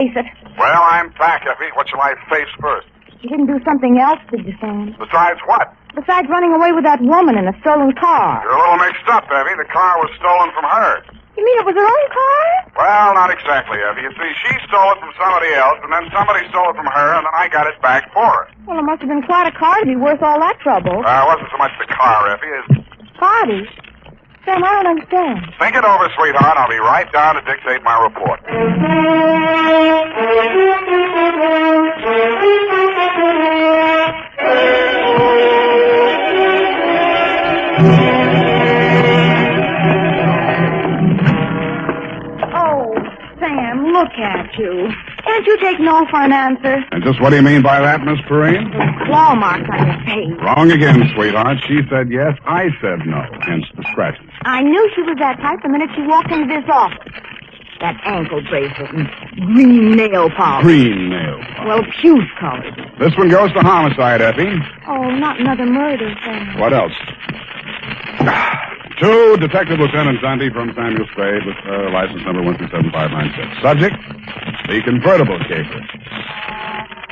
Face it. Well, I'm back, Effie. What shall I face first? You didn't do something else, did you, Sam? Besides what? Besides running away with that woman in a stolen car. You're a little mixed up, Effie. The car was stolen from her. You mean it was her own car? Well, not exactly, Effie. You see, she stole it from somebody else, and then somebody stole it from her, and then I got it back for her. Well, it must have been quite a car to be worth all that trouble. It wasn't so much the car, Effie, as... Party? Sam, I don't understand. Think it over, sweetheart. I'll be right down to dictate my report. Oh, Sam, look at you. Can't you take no for an answer? And just what do you mean by that, Miss Perrine? Claw marks on your face. Wrong again, sweetheart. She said yes, I said no. Hence the scratches. I knew she was that type the minute she walked into this office. That ankle bracelet and green nail polish. Green nail polish. Well, puce colored. This one goes to homicide, Effie. Oh, not another murder, Sam. What else? To Detective Lieutenant Dundee from Samuel Spade with license number 127596. Subject, the Convertible caper.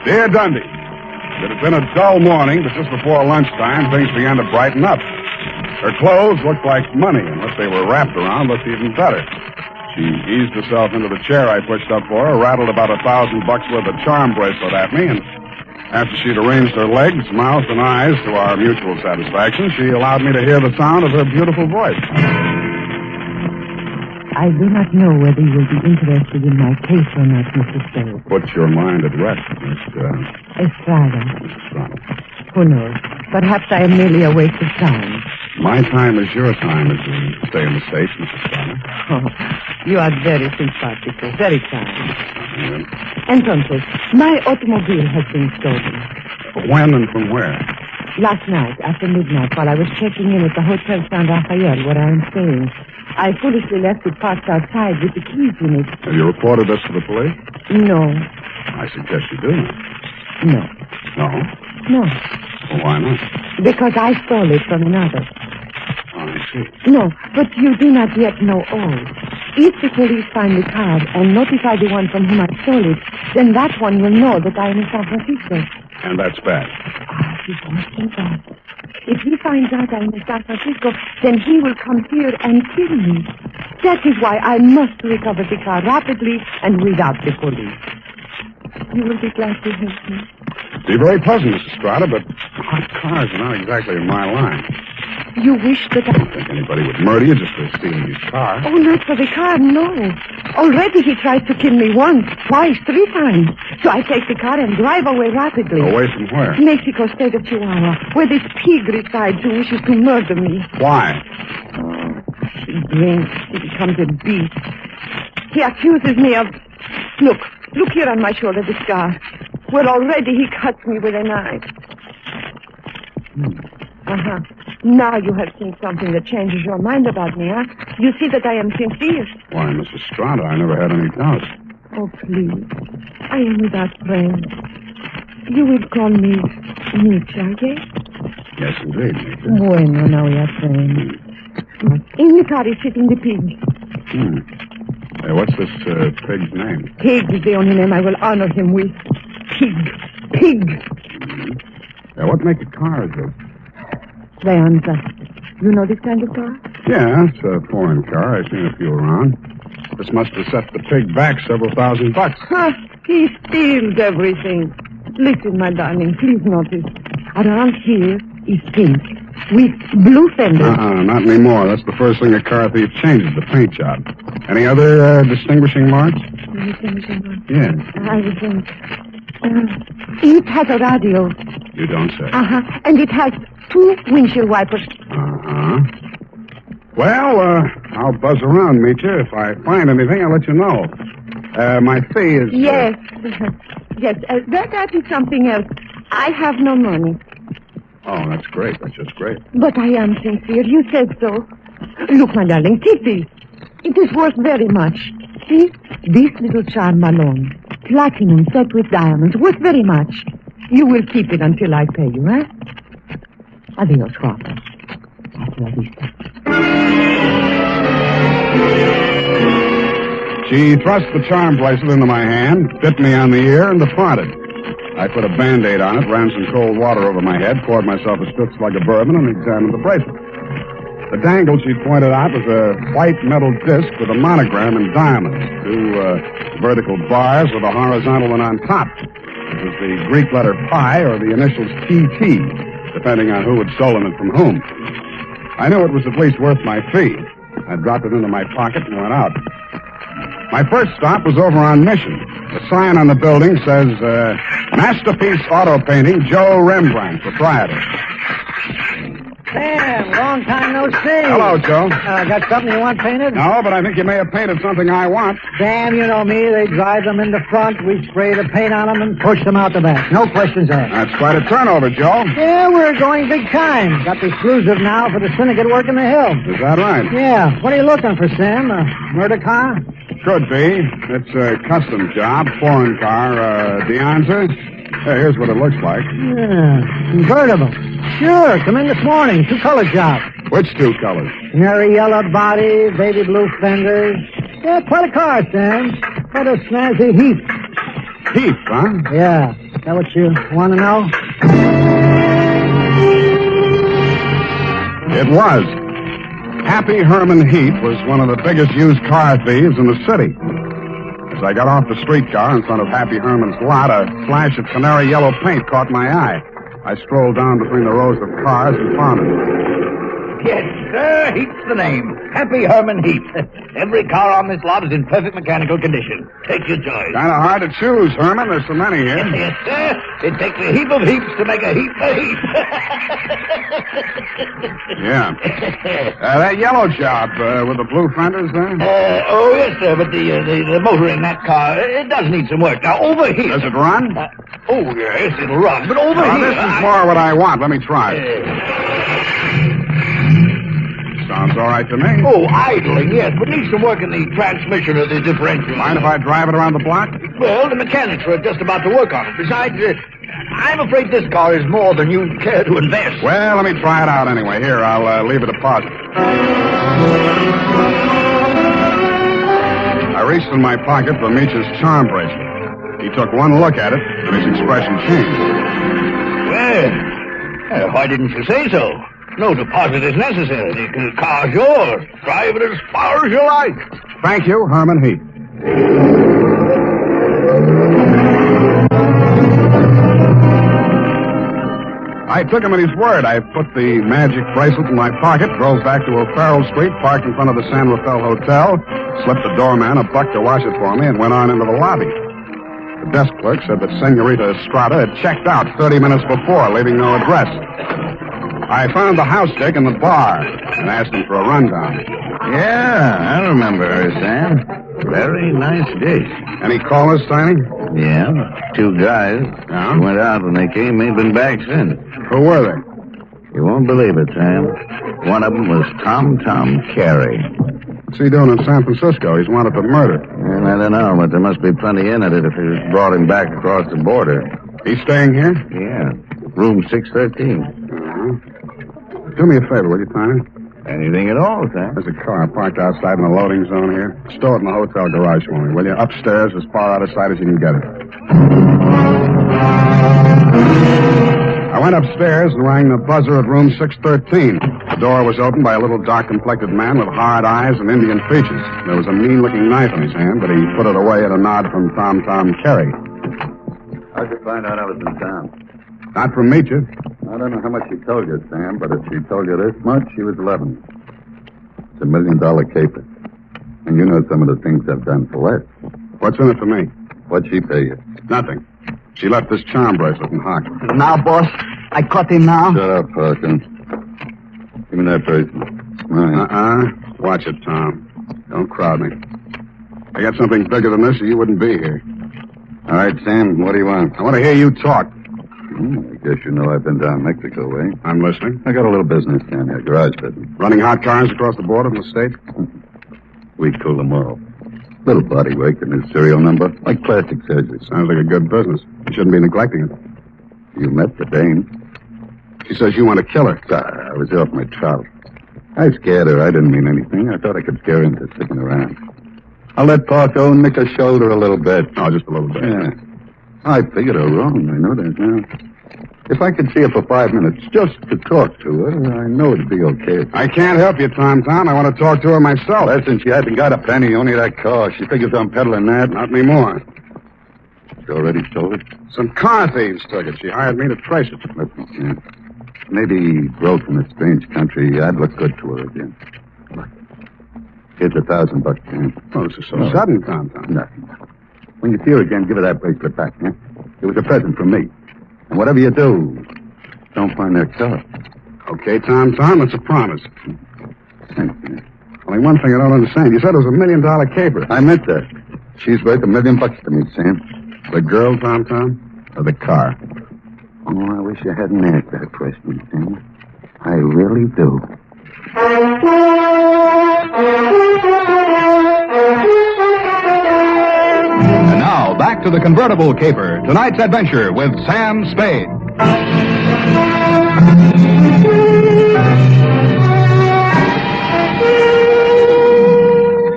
Dear Dundee, it had been a dull morning, but just before lunchtime, things began to brighten up. Her clothes looked like money, unless they were wrapped around, looked even better. She eased herself into the chair I pushed up for her, rattled about $1,000 worth of charm bracelet at me, and after she'd arranged her legs, mouth, and eyes to our mutual satisfaction, she allowed me to hear the sound of her beautiful voice. I do not know whether you will be interested in my case or not, Mr. Spade. Put your mind at rest, Miss Estrada. Estrada. Who knows? Perhaps I am merely a waste of time. My time is your time as we stay in the States, Mrs. Estrada. Oh, you are very simpatico, very kind. Yeah. Entonces, my automobile has been stolen. When and from where? Last night, after midnight, while I was checking in at the Hotel San Rafael, where I am staying, I foolishly left it parked outside with the keys in it. Have you reported this to the police? No. I suggest you do. No. No? No. Well, why not? Because I stole it from another. Oh, I see. No, but you do not yet know all. If the police find the car and notify the one from whom I stole it, then that one will know that I am in San Francisco. And that's bad. He's worse than that. If he finds out I'm in San Francisco, then he will come here and kill me. That is why I must recover the car rapidly and without the police. You will be glad to help me. Be very pleasant, Mrs. Estrada, but hot cars are not exactly in my line. You wish that I don't think anybody would murder you just for stealing his car. Oh, not for the car, no. Already he tried to kill me once, twice, 3 times. So I take the car and drive away rapidly. Away from where? Mexico State of Chihuahua, where this pig resides who wishes to murder me. Why? Oh, he drinks. He becomes a beast. He accuses me of... Look here on my shoulder, the scar. Well, already he cuts me with a knife. Uh-huh. Now you have seen something that changes your mind about me, huh? You see that I am sincere. Why, Mrs. Estrada, I never had any doubts. Oh, please. I am without friends. You will call me Nietzsche, yes? Yes, indeed, Nietzsche. Bueno, now we are friends. In the car is sitting the pig. Hey, what's this pig's name? Pig is the only name I will honor him with. Pig. What make of car is this? Leonza. You know this kind of car? Yeah, it's a foreign car. I've seen a few around. This must have set the pig back several $1,000. Huh, he steals everything. Listen, my darling, please notice. Around here is pink with blue fenders. Not anymore. That's the first thing a car thief changes, the paint job. Any other distinguishing marks? Distinguishing marks? Yeah. I think... it has a radio. You don't say. And it has 2 windshield wipers. Well, I'll buzz around, Meetcha. If I find anything, I'll let you know. My fee is... Yes. Yes, that is something else. I have no money. Oh, that's great. That's just great. But I am sincere. You said so. Look, my darling, take this. It is worth very much. See? This little charm alone. Platinum set with diamonds. Worth very much. You will keep it until I pay you, eh? Adios, guapo. Hasta la vista. She thrust the charm bracelet into my hand, bit me on the ear, and departed. I put a Band-Aid on it, ran some cold water over my head, poured myself a stiff slug of bourbon, and examined the bracelet. The dangle she'd pointed out was a white metal disc with a monogram in diamonds, two vertical bars with a horizontal one on top. It was the Greek letter pi or the initials TT, depending on who had stolen it from whom. I knew it was at least worth my fee. I dropped it into my pocket and went out. My first stop was over on Mission. The sign on the building says, Masterpiece Auto Painting, Joe Rembrandt, proprietor. Sam, long time no see. Hello, Joe. Got something you want painted? No, but I think you may have painted something I want. Sam, you know me. They drive them in the front. We spray the paint on them and push them out the back. No questions asked. That's quite a turnover, Joe. Yeah, we're going big time. Got the exclusive now for the syndicate work in the hill. Is that right? Yeah. What are you looking for, Sam? A murder car? Could be. It's a custom job, foreign car, Deonza. Hey, here's what it looks like. Yeah, convertible. Sure, come in this morning. Two-color job. Which two colors? Canary yellow body, baby blue fenders. Yeah, quite a car, Sam. Quite a snazzy heap. Heap, huh? Yeah. Is that what you want to know? It was. Happy Herman Heap was one of the biggest used car thieves in the city. As I got off the streetcar in front of Happy Herman's lot, a flash of canary yellow paint caught my eye. I strolled down between the rows of cars and found it. Yes, sir, Heap's the name. Happy Herman Heap. Every car on this lot is in perfect mechanical condition. Take your choice. Kind of hard to choose, Herman. There's so many here. Yes, sir. It takes a heap of heaps to make a heap a heap. Yeah. That yellow job with the blue fenders there? Oh, yes, sir, but the motor in that car, it does need some work. Now, over here... Does it run? Oh, yes, it'll run, but over here... This is more what I want. Let me try it. Sounds all right to me. Oh, idling, yes, but needs some work in the transmission of the differential. Mind if I drive it around the block? Well, the mechanics are just about to work on it. Besides, I'm afraid this car is more than you care to invest. Well, let me try it out anyway. Here, I'll leave a deposit. I reached in my pocket for Meech's charm bracelet. He took one look at it, and his expression changed. Well, why didn't you say so? No deposit is necessary. The car's yours. Drive it as far as you like. Thank you, Herman Heap. I took him at his word. I put the magic bracelet in my pocket, drove back to O'Farrell Street, parked in front of the San Rafael Hotel, slipped the doorman a buck to wash it for me, and went on into the lobby. The desk clerk said that Senorita Estrada had checked out 30 minutes before, leaving no address. I found the house dick in the bar and asked him for a rundown. Yeah, I remember her, Sam. Very nice dish. Any callers, Tiny? Yeah, two guys. Yeah? They went out when they came. Ain't been back since. Who were they? You won't believe it, Sam. One of them was Tom Carey. What's he doing in San Francisco? He's wanted for murder. And I don't know, but there must be plenty in it if he brought him back across the border. He's staying here? Yeah, room 613. Do me a favor, will you, Tiny? Anything at all, Sam. There's a car parked outside in the loading zone here. Stow it in the hotel garage for me, will you? Upstairs, as far out of sight as you can get it. I went upstairs and rang the buzzer at room 613. The door was opened by a little dark-complected man with hard eyes and Indian features. There was a mean-looking knife in his hand, but he put it away at a nod from Tom Carey. How'd you find out I was in town? Not from Meecha. I don't know how much she told you, Sam, but if she told you this much, she was 11. It's $1 million caper. And you know some of the things I've done for less. What's in it for me? What'd she pay you? Nothing. She left this charm bracelet in Hock. Now, boss, I caught him now. Shut up, Hawkins. Give me that bracelet. Mine. Watch it, Tom. Don't crowd me. I got something bigger than this or you wouldn't be here. All right, Sam, what do you want? I want to hear you talk. I guess you know I've been down Mexico way. I'm listening. I got a little business down here, garage business. Running hot cars across the border from the state? We cool them all. Little body work and his serial number, like plastic surgery. Sounds like a good business. You shouldn't be neglecting it. You met the dame. She says you want to kill her. I was off my trout. I scared her. I didn't mean anything. I thought I could scare her into sticking around. I'll let Paco nick her shoulder a little bit. Oh, just a little bit. Yeah. I figured her wrong. I know that now. If I could see her for 5 minutes just to talk to her, I know it'd be okay. I can't help you, Tom. I want to talk to her myself. Listen, she hasn't got a penny, only that car. She figures I'm peddling that. Not anymore. She already stole it? Some car thieves took it. She hired me to trace it. Listen, yeah. Maybe broke from a strange country. I'd look good to her again. Look. Here's $1,000, Sam. Oh, this is so sudden, Tom. Nothing. When you see her again, give her that bracelet back, huh? It was a present from me. And whatever you do, don't find that car. Okay, Tom, that's a promise. Thanks, man. Only one thing I don't understand. You said it was $1 million caper. I meant that. She's worth $1 million to me, Sam. The girl, Tom, or the car? Oh, I wish I hadn't asked that question, Sam. I really do. And now, back to the Convertible Caper. Tonight's adventure with Sam Spade.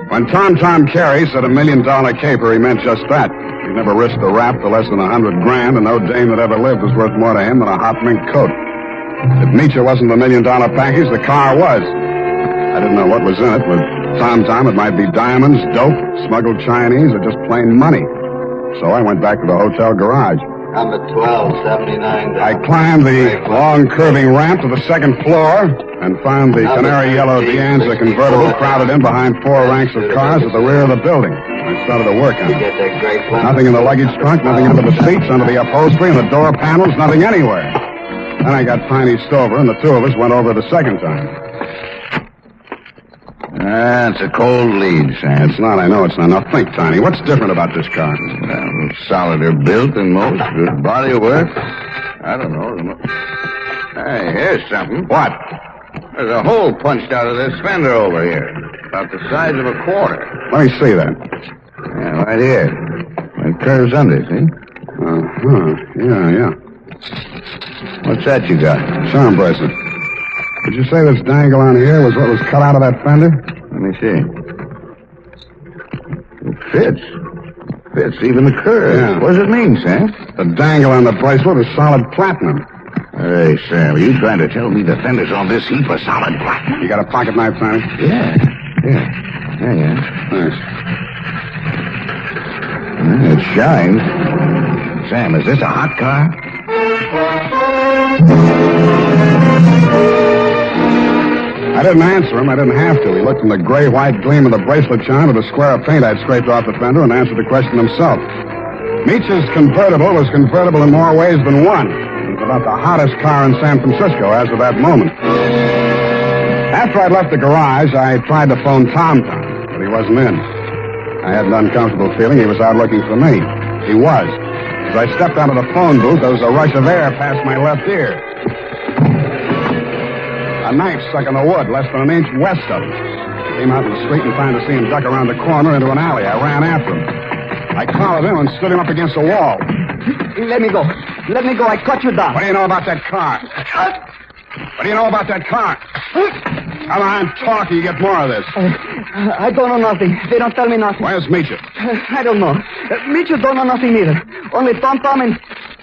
When Tom Carey said $1 million caper, he meant just that. He never risked a rap for less than $100,000, and no dame that ever lived was worth more to him than a hot mink coat. If Meacher wasn't the $1 million package, the car was. I didn't know what was in it. With Tom, it might be diamonds, dope, smuggled Chinese, or just plain money. So I went back to the hotel garage. Number 1279. I climbed the long, curving ramp to the second floor and found the canary yellow Deanza convertible crowded in behind 4 ranks of cars at the rear of the building. I started to work on it. Nothing in the luggage trunk, nothing under the seats, under the upholstery, and the door panels, nothing anywhere. Then I got Tiny Stover, and the two of us went over the second time. It's a cold lead, Sam. It's not, I know it's not. Now think, Tiny, what's different about this car? Well, solider built than most. Good body work. I don't know. Hey, here's something. What? There's a hole punched out of this fender over here. About the size of a quarter. Let me see that. Yeah, right here. It curves under, see? Yeah. What's that you got? Charm bracelet. Did you say this dangle on here was what was cut out of that fender? Let me see. It fits. Fits even the curve. Yeah. What does it mean, Sam? The dangle on the bracelet is solid platinum. Hey, Sam, are you trying to tell me the fenders on this heap are solid platinum? You got a pocket knife, Tiny? Yeah. Thanks. It shines. Sam, is this a hot car? I didn't answer him. I didn't have to. He looked from the gray-white gleam of the bracelet charm to the square of paint I'd scraped off the fender and answered the question himself. Meach's convertible was convertible in more ways than one. It was about the hottest car in San Francisco as of that moment. After I'd left the garage, I tried to phone Tom, but he wasn't in. I had an uncomfortable feeling he was out looking for me. He was. As I stepped out of the phone booth, there was a rush of air past my left ear. A knife stuck in the wood, less than an inch west of him. I came out in the street and found to see him duck around the corner into an alley. I ran after him. I collared him and stood him up against a wall. Let me go. I cut you down. What do you know about that car? What do you know about that car? Come on, talk, or you get more of this. I don't know nothing. They don't tell me nothing. Where's Meacher? I don't know. Meacher don't know nothing either. Only Tom and...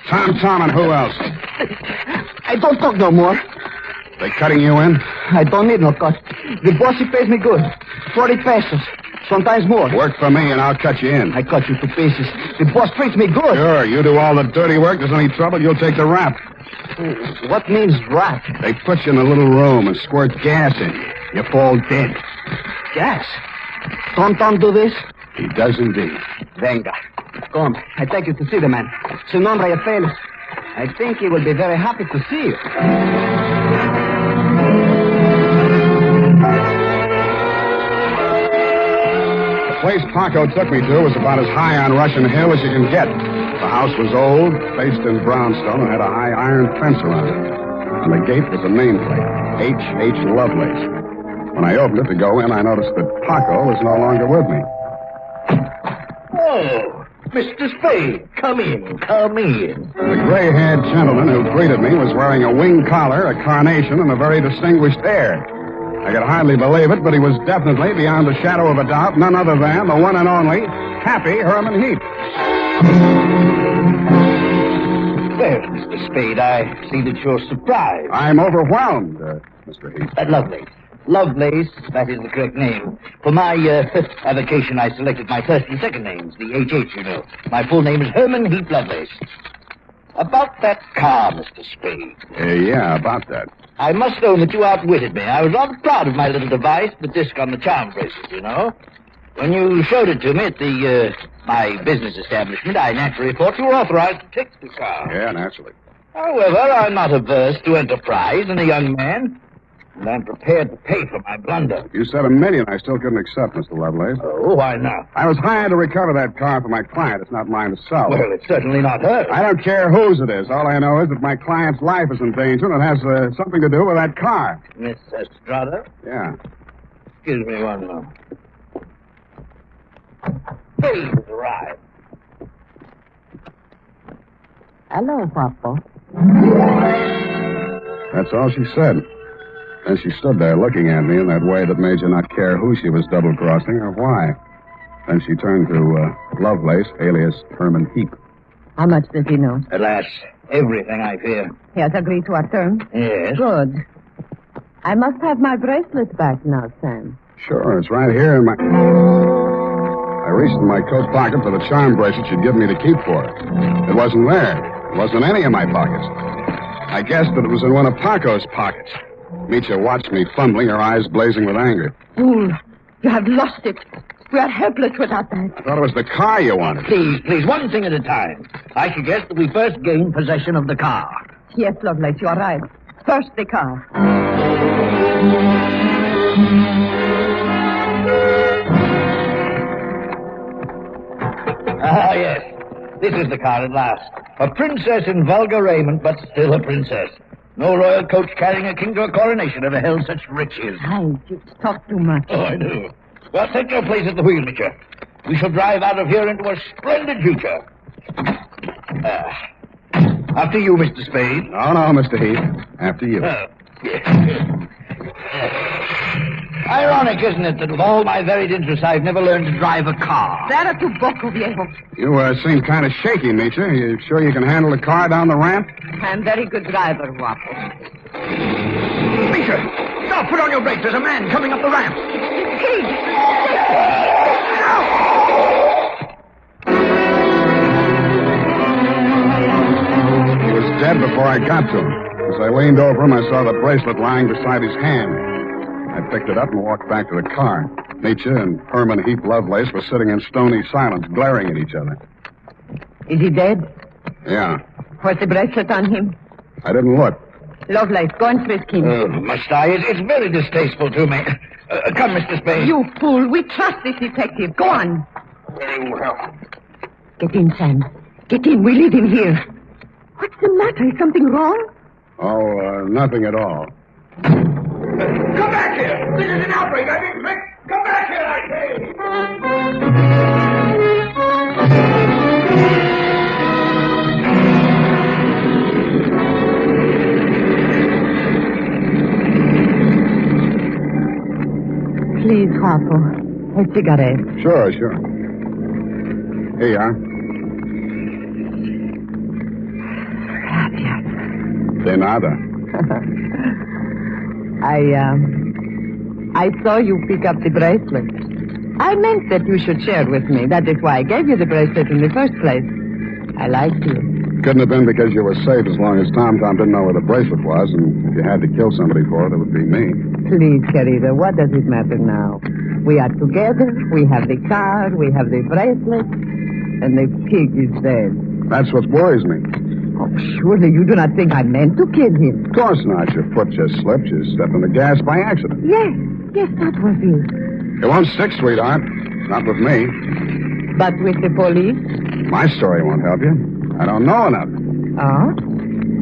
Tom and who else? I don't talk no more. They cutting you in? I don't need no cut. The boss, he pays me good. 40 pesos. Sometimes more. Work for me and I'll cut you in. I cut you to pieces. The boss treats me good. Sure, you do all the dirty work. There's any trouble, you'll take the rap. What means rap? They put you in a little room and squirt gas in you. You fall dead. Gas? Tom do this? He does indeed. Venga. Come, I take you to see the man. Su nombre es Félix. I think he will be very happy to see you. The place Paco took me to was about as high on Russian Hill as you can get. The house was old, faced in brownstone, and had a high iron fence around it. On the gate was a nameplate, H.H. Lovelace. When I opened it to go in, I noticed that Paco was no longer with me. Oh, Mr. Spade, come in. The gray-haired gentleman who greeted me was wearing a wing collar, a carnation, and a very distinguished air. I could hardly believe it, but he was definitely, beyond the shadow of a doubt, none other than the one and only Happy Herman Heap. Well, Mr. Spade, I see that you're surprised. I'm overwhelmed, Mr. Heap. Lovelace, that is the correct name. For my avocation, I selected my first and second names, the HH, you know. My full name is Herman Heap Lovelace. About that car, Mr. Spade. Yeah, about that. I must own that you outwitted me. I was rather proud of my little device, the disc on the charm bracelet, you know. When you showed it to me at my business establishment, I naturally thought you were authorized to take the car. Yeah, naturally. However, I'm not averse to enterprise in a young man, and I'm prepared to pay for my blunder. You said $1 million. I still couldn't accept, Mr. Lovelace. Oh, why not? I was hired to recover that car for my client. It's not mine to sell. Well, it's certainly not hers. I don't care whose it is. All I know is that my client's life is in danger, and it has something to do with that car. Miss Estrada? Yeah. Excuse me one moment. Please arrive. Hello, Papa. That's all she said. And she stood there looking at me in that way that made you not care who she was double-crossing or why. Then she turned to Lovelace, alias Herman Heap. How much does he know? Alas, everything, I fear. He has agreed to our terms? Yes. Good. I must have my bracelet back now, Sam. Sure, it's right here in my... I reached in my coat pocket for the charm bracelet she'd given me to keep for her. It wasn't there. It wasn't in any of my pockets. I guessed that it was in one of Paco's pockets. Mitya watched me fumbling, her eyes blazing with anger. Fool, you have lost it. We are helpless without that. I thought it was the car you wanted. Please, one thing at a time. I suggest that we first gain possession of the car. Yes, Lovelace, you are right. First, the car. Ah, yes. This is the car at last. A princess in vulgar raiment, but still a princess. No royal coach carrying a king to a coronation ever held such riches. You talk too much. Oh, I do. Well, take your place at the wheel, Mitya. We shall drive out of here into a splendid future. After you, Mr. Spade. No, Mr. Heath. After you. Yes. Ironic, isn't it, that of all my varied interests, I've never learned to drive a car. Claro tu poco, viejo. You seem kind of shaky, Mitya. You sure you can handle the car down the ramp? I'm very good driver, Guapo. Mitya, stop! Put on your brakes. There's a man coming up the ramp. Figg! He was dead before I got to him. As I leaned over him, I saw the bracelet lying beside his hand. I picked it up and walked back to the car. Mitya and Herman Heap Lovelace were sitting in stony silence, glaring at each other. Is he dead? Yeah. Was the bracelet on him? I didn't look. Lovelace, go and frisk him. Must I? It's very distasteful to me. Come, Mr. Spade. You fool. We trust this detective. Go on. Very well. Get in, Sam. Get in. We leave him here. What's the matter? Is something wrong? Oh, nothing at all. Come back here! This is an outrage! I mean, come back here, I say! Please, Guapo. A cigarette. Sure. Here you are. Gracias. De nada. I saw you pick up the bracelet. I meant that you should share with me. That is why I gave you the bracelet in the first place. I liked you. Couldn't have been because you were safe as long as Tom didn't know where the bracelet was, and if you had to kill somebody for it, it would be me. Please, querida, what does it matter now? We are together, we have the car, we have the bracelet, and the pig is dead. That's what worries me. Oh, surely you do not think I meant to kill him. Of course not. Your foot just slipped. You stepped on the gas by accident. Yes, that was it. It won't stick, sweetheart. Not with me. But with the police? My story won't help you. I don't know enough. Oh?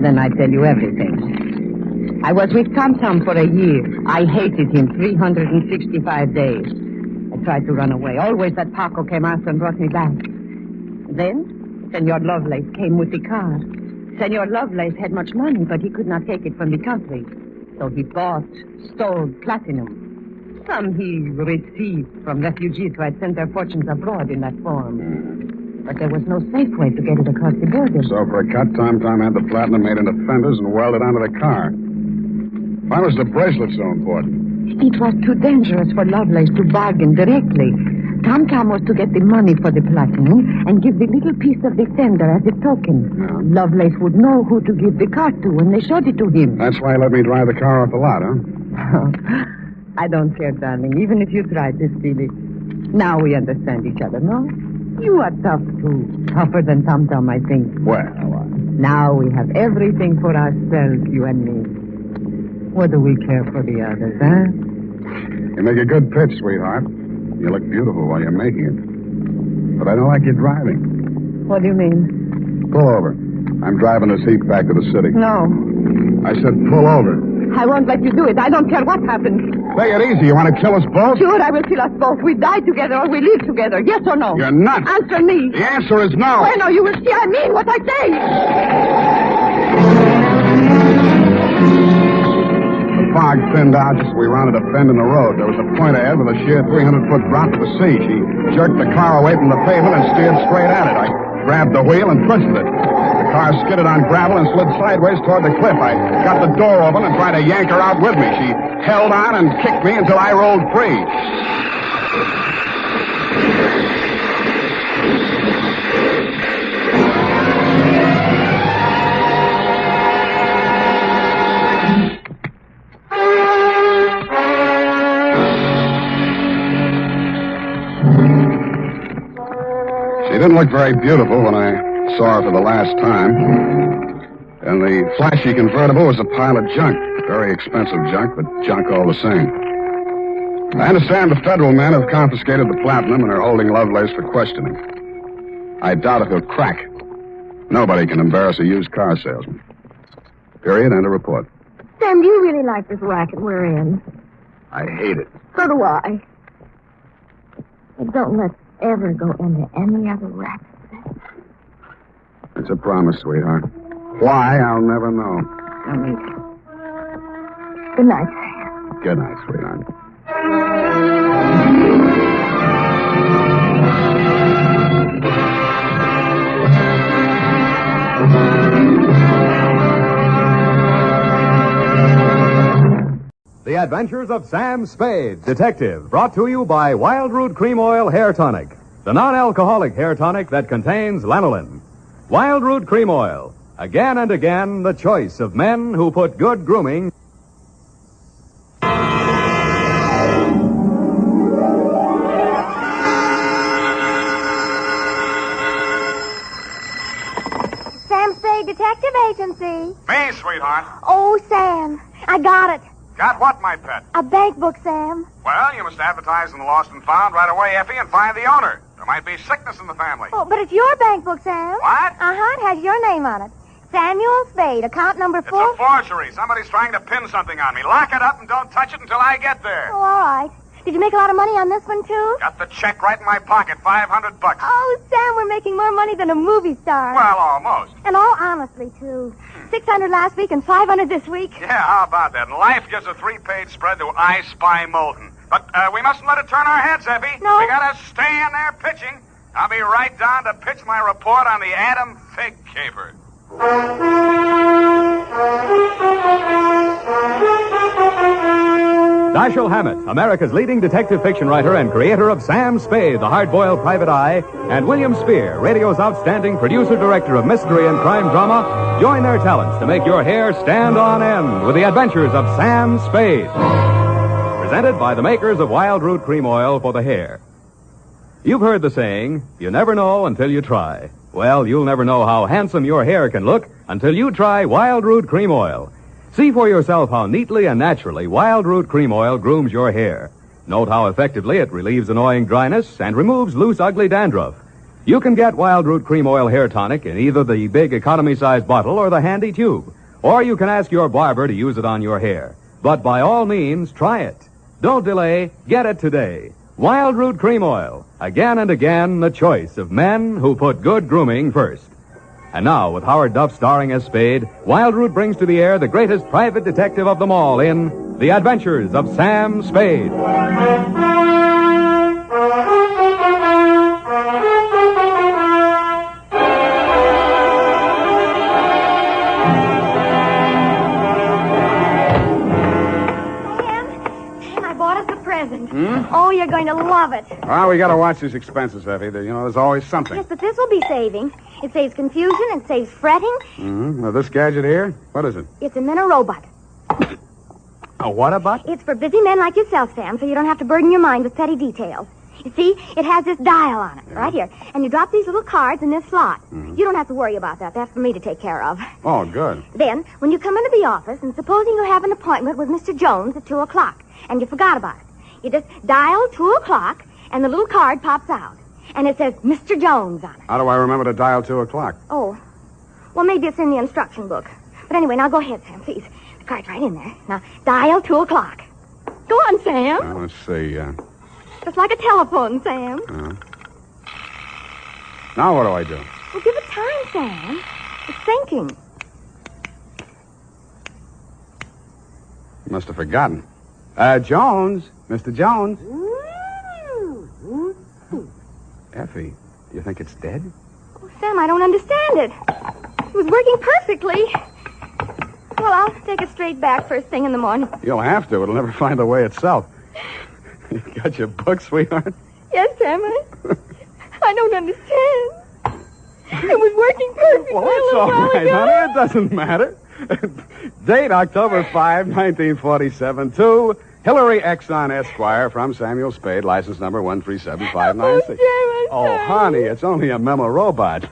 Then I tell you everything. I was with Tom for a year. I hated him 365 days. I tried to run away. Always that Paco came after and brought me back. Then, Senor Lovelace came with the car. Senor Lovelace had much money, but he could not take it from the country. So he bought, stole platinum. Some he received from refugees who had sent their fortunes abroad in that form. But there was no safe way to get it across the border. So for a cut, Tom had the platinum made into fenders and welded onto the car. Why was the bracelet so important? It was too dangerous for Lovelace to bargain directly. Tom was to get the money for the platinum and give the little piece of the fender as a token. Yeah. Lovelace would know who to give the car to when they showed it to him. That's why he let me drive the car off the lot, huh? I don't care, darling, even if you tried to steal it. Now we understand each other, no? You are tough, too. Tougher than Tom, I think. Well, Now we have everything for ourselves, you and me. What do we care for the others, huh? you make a good pitch, sweetheart. You look beautiful while you're making it. But I don't like you driving. What do you mean? Pull over. I'm driving this heap back to the city. No. I said pull over. I won't let you do it. I don't care what happens. Take it easy. You want to kill us both? Sure, I will kill us both. We die together or we live together. Yes or no? You're nuts. Answer me. The answer is no. Bueno, you will see I mean what I say. The fog thinned out just as we rounded a bend in the road. There was a point ahead with a sheer 300-foot drop to the sea. She jerked the car away from the pavement and steered straight at it. I grabbed the wheel and twisted it. The car skidded on gravel and slid sideways toward the cliff. I got the door open and tried to yank her out with me. She held on and kicked me until I rolled free. She didn't look very beautiful when I saw her for the last time. And the flashy convertible was a pile of junk. Very expensive junk, but junk all the same. I understand the federal men have confiscated the platinum and are holding Lovelace for questioning. I doubt if he'll crack. Nobody can embarrass a used car salesman. Period. End of report. Sam, do you really like this racket we're in? I hate it. So do I. But don't let's ever go into any other racket. It's a promise, sweetheart. Why, I'll never know. Good night, Sam. Good night, sweetheart. The Adventures of Sam Spade, Detective, brought to you by Wild Root Cream Oil Hair Tonic, the non-alcoholic hair tonic that contains lanolin. Wild Root Cream Oil, again and again the choice of men who put good grooming. Sam Spade Detective Agency. Me, sweetheart. Oh, Sam, I got it. Got what, my pet? A bank book, Sam. Well, you must advertise in the Lost and Found right away, Effie, and find the owner. There might be sickness in the family. Oh, but it's your bank book, Sam. What? Uh-huh, it has your name on it. Samuel Spade, account number 4. It's a forgery. Somebody's trying to pin something on me. Lock it up and don't touch it until I get there. Oh, all right. Did you make a lot of money on this one, too? Got the check right in my pocket, $500. Oh, Sam, we're making more money than a movie star. Well, almost. And all honestly, too. 600 last week and 500 this week. Yeah, how about that? And life gives a 3-page spread to I Spy Molten. But we mustn't let it turn our heads, Effie. No. We gotta stay in there pitching. I'll be right down to pitch my report on the Adam Figg caper. Dashiell Hammett, America's leading detective fiction writer and creator of Sam Spade, the hard-boiled private eye, and William Spear, radio's outstanding producer-director of mystery and crime drama, join their talents to make your hair stand on end with the Adventures of Sam Spade. Presented by the makers of Wild Root Cream Oil for the hair. You've heard the saying, you never know until you try. Well, you'll never know how handsome your hair can look until you try Wild Root Cream Oil. See for yourself how neatly and naturally Wild Root Cream Oil grooms your hair. Note how effectively it relieves annoying dryness and removes loose, ugly dandruff. You can get Wild Root Cream Oil Hair Tonic in either the big economy-sized bottle or the handy tube. Or you can ask your barber to use it on your hair. But by all means, try it. Don't delay. Get it today. Wild Root Cream Oil. Again and again, the choice of men who put good grooming first. And now, with Howard Duff starring as Spade, Wildroot brings to the air the greatest private detective of them all in The Adventures of Sam Spade. Oh, you're going to love it. Well, we got to watch these expenses, Effie. There's always something. Yes, but this will be saving. It saves confusion and saves fretting. Mm-hmm. Now, this gadget here, what is it? It's a Minna-robot. A what-a-bot? It's for busy men like yourself, Sam, so you don't have to burden your mind with petty details. You see, it has this dial on it, right here. And you drop these little cards in this slot. Mm-hmm. You don't have to worry about that. That's for me to take care of. Oh, good. Then, when you come into the office, and supposing you have an appointment with Mr. Jones at 2 o'clock, and you forgot about it, you just dial 2 o'clock, and the little card pops out. And it says Mr. Jones on it. How do I remember to dial 2 o'clock? Oh, well, maybe it's in the instruction book. But anyway, now go ahead, Sam, please. The card's right in there. Now, dial 2 o'clock. Go on, Sam. Let's see. Just like a telephone, Sam. Now what do I do? Well, give it time, Sam. It's thinking. You must have forgotten. Jones. Mr. Jones. Effie, do you think it's dead? Oh, Sam, I don't understand it. It was working perfectly. Well, I'll take it straight back first thing in the morning. You'll have to. It'll never find the way itself. You got your book, sweetheart? Yes, Sam. I don't understand. It was working perfectly. Well, that's all right, honey. It doesn't matter. Date October 5, 1947, to Hillary Exxon Esquire from Samuel Spade, license number 137596. Oh, honey, it's only a memo robot.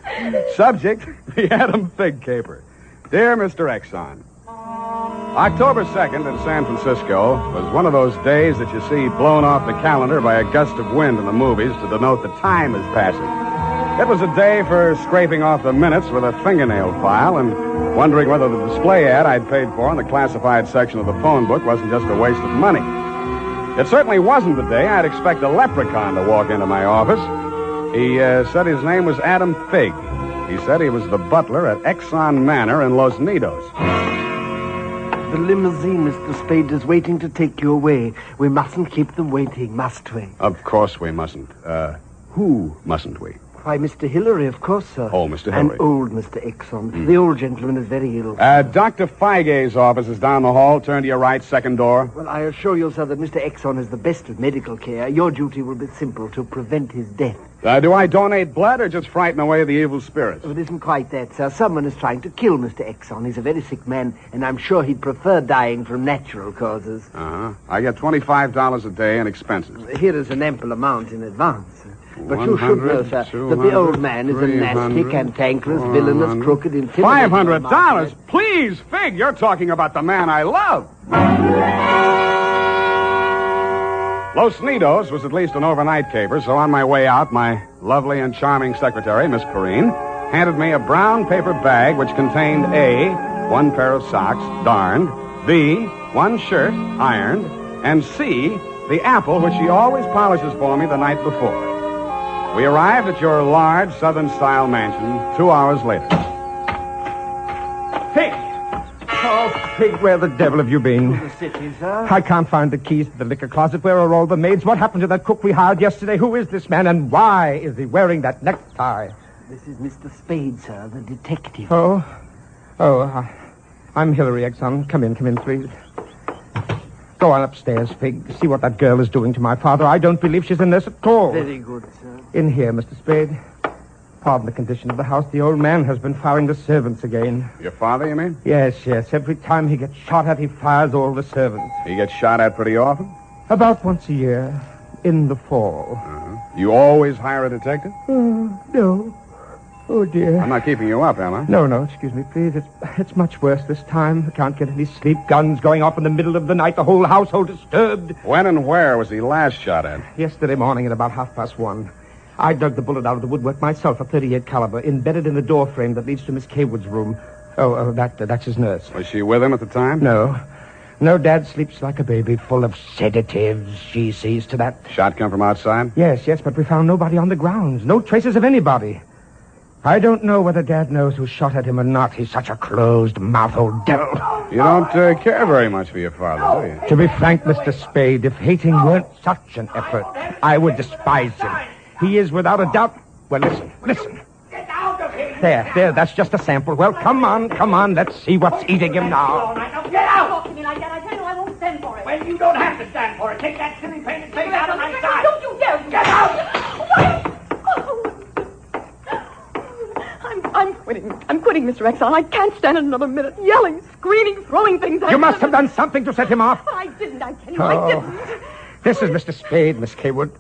Subject, the Adam Figg caper. Dear Mr. Exxon, October 2nd in San Francisco was one of those days that you see blown off the calendar by a gust of wind in the movies to denote the time is passing. It was a day for scraping off the minutes with a fingernail file and wondering whether the display ad I'd paid for in the classified section of the phone book wasn't just a waste of money. It certainly wasn't the day I'd expect a leprechaun to walk into my office. He said his name was Adam Figg. He said he was the butler at Exxon Manor in Los Nidos. The limousine, Mr. Spade, is waiting to take you away. We mustn't keep them waiting, must we? Of course we mustn't. Who mustn't we? Why, Mr. Hillary, of course, sir. Oh, Mr. Hillary. And old Mr. Exxon. The old gentleman is very ill. Dr. Feig's office is down the hall. Turn to your right, second door. Well, I assure you, sir, that Mr. Exxon is the best of medical care. Your duty will be simple, to prevent his death. Do I donate blood or just frighten away the evil spirits? Oh, it isn't quite that, sir. Someone is trying to kill Mr. Exxon. He's a very sick man, and I'm sure he'd prefer dying from natural causes. Uh-huh. I get $25 a day in expenses. Here is an ample amount in advance. But you should know, sir, that the old man is a nasty, cantankerous, villainous, crooked, intimidating... $500? Please, Figg, you're talking about the man I love. Los Nidos was at least an overnight caper, so on my way out, my lovely and charming secretary, Miss Perrine, handed me a brown paper bag which contained A, one pair of socks, darned, B, one shirt, ironed, and C, the apple which she always polishes for me the night before. We arrived at your large Southern-style mansion 2 hours later. Figg! Oh, Figg, where the devil have you been? The city, sir. I can't find the keys to the liquor closet. Where are all the maids? What happened to that cook we hired yesterday? Who is this man, and why is he wearing that necktie? This is Mr. Spade, sir, the detective. I'm Hillary Exxon. Come in, please. Go on upstairs, Figg. See what that girl is doing to my father. I don't believe she's in this at all. Very good, sir. In here, Mr. Spade. Pardon the condition of the house. The old man has been firing the servants again. Your father, you mean? Yes. Every time he gets shot at, he fires all the servants. He gets shot at pretty often? About once a year. In the fall. Uh-huh. You always hire a detective? No. Oh, dear. I'm not keeping you up, am I? No, excuse me, please. It's much worse this time. I can't get any sleep. Guns going off in the middle of the night. The whole household disturbed. When and where was he last shot at? Yesterday morning at about 1:30. I dug the bullet out of the woodwork myself, a .38 caliber, embedded in the door frame that leads to Miss Kaywood's room. That's his nurse. Was she with him at the time? No, Dad sleeps like a baby, full of sedatives. She sees to that. Shot come from outside? Yes, but we found nobody on the grounds. No traces of anybody. I don't know whether Dad knows who shot at him or not. He's such a closed-mouthed old devil. You don't care very much for your father, do you? To be frank, Mr. Spade, if hating weren't such an effort, I would despise him. He is without a doubt... Well, listen. Get out of here! There, that's just a sample. Well, come on, let's see what's eating him now. All right, now get out! Talk to me like that. I tell you I won't stand for it. Well, you don't have to stand for it. Take that silly painted face out of my sight. Don't you dare! Get out! I'm quitting, Mr. Exxon. I can't stand it another minute. Yelling, screaming, throwing things at You must have done something to set him off. I didn't, I tell you. I didn't. This is Mr. Spade, Miss Kaywood.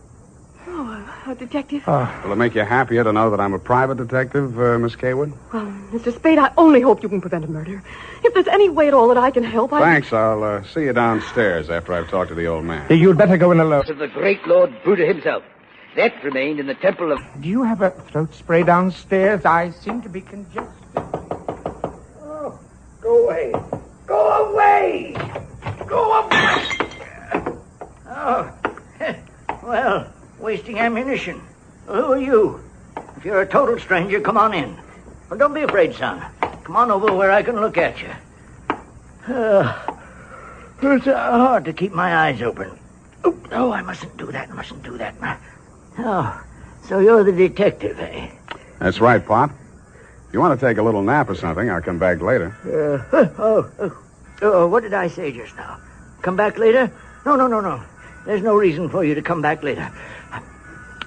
Oh, a detective? Will it make you happier to know that I'm a private detective, Miss Kaywood? Well, Mr. Spade, I only hope you can prevent a murder. If there's any way at all that I can help, Thanks. I'll see you downstairs after I've talked to the old man. You'd better go in alone. Of the great Lord Buddha himself. That remained in the temple of... Do you have a throat spray downstairs? I seem to be congested. Oh, go away. Go away! Go away! Oh, well, wasting ammunition. Who are you? If you're a total stranger, come on in. Well, don't be afraid, son. Come on over where I can look at you. It's hard to keep my eyes open. Oh, I mustn't do that. Oh, so you're the detective, eh? That's right, Pop. If you want to take a little nap or something, I'll come back later. What did I say just now? Come back later? No. There's no reason for you to come back later.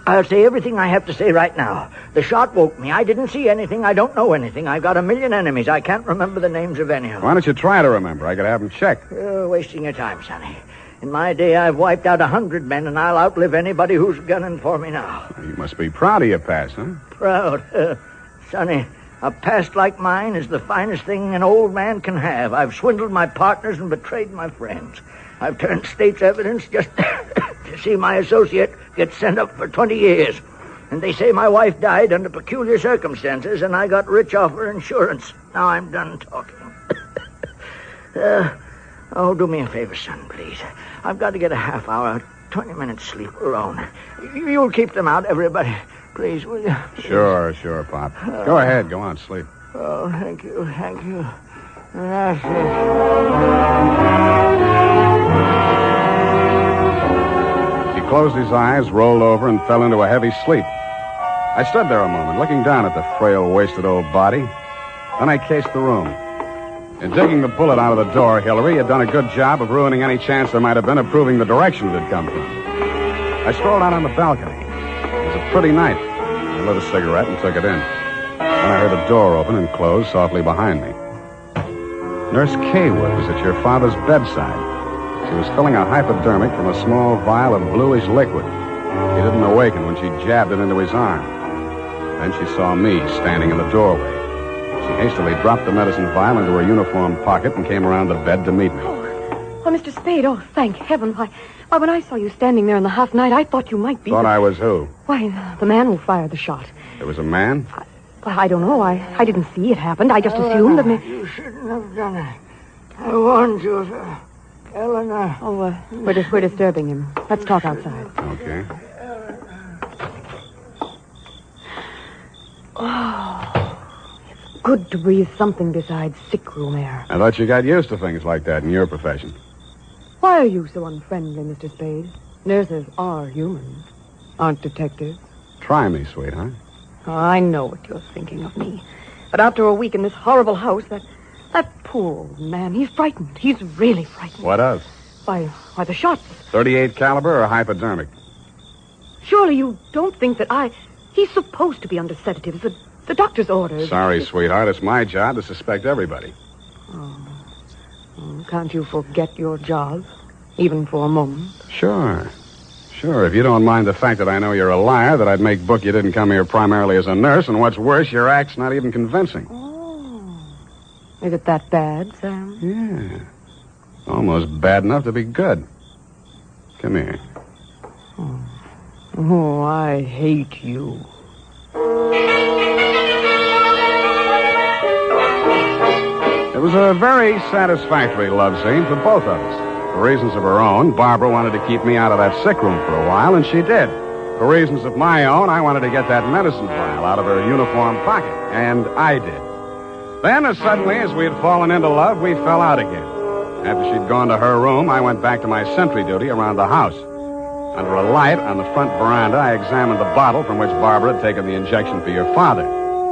I'll say everything I have to say right now. The shot woke me. I didn't see anything. I don't know anything. I've got a million enemies. I can't remember the names of any of them. Why don't you try to remember? I could have them checked. You're wasting your time, Sonny. In my day, I've wiped out 100 men, and I'll outlive anybody who's gunning for me now. You must be proud of your past, huh? Proud? Sonny, a past like mine is the finest thing an old man can have. I've swindled my partners and betrayed my friends. I've turned state's evidence just to see my associate get sent up for 20 years. And they say my wife died under peculiar circumstances, and I got rich off her insurance. Now I'm done talking. Do me a favor, son, please. I've got to get a half hour, 20 minutes sleep alone. You'll keep them out, everybody. Please, will you? Sure, Pop. Go ahead. Go on, sleep. Oh, thank you. He closed his eyes, rolled over, and fell into a heavy sleep. I stood there a moment, looking down at the frail, wasted old body. Then I cased the room. In digging the bullet out of the door, Hillary had done a good job of ruining any chance there might have been of proving the direction it had come from. I strolled out on the balcony. It was a pretty night. I lit a cigarette and took it in. Then I heard a door open and close softly behind me. Nurse Kaywood was at your father's bedside. She was filling a hypodermic from a small vial of bluish liquid. He didn't awaken when she jabbed it into his arm. Then she saw me standing in the doorway. She hastily dropped the medicine vial into her uniform pocket and came around the bed to meet me. Oh, Mr. Spade, thank heaven. Why, when I saw you standing there in the half night, I thought you might be... Thought I was who? Why, the man who fired the shot. There was a man? I don't know. I didn't see it happen. I just assumed that... You shouldn't have done it. I warned you, sir. Eleanor. Oh, we're disturbing him. Let's talk outside. Okay. It's good to breathe something besides sick room air. I thought you got used to things like that in your profession. Why are you so unfriendly, Mr. Spade? Nurses are humans, aren't detectives. Try me, sweetheart. Oh, I know what you're thinking of me. But after a week in this horrible house, that poor old man, he's frightened. He's really frightened. What of? Why, the shots. 38 caliber or hypodermic? Surely you don't think that He's supposed to be under sedatives. The doctor's orders. Sorry, sweetheart. It's my job to suspect everybody. Can't you forget your job, even for a moment? Sure. If you don't mind the fact that I know you're a liar, that I'd make book you didn't come here primarily as a nurse, and what's worse, your act's not even convincing. Is it that bad, Sam? Yeah. Almost bad enough to be good. Come here. Oh, I hate you. It was a very satisfactory love scene for both of us. For reasons of her own, Barbara wanted to keep me out of that sick room for a while, and she did. For reasons of my own, I wanted to get that medicine vial out of her uniform pocket, and I did. Then, as suddenly as we had fallen into love, we fell out again. After she'd gone to her room, I went back to my sentry duty around the house. Under a light on the front veranda, I examined the bottle from which Barbara had taken the injection for your father.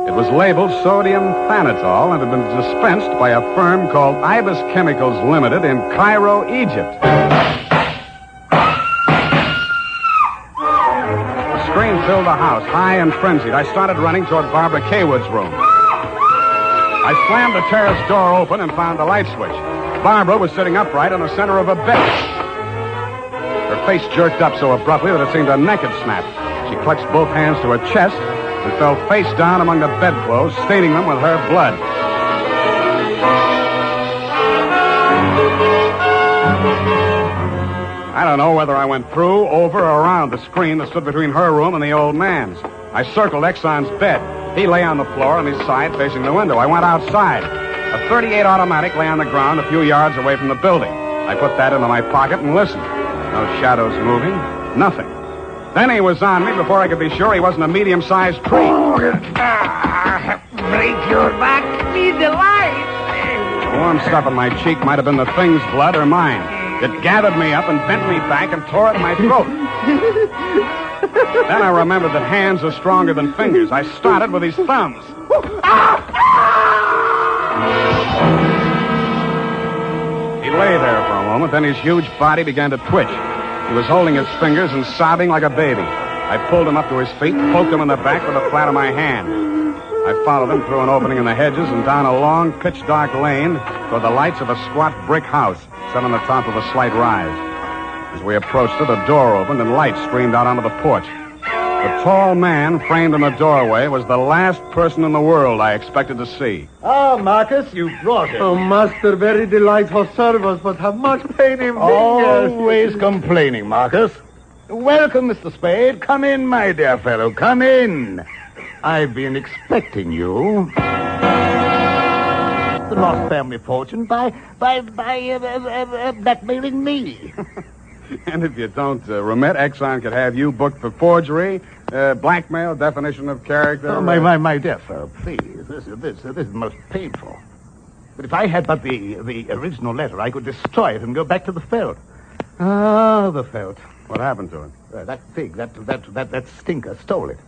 It was labeled sodium thanatol and had been dispensed by a firm called Ibis Chemicals Limited in Cairo, Egypt. The scream filled the house, high and frenzied. I started running toward Barbara Kaywood's room. I slammed the terrace door open and found the light switch. Barbara was sitting upright in the center of a bed. Her face jerked up so abruptly that it seemed a neck had snapped. She clutched both hands to her chest and fell face down among the bedclothes, staining them with her blood. I don't know whether I went through, over, or around the screen that stood between her room and the old man's. I circled Exxon's bed. He lay on the floor on his side facing the window. I went outside. A .38 automatic lay on the ground a few yards away from the building. I put that into my pocket and listened. No shadows moving. Nothing. Then he was on me before I could be sure he wasn't a medium-sized tree. Break your back. Be the light. The warm stuff in my cheek might have been the thing's blood or mine. It gathered me up and bent me back and tore at my throat. Then I remembered that hands are stronger than fingers. I started with his thumbs. He lay there for a moment, then his huge body began to twitch. He was holding his fingers and sobbing like a baby. I pulled him up to his feet, poked him in the back with the flat of my hand. I followed him through an opening in the hedges and down a long, pitch-dark lane toward the lights of a squat brick house set on the top of a slight rise. As we approached it, a door opened and light streamed out onto the porch. The tall man framed in the doorway was the last person in the world I expected to see. Ah, Marcus, you brought it. Oh, master, very delightful service, but have much pain in fingers. Always complaining, Marcus. Welcome, Mr. Spade. Come in, my dear fellow. Come in. I've been expecting you. The lost family fortune by blackmailing me. And if you don't remit, Exxon could have you booked for forgery, blackmail, definition of character. Oh, my dear fellow, please. This is most painful. But if I had but the original letter, I could destroy it and go back to the felt. Ah, the felt. What happened to it? That Figg, that stinker stole it.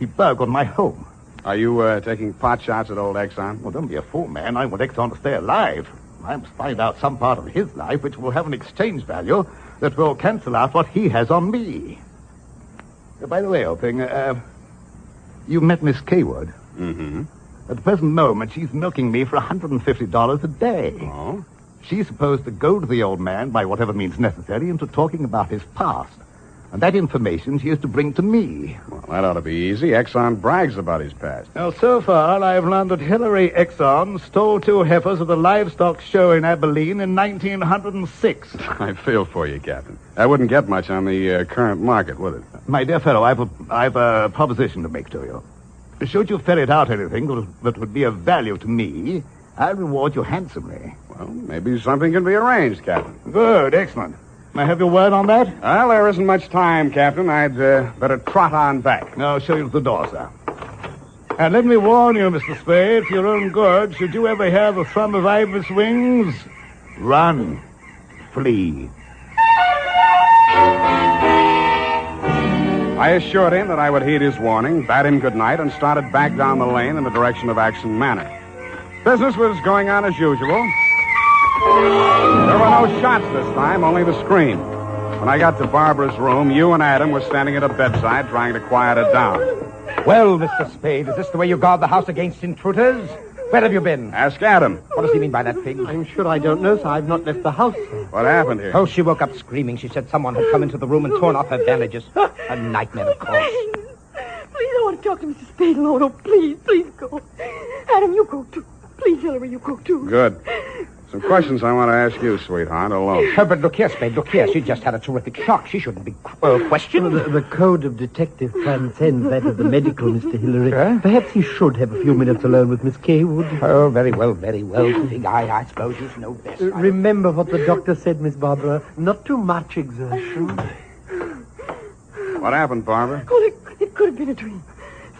He burgled my home. Are you taking pot shots at old Exxon? Well, don't be a fool, man. I want Exxon to stay alive. I must find out some part of his life which will have an exchange value that will cancel out what he has on me. By the way, old thing, you met Miss Kaywood. Mm-hmm. At the present moment, she's milking me for $150 a day. Oh? She's supposed to goad the old man by whatever means necessary into talking about his past. And that information she is to bring to me. Well, that ought to be easy. Exxon brags about his past. Now, so far, I've learned that Hillary Exxon stole 2 heifers at the livestock show in Abilene in 1906. I feel for you, Captain. That wouldn't get much on the current market, would it? My dear fellow, I've a proposition to make to you. Should you ferret out anything that would be of value to me, I'll reward you handsomely. Well, maybe something can be arranged, Captain. Good, excellent. May I have your word on that? Well, there isn't much time, Captain. I'd better trot on back. I'll show you to the door, sir. And let me warn you, Mr. Spade, for your own good, should you ever hear the thrum of Ibis wings, run, flee. I assured him that I would heed his warning, bade him good night, and started back down the lane in the direction of Action Manor. Business was going on as usual. There were no shots this time, only the scream. When I got to Barbara's room, you and Adam were standing at a bedside trying to quiet her down. Well, Mr. Spade, is this the way you guard the house against intruders? Where have you been? Ask Adam. What does he mean by that, Figg? I'm sure I don't know, sir. I've not left the house, sir. What happened here? Oh, she woke up screaming. She said someone had come into the room and torn off her bandages. A nightmare, of course. Please, I want to talk to Mr. Spade alone. Oh, please go. Adam, you go, too. Please, Hillary, you go, too. Good. Some questions I want to ask you, sweetheart, alone. But look here, Spade, look here. She just had a terrific shock. She shouldn't be questioned. Well, the code of detective transcends that of the medical, Mr. Hillary. Perhaps he should have a few minutes alone with Miss Kaywood. Oh, very well, Figg. I suppose you know best. Remember what the doctor said, Miss Barbara. Not too much exertion. What happened, Barbara? Well, it could have been a dream.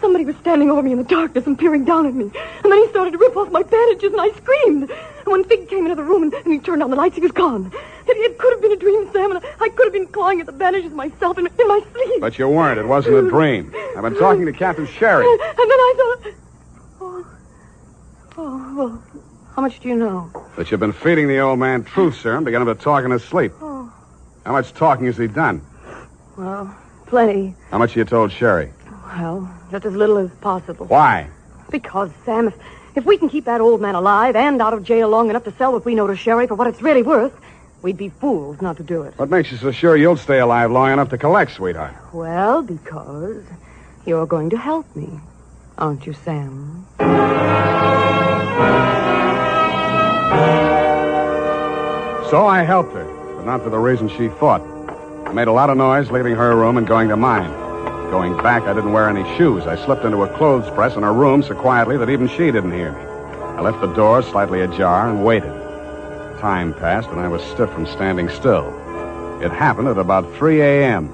Somebody was standing over me in the darkness and peering down at me. And then he started to rip off my bandages, and I screamed. And when Figg came into the room and he turned on the lights, he was gone. It could have been a dream, Sam, and I could have been clawing at the bandages myself in my sleep. But you weren't. It wasn't a dream. I've been talking to Captain Sherry. And then I thought... Oh, well, how much do you know? That you've been feeding the old man truth serum to get him to talk in his sleep. Oh. How much talking has he done? Well, plenty. How much you told Sherry? Well, just as little as possible. Why? Because, Sam, if we can keep that old man alive and out of jail long enough to sell what we know to Sherry for what it's really worth, we'd be fools not to do it. What makes you so sure you'll stay alive long enough to collect, sweetheart? Well, because you're going to help me, aren't you, Sam? So I helped her, but not for the reason she thought. I made a lot of noise leaving her room and going to mine. Going back, I didn't wear any shoes. I slipped into a clothes press in her room so quietly that even she didn't hear me. I left the door slightly ajar and waited. Time passed, and I was stiff from standing still. It happened at about 3 a.m.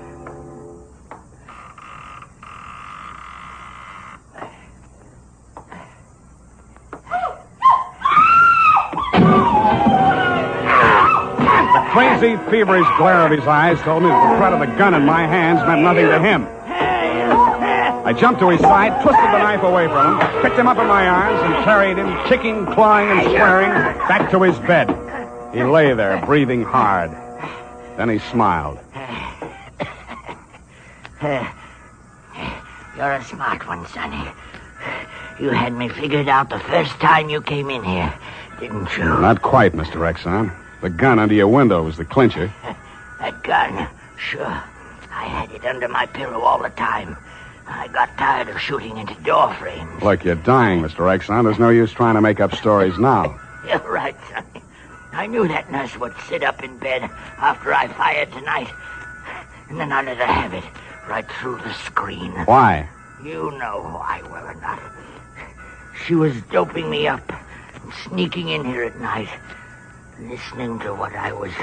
The crazy, feverish glare of his eyes told me that the threat of the gun in my hands meant nothing to him. I jumped to his side, twisted the knife away from him, picked him up in my arms, and carried him, kicking, clawing, and swearing, back to his bed. He lay there, breathing hard. Then he smiled. You're a smart one, Sonny. You had me figured out the first time you came in here, didn't you? Not quite, Mr. Exxon. The gun under your window was the clincher. That gun? Sure. I had it under my pillow all the time. I got tired of shooting into door frames. Look, you're dying, Mr. Exxon. There's no use trying to make up stories now. You're right, Sonny. I knew that nurse would sit up in bed after I fired tonight. And then I let her have it right through the screen. Why? You know why, well or not. She was doping me up and sneaking in here at night, listening to what I was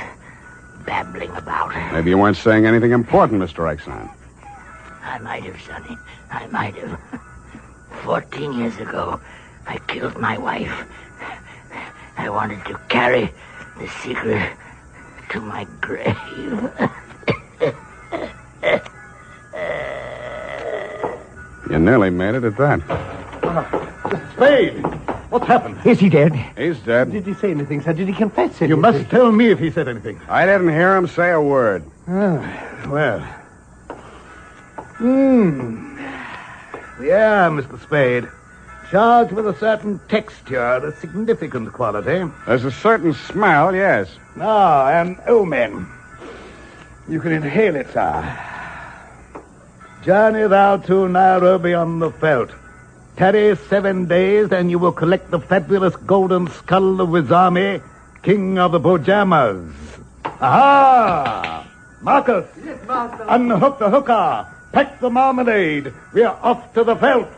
babbling about. Maybe you weren't saying anything important, Mr. Exxon. I might have, Sonny. I might have. 14 years ago, I killed my wife. I wanted to carry the secret to my grave. You nearly made it at that. Spade! What's happened? Is he dead? He's dead. Did he say anything, sir? Did he confess anything? You must tell me if he said anything. I didn't hear him say a word. Well. Yeah, Mr. Spade. Charged with a certain texture, a significant quality. There's a certain smell, yes. Ah, an omen. You can inhale it, sir. Journey thou to Nairobi on the veldt. Tarry 7 days, and you will collect the fabulous golden skull of Wizami, king of the Bojamas. Aha! Marcus! Yes, master. Unhook the hooker. Pack the marmalade. We are off to the veldt.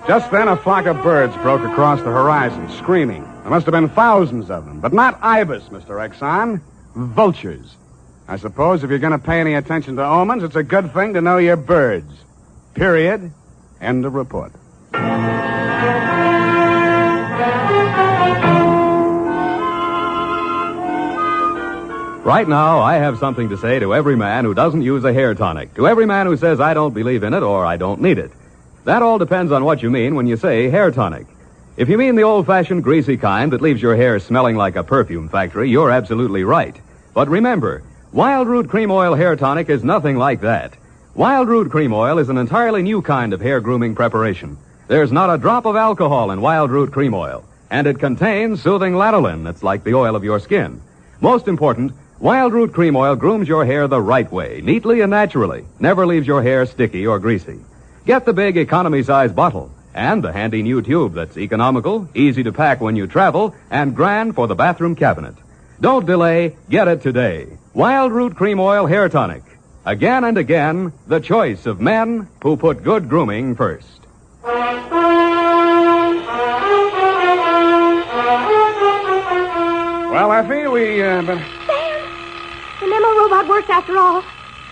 Just then, a flock of birds broke across the horizon, screaming. There must have been thousands of them, but not ibis, Mr. Exxon. Vultures. I suppose if you're going to pay any attention to omens, it's a good thing to know your birds. Period. End of report. Right now, I have something to say to every man who doesn't use a hair tonic, to every man who says I don't believe in it or I don't need it. That all depends on what you mean when you say hair tonic. If you mean the old-fashioned greasy kind that leaves your hair smelling like a perfume factory, you're absolutely right. But remember, Wild Root Cream Oil Hair Tonic is nothing like that. Wild Root Cream Oil is an entirely new kind of hair grooming preparation. There's not a drop of alcohol in Wild Root Cream Oil, and it contains soothing lanolin that's like the oil of your skin. Most important, Wild Root Cream Oil grooms your hair the right way, neatly and naturally. Never leaves your hair sticky or greasy. Get the big economy-size bottle and the handy new tube that's economical, easy to pack when you travel, and grand for the bathroom cabinet. Don't delay. Get it today. Wild Root Cream Oil Hair Tonic. Again and again, the choice of men who put good grooming first. Well, Effie, we The memo robot works after all.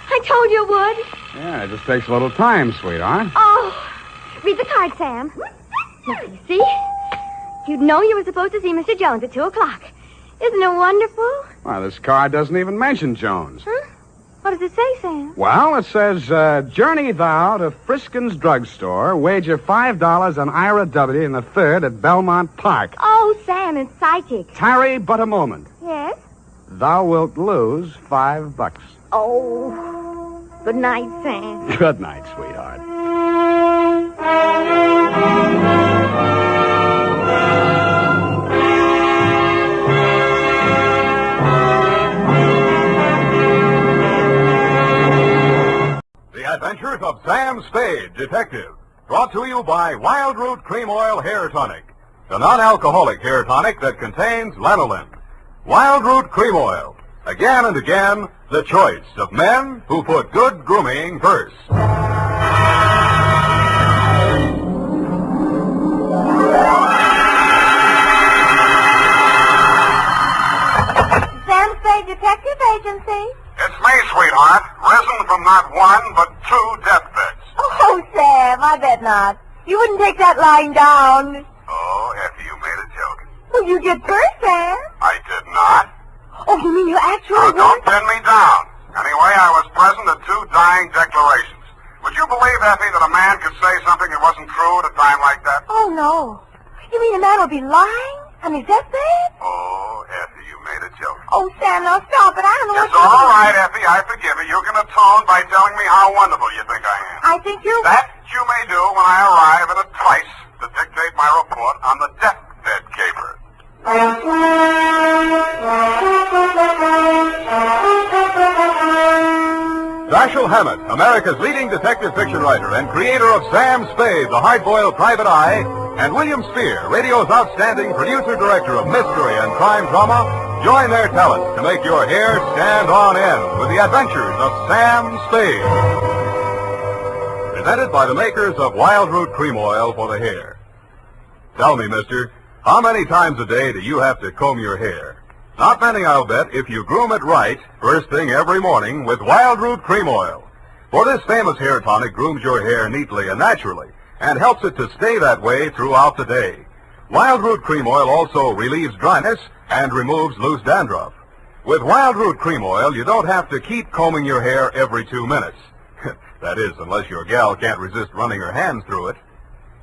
I told you it would. Yeah, it just takes a little time, sweetheart. Oh, read the card, Sam. Now, you see? You'd know you were supposed to see Mr. Jones at 2 o'clock. Isn't it wonderful? Well, this card doesn't even mention Jones. Huh? What does it say, Sam? Well, it says, journey thou to Friskin's drugstore, wager $5 on Ira W. in the 3rd at Belmont Park. Oh, Sam, it's psychic. Tarry but a moment. Yes? Thou wilt lose $5. Oh, good night, Sam. Good night, sweetheart. The Adventures of Sam Spade, Detective. Brought to you by Wild Root Cream Oil Hair Tonic, the non-alcoholic hair tonic that contains lanolin. Wild Root Cream Oil. Again and again, the choice of men who put good grooming first. Sam Spade Detective Agency. It's me, sweetheart. Risen from not one, but 2 deathbeds. Oh, Sam, I bet not. You wouldn't take that lying down. Oh, Effie, you made a joke. Well, you did first, Sam. I did not. Oh, you mean you actually Oh, don't pin me down. Anyway, I was present at 2 dying declarations. Would you believe, Effie, that a man could say something that wasn't true at a time like that? Oh, no. You mean a man would be lying on his deathbed? Oh, Effie, you made a joke. Oh, Sam, now stop it. I don't know It's all right, Effie. I forgive you. You can atone by telling me how wonderful you think I am. I think you're... That you may do when I arrive at a trice to dictate my report on the deathbed caper. Dashiell Hammett, America's leading detective fiction writer and creator of Sam Spade, the hard-boiled private eye, and William Spear, radio's outstanding producer-director of mystery and crime drama, join their talent to make your hair stand on end with the Adventures of Sam Spade. Presented by the makers of Wild Root Cream Oil for the hair. Tell me, mister, how many times a day do you have to comb your hair? Not many, I'll bet, if you groom it right first thing every morning with Wild Root Cream Oil. For this famous hair tonic grooms your hair neatly and naturally and helps it to stay that way throughout the day. Wild Root Cream Oil also relieves dryness and removes loose dandruff. With Wild Root Cream Oil, you don't have to keep combing your hair every 2 minutes. That is, unless your gal can't resist running her hands through it.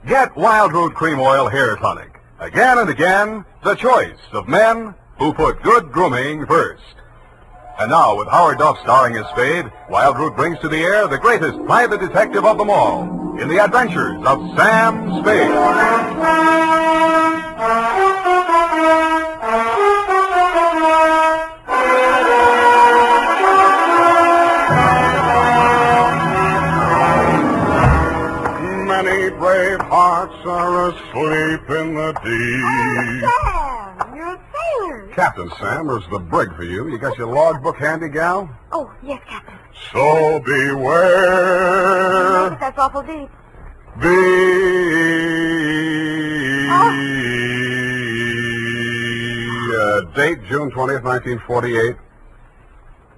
Get Wild Root Cream Oil Hair Tonic. Again and again, the choice of men who put good grooming first. And now, with Howard Duff starring as Spade, Wild Root brings to the air the greatest private detective of them all in the Adventures of Sam Spade. Many brave hearts are asleep in the deep. Sam, you're a sailor. Captain Sam, there's the brig for you. You got your logbook handy, gal? Oh, yes, Captain. So beware. But that's awful deep. Date June 20th, 1948.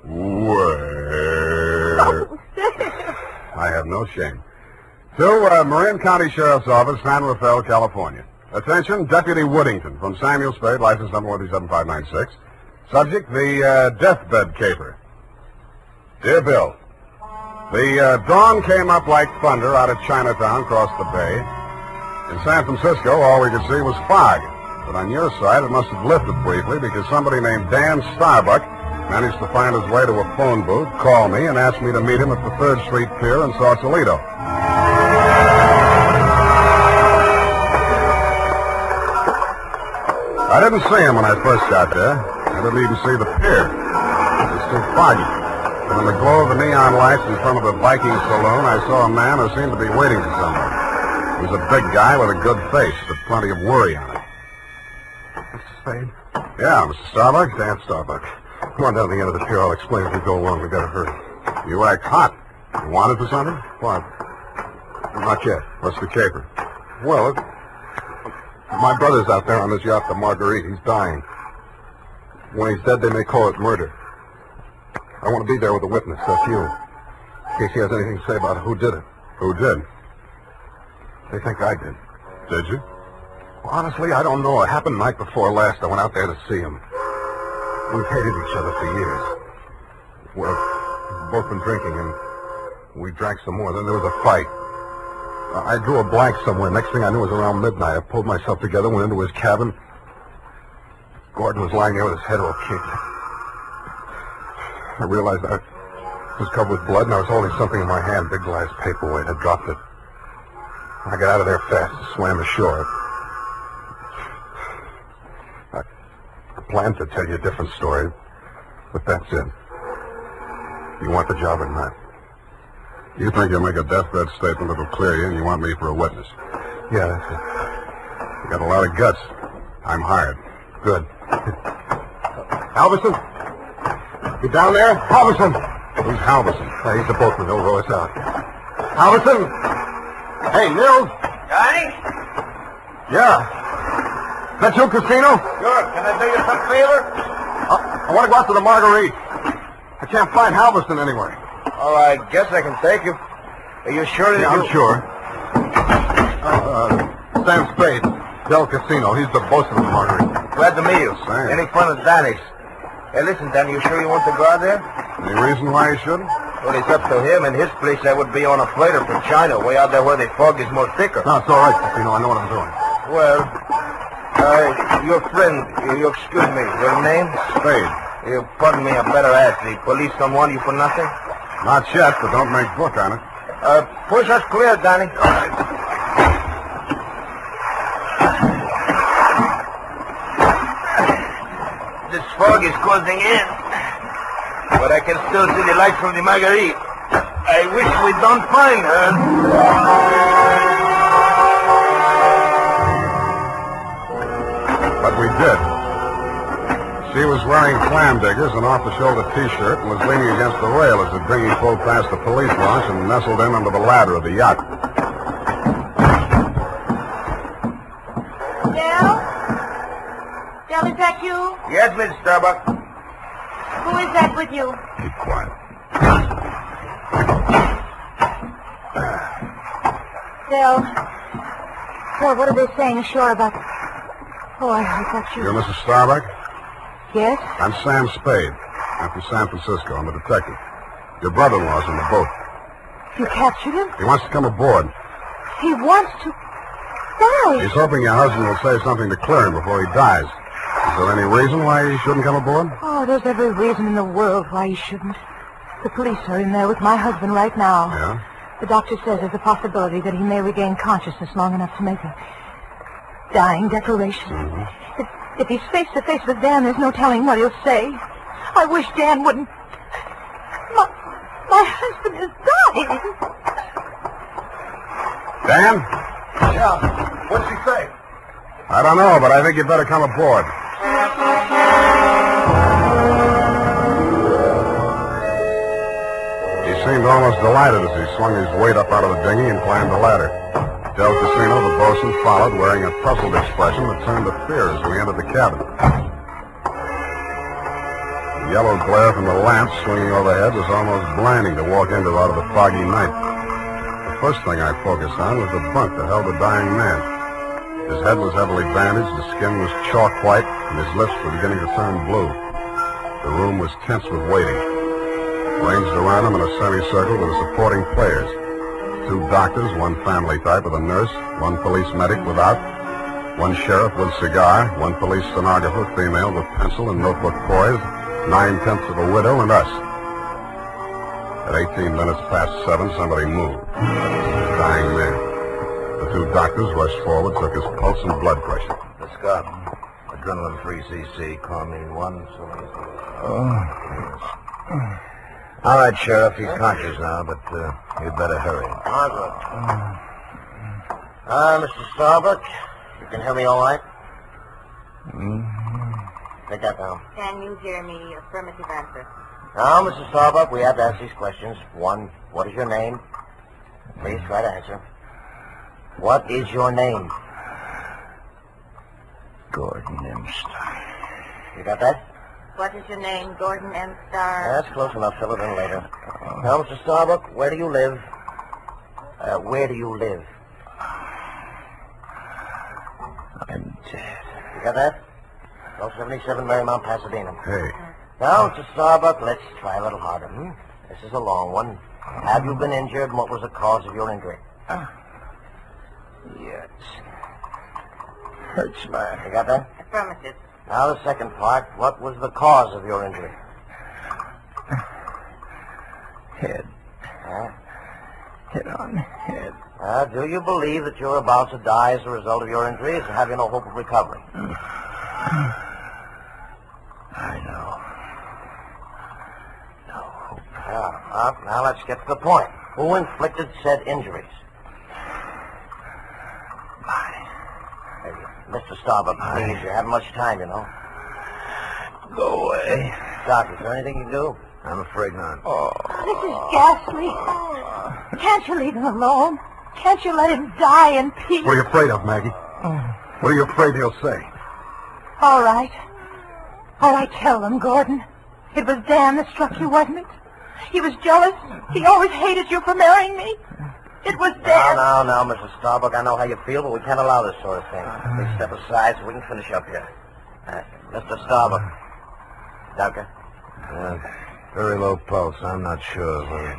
Where? Oh, Sam. I have no shame. To Marin County Sheriff's Office, San Rafael, California. Attention, Deputy Woodington from Samuel Spade, license number 17596. Subject, the deathbed caper. Dear Bill, the dawn came up like thunder out of Chinatown across the bay. In San Francisco, all we could see was fog. But on your side, it must have lifted briefly because somebody named Dan Starbuck managed to find his way to a phone booth, call me, and ask me to meet him at the 3rd Street Pier in Sausalito. I didn't see him when I first got there. I didn't even see the pier. It was too foggy. But in the glow of the neon lights in front of the Viking saloon, I saw a man who seemed to be waiting for someone. He was a big guy with a good face, but plenty of worry on it. Mr. Spade? Yeah, Mr. Starbuck. Dan Starbuck. Come on down to the end of the pier. I'll explain as we go along. We've got to hurry. You act hot. You wanted for something? What? Not yet. What's the caper? Well, my brother's out there on his yacht, the Marguerite. He's dying. When he's dead, they may call it murder. I want to be there with the witness. That's you. In case he has anything to say about who did it. Who did? They think I did. Did you? Well, honestly, I don't know. It happened the night before last. I went out there to see him. We've hated each other for years. We've both been drinking, and we drank some more. Then there was a fight. I drew a blank somewhere. Next thing I knew, it was around midnight. I pulled myself together, went into his cabin. Gordon was lying there with his head all kicked. I realized I was covered with blood, and I was holding something in my hand, big glass paperweight. I dropped it. I got out of there fast and swam ashore. I planned to tell you a different story, but that's it. You want the job or not? You think you'll make a deathbed statement that'll clear you, and you want me for a witness? Yeah, that's it. You got a lot of guts. I'm hired. Good. Halverson? You down there? Halverson! Who's Halverson? He's the boatman. He'll row us out. Halverson! Hey, Nils! Johnny? Yeah. Is that you, Casino? Sure. Can I do you some favor? I want to go out to the Marguerite. I can't find Halverson anywhere. Oh, I guess I can take you. Are you sure that I'm sure. Sam Spade, Del Casino. He's the boss of the Marguerite. Glad to meet you. Sam. Any fun at Danny's? Hey, listen, Danny, you sure you want to go out there? Any reason why you shouldn't? Well, it's up to him. In his place, I would be on a freighter from China, way out there where the fog is more thicker. No, it's all right, Casino. I know what I'm doing. Well, your friend, you excuse me, your name? Spade. You pardon me, I better ask. The police don't want you for nothing? Not yet, but don't make book on it. Push us clear, Danny. All right. This fog is closing in, but I can still see the light from the Marguerite. I wish we don't find her. But we did. She was wearing clam diggers, an off-the-shoulder T-shirt, and was leaning against the rail as the dinghy pulled past the police launch and nestled in under the ladder of the yacht. Del, is that you? Yes, Miss Starbuck. Who is that with you? Keep quiet. Del, what are they saying ashore about... Oh, I thought you... You're Mrs. Starbuck? Yes? I'm Sam Spade. I'm from San Francisco. I'm a detective. Your brother-in-law's in the boat. You captured him? He wants to come aboard. He wants to die. He's hoping your husband will say something to clear him before he dies. Is there any reason why he shouldn't come aboard? Oh, there's every reason in the world why he shouldn't. The police are in there with my husband right now. Yeah? The doctor says there's a possibility that he may regain consciousness long enough to make a dying declaration. Mm-hmm. If he's face to face with Dan, there's no telling what he'll say. I wish Dan wouldn't... My husband is dying. Dan? Yeah. What's he say? I don't know, but I think you better come aboard. He seemed almost delighted as he swung his weight up out of the dinghy and climbed the ladder. Del Casino, the bosun, followed, wearing a puzzled expression that turned to fear as we entered the cabin. The yellow glare from the lamp swinging overhead was almost blinding to walk into out of the foggy night. The first thing I focused on was the bunk that held the dying man. His head was heavily bandaged, his skin was chalk white, and his lips were beginning to turn blue. The room was tense with waiting. Ranged around him in a semicircle were the supporting players. 2 doctors, 1 family type with a nurse, 1 police medic without, 1 sheriff with cigar, 1 police stenographer, female with pencil and notebook poised, 9/10 of a widow, and us. At 18 minutes past 7, somebody moved. The dying man. The 2 doctors rushed forward, took his pulse and blood pressure. Let's go. Adrenaline 3 cc, Carmine 1, so... All right, Sheriff, he's conscious now, but you'd better hurry. Mr. Starbuck, you can hear me all right? Take that down. Can you hear me? Affirmative answer. Now, Mr. Starbuck, we have to ask these questions. 1, what is your name? Please try to answer. What is your name? Gordon Imstein. You got that? What is your name, Gordon M. Starr? That's close enough. Fill it in later. Now, Mr. Starbuck, where do you live? Where do you live? I'm dead. You got that? 1277 Marymount, Pasadena. Hey. Now, Mr. Starbuck, let's try a little harder, This is a long one. Have you been injured, and what was the cause of your injury? Yes. Hurts my... You got that? Affirmative. Now, the second part. What was the cause of your injury? Head. Head on head. Do you believe that you're about to die as a result of your injuries, or have you no hope of recovery? I know. No hope. Now let's get to the point. Who inflicted said injuries? Hey, Mr. Starbuck, please, you haven't much time, you know. Go away. Doc, is there anything you can do? I'm afraid not. This is ghastly. Can't you leave him alone? Can't you let him die in peace? What are you afraid of, Maggie? What are you afraid he'll say? All right. All right, tell them, Gordon. It was Dan that struck you, wasn't it? He was jealous. He always hated you for marrying me. It was Dan. Now, Mrs. Starbuck, I know how you feel, but we can't allow this sort of thing. Please step aside so we can finish up here. Mr. Starbuck. Doctor? Very low pulse. I'm not sure whether...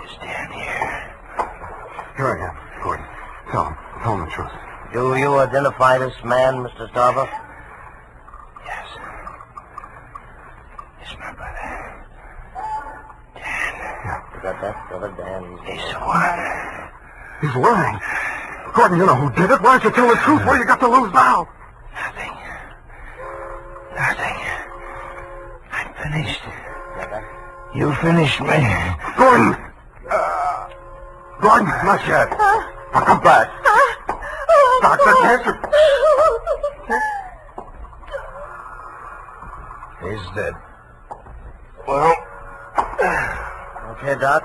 Is Dan here? Here I am, Gordon. Tell him the truth. Do you identify this man, Mr. Starbuck? Yes. He's my brother. Dan. Yeah. You got that, brother Dan? He's what? He's lying. Gordon, you know who did it. Why don't you tell the truth? What do you got to lose now? Nothing. I'm finished. You finished me. Gordon! Gordon, not yet. Now come back. Doctor, cancer. He's dead. Well... Okay, Doc.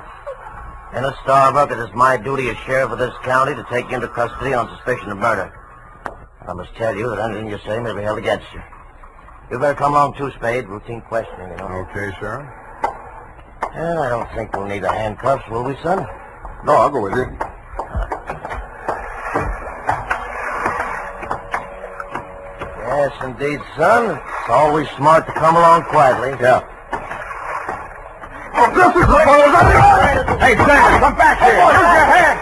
Ennis Starbuck, it is my duty as sheriff of this county to take you into custody on suspicion of murder. I must tell you that anything you say may be held against you. You better come along too, Spade. Routine questioning, you know. Okay, Sheriff. I don't think we'll need the handcuffs, will we, son? No, I'll go with you. Yes, indeed, son. It's always smart to come along quietly. Yeah. Oh, this is the Hey, Sam, come back here. Use your hand.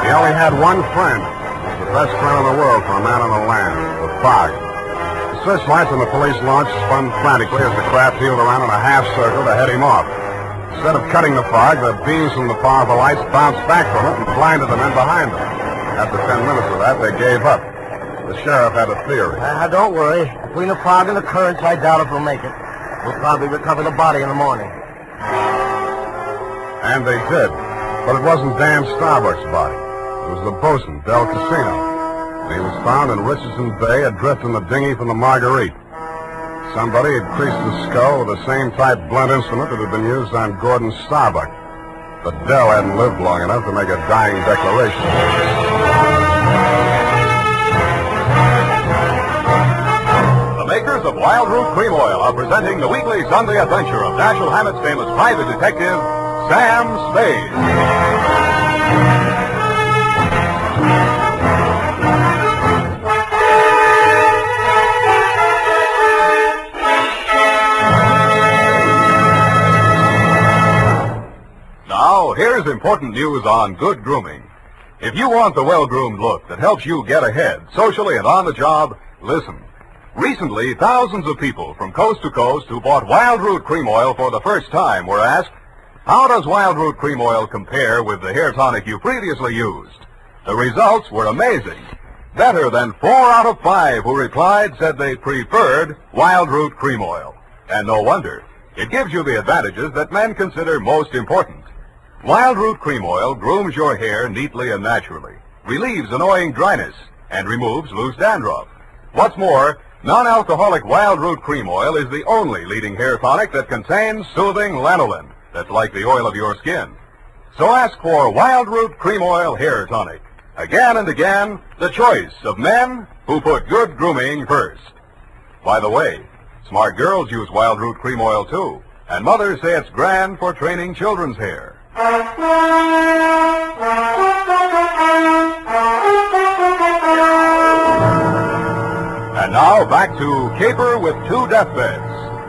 He only had one friend. The best friend in the world for a man on the land, the fog. The searchlights on the police launch spun frantically as the craft heeled around in a half circle to head him off. Instead of cutting the fog, the beams from the powerful lights bounced back from it and blinded the men behind them. After 10 minutes of that, they gave up. The sheriff had a theory. Don't worry. Between the fog and the currents, I doubt if we'll make it. We'll probably recover the body in the morning. And they did. But it wasn't Dan Starbuck's body. It was the bosun, Del Casino. He was found in Richardson Bay, adrift in the dinghy from the Marguerite. Somebody had creased the skull with the same type blunt instrument that had been used on Gordon Starbuck. But Del hadn't lived long enough to make a dying declaration. The makers of Wild Root Cream Oil are presenting the weekly Sunday adventure of Dashiell Hammett's famous private detective, Sam Spade. Now, here's important news on good grooming. If you want the well-groomed look that helps you get ahead, socially and on the job, listen. Recently, thousands of people from coast to coast who bought Wild Root Cream Oil for the first time were asked, how does Wild Root Cream Oil compare with the hair tonic you previously used? The results were amazing. Better than 4 out of 5 who replied said they preferred Wild Root Cream Oil. And no wonder. It gives you the advantages that men consider most important. Wild Root Cream Oil grooms your hair neatly and naturally, relieves annoying dryness, and removes loose dandruff. What's more, Non-alcoholic Wild Root Cream Oil is the only leading hair tonic that contains soothing lanolin that's like the oil of your skin. So ask for Wild Root Cream Oil Hair Tonic. Again and again, the choice of men who put good grooming first. By the way, smart girls use Wild Root Cream Oil too, and mothers say it's grand for training children's hair. And now back to Caper with Two Deathbeds.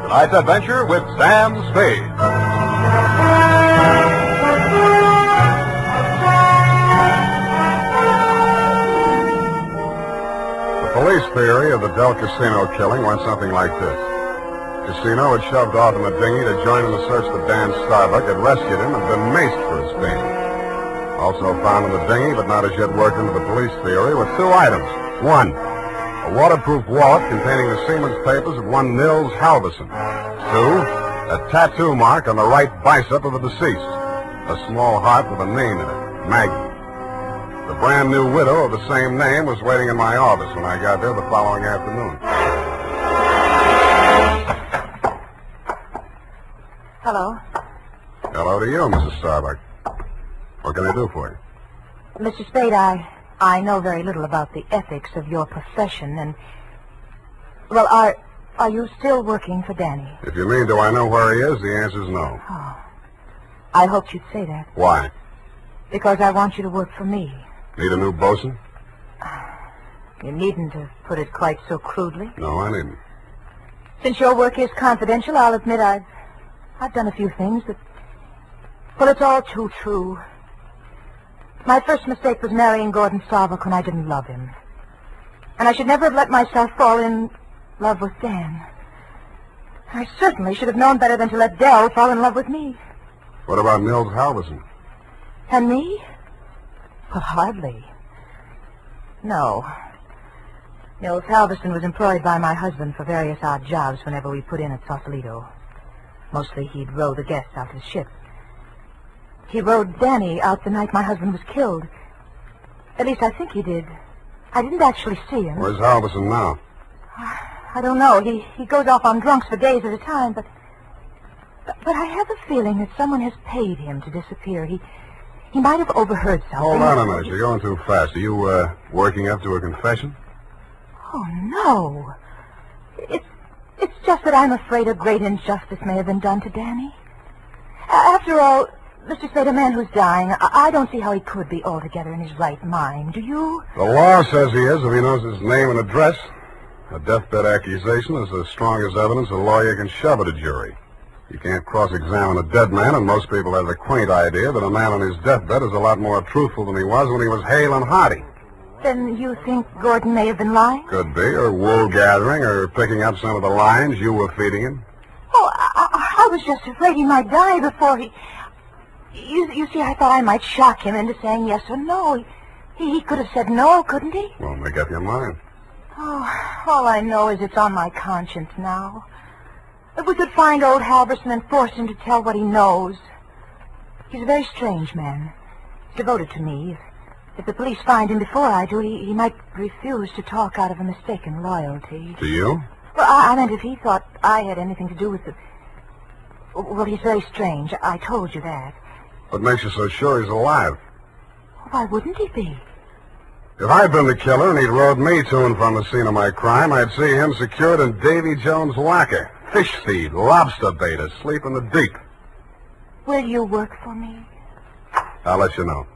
Tonight's adventure with Sam Spade. The police theory of the Del Casino killing went something like this. Casino had shoved off in a dinghy to join in the search for Dan Starbuck, had rescued him, and been maced for his pains. Also found in the dinghy, but not as yet worked into the police theory, were two items. One, a waterproof wallet containing the seaman's papers of one Nils Halverson. Two, a tattoo mark on the right bicep of the deceased. A small heart with a name in it, Maggie. The brand new widow of the same name was waiting in my office when I got there the following afternoon. Hello. Hello to you, Mrs. Starbuck. What can I do for you? Mr. Spade, I know very little about the ethics of your profession, and... Well, are you still working for Danny? If you mean do I know where he is, the answer's no. Oh. I hoped you'd say that. Why? Because I want you to work for me. Need a new bosun? You needn't have put it quite so crudely. No, I needn't. Since your work is confidential, I'll admit I've done a few things that... Well, it's all too true. My first mistake was marrying Gordon Starbuck when I didn't love him. And I should never have let myself fall in love with Dan. I certainly should have known better than to let Dell fall in love with me. What about Nils Halverson? And me? Well, hardly. No. Nils Halverson was employed by my husband for various odd jobs whenever we put in at Sausalito. Mostly he'd row the guests out to the ship. He rowed Danny out the night my husband was killed. At least I think he did. I didn't actually see him. Where's Halverson now? I don't know. He goes off on drunks for days at a time, but I have a feeling that someone has paid him to disappear. He might have overheard something. Hold on a minute. You're going too fast. Are you, working up to a confession? Oh, no. It's just that I'm afraid a great injustice may have been done to Danny. After all, Mr. Spade, a man who's dying, I don't see how he could be altogether in his right mind. Do you? The law says he is if he knows his name and address. A deathbed accusation is as strong as evidence a lawyer can shove at a jury. You can't cross-examine a dead man, and most people have the quaint idea that a man on his deathbed is a lot more truthful than he was when he was hale and hearty. Then you think Gordon may have been lying? Could be, or wool gathering, or picking up some of the lines you were feeding him. Oh, I was just afraid he might die before he... You see, I thought I might shock him into saying yes or no. He could have said no, couldn't he? Well, make up your mind. Oh, all I know is it's on my conscience now. If we could find old Halverson and force him to tell what he knows. He's a very strange man. He's devoted to me. If the police find him before I do, he might refuse to talk out of a mistaken loyalty. To you? Well, I meant if he thought I had anything to do with it. Well, he's very strange. I told you that. What makes you so sure he's alive? Why wouldn't he be? If I'd been the killer and he'd rode me to and from the scene of my crime, I'd see him secured in Davy Jones' locker. Fish feed, lobster bait, asleep in the deep. Will you work for me? I'll let you know.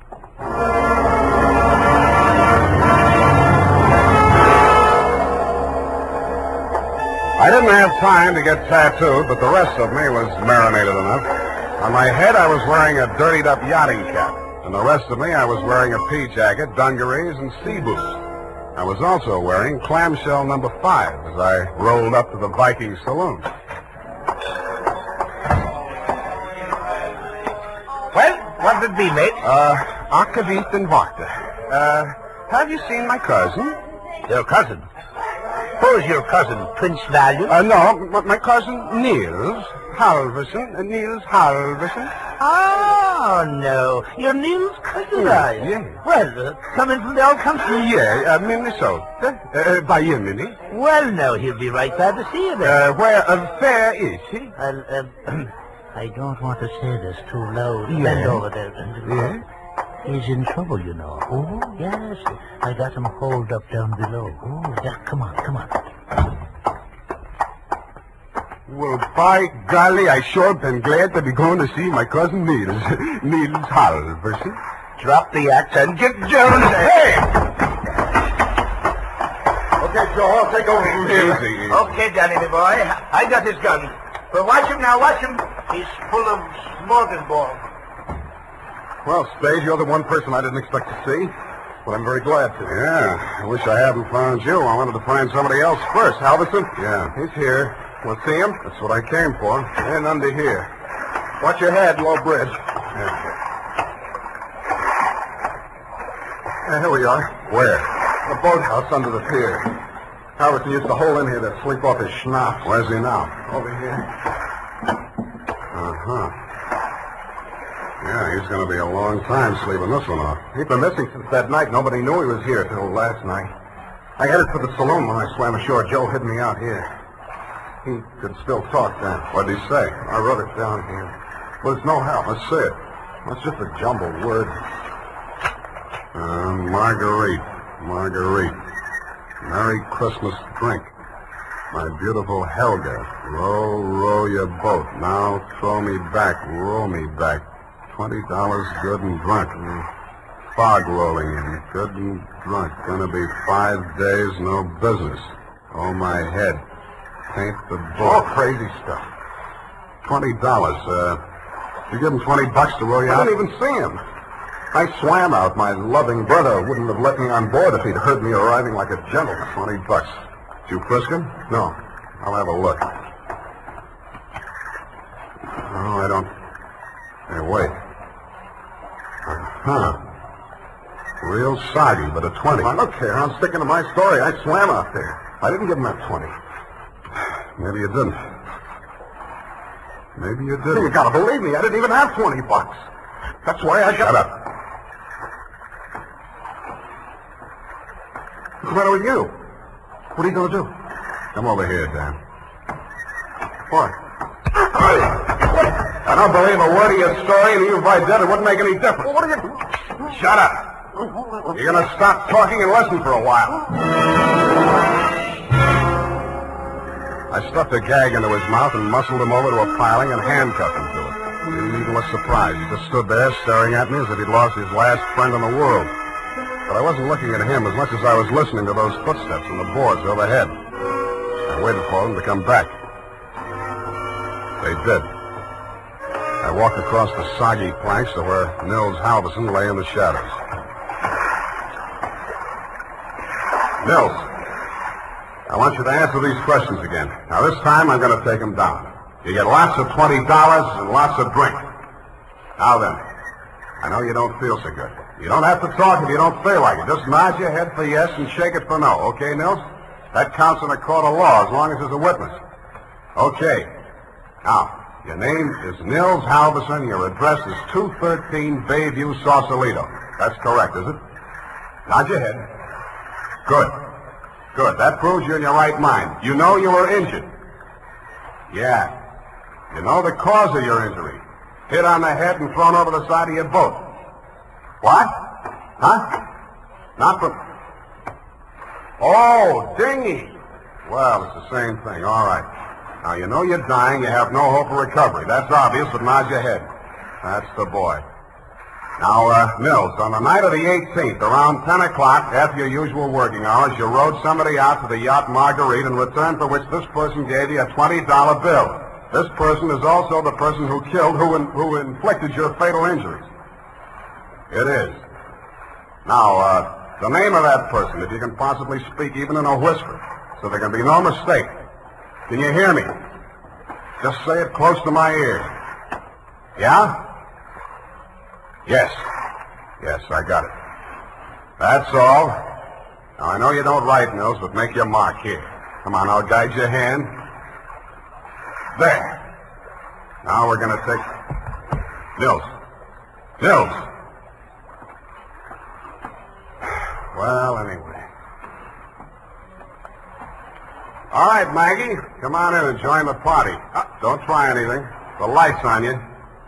I didn't have time to get tattooed, but the rest of me was marinated enough. On my head, I was wearing a dirtied-up yachting cap. And the rest of me, I was wearing a pea jacket, dungarees, and sea boots. I was also wearing clamshell number 5 as I rolled up to the Viking saloon. Well, what did it be, mate? Akavit and vodka. Have you seen my cousin? Your cousin? Who's your cousin, Prince Value? No, my cousin Niels Halverson. Niels Halverson. Oh, Oh, no. You're Neil's cousin, are you? Yeah. Well, coming from the old country? Yeah, Minnesota. By you, Minnie. Well, no, he'll be right glad to see you there. Where fair is he? I don't want to say this too loud. Yeah. Bend over there. Yeah? He's in trouble, you know. Oh, yes. I got him holed up down below. Oh, yeah, come on. Well, by golly, I sure been glad to be going to see my cousin Niels. Niels Halverson. Drop the axe and get Jones. Hey! Okay, Joe, I'll take over from here. Easy. Okay, Danny, my boy. I got his gun. But watch him now, watch him. He's full of smorgasbord. Well, Spade, you're the one person I didn't expect to see. But I'm very glad to. Yeah, I wish I hadn't found you. I wanted to find somebody else first. Halverson? Yeah. He's here. Want to see him? That's what I came for. And under here. Watch your head, low bridge. Yeah. Here we are. Where? The boathouse under the pier. Halverson used to hole in here to sleep off his schnapp. Where's he now? Over here. Uh-huh. Yeah, he's going to be a long time sleeping this one off. He's been missing since that night. Nobody knew he was here till last night. I headed for the saloon when I swam ashore. Joe hid me out here. He could still talk then. What'd he say? I wrote it down here. Well, there's no help. Let's see it. That's just a jumbled word. Marguerite. Merry Christmas drink. My beautiful Helga. Row, row your boat. Now throw me back. Row me back. $20 good and drunk. Fog rolling in. Good and drunk. Gonna be 5 days, no business. Oh, my head. Paint the boat. All crazy stuff. $20. You give him $20 to row you out? I didn't even see him. I swam out. My loving brother wouldn't have let me on board if he'd heard me arriving like a gentleman. $20. Did you frisk him? No. I'll have a look. Oh, I don't... Hey, wait. Real soggy, but a 20. Now, look here, I'm sticking to my story. I swam out there. I didn't give him that 20. Maybe you didn't. Maybe you didn't. You gotta believe me. I didn't even have $20. That's why I got... Shut up. What's the matter with you? What are you gonna do? Come over here, Dan. What? I don't believe a word of your story, and even if I did, it wouldn't make any difference. Well, what are you... Shut up. You're gonna stop talking and listen for a while. I stuffed a gag into his mouth and muscled him over to a piling and handcuffed him to it. He didn't even look surprised. He just stood there staring at me as if he'd lost his last friend in the world. But I wasn't looking at him as much as I was listening to those footsteps on the boards overhead. I waited for them to come back. They did. I walked across the soggy planks to where Nils Halverson lay in the shadows. Nils, I want you to answer these questions again. Now, this time I'm going to take them down. You get lots of $20 and lots of drink. Now then, I know you don't feel so good. You don't have to talk if you don't feel like it. Just nod your head for yes and shake it for no. Okay, Nils? That counts in a court of law as long as there's a witness. Okay. Now, your name is Nils Halverson. Your address is 213 Bayview, Sausalito. That's correct, is it? Nod your head. Good. Good. That proves you're in your right mind. You know you were injured. Yeah. You know the cause of your injury. Hit on the head and thrown over the side of your boat. What? Huh? Not from... Oh, dinghy. Well, it's the same thing. All right. Now, you know you're dying. You have no hope of recovery. That's obvious, but nod your head. That's the boy. Now, Nils, on the night of the 18th, around 10 o'clock, after your usual working hours, you rowed somebody out to the yacht Marguerite in return for which this person gave you a $20 bill. This person is also the person who killed, who inflicted your fatal injuries. It is. Now, the name of that person, if you can possibly speak even in a whisper, so there can be no mistake. Can you hear me? Just say it close to my ears. Yeah? Yes. Yes, I got it. That's all. Now, I know you don't write, Nils, but make your mark here. Come on, I'll guide your hand. There. Now we're going to take... Nils, Mills. Well, anyway. All right, Maggie. Come on in and join the party. Don't try anything. The light's on you.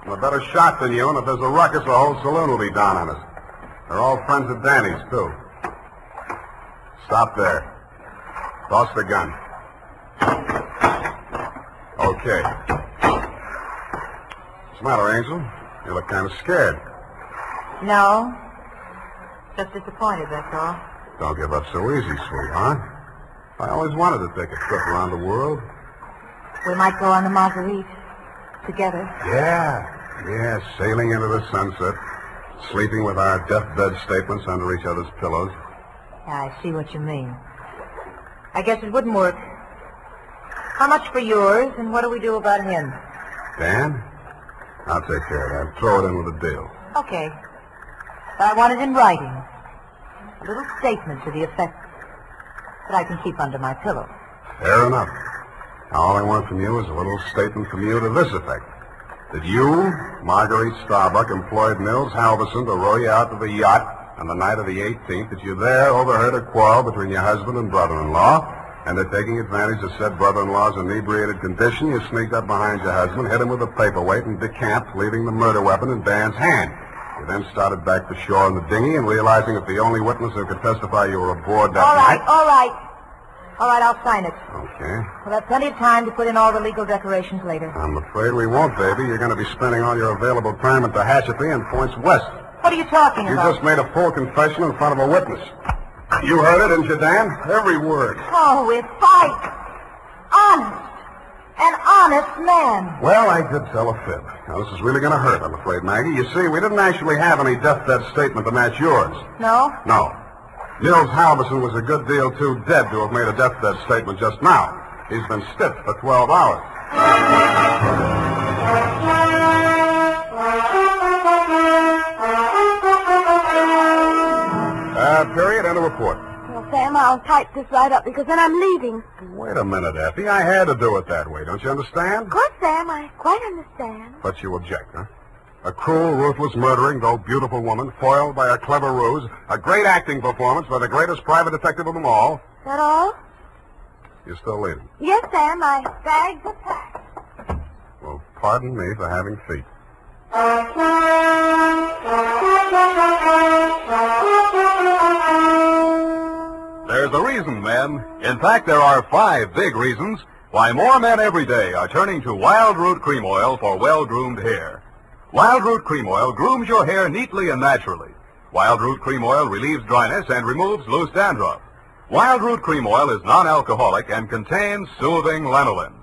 I'm a better shot than you, and if there's a ruckus, the whole saloon will be down on us. They're all friends of Danny's, too. Stop there. Toss the gun. Okay. What's the matter, Angel? You look kind of scared. No. Just disappointed, that's all. Don't give up so easy, sweetheart. I always wanted to take a trip around the world. We might go on the Marguerite. Together. Yeah, sailing into the sunset, sleeping with our deathbed statements under each other's pillows. I see what you mean. I guess it wouldn't work. How much for yours, and what do we do about him? Dan? I'll take care of that. Throw it in with a deal. Okay. But I want it in writing. A little statement to the effect that I can keep under my pillow. Fair enough. All I want from you is a little statement from you to this effect. That you, Marguerite Starbuck, employed Mills Halverson to row you out to the yacht on the night of the 18th, that you there overheard a quarrel between your husband and brother-in-law, and that taking advantage of said brother-in-law's inebriated condition, you sneaked up behind your husband, hit him with a paperweight, and decamped, leaving the murder weapon in Dan's hand. You then started back to shore in the dinghy, and realizing that the only witness who could testify you were aboard that night... All right, I'll sign it. Okay. We'll have plenty of time to put in all the legal decorations later. I'm afraid we won't, baby. You're going to be spending all your available time at the Tehachapi and points west. What are you talking about? You just made a full confession in front of a witness. You heard it, didn't you, Dan? Every word. Oh, we're fighting. Honest. An honest man. Well, I did tell a fib. Now, this is really going to hurt, I'm afraid, Maggie. You see, we didn't actually have any deathbed statement to match yours. No? No. Mills Halverson was a good deal too dead to have made a deathbed statement just now. He's been stiff for 12 hours. Period. End of report. Well, Sam, I'll type this right up because then I'm leaving. Wait a minute, Effie. I had to do it that way. Don't you understand? Of course, Sam. I quite understand. But you object, huh? A cruel, ruthless, murdering, though beautiful woman, foiled by a clever ruse, a great acting performance by the greatest private detective of them all. Is that all? You're still leaving? Yes, Sam. My bags are packed. Well, pardon me for having feet. There's a reason, men. In fact, there are 5 big reasons why more men every day are turning to Wild Root Cream Oil for well-groomed hair. Wild Root Cream Oil grooms your hair neatly and naturally. Wild Root Cream Oil relieves dryness and removes loose dandruff. Wild Root Cream Oil is non-alcoholic and contains soothing lanolin.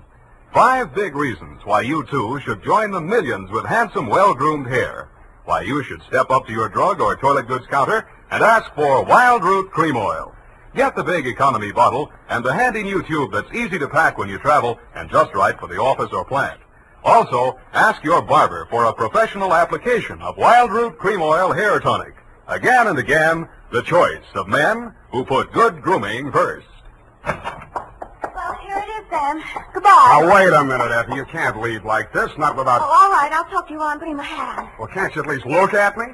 5 big reasons why you, too, should join the millions with handsome, well-groomed hair. Why you should step up to your drug or toilet goods counter and ask for Wild Root Cream Oil. Get the big economy bottle and the handy new tube that's easy to pack when you travel and just right for the office or plant. Also, ask your barber for a professional application of Wild Root Cream Oil Hair Tonic. Again and again, the choice of men who put good grooming first. Well, here it is, Sam. Goodbye. Now, wait a minute, Effie. You can't leave like this, not without... Oh, all right. I'll talk to you while I'm putting my hat on. Well, can't you at least look at me?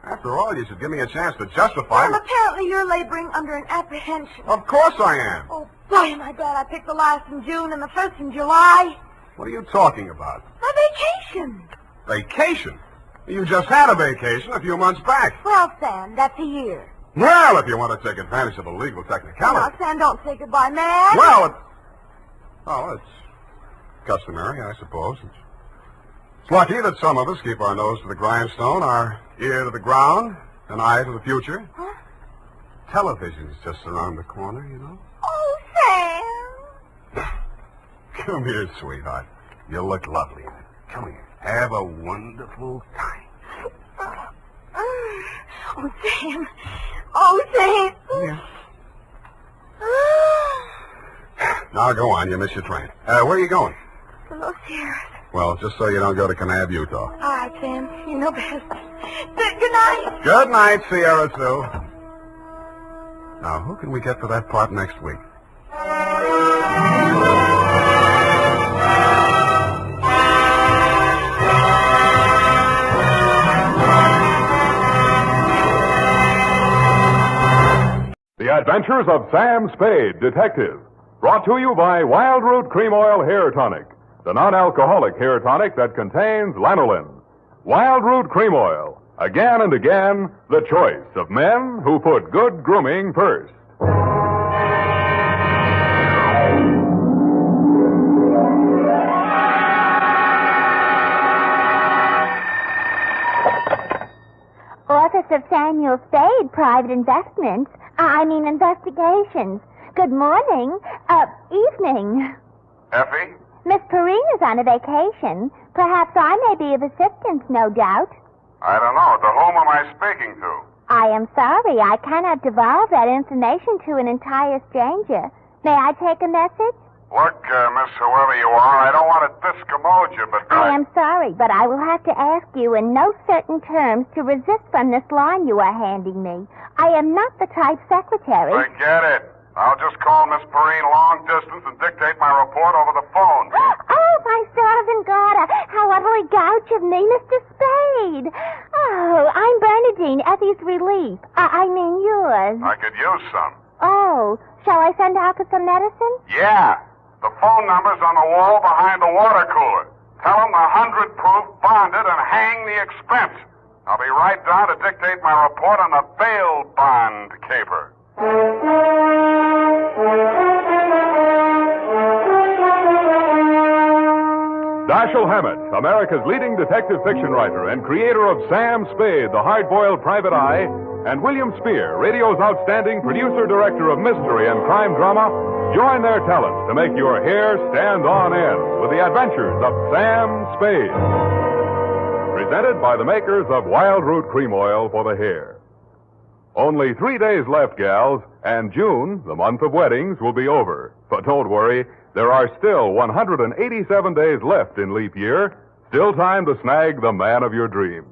After all, you should give me a chance to justify... Well, apparently you're laboring under an apprehension. Of course I am. Oh, boy, am I glad I picked the last in June and the first in July. What are you talking about? My vacation. Vacation? You just had a vacation a few months back. Well, Sam, that's a year. Well, if you want to take advantage of a legal technicality... Now, Sam, don't say goodbye, man. Well, it's customary, I suppose. It's lucky that some of us keep our nose to the grindstone, our ear to the ground, an eye to the future. Huh? Television's just around the corner, you know. Oh, Sam. Come here, sweetheart. You look lovely. Come here. Have a wonderful time. Oh, Sam. Oh, Sam. Yeah. Now, go on. You miss your train. Where are you going? To Los Sierras. Well, just so you don't go to Kanab, Utah. All right, Sam. You know best. Good night. Good night, Sierra Sue. Now, who can we get for that part next week? The Adventures of Sam Spade, Detective. Brought to you by Wild Root Cream Oil Hair Tonic, the non-alcoholic hair tonic that contains lanolin. Wild Root Cream Oil. Again and again, the choice of men who put good grooming first. Office of Samuel Spade, Private Investigations. Good morning. Evening. Effie? Miss Perrine is on a vacation. Perhaps I may be of assistance, no doubt. I don't know. To whom am I speaking to? I am sorry. I cannot divulge that information to an entire stranger. May I take a message? Look, Miss Whoever you are, I don't want to discommode you, but I am sorry, but I will have to ask you in no certain terms to resist from this line you are handing me. I am not the type secretary. Forget it. I'll just call Miss Perrine long distance and dictate my report over the phone. Oh, my servant daughter. How utterly gouch of me, Mr. Spade. Oh, I'm Bernadine, Effie's relief. I mean yours. I could use some. Oh, shall I send out for some medicine? Yeah. The phone number's on the wall behind the water cooler. Tell them the 100 proof bonded and hang the expense. I'll be right down to dictate my report on the bail bond caper. Dashiell Hammett, America's leading detective fiction writer and creator of Sam Spade, the hard-boiled private eye, and William Spear, radio's outstanding producer-director of mystery and crime drama, join their talents to make your hair stand on end with the Adventures of Sam Spade. Presented by the makers of Wild Root Cream Oil for the hair. Only 3 days left, gals, and June, the month of weddings, will be over. But don't worry, there are still 187 days left in leap year, still time to snag the man of your dreams.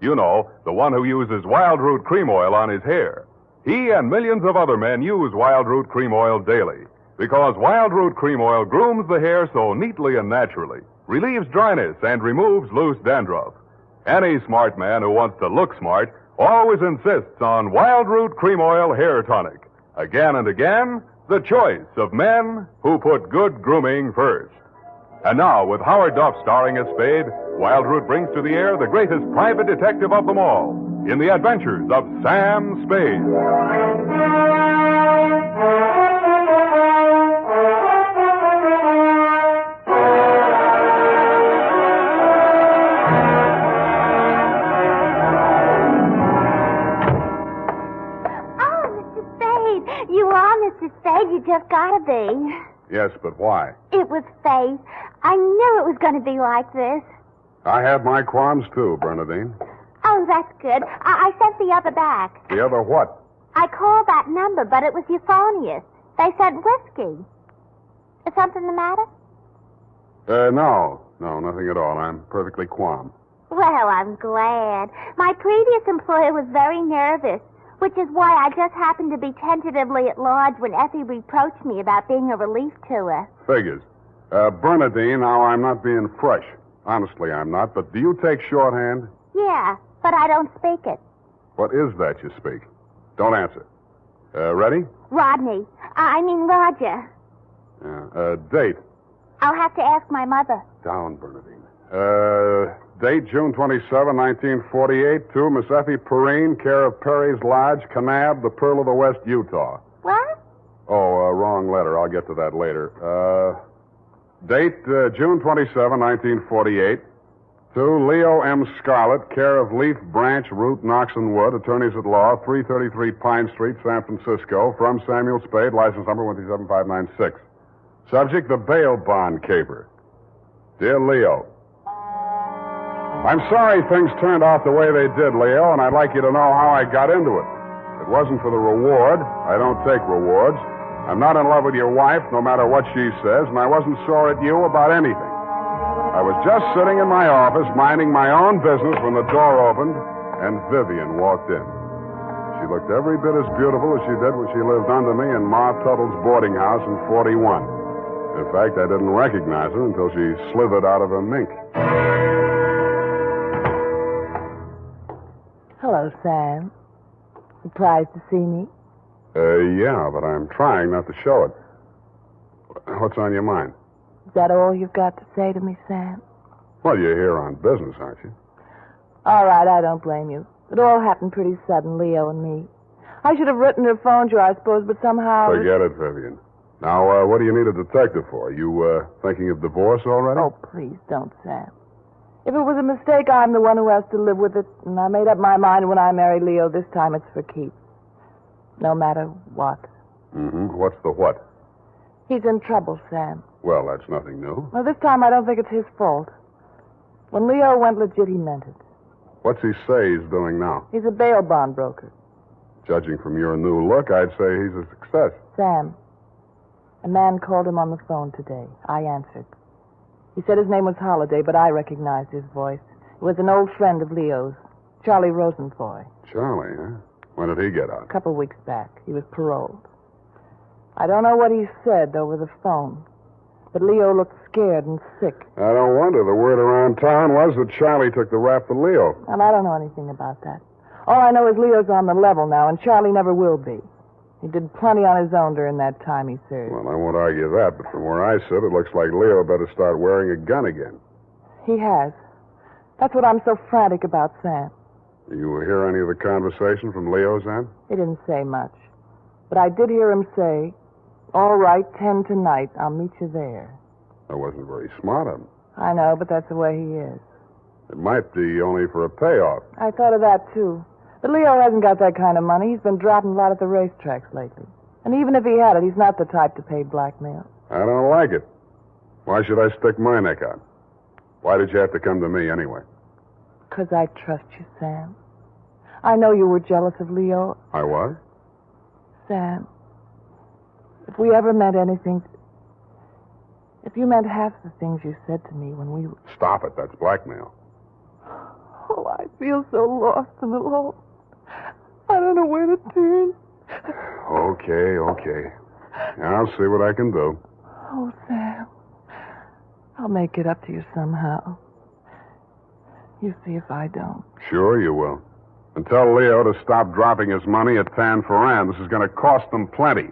You know, the one who uses Wild Root Cream Oil on his hair. He and millions of other men use Wild Root Cream Oil daily, because Wild Root Cream Oil grooms the hair so neatly and naturally, relieves dryness, and removes loose dandruff. Any smart man who wants to look smart always insists on Wild Root Cream Oil Hair Tonic. Again and again, the choice of men who put good grooming first. And now, with Howard Duff starring as Spade, Wild Root brings to the air the greatest private detective of them all, in the Adventures of Sam Spade. Mr. Spade, you just gotta be. Yes, but why? It was fate. I knew it was going to be like this. I had my qualms, too, Bernadine. Oh, that's good. I sent the other back. The other what? I called that number, but it was euphonious. They sent whiskey. Is something the matter? No, nothing at all. I'm perfectly calm. Well, I'm glad. My previous employer was very nervous, which is why I just happened to be tentatively at large when Effie reproached me about being a relief to her. Figures. Bernadine, now I'm not being fresh. Honestly, I'm not. But do you take shorthand? Yeah, but I don't speak it. What is that you speak? Don't answer. Ready? Rodney. I mean Roger. Yeah. Date? I'll have to ask my mother. Down, Bernadine. Date, June 27, 1948, to Miss Effie Perrine, care of Perry's Lodge, Kanab, the Pearl of the West, Utah. What? Oh, wrong letter. I'll get to that later. Date, June 27, 1948, to Leo M. Scarlett, care of Leaf Branch, Root, Knox and Wood, attorneys at law, 333 Pine Street, San Francisco, from Samuel Spade, license number 127596. Subject, the bail bond caper. Dear Leo, I'm sorry things turned out the way they did, Leo, and I'd like you to know how I got into it. It wasn't for the reward. I don't take rewards. I'm not in love with your wife, no matter what she says, and I wasn't sore at you about anything. I was just sitting in my office, minding my own business, when the door opened, and Vivian walked in. She looked every bit as beautiful as she did when she lived under me in Ma Tuttle's boarding house in 41. In fact, I didn't recognize her until she slithered out of her mink. Hello, Sam. Surprised to see me? Yeah, but I'm trying not to show it. What's on your mind? Is that all you've got to say to me, Sam? Well, you're here on business, aren't you? All right, I don't blame you. It all happened pretty sudden, Leo and me. I should have written or phoned you, I suppose, but somehow... Forget it, Vivian. Now, what do you need a detective for? You, thinking of divorce already? Oh, please don't, Sam. If it was a mistake, I'm the one who has to live with it, and I made up my mind when I married Leo. This time it's for keeps. No matter what. Mm-hmm. What's the what? He's in trouble, Sam. Well, that's nothing new. Well, this time I don't think it's his fault. When Leo went legit, he meant it. What's he say he's doing now? He's a bail bond broker. Judging from your new look, I'd say he's a success. Sam, a man called him on the phone today. I answered. He said his name was Holliday, but I recognized his voice. It was an old friend of Leo's, Charlie Rosenfoy. Charlie, huh? When did he get out? A couple weeks back. He was paroled. I don't know what he said over the phone, but Leo looked scared and sick. I don't wonder. The word around town was that Charlie took the rap for Leo. And I don't know anything about that. All I know is Leo's on the level now, and Charlie never will be. He did plenty on his own during that time he served. Well, I won't argue that, but from where I sit, it looks like Leo better start wearing a gun again. He has. That's what I'm so frantic about, Sam. You hear any of the conversation from Leo's end? He didn't say much. But I did hear him say, "All right, 10 tonight. I'll meet you there." That wasn't very smart of him. I know, but that's the way he is. It might be only for a payoff. I thought of that, too. But Leo hasn't got that kind of money. He's been dropping a lot at the racetracks lately. And even if he had it, he's not the type to pay blackmail. I don't like it. Why should I stick my neck out? Why did you have to come to me anyway? 'Cause I trust you, Sam. I know you were jealous of Leo. I was? Sam, if we ever meant anything... If you meant half the things you said to me when we... Stop it. That's blackmail. Oh, I feel so lost and alone. I don't know where to turn. Okay. I'll see what I can do. Oh, Sam. I'll make it up to you somehow. You see if I don't. Sure you will. And tell Leo to stop dropping his money at Tan Ferran. This is going to cost them plenty.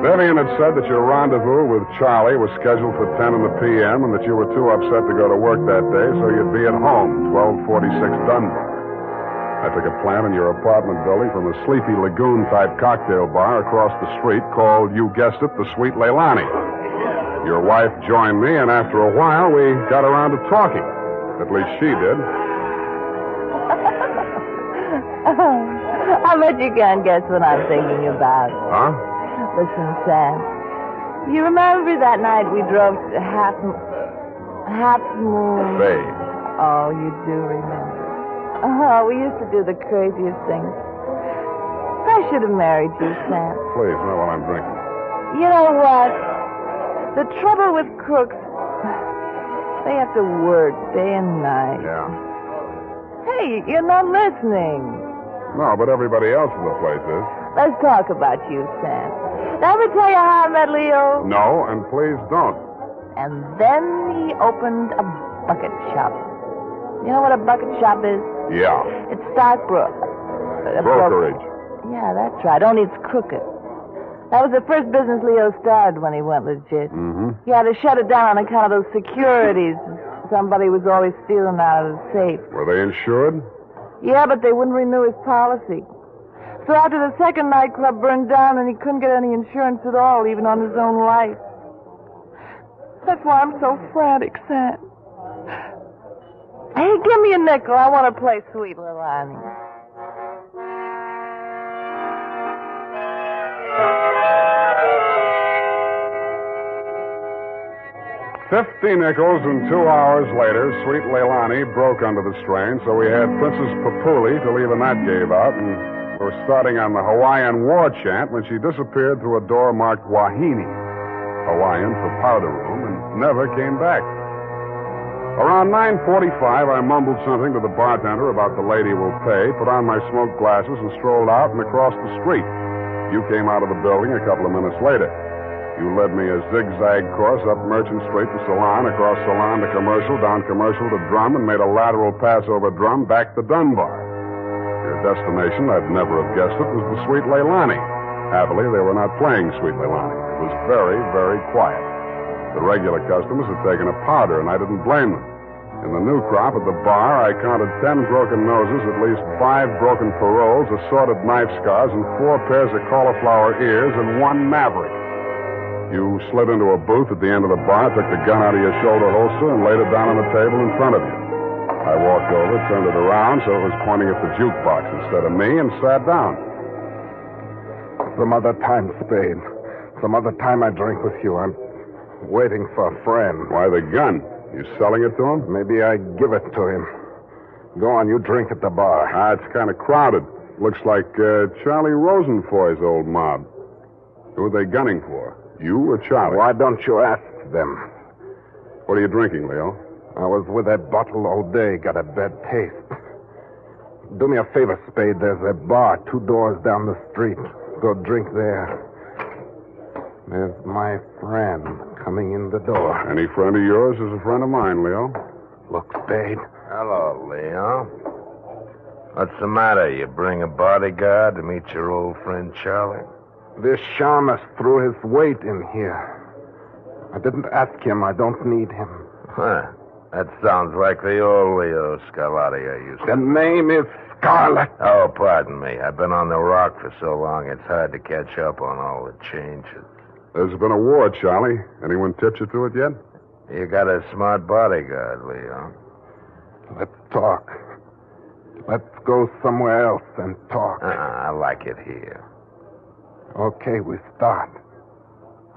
Vivian had said that your rendezvous with Charlie was scheduled for 10 in the p.m. and that you were too upset to go to work that day, so you'd be at home, 1246 Dunbar. I took a plant in your apartment building from a sleepy lagoon-type cocktail bar across the street called, you guessed it, the Sweet Leilani. Your wife joined me, and after a while, we got around to talking. At least she did. I bet you can't guess what I'm thinking about. Huh? Listen, Sam. You remember that night we drove to Half Moon? Figg. Oh, you do remember. Oh, we used to do the craziest things. I should have married you, Sam. Please, not while I'm drinking. You know what? The trouble with crooks, they have to work day and night. Yeah. Hey, you're not listening. No, but everybody else in the place is. Let's talk about you, Sam. Did I ever tell you how I met Leo? No, and please don't. And then he opened a bucket shop. You know what a bucket shop is? Yeah. It's stockbrokerage. Yeah, that's right. Only it's crooked. That was the first business Leo started when he went legit. Mm-hmm. He had to shut it down on account of those securities. Somebody was always stealing out of the safe. Were they insured? Yeah, but they wouldn't renew his policy. So after the second nightclub burned down and he couldn't get any insurance at all, even on his own life. That's why I'm so frantic, Sam. Hey, give me a nickel. I want to play Sweet Leilani. $50 and 2 hours later, Sweet Leilani broke under the strain, so we had Princess Papuli to leave a knot gave out, and we were starting on the Hawaiian war chant when she disappeared through a door marked Wahine, Hawaiian for powder room, and never came back. Around 9:45, I mumbled something to the bartender about the lady will pay, put on my smoked glasses, and strolled out and across the street. You came out of the building a couple of minutes later. You led me a zigzag course up Merchant Street to Salon, across Salon to Commercial, down Commercial to Drum, and made a lateral pass over Drum back to Dunbar. Your destination, I'd never have guessed it, was the Sweet Leilani. Happily, they were not playing Sweet Leilani. It was very, very quiet. The regular customers had taken a powder, and I didn't blame them. In the new crop at the bar, I counted 10 broken noses, at least 5 broken paroles, assorted knife scars, and 4 pairs of cauliflower ears, and 1 maverick. You slid into a booth at the end of the bar, took the gun out of your shoulder holster, and laid it down on the table in front of you. I walked over, turned it around so it was pointing at the jukebox instead of me, and sat down. Some other time, Spade. Some other time I drink with you. I'm waiting for a friend. Why the gun? You selling it to him? Maybe I give it to him. Go on, you drink at the bar. It's kind of crowded. Looks like Charlie Rosenfoy's old mob. Who are they gunning for? You or Charlie? Why don't you ask them? What are you drinking, Leo? I was with that bottle all day. Got a bad taste. Do me a favor, Spade. There's a bar 2 doors down the street. Go drink there. There's my friend coming in the door. Any friend of yours is a friend of mine, Leo. Look, Spade. Hello, Leo. What's the matter? You bring a bodyguard to meet your old friend Charlie? This shamus threw his weight in here. I didn't ask him. I don't need him. Huh. That sounds like the old Leo Scarlatti I used to... The name is Scarlet. Oh, pardon me. I've been on the rock for so long, it's hard to catch up on all the changes. There's been a war, Charlie. Anyone tipped you to it yet? You got a smart bodyguard, Leo. Let's talk. Let's go somewhere else and talk. I like it here. Okay, we start.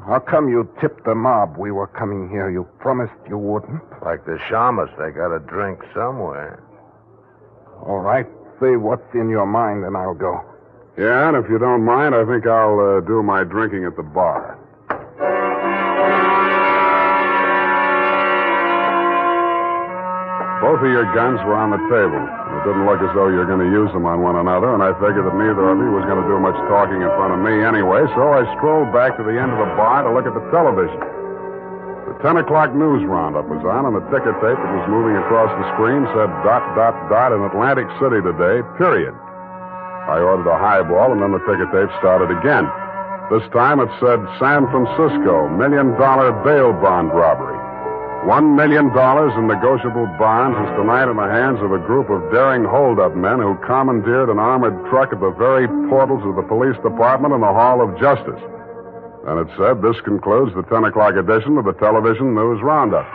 How come you tipped the mob we were coming here? You promised you wouldn't. Like the shamus, they got to drink somewhere. All right. Say what's in your mind, and I'll go. Yeah, and if you don't mind, I think I'll do my drinking at the bar. Both of your guns were on the table. It didn't look as though you were going to use them on one another, and I figured that neither of you was going to do much talking in front of me anyway, so I strolled back to the end of the bar to look at the television. The 10 o'clock news roundup was on, and the ticker tape that was moving across the screen said ... in Atlantic City today, period. I ordered a highball, and then the ticker tape started again. This time it said San Francisco, $1 million bail bond robbery. $1 million in negotiable bonds is tonight in the hands of a group of daring hold-up men who commandeered an armored truck at the very portals of the police department and the Hall of Justice. And it said, this concludes the 10 o'clock edition of the Television News Roundup.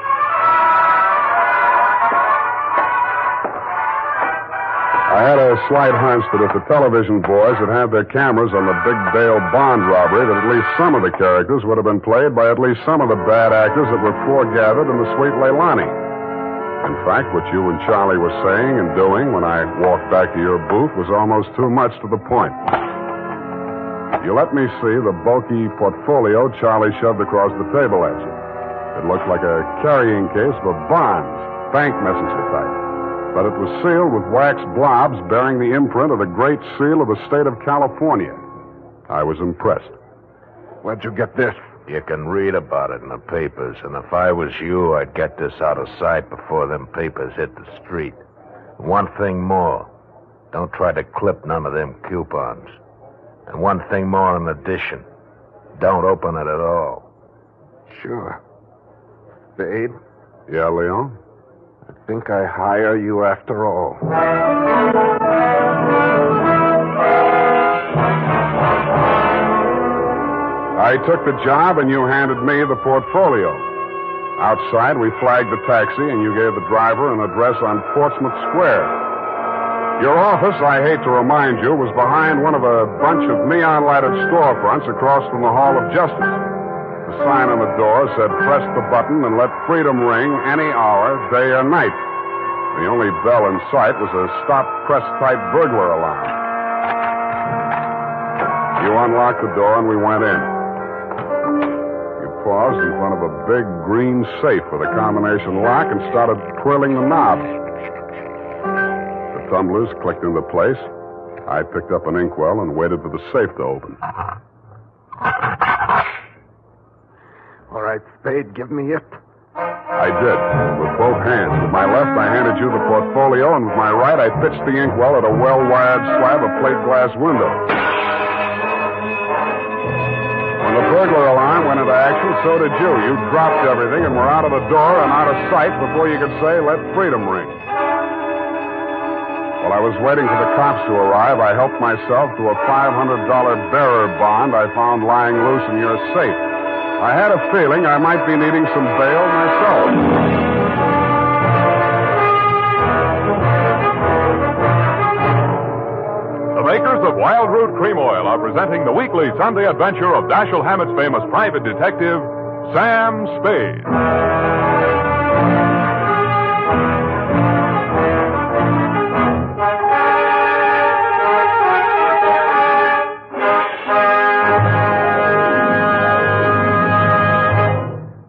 I had a slight hunch that if the television boys had had their cameras on the big bail bond robbery, that at least some of the characters would have been played by at least some of the bad actors that were foregathered in the Sweet Leilani. In fact, what you and Charlie were saying and doing when I walked back to your booth was almost too much to the point. You let me see the bulky portfolio Charlie shoved across the table at you. It looked like a carrying case for bonds, bank messenger type. But it was sealed with wax blobs bearing the imprint of the Great Seal of the state of California. I was impressed. Where'd you get this? You can read about it in the papers, and if I was you, I'd get this out of sight before them papers hit the street. One thing more. Don't try to clip none of them coupons. And one thing more in addition. Don't open it at all. Sure. Spade? Yeah, Leon? I think I hire you after all. I took the job, and you handed me the portfolio. Outside, we flagged the taxi, and you gave the driver an address on Portsmouth Square. Your office, I hate to remind you, was behind one of a bunch of neon-lighted storefronts across from the Hall of Justice. The sign on the door said, press the button and let freedom ring any hour, day or night. The only bell in sight was a stop-press-type burglar alarm. You unlocked the door and we went in. You paused in front of a big green safe with a combination lock and started twirling the knobs. The tumblers clicked into place. I picked up an inkwell and waited for the safe to open. Spade give me it? I did, with both hands. With my left, I handed you the portfolio, and with my right, I pitched the inkwell at a well-wired slab of plate glass window. When the burglar alarm went into action, so did you. You dropped everything and were out of the door and out of sight before you could say, "Let freedom ring." While I was waiting for the cops to arrive, I helped myself to a $500 bearer bond I found lying loose in your safe. I had a feeling I might be needing some bail myself. The makers of Wild Root Cream Oil are presenting the weekly Sunday adventure of Dashiell Hammett's famous private detective, Sam Spade.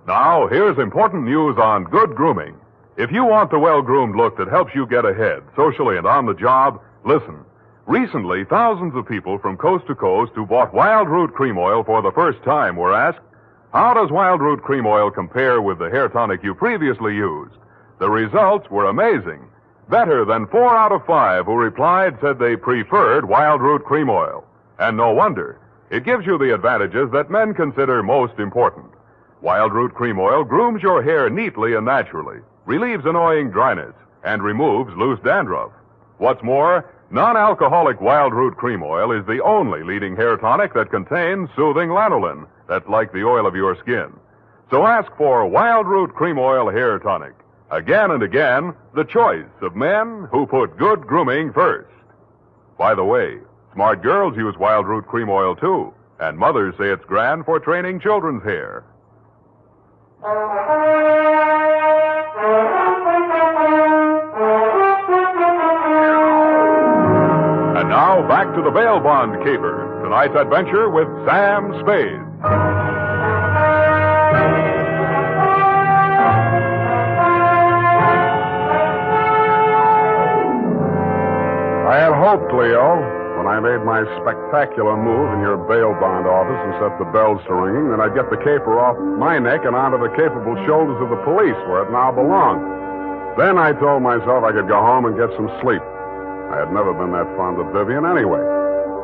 Now, here's important news on good grooming. If you want the well-groomed look that helps you get ahead, socially and on the job, listen. Recently, thousands of people from coast to coast who bought Wild Root Cream Oil for the first time were asked, how does Wild Root Cream Oil compare with the hair tonic you previously used? The results were amazing. Better than 4 out of 5 who replied said they preferred Wild Root Cream Oil. And no wonder. It gives you the advantages that men consider most important. Wild Root Cream Oil grooms your hair neatly and naturally, relieves annoying dryness, and removes loose dandruff. What's more, non-alcoholic Wild Root Cream Oil is the only leading hair tonic that contains soothing lanolin, that's like the oil of your skin. So ask for Wild Root Cream Oil Hair Tonic. Again and again, the choice of men who put good grooming first. By the way, smart girls use Wild Root Cream Oil too, and mothers say it's grand for training children's hair. And now, back to the bail bond caper. Tonight's adventure with Sam Spade. I had hoped, Leo, when I made my spectacular move in your bail bond office and set the bells to ringing, that I'd get the caper off my neck and onto the capable shoulders of the police, where it now belonged. Then I told myself I could go home and get some sleep. I had never been that fond of Vivian anyway.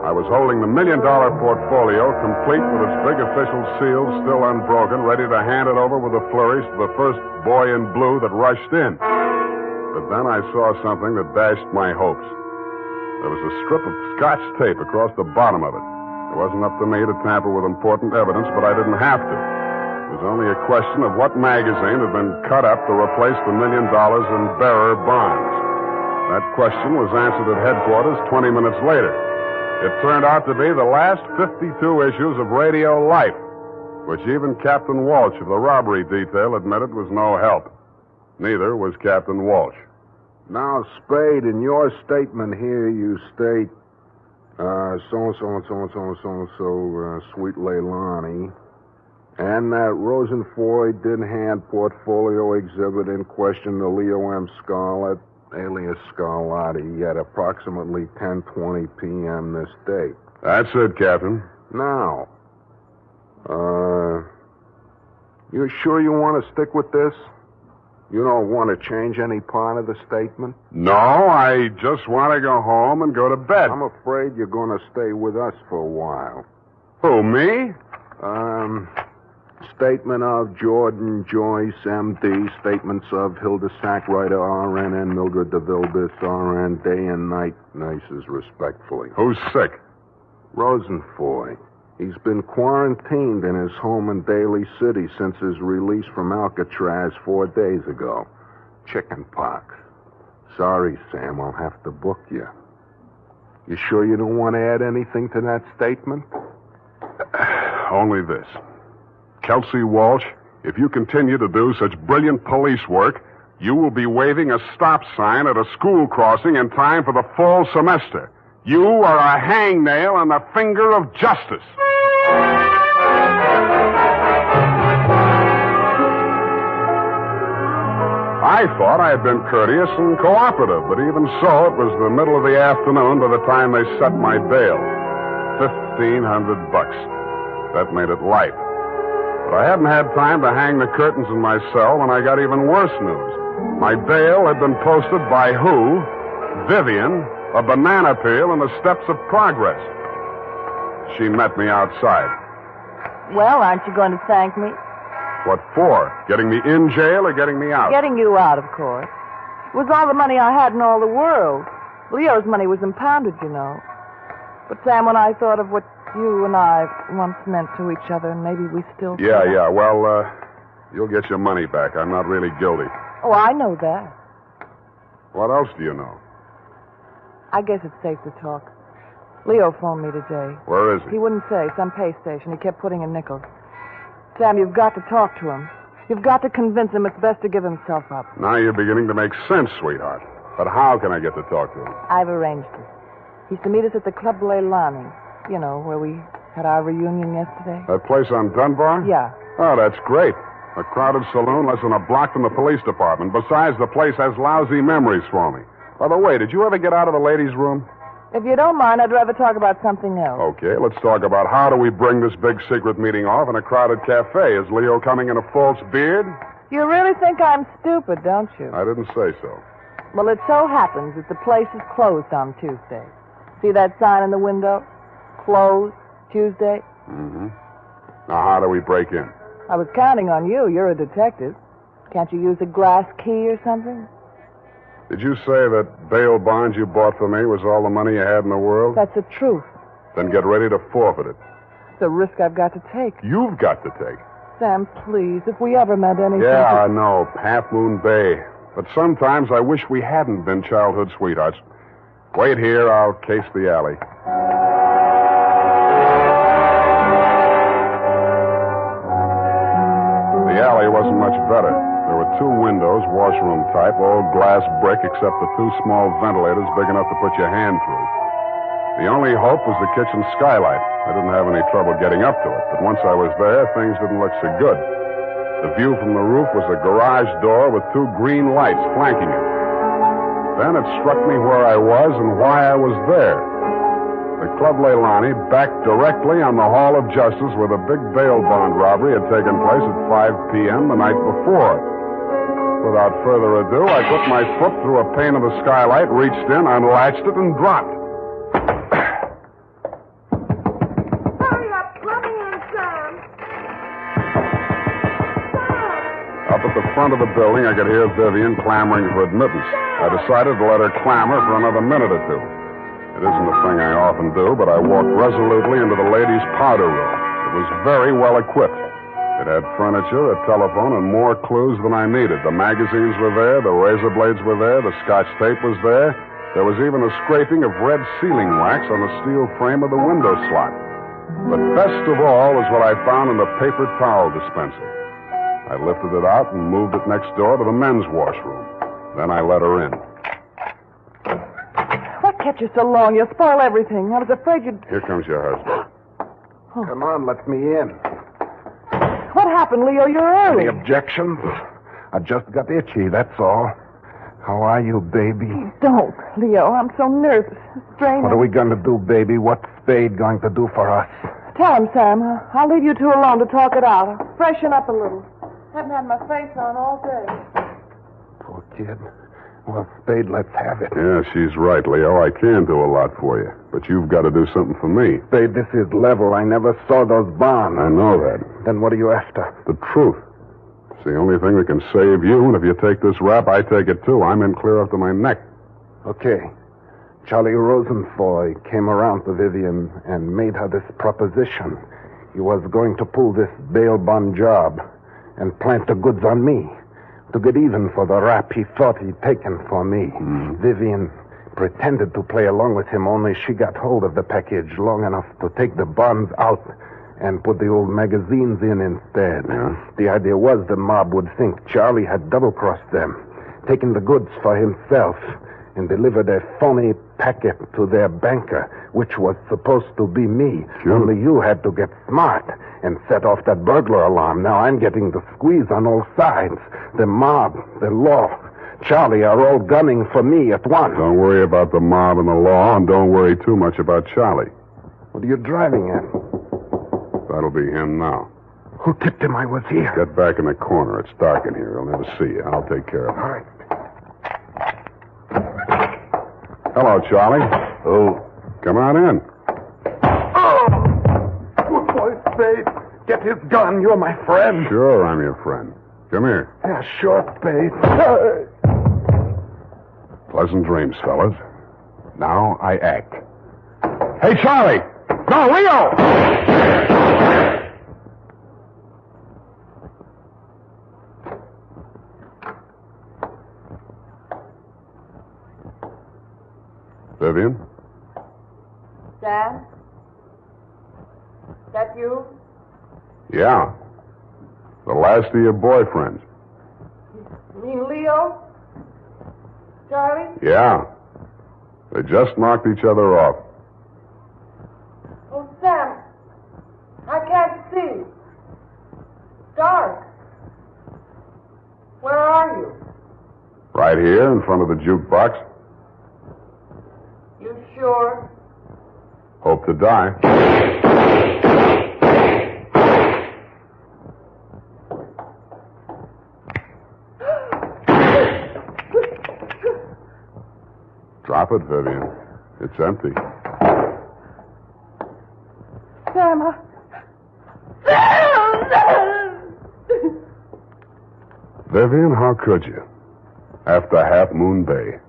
I was holding the $1 million portfolio, complete with its big official seal still unbroken, ready to hand it over with a flourish to the first boy in blue that rushed in. But then I saw something that dashed my hopes. There was a strip of Scotch tape across the bottom of it. It wasn't up to me to tamper with important evidence, but I didn't have to. It was only a question of what magazine had been cut up to replace the $1 million in bearer bonds. That question was answered at headquarters 20 minutes later. It turned out to be the last 52 issues of Radio Life, which even Captain Walsh of the robbery detail admitted was no help. Neither was Captain Walsh. Now, Spade, in your statement here, you state, so-and-so and so-and-so and so-and-so, Sweet Leilani, and that Rosenfoy did hand portfolio exhibit in question to Leo M. Scarlett, alias Scarlatti, at approximately 10:20 p.m. this date. That's it, Captain. Now, you sure you want to stick with this? You don't want to change any part of the statement? No, I just want to go home and go to bed. I'm afraid you're going to stay with us for a while. Who, me? Statement of Jordan Joyce, M.D. Statements of Hilda Sackrider, R.N. and Mildred DeVilbiss, R.N. Day and night nurses, respectfully. Who's sick? Rosenfoy. He's been quarantined in his home in Daly City since his release from Alcatraz 4 days ago. Chicken pox. Sorry, Sam, I'll have to book you. You sure you don't want to add anything to that statement? Only this. Kelsey Walsh, if you continue to do such brilliant police work, you will be waving a stop sign at a school crossing in time for the fall semester. You are a hangnail on the finger of justice. I thought I had been courteous and cooperative, but even so, it was the middle of the afternoon by the time they set my bail. $1,500. That made it light. But I hadn't had time to hang the curtains in my cell when I got even worse news. My bail had been posted by who? Vivian, a banana peel, and the steps of progress. She met me outside. Well, aren't you going to thank me? What for? Getting me in jail or getting me out? Getting you out, of course. It was all the money I had in all the world. Leo's money was impounded, you know. But, Sam, when I thought of what you and I once meant to each other, and maybe we still... Yeah. Well, you'll get your money back. I'm not really guilty. Oh, I know that. What else do you know? I guess it's safe to talk. Leo phoned me today. Where is he? He wouldn't say. Some pay station. He kept putting in nickels. Sam, you've got to talk to him. You've got to convince him it's best to give himself up. Now you're beginning to make sense, sweetheart. But how can I get to talk to him? I've arranged it. He's to meet us at the Club Leilani. You know, where we had our reunion yesterday. That place on Dunbar? Yeah. Oh, that's great. A crowded saloon less than a block from the police department. Besides, the place has lousy memories for me. By the way, did you ever get out of the ladies' room? If you don't mind, I'd rather talk about something else. Okay, let's talk about how do we bring this big secret meeting off in a crowded cafe. Is Leo coming in a false beard? You really think I'm stupid, don't you? I didn't say so. Well, it so happens that the place is closed on Tuesday. See that sign in the window? Closed Tuesday? Mm-hmm. Now, how do we break in? I was counting on you. You're a detective. Can't you use a glass key or something? Did you say that bail bond you bought for me was all the money you had in the world? That's the truth. Then get ready to forfeit it. It's a risk I've got to take. You've got to take. Sam, please, if we ever met anything... Yeah, I know. Half Moon Bay. But sometimes I wish we hadn't been childhood sweethearts. Wait here. I'll case the alley. The alley wasn't much better. There were two windows, washroom type, all glass brick except the two small ventilators big enough to put your hand through. The only hope was the kitchen skylight. I didn't have any trouble getting up to it, but once I was there, things didn't look so good. The view from the roof was a garage door with two green lights flanking it. Then it struck me where I was and why I was there. The Club Leilani backed directly on the Hall of Justice where the big bail bond robbery had taken place at 5 p.m. the night before. Without further ado, I put my foot through a pane of the skylight, reached in, unlatched it, and dropped. Hurry up, let me in, Sam. Up at the front of the building, I could hear Vivian clamoring for admittance. I decided to let her clamor for another minute or two. It isn't a thing I often do, but I walked resolutely into the ladies' powder room. It was very well equipped. It had furniture, a telephone, and more clues than I needed. The magazines were there, the razor blades were there, the Scotch tape was there. There was even a scraping of red sealing wax on the steel frame of the window slot. But best of all was what I found in the paper towel dispenser. I lifted it out and moved it next door to the men's washroom. Then I let her in. What kept you so long? You'll spoil everything. I was afraid you'd... Here comes your husband. Come on, let me in. What happened, Leo? You're early. Any objections? I just got itchy, that's all. How are you, baby? Don't, Leo. I'm so nervous. Straining. What are we going to do, baby? What's Spade going to do for us? Tell him, Sam. I'll leave you two alone to talk it out. I'll freshen up a little. Haven't had my face on all day. Poor kid. Well, Spade, let's have it. Yeah, she's right, Leo. I can do a lot for you. But you've got to do something for me. Spade, this is level. I never saw those bonds. I know that. Then what are you after? The truth. It's the only thing that can save you, and if you take this rap, I take it too. I'm in clear up to my neck. Okay. Charlie Rosenfoy came around to Vivian and made her this proposition. He was going to pull this bail bond job and plant the goods on me to get even for the rap he thought he'd taken for me. Vivian pretended to play along with him, only she got hold of the package long enough to take the bonds out and put the old magazines in instead. Yeah. The idea was the mob would think Charlie had double-crossed them, taken the goods for himself, and delivered a phony packet to their banker, which was supposed to be me. Sure. Only you had to get smart and set off that burglar alarm. Now I'm getting the squeeze on all sides. The mob, the law, Charlie are all gunning for me at once. Don't worry about the mob and the law, and don't worry too much about Charlie. What are you driving at? That'll be him now. Who tipped him I was here? Get back in the corner. It's dark in here. He'll never see you. I'll take care of it. All right. Hello, Charlie. Who? Come on in. Good boy, Spade. Get his gun. You're my friend. Sure, I'm your friend. Come here. Yeah, sure, Spade. Pleasant dreams, fellas. Now I act. Hey, Charlie! No, Leo! Vivian? Sam? That you? Yeah. The last of your boyfriends. You mean Leo? Charlie? Yeah. They just knocked each other off. Oh, Sam. I can't see. Dark. Where are you? Right here in front of the jukebox. You sure? Hope to die. Drop it, Vivian. It's empty. Sam, Vivian, how could you? After Half Moon Bay.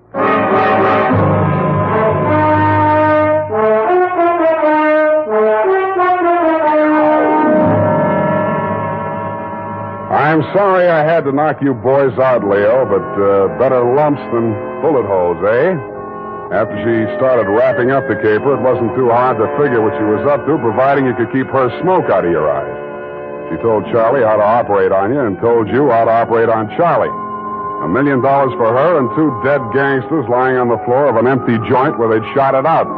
I'm sorry I had to knock you boys out, Leo, but better lumps than bullet holes, eh? After she started wrapping up the caper, it wasn't too hard to figure what she was up to, providing you could keep her smoke out of your eyes. She told Charlie how to operate on you and told you how to operate on Charlie. $1 million for her and 2 dead gangsters lying on the floor of an empty joint where they'd shot it out.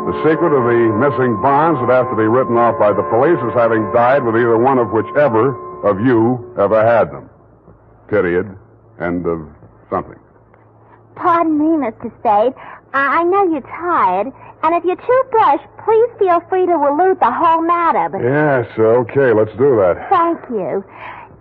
The secret of the missing bonds would have to be written off by the police as having died with either one of whichever of you ever had them. Period. End of something. Pardon me, Mr. Spade. I know you're tired, and if you're too brushed, please feel free to allude the whole matter. But Yes, okay, let's do that. thank you.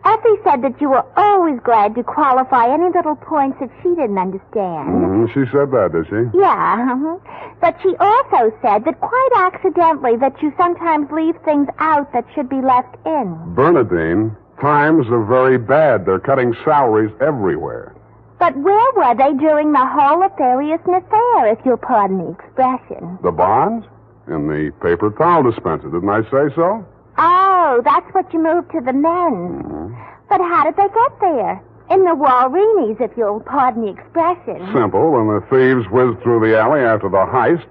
Effie said that you were always glad to qualify any little points that she didn't understand. She said that, did she? Yeah, but she also said that quite accidentally that you sometimes leave things out that should be left in. Bernadine, times are very bad. They're cutting salaries everywhere. But where were they during the whole nefarious affair, if you'll pardon the expression? The bonds? In the paper towel dispenser. Didn't I say so? Oh, that's what you moved to the men's. But how did they get there? In the Walreenies, if you'll pardon the expression. Simple. When the thieves whizzed through the alley after the heist,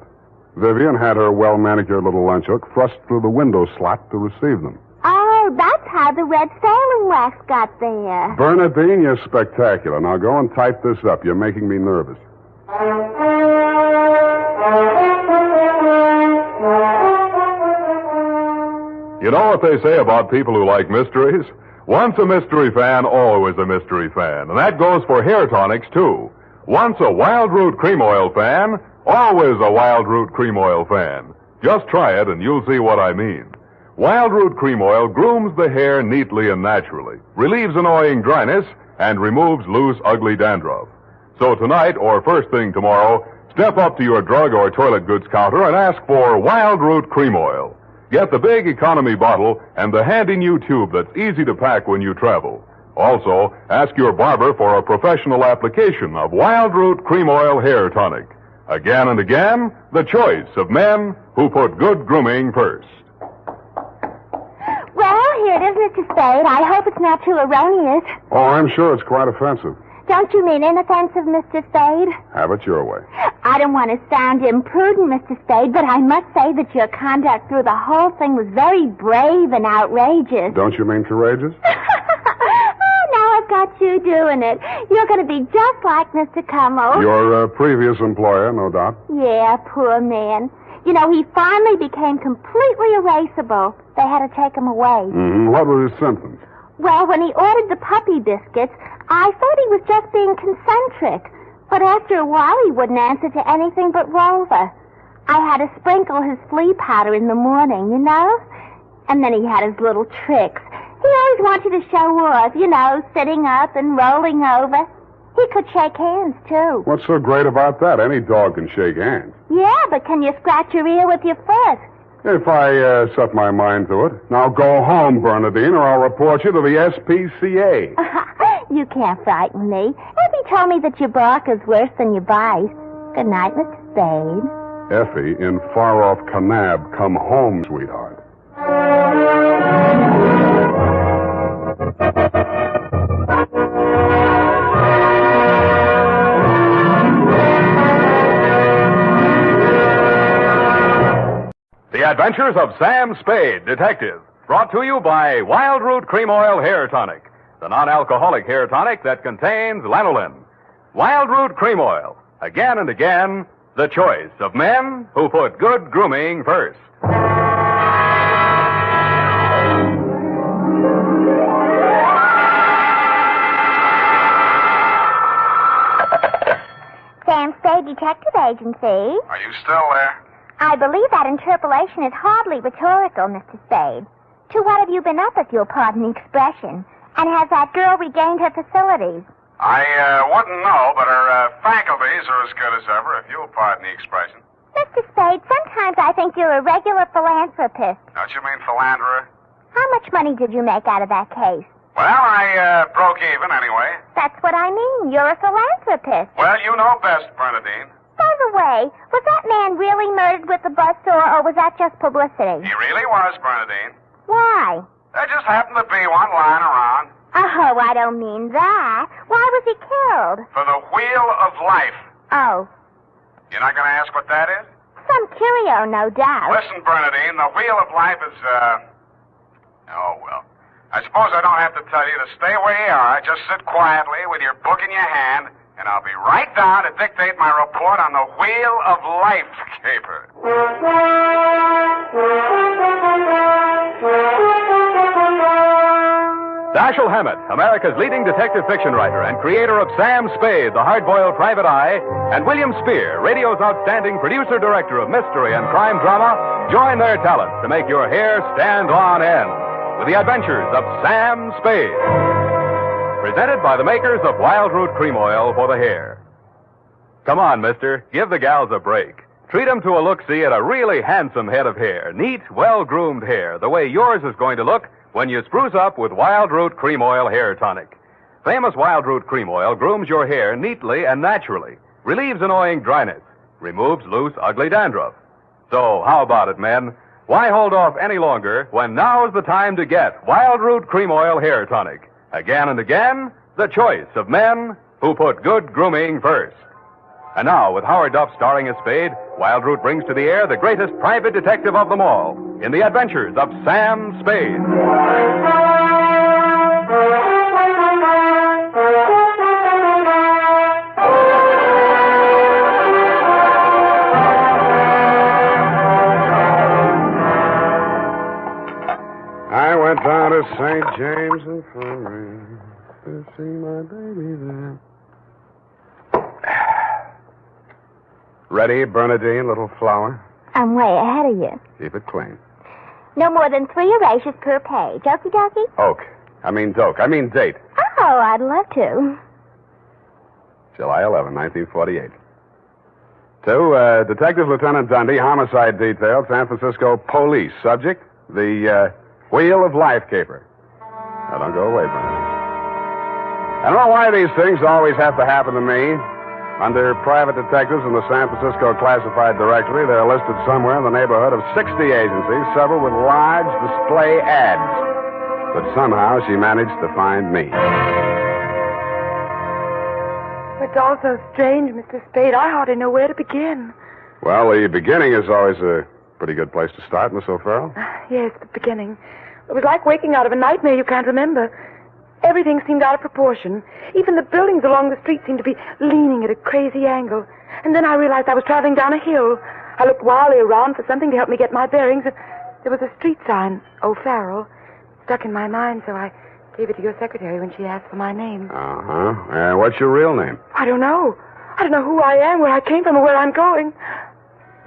Vivian had her well-manicured little lunch hook thrust through the window slot to receive them. Oh, that's how the red sailing wax got there. Bernadine, you're spectacular. Now go and type this up. You're making me nervous. You know what they say about people who like mysteries? Once a mystery fan, always a mystery fan. And that goes for hair tonics, too. Once a Wild Root Cream Oil fan, always a Wild Root Cream Oil fan. Just try it and you'll see what I mean. Wild Root Cream Oil grooms the hair neatly and naturally, relieves annoying dryness, and removes loose, ugly dandruff. So tonight, or first thing tomorrow, step up to your drug or toilet goods counter and ask for Wild Root Cream Oil. Get the big economy bottle and the handy new tube that's easy to pack when you travel. Also, ask your barber for a professional application of Wild Root Cream Oil Hair Tonic. Again and again, the choice of men who put good grooming first. Well, here it is, Mr. Spade. I hope it's not too erroneous. Oh, I'm sure it's quite offensive. Don't you mean inoffensive, Mr. Spade? Have it your way. I don't want to sound imprudent, Mr. Spade, but I must say that your conduct through the whole thing was very brave and outrageous. Don't you mean courageous? Now I've got you doing it. You're going to be just like Mr. Cummel. Your previous employer, no doubt. Yeah, poor man. You know, he finally became completely erasable. They had to take him away. What were his symptoms? Well, when he ordered the puppy biscuits, I thought he was just being concentric. But after a while, he wouldn't answer to anything but Rover. I had to sprinkle his flea powder in the morning, you know? And then he had his little tricks. He always wanted to show off, sitting up and rolling over. He could shake hands, too. What's so great about that? Any dog can shake hands. Yeah, but can you scratch your ear with your foot? If I set my mind to it. Now go home, Bernadine, or I'll report you to the SPCA. You can't frighten me. Effie told me that your bark is worse than your bite. Good night, Mr. Spade. Effie, in far-off Kanab, come home, sweetheart. The Adventures of Sam Spade, Detective, brought to you by Wild Root Cream Oil Hair Tonic, the non-alcoholic hair tonic that contains lanolin. Wild Root Cream Oil, again and again, the choice of men who put good grooming first. Sam Spade Detective Agency. Are you still there? I believe that interpolation is hardly rhetorical, Mr. Spade. To what have you been up, if you'll pardon the expression? And has that girl regained her facilities? I wouldn't know, but her faculties are as good as ever, if you'll pardon the expression. Mr. Spade, sometimes I think you're a regular philanthropist. Don't you mean philanderer? How much money did you make out of that case? Well, I broke even anyway. That's what I mean. You're a philanthropist. Well, you know best, Bernadine. By the way, was that man really murdered with the buzzsaw, or was that just publicity? He really was, Bernadine. Why? There just happened to be one lying around. Oh, I don't mean that. Why was he killed? For the Wheel of Life. Oh. You're not going to ask what that is? Some curio, no doubt. Listen, Bernadine, the Wheel of Life is, oh, well. I suppose I don't have to tell you to stay where you are. Just sit quietly with your book in your hand, and I'll be right down to dictate my report on the Wheel of Life caper. Dashiell Hammett, America's leading detective fiction writer and creator of Sam Spade, the hard-boiled private eye, and William Spear, radio's outstanding producer-director of mystery and crime drama, join their talents to make your hair stand on end with the Adventures of Sam Spade. Presented by the makers of Wild Root Cream Oil for the hair. Come on, mister. Give the gals a break. Treat them to a look-see at a really handsome head of hair. Neat, well-groomed hair, the way yours is going to look when you spruce up with Wild Root Cream Oil Hair Tonic. Famous Wild Root Cream Oil grooms your hair neatly and naturally, relieves annoying dryness, removes loose, ugly dandruff. So, how about it, men? Why hold off any longer when now's the time to get Wild Root Cream Oil Hair Tonic? Again and again, the choice of men who put good grooming first. And now, with Howard Duff starring as Spade, Wild Root brings to the air the greatest private detective of them all in the Adventures of Sam Spade. I went down to St. James Infirmary to see my baby there. Ready, Bernadine, little flower? I'm way ahead of you. Keep it clean. No more than 3 erasures per page. Okie dokie? Doke. I mean date. Oh, I'd love to. July 11, 1948. To Detective Lieutenant Dundee, Homicide Detail, San Francisco Police. Subject, the Wheel of Life caper. Now, don't go away, Bernadine. I don't know why these things always have to happen to me. Under private detectives in the San Francisco Classified Directory, they're listed somewhere in the neighborhood of 60 agencies, several with large display ads. But somehow she managed to find me. It's all so strange, Mr. Spade. I hardly know where to begin. Well, the beginning is always a pretty good place to start, Miss O'Farrell. Yes, the beginning. It was like waking out of a nightmare you can't remember. Everything seemed out of proportion. Even the buildings along the street seemed to be leaning at a crazy angle. And then I realized I was traveling down a hill. I looked wildly around for something to help me get my bearings. There was a street sign, O'Farrell, stuck in my mind, so I gave it to your secretary when she asked for my name. Uh-huh. What's your real name? I don't know. I don't know who I am, where I came from, or where I'm going.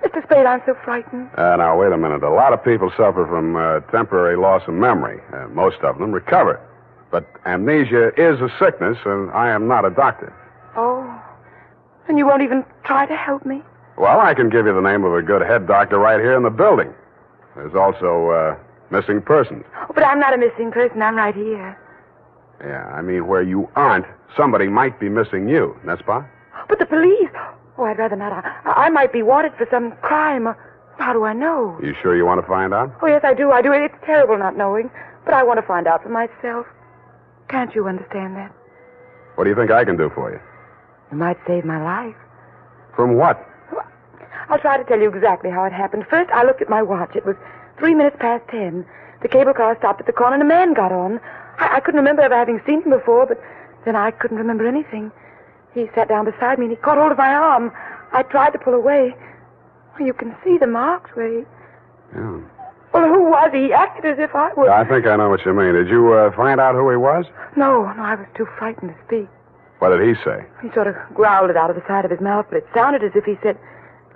Mr. Mr. Spade, I'm so frightened. Now, wait a minute. A lot of people suffer from temporary loss of memory. Most of them recover. But amnesia is a sickness, and I am not a doctor. Oh. And you won't even try to help me? Well, I can give you the name of a good head doctor right here in the building. There's also missing persons. Oh, but I'm not a missing person. I'm right here. Yeah, I mean, where you aren't, somebody might be missing you, n'est-ce pas? But the police... Oh, I'd rather not. I might be wanted for some crime. How do I know? You sure you want to find out? Oh, yes, I do. I do. It's terrible not knowing. But I want to find out for myself. Can't you understand that? What do you think I can do for you? You might save my life. From what? I'll try to tell you exactly how it happened. First, I looked at my watch. It was 3 minutes past 10. The cable car stopped at the corner and a man got on. I couldn't remember ever having seen him before, but then I couldn't remember anything. He sat down beside me and he caught hold of my arm. I tried to pull away. You can see the marks where he... Yeah. Well, who was he? He acted as if I was... I think I know what you mean. Did you find out who he was? No, I was too frightened to speak. What did he say? He sort of growled it out of the side of his mouth, but it sounded as if he said,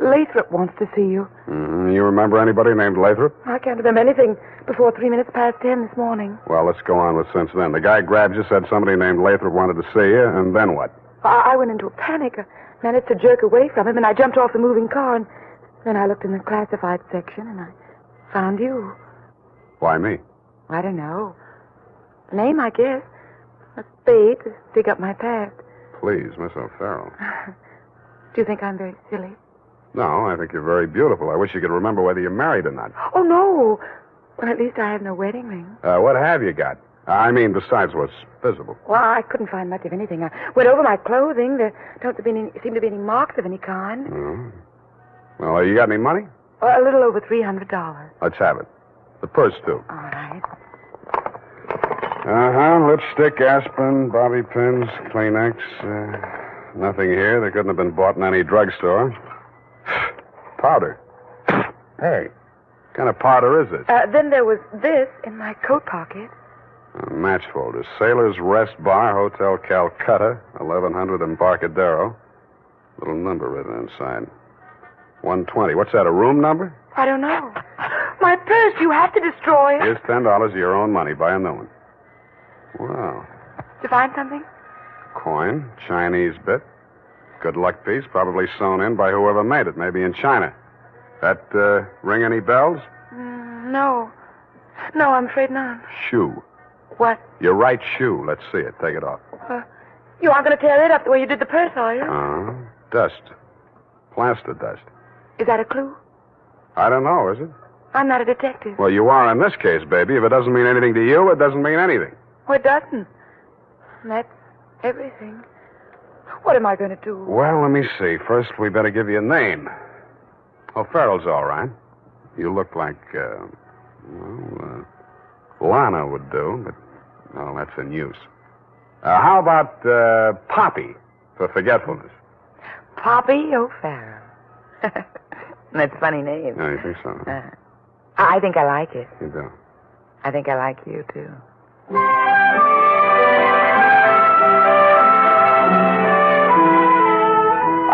Lathrop wants to see you. Mm-hmm. You remember anybody named Lathrop? I can't remember anything before 3 minutes past 10 this morning. Well, let's go on with since then. The guy grabbed you, said somebody named Lathrop wanted to see you, and then what? I went into a panic. I managed to jerk away from him, and I jumped off the moving car, and then I looked in the classified section, and I found you. Why me? I don't know. The name, I guess. A spade to dig up my past. Please, Miss O'Farrell. Do you think I'm very silly? No, I think you're very beautiful. I wish you could remember whether you're married or not. Oh, no. Well, at least I have no wedding ring. What have you got? I mean, besides what's visible. Well, I couldn't find much of anything. I went over my clothing. There don't seem to be any marks of any kind. Oh. Well, you got any money? A little over $300. Let's have it. The purse, too. All right. Lipstick, aspirin, bobby pins, Kleenex. Nothing here. They couldn't have been bought in any drugstore. Powder. Hey, what kind of powder is this? Then there was this in my coat pocket. A match folder. Sailor's Rest Bar, Hotel Calcutta, 1100 Embarcadero. Little number written inside. 120. What's that, a room number? I don't know. My purse, you have to destroy it. Here's $10 of your own money. Buy a new one. Wow. Did you find something? Coin, Chinese bit. Good luck piece, probably sewn in by whoever made it, maybe in China. That ring any bells? No. No, I'm afraid not. Shoe. What? Your right shoe. Let's see it. Take it off. You aren't going to tear it up the way you did the purse, are you? Dust. Plaster dust. Is that a clue? I don't know, is it? I'm not a detective. Well, you are in this case, baby. If it doesn't mean anything to you, it doesn't mean anything. Well, it doesn't. That's everything. What am I going to do? Well, let me see. First, we better give you a name. O'Farrell's all right. You look like, Lana would do, but, well, that's in use. How about Poppy for forgetfulness? Poppy O'Farrell. That's a funny name. Oh, you think so? I think I like it. You do? I think I like you, too.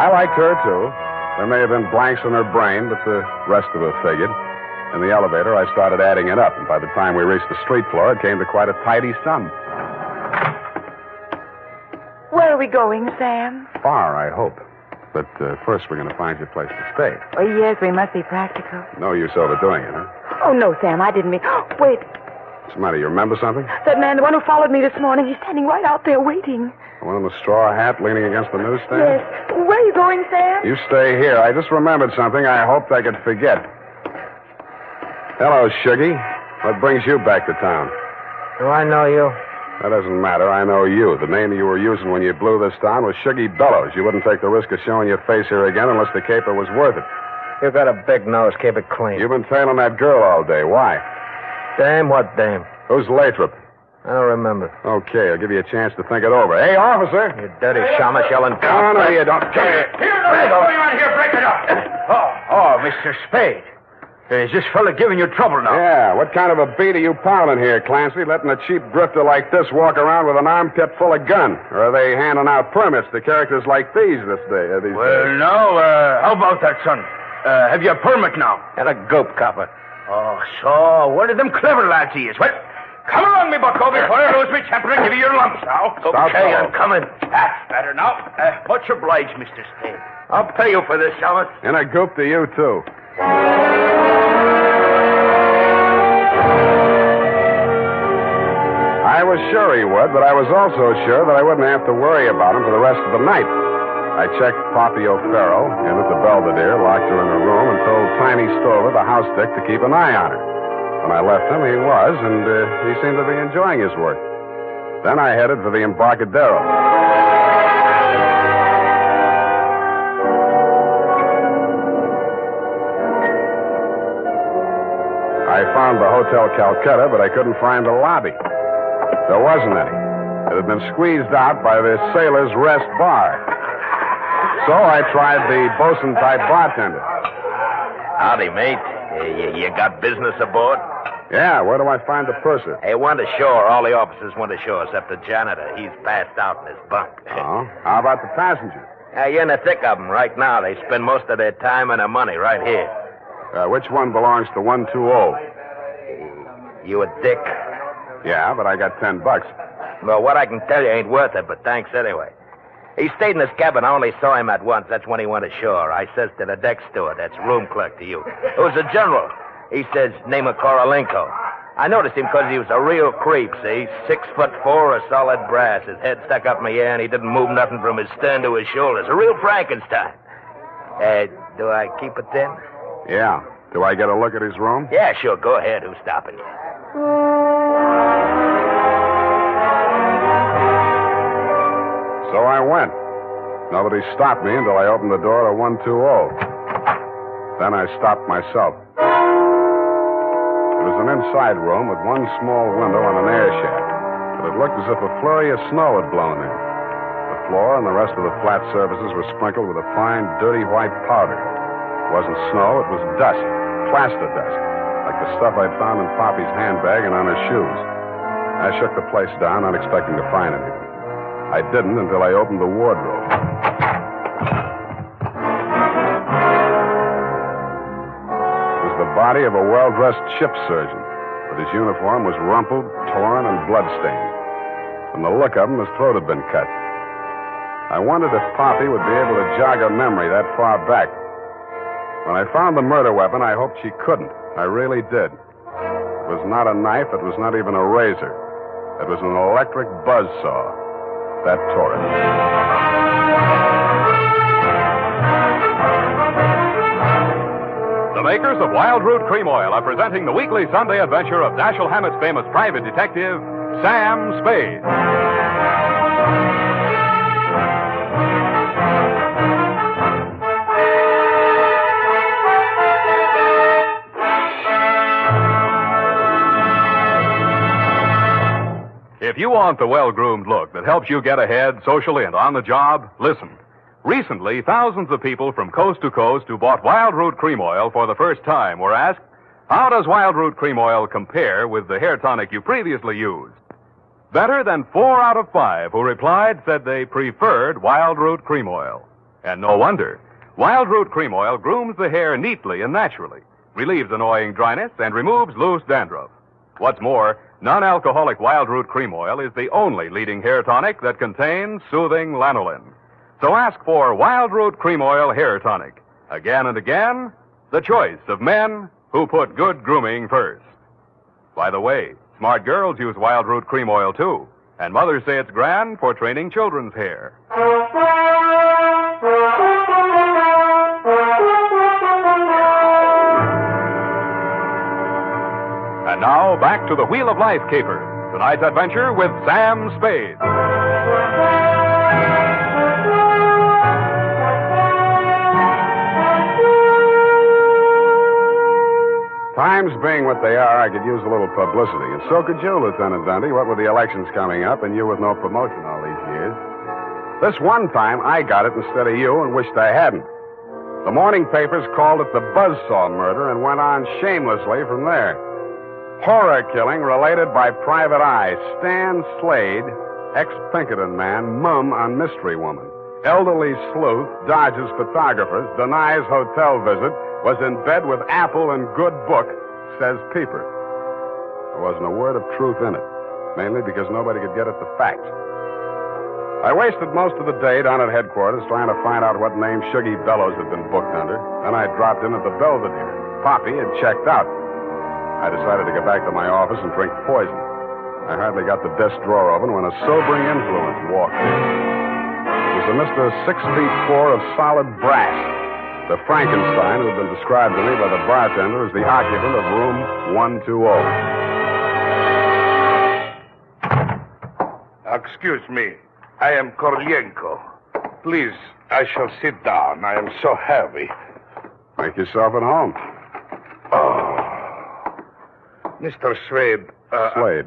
I liked her, too. There may have been blanks in her brain, but the rest of her figured. In the elevator, I started adding it up, and by the time we reached the street floor, it came to quite a tidy sum. Where are we going, Sam? Far, I hope. But first, we're going to find you a place to stay. Oh, yes, we must be practical. No use overdoing it, huh? Oh, no, Sam, I didn't mean... Wait, What's the matter? You remember something? that man, the one who followed me this morning, he's standing right out there waiting. The one in the straw hat leaning against the newsstand? Yes. Where are you going, Sam? You stay here. I just remembered something I hoped I could forget. Hello, Shuggy. What brings you back to town? Do I know you? That doesn't matter. I know you. The name you were using when you blew this town was Shuggy Bellows. You wouldn't take the risk of showing your face here again unless the caper was worth it. You got a big nose. Keep it clean. You've been tailing that girl all day. Why? Dame? What dame? Who's Lathrop? I don't remember. Okay, I'll give you a chance to think it over. Hey, officer! You dirty shamus yelling. No, you don't. Here, what's going on here? Break it up. Oh, Mr. Spade. Is this fella giving you trouble now? Yeah, what kind of a beat are you pounding here, Clancy? Letting a cheap drifter like this walk around with an armpit full of gun? Or are they handing out permits to characters like these this day? Well, no, how about that, son? Have you a permit now? And a gope copper. Oh, so one of them clever lads he is. Well, come along, me bucko, before I lose my temper and give you your lumps now. Okay, I'm coming. That's better now. Much obliged, Mr. Spade. I'll pay you for this, Hammett. And a goop to you, too. I was sure he would, but I was also sure that I wouldn't have to worry about him for the rest of the night. I checked Poppy O'Farrell in at the Belvedere, locked her in her room, and told Tiny Stover, the house dick, to keep an eye on her. When I left him, he was, and he seemed to be enjoying his work. Then I headed for the Embarcadero. I found the Hotel Calcutta, but I couldn't find the lobby. There wasn't any. It had been squeezed out by the Sailor's Rest Bar. So I tried the bosun-type bartender. Howdy, mate. You got business aboard? Yeah, where do I find the purser? Hey, went ashore. All the officers went ashore except the janitor. He's passed out in his bunk. Oh? How about the passengers? You're in the thick of them right now. They spend most of their time and their money right here. Which one belongs to 120? You a dick? Yeah, but I got $10. Well, what I can tell you ain't worth it, but thanks anyway. He stayed in his cabin. I only saw him at once. That's when he went ashore. I says to the deck steward, that's room clerk to you. It was a general. He says, name of Korolenko. I noticed him because he was a real creep, see? 6'4", of solid brass. His head stuck up in the air, and he didn't move nothing from his stern to his shoulders. A real Frankenstein. Do I keep it then? Yeah. Do I get a look at his room? Yeah, sure. Go ahead. Who's stopping you? So I went. Nobody stopped me until I opened the door to 120. Then I stopped myself. It was an inside room with one small window and an air shaft, but it looked as if a flurry of snow had blown in. The floor and the rest of the flat surfaces were sprinkled with a fine, dirty white powder. It wasn't snow, it was dust, plaster dust, like the stuff I'd found in Poppy's handbag and on her shoes. I shook the place down, not expecting to find anything. I didn't until I opened the wardrobe. It was the body of a well-dressed ship surgeon, but his uniform was rumpled, torn, and bloodstained. From the look of him, his throat had been cut. I wondered if Poppy would be able to jog her memory that far back. When I found the murder weapon, I hoped she couldn't. I really did. It was not a knife. It was not even a razor. It was an electric buzzsaw. That tore it. The makers of Wild Root Cream Oil are presenting the weekly Sunday adventure of Dashiell Hammett's famous private detective, Sam Spade. If you want the well-groomed look that helps you get ahead socially and on the job, listen. Recently, thousands of people from coast to coast who bought Wild Root Cream Oil for the first time were asked, how does Wild Root Cream Oil compare with the hair tonic you previously used? Better than 4 out of 5 who replied said they preferred Wild Root Cream Oil. And no wonder. Wild Root Cream Oil grooms the hair neatly and naturally, relieves annoying dryness, and removes loose dandruff. What's more, non-alcoholic Wild Root Cream Oil is the only leading hair tonic that contains soothing lanolin. So ask for Wild Root Cream Oil Hair Tonic. Again and again, the choice of men who put good grooming first. By the way, smart girls use Wild Root Cream Oil, too. And mothers say it's grand for training children's hair. And now, back to the Wheel of Life caper. Tonight's adventure with Sam Spade. Times being what they are, I could use a little publicity. And so could you, Lieutenant Dundee, what with the elections coming up and you with no promotion all these years. This one time, I got it instead of you and wished I hadn't. The morning papers called it the Buzzsaw murder and went on shamelessly from there. Horror killing related by Private Eye. Stan Slade, ex-Pinkerton man, mum on mystery woman. Elderly sleuth dodges photographers, denies hotel visit, was in bed with Apple and good book, says Peeper. There wasn't a word of truth in it, mainly because nobody could get at the facts. I wasted most of the day down at headquarters trying to find out what name Shuggy Bellows had been booked under. Then I dropped in at the Belvedere. Poppy had checked out. I decided to go back to my office and drink poison. I hardly got the desk drawer open when a sobering influence walked in. It was a Mr. 6'4" of solid brass, the Frankenstein who had been described to me by the bartender as the occupant of room 120. Excuse me. I am Korlienko. Please, I shall sit down. I am so heavy. Make yourself at home. Oh. Mr. Spade. Slade.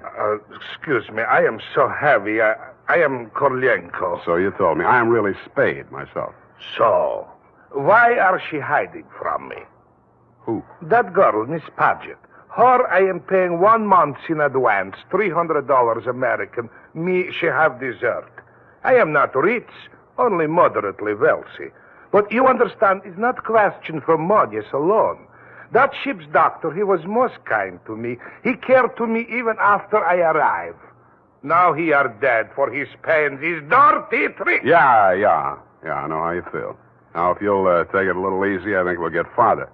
Excuse me. I am so heavy. I am Korlienko. So you told me. I am really Spade myself. So, why are she hiding from me? Who? That girl, Miss Paget. Her, I am paying 1 month in advance, $300 American. Me, she have dessert. I am not rich, only moderately wealthy. But you understand, it's not question for money alone. That ship's doctor, he was most kind to me. He cared to me even after I arrived. Now he are dead for his pains, his dirty tricks. Yeah, I know how you feel. Now, if you'll take it a little easy, I think we'll get farther.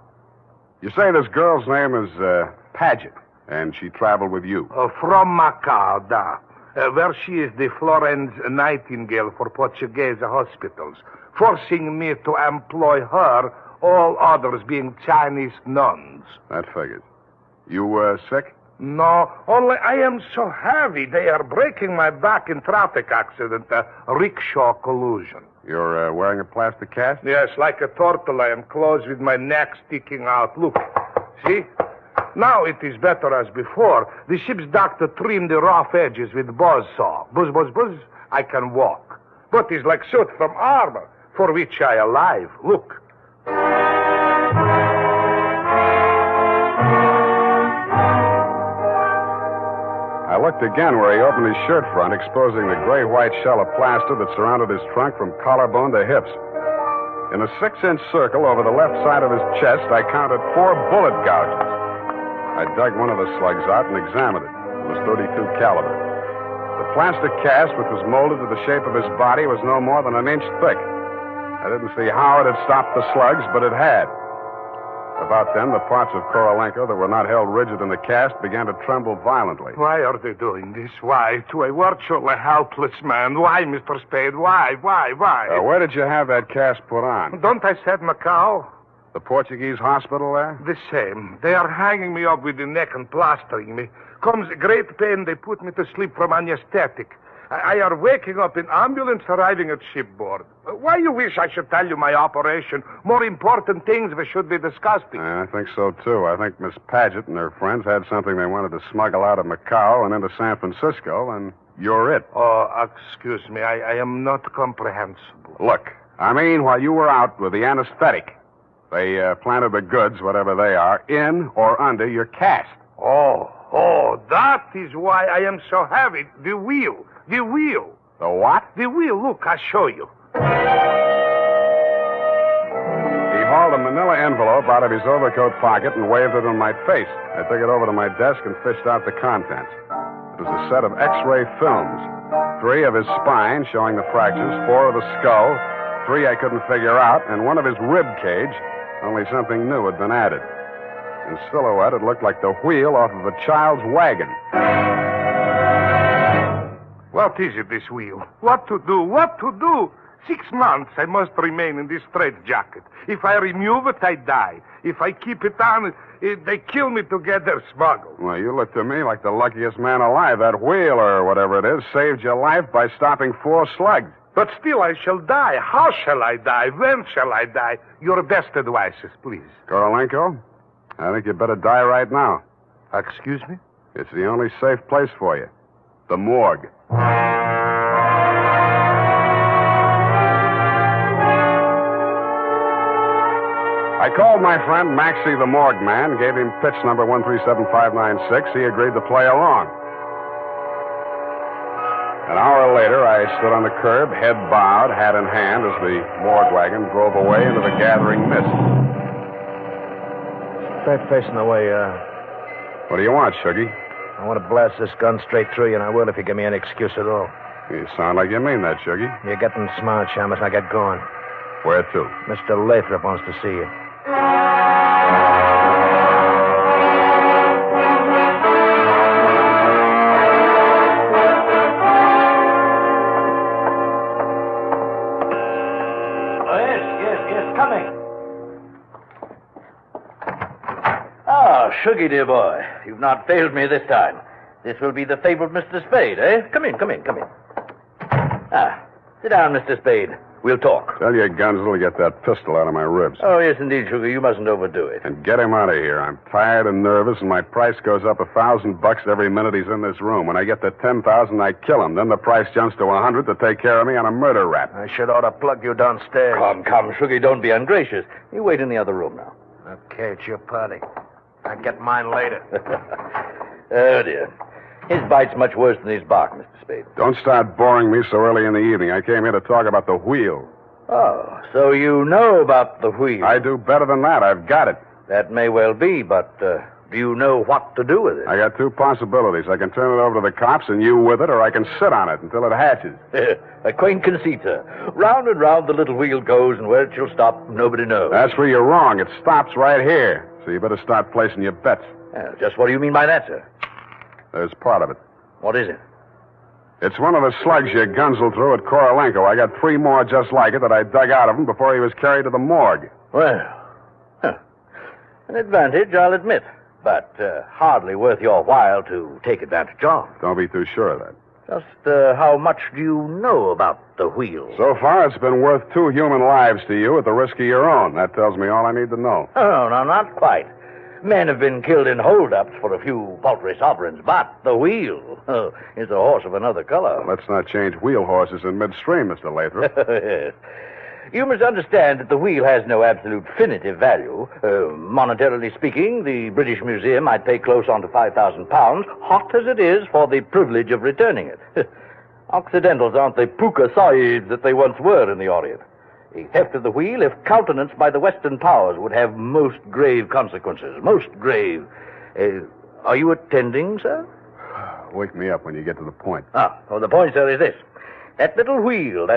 You say this girl's name is Paget, and she traveled with you. From Macau, where she is the Florence Nightingale for Portuguese hospitals, forcing me to employ her, all others being Chinese nuns. That figures. You sick? No, only I am so heavy. They are breaking my back in traffic accident, rickshaw collusion. You're wearing a plastic cast? Yes, like a turtle. I am closed with my neck sticking out. Look, see? Now it is better as before. The ship's doctor trimmed the rough edges with buzzsaw. Buzz, buzz, buzz. I can walk. But it's like suit from armor, for which I alive. Look. I looked again where he opened his shirt front, exposing the gray-white shell of plaster that surrounded his trunk from collarbone to hips. In a 6-inch circle over the left side of his chest, I counted 4 bullet gouges. I dug one of the slugs out and examined it. It was .32 caliber. The plastic cast, which was molded to the shape of his body, was no more than 1 inch thick. I didn't see how it had stopped the slugs, but it had. About then, the parts of Korolenko that were not held rigid in the cast began to tremble violently. Why are they doing this? Why? To a virtually helpless man. Why, Mr. Spade? Why? Where did you have that cast put on? Don't I said Macau? The Portuguese hospital there? The same. They are hanging me up with the neck and plastering me. Comes great pain, they put me to sleep from anesthetic. I are waking up in ambulance arriving at shipboard. Why you wish I should tell you my operation? More important things we should be discussing. I think so, too. I think Miss Paget and her friends had something they wanted to smuggle out of Macau and into San Francisco, and you're it. Oh, excuse me. I am not comprehensible. Look, I mean, while you were out with the anesthetic, they planted the goods, whatever they are, in or under your cast. Oh, that is why I am so heavy. The wheel. The The what? The wheel. Look, I'll show you. He hauled a manila envelope out of his overcoat pocket and waved it in my face. I took it over to my desk and fished out the contents. It was a set of X-ray films. 3 of his spine, showing the fractures, 4 of the skull, 3 I couldn't figure out, and 1 of his rib cage, only something new had been added. In silhouette, it looked like the wheel off of a child's wagon. What is it, this wheel? What to do? 6 months I must remain in this straitjacket. If I remove it, I die. If I keep it on, they kill me to get their smuggle. Well, you look to me like the luckiest man alive. That wheel, or whatever it is, saved your life by stopping 4 slugs. But still I shall die. How shall I die? When shall I die? Your best advices, please. Korolenko, I think you better die right now. Excuse me? It's the only safe place for you. The morgue. I called my friend Maxie the morgue man, gave him pitch number 137596. He agreed to play along. An hour later, I stood on the curb, head bowed, hat in hand, as the morgue wagon drove away into the gathering mist. Stay facing the way, What do you want, Shuggy? I want to blast this gun straight through you, and I will if you give me any excuse at all. You sound like you mean that, Shuggy. You're getting smart, Shamus. Now get going. Where to? Mr. Lathrop wants to see you. Shuggy, dear boy, you've not failed me this time. This will be the fabled Mr. Spade, eh? Come in. Sit down, Mr. Spade. We'll talk. Tell your Gunzel to get that pistol out of my ribs. Oh, yes, indeed, Sugar. You mustn't overdo it. And get him out of here. I'm tired and nervous, and my price goes up $1,000 every minute he's in this room. When I get to 10,000, I kill him. Then the price jumps to 100 to take care of me on a murder rap. I should ought to plug you downstairs. Come, Sugar, don't be ungracious. You wait in the other room now. Okay, it's your party. I get mine later. Oh, dear. His bite's much worse than his bark, Mr. Spade. Don't start boring me so early in the evening. I came here to talk about the wheel. Oh, so you know about the wheel. I do better than that. I've got it. That may well be, but do you know what to do with it? I got two possibilities. I can turn it over to the cops and you with it, or I can sit on it until it hatches. A quaint conceit, sir. Round and round the little wheel goes, and where it shall stop, nobody knows. That's where you're wrong. It stops right here. So you better start placing your bets. Just what do you mean by that, sir? There's part of it. What is it? It's one of the slugs you Gunzel threw at Korolenko. I got 3 more just like it that I dug out of him before he was carried to the morgue. Well, an advantage, I'll admit, but hardly worth your while to take advantage of. Don't be too sure of that. Just how much do you know about the wheel? So far, it's been worth 2 human lives to you at the risk of your own. That tells me all I need to know. Oh, no, not quite. Men have been killed in hold-ups for a few paltry sovereigns, but the wheel is a horse of another color. Let's not change wheel horses in midstream, Mr. Lathrop. Yes. You must understand that the wheel has no absolute finitive value. Monetarily speaking, the British Museum might pay close on to £5,000, hot as it is, for the privilege of returning it. Occidentals aren't the puka sahibs that they once were in the Orient. The theft of the wheel, if countenanced by the Western powers, would have most grave consequences. Most grave. Are you attending, sir? Wake me up when you get to the point. The point, sir, is this. That little wheel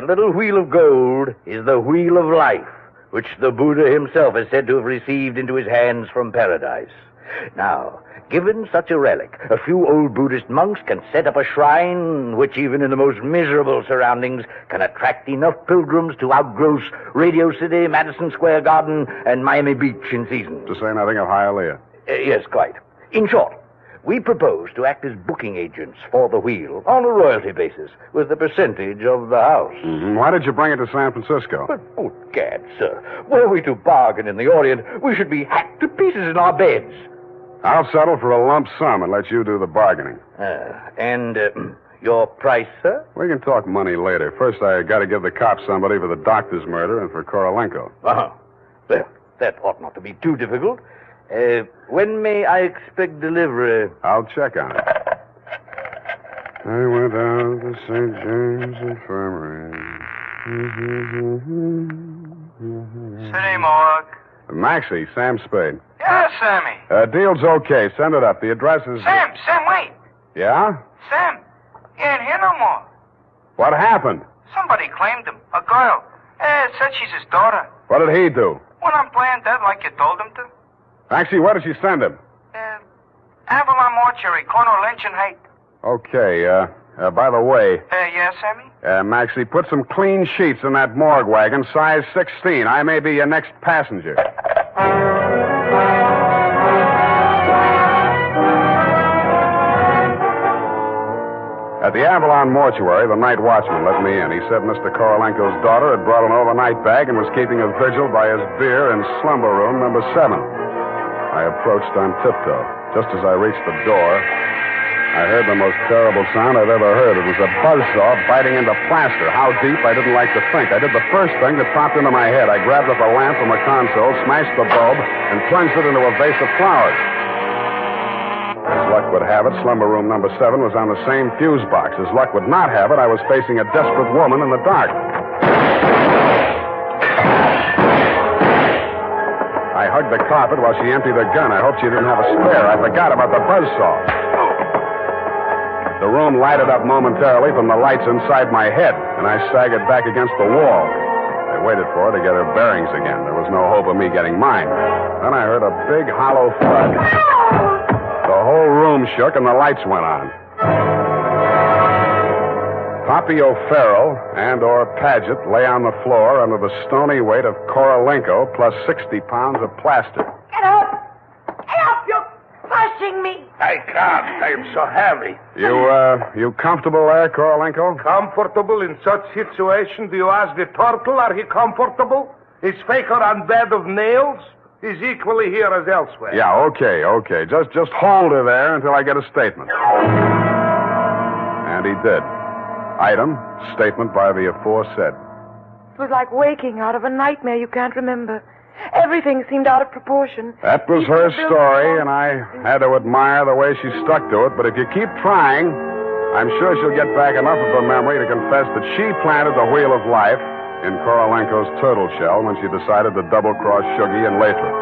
of gold, is the wheel of life, which the Buddha himself is said to have received into his hands from paradise. Now, given such a relic, a few old Buddhist monks can set up a shrine which, even in the most miserable surroundings, can attract enough pilgrims to outgross Radio City, Madison Square Garden, and Miami Beach in season. To say nothing of Hialeah. Yes, quite. In short, we propose to act as booking agents for the wheel on a royalty basis with a percentage of the house. Mm-hmm. Why did you bring it to San Francisco? But, oh, gad, sir. Were we to bargain in the Orient, we should be hacked to pieces in our beds. I'll settle for a lump sum and let you do the bargaining. And your price, sir? We can talk money later. First, I got to give the cops somebody for the doctor's murder and for Korolenko. Well, that ought not to be too difficult. When may I expect delivery? I'll check on it. I went down to St. James Infirmary. City morgue. Maxie, Sam Spade. Yeah, Sammy. Deal's okay. Send it up. The address is... Sam, wait. Yeah? Sam, he ain't here no more. What happened? Somebody claimed him. A girl. Said she's his daughter. What did he do? Went on playing dead like you told him to. Maxie, where did she send him? Avalon Mortuary, corner of Lynch and Haight. Okay, by the way... Yeah, Sammy? Maxie, put some clean sheets in that morgue wagon, size 16. I may be your next passenger. At the Avalon Mortuary, the night watchman let me in. He said Mr. Korolenko's daughter had brought an overnight bag and was keeping a vigil by his bier in slumber room number 7. I approached on tiptoe. Just as I reached the door, I heard the most terrible sound I've ever heard. It was a buzzsaw biting into plaster. How deep, I didn't like to think. I did the first thing that popped into my head. I grabbed up a lamp from a console, smashed the bulb, and plunged it into a vase of flowers. As luck would have it, slumber room number 7 was on the same fuse box. As luck would not have it, I was facing a desperate woman in the dark. I hugged the carpet while she emptied her gun. I hope she didn't have a spare. I forgot about the buzzsaw. The room lighted up momentarily from the lights inside my head, and I staggered back against the wall. I waited for her to get her bearings again. There was no hope of me getting mine. Then I heard a big, hollow thud. The whole room shook, and the lights went on. Poppy O'Farrell and/or Paget lay on the floor under the stony weight of Korolenko plus 60 pounds of plaster. Get up! Get up! You're crushing me! I can't. I am so heavy. You comfortable there, Korolenko? Comfortable in such situation? Do you ask the turtle, are he comfortable? Is Faker on bed of nails? He's equally here as elsewhere. Yeah, okay. Just hold her there until I get a statement. And he did. Item, statement by the aforesaid. It was like waking out of a nightmare you can't remember. Everything seemed out of proportion. That was her story, and I had to admire the way she stuck to it. But if you keep trying, I'm sure she'll get back enough of her memory to confess that she planted the wheel of life in Korolenko's turtle shell when she decided to double-cross Shuggy and Lathrop.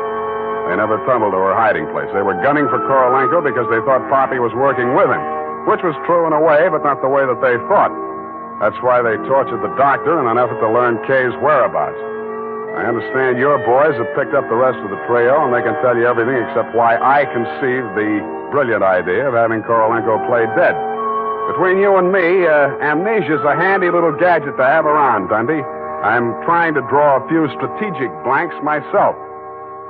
They never tumbled to her hiding place. They were gunning for Korolenko because they thought Poppy was working with him, which was true in a way, but not the way that they thought. That's why they tortured the doctor in an effort to learn Kay's whereabouts. I understand your boys have picked up the rest of the trio, and they can tell you everything except why I conceived the brilliant idea of having Korolenko play dead. Between you and me, amnesia's a handy little gadget to have around, Dundee. I'm trying to draw a few strategic blanks myself.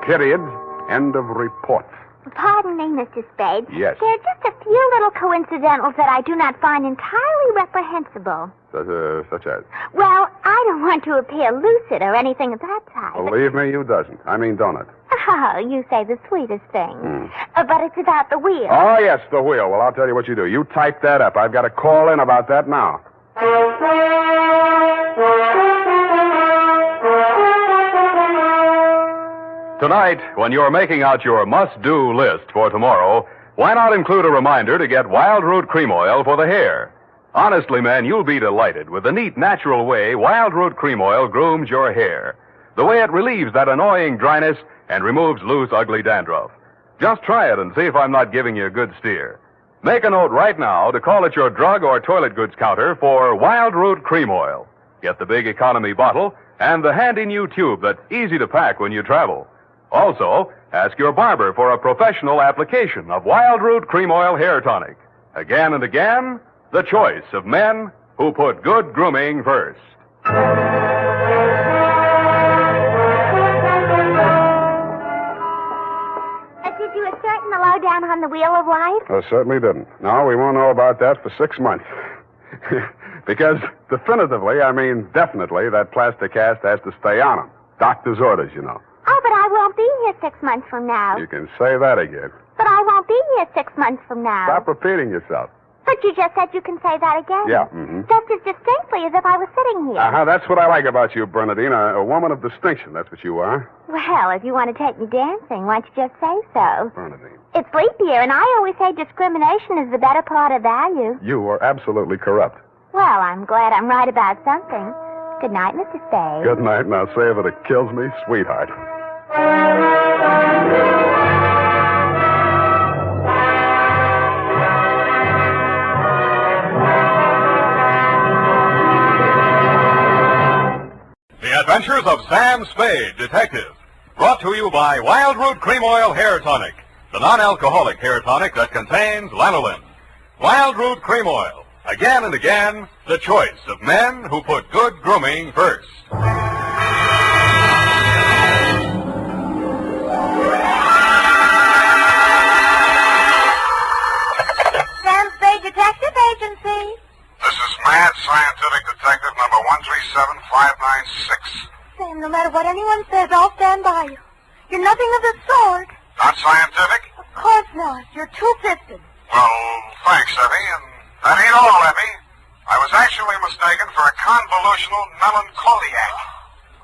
Period. End of report. Pardon me, Mr. Spade. Yes. There are just a few little coincidentals that I do not find entirely reprehensible. Such as? Well, I don't want to appear lucid or anything of that type. Believe me, you doesn't. I mean, don't it? Oh, you say the sweetest thing. But it's about the wheel. Oh, yes, the wheel. Well, I'll tell you what you do. You type that up. I've got to call in about that now. Tonight, when you're making out your must-do list for tomorrow, why not include a reminder to get Wild Root Cream Oil for the hair? Honestly, man, you'll be delighted with the neat, natural way Wild Root Cream Oil grooms your hair. The way it relieves that annoying dryness and removes loose, ugly dandruff. Just try it and see if I'm not giving you a good steer. Make a note right now to call at your drug or toilet goods counter for Wild Root Cream Oil. Get the big economy bottle and the handy new tube that's easy to pack when you travel. Also, ask your barber for a professional application of Wild Root Cream Oil Hair Tonic. Again and again, the choice of men who put good grooming first. Did you ascertain the lowdown on the wheel of life? I certainly didn't. No, we won't know about that for 6 months. Because definitively, I mean definitely, that plaster cast has to stay on him. Doctor's orders, you know. Oh, but I won't be here 6 months from now. You can say that again. But I won't be here 6 months from now. Stop repeating yourself. But you just said you can say that again. Yeah, Just as distinctly as if I was sitting here. That's what I like about you, Bernadine. A woman of distinction, that's what you are. Well, if you want to take me dancing, why don't you just say so? Bernadine. It's leap year, and I always say discrimination is the better part of value. You are absolutely corrupt. Well, I'm glad I'm right about something. Good night, Mr. Spade. Good night, and I'll say if it kills me, sweetheart. The Adventures of Sam Spade, Detective. Brought to you by Wild Root Cream Oil Hair Tonic, the non-alcoholic hair tonic that contains lanolin. Wild Root Cream Oil. Again and again, the choice of men who put good grooming first. Sam Spade Detective Agency. This is Mad Scientific Detective number 137596. Sam, no matter what anyone says, I'll stand by you. You're nothing of the sort. Not scientific? Of course not. You're two-fisted. Well, thanks, Effie, and that ain't all, Effie. I was actually mistaken for a convolutional melancholiac.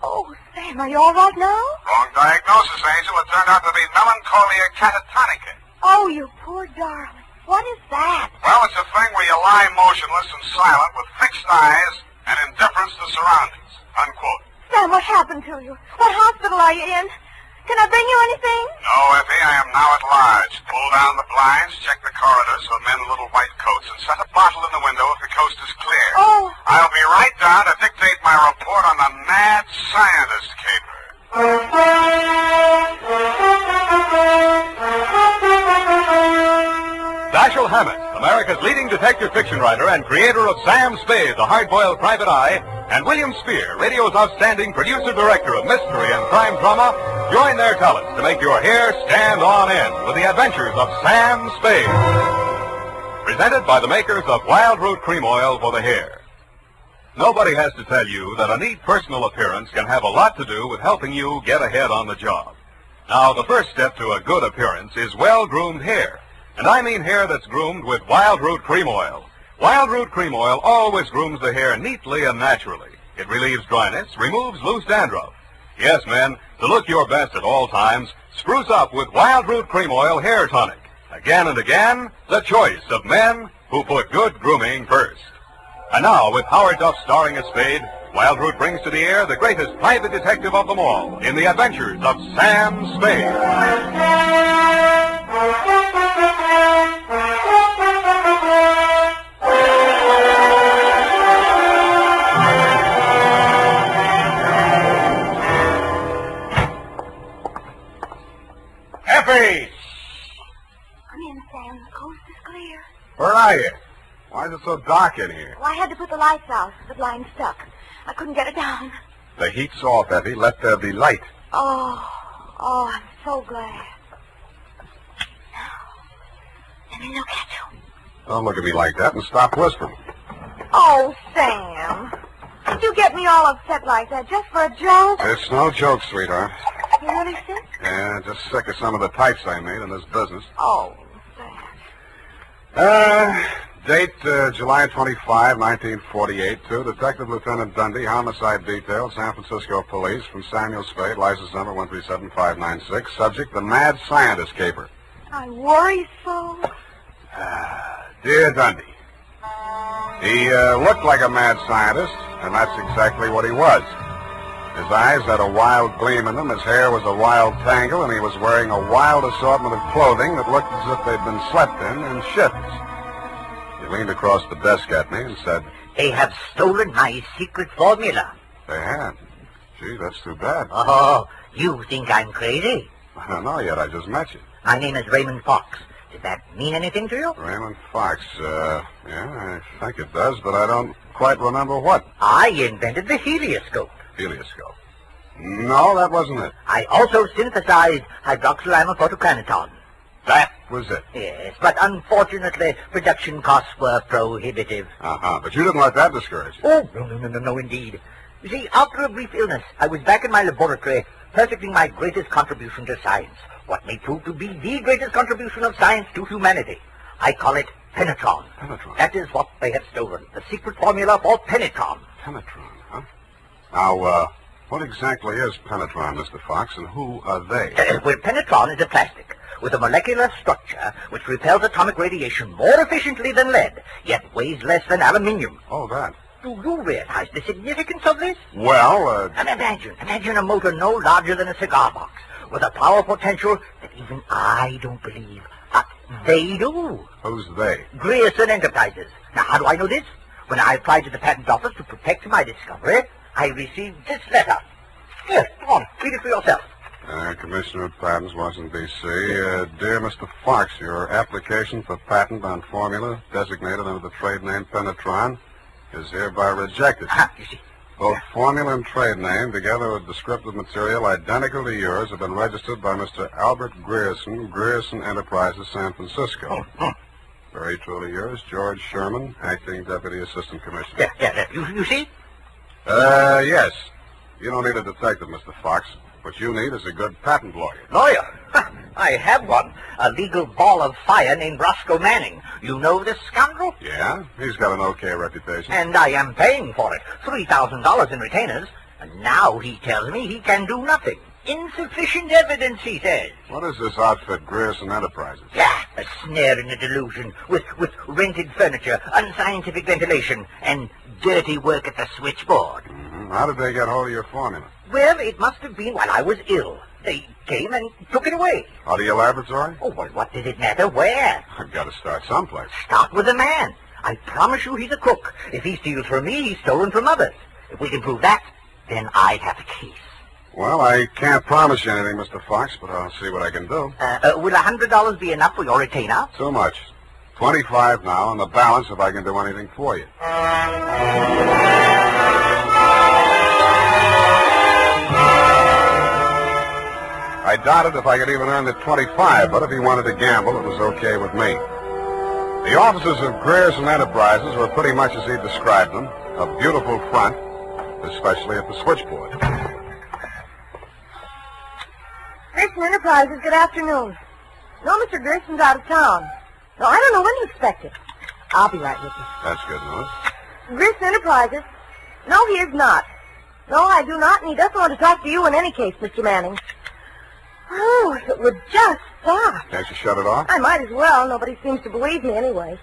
Oh, Sam, are you all right now? Wrong diagnosis, Angel. It turned out to be melancholia catatonica. Oh, you poor darling. What is that? Well, it's a thing where you lie motionless and silent with fixed eyes and indifference to surroundings. Unquote. Sam, what happened to you? What hospital are you in? Can I bring you anything? No, Effie, I am now at large. Pull down the blinds, check the corridors for men in little white coats, and set a bottle in the window if the coast is clear. Oh. I'll be right down to dictate my report on the mad scientist caper. Dashiell Hammett, America's leading detective fiction writer and creator of Sam Spade, the hard-boiled private eye, and William Spear, radio's outstanding producer-director of mystery and crime drama, join their talents to make your hair stand on end with the Adventures of Sam Spade. Presented by the makers of Wild Root Cream Oil for the hair. Nobody has to tell you that a neat personal appearance can have a lot to do with helping you get ahead on the job. Now, the first step to a good appearance is well-groomed hair. And I mean hair that's groomed with Wild Root Cream Oil. Wild Root Cream Oil always grooms the hair neatly and naturally. It relieves dryness, removes loose dandruff. Yes, men, to look your best at all times, spruce up with Wild Root Cream Oil Hair Tonic. Again and again, the choice of men who put good grooming first. And now, with Howard Duff starring as Spade, Wild Root brings to the air the greatest private detective of them all in the Adventures of Sam Spade. Effie! Come in, Sam. The coast is clear. Where are you? Why is it so dark in here? Well, I had to put the lights out. The blind stuck. I couldn't get it down. The heat's off, Effie. Let there be light. Oh, I'm so glad. Let me look at you. Don't look at me like that and stop whispering. Oh, Sam. Did you get me all upset like that just for a joke? It's no joke, sweetheart. You really sick? Yeah, just sick of some of the types I made in this business. Oh, Sam. Date July 25, 1948, to Detective Lieutenant Dundee, Homicide Detail, San Francisco Police, from Samuel Spade, license number 137596. Subject, the mad scientist caper. I worry so. Dear Dundee, he looked like a mad scientist, and that's exactly what he was. His eyes had a wild gleam in them, his hair was a wild tangle, and he was wearing a wild assortment of clothing that looked as if they'd been slept in shifts. He leaned across the desk at me and said, They have stolen my secret formula. They had? Gee, that's too bad. Oh, you think I'm crazy? I don't know yet. I just met you. My name is Raymond Fox. Does that mean anything to you? Raymond Fox. Yeah, I think it does, but I don't quite remember what. I invented the helioscope. Helioscope? No, that wasn't it. I also synthesized hydroxylamophotochronaton. That was it. Yes, but unfortunately, production costs were prohibitive. But you didn't let that discourage you. Oh, no, indeed. You see, after a brief illness, I was back in my laboratory, perfecting my greatest contribution to science, what may prove to be the greatest contribution of science to humanity. I call it penetron. Penetron? That is what they have stolen, the secret formula for penetron. Penetron, huh? Now, what exactly is penetron, Mr. Fox, and who are they? Well, penetron is a plastic with a molecular structure which repels atomic radiation more efficiently than lead, yet weighs less than aluminium. Oh, that. Do you realize the significance of this? Well, And imagine a motor no larger than a cigar box, with a power potential that even I don't believe, but they do. Who's they? Grierson Enterprises. Now, how do I know this? When I applied to the patent office to protect my discovery, I received this letter. Here, come on, read it for yourself. Commissioner of Patents, Washington, D.C. Dear Mr. Fox, your application for patent on formula designated under the trade name Penetron is hereby rejected. You see. Both formula and trade name, together with descriptive material identical to yours, have been registered by Mr. Albert Grierson, Grierson Enterprises, San Francisco. Very truly yours, George Sherman, Acting Deputy Assistant Commissioner. Yeah. You see? Yes. You don't need a detective, Mr. Fox. What you need is a good patent lawyer. Lawyer? I have one. A legal ball of fire named Roscoe Manning. You know this scoundrel? Yeah? He's got an okay reputation. And I am paying for it. $3,000 in retainers. And now he tells me he can do nothing. Insufficient evidence, he says. What is this outfit, Grierson Enterprises? Yeah, a snare in a delusion, with rented furniture, unscientific ventilation, and dirty work at the switchboard. Mm-hmm. How did they get hold of your formula? Well, it must have been while I was ill. They came and took it away. Out of your laboratory? Oh, well, what did it matter where? I've got to start someplace. Start with the man. I promise you he's a crook. If he steals from me, he's stolen from others. If we can prove that, then I have a case. Well, I can't promise you anything, Mr. Fox, but I'll see what I can do. Will $100 be enough for your retainer? Too much. 25 now, and the balance if I can do anything for you. I doubted if I could even earn the 25, but if he wanted to gamble, it was okay with me. The offices of Grierson Enterprises were pretty much as he described them, a beautiful front, especially at the switchboard. Grierson Enterprises, good afternoon. No, Mr. Grierson's out of town. No, I don't know when to expect it. I'll be right with you. That's good news. Grierson Enterprises? No, he is not. No, I do not, and he doesn't want to talk to you in any case, Mr. Manning. Oh, if it would just stop. Can't you shut it off? I might as well. Nobody seems to believe me anyway.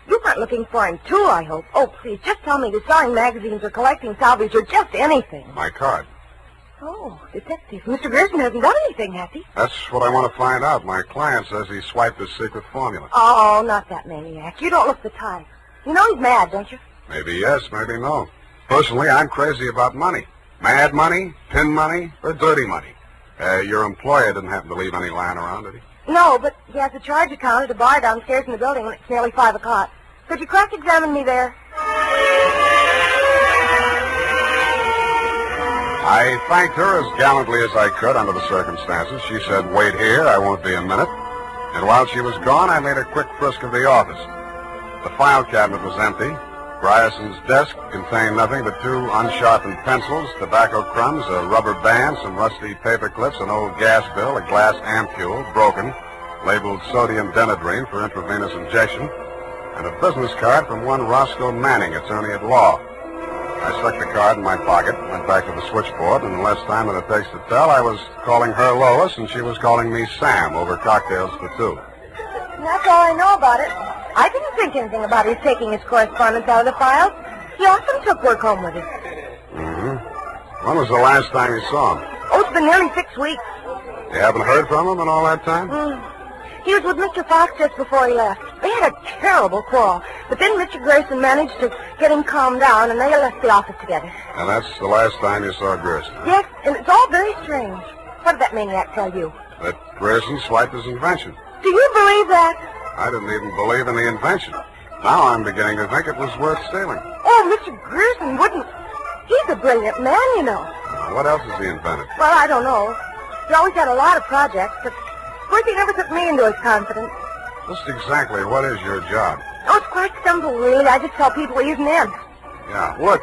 You weren't looking for him, too, I hope. Oh, please, just tell me you're selling magazines or collecting salvage or just anything. My card. Oh, detective. Mr. Grierson hasn't done anything, has he? That's what I want to find out. My client says he swiped his secret formula. Oh, not that maniac. You don't look the type. You know he's mad, don't you? Maybe yes, maybe no. Personally, I'm crazy about money. Mad money, pin money, or dirty money. Your employer didn't happen to leave any lying around, did he? No, but he has a charge account at a bar downstairs in the building when it's nearly 5 o'clock. Could you cross-examine me there? I thanked her as gallantly as I could under the circumstances. She said, "Wait here, I won't be a minute." And while she was gone, I made a quick frisk of the office. The file cabinet was empty. Grierson's desk contained nothing but 2 unsharpened pencils, tobacco crumbs, a rubber band, some rusty paper clips, an old gas bill, a glass ampule, broken, labeled sodium denadrine for intravenous injection, and a business card from one Roscoe Manning, attorney at law. I stuck the card in my pocket, went back to the switchboard, and in less time than it takes to tell, I was calling her Lois, and she was calling me Sam over cocktails for 2. That's all I know about it. I didn't think anything about his taking his correspondence out of the files. He often took work home with him. Mm-hmm. When was the last time you saw him? Oh, it's been nearly 6 weeks. You haven't heard from him in all that time? He was with Mr. Fox just before he left. They had a terrible quarrel, but then Mr. Grierson managed to get him calmed down, and they left the office together. And that's the last time you saw Grierson? Yes, and it's all very strange. What did that maniac tell you? That Grierson swiped his invention. Do you believe that? I didn't even believe in the invention. Now I'm beginning to think it was worth stealing. Oh, Mr. Grierson wouldn't. He's a brilliant man, you know. What else has he invented? Well, I don't know. He always had a lot of projects, but of course he never took me into his confidence. Just exactly what is your job? Oh, it's quite simple, really. I just tell people he isn't in. Yeah. Look,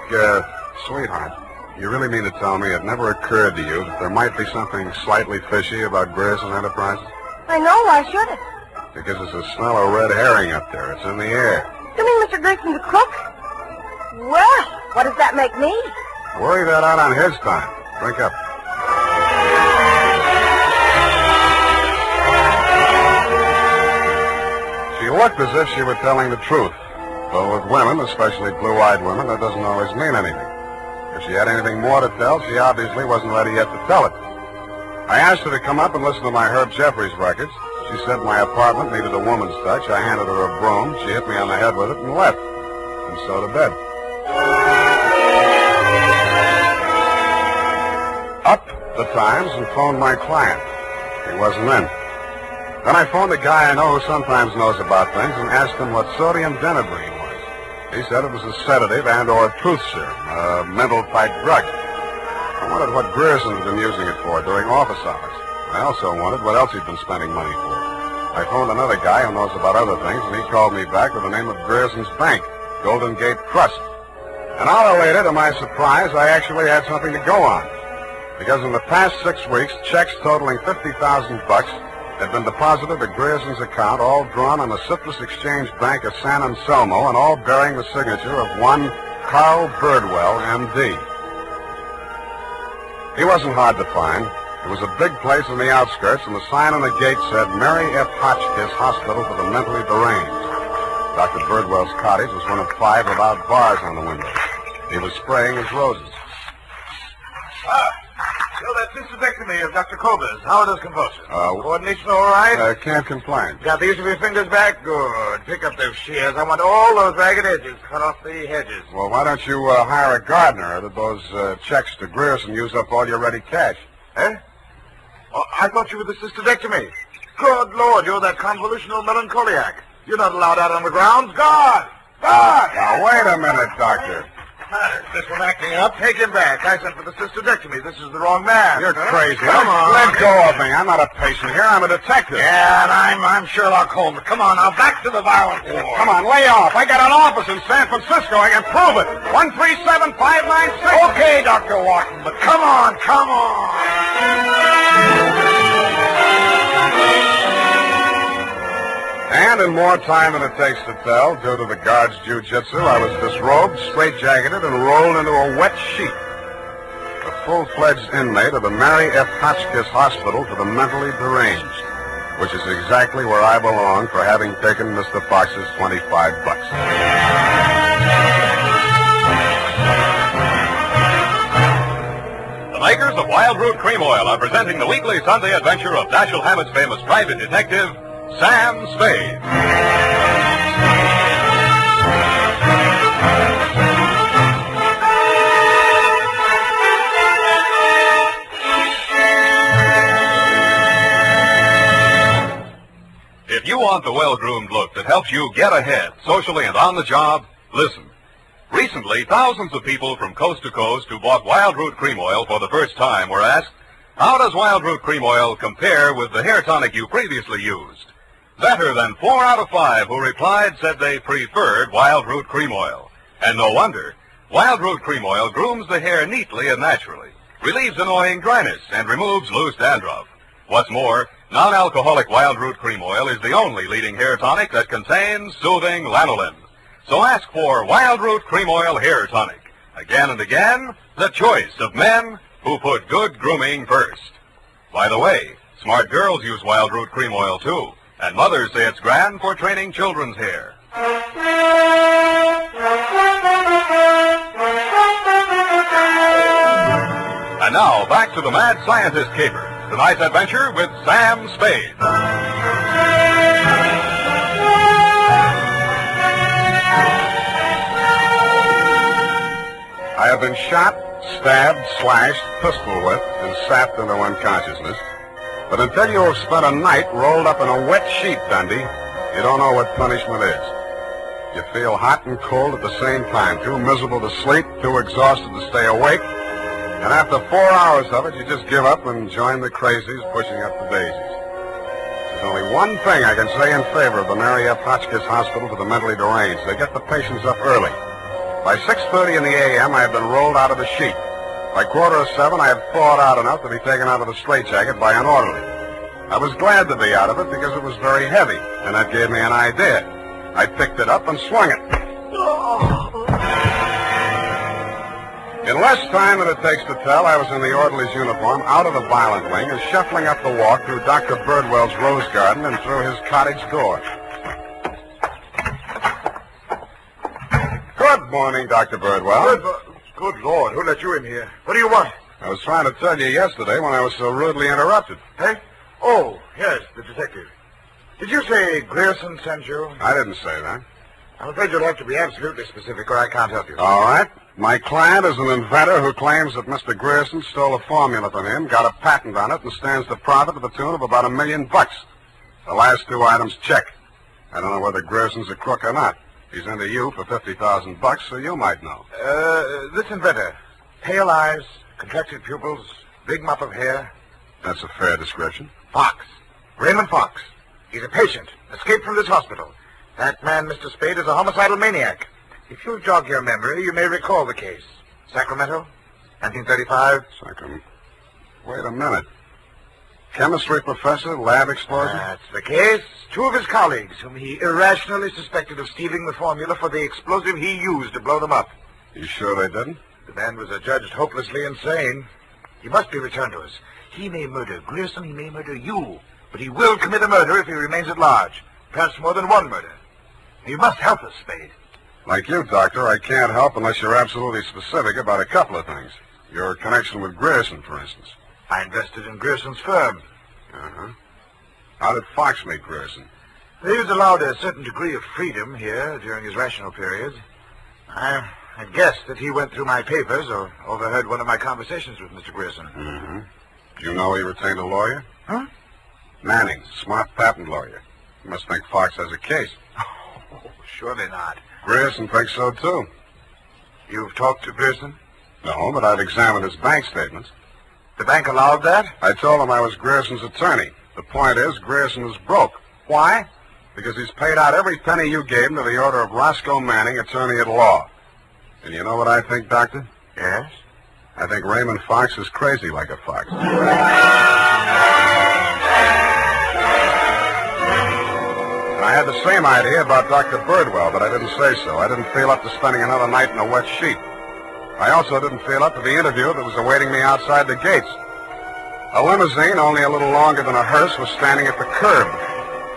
sweetheart, you really mean to tell me it never occurred to you that there might be something slightly fishy about Grierson Enterprises? I know. Why should it? Because there's a smell of red herring up there. It's in the air. You mean Mr. Grierson's a crook? Well, what does that make me? Worry that out on his time. Drink up. She looked as if she were telling the truth. But with women, especially blue-eyed women, that doesn't always mean anything. If she had anything more to tell, she obviously wasn't ready yet to tell it. I asked her to come up and listen to my Herb Jeffries records. She said my apartment needed a woman's touch. I handed her a broom. She hit me on the head with it and left. And so to bed. Up the Times and phoned my client. He wasn't in. Then I phoned a guy I know who sometimes knows about things and asked him what sodium denadrine was. He said it was a sedative and or truth serum, a mental-type drug. I wondered what Grierson had been using it for during office hours. I also wondered what else he'd been spending money for. I phoned another guy who knows about other things, and he called me back with the name of Grierson's bank, Golden Gate Trust. An hour later, to my surprise, I actually had something to go on. Because in the past 6 weeks, checks totaling $50,000 had been deposited to Grierson's account, all drawn on the Citrus Exchange Bank of San Anselmo, and all bearing the signature of one Carl Birdwell, M.D. He wasn't hard to find. It was a big place in the outskirts, and the sign on the gate said, Mary F. Hotchkiss Hospital for the Mentally Deranged. Dr. Birdwell's cottage was one of 5 without bars on the windows. He was spraying his roses. So that cystectomy of Dr. Kober's. How are those convulsions? Coordination all right? Can't complain. Got the use of your fingers back? Good. Pick up those shears. I want all those ragged edges. Cut off the hedges. Well, why don't you hire a gardener? Or did those checks to Grierson use up all your ready cash? Eh? Oh, I thought you were the cystectomy. Good Lord, you're that convolutional melancholiac. You're not allowed out on the grounds. Guard! Guard! Now, wait a minute, Doctor. This one acting up. Take him back. I sent for the cystectomy. This is the wrong man. You're crazy. Come on. Let go of me. I'm not a patient here. I'm a detective. Yeah, and I'm Sherlock Holmes. Come on, now, back to the violent war. Come on, lay off. I got an office in San Francisco. I can prove it. 137596. Okay, Dr. Watson, but come on, come on. And in more time than it takes to tell, due to the guard's jiu-jitsu, I was disrobed, straitjacketed, and rolled into a wet sheet. A full-fledged inmate of the Mary F. Hotchkiss Hospital for the Mentally Deranged, which is exactly where I belong for having taken Mr. Fox's $25. The makers of Wild Root Cream Oil are presenting the weekly Sunday adventure of Dashiell Hammett's famous private detective, Sam Spade. If you want the well-groomed look that helps you get ahead, socially and on the job, listen. Recently, thousands of people from coast to coast who bought Wild Root Cream Oil for the first time were asked, how does Wild Root Cream Oil compare with the hair tonic you previously used? Better than 4 out of 5 who replied said they preferred Wild Root Cream Oil. And no wonder. Wild Root Cream Oil grooms the hair neatly and naturally, relieves annoying dryness, and removes loose dandruff. What's more, non-alcoholic Wild Root Cream Oil is the only leading hair tonic that contains soothing lanolin. So ask for Wild Root Cream Oil Hair Tonic. Again and again, the choice of men who put good grooming first. By the way, smart girls use Wild Root Cream Oil too. And mothers say it's grand for training children's hair. And now, back to the Mad Scientist Caper. Tonight's adventure with Sam Spade. I have been shot, stabbed, slashed, pistol whipped, and sapped into unconsciousness. But until you have spent a night rolled up in a wet sheet, Dundee, you don't know what punishment is. You feel hot and cold at the same time, too miserable to sleep, too exhausted to stay awake. And after 4 hours of it, you just give up and join the crazies pushing up the daisies. There's only one thing I can say in favor of the Mary F. Hotchkiss Hospital for the Mentally Deranged. They get the patients up early. By 6:30 in the a.m., I have been rolled out of the sheet. By 6:45, I had thawed out enough to be taken out of the straitjacket by an orderly. I was glad to be out of it because it was very heavy, and that gave me an idea. I picked it up and swung it. In less time than it takes to tell, I was in the orderly's uniform, out of the violent wing, and shuffling up the walk through Dr. Birdwell's rose garden and through his cottage door. Good morning, Dr. Birdwell. Good Lord, who let you in here? What do you want? I was trying to tell you yesterday when I was so rudely interrupted. Hey? Oh, yes, the detective. Did you say Grierson sent you? I didn't say that. I'm afraid you'll have to be absolutely specific or I can't help you. All right. My client is an inventor who claims that Mr. Grierson stole a formula from him, got a patent on it, and stands to profit to the tune of about $1 million. The last 2 items check. I don't know whether Grierson's a crook or not. He's into you for $50,000, so you might know. This inventor. Pale eyes, contracted pupils, big mop of hair. That's a fair description. Fox. Raymond Fox. He's a patient, escaped from this hospital. That man, Mr. Spade, is a homicidal maniac. If you'll jog your memory, you may recall the case. Sacramento, 1935. Sacramento. Wait a minute. Chemistry professor, lab explosion? That's the case. 2 of his colleagues, whom he irrationally suspected of stealing the formula for the explosive he used to blow them up. You sure they didn't? The man was adjudged hopelessly insane. He must be returned to us. He may murder Grierson, he may murder you, but he will commit a murder if he remains at large. Perhaps more than one murder. You must help us, Spade. Like you, Doctor, I can't help unless you're absolutely specific about a couple of things. Your connection with Grierson, for instance. I invested in Grierson's firm. Uh-huh. How did Fox meet Grierson? He was allowed a certain degree of freedom here during his rational periods. I guessed that he went through my papers or overheard one of my conversations with Mr. Grierson. Mm-hmm. Do you know he retained a lawyer? Huh? Manning, smart patent lawyer. You must think Fox has a case. Oh, surely not. Grierson thinks so, too. You've talked to Grierson? No, but I've examined his bank statements. The bank allowed that? I told him I was Grierson's attorney. The point is, Grierson is broke. Why? Because he's paid out every penny you gave him to the order of Roscoe Manning, attorney at law. And you know what I think, Doctor? Yes? I think Raymond Fox is crazy like a fox. I had the same idea about Dr. Birdwell, but I didn't say so. I didn't feel up to spending another night in a wet sheet. I also didn't feel up to the interview that was awaiting me outside the gates. A limousine, only a little longer than a hearse, was standing at the curb.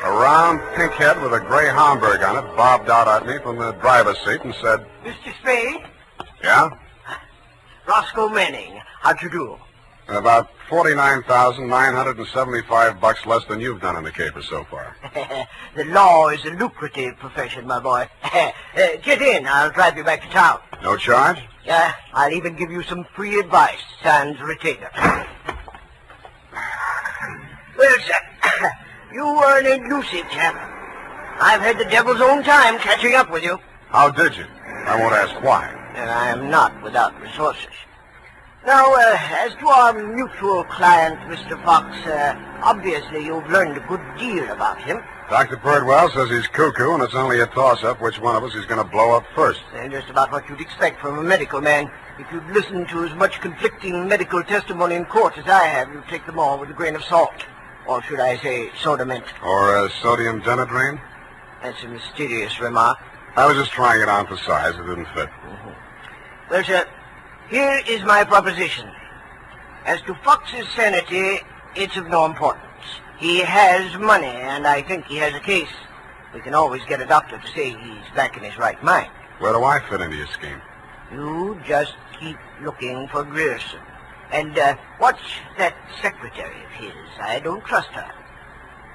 A round pink head with a gray Homburg on it bobbed out at me from the driver's seat and said, Mr. Spade? Yeah? Roscoe Manning. How'd you do? About $49,975 less than you've done in the caper so far. The law is a lucrative profession, my boy. Get in. I'll drive you back to town. No charge? Yeah, I'll even give you some free advice. Sans retainer. Well, sir, you are an elusive chap. I've had the devil's own time catching up with you. How did you? I won't ask why. And I am not without resources. Now, as to our mutual client, Mr. Fox, obviously you've learned a good deal about him. Dr. Birdwell says he's cuckoo, and it's only a toss-up which one of us is going to blow up first. And just about what you'd expect from a medical man. If you'd listened to as much conflicting medical testimony in court as I have, you'd take them all with a grain of salt. Or should I say soda mint? Or sodium denadrine? That's a mysterious remark. I was just trying it on for size. It didn't fit. Mm-hmm. Well, sir, here is my proposition. As to Fox's sanity, it's of no importance. He has money, and I think he has a case. We can always get a doctor to say he's back in his right mind. Where do I fit into your scheme? You just keep looking for Grierson. And watch that secretary of his. I don't trust her.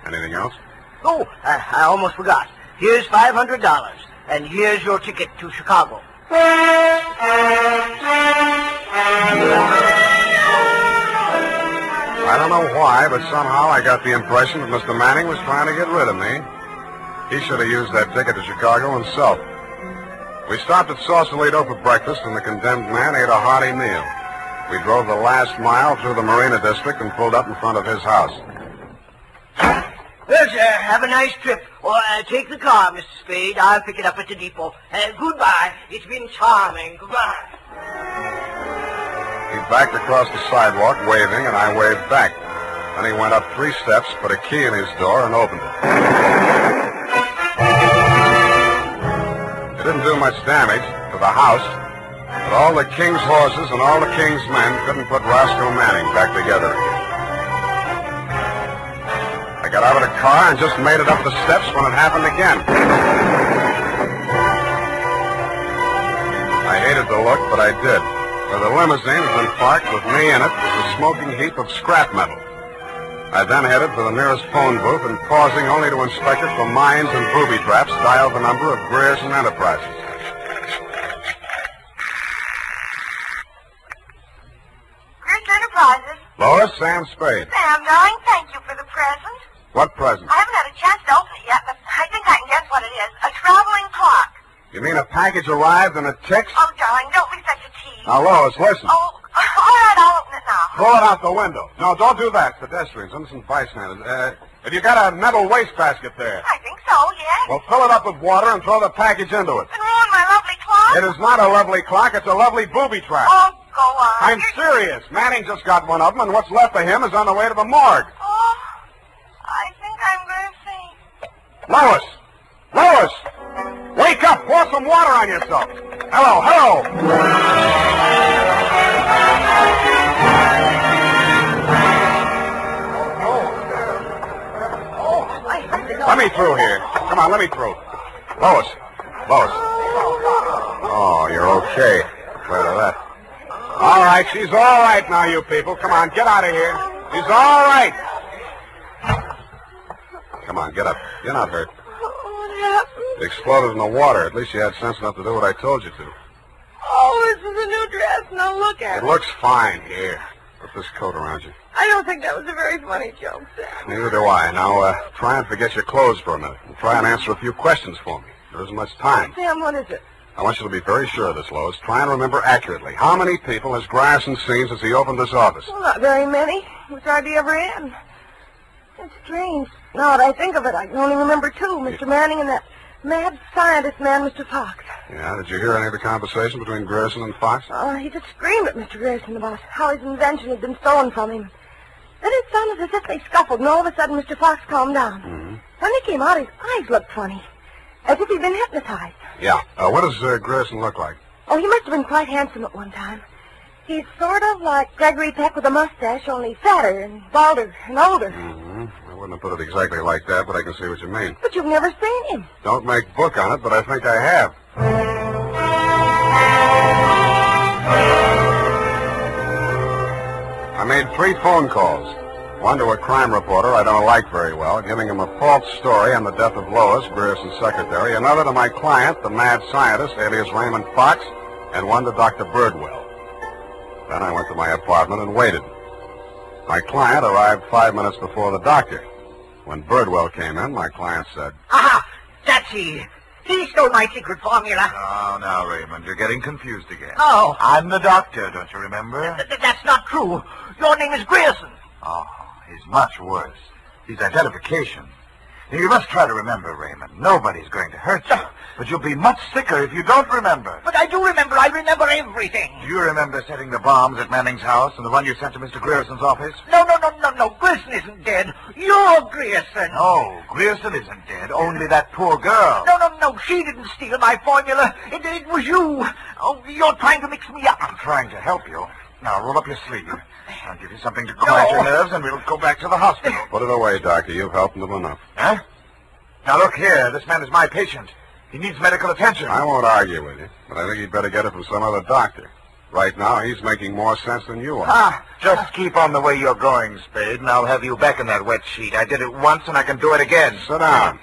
Anything else? Oh, I almost forgot. Here's $500, and here's your ticket to Chicago. I don't know why, but somehow I got the impression that Mr. Manning was trying to get rid of me. He should have used that ticket to Chicago himself. We stopped at Sausalito for breakfast, and the condemned man ate a hearty meal. We drove the last mile through the Marina District and pulled up in front of his house. Well, sir, have a nice trip. Or take the car, Mr. Spade. I'll pick it up at the depot. Goodbye. It's been charming. Goodbye. He backed across the sidewalk, waving, and I waved back. Then he went up 3 steps, put a key in his door, and opened it. It didn't do much damage to the house, but all the king's horses and all the king's men couldn't put Roscoe Manning back together again. I got out of the car and just made it up the steps when it happened again. I hated the look, but I did. For the limousine had been parked with me in it was a smoking heap of scrap metal. I then headed for the nearest phone booth and, pausing only to inspect it for mines and booby traps, dialed the number of Grierson Enterprises. Grierson Enterprises? Lois, Sam Spade. Sam, darling, thank you for the present. What present? I haven't had a chance to open it yet, but I think I can guess what it is. A traveling clock. You mean a package arrived and it ticks? Oh, darling, don't be such a tease. Now, Lois, listen. Oh, all right, I'll open it now. Throw it out the window. No, don't do that. Pedestrians, innocent bystanders. Have you got a metal wastebasket there? I think so, yes. Well, fill it up with water and throw the package into it. And ruin my lovely clock? It is not a lovely clock. It's a lovely booby trap. Oh, go on. I'm serious. Manning just got one of them, and what's left of him is on the way to the morgue. Oh, I think I'm going to faint. Lois! Lois! Wake up! Pour some water on yourself. Hello, hello! Let me through here. Come on, let me through. Lois. Lois. Oh, you're okay. Afraid of that. All right, she's all right now, you people. Come on, get out of here. She's all right. Come on, get up. You're not hurt. What happened? It exploded in the water. At least you had sense enough to do what I told you to. Oh, this is a new dress. Now look at It looks fine. Here, put this coat around you. I don't think that was a very funny joke, Sam. Neither do I. Now, try and forget your clothes for a minute. And try and answer a few questions for me. There isn't much time. Sam, what is it? I want you to be very sure of this, Lois. Try and remember accurately. How many people has Grierson seen since he opened this office? Well, not very many. Who's hardly ever in. It's strange. Now that I think of it, I can only remember two. Mr. Manning and that mad scientist man, Mr. Fox. Yeah, did you hear any of the conversation between Grierson and Fox? He just screamed at Mr. Grierson about how his invention had been stolen from him. Then it sounded as if they scuffled, and all of a sudden Mr. Fox calmed down. Mm-hmm. When he came out, his eyes looked funny, as if he'd been hypnotized. Yeah. What does Grierson look like? Oh, he must have been quite handsome at one time. He's sort of like Gregory Peck with a mustache, only fatter and balder and older. Mm-hmm. I wouldn't have put it exactly like that, but I can see what you mean. But you've never seen him. Don't make book on it, but I think I have. I made 3 phone calls. One to a crime reporter I don't like very well, giving him a false story on the death of Lois, Grierson's secretary. Another to my client, the mad scientist, alias Raymond Fox, and one to Dr. Birdwell. Then I went to my apartment and waited. My client arrived 5 minutes before the doctor. When Birdwell came in, my client said, Aha! That's he. He stole my secret formula. Now, Raymond, you're getting confused again. Oh. I'm the doctor, don't you remember? That's not true. Your name is Grierson. Oh, he's much worse. He's identification. Now, you must try to remember, Raymond. Nobody's going to hurt you. But you'll be much sicker if you don't remember. But I do remember. I remember everything. Do you remember setting the bombs at Manning's house and the one you sent to Mr. Grierson's office? No. Grierson isn't dead. You're Grierson. No, Grierson isn't dead. Only that poor girl. No. She didn't steal my formula. It was you. Oh, you're trying to mix me up. I'm trying to help you. Now, roll up your sleeve. I'll give you something to quiet your nerves, and we'll go back to the hospital. Put it away, Doctor. You've helped him enough. Huh? Now, look here. This man is my patient. He needs medical attention. I won't argue with you, but I think you'd better get it from some other doctor. Right now, he's making more sense than you are. Just keep on the way you're going, Spade, and I'll have you back in that wet sheet. I did it once, and I can do it again. Sit down.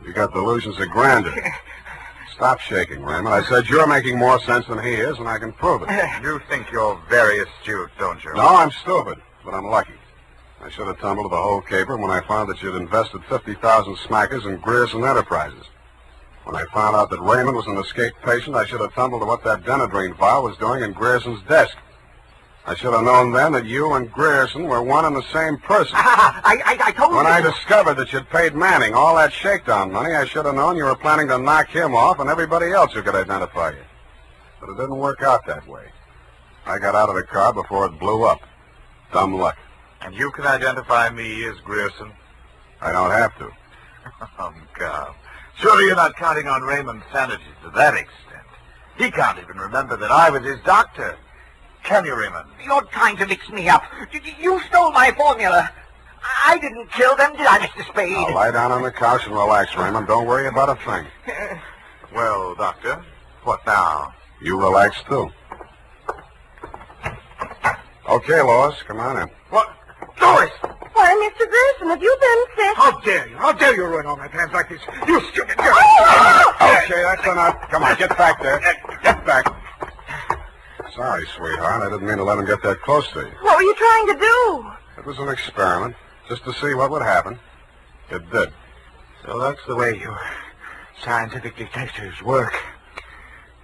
You got delusions of grandeur. Stop shaking, Raymond. I said you're making more sense than he is, and I can prove it. You think you're very astute, don't you? No, I'm stupid, but I'm lucky. I should have tumbled to the whole caper when I found that you'd invested 50,000 smackers in Grierson Enterprises. When I found out that Raymond was an escaped patient, I should have tumbled to what that Denadrine file was doing in Grierson's desk. I should have known then that you and Grierson were one and the same person. I told you. When I discovered that you'd paid Manning all that shakedown money, I should have known you were planning to knock him off and everybody else who could identify you. But it didn't work out that way. I got out of the car before it blew up. Dumb luck. And you can identify me as Grierson? I don't have to. Oh, God. Surely you're not counting on Raymond's sanity to that extent. He can't even remember that I was his doctor. Can you, Raymond? You're trying to mix me up. You stole my formula. I didn't kill them, did I, Mr. Spade? Now lie down on the couch and relax, Raymond. Don't worry about a thing. Well, Doctor, what now? You relax, too. Okay, Lois, come on in. What? Lois! Why, Mr. Grierson, have you been sick? How dare you? How dare you ruin all my plans like this? You stupid girl! Okay, that's enough. Come on, get back there. Get back. Sorry, sweetheart. I didn't mean to let him get that close to you. What were you trying to do? It was an experiment, just to see what would happen. It did. So that's the way you scientific detectives work.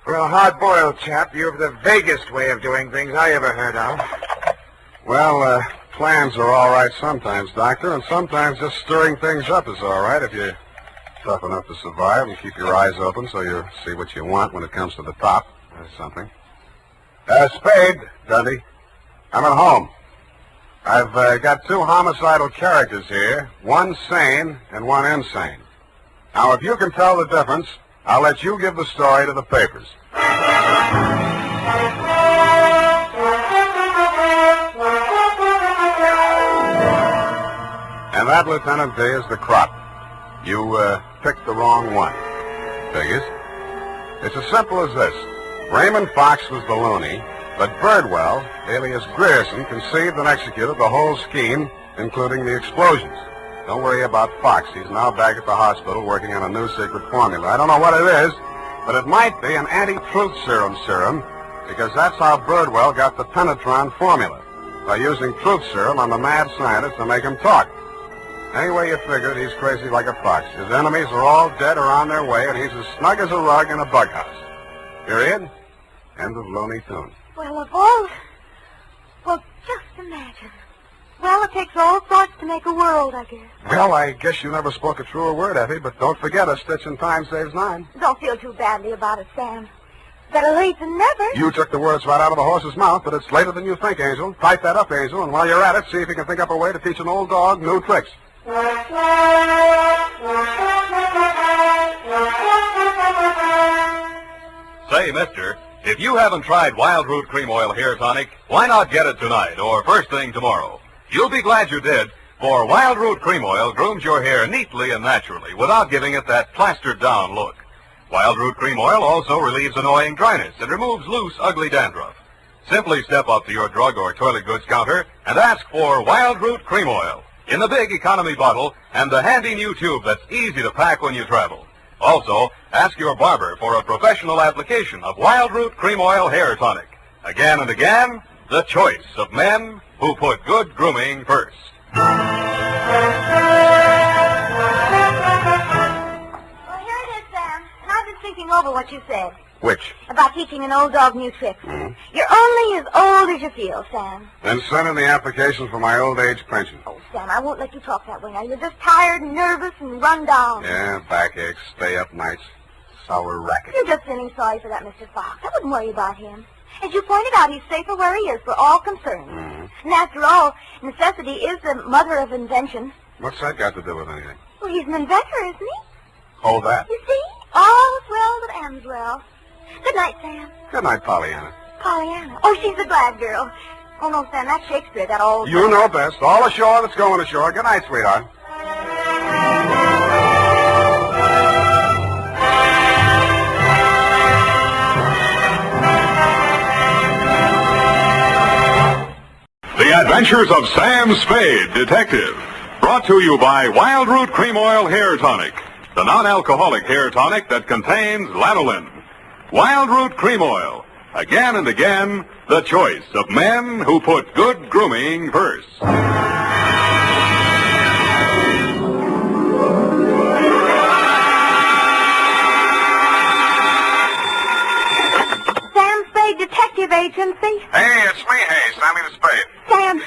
For a hard-boiled chap, you have the vaguest way of doing things I ever heard of. Well, plans are all right sometimes, Doctor, and sometimes just stirring things up is all right if you're tough enough to survive and keep your eyes open so you see what you want when it comes to the top or something. Spade, Dundee. I'm at home. I've got 2 homicidal characters here, one sane and one insane. Now, if you can tell the difference, I'll let you give the story to the papers. And that, Lieutenant D, is the crop. You picked the wrong one. Biggest. It's as simple as this. Raymond Fox was the loony, but Birdwell, alias Grierson, conceived and executed the whole scheme, including the explosions. Don't worry about Fox. He's now back at the hospital working on a new secret formula. I don't know what it is, but it might be an anti-truth serum, because that's how Birdwell got the Penetron formula, by using truth serum on the mad scientist to make him talk. Anyway you figure it, he's crazy like a fox. His enemies are all dead or on their way, and he's as snug as a rug in a bug house. Period. End of Looney Tunes. Well, of all... Well, just imagine. Well, it takes all sorts to make a world, I guess. Well, I guess you never spoke a truer word, Effie, but don't forget, a stitch in time saves 9. Don't feel too badly about it, Sam. Better late than never. You took the words right out of the horse's mouth, but it's later than you think, Angel. Type that up, Angel, and while you're at it, see if you can think up a way to teach an old dog new tricks. Say, mister, if you haven't tried Wild Root Cream Oil Hair Tonic, why not get it tonight or first thing tomorrow? You'll be glad you did, for Wild Root Cream Oil grooms your hair neatly and naturally without giving it that plastered-down look. Wild Root Cream Oil also relieves annoying dryness and removes loose, ugly dandruff. Simply step up to your drug or toilet goods counter and ask for Wild Root Cream Oil in the big economy bottle and the handy new tube that's easy to pack when you travel. Also, ask your barber for a professional application of Wild Root Cream Oil Hair Tonic. Again and again, the choice of men who put good grooming first. Well, here it is, Sam. And I've been thinking over what you said. Which? About teaching an old dog new tricks. You're only as old as you feel, Sam. Then send in the application for my old age pension. Oh, Sam, I won't let you talk that way now. You're just tired and nervous and run down. Yeah, backaches, stay up nights, sour racket. You're just feeling sorry for that Mr. Fox. I wouldn't worry about him. As you pointed out, he's safer where he is for all concerned. And after all, necessity is the mother of invention. What's that got to do with anything? Well, he's an inventor, isn't he? Hold that. You see? All's well that ends well. Good night, Sam. Good night, Pollyanna. Pollyanna. Oh, she's a glad girl. Oh, no, Sam, that's Shakespeare, that old... You know best. All ashore that's going ashore. Good night, sweetheart. The Adventures of Sam Spade, Detective. Brought to you by Wild Root Cream Oil Hair Tonic, the non-alcoholic hair tonic that contains lanolin. Wild Root Cream Oil. Again and again, the choice of men who put good grooming first. Sam Spade Detective Agency. Hey, it's me, Sammy the Spade. Sam,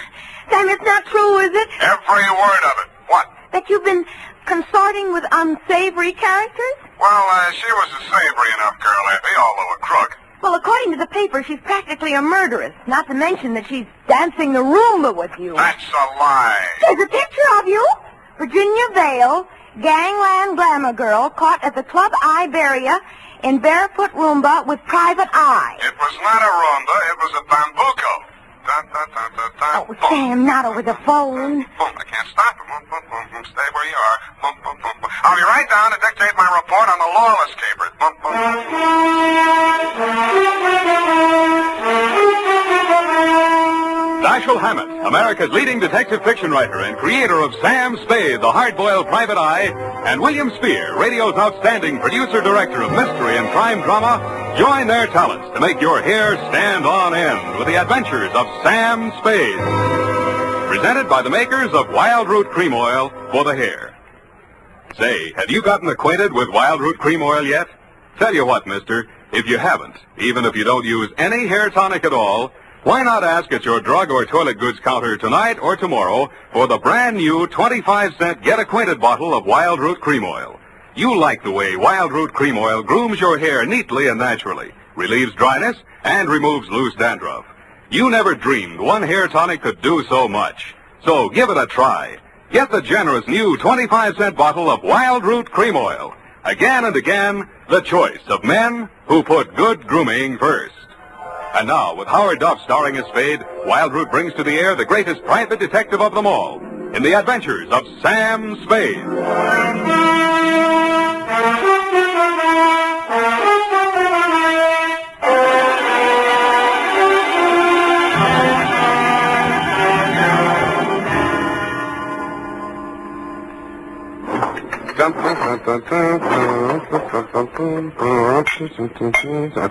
it's not true, is it? Every word of it. What? That you've been consorting with unsavory characters? Well, she was a savory enough girl, Effie, although a crook. Well, according to the paper, she's practically a murderess. Not to mention that she's dancing the Roomba with you. That's a lie. There's a picture of you. Virginia Vale, gangland glamour girl, caught at the Club Iberia in barefoot Roomba with private eye. It was not a Roomba, it was a bambuco. Oh, Sam, not over the phone. Boom, I can't stop it. Boom, boom, boom, boom. Stay where you are. Boom, boom, boom, boom. I'll be right down to dictate my report on the Lawless capers. Boom, boom. Dashiell Hammett, America's leading detective fiction writer and creator of Sam Spade, the hard-boiled private eye, and William Spear, radio's outstanding producer-director of mystery and crime drama, join their talents to make your hair stand on end with the Adventures of Sam Spade. Presented by the makers of Wild Root Cream Oil for the hair. Say, have you gotten acquainted with Wild Root Cream Oil yet? Tell you what, mister, if you haven't, even if you don't use any hair tonic at all, why not ask at your drug or toilet goods counter tonight or tomorrow for the brand new 25-cent Get Acquainted bottle of Wild Root Cream Oil. You like the way Wild Root Cream Oil grooms your hair neatly and naturally, relieves dryness, and removes loose dandruff. You never dreamed one hair tonic could do so much. So give it a try. Get the generous new 25-cent bottle of Wild Root Cream Oil. Again and again, the choice of men who put good grooming first. And now, with Howard Duff starring as Spade, Wild Root brings to the air the greatest private detective of them all, in the Adventures of Sam Spade. I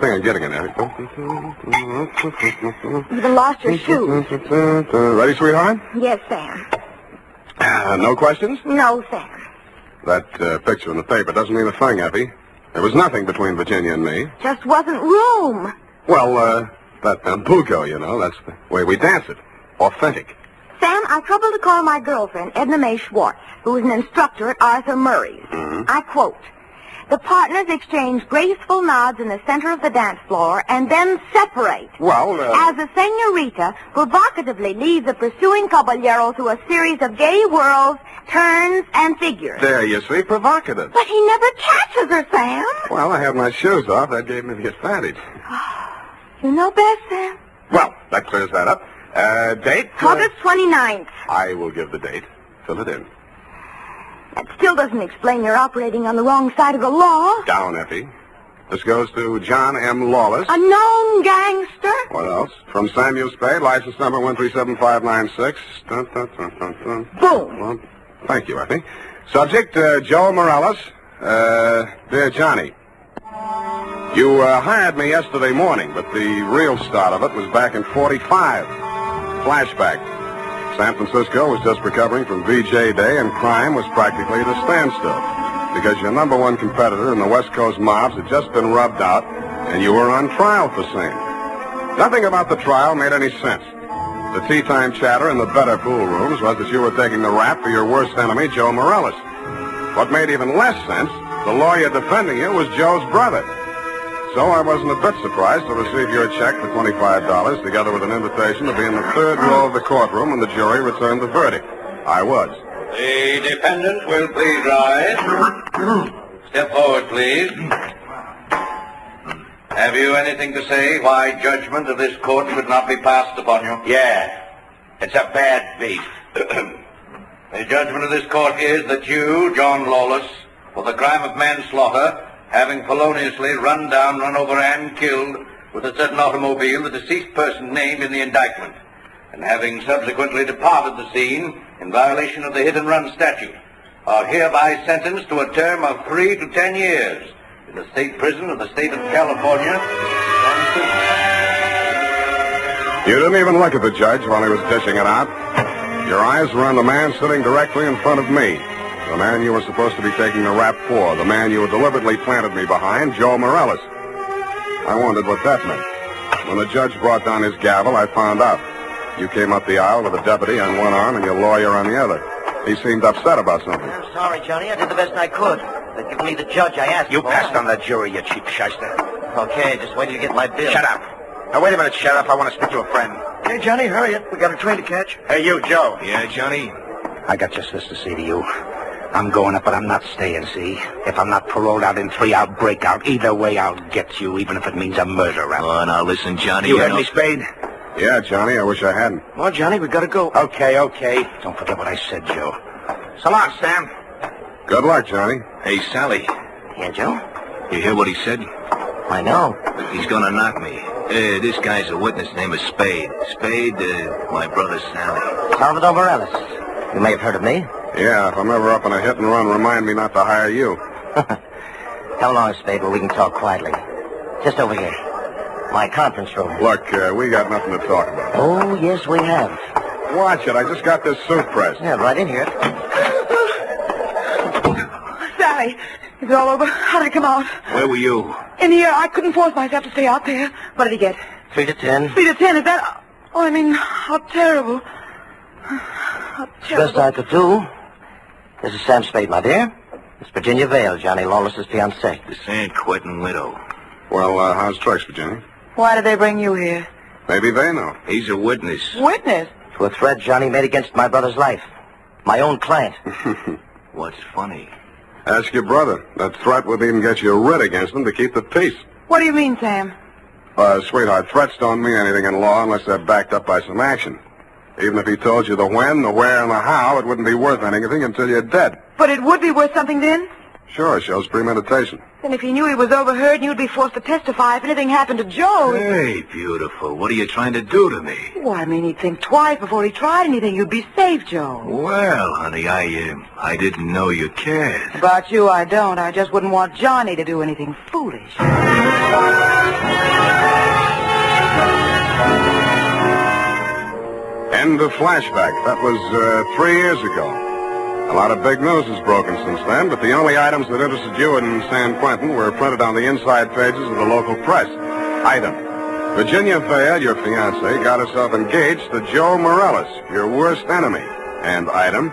think I'm getting it now. You've even lost your shoes. Ready, sweetheart? Yes, Sam. No questions? No, Sam. That picture in the paper doesn't mean a thing, Effie. There was nothing between Virginia and me. Just wasn't room. Well, that bambuco, you know, that's the way we dance it. Authentic. Sam, I troubled to call my girlfriend, Edna Mae Schwartz, who is an instructor at Arthur Murray's. Mm-hmm. I quote, "The partners exchange graceful nods in the center of the dance floor and then separate. Well, As the senorita provocatively leads the pursuing caballero through a series of gay whirls, turns, and figures." There, you see, provocative. But he never catches her, Sam. Well, I had my shoes off. That gave me the advantage. You know best, Sam. Well, that clears that up. Date? August 29th. I will give the date. Fill it in. That still doesn't explain your operating on the wrong side of the law. Down, Effie. This goes to John M. Lawless. A known gangster. What else? From Samuel Spade, license number 137596. Dun, dun, dun, dun, dun. Boom. Well, thank you, Effie. Subject, Joe Morales. Dear Johnny. You hired me yesterday morning, but the real start of it was back in 45. Flashback. San Francisco was just recovering from VJ Day, and crime was practically at a standstill because your number one competitor in the West Coast mobs had just been rubbed out, and you were on trial for same. Nothing about the trial made any sense. The tea time chatter in the better pool rooms was that you were taking the rap for your worst enemy, Joe Morales. What made even less sense, the lawyer defending you was Joe's brother. So I wasn't a bit surprised to receive your check for $25, together with an invitation to be in the third row of the courtroom when the jury returned the verdict. I was. The defendant will please rise. Step forward, please. Have you anything to say why judgment of this court should not be passed upon you? Yeah. It's a bad beef. The judgment of this court is that you, John Lawless, for the crime of manslaughter, having feloniously run over, and killed with a certain automobile the deceased person named in the indictment, and having subsequently departed the scene in violation of the hit-and-run statute, are hereby sentenced to a term of 3 to 10 years in the state prison of the state of California. You didn't even look at the judge while he was dishing it out. Your eyes were on the man sitting directly in front of me. The man you were supposed to be taking the rap for. The man you had deliberately planted me behind, Joe Morales. I wondered what that meant. When the judge brought down his gavel, I found out. You came up the aisle with a deputy on one arm and your lawyer on the other. He seemed upset about something. I'm sorry, Johnny. I did the best I could. They've given me the judge I asked You for. passed on that jury, you cheap shyster. Okay, just wait till you get my bill. Shut up. Now, wait a minute, Sheriff. I want to speak to a friend. Hey, Johnny, hurry up. We got a train to catch. Hey, you, Joe. Yeah, Johnny? I got just this to say to you. I'm going up, but I'm not staying, see? If I'm not paroled out in 3, I'll break out. Either way, I'll get you, even if it means a murder rap. Oh, now listen, Johnny. You heard know- me, Spade? Yeah, Johnny, I wish I hadn't. Well, Johnny, we gotta go. Okay. Don't forget what I said, Joe. So long, Sam. Good luck, Johnny. Hey, Sally. Yeah, Joe? You hear what he said? I know. He's gonna knock me. This guy's a witness named is Spade. Spade, my brother Sally. Salvador Morales. You may have heard of me. Yeah, if I'm ever up in a hit and run, remind me not to hire you. Come along, Spade, where we can talk quietly. Just over here. My conference room. Look, we got nothing to talk about. Oh, yes, we have. Watch it. I just got this suit pressed. Yeah, right in here. Sally, is it all over? How did I come out? Where were you? In the air. I couldn't force myself to stay out there. What did he get? 3 to 10. 3 to 10, is that... Oh, I mean, how terrible. How Best I could do. This is Sam Spade, my dear. It's Virginia Vale, Johnny Lawless's fiancée. The San Quentin widow. Well, how's tricks, Virginia? Why did they bring you here? Maybe they know. He's a witness. Witness? To a threat Johnny made against my brother's life. My own client. What's funny? Ask your brother. That threat would even get you a writ against him to keep the peace. What do you mean, Sam? Sweetheart, threats don't mean anything in law unless they're backed up by some action. Even if he told you the when, the where, and the how, it wouldn't be worth anything until you're dead. But it would be worth something then? Sure, it shows premeditation. Then if he knew he was overheard and you'd be forced to testify if anything happened to Joe... Hey, beautiful, what are you trying to do to me? Well, I mean, he'd think twice before he tried anything. You'd be safe, Joe. Well, honey, I didn't know you cared. About you, I don't. I just wouldn't want Johnny to do anything foolish. End of flashback. That was 3 years ago. A lot of big news has broken since then, but the only items that interested you in San Quentin were printed on the inside pages of the local press. Item: Virginia Vale, your fiancée, got herself engaged to Joe Morales, your worst enemy. And item: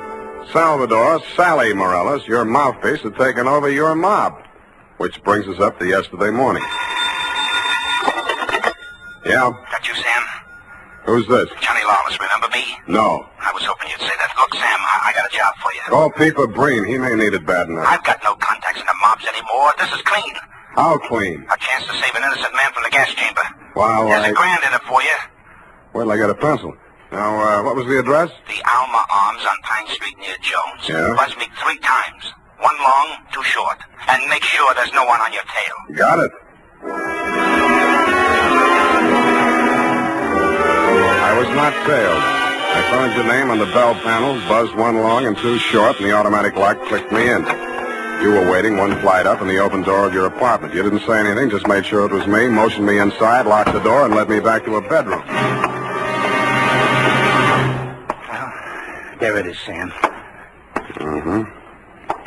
Salvador Sally Morales, your mouthpiece, had taken over your mob. Which brings us up to yesterday morning. Yeah? That you, Sam? Who's this? Johnny Lawless, remember me? No. I was hoping you'd say that. Look, Sam, I got a job for you. Call Peeper Breen. He may need it bad enough. I've got no contacts in the mobs anymore. This is clean. How clean? A chance to save an innocent man from the gas chamber. Well, There's $1,000 in it for you. Wait till I get a pencil. Now, what was the address? The Alma Arms on Pine Street near Jones. Yeah? Buzz me 3 times. 1 long, 2 short. And make sure there's no one on your tail. Got it. I was not tailed. I found your name on the bell panels, buzzed 1 long and 2 short, and the automatic lock clicked me in. You were waiting 1 flight up in the open door of your apartment. You didn't say anything, just made sure it was me, motioned me inside, locked the door, and led me back to a bedroom. Well, there it is, Sam. Mm-hmm.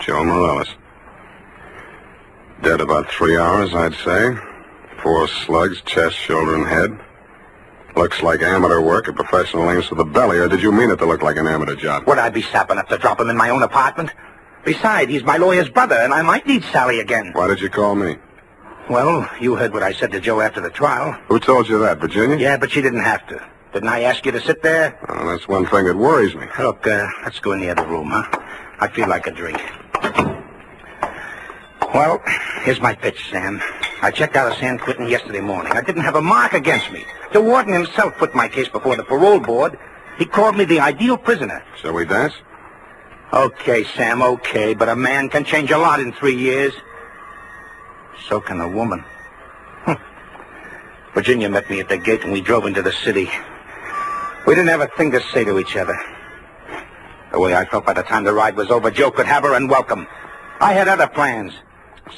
Joe Morales. Dead about 3 hours, I'd say. 4 slugs, chest, shoulder, and head. Looks like amateur work at professional aims for the belly, or did you mean it to look like an amateur job? Would I be sap enough to drop him in my own apartment? Besides, he's my lawyer's brother, and I might need Sally again. Why did you call me? Well, you heard what I said to Joe after the trial. Who told you that, Virginia? Yeah, but she didn't have to. Didn't I ask you to sit there? Oh, that's one thing that worries me. Look, let's go in the other room, huh? I feel like a drink. Well, here's my pitch, Sam. I checked out of San Quentin yesterday morning. I didn't have a mark against me. The warden himself put my case before the parole board. He called me the ideal prisoner. Shall we dance? Okay, Sam, okay, but a man can change a lot in 3 years. So can a woman. Virginia met me at the gate and we drove into the city. We didn't have a thing to say to each other. The way I felt by the time the ride was over, Joe could have her and welcome. I had other plans.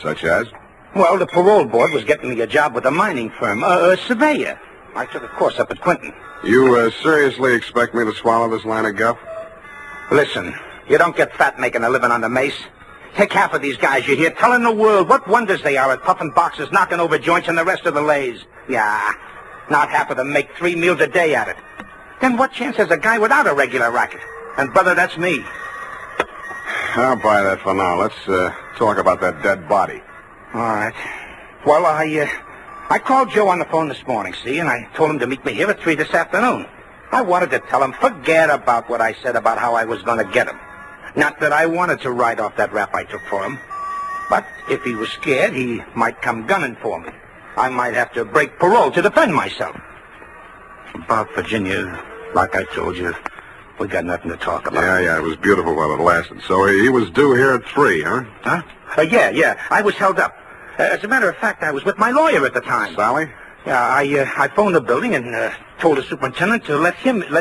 Such as? Well, the parole board was getting me a job with a mining firm, a surveyor. I took a course up at Quentin. You seriously expect me to swallow this line of guff? Listen, you don't get fat making a living on the mace. Take half of these guys you hear telling the world what wonders they are at puffing boxes, knocking over joints, and the rest of the lays. Yeah, not half of them make 3 meals a day at it. Then what chance has a guy without a regular racket? And, brother, that's me. I'll buy that for now. Let's talk about that dead body. All right. Well, I called Joe on the phone this morning, see, and I told him to meet me here at 3 this afternoon. I wanted to tell him, forget about what I said about how I was going to get him. Not that I wanted to write off that rap I took for him. But if he was scared, he might come gunning for me. I might have to break parole to defend myself. About Virginia, like I told you, we got nothing to talk about. Yeah, it was beautiful while it lasted. So he was due here at 3, huh? Huh? Yeah, I was held up. As a matter of fact, I was with my lawyer at the time. Sally? Yeah, I phoned the building and told the superintendent to let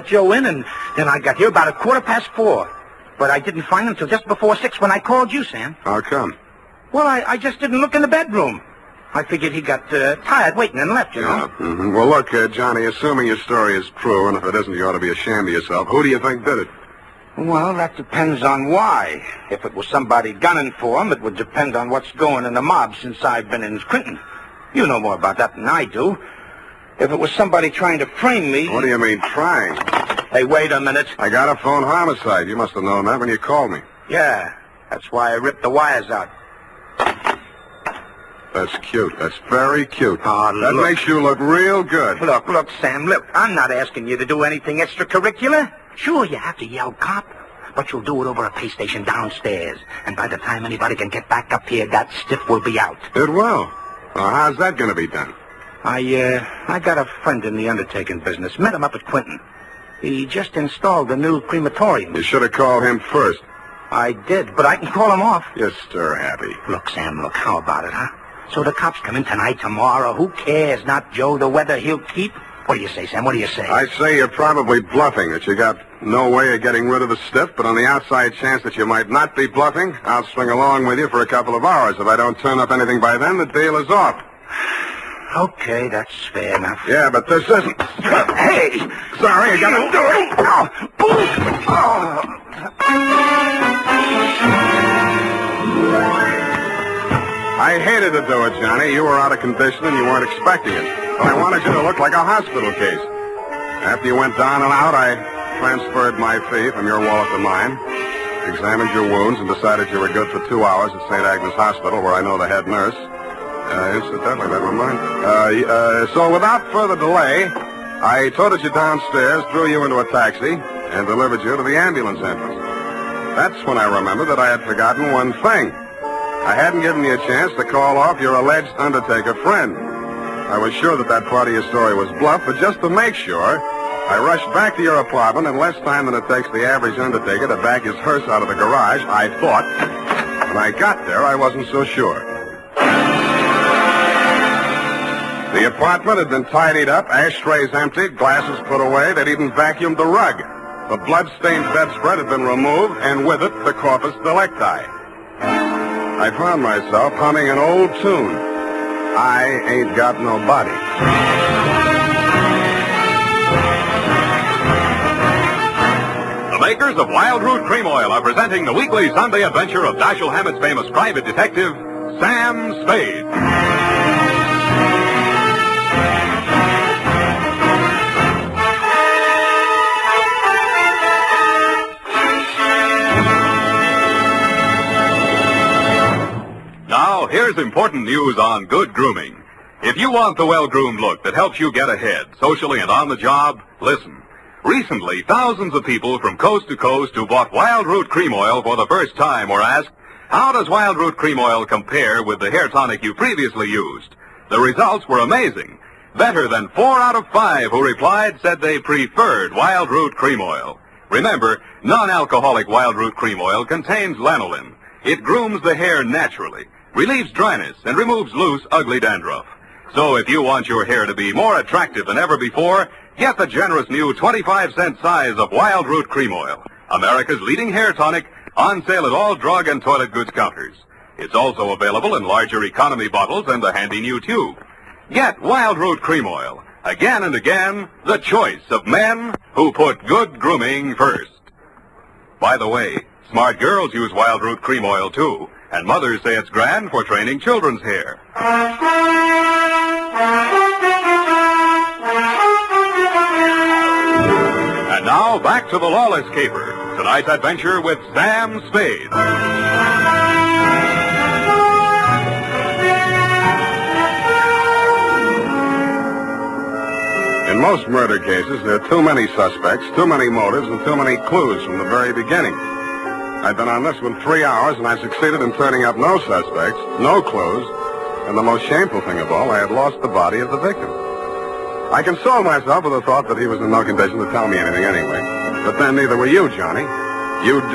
Joe in, and then I got here about 4:15. But I didn't find him till just before 6 when I called you, Sam. How come? Well, I just didn't look in the bedroom. I figured he got tired waiting and left, you know. Yeah. Mm-hmm. Well, look, Johnny, assuming your story is true, and if it isn't, you ought to be ashamed of yourself. Who do you think did it? Well, that depends on why. If it was somebody gunning for him, it would depend on what's going in the mob since I've been in Quentin. You know more about that than I do. If it was somebody trying to frame me... What do you mean, trying? Hey, wait a minute. I got a phone homicide. You must have known that when you called me. Yeah, that's why I ripped the wires out. That's cute. That's very cute. Oh, that makes you look real good. Look, Sam, look. I'm not asking you to do anything extracurricular. Sure, you have to yell cop, but you'll do it over a pay station downstairs. And by the time anybody can get back up here, that stiff will be out. It will. Well, how's that going to be done? I got a friend in the undertaking business. Met him up at Quentin. He just installed a new crematorium. You should have called him first. I did, but I can call him off. You're stir-happy. Look, Sam, look, how about it, huh? So the cops come in tonight, tomorrow. Who cares? Not Joe, the weather he'll keep. What do you say, Sam? What do you say? I say you're probably bluffing, that you got no way of getting rid of the stiff, but on the outside chance that you might not be bluffing, I'll swing along with you for a couple of hours. If I don't turn up anything by then, the deal is off. Okay, that's fair enough. Yeah, but this isn't... Hey! Sorry, I gotta do it. I hated to do it, Johnny. You were out of condition and you weren't expecting it. But I wanted you to look like a hospital case. After you went down and out, I transferred my fee from your wallet to mine, examined your wounds, and decided you were good for 2 hours at St. Agnes Hospital, where I know the head nurse. Incidentally, never mind. So without further delay, I toted you downstairs, threw you into a taxi, and delivered you to the ambulance entrance. That's when I remembered that I had forgotten one thing. I hadn't given you a chance to call off your alleged undertaker friend. I was sure that that part of your story was bluff, but just to make sure, I rushed back to your apartment in less time than it takes the average undertaker to back his hearse out of the garage, I thought. When I got there, I wasn't so sure. The apartment had been tidied up, ashtrays emptied, glasses put away. They'd even vacuumed the rug. The blood-stained bedspread had been removed, and with it, the corpus delicti. I found myself humming an old tune. I ain't got no body. The makers of Wild Root Cream Oil are presenting the weekly Sunday adventure of Dashiell Hammett's famous private detective, Sam Spade. Now, here's important news on good grooming. If you want the well-groomed look that helps you get ahead, socially and on the job, listen. Recently, thousands of people from coast to coast who bought Wild Root Cream Oil for the first time were asked, how does Wild Root Cream Oil compare with the hair tonic you previously used? The results were amazing. Better than 4 out of 5 who replied said they preferred Wild Root Cream Oil. Remember, non-alcoholic Wild Root Cream Oil contains lanolin. It grooms the hair naturally, relieves dryness, and removes loose, ugly dandruff. So if you want your hair to be more attractive than ever before, get the generous new 25-cent size of Wild Root Cream Oil, America's leading hair tonic, on sale at all drug and toilet goods counters. It's also available in larger economy bottles and a handy new tube. Get Wild Root Cream Oil, again and again, the choice of men who put good grooming first. By the way, smart girls use Wild Root Cream Oil, too, and mothers say it's grand for training children's hair. And now, back to the Lawless Caper, tonight's adventure with Sam Spade. In most murder cases, there are too many suspects, too many motives, and too many clues from the very beginning. I've been on this one 3 hours, and I succeeded in turning up no suspects, no clues, and the most shameful thing of all, I had lost the body of the victim. I consoled myself with the thought that he was in no condition to tell me anything anyway. But then neither were you, Johnny. You'd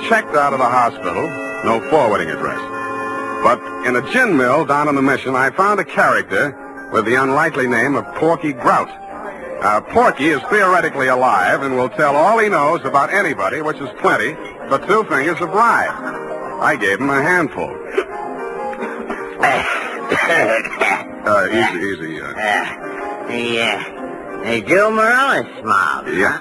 checked out of the hospital, no forwarding address. But in a gin mill down in the Mission, I found a character with the unlikely name of Porky Grout. Porky is theoretically alive and will tell all he knows about anybody, which is plenty, for 2 fingers of rye. I gave him a handful. Easy. Joe Morales mob. Yeah.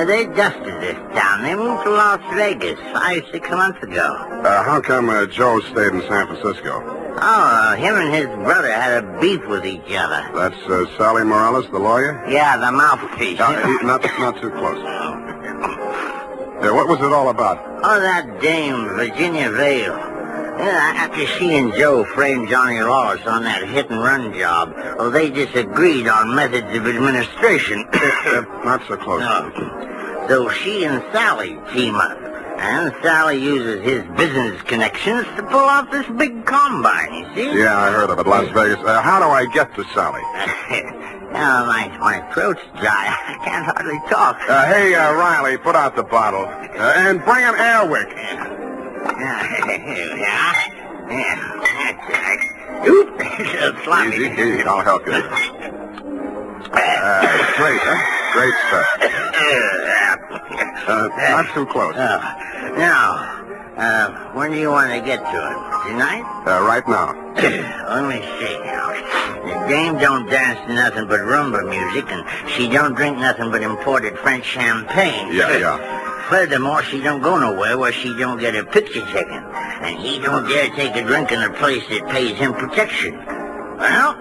They dusted this town. They moved to Las Vegas 5-6 months ago. How come Joe stayed in San Francisco? Oh, him and his brother had a beef with each other. That's Sally Morales, the lawyer? Yeah, the mouthpiece. Not too close. What was it all about? Oh, that dame, Virginia Vale. After she and Joe framed Johnny Lawless on that hit-and-run job, they disagreed on methods of administration. Not so close. No. So she and Sally team up. And Sally uses his business connections to pull off this big combine, you see? Yeah, I heard of it, Las Vegas. How do I get to Sally? Oh, my throat's dry. I can't hardly talk. Hey, Riley, put out the bottle. And bring an airwick. Yeah, that's right. Oop, it's sloppy. Easy, I'll help you. Great, huh? Great stuff. Not too close. Now, when do you want to get to it? Tonight? Right now. Let me see now. The dame don't dance to nothing but rumba music, and she don't drink nothing but imported French champagne. Yeah. Furthermore, she don't go nowhere where she don't get a picture taken, and he don't dare take a drink in a place that pays him protection. Well,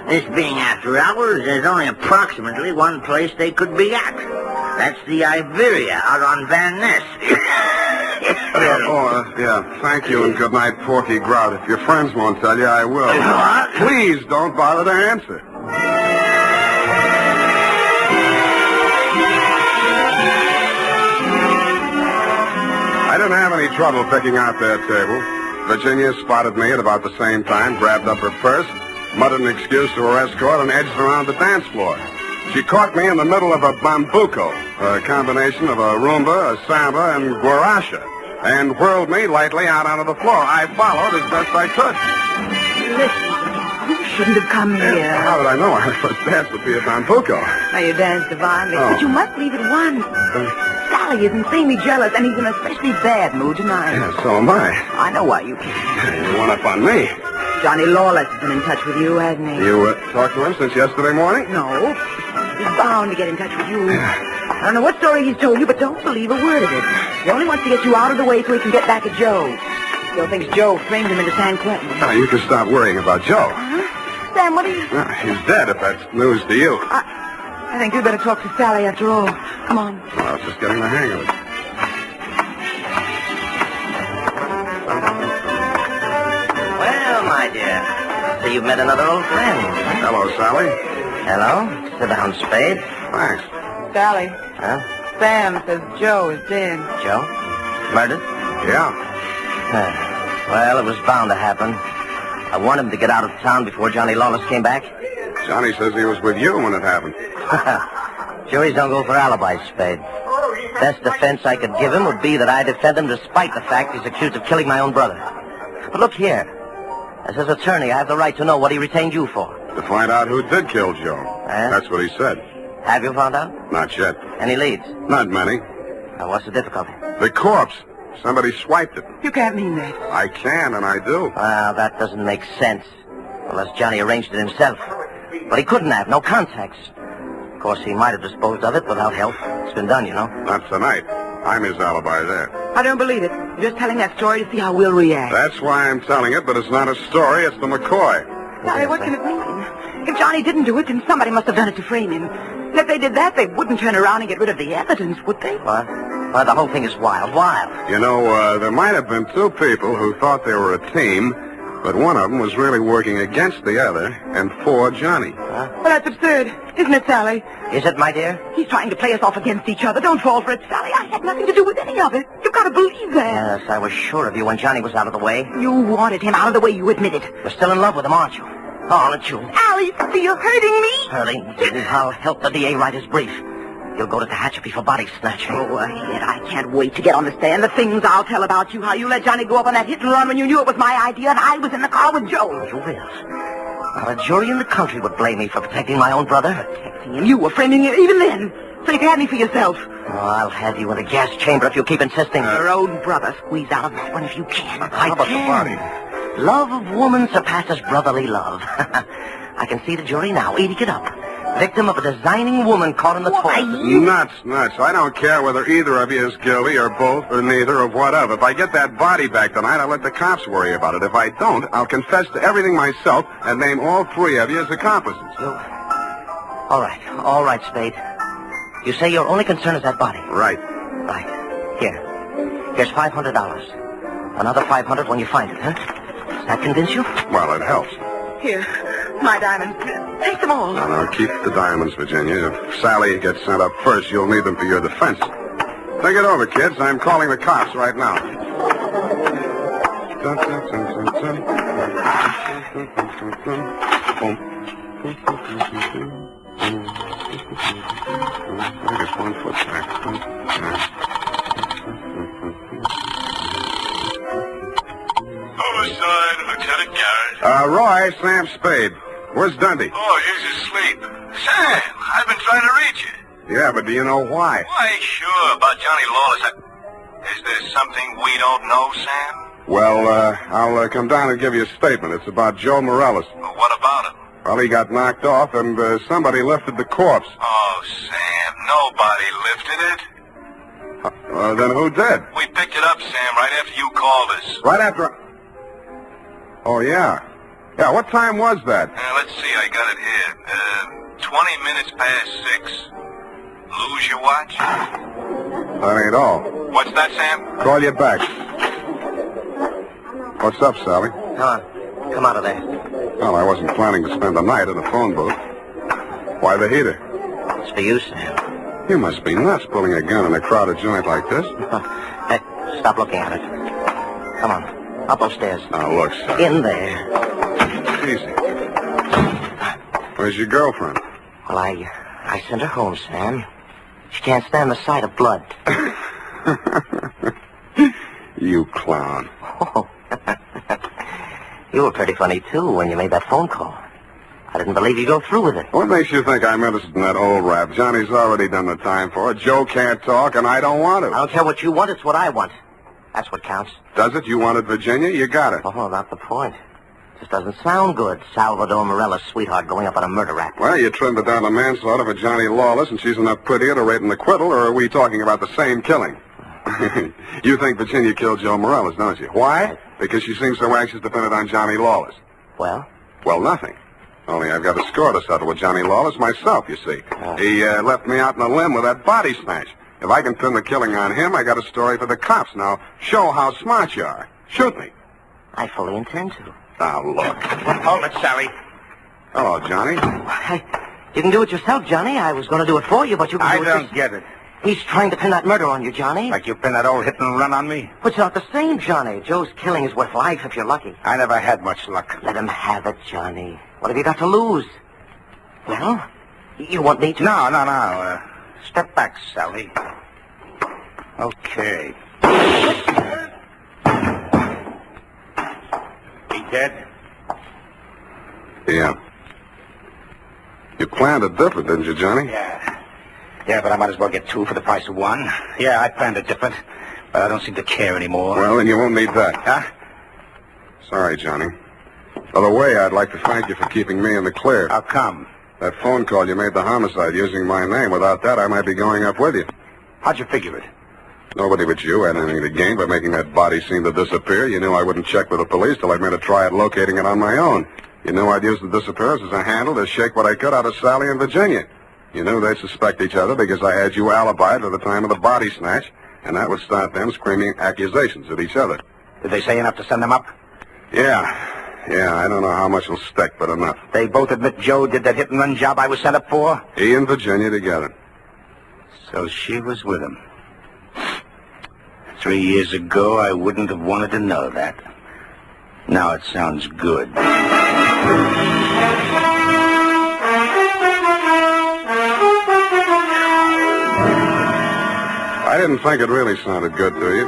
this being after hours, there's only approximately one place they could be at. That's the Iberia out on Van Ness. Thank you and good night, Porky Grout. If your friends won't tell you, I will. Please don't bother to answer. I didn't have any trouble picking out their table. Virginia spotted me at about the same time, grabbed up her purse, muttered an excuse to her escort, and edged around the dance floor. She caught me in the middle of a bambuco, a combination of a rumba, a samba, and guaracha, and whirled me lightly out onto the floor. I followed as best I could. Listen, you shouldn't have come here. How did I know our first dance would be a bambuco? Now, you danced divinely, Oh. but you must leave at once. Sally is insanely jealous, and he's in an especially bad mood tonight. Yeah, so am I. I know why you came. You went up on me. Johnny Lawless has been in touch with you, hasn't he? You talked to him since yesterday morning? No. He's bound to get in touch with you. I don't know what story he's told you, but don't believe a word of it. He only wants to get you out of the way so he can get back at Joe. Still thinks Joe framed him into San Quentin. Now, you can stop worrying about Joe. Huh? Sam, what are you... He's dead, if that's news to you. I think you'd better talk to Sally after all. Come on. Well, I was just getting the hang of it. Well, my dear, so you've met another old friend. Hello, Sally. Hello. Sit down, Spade. Thanks. Sally, Huh? Sam says Joe is dead. Joe? Murdered? Yeah. Well, it was bound to happen. I wanted him to get out of town before Johnny Lawless came back. Johnny says he was with you when it happened. Juries don't go for alibis, Spade. Best defense I could give him would be that I defend him despite the fact he's accused of killing my own brother. But look here. As his attorney, I have the right to know what he retained you for. To find out who did kill Joe. That's what he said. Have you found out? Not yet. Any leads? Not many. Now, what's the difficulty? The corpse. Somebody swiped it. You can't mean that. I can, and I do. Well, that doesn't make sense. Unless Johnny arranged it himself. But he couldn't have. No contacts. Of course, he might have disposed of it without help. It's been done, you know. Not tonight. I'm his alibi there. I don't believe it. You're just telling that story to see how we'll react. That's why I'm telling it, but it's not a story. It's the McCoy. Sally, what can it mean? If Johnny didn't do it, then somebody must have done it to frame him. And if they did that, they wouldn't turn around and get rid of the evidence, would they? What? Well, the whole thing is wild. You know, there might have been two people who thought they were a team, but one of them was really working against the other and for Johnny. Well, that's absurd, isn't it, Sally? Is it, my dear? He's trying to play us off against each other. Don't fall for it, Sally. I had nothing to do with any of it. You've got to believe that. Yes, I was sure of you when Johnny was out of the way. You wanted him out of the way, you admitted. You're still in love with him, aren't you? Oh, aren't you? Alice, you're hurting me. Hurting? I'll help the DA write his brief. You'll go to Tehachapi for body snatching. Go ahead. I can't wait to get on the stand. The things I'll tell about you, how you let Johnny go up on that hit and run when you knew it was my idea and I was in the car with Joe. You will. Not a jury in the country would blame me for protecting my own brother. Protecting him? You were framing him even then. So you can have me for yourself. Oh, I'll have you in a gas chamber if you keep insisting. Your own brother. Squeeze out of that one if you can. How about the body? Love of woman surpasses brotherly love. I can see the jury now, eating it up. Victim of a designing woman caught in the toilet. Nuts. I don't care whether either of you is guilty or both or neither or whatever. If I get that body back tonight, I'll let the cops worry about it. If I don't, I'll confess to everything myself and name all three of you as accomplices. All right, Spade. You say your only concern is that body? Right. Here's $500. Another $500 when you find it, huh? Does that convince you? Well, it helps. Here, my diamonds. Take them all. No, keep the diamonds, Virginia. If Sally gets sent up first, you'll need them for your defense. Think it over, kids. I'm calling the cops right now. I guess 1 foot back. Homicide, Lieutenant Garrett. Roy, Sam Spade. Where's Dundee? Oh, he's asleep. Sam, I've been trying to reach you. Yeah, but do you know why? Why, sure, about Johnny Lawless. Is there something we don't know, Sam? Well, I'll come down and give you a statement. It's about Joe Morales. Well, what about him? Well, he got knocked off, and somebody lifted the corpse. Oh, Sam, nobody lifted it. Then who did? We picked it up, Sam, right after you called us. Right after... Oh, yeah. Yeah, what time was that? Let's see, I got it here. 20 minutes past 6. Lose your watch? That ain't all. What's that, Sam? Call you back. What's up, Sally? Come on. Come out of there. Well, I wasn't planning to spend the night in a phone booth. Why the heater? It's for you, Sam. You must be nuts pulling a gun in a crowded joint like this. Hey, stop looking at it. Come on. Up upstairs. Now, look, Sally. In there. Easy. Where's your girlfriend? Well, I sent her home, Sam. She can't stand the sight of blood. You clown. Oh. You were pretty funny, too, when you made that phone call. I didn't believe you'd go through with it. What makes you think I'm interested in that old rap? Johnny's already done the time for it. Joe can't talk, and I don't want to. I don't care what you want. It's what I want. That's what counts. Does it? You wanted Virginia? You got it. Oh, not the point. Just doesn't sound good. Salvador Morella's sweetheart going up on a murder rap. Well, you trimmed it down to manslaughter for Johnny Lawless, and she's enough prettier to rate an acquittal, or are we talking about the same killing? You think Virginia killed Joe Morales, don't you? Why? Because she seems so anxious to pin it on Johnny Lawless. Well? Well, nothing. Only I've got a score to settle with Johnny Lawless myself, you see. He left me out in a limb with that body snatch. If I can pin the killing on him, I got a story for the cops. Now, show how smart you are. Shoot me. I fully intend to. Now, look. Hold it, Sally. Hello, Johnny. You can do it yourself, Johnny. I was going to do it for you, but you can do it. I don't get it. He's trying to pin that murder on you, Johnny. Like you pinned that old hit and run on me? But it's not the same, Johnny. Joe's killing is worth life if you're lucky. I never had much luck. Let him have it, Johnny. What have you got to lose? Well, you want me to... No. Step back, Sally. Okay. He dead? Yeah. You planned it different, didn't you, Johnny? Yeah, but I might as well get 2 for the price of 1. Yeah, I planned it different, but I don't seem to care anymore. Well, then you won't need that. Huh? Sorry, Johnny. By the way, I'd like to thank you for keeping me in the clear. How come? That phone call you made the homicide using my name. Without that, I might be going up with you. How'd you figure it? Nobody but you had anything to gain by making that body seem to disappear. You knew I wouldn't check with the police till I'd made a try at locating it on my own. You knew I'd use the disappearance as a handle to shake what I could out of Sally and Virginia. You knew they'd suspect each other because I had you alibied at the time of the body snatch, and that would start them screaming accusations at each other. Did they say enough to send them up? Yeah, I don't know how much will stick, but enough. They both admit Joe did that hit-and-run job I was sent up for? He and Virginia together. So she was with him. 3 years ago, I wouldn't have wanted to know that. Now it sounds good. I didn't think it really sounded good to you.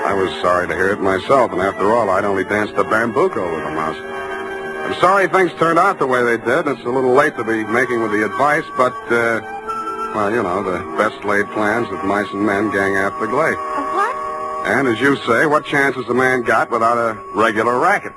I was sorry to hear it myself, and after all, I'd only danced the bambuco with a mouse. I'm sorry things turned out the way they did. It's a little late to be making with the advice, but, well, you know, the best laid plans of mice and men gang after glade. What? And as you say, what chance has a man got without a regular racket?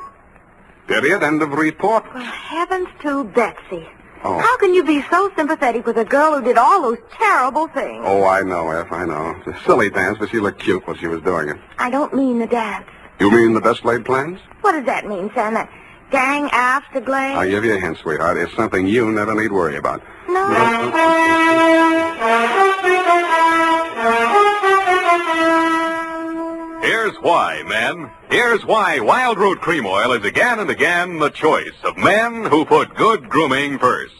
Period. End of report. Well, heavens to Betsy. Oh. How can you be so sympathetic with a girl who did all those terrible things? Oh, I know, F, I know. It's a silly dance, but she looked cute while she was doing it. I don't mean the dance. You mean the best laid plans? What does that mean, Sam? That gang after glade? I'll give you a hint, sweetheart. It's something you never need worry about. No. Here's why, men. Here's why Wild Root Cream Oil is again and again the choice of men who put good grooming first.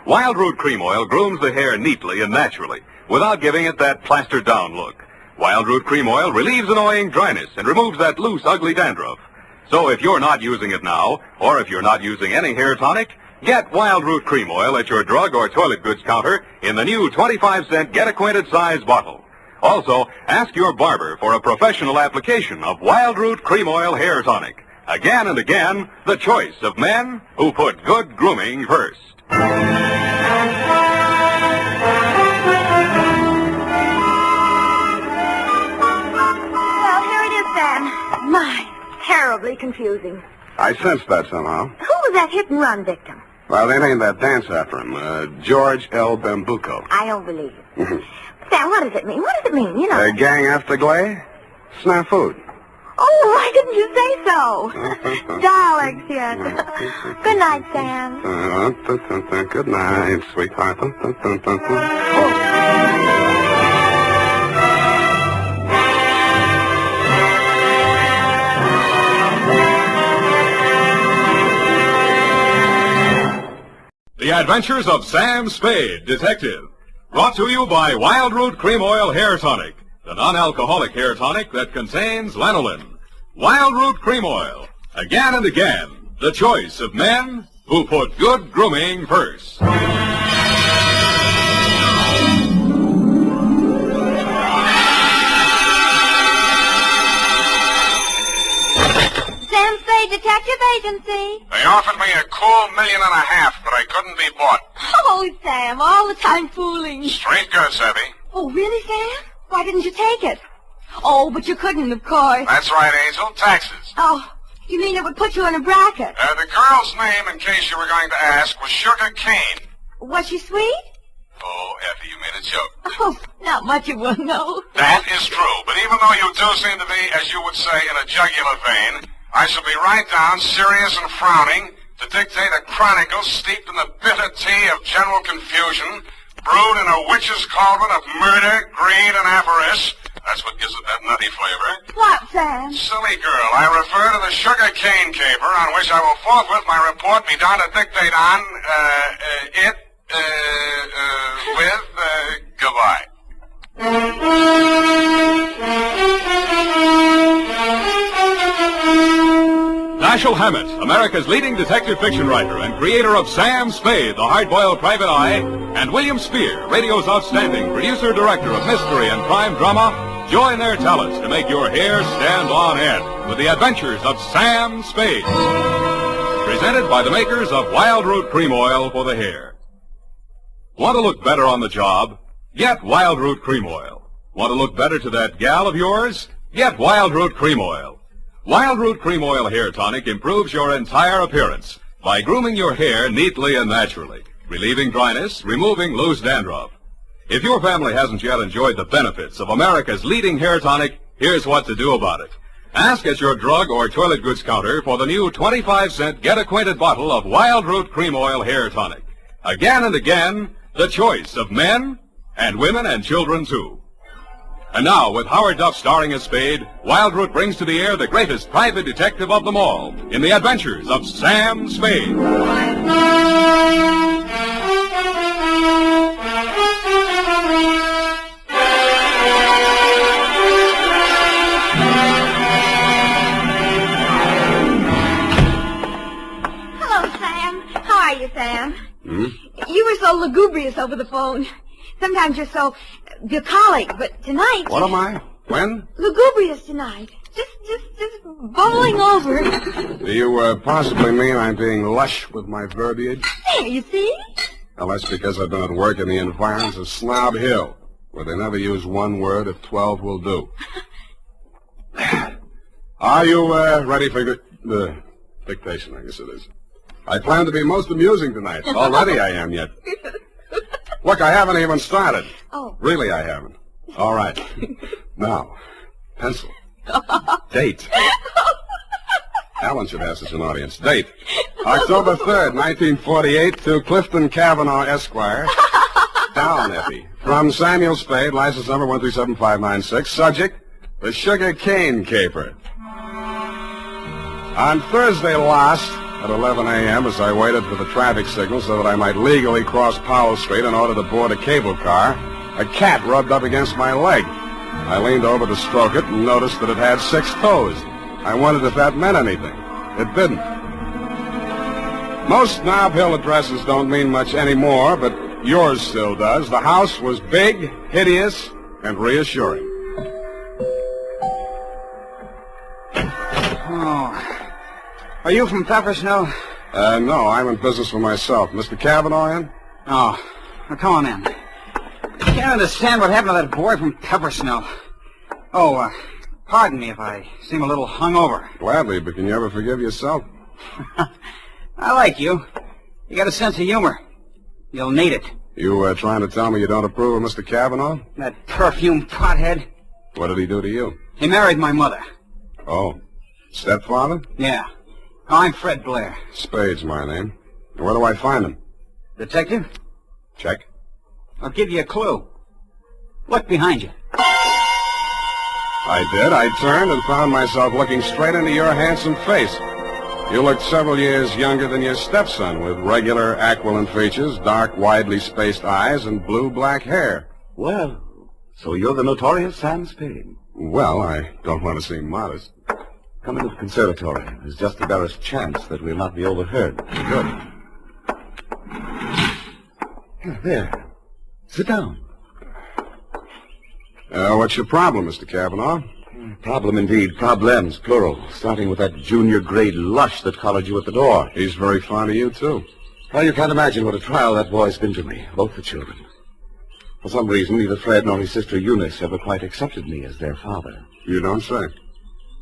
Wild Root Cream Oil grooms the hair neatly and naturally without giving it that plastered-down look. Wild Root Cream Oil relieves annoying dryness and removes that loose, ugly dandruff. So if you're not using it now, or if you're not using any hair tonic, Get Wild Root Cream Oil at your drug or toilet goods counter in the new 25-cent Get Acquainted size bottle. Also, ask your barber for a professional application of Wild Root Cream Oil Hair Tonic. Again and again, the choice of men who put good grooming first. Well, here it is, Sam. My, terribly confusing. I sensed that somehow. Who was that hit-and-run victim? Well, they named that dance after him, George L. Bambuco. I don't believe it. Sam, what does it mean? What does it mean, you know? Gang after Glay? Snafu. Oh, why didn't you say so? Darlings, yes. Good night, Sam. Good night, sweetheart. The Adventures of Sam Spade, Detective. Brought to you by Wild Root Cream Oil Hair Tonic, the non-alcoholic hair tonic that contains lanolin. Wild Root Cream Oil. Again and again, the choice of men who put good grooming first. Sam Spade Detective Agency. They offered me a cool $1.5 million, but I couldn't be bought. Oh, Sam, all the time fooling. Straight goods, Abby. Oh, really, Sam? Why didn't you take it? Oh, but you couldn't, of course. That's right, Angel. Taxes. Oh, you mean it would put you in a bracket? The girl's name, in case you were going to ask, was Sugar Kane. Was she sweet? Oh, Effie, you made a joke. Oh, not much of one, no. That is true, but even though you do seem to be, as you would say, in a jugular vein, I shall be right down, serious and frowning, to dictate a chronicle steeped in the bitter tea of general confusion, brewed in a witch's cauldron of murder, greed, and avarice. That's what gives it that nutty flavor. What, Sam? Silly girl, I refer to the Sugar Cane caper, on which I will forthwith my report be done to dictate on, goodbye. Dashiell Hammett, America's leading detective fiction writer and creator of Sam Spade, the hard-boiled private eye, and William Spear, radio's outstanding producer-director of mystery and crime drama, join their talents to make your hair stand on end with the Adventures of Sam Spade. Presented by the makers of Wild Root Cream Oil for the hair. Want to look better on the job? Get Wild Root Cream Oil. Want to look better to that gal of yours? Get Wild Root Cream Oil. Wild Root Cream Oil Hair Tonic improves your entire appearance by grooming your hair neatly and naturally, relieving dryness, removing loose dandruff. If your family hasn't yet enjoyed the benefits of America's leading hair tonic, here's what to do about it. Ask at your drug or toilet goods counter for the new 25-cent Get Acquainted bottle of Wild Root Cream Oil Hair Tonic. Again and again, the choice of men and women and children, too. And now, with Howard Duff starring as Spade, Wild Root brings to the air the greatest private detective of them all in the Adventures of Sam Spade. Hello, Sam. How are you, Sam? You were so lugubrious over the phone. Sometimes you're so bucolic, but tonight... What am I? When? Lugubrious tonight. Just bubbling over. Do you possibly mean I'm being lush with my verbiage? There, you see? Well, that's because I've been at work in the environs of Snob Hill, where they never use one word if 12 will do. Are you ready for the dictation, I guess it is? I plan to be most amusing tonight. Already I am yet. Look, I haven't even started. Oh. Really, I haven't. All right. Now, pencil. Date. Alan should have such an audience. Date. October 3rd, 1948, to Clifton Cavanaugh, Esquire. Down, Effie. From Samuel Spade, license number 1375596. Subject, the Sugar Cane Caper. On Thursday last, at 11 a.m., as I waited for the traffic signal so that I might legally cross Powell Street in order to board a cable car, a cat rubbed up against my leg. I leaned over to stroke it and noticed that it had 6 toes. I wondered if that meant anything. It didn't. Most Nob Hill addresses don't mean much anymore, but yours still does. The house was big, hideous, and reassuring. Oh. Are you from Peppersnell? No, I'm in business for myself. Mr. Cavanaugh in? Oh. Well, come on in. I can't understand what happened to that boy from Peppersnell. Oh, pardon me if I seem a little hungover. Gladly, but can you ever forgive yourself? I like you. You got a sense of humor. You'll need it. You trying to tell me you don't approve of Mr. Cavanaugh? That perfume pothead. What did he do to you? He married my mother. Oh. Stepfather? Yeah. I'm Fred Blair. Spade's my name. Where do I find him? Detective? Check. I'll give you a clue. Look behind you. I did. I turned and found myself looking straight into your handsome face. You looked several years younger than your stepson, with regular aquiline features, dark, widely spaced eyes, and blue-black hair. Well, so you're the notorious Sam Spade. Well, I don't want to seem modest. Come into the conservatory. There's just the barest chance that we'll not be overheard. Good. There. Sit down. What's your problem, Mr. Cavanaugh? Problem indeed. Problems, plural. Starting with that junior-grade lush that collared you at the door. He's very fond of you, too. Well, you can't imagine what a trial that boy's been to me. Both the children. For some reason, neither Fred nor his sister Eunice ever quite accepted me as their father. You don't say.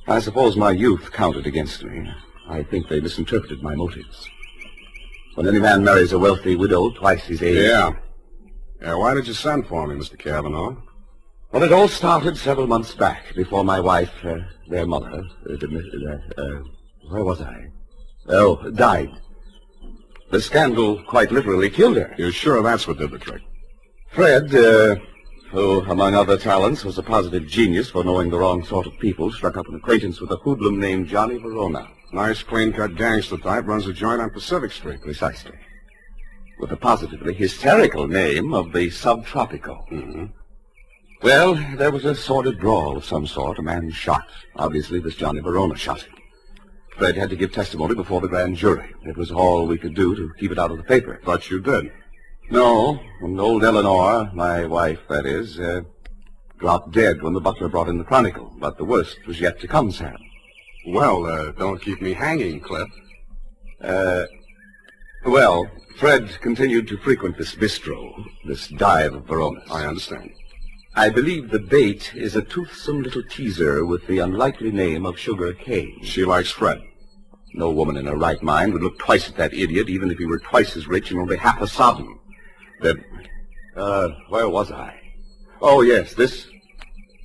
I suppose my youth counted against me. I think they misinterpreted my motives. When any man marries a wealthy widow twice his age... Yeah, why did you send for me, Mr. Cavanaugh? Well, it all started several months back, before my wife, their mother, where was I? Oh, died. The scandal quite literally killed her. You're sure that's what did the trick? Fred, who, among other talents, was a positive genius for knowing the wrong sort of people, struck up an acquaintance with a hoodlum named Johnny Verona. Nice, clean-cut gangster type, runs a joint on Pacific Street. Precisely. With the positively hysterical name of the Subtropico. Mm-hmm. Well, there was a sordid brawl of some sort. A man shot. Obviously, this Johnny Verona shot him. Fred had to give testimony before the grand jury. It was all we could do to keep it out of the paper. But you did. No, and old Eleanor, my wife, that is, dropped dead when the butler brought in the Chronicle. But the worst was yet to come, Sam. Well, don't keep me hanging, Cliff. Well, Fred continued to frequent this bistro, this dive of Verona's. I understand. I believe the bait is a toothsome little teaser with the unlikely name of Sugar Kane. She likes Fred. No woman in her right mind would look twice at that idiot, even if he were twice as rich and only half as sodden. Then, where was I? Oh, yes, this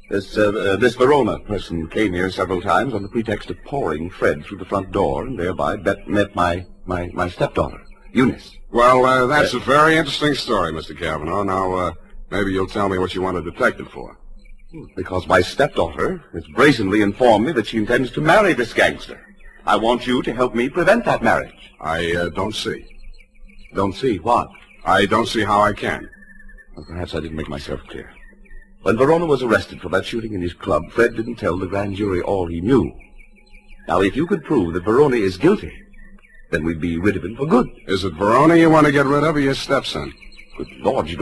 Verona person came here several times on the pretext of pouring Fred through the front door, and thereby met my stepdaughter, Eunice. Well, that's a very interesting story, Mr. Cavanaugh. Now, maybe you'll tell me what you want a detective for. Because my stepdaughter has brazenly informed me that she intends to marry this gangster. I want you to help me prevent that marriage. I don't see. Don't see what? I don't see how I can. Well, perhaps I didn't make myself clear. When Verona was arrested for that shooting in his club, Fred didn't tell the grand jury all he knew. Now, if you could prove that Verona is guilty, then we'd be rid of him for good. Is it Verona you want to get rid of, or your stepson? Good Lord, you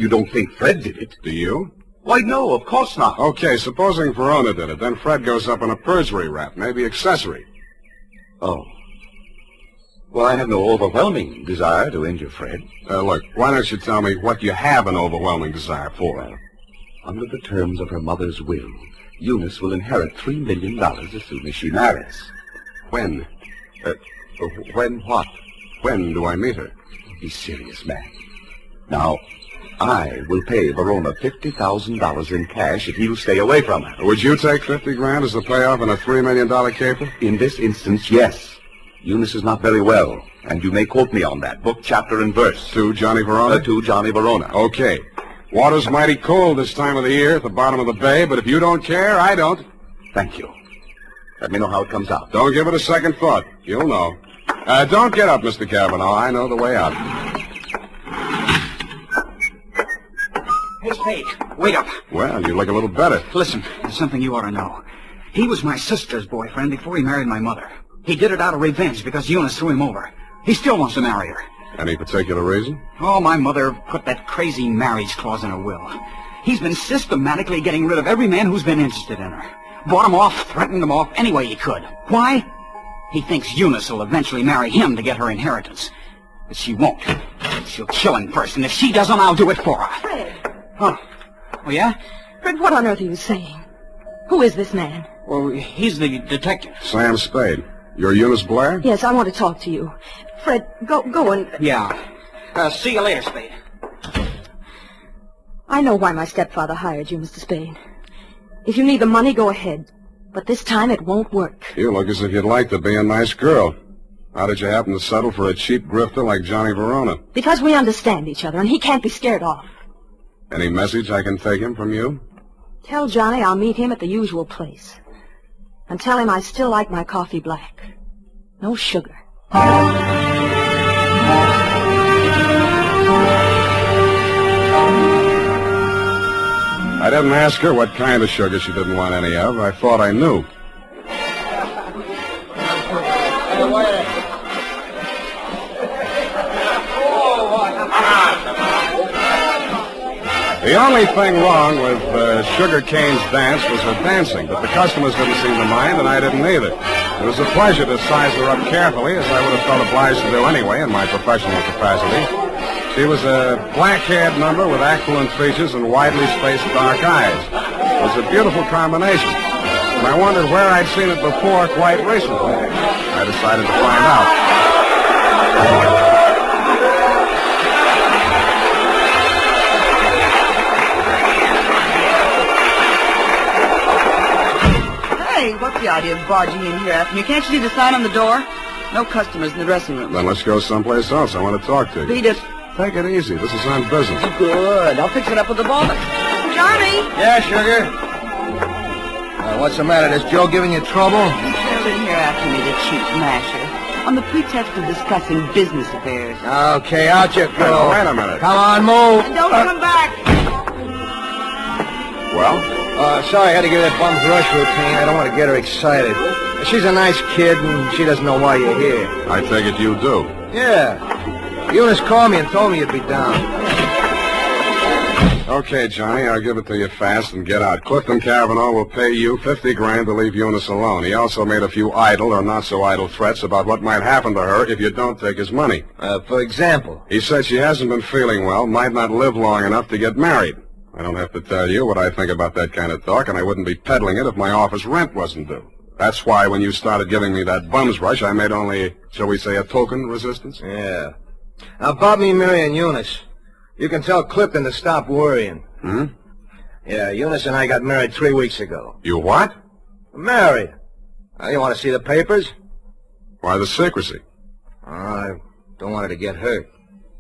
don't think Fred did it? Do you? Why, no, of course not. Okay, supposing Verona did it, then Fred goes up on a perjury rap, maybe accessory. Oh. Well, I have no overwhelming desire to injure Fred. Look, why don't you tell me what you have an overwhelming desire for? Well, under the terms of her mother's will, Eunice will inherit $3 million as soon as she marries. When? When what? When do I meet her? Be serious, man. Now, I will pay Verona $50,000 in cash if he'll stay away from her. Would you take $50,000 as the payoff in a $3 million caper? In this instance, yes. Eunice is not very well, and you may quote me on that, book, chapter, and verse. To Johnny Verona? To Johnny Verona. Okay. Water's mighty cold this time of the year at the bottom of the bay, but if you don't care, I don't. Thank you. Let me know how it comes out. Don't give it a second thought. You'll know. Don't get up, Mr. Cavanaugh. I know the way out. Hey, Spade, wake up. Well, you look a little better. Listen, there's something you ought to know. He was my sister's boyfriend before he married my mother. He did it out of revenge because Eunice threw him over. He still wants to marry her. Any particular reason? Oh, my mother put that crazy marriage clause in her will. He's been systematically getting rid of every man who's been interested in her. Bought him off, threatened him off any way he could. Why? He thinks Eunice will eventually marry him to get her inheritance. But she won't. She'll kill him first, and if she doesn't, I'll do it for her. Fred. Huh? Oh, yeah? Fred, what on earth are you saying? Who is this man? Well, he's the detective. Sam Spade. You're Eunice Blair? Yes, I want to talk to you. Fred, go and... Yeah. See you later, Spade. I know why my stepfather hired you, Mr. Spade. If you need the money, go ahead. But this time it won't work. You look as if you'd like to be a nice girl. How did you happen to settle for a cheap grifter like Johnny Verona? Because we understand each other, and he can't be scared off. Any message I can take him from you? Tell Johnny I'll meet him at the usual place. And tell him I still like my coffee black. No sugar. I didn't ask her what kind of sugar she didn't want any of. I thought I knew. The only thing wrong with Sugar Kane's dance was her dancing, but the customers didn't seem to mind, and I didn't either. It was a pleasure to size her up carefully, as I would have felt obliged to do anyway in my professional capacity. She was a black-haired number with aquiline features and widely spaced dark eyes. It was a beautiful combination, and I wondered where I'd seen it before quite recently. I decided to find out. Hey, what's the idea of barging in here after me? Can't you see the sign on the door? No customers in the dressing room. Then let's go someplace else. I want to talk to you. Beat it. Take it easy. This is on business. Good. I'll fix it up with the boss. Johnny! Yeah, Sugar? What's the matter? Is Joe giving you trouble? He sailed in here after me, the cheap masher, on the pretext of discussing business affairs. Okay, out you go. Wait a minute. Come on, move. And don't come back. Well? Sorry, I had to give that bum's rush routine. I don't want to get her excited. She's a nice kid, and she doesn't know why you're here. I take it you do. Yeah. Eunice called me and told me you'd be down. Okay, Johnny, I'll give it to you fast and get out. Clifton Cavanaugh will pay you $50,000 to leave Eunice alone. He also made a few idle or not-so-idle threats about what might happen to her if you don't take his money. For example? He said she hasn't been feeling well, might not live long enough to get married. I don't have to tell you what I think about that kind of talk, and I wouldn't be peddling it if my office rent wasn't due. That's why when you started giving me that bum's rush, I made only, shall we say, a token resistance? Yeah. Now, about me marrying Eunice, you can tell Clifton to stop worrying. Hmm? Yeah, Eunice and I got married 3 weeks ago. You what? Married. You want to see the papers? Why the secrecy? I don't want her to get hurt.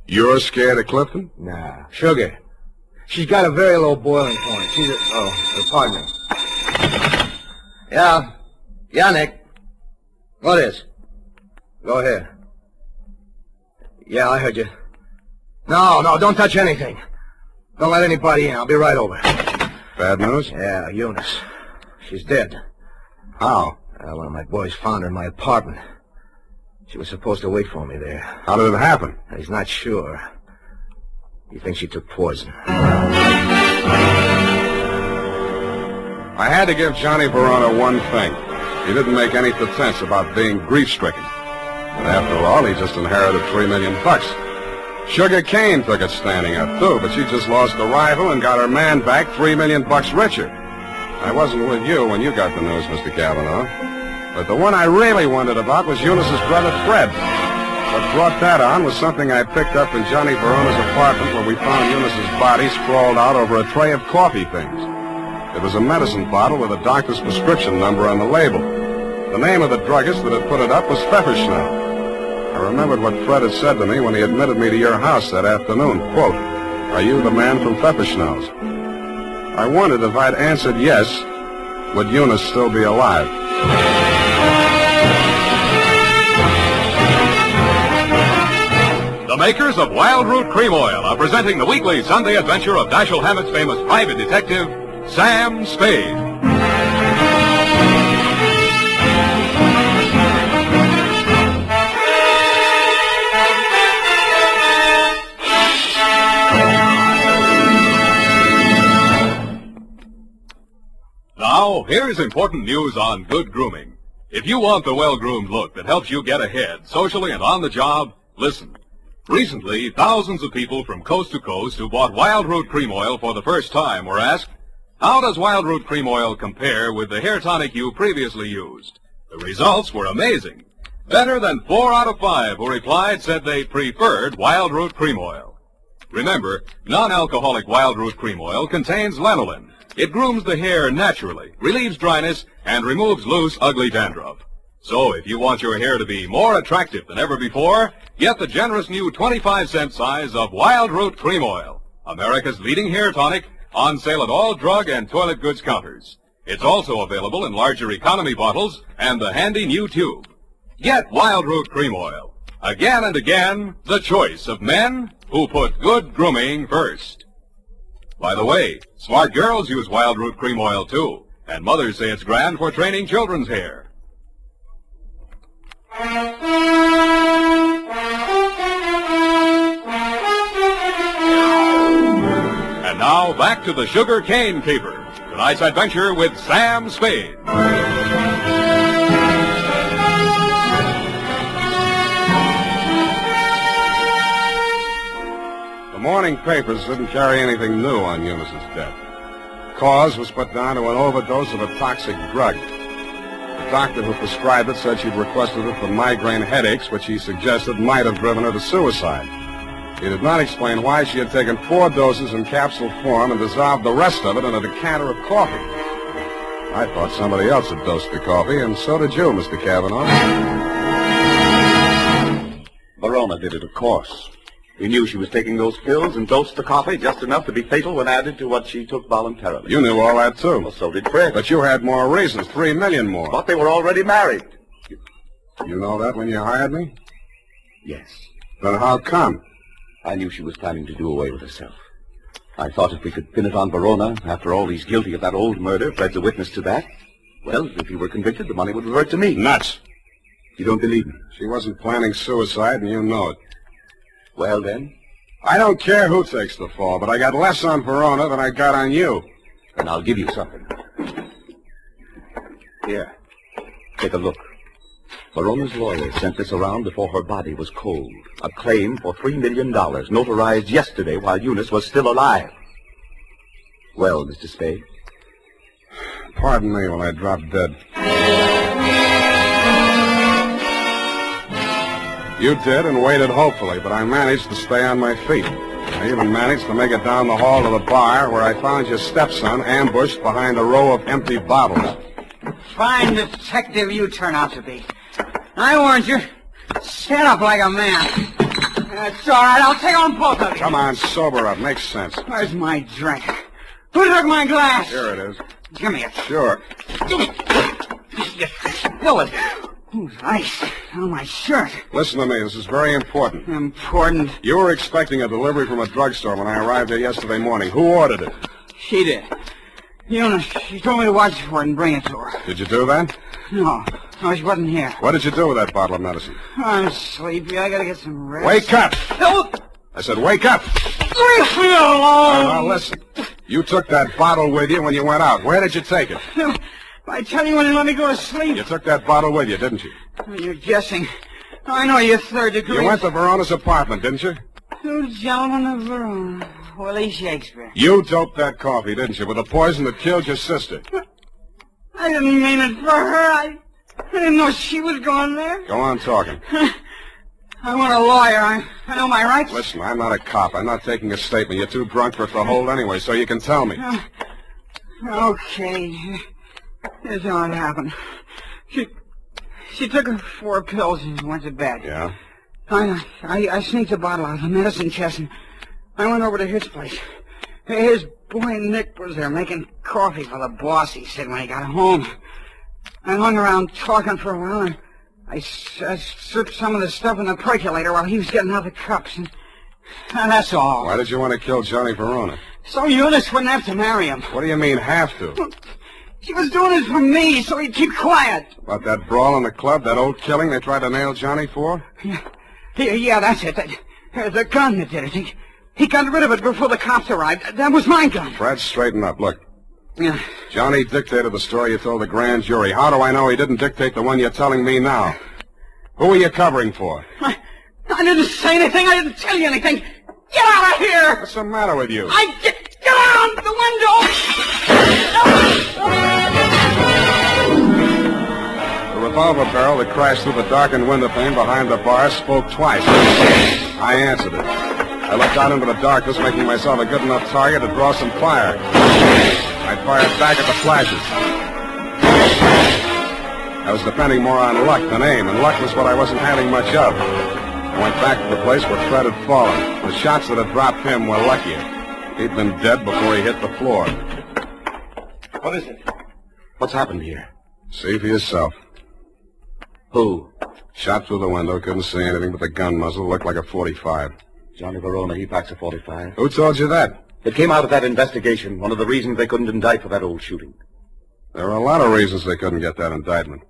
You're scared of Clifton? Nah. Sugar. She's got a very low boiling point. She's pardon me. Yeah. Yeah, Nick. What is? Go ahead. Yeah, I heard you. No, don't touch anything. Don't let anybody in. I'll be right over. Bad news? Yeah, Eunice. She's dead. How? One of my boys found her in my apartment. She was supposed to wait for me there. How did it happen? He's not sure. He thinks she took poison. I had to give Johnny Verona one thing. He didn't make any pretense about being grief-stricken. But after all, he just inherited $3 million. Sugar Kane took it standing up, too, but she just lost a rival and got her man back $3 million richer. I wasn't with you when you got the news, Mr. Cavanaugh. But the one I really wondered about was Eunice's brother, Fred. What brought that on was something I picked up in Johnny Verona's apartment where we found Eunice's body sprawled out over a tray of coffee things. It was a medicine bottle with a doctor's prescription number on the label. The name of the druggist that had put it up was Pfefferschnell. I remembered what Fred had said to me when he admitted me to your house that afternoon. Quote, "Are you the man from Pfefferschnell's?" I wondered if I'd answered yes, would Eunice still be alive? The makers of Wild Root Cream Oil are presenting the weekly Sunday adventure of Dashiell Hammett's famous private detective, Sam Spade. now, here's important news on good grooming. If you want the well-groomed look that helps you get ahead, socially and on the job, listen. Recently, thousands of people from coast to coast who bought Wild Root Cream Oil for the first time were asked, how does Wild Root Cream Oil compare with the hair tonic you previously used? The results were amazing. Better than 4 out of 5 who replied said they preferred Wild Root Cream Oil. Remember, non-alcoholic Wild Root Cream Oil contains lanolin. It grooms the hair naturally, relieves dryness, and removes loose, ugly dandruff. So if you want your hair to be more attractive than ever before, get the generous new 25-cent size of Wild Root Cream Oil, America's leading hair tonic, on sale at all drug and toilet goods counters. It's also available in larger economy bottles and the handy new tube. Get Wild Root Cream Oil. Again and again, the choice of men who put good grooming first. By the way, smart girls use Wild Root Cream Oil too, and mothers say it's grand for training children's hair. And now, back to the Sugar Cane Caper. Tonight's adventure with Sam Spade. The morning papers didn't carry anything new on Eunice's death. Cause was put down to an overdose of a toxic drug. The doctor who prescribed it said she'd requested it for migraine headaches, which he suggested might have driven her to suicide. He did not explain why she had taken 4 doses in capsule form and dissolved the rest of it in a decanter of coffee. I thought somebody else had dosed the coffee, and so did you, Mr. Cavanaugh. Verona did it, of course. We knew she was taking those pills and dosed the coffee just enough to be fatal when added to what she took voluntarily. You knew all that, too. Well, so did Fred. But you had more reasons, 3 million more. But they were already married. You know that when you hired me? Yes. Then how come? I knew she was planning to do away with herself. I thought if we could pin it on Verona, after all, he's guilty of that old murder, Fred's a witness to that. Well, if he were convicted, the money would revert to me. Nuts. You don't believe me? She wasn't planning suicide, and you know it. Well, then? I don't care who takes the fall, but I got less on Verona than I got on you. Then I'll give you something. Here. Take a look. Verona's lawyer sent this around before her body was cold. A claim for $3 million, notarized yesterday while Eunice was still alive. Well, Mr. Spade? Pardon me when I drop dead. You did and waited hopefully, but I managed to stay on my feet. I even managed to make it down the hall to the bar where I found your stepson ambushed behind a row of empty bottles. Fine detective you turn out to be. I warned you. Stand up like a man. That's all right. I'll take on both of you. Come on, sober up. Makes sense. Where's my drink? Who took my glass? Here it is. Give me it. Sure. You spill it. Ooh, ice on my shirt. Listen to me. This is very important. Important? You were expecting a delivery from a drugstore when I arrived there yesterday morning. Who ordered it? She did. Eunice, she told me to watch for it and bring it to her. Did you do that? No, she wasn't here. What did you do with that bottle of medicine? I'm sleepy. I gotta get some rest. Wake up! No! I said wake up! Leave me alone! Now listen. You took that bottle with you when you went out. Where did you take it? I tell you when you let me go to sleep. You took that bottle with you, didn't you? You're guessing. I know you're third degree. You went to Verona's apartment, didn't you? Two gentlemen of Verona. Willie Shakespeare. You doped that coffee, didn't you, with the poison that killed your sister? I didn't mean it for her. I didn't know she was going there. Go on talking. I want a lawyer. I know my rights. Listen, I'm not a cop. I'm not taking a statement. You're too drunk for it to hold anyway, so you can tell me. Okay. Here's how it happened. She took her 4 pills and went to bed. Yeah? I sneaked a bottle out of the medicine chest and I went over to his place. His boy Nick was there making coffee for the boss, he said, when he got home. I hung around talking for a while, and I stripped some of the stuff in the percolator while he was getting out the cups. And that's all. Why did you want to kill Johnny Verona? So Eunice wouldn't have to marry him. What do you mean, have to? She was doing it for me, so he'd keep quiet. About that brawl in the club, that old killing they tried to nail Johnny for? Yeah, that's it. The gun that did it. He got rid of it before the cops arrived. That was my gun. Fred, straighten up. Look, Yeah. Johnny dictated the story you told the grand jury. How do I know he didn't dictate the one you're telling me now? Who are you covering for? I didn't say anything. I didn't tell you anything. Get out of here! What's the matter with you? Get out the window! The revolver barrel that crashed through the darkened window pane behind the bar spoke twice. I answered it. I looked out into the darkness, making myself a good enough target to draw some fire. I fired back at the flashes. I was depending more on luck than aim, and luck was what I wasn't having much of. I went back to the place where Fred had fallen. The shots that had dropped him were luckier. He'd been dead before he hit the floor. What is it? What's happened here? See for yourself. Who? Shot through the window, couldn't see anything but the gun muzzle. Looked like a .45. Johnny Verona, he packs a .45. Who told you that? It came out of that investigation, one of the reasons they couldn't indict for that old shooting. There are a lot of reasons they couldn't get that indictment.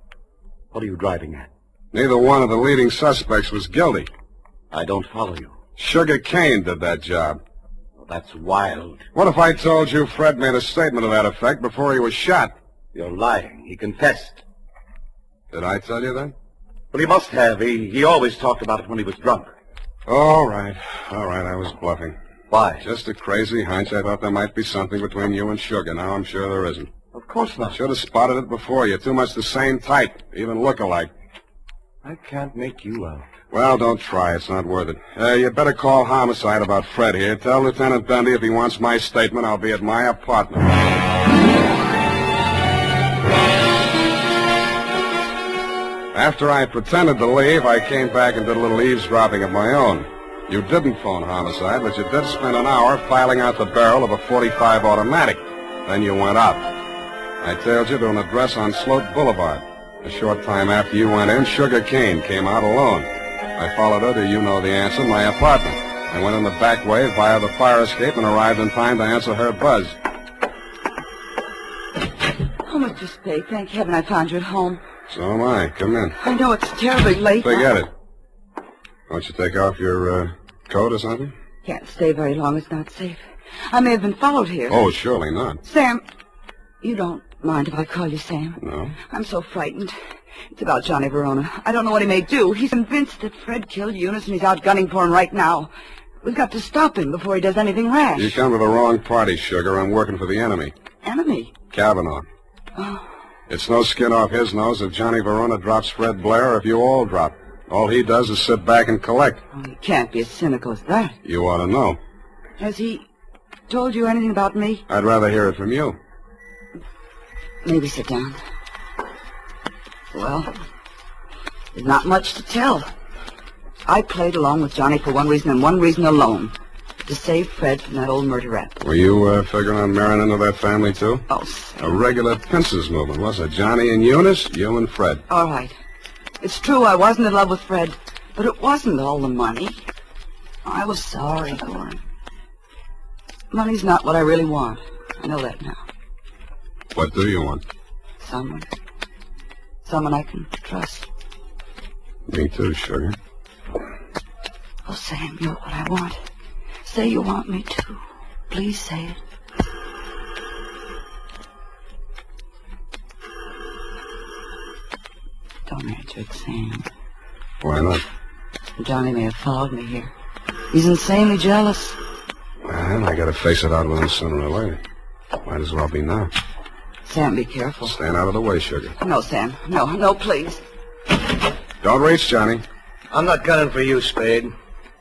What are you driving at? Neither one of the leading suspects was guilty. I don't follow you. Sugar Kane did that job. Well, that's wild. What if I told you Fred made a statement to that effect before he was shot? You're lying. He confessed. Did I tell you that? Well, he must have. He always talked about it when he was drunk. All right, I was bluffing. Why? Just a crazy hunch. I thought there might be something between you and Sugar. Now I'm sure there isn't. Of course not. Should have spotted it before. You're too much the same type. Even look alike. I can't make you out. Well, don't try. It's not worth it. You better call homicide about Fred here. Tell Lieutenant Dundee if he wants my statement, I'll be at my apartment. After I pretended to leave, I came back and did a little eavesdropping of my own. You didn't phone homicide, but you did spend an hour filing out the barrel of a .45 automatic. Then you went out. I tailed you to an address on Sloat Boulevard. A short time after you went in, Sugar Kane came out alone. I followed her to, you know the answer, my apartment. I went in the back way via the fire escape and arrived in time to answer her buzz. Oh, Mr. Spade, thank heaven I found you at home. So am I. Come in. I know it's terribly late. Forget it. Won't you take off your coat or something? Can't stay very long. It's not safe. I may have been followed here. Oh, surely not. Sam, you don't mind if I call you Sam? No. I'm so frightened. It's about Johnny Verona. I don't know what he may do. He's convinced that Fred killed Eunice, and he's out gunning for him right now. We've got to stop him before he does anything rash. You come to the wrong party, Sugar. I'm working for the enemy. Enemy? Kavanaugh. Oh. It's no skin off his nose if Johnny Verona drops Fred Blair or if you all drop. All he does is sit back and collect. Oh, he can't be as cynical as that. You ought to know. Has he told you anything about me? I'd rather hear it from you. Maybe sit down. Well, there's not much to tell. I played along with Johnny for one reason and one reason alone. To save Fred from that old murder rap. Were you figuring on marrying into that family, too? Oh, a regular pincers movement, was it? Johnny and Eunice, you and Fred. All right. It's true I wasn't in love with Fred, but it wasn't all the money. I was sorry for him. Money's not what I really want. I know that now. What do you want? Someone. Someone I can trust. Me too, Sugar. Oh, Sam, you're what I want. Say you want me to. Please say it. Don't answer it, Sam. Why not? Johnny may have followed me here. He's insanely jealous. Well, I gotta face it out with him sooner or later. Might as well be now. Sam, be careful. Stand out of the way, Sugar. No, Sam. No, please. Don't reach, Johnny. I'm not gunning for you, Spade.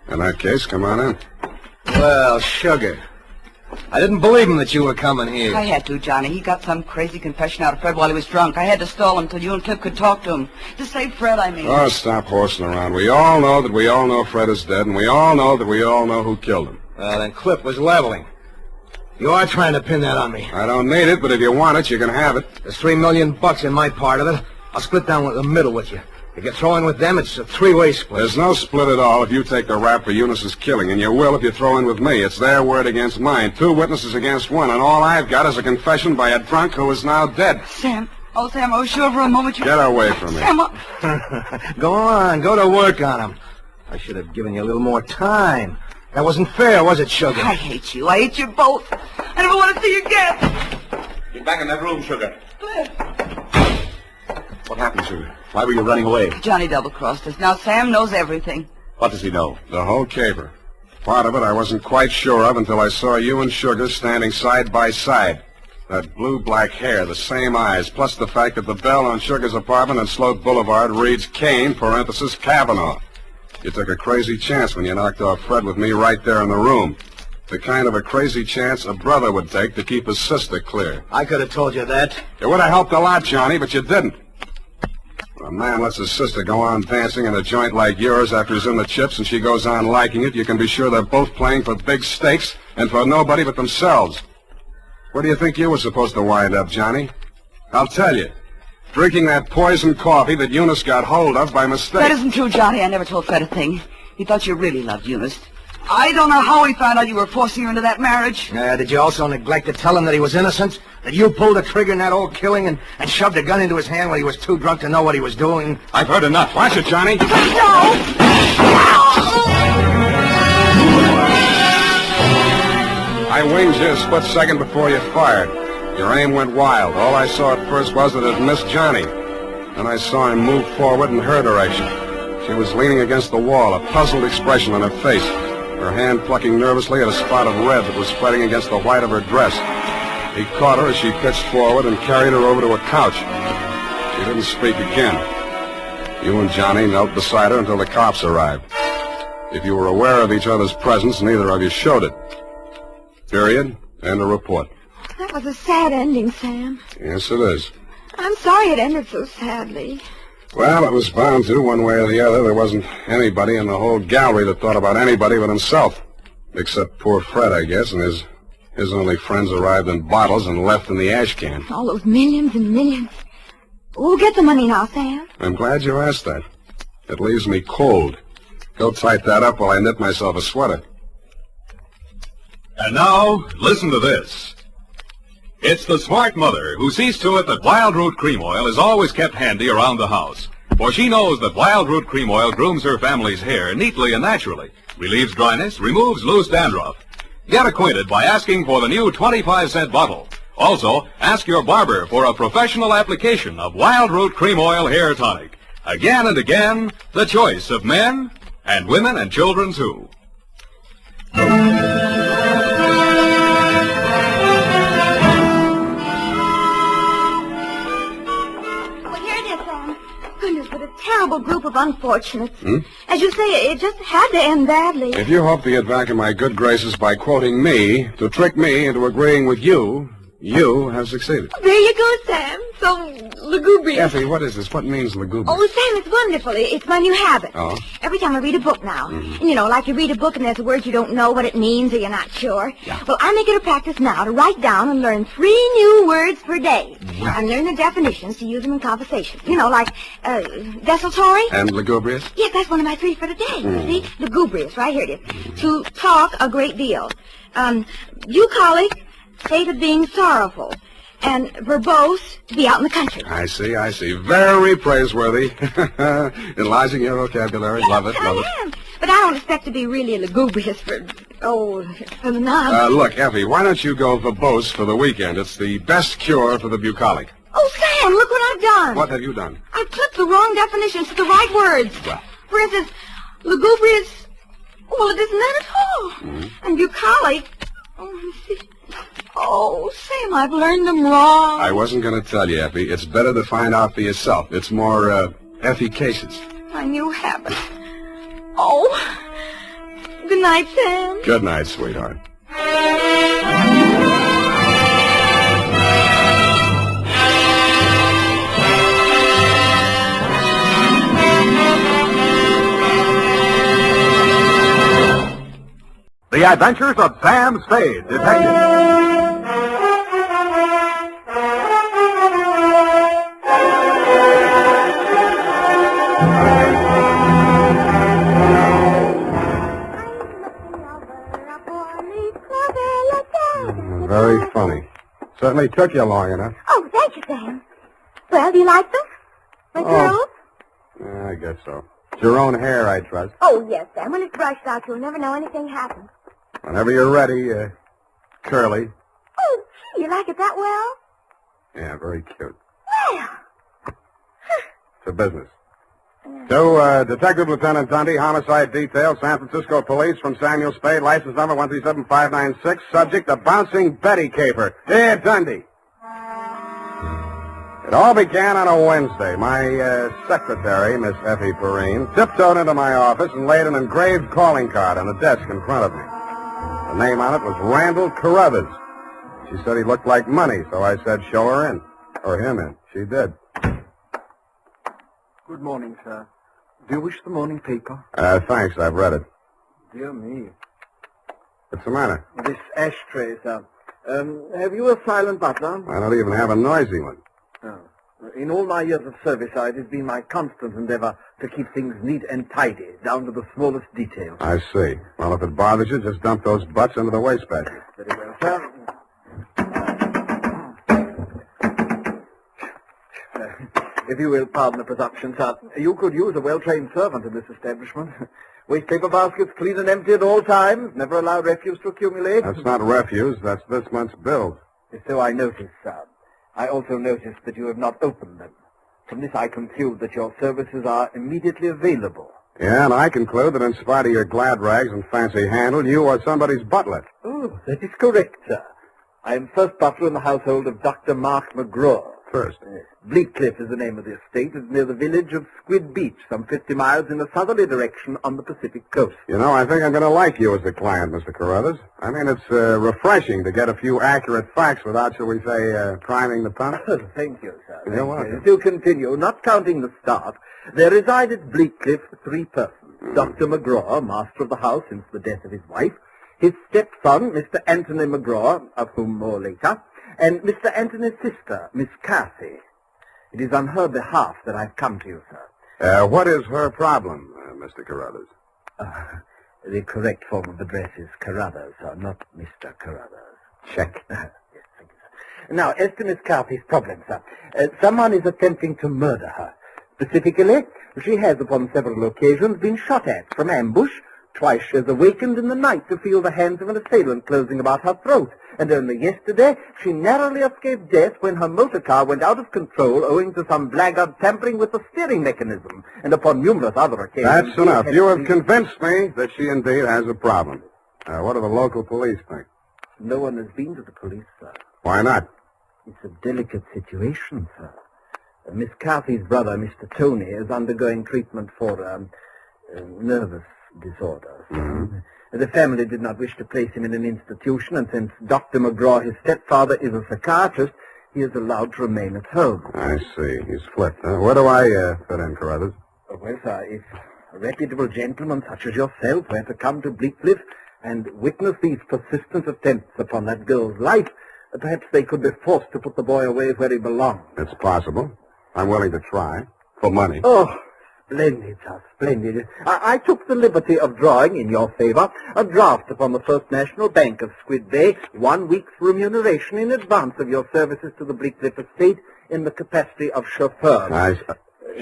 In that case, come on in. Well, Sugar, I didn't believe him that you were coming here. I had to, Johnny. He got some crazy confession out of Fred while he was drunk. I had to stall him until you and Cliff could talk to him. To save Fred, I mean. Oh, stop horsing around. We all know that we all know Fred is dead, and we all know that we all know who killed him. Well, then Cliff was leveling. You are trying to pin that on me. I don't need it, but if you want it, you can have it. There's $3 million in my part of it. I'll split down the middle with you. If you throw in with them, it's a three-way split. There's no split at all if you take the rap for Eunice's killing, and you will if you throw in with me. It's their word against mine. 2 witnesses against 1, and all I've got is a confession by a drunk who is now dead. Sam. Oh, Sam, I was sure for a moment you... Get away from me. Sam, Go on. Go to work on him. I should have given you a little more time. That wasn't fair, was it, Sugar? I hate you. I hate you both. I never want to see you again. back in that room, Sugar. What happened, Sugar? Why were you running away? Johnny double-crossed us. Now Sam knows everything. What does he know? The whole caper. Part of it I wasn't quite sure of until I saw you and Sugar standing side by side. That blue-black hair, the same eyes, plus the fact that the bell on Sugar's apartment on Sloat Boulevard reads Kane, parenthesis, Kavanaugh. You took a crazy chance when you knocked off Fred with me right there in the room. The kind of a crazy chance a brother would take to keep his sister clear. I could have told you that. It would have helped a lot, Johnny, but you didn't. When a man lets his sister go on dancing in a joint like yours after he's in the chips and she goes on liking it, you can be sure they're both playing for big stakes and for nobody but themselves. Where do you think you were supposed to wind up, Johnny? I'll tell you. Drinking that poisoned coffee that Eunice got hold of by mistake. That isn't true, Johnny. I never told Fred a thing. He thought you really loved Eunice. I don't know how he found out you were forcing her into that marriage. Did you also neglect to tell him that he was innocent? That you pulled the trigger in that old killing and shoved a gun into his hand when he was too drunk to know what he was doing? I've heard enough. Watch it, Johnny. I winged you a split second before you fired. Your aim went wild. All I saw at first was that it missed Johnny. Then I saw him move forward in her direction. She was leaning against the wall, a puzzled expression on her face, her hand plucking nervously at a spot of red that was spreading against the white of her dress. He caught her as she pitched forward and carried her over to a couch. She didn't speak again. You and Johnny knelt beside her until the cops arrived. If you were aware of each other's presence, neither of you showed it. Period. End of report. That was a sad ending, Sam. Yes, it is. I'm sorry it ended so sadly. Well, it was bound to, one way or the other. There wasn't anybody in the whole gallery that thought about anybody but himself. Except poor Fred, I guess, and his only friends arrived in bottles and left in the ash can. All those millions and millions. We'll get the money now, Sam. I'm glad you asked that. It leaves me cold. Go tight that up while I knit myself a sweater. And now, listen to this. It's the smart mother who sees to it that Wild Root Cream Oil is always kept handy around the house. For she knows that Wild Root Cream Oil grooms her family's hair neatly and naturally, relieves dryness, removes loose dandruff. Get acquainted by asking for the new 25-cent bottle. Also, ask your barber for a professional application of Wild Root Cream Oil Hair Tonic. Again and again, the choice of men and women and children, too. Goodness, what a terrible group of unfortunates. As you say, it just had to end badly. If you hope to get back in my good graces by quoting me, to trick me into agreeing with you, you have succeeded. There you go, Sam. So lugubrious. Effie, what is this? What means lugubrious? Oh, Sam, it's wonderful. It's my new habit. Oh? Every time I read a book now, and you know, like you read a book and there's a word you don't know what it means or you're not sure. Yeah. Well, I make it a practice now to write down and learn 3 new words per day. Yeah. And learn the definitions to use them in conversation. You know, like desultory. And lugubrious? Yes, that's one of my 3 for today. You see? Lugubrious, right here it is. To talk a great deal. Bucolic, state of being sorrowful. And verbose, to be out in the country. I see. Very praiseworthy. Enlarging your vocabulary. Yes, Love it. I am. But I don't expect to be really lugubrious for the knob. Look, Effie, why don't you go verbose for the weekend? It's the best cure for the bucolic. Oh, Sam, look what I've done. What have you done? I've clipped the wrong definitions to the right words. Well. For instance, lugubrious, well, it isn't that at all. And bucolic, oh, Sam, I've learned them wrong. I wasn't going to tell you, Effie. It's better to find out for yourself. It's more, efficacious. My new habit. Oh, good night, Sam. Good night, sweetheart. The Adventures of Sam Spade, Detective. Very funny. Certainly took you long enough. Oh, thank you, Sam. Well, do you like them? My curls? Yeah, I guess so. It's your own hair, I trust. Oh, yes, Sam. When it's brushed out, you'll never know anything happened. Whenever you're ready, Curly. Oh, gee, you like it that well? Yeah, very cute. Well, To business. To Detective Lieutenant Dundee, Homicide Detail, San Francisco Police, from Samuel Spade, license number 137596, subject, a bouncing Betty caper. Here, Dundee. It all began on a Wednesday. My secretary, Miss Effie Perrine, tiptoed into my office and laid an engraved calling card on the desk in front of me. The name on it was Randall Carruthers. She said he looked like money, so I said, show her in. Or him in. She did. Good morning, sir. Do you wish the morning paper? Thanks, I've read it. Dear me. What's the matter? This ashtray, sir. Have you a silent butler? I don't even have a noisy one. Oh. In all my years of service, it has been my constant endeavor to keep things neat and tidy, down to the smallest details. I see. Well, if it bothers you, just dump those butts into the wastebasket. Very well, sir. If you will pardon the presumption, sir, you could use a well-trained servant in this establishment. Waste paper baskets clean and empty at all times. Never allow refuse to accumulate. That's not refuse. That's this month's bills. So I noticed, sir. I also noticed that you have not opened them. From this I conclude that your services are immediately available. Yeah, and I conclude that in spite of your glad rags and fancy handle, you are somebody's butler. Oh, that is correct, sir. I am first butler in the household of Dr. Mark McGraw. First. Bleakcliff is the name of the estate. It's near the village of Squid Beach, some 50 miles in a southerly direction on the Pacific coast. You know, I think I'm going to like you as the client, Mr. Carruthers. I mean, it's refreshing to get a few accurate facts without, shall we say, priming the pump. Thank you, sir. You're welcome. To continue, not counting the staff, there reside at Bleakcliff 3 persons. Dr. McGraw, master of the house since the death of his wife, his stepson, Mr. Anthony McGraw, of whom more later, and Mr. Anthony's sister, Miss Cathy. It is on her behalf that I've come to you, sir. What is her problem, Mr. Carruthers? The correct form of address is Carruthers, sir, not Mr. Carruthers. Check. Yes, thank you, sir. Now, as to Miss Cathy's problem, sir, someone is attempting to murder her. Specifically, she has upon several occasions been shot at from ambush. Twice she has awakened in the night to feel the hands of an assailant closing about her throat. And only yesterday, she narrowly escaped death when her motor car went out of control owing to some blackguard tampering with the steering mechanism. And upon numerous other occasions... That's enough. You have convinced me that she indeed has a problem. What do the local police think? No one has been to the police, sir. Why not? It's a delicate situation, sir. Miss Cathy's brother, Mr. Tony, is undergoing treatment for nervous disorders. Mm-hmm. The family did not wish to place him in an institution, and since Dr. McGraw, his stepfather, is a psychiatrist, he is allowed to remain at home. I see. He's flipped. Where do I fit in, Carruthers? Well, sir, if a reputable gentleman such as yourself were to come to Bleakcliff and witness these persistent attempts upon that girl's life, perhaps they could be forced to put the boy away where he belongs. It's possible. I'm willing to try. For money. Oh, splendid, sir, splendid. I took the liberty of drawing in your favor a draft upon the First National Bank of Squid Bay, 1 week's remuneration in advance of your services to the Bleakcliff estate in the capacity of chauffeur.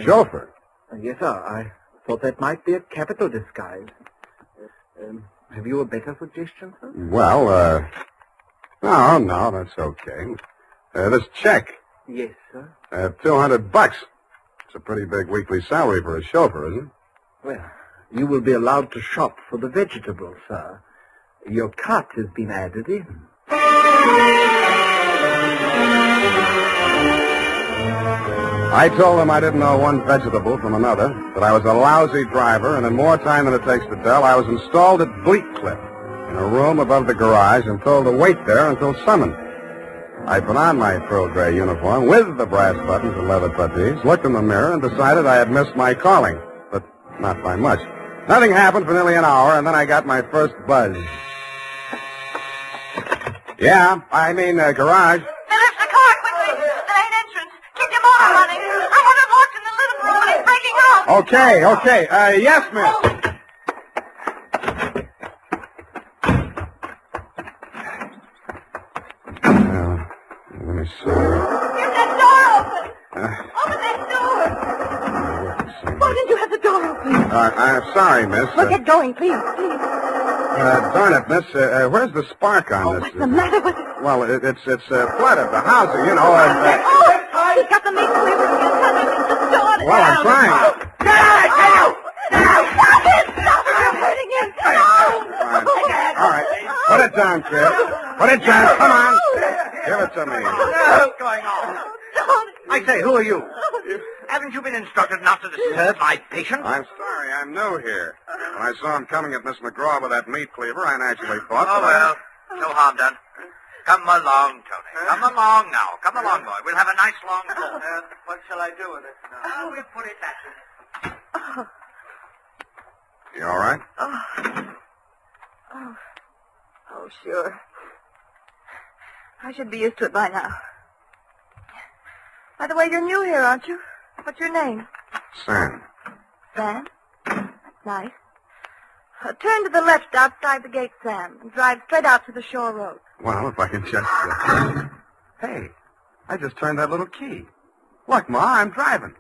Chauffeur? Yes, sir. I thought that might be a capital disguise. Have you a better suggestion, sir? Well, no, that's okay. This check. Yes, sir. $200. It's a pretty big weekly salary for a chauffeur, isn't it? Well, you will be allowed to shop for the vegetables, sir. Your cut has been added in. I told them I didn't know one vegetable from another, that I was a lousy driver, and in more time than it takes to tell, I was installed at Bleakcliff, in a room above the garage, and told to wait there until summoned. I put on my pearl gray uniform with the brass buttons and leather puttees, looked in the mirror, and decided I had missed my calling, but not by much. Nothing happened for nearly an hour, and then I got my first buzz. Yeah, I mean, garage. Lift the car quickly. The main entrance. Keep your motor running. I have it locked in the living room and it's breaking up. Okay. Yes, miss. Let me see. Get that door open. Open that door. Why didn't you have the door open? I'm sorry, miss. Well, get going, please. Darn it, miss. Where's the spark on this? What's the matter with it? Well, it's flooded. The house, you know. He got the meat cleaver. Well, I'm trying. Stop it! You're hurting him. All right. Put it down, kid. Put it down. Come on. Give it to me. What's going on? I say, who are you? Haven't you been instructed not to disturb my patient? I'm sorry. I'm new here. When I saw him coming at Miss McGraw with that meat cleaver, I naturally thought... Oh, well. No harm done. Come along, Tony. Come along now. Come along, boy. We'll have a nice long talk. What shall I do with it now? We'll put it back in. You all right? Oh, sure. I should be used to it by now. By the way, you're new here, aren't you? What's your name? Sam. Sam? That's nice. Turn to the left outside the gate, Sam, and drive straight out to the shore road. Well, if I can just... Hey, I just turned that little key. Look, Ma, I'm driving.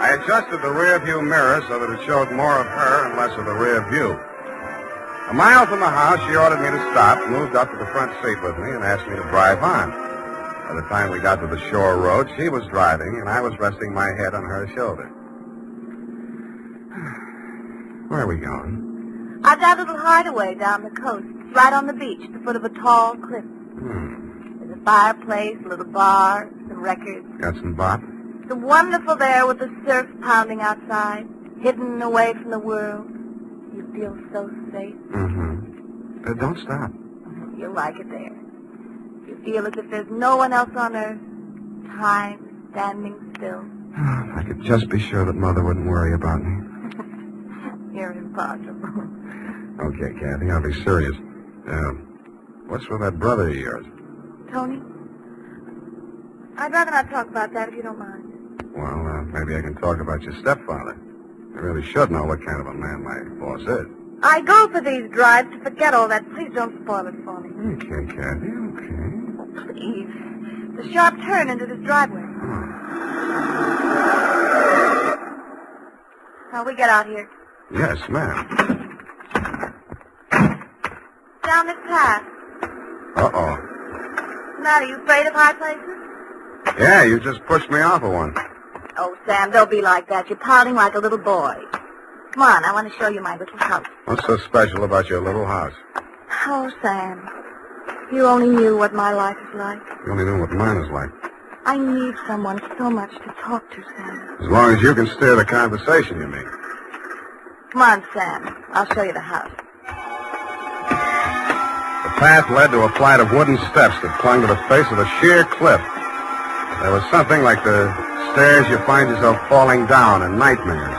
I adjusted the rear view mirror so that it showed more of her and less of the rear view. A mile from the house, she ordered me to stop, moved up to the front seat with me, and asked me to drive on. By the time we got to the shore road, she was driving, and I was resting my head on her shoulder. Where are we going? I've got a little hideaway down the coast, right on the beach, at the foot of a tall cliff. There's a fireplace, a little bar, some records. Got some bop? It's wonderful there with the surf pounding outside, hidden away from the world. You feel so safe. Don't stop. You'll like it there. You feel as if there's no one else on earth. Time standing still. If I could just be sure that Mother wouldn't worry about me. You're impossible. Okay, Kathy, I'll be serious. What's with that brother of yours? Tony? I'd rather not talk about that if you don't mind. Well, maybe I can talk about your stepfather. I really should know what kind of a man my boss is. I go for these drives to forget all that. Please don't spoil it for me. Okay, Kathy, okay. Please. It's a sharp turn into this driveway. Now, we get out here. Yes, ma'am. Down this path. Uh-oh. What's the matter? You afraid of high places? Yeah, you just pushed me off of one. Oh, Sam, don't be like that. You're pouting like a little boy. Come on, I want to show you my little house. What's so special about your little house? Oh, Sam, you only knew what my life is like. You only know what mine is like. I need someone so much to talk to, Sam. As long as you can steer the conversation, you mean. Come on, Sam. I'll show you the house. The path led to a flight of wooden steps that clung to the face of a sheer cliff. There was something like the stairs you find yourself falling down in nightmares.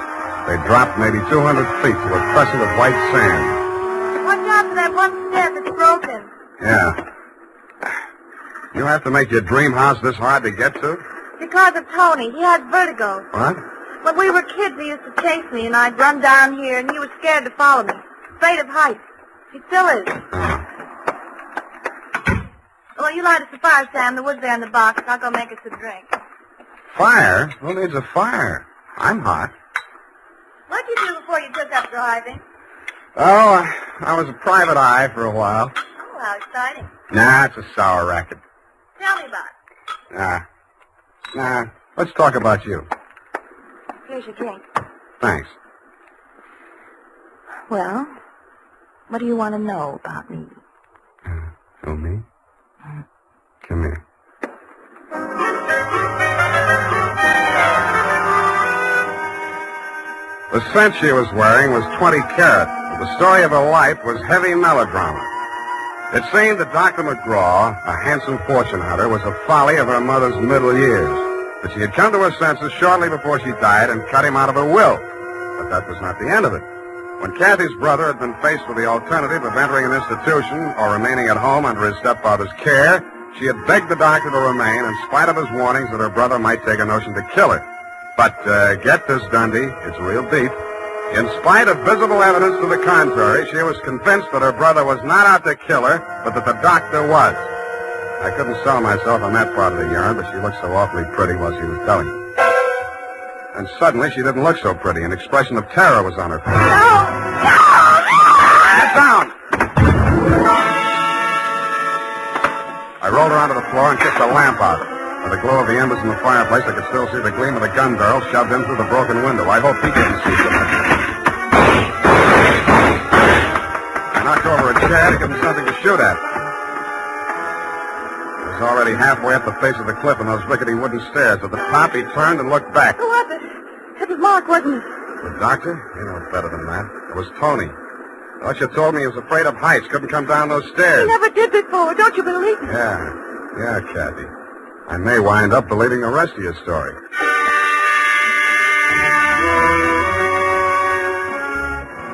They dropped maybe 200 feet to a crescent of white sand. Watch out for that one step that's broken. Yeah. You have to make your dream house this hard to get to? Because of Tony. He has vertigo. What? When we were kids, he used to chase me, and I'd run down here, and he was scared to follow me. Afraid of heights. He still is. Well, you light us a fire, Sam. The wood's there in the box. I'll go make us a drink. Fire? Who needs a fire? I'm hot. What'd you do before you took up driving? Oh, I was a private eye for a while. Oh, how exciting. Nah, it's a sour racket. Tell me about it. Nah. Let's talk about you. Here's your drink. Thanks. Well, what do you want to know about me? Oh, me? Come here. The scent she was wearing was 20 carat. The story of her life was heavy melodrama. It seemed that Dr. McGraw, a handsome fortune hunter, was a folly of her mother's middle years. But she had come to her senses shortly before she died and cut him out of her will. But that was not the end of it. When Kathy's brother had been faced with the alternative of entering an institution or remaining at home under his stepfather's care, she had begged the doctor to remain in spite of his warnings that her brother might take a notion to kill her. But, get this, Dundee, it's real deep. In spite of visible evidence to the contrary, she was convinced that her brother was not out to kill her, but that the doctor was. I couldn't sell myself on that part of the yarn, but she looked so awfully pretty while she was telling it. And suddenly she didn't look so pretty. An expression of terror was on her face. Get down! I rolled her onto the floor and kicked the lamp out. By the glow of the embers in the fireplace, I could still see the gleam of the gun barrel shoved in through the broken window. I hoped he couldn't see so much. I knocked over a chair to give him something to shoot at. He was already halfway up the face of the cliff on those rickety wooden stairs. At the top, he turned and looked back. Who was it? It was Mark, wasn't it? The doctor? He knows better than that. It was Tony. Usher told me he was afraid of heights, couldn't come down those stairs. He never did before. Don't you believe me? Yeah, Kathy. I may wind up believing the rest of your story.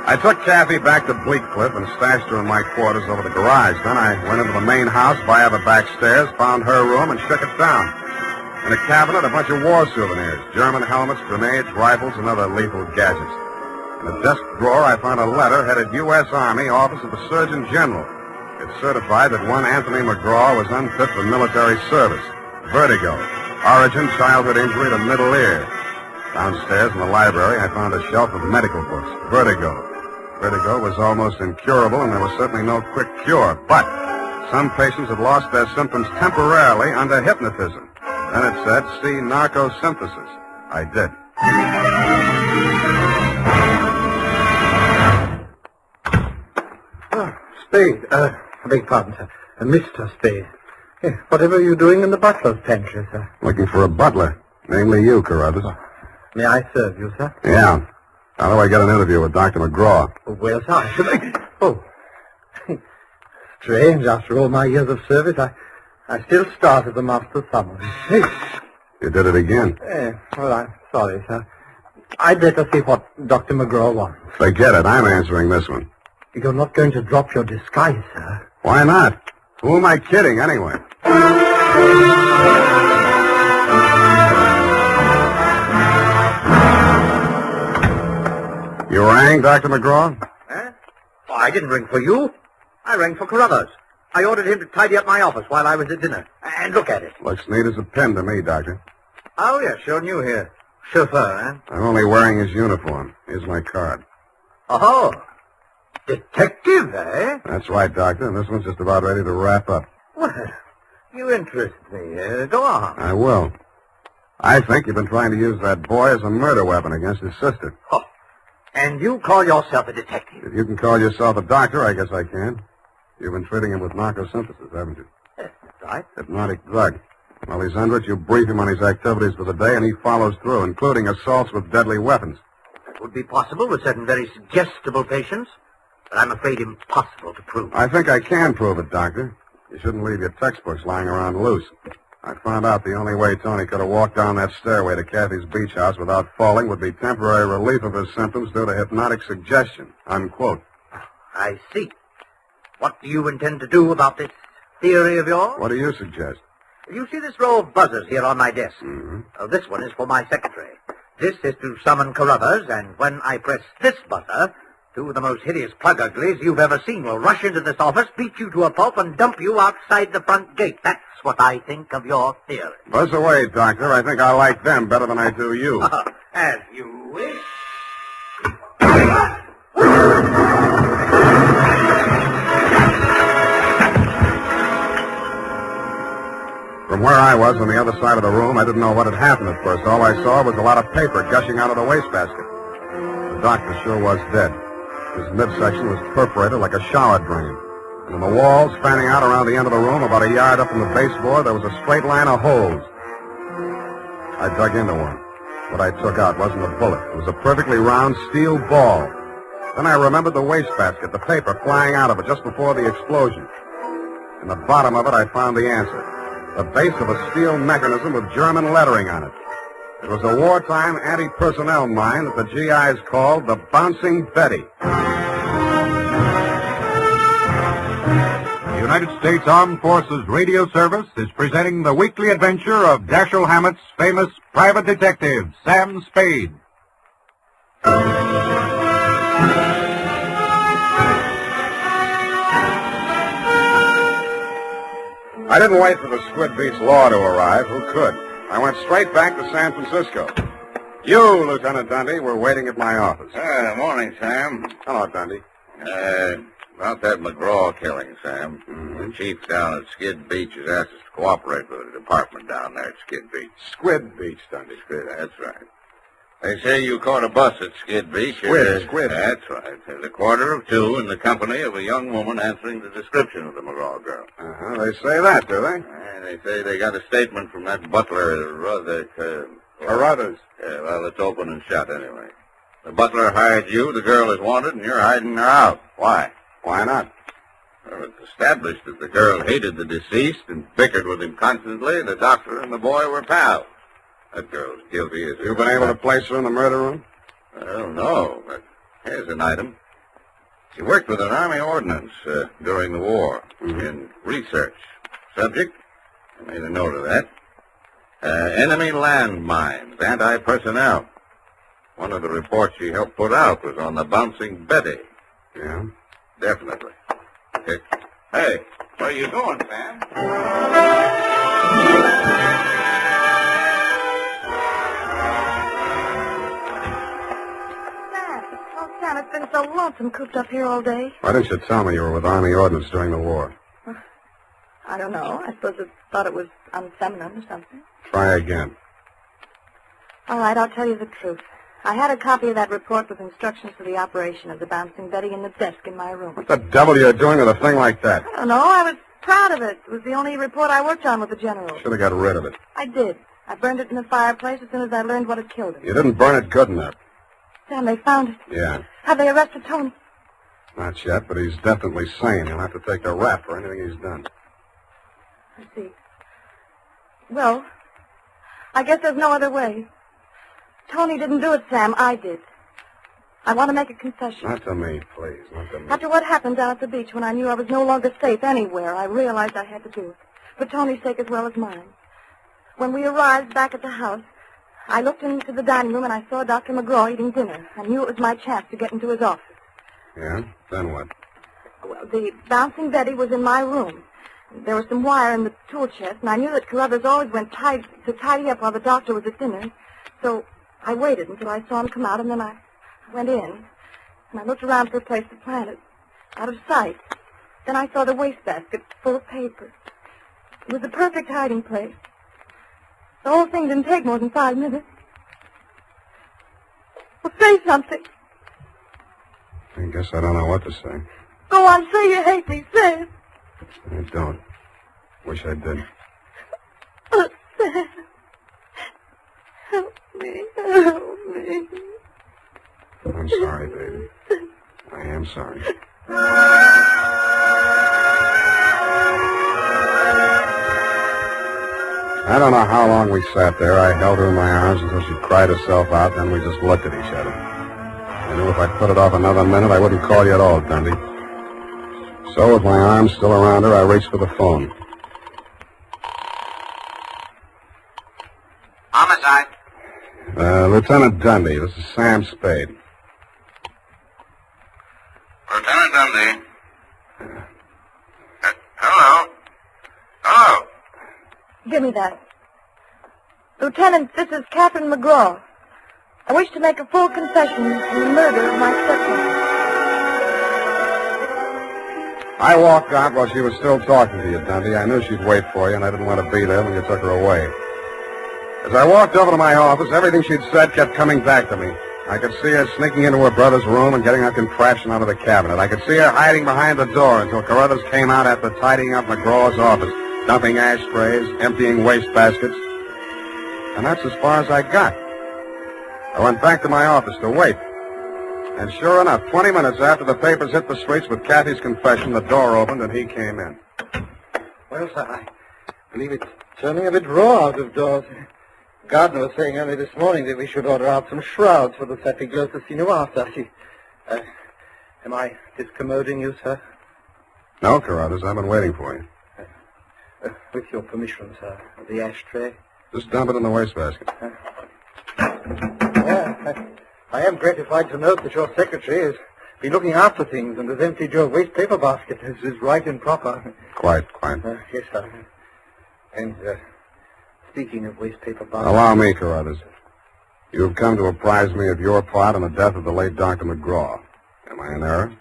I took Kathy back to Bleak Cliff and stashed her in my quarters over the garage. Then I went into the main house via the back stairs, found her room, and shook it down. In a cabinet, a bunch of war souvenirs, German helmets, grenades, rifles, and other lethal gadgets. In a desk drawer, I found a letter headed U.S. Army, Office of the Surgeon General. It certified that one Anthony McGraw was unfit for military service. Vertigo. Origin, childhood injury to middle ear. Downstairs in the library, I found a shelf of medical books. Vertigo. Vertigo was almost incurable, and there was certainly no quick cure. But some patients had lost their symptoms temporarily under hypnotism. Then it said, see narcosynthesis. I did. Spade. I beg pardon, sir. Mr. Spade. Whatever are you doing in the butler's pantry, sir? Looking for a butler. Namely you, Carruthers. May I serve you, sir? Yeah. How do I get an interview with Dr. McGraw? Well, sir, I should... Oh. Strange, after all my years of service, I still start as a master summary. Hey. You did it again. Well, I'm sorry, sir. I'd better see what Dr. McGraw wants. Forget it. I'm answering this one. You're not going to drop your disguise, sir. Why not? Who am I kidding, anyway? You rang, Dr. McGraw? Oh, I didn't ring for you. I rang for Carruthers. I ordered him to tidy up my office while I was at dinner. And look at it. Looks neat as a pin to me, Doctor. Oh, yeah, sure new here. Chauffeur, eh? I'm only wearing his uniform. Here's my card. Oh, detective, eh? That's right, Doctor. And this one's just about ready to wrap up. Well, you interest me. Go on. I will. I think you've been trying to use that boy as a murder weapon against his sister. Oh, and you call yourself a detective? If you can call yourself a doctor, I guess I can. You've been treating him with narcosynthesis, haven't you? That's right. Hypnotic drug. While he's under it, you brief him on his activities for the day, and he follows through, including assaults with deadly weapons. That would be possible with certain very suggestible patients, but I'm afraid impossible to prove. I think I can prove it, Doctor. You shouldn't leave your textbooks lying around loose. I found out the only way Tony could have walked down that stairway to Kathy's beach house without falling would be temporary relief of his symptoms due to hypnotic suggestion. Unquote. I see. What do you intend to do about this theory of yours? What do you suggest? You see this row of buzzers here on my desk? Mm-hmm. This one is for my secretary. This is to summon Carruthers, and when I press this buzzer, two of the most hideous plug uglies you've ever seen will rush into this office, beat you to a pulp, and dump you outside the front gate. That's what I think of your theory. Buzz away, Doctor. I think I like them better than I do you. As you wish. From where I was on the other side of the room, I didn't know what had happened at first. All I saw was a lot of paper gushing out of the wastebasket. The doctor sure was dead. His midsection was perforated like a shower drain. And in the walls, fanning out around the end of the room, about a yard up from the baseboard, there was a straight line of holes. I dug into one. What I took out wasn't a bullet. It was a perfectly round steel ball. Then I remembered the wastebasket, the paper flying out of it just before the explosion. In the bottom of it, I found the answer. The base of a steel mechanism with German lettering on it. It was a wartime anti-personnel mine that the GIs called the Bouncing Betty. The United States Armed Forces Radio Service is presenting the weekly adventure of Dashiell Hammett's famous private detective, Sam Spade. I didn't wait for the Squid Beach law to arrive. Who could? I went straight back to San Francisco. You, Lieutenant Dundee, were waiting at my office. Morning, Sam. Hello, Dundee. About that McGraw killing, Sam. The chief down at Skid Beach has asked us to cooperate with the department down there at Skid Beach. Squid Beach, Dundee. That's right. They say you caught a bus at Skid Beach. Squid. That's right. There's a 1:45 in the company of a young woman answering the description of the McGraw girl. They say that, do they? They say they got a statement from that butler, Carruthers. Well, it's open and shut anyway. The butler hired you, the girl is wanted, and you're hiding her out. Why? Why not? Well, it's established that the girl hated the deceased and bickered with him constantly. The doctor and the boy were pals. That girl's guilty as You've been able to place her in the murder room? Well, no, but here's an item. She worked with an Army ordnance during the war in research. Subject? I made a note of that. Enemy landmines, anti-personnel. One of the reports she helped put out was on the Bouncing Betty. Yeah? Definitely. Hey, where are you going, Sam? Sam, it's been so lonesome cooped up here all day. Why didn't you tell me you were with Army ordnance during the war? I don't know. I suppose it thought it was unfeminine or something. Try again. All right, I'll tell you the truth. I had a copy of that report with instructions for the operation of the Bouncing Betty in the desk in my room. What the devil are you doing with a thing like that? I don't know. I was proud of it. It was the only report I worked on with the general. Should have got rid of it. I did. I burned it in the fireplace as soon as I learned what had killed him. You didn't burn it good enough. Sam, they found it. Yeah. Have they arrested Tony? Not yet, but he's definitely sane. He'll have to take a rap for anything he's done. I see. Well, I guess there's no other way. Tony didn't do it, Sam. I did. I want to make a confession. Not to me, please. Not to me. After what happened down at the beach when I knew I was no longer safe anywhere, I realized I had to do it. For Tony's sake as well as mine. When we arrived back at the house, I looked into the dining room and I saw Dr. McGraw eating dinner. I knew it was my chance to get into his office. Yeah? Then what? Well, the Bouncing Betty was in my room. There was some wire in the tool chest, and I knew that Carruthers always went to tidy up while the doctor was at dinner. So I waited until I saw him come out, and then I went in, and I looked around for a place to plant it, out of sight. Then I saw the wastebasket full of papers. It was the perfect hiding place. The whole thing didn't take more than 5 minutes. Well, say something. I guess I don't know what to say. Go on, say you hate me. Say it. I don't. Wish I did. Oh, Sam. Help me. Help me. I'm sorry, baby. I am sorry. I don't know how long we sat there. I held her in my arms until she cried herself out, then we just looked at each other. I knew if I put it off another minute, I wouldn't call you at all, Dundee. So, with my arms still around her, I reached for the phone. Homicide. Lieutenant Dundee, this is Sam Spade. Lieutenant Dundee. Hello. Hello. Give me that. Lieutenant, this is Catherine McGraw. I wish to make a full confession in the murder of my stepmother. I walked out while she was still talking to you, Dundee. I knew she'd wait for you, and I didn't want to be there when you took her away. As I walked over to my office, everything she'd said kept coming back to me. I could see her sneaking into her brother's room and getting her contraption out of the cabinet. I could see her hiding behind the door until Carruthers came out after tidying up McGraw's office, dumping ashtrays, emptying wastebaskets. And that's as far as I got. I went back to my office to wait. And sure enough, 20 minutes after the papers hit the streets with Kathy's confession, the door opened and he came in. Well, sir, I believe it's turning a bit raw out of doors. Gardner was saying early this morning that we should order out some shrouds for the set we close to see you after. Am I discommoding you, sir? No, Carruthers, I've been waiting for you. With your permission, sir. The ashtray. Just dump it in the wastebasket. I am gratified to note that your secretary has been looking after things and has emptied your waste paper basket. This is right and proper. Quite. Yes, sir. And, speaking of waste paper baskets... Allow me, Carruthers. You've come to apprise me of your part in the death of the late Dr. McGraw. Am I in error?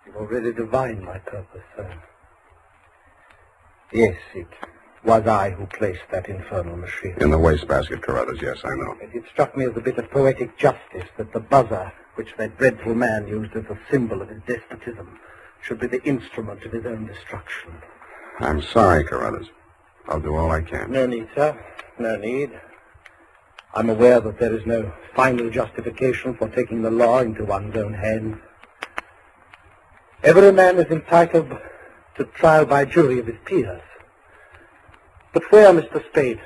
You've already divined my purpose, sir. Yes, it was I who placed that infernal machine. In the wastebasket, Carruthers, yes, I know. And it struck me as a bit of poetic justice that the buzzer, which that dreadful man used as a symbol of his despotism, should be the instrument of his own destruction. I'm sorry, Carruthers. I'll do all I can. No need, sir. No need. I'm aware that there is no final justification for taking the law into one's own hands. Every man is entitled to trial by jury of his peers. But where, Mr. Spade,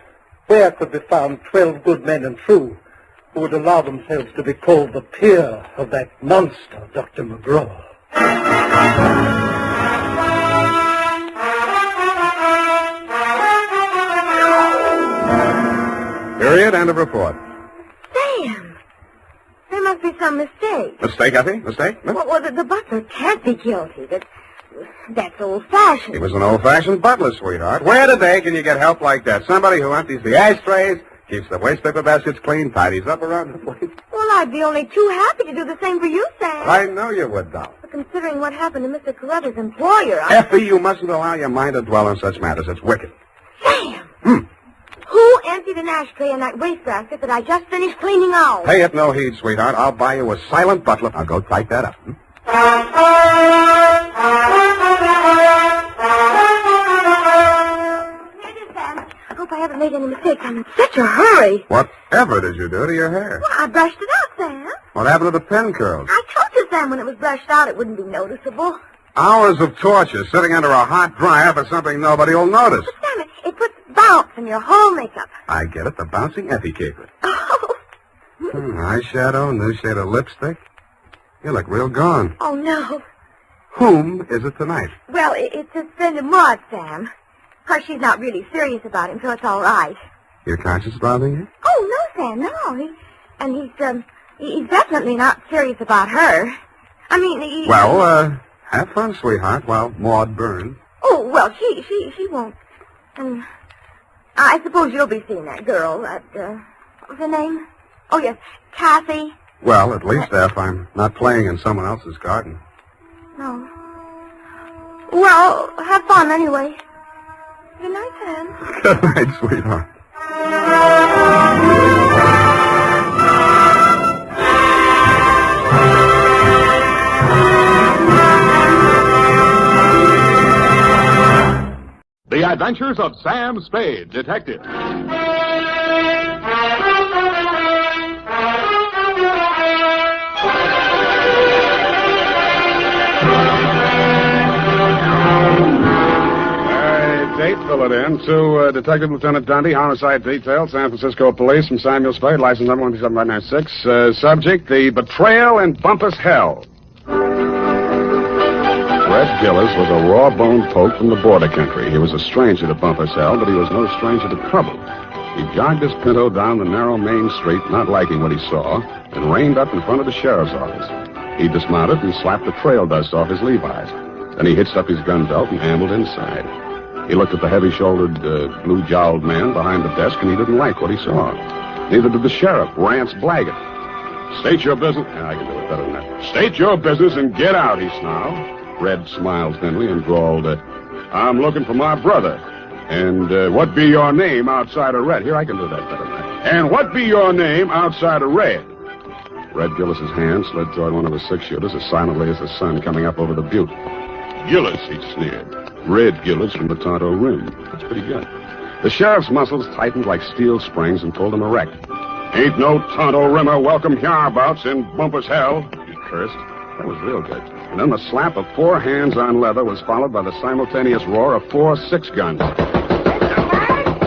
where could be found 12 good men and true who would allow themselves to be called the peer of that monster, Dr. McGraw? Period. End of report. Sam! There must be some mistake. Mistake, Effie? Mistake? No? Well, the butler can't be guilty. That's old-fashioned. He was an old-fashioned butler, sweetheart. Where today can you get help like that? Somebody who empties the ashtrays, keeps the waste paper baskets clean, tidies up around the place. Well, I'd be only too happy to do the same for you, Sam. I know you would, doll. But considering what happened to Mr. Carruthers' employer, Effie, you mustn't allow your mind to dwell on such matters. It's wicked. Sam! Who emptied an ashtray in that wastebasket that I just finished cleaning out? Pay it no heed, sweetheart. I'll buy you a silent butler. I'll go type that up. Here it is, Sam. I hope I haven't made any mistakes. I'm in such a hurry. Whatever did you do to your hair? Well, I brushed it out, Sam. What happened to the pen curls? I told you, Sam, when it was brushed out, it wouldn't be noticeable. Hours of torture sitting under a hot dryer for something nobody will notice. But, Sam, it puts bounce in your whole makeup. I get it, the bouncing Effie caper. Oh. Eyeshadow, new shade of lipstick. You look real gone. Oh, no. Whom is it tonight? Well, it's his friend of Maud, Sam. Of course, she's not really serious about him, so it's all right. Your conscience bothering you? Oh, no, Sam, no. He's definitely not serious about her. I mean, Well, have fun, sweetheart, while Maud burns. Oh, well, she won't. I suppose you'll be seeing that girl, what was her name? Oh, yes, Kathy. Well, at least if I'm not playing in someone else's garden. No. Well, have fun anyway. Good night, Sam. Good night, sweetheart. The Adventures of Sam Spade, Detective. Date, fill it in. To Detective Lieutenant Dundee, Homicide Detail, San Francisco Police, from Samuel Spade, license number 17596. Subject, the Betrayal in Bumpus Hell. Red Gillis was a raw-boned poke from the border country. He was a stranger to Bumpus Hell, but he was no stranger to trouble. He jogged his Pinto down the narrow main street, not liking what he saw, and reined up in front of the sheriff's office. He dismounted and slapped the trail dust off his Levi's. Then he hitched up his gun belt and ambled inside. He looked at the heavy-shouldered, blue-jowled man behind the desk, and he didn't like what he saw. Neither did the sheriff, Rance Blaggett. State your business. I can do it better than that. State your business and get out, he snarled. Red smiled thinly and drawled, I'm looking for my brother. And what be your name outside of Red? Here, I can do that better than that. And what be your name outside of Red? Red Gillis's hand slid toward one of his six-shooters as silently as the sun coming up over the butte. Gillis, he sneered. Red Gillis from the Tonto Rim. That's pretty good. The sheriff's muscles tightened like steel springs and pulled him erect. Ain't no Tonto Rimmer welcome hereabouts in Bumpus Hell, he cursed. That was real good. And then the slap of 4 hands on leather was followed by the simultaneous roar of 4 6-guns.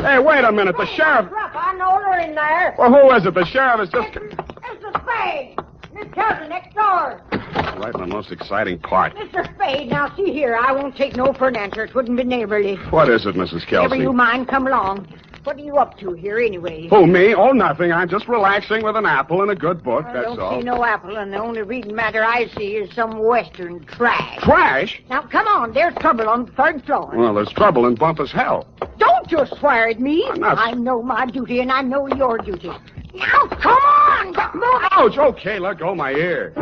Hey, wait a minute. The sheriff... I know they're in there. Well, who is it? The sheriff is just... Mr. Spade. Miss cousin next door. Right in the most exciting part. Mr. Spade, now see here. I won't take no for an answer. It wouldn't be neighborly. What is it, Mrs. Kelsey? Never you mind. Come along. What are you up to here, anyway? Who, me? Oh, nothing. I'm just relaxing with an apple and a good book, I that's don't all. see no apple, and the only reading matter I see is some Western trash. Trash? Now, come on. There's trouble on the third floor. Well, there's trouble in Bumpus hell. Don't you swear at me. I'm not- I know my duty, and I know your duty. Now, come on. Move it. Ouch! Okay, let go my ear.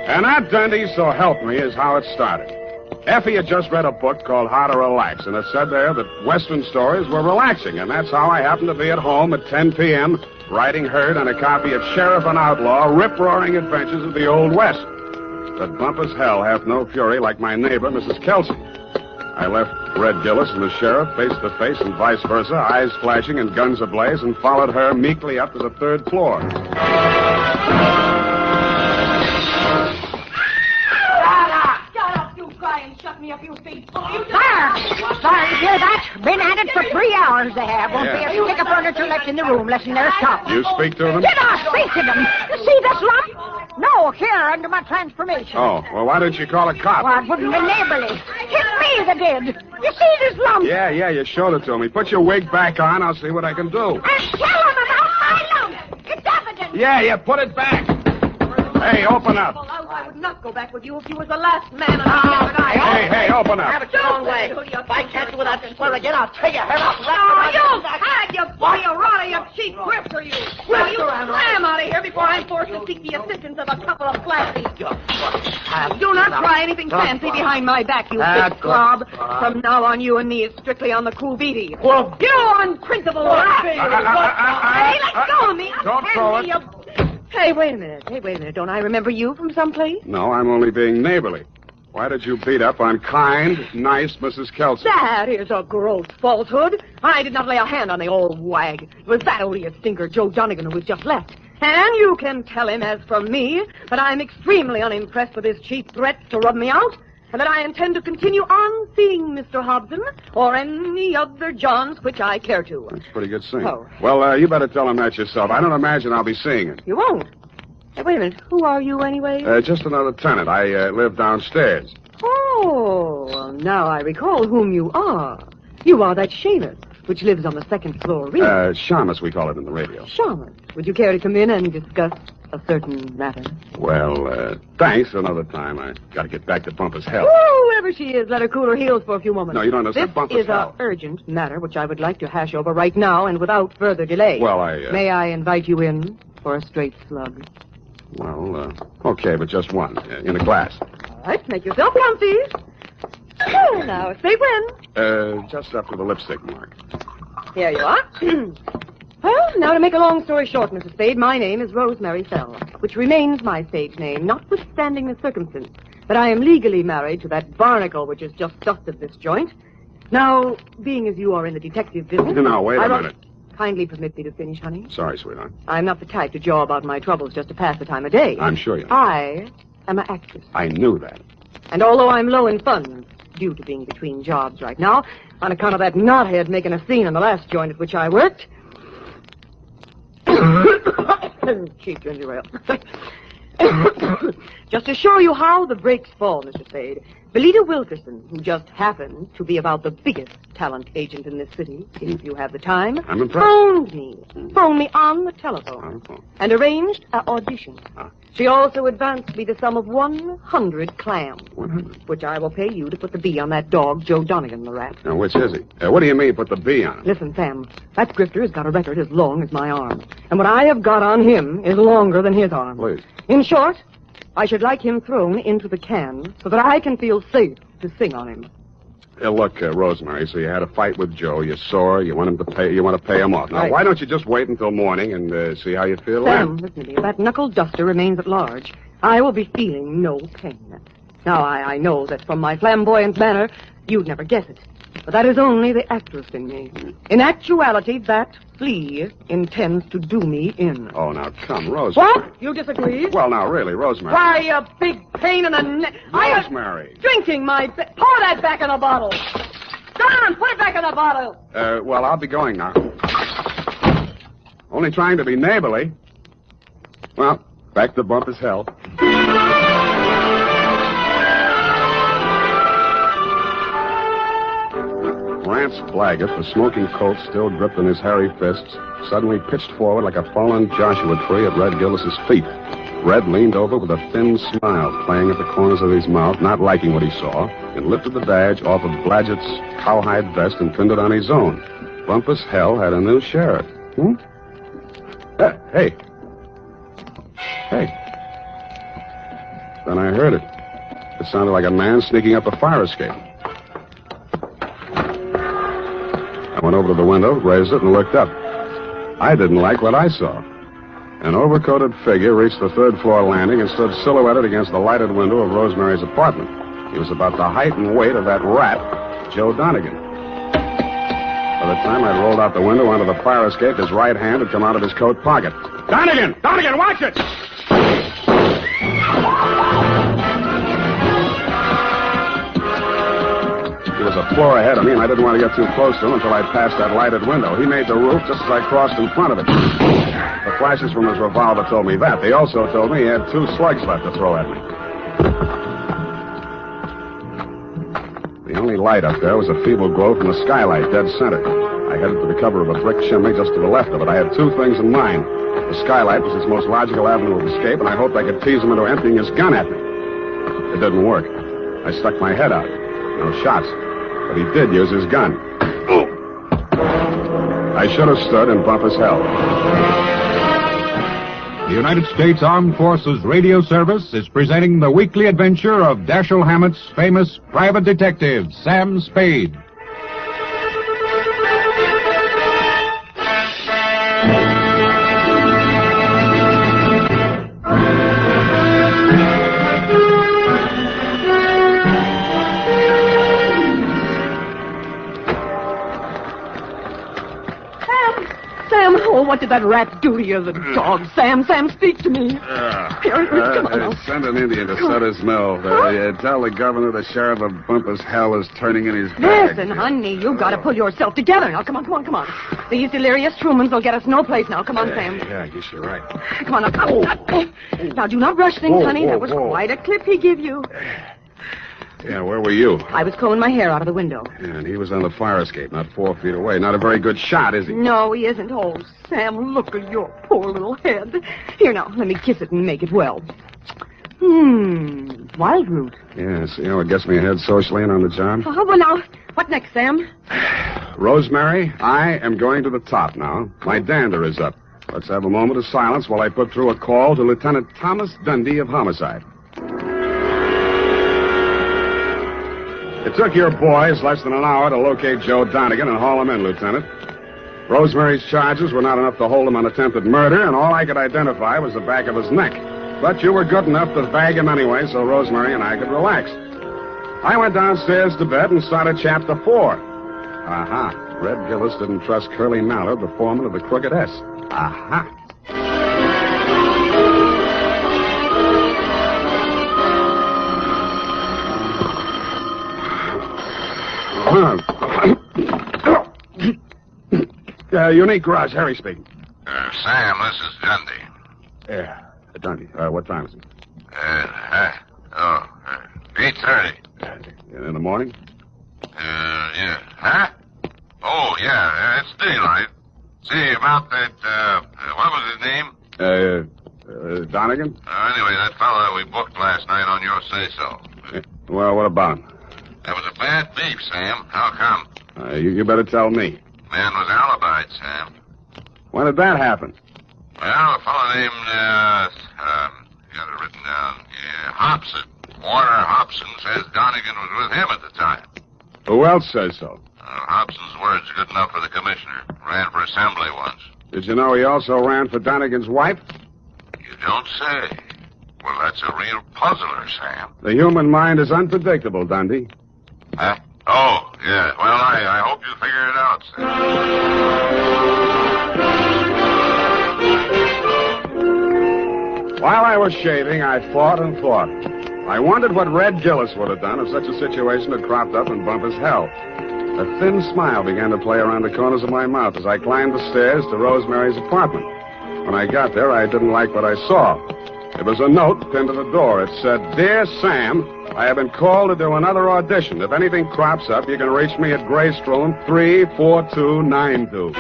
And that, Denny, so help me, is how it started. Effie had just read a book called How to Relax, and it said there that Western stories were relaxing, and that's how I happened to be at home at 10 p.m., writing herd on a copy of Sheriff and Outlaw, rip-roaring adventures of the Old West. But Bumpus hell hath no fury like my neighbor, Mrs. Kelsey. I left Red Gillis and the sheriff face to face and vice versa, eyes flashing and guns ablaze, and followed her meekly up to the third floor. Shut me up, you thief. Sorry to hear that. Been at it for 3 hours they have. Won't be a stick of furniture left in the room, less than there's top. You speak to them? Did I speak to them? You see this lump? No, here, under my transformation. Oh, well, why didn't you call a cop? Well, it wouldn't be neighborly. It's me that did. You see this lump? Yeah, you showed it to me. Put your wig back on. I'll see what I can do. And tell them about my lump. It's evident. Yeah, put it back. Hey, open up. I would not go back with you if you was the last man alive. Hey, open up. Have it your own way. If I catch you with that slur again, I'll tear your hair off. Oh, you had, you boy, you rotter, you cheap grifter, you. Well, you slam out of here before I'm forced to seek the assistance of a couple of flashy. Do not try anything fancy behind my back, you big slob. From now on, you and me is strictly on the cool beaty. Well, you unprintable rat. Hey, let go of me. Don't throw it. Hey, wait a minute. Don't I remember you from someplace? No, I'm only being neighborly. Why did you beat up on kind, nice Mrs. Kelsey? That is a gross falsehood. I did not lay a hand on the old wag. It was that odious stinker, Joe Donegan, who was just left. And you can tell him, as from me, that I'm extremely unimpressed with his cheap threats to rub me out, and that I intend to continue on seeing Mr. Hobson or any other Johns which I care to. That's pretty good singing. Oh. Well, you better tell him that yourself. I don't imagine I'll be seeing him. You won't? Hey, wait a minute. Who are you, anyway? Just another tenant. I live downstairs. Oh, well, now I recall whom you are. You are that Seamus, which lives on the second floor rear. Shamus, we call it in the radio. Shamus. Would you care to come in and discuss a certain matter? Well, thanks. Another time. I got to get back to Bumpus hell. Whoever she is, let her cool her heels for a few moments. No, you don't understand. This Bumpus is hell. an urgent matter which I would like to hash over right now and without further delay. Well, May I invite you in for a straight slug? Well, okay, but just one. In a glass. All right, make yourself comfy. Now, say when. Just up to the lipstick mark. Here you are. Well, now to make a long story short, Mrs. Spade, my name is Rosemary Fell, which remains my stage name, notwithstanding the circumstance that I am legally married to that barnacle which has just dusted this joint. Now, being as you are in the detective business... Now, wait a minute. Kindly permit me to finish, honey. Sorry, sweetheart. I'm not the type to jaw about my troubles just to pass the time of day. I'm sure you are. I am an actress. I knew that. And although I'm low in funds, due to being between jobs right now, on account of that knothead making a scene in the last joint at which I worked... Cheap ginger ale. Just to show you how the breaks fall, Mr. Spade, Belita Wilkerson, who just happens to be about the biggest talent agent in this city, if you have the time, I'm impressed. phoned me on the telephone, and arranged an audition. She also advanced me the sum of 100 clams, 100? which I will pay you to put the B on that dog, Joe Donegan, the rat. Now, which is he? What do you mean, put the B on it? Listen, Sam, that grifter has got a record as long as my arm, and what I have got on him is longer than his arm. Please. In short, I should like him thrown into the can so that I can feel safe to sing on him. Look, Rosemary, so you had a fight with Joe. You're sore. You want to pay him off. Now, Right. why don't you just wait until morning and see how you feel Sam, then? listen to me. If that knuckle duster remains at large, I will be feeling no pain. Now, I know that from my flamboyant manner, you'd never guess it. But that is only the actress in me. In actuality, that flea intends to do me in. Oh, now, come, Rosemary. What? You disagree? Well, now, really, Rosemary. Why, you big pain in the neck. Rosemary. Drinking my... Pour that back in the bottle. Go on, put it back in the bottle. Well, I'll be going now. Only trying to be neighborly. Well, back to Bumpus hell. Rance Blaggett, the smoking coat still gripped in his hairy fists, suddenly pitched forward like a fallen Joshua tree at Red Gillis's feet. Red leaned over with a thin smile playing at the corners of his mouth, not liking what he saw, and lifted the badge off of Blaggett's cowhide vest and pinned it on his own. Bumpus Hell had a new sheriff. Hey. Then I heard it. It sounded like a man sneaking up a fire escape. I went over to the window, raised it, and looked up. I didn't like what I saw. An overcoated figure reached the third-floor landing and stood silhouetted against the lighted window of Rosemary's apartment. He was about the height and weight of that rat, Joe Donegan. By the time I'd rolled out the window onto the fire escape, his right hand had come out of his coat pocket. Donegan! Donegan, watch it! He was a floor ahead of me, and I didn't want to get too close to him until I'd passed that lighted window. He made the roof just as I crossed in front of it. The flashes from his revolver told me that. They also told me he had 2 slugs left to throw at me. The only light up there was a feeble glow from the skylight, dead center. I headed for the cover of a brick chimney just to the left of it. I had 2 things in mind. The skylight was his most logical avenue of escape, and I hoped I could tease him into emptying his gun at me. It didn't work. I stuck my head out. No shots. But he did use his gun. I should have stood in Bumpus Hell. The United States Armed Forces Radio Service is presenting the weekly adventure of Dashiell Hammett's famous private detective, Sam Spade. Oh, what did that rat do to you, the dog? Sam, speak to me. Here, come on now. Send an Indian to Sutter's Mill. Tell the governor the sheriff of Bumpus Hell is turning in his bag. Listen, honey, you gotta pull yourself together. Now, come on. These delirious Trumans will get us no place now. Come on, Sam. Yeah, I guess you're right. Come on, now. Now, do not rush things, honey. That was quite a clip he gave you. Yeah, where were you? I was combing my hair out of the window. Yeah, and he was on the fire escape, not 4 feet away. Not a very good shot, is he? No, he isn't. Oh, Sam, look at your poor little head. Here, now, let me kiss it and make it well. Wild root. Yes, it gets me ahead socially and on the job. Oh, well, now, what next, Sam? Rosemary, I am going to the top now. My dander is up. Let's have a moment of silence while I put through a call to Lieutenant Thomas Dundee of Homicide. It took your boys less than an hour to locate Joe Donegan and haul him in, Lieutenant. Rosemary's charges were not enough to hold him on attempted murder, and all I could identify was the back of his neck. But you were good enough to bag him anyway, so Rosemary and I could relax. I went downstairs to bed and started Chapter 4. Aha. Red Gillis didn't trust Curly Mallard, the foreman of the Crooked S. Aha. Unique Garage, Harry speaking. Sam, this is Dundee. Yeah, Dundee. What time is it? 8:30. In the morning? Yeah. Huh? Oh, yeah, it's daylight. See, about that, what was his name? Donegan? Anyway, that fellow that we booked last night on your say-so. Well, what about him? That was a bad beef, Sam. How come? You better tell me. Man was alibied, Sam. When did that happen? Well, a fellow named, got it written down. Yeah, Hobson. Warner Hobson says Donegan was with him at the time. Who else says so? Hobson's word's good enough for the commissioner. Ran for assembly once. Did you know he also ran for Donegan's wife? You don't say. Well, that's a real puzzler, Sam. The human mind is unpredictable, Dundee. Huh? Oh, yeah. Well, I hope you figure it out, Sam. While I was shaving, I thought and thought. I wondered what Red Gillis would have done if such a situation had cropped up in Bumpus Hell. A thin smile began to play around the corners of my mouth as I climbed the stairs to Rosemary's apartment. When I got there, I didn't like what I saw. It was a note pinned to the door. It said, "Dear Sam, I have been called to do another audition. If anything crops up, you can reach me at Greystone 34292.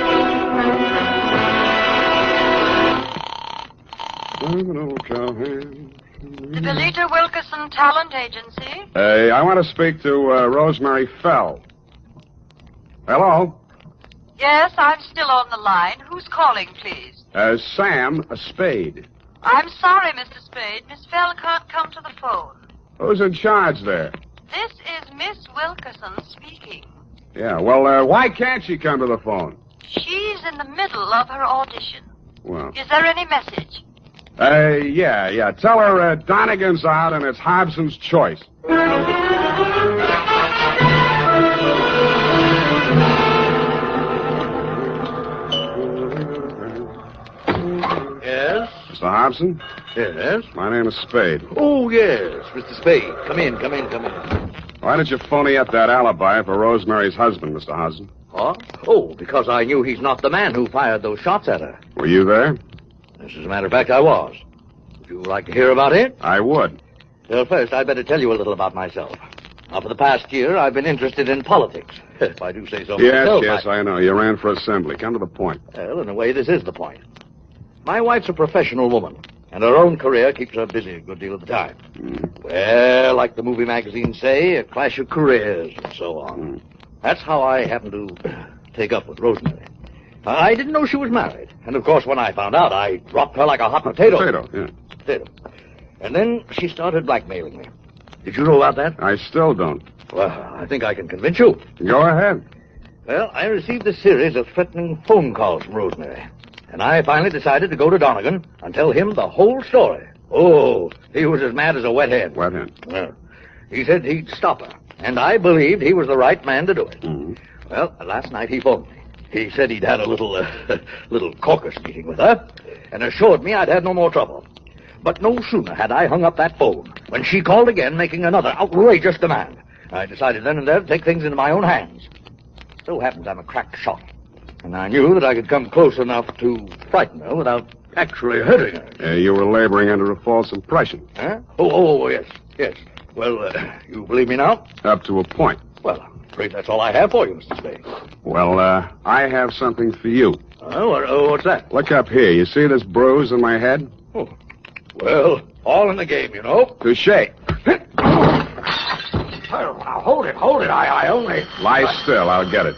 The Belita Wilkerson Talent Agency? I want to speak to Rosemary Fell. Hello? Yes, I'm still on the line. Who's calling, please? Sam Spade. I'm sorry, Mr. Spade. Miss Fell can't come to the phone. Who's in charge there? This is Miss Wilkerson speaking. Yeah, well, why can't she come to the phone? She's in the middle of her audition. Well, Is there any message? yeah. Tell her Donegan's out and it's Hobson's choice. Yes? Mr. Hobson? Yes? My name is Spade. Oh, yes, Mr. Spade. Come in. Why did you phony up that alibi for Rosemary's husband, Mr. Hobson? Huh? Oh, because I knew he's not the man who fired those shots at her. Were you there? As a matter of fact, I was. Would you like to hear about it? I would. Well, first, I'd better tell you a little about myself. Now, for the past year, I've been interested in politics, if I do say so myself. Yes, I know. You ran for assembly. Come to the point. Well, in a way, this is the point. My wife's a professional woman, and her own career keeps her busy a good deal of the time. Well, like the movie magazines say, a clash of careers and so on. That's how I happened to take up with Rosemary. I didn't know she was married, and of course, when I found out, I dropped her like a hot potato. Potato. And then she started blackmailing me. Did you know about that? I still don't. Well, I think I can convince you. Go ahead. Well, I received a series of threatening phone calls from Rosemary. And I finally decided to go to Donegan and tell him the whole story. Oh, he was as mad as a wet hen. Wet hen? Well, he said he'd stop her. And I believed he was the right man to do it. Well, last night he phoned me. He said he'd had a little caucus meeting with her and assured me I'd had no more trouble. But no sooner had I hung up that phone when she called again, making another outrageous demand. I decided then and there to take things into my own hands. So happens I'm a crack shot. And I knew that I could come close enough to frighten her without actually hurting her. You were laboring under a false impression. Huh? Oh, yes. Well, you believe me now? Up to a point. Well, I'm afraid that's all I have for you, Mr. Spade. Well, I have something for you. What's that? Look up here. You see this bruise in my head? Oh. Well, all in the game, you know. Touché. Now, hold it. I only... Lie still. I'll get it.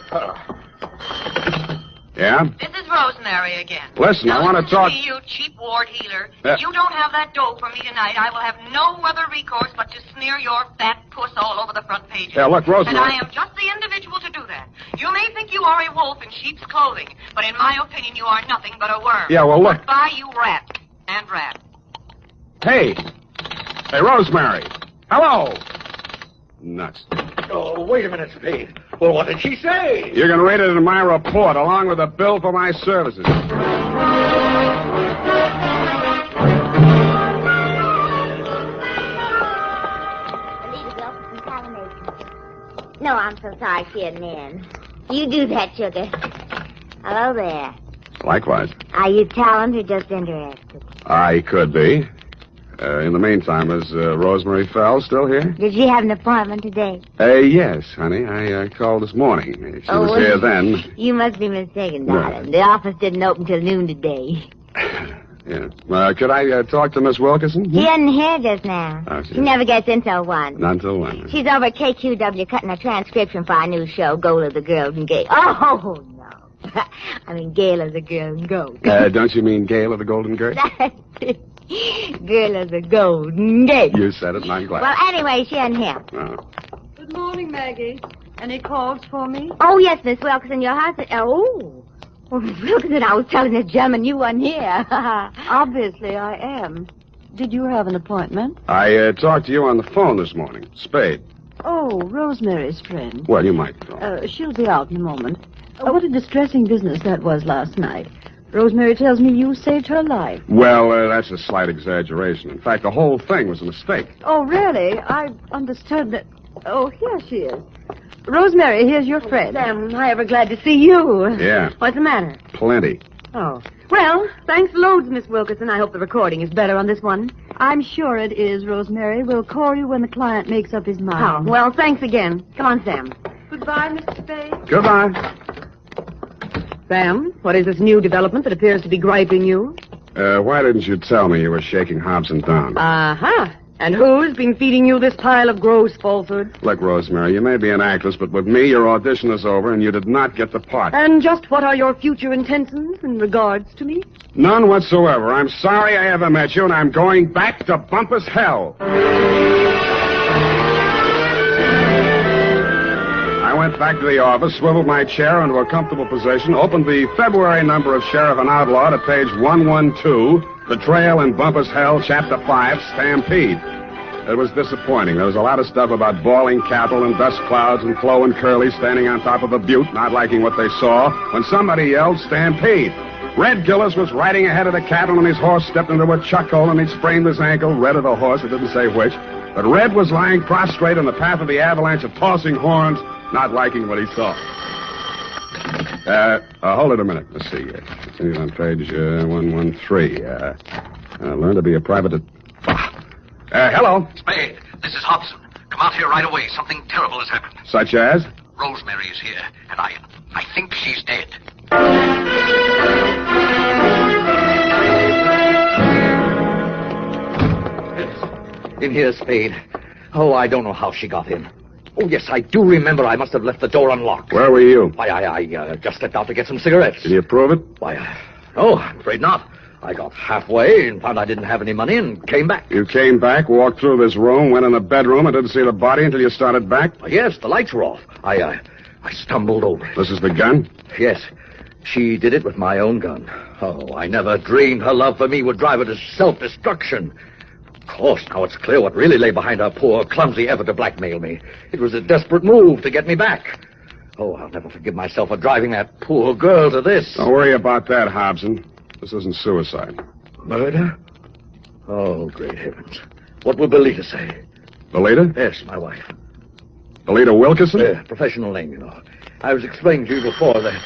Yeah? This is Rosemary again. Listen, I want to talk... Me, you cheap ward healer. If you don't have that dough for me tonight, I will have no other recourse but to smear your fat puss all over the front page. Yeah, look, Rosemary... And I am just the individual to do that. You may think you are a wolf in sheep's clothing, but in my opinion, you are nothing but a worm. Yeah, well, look... Goodbye, you rat. And rat. Hey, Rosemary. Hello. Nuts. Oh, wait a minute, Spade. Well, what did she say? You're going to read it in my report, along with a bill for my services. No, I'm so sorry she isn't in. You do that, sugar. Hello there. Likewise. Are you talent or just interested? I could be. In the meantime, is Rosemary Fell still here? Did she have an appointment today? Yes, honey. I called this morning. She was here then. You must be mistaken, darling. The office didn't open till noon today. Yeah. Could I talk to Miss Wilkerson? She isn't here just now. Oh, she never gets in till 1. Not till 1. She's over at KQW cutting a transcription for our new show, Goal of the Girls and Gay. Oh, no. I mean, Gale of the Girl and Gold. Don't you mean Gale of the Golden Gate? That's it. Girl of the Golden Gate. You said it, and I'm glad. Well, anyway, she isn't here. Oh. Good morning, Maggie. Any calls for me? Oh, yes, Miss Wilkerson, your husband... Oh, Miss Wilkerson, I was telling this gentleman you weren't here. Obviously, I am. Did you have an appointment? I talked to you on the phone this morning. Spade. Oh, Rosemary's friend. Well, you might. She'll be out in a moment. What a distressing business that was last night. Rosemary tells me you saved her life. Well, that's a slight exaggeration. In fact, the whole thing was a mistake. Oh, really? I understood that... Oh, here she is. Rosemary, here's your friend. Sam, am I ever glad to see you. Yeah. What's the matter? Plenty. Oh. Well, thanks loads, Miss Wilkerson. I hope the recording is better on this one. I'm sure it is, Rosemary. We'll call you when the client makes up his mind. Oh, well, thanks again. Come on, Sam. Goodbye, Mr. Spade. Goodbye. Sam, what is this new development that appears to be griping you? Why didn't you tell me you were shaking Hobson down? Uh-huh. And who's been feeding you this pile of gross falsehoods? Look, Rosemary, you may be an actress, but with me, your audition is over, and you did not get the part. And just what are your future intentions in regards to me? None whatsoever. I'm sorry I ever met you, and I'm going back to Bumpus hell. I went back to the office, swiveled my chair into a comfortable position, opened the February number of Sheriff and Outlaw to page 112, Betrayal in Bumpus Hell, Chapter 5, Stampede. It was disappointing. There was a lot of stuff about bawling cattle and dust clouds and Flo and Curly standing on top of a butte, not liking what they saw, when somebody yelled, Stampede. Red Gillis was riding ahead of the cattle, and his horse stepped into a chuck hole, and he sprained his ankle. Red of the horse, it didn't say which. But Red was lying prostrate in the path of the avalanche of tossing horns, not liking what he saw. Hold it a minute. Let's see. Continue on page 113. Learn to be a private... hello? Spade, this is Hobson. Come out here right away. Something terrible has happened. Such as? Rosemary is here, and I think she's dead. In here, Spade. Oh, I don't know how she got in. Oh, yes, I do remember I must have left the door unlocked. Where were you? Why, I just stepped out to get some cigarettes. Did you prove it? Why, no, I'm afraid not. I got halfway and found I didn't have any money and came back. You came back, walked through this room, went in the bedroom, and didn't see the body until you started back? Yes, the lights were off. I stumbled over it. This is the gun? Yes. She did it with my own gun. Oh, I never dreamed her love for me would drive her to self-destruction. Of course, now it's clear what really lay behind her poor, clumsy effort to blackmail me. It was a desperate move to get me back. Oh, I'll never forgive myself for driving that poor girl to this. Don't worry about that, Hobson. This isn't suicide. Murder? Oh, great heavens. What will Bellita say? Bellita? Yes, my wife. Bellita Wilkerson? Professional name, you know. I was explaining to you before that...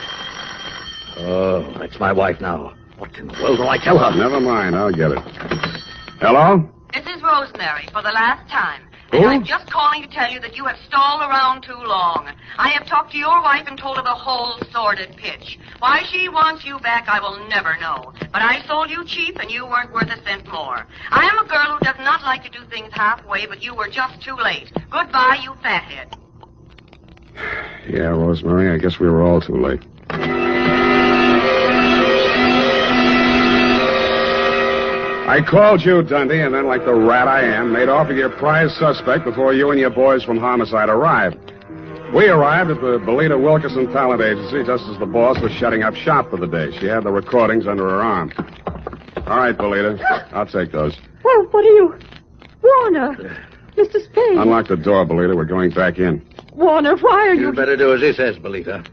Oh, that's my wife now. What in the world will I tell her? Never mind, I'll get it. Hello? This is Rosemary for the last time. Who? And I'm just calling to tell you that you have stalled around too long. I have talked to your wife and told her the whole sordid pitch. Why she wants you back, I will never know. But I sold you cheap, and you weren't worth a cent more. I am a girl who does not like to do things halfway, but you were just too late. Goodbye, you fathead. Yeah, Rosemary, I guess we were all too late. I called you, Dundee, and then, like the rat I am, made off with your prize suspect before you and your boys from Homicide arrived. We arrived at the Bellita Wilkerson Talent Agency just as the boss was shutting up shop for the day. She had the recordings under her arm. All right, Bellita, I'll take those. Well, what are you... Warner! Mr. Spade! Unlock the door, Bellita. We're going back in. Warner, why are you... You'd better do as he says, Bellita.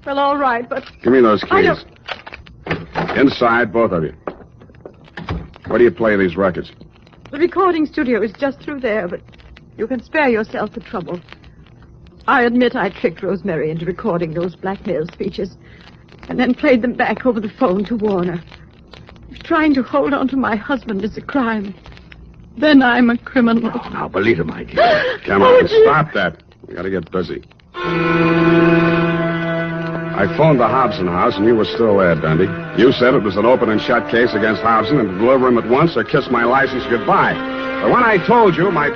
Well, all right, but... Give me those keys. I don't... Inside, both of you. Where do you play these records? The recording studio is just through there, but you can spare yourself the trouble. I admit I tricked Rosemary into recording those blackmail speeches and then played them back over the phone to Warner. If trying to hold on to my husband is a crime, then I'm a criminal. Oh, now, Bellita, my dear. Come on, stop that. We gotta get busy. I phoned the Hobson house, and you were still there, Dundee. You said it was an open and shut case against Hobson, and to deliver him at once or kiss my license goodbye. But when I told you my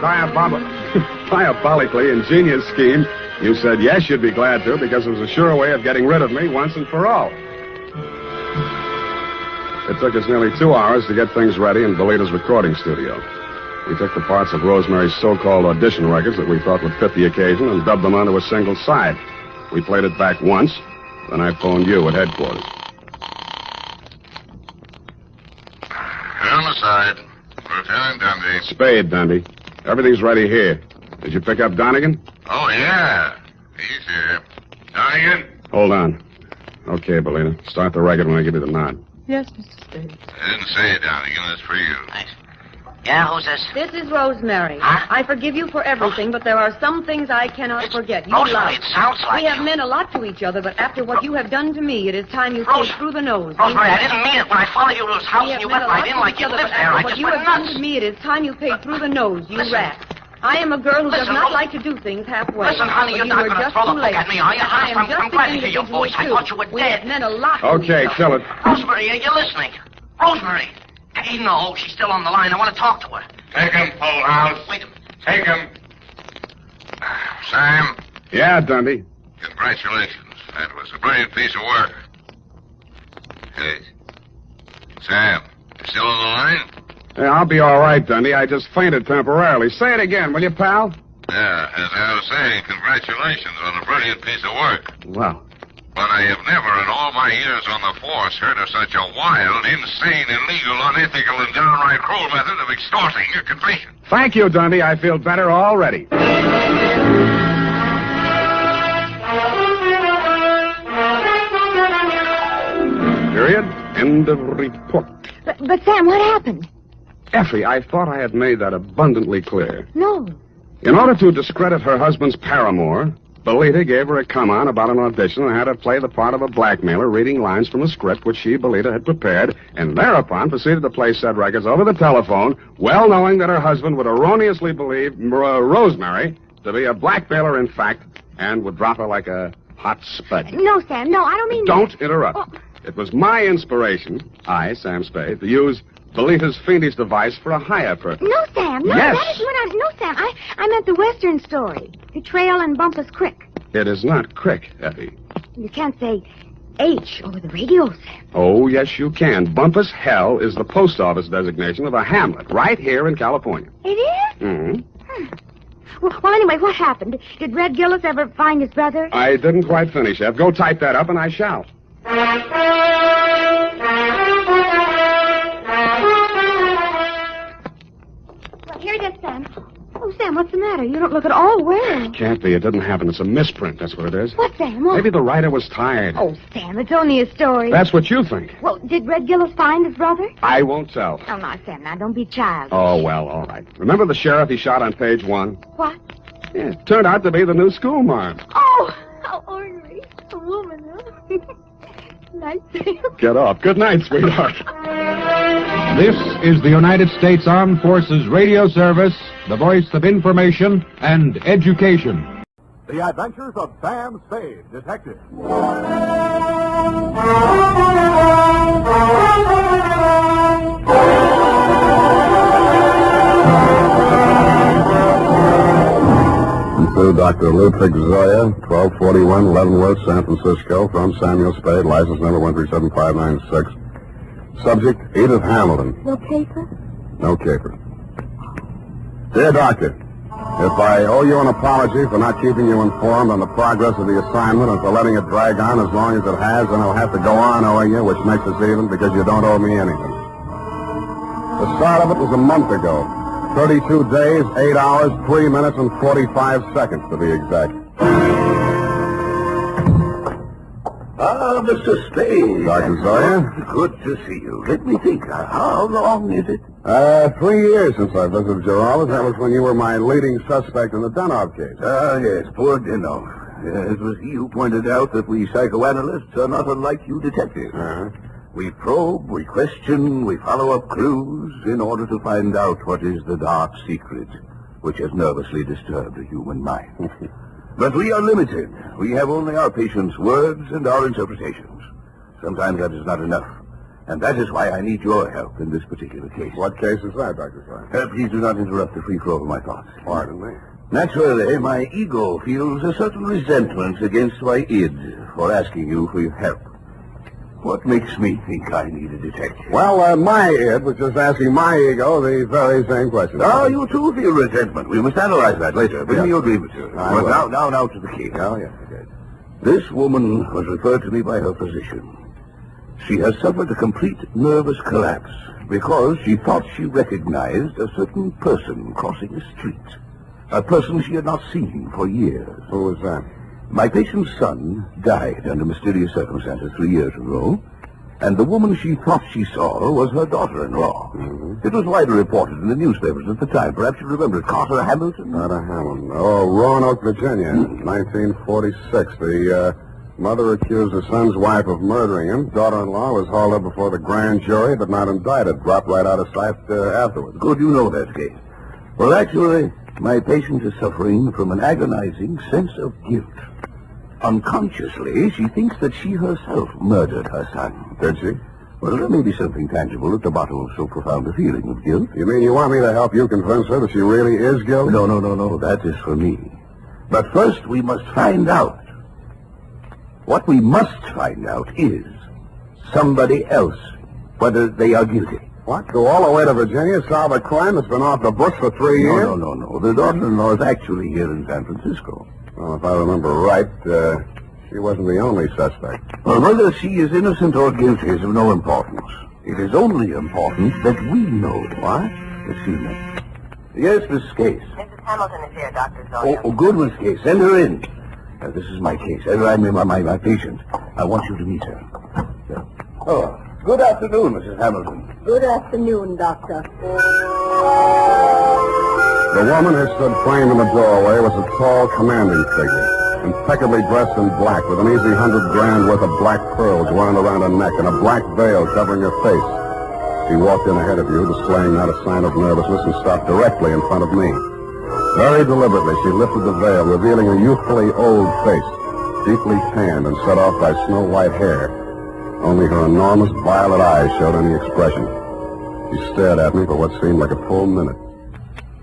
diabolically ingenious scheme, you said yes, you'd be glad to, because it was a sure way of getting rid of me once and for all. It took us nearly 2 hours to get things ready in Bellita's recording studio. We took the parts of Rosemary's so-called audition records that we thought would fit the occasion and dubbed them onto a single side. We played it back once. Then I phoned you at headquarters. Homicide. Lieutenant Dundee. Spade, Dundee. Everything's ready here. Did you pick up Donegan? Oh, yeah. He's here. Donegan? Hold on. Okay, Bellita. Start the record when I give you the nod. Yes, Mr. Spade. I didn't say it, Donegan. That's for you. Thanks. Yeah, who's this? This is Rosemary. Huh? I forgive you for everything, but there are some things I cannot forget. You Rosemary, lied. it sounds like We have you. meant a lot to each other, but after what you have done to me, it is time you take through the nose. Rosemary, I didn't mean it. When I followed you to his house We and have you meant went a lot right in to like each you other, lived but there, I after what just you went have done nuts. to me, it is time you paid through the nose, you Listen. rat. I am a girl who does Listen, not Ro- like to do things halfway. Listen, honey, But you're you not were going to just throw the too book late. at me, are you? I am I'm just glad to beginning hear your think voice. I too. thought you were We dead. have meant a lot to each Okay, other. fill it. Rosemary, are you listening? Rosemary. Hey, no, she's still on the line. I want to talk to her. Take him, House. Wait a minute. Take him. Sam, Yeah, Dundee. congratulations. That was a brilliant piece of work. Hey, Sam, you still on the line? Yeah, I'll be all right, Dundee. I just fainted temporarily. Say it again, will you, pal? Yeah, as I was saying, congratulations on a brilliant piece of work. Well, But I have never in all my years on the force heard of such a wild, insane, illegal, unethical, and downright cruel method of extorting a confession. thank you, Dundee. I feel better already. Period. End of report. But Sam, what happened? Effie, I thought I had made that abundantly clear. No. In order to discredit her husband's paramour, Belita gave her a come-on about an audition and had her play the part of a blackmailer reading lines from a script which she, Belita, had prepared, and thereupon proceeded to play said records over the telephone, well knowing that her husband would erroneously believe Rosemary to be a blackmailer in fact, and would drop her like a hot spud. No, Sam, no, I don't mean Don't that. interrupt. Oh. It was my inspiration, I, Sam Spade, to use Belita's fiendish device for a higher purpose. No, Sam, no, Yes. that is what No, Sam, I meant the Western story. Betrayal and Bumpus Crick. It is not Crick, Effie. You can't say H over the radio, Sam. Oh, yes, you can. Bumpus Hell is the post office designation of a hamlet right here in California. It is? Mm-hmm. Well, anyway, what happened? Did Red Gillis ever find his brother? I didn't quite finish, Ev. Go type that up, and I shall. Well, here it is, Sam. Oh, Sam, what's the matter? You don't look at all well. Can't be. It didn't happen. It's a misprint. That's what it is. What, Sam? What? Maybe the writer was tired. Oh, Sam, it's only a story. That's what you think. Well, did Red Gillis find his brother? I won't tell. Oh, no, Sam, now don't be childish. Oh, well, all right. Remember the sheriff he shot on page 1? What? Yeah, it turned out to be the new schoolmarm. Oh, how ornery. A woman, huh? Nice. Get off. Good night, sweetheart. This is the United States Armed Forces Radio Service, the voice of information and education. The Adventures of Sam Spade, Detective. To Dr. Ludwig Zoya, 1241 Leavenworth, San Francisco, from Samuel Spade, license number 1375596. Subject, Edith Hamilton. No paper? No caper. Dear Doctor, if I owe you an apology for not keeping you informed on the progress of the assignment and for letting it drag on as long as it has, then I'll have to go on owing you, which makes us even because you don't owe me anything. The start of it was a month ago. 32 days, 8 hours, 3 minutes, and 45 seconds, to be exact. Ah, Mr. Spade. Dr. Zoya? Good to see you. Let me think. How long is it? 3 years since I visited your office. That was when you were my leading suspect in the Dunov case. Yes, poor Denny. It was he who pointed out that we psychoanalysts are not unlike you detectives. We probe, we question, we follow up clues in order to find out what is the dark secret which has nervously disturbed the human mind. But we are limited. We have only our patients' words and our interpretations. Sometimes that is not enough. And that is why I need your help in this particular case. What case is that, Dr. Zoya? Please do not interrupt the free flow of my thoughts. Pardon me. Naturally, my ego feels a certain resentment against my id for asking you for your help. What makes me think I need a detective? Well, my id was just asking my ego the very same question. Oh, you too feel resentment. We must analyze that later. Bring me your grievances. I But will. now to the case. Oh, yes, okay. This woman was referred to me by her physician. She has suffered a complete nervous collapse because she thought she recognized a certain person crossing the street. A person she had not seen for years. Who was that? My patient's son died under mysterious circumstances 3 years ago, And the woman she thought she saw was her daughter-in-law. It was widely reported in the newspapers at the time. Perhaps you remember Carter Hamilton? Carter Hamilton. Oh, Roanoke, Virginia, 1946. The mother accused her son's wife of murdering him. Daughter-in-law was hauled up before the grand jury, but not indicted. Dropped right out of sight afterwards. Good, you know that case. Well, actually, my patient is suffering from an agonizing sense of guilt. Unconsciously, she thinks that she herself murdered her son. Did she? Well, there may be something tangible at the bottom of so profound a feeling of guilt. You mean you want me to help you convince her that she really is guilty? No. That is for me. But first, we must find out. What we must find out is somebody else, whether they are guilty. What? Go all the way to Virginia, solve a crime that's been off the books for 3 years? No. The daughter-in-law is actually here in San Francisco. Well, if I remember right, she wasn't the only suspect. Well, whether she is innocent or guilty is of no importance. It is only important that we know. What? Excuse me. Yes, Miss Case. Mrs. Hamilton is here, Dr. Zoya. Oh, good, Miss Case. Send her in. This is my case. I mean, my patient. I want you to meet her. Oh, good afternoon, Mrs. Hamilton. Good afternoon, Doctor. The woman who stood framed in the doorway was a tall, commanding figure, impeccably dressed in black, with an easy $100,000 worth of black pearls wound around her neck and a black veil covering her face. She walked in ahead of you, displaying not a sign of nervousness, and stopped directly in front of me. Very deliberately, she lifted the veil, revealing a youthfully old face, deeply tanned and set off by snow-white hair. Only her enormous violet eyes showed any expression. She stared at me for what seemed like a full minute.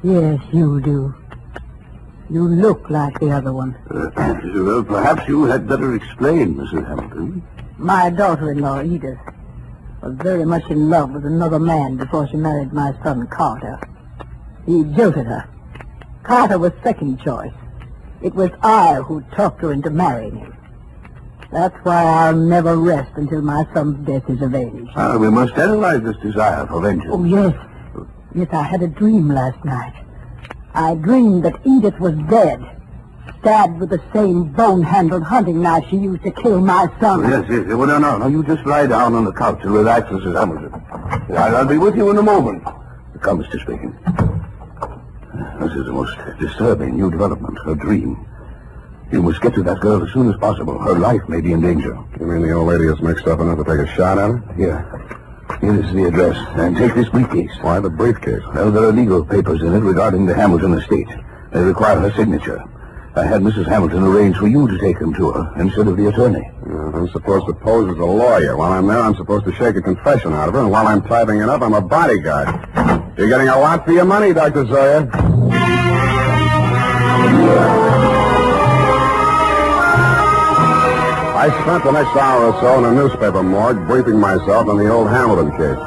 Yes, you do. You look like the other one. Well, perhaps you had better explain, Mrs. Hamilton. My daughter-in-law, Edith, was very much in love with another man before she married my son, Carter. He jilted her. Carter was second choice. It was I who talked her into marrying him. That's why I'll never rest until my son's death is avenged. We must analyze this desire for vengeance. Oh, yes. Yes, I had a dream last night. I dreamed that Edith was dead, stabbed with the same bone-handled hunting knife she used to kill my son. Yes. Well, no. You just lie down on the couch and relax, Mrs. Hamilton. I'll be with you in a moment. Come, Mr. Spade. This is the most disturbing new development, her dream. You must get to that girl as soon as possible. Her life may be in danger. You mean the old lady is mixed up enough to take a shot at her? Yeah. Here is the address. And take this briefcase. Why the briefcase? Well, there are legal papers in it regarding the Hamilton estate. They require her signature. I had Mrs. Hamilton arrange for you to take them to her instead of the attorney. I'm supposed to pose as a lawyer. While I'm there, I'm supposed to shake a confession out of her, and while I'm typing it up, I'm a bodyguard. You're getting a lot for your money, Dr. Zoya. I spent the next hour or so in a newspaper morgue briefing myself on the old Hamilton case.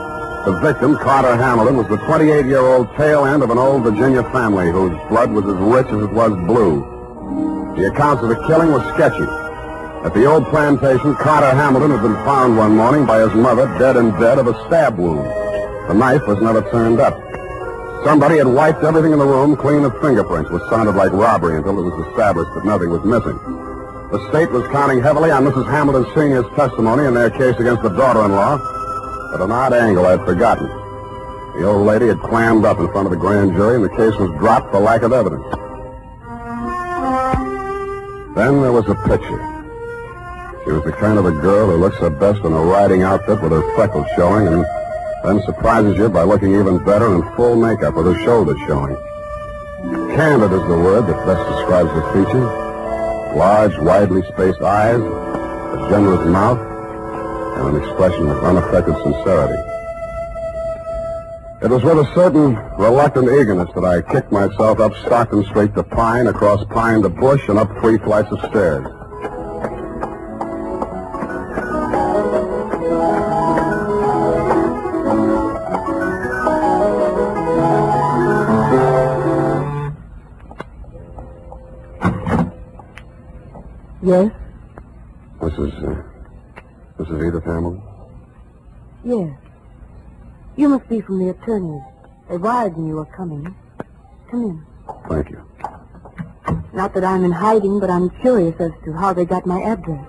The victim, Carter Hamilton, was the 28-year-old tail end of an old Virginia family whose blood was as rich as it was blue. The accounts of the killing were sketchy. At the old plantation, Carter Hamilton had been found one morning by his mother dead in bed of a stab wound. The knife was never turned up. Somebody had wiped everything in the room clean of fingerprints, which sounded like robbery until it was established that nothing was missing. The state was counting heavily on Mrs. Hamilton Sr.'s testimony in their case against the daughter-in-law, at an odd angle I'd forgotten. The old lady had clammed up in front of the grand jury, and the case was dropped for lack of evidence. Then there was a picture. She was the kind of a girl who looks her best in a riding outfit with her freckles showing, and then surprises you by looking even better in full makeup with her shoulders showing. Candid is the word that best describes her features. Large, widely spaced eyes, a generous mouth, and an expression of unaffected sincerity. It was with a certain reluctant eagerness that I kicked myself up Stockton Street to Pine, across Pine to Bush, and up 3 flights of stairs. Yes? Mrs. Edith Hamilton? Yes. You must be from the attorneys. They wired me you were coming. Come in. Thank you. Not that I'm in hiding, but I'm curious as to how they got my address.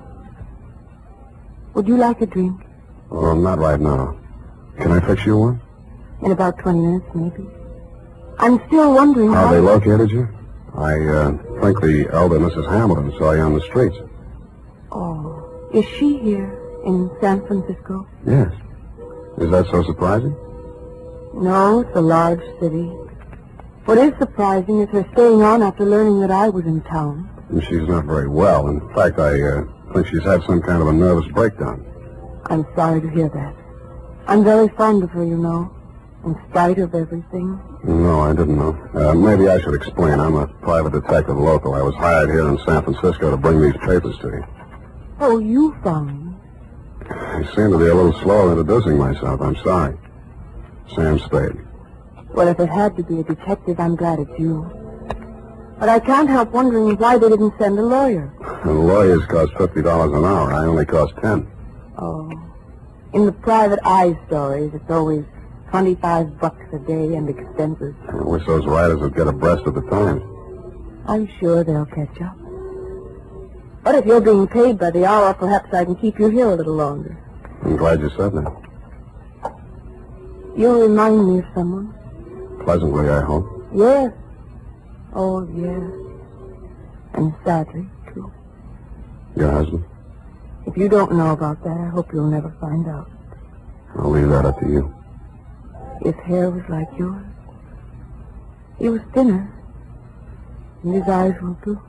Would you like a drink? Oh, not right now. Can I fix you one? In about 20 minutes, maybe. I'm still wondering How how... they located you? I think the elder Mrs. Hamilton saw you on the streets. Oh, is she here in San Francisco? Yes. Is that so surprising? No, it's a large city. What is surprising is her staying on after learning that I was in town. And she's not very well. In fact, I think she's had some kind of a nervous breakdown. I'm sorry to hear that. I'm very fond of her, you know, in spite of everything. No, I didn't know. Maybe I should explain. I'm a private detective local. I was hired here in San Francisco to bring these papers to you. Oh, you found me. I seem to be a little slow introducing myself. I'm sorry. Sam Spade. Well, if it had to be a detective, I'm glad it's you. But I can't help wondering why they didn't send a lawyer. And lawyers cost $50 an hour. I only cost 10. Oh. In the private eye stories, it's always $25 a day and expenses. I wish those writers would get abreast of the times. I'm sure they'll catch up. But if you're being paid by the hour, perhaps I can keep you here a little longer. I'm glad you said that. You'll remind me of someone. Pleasantly, I hope. Yes. Oh, yes. And sadly, too. Your husband? If you don't know about that, I hope you'll never find out. I'll leave that up to you. His hair was like yours. He was thinner. And his eyes were blue.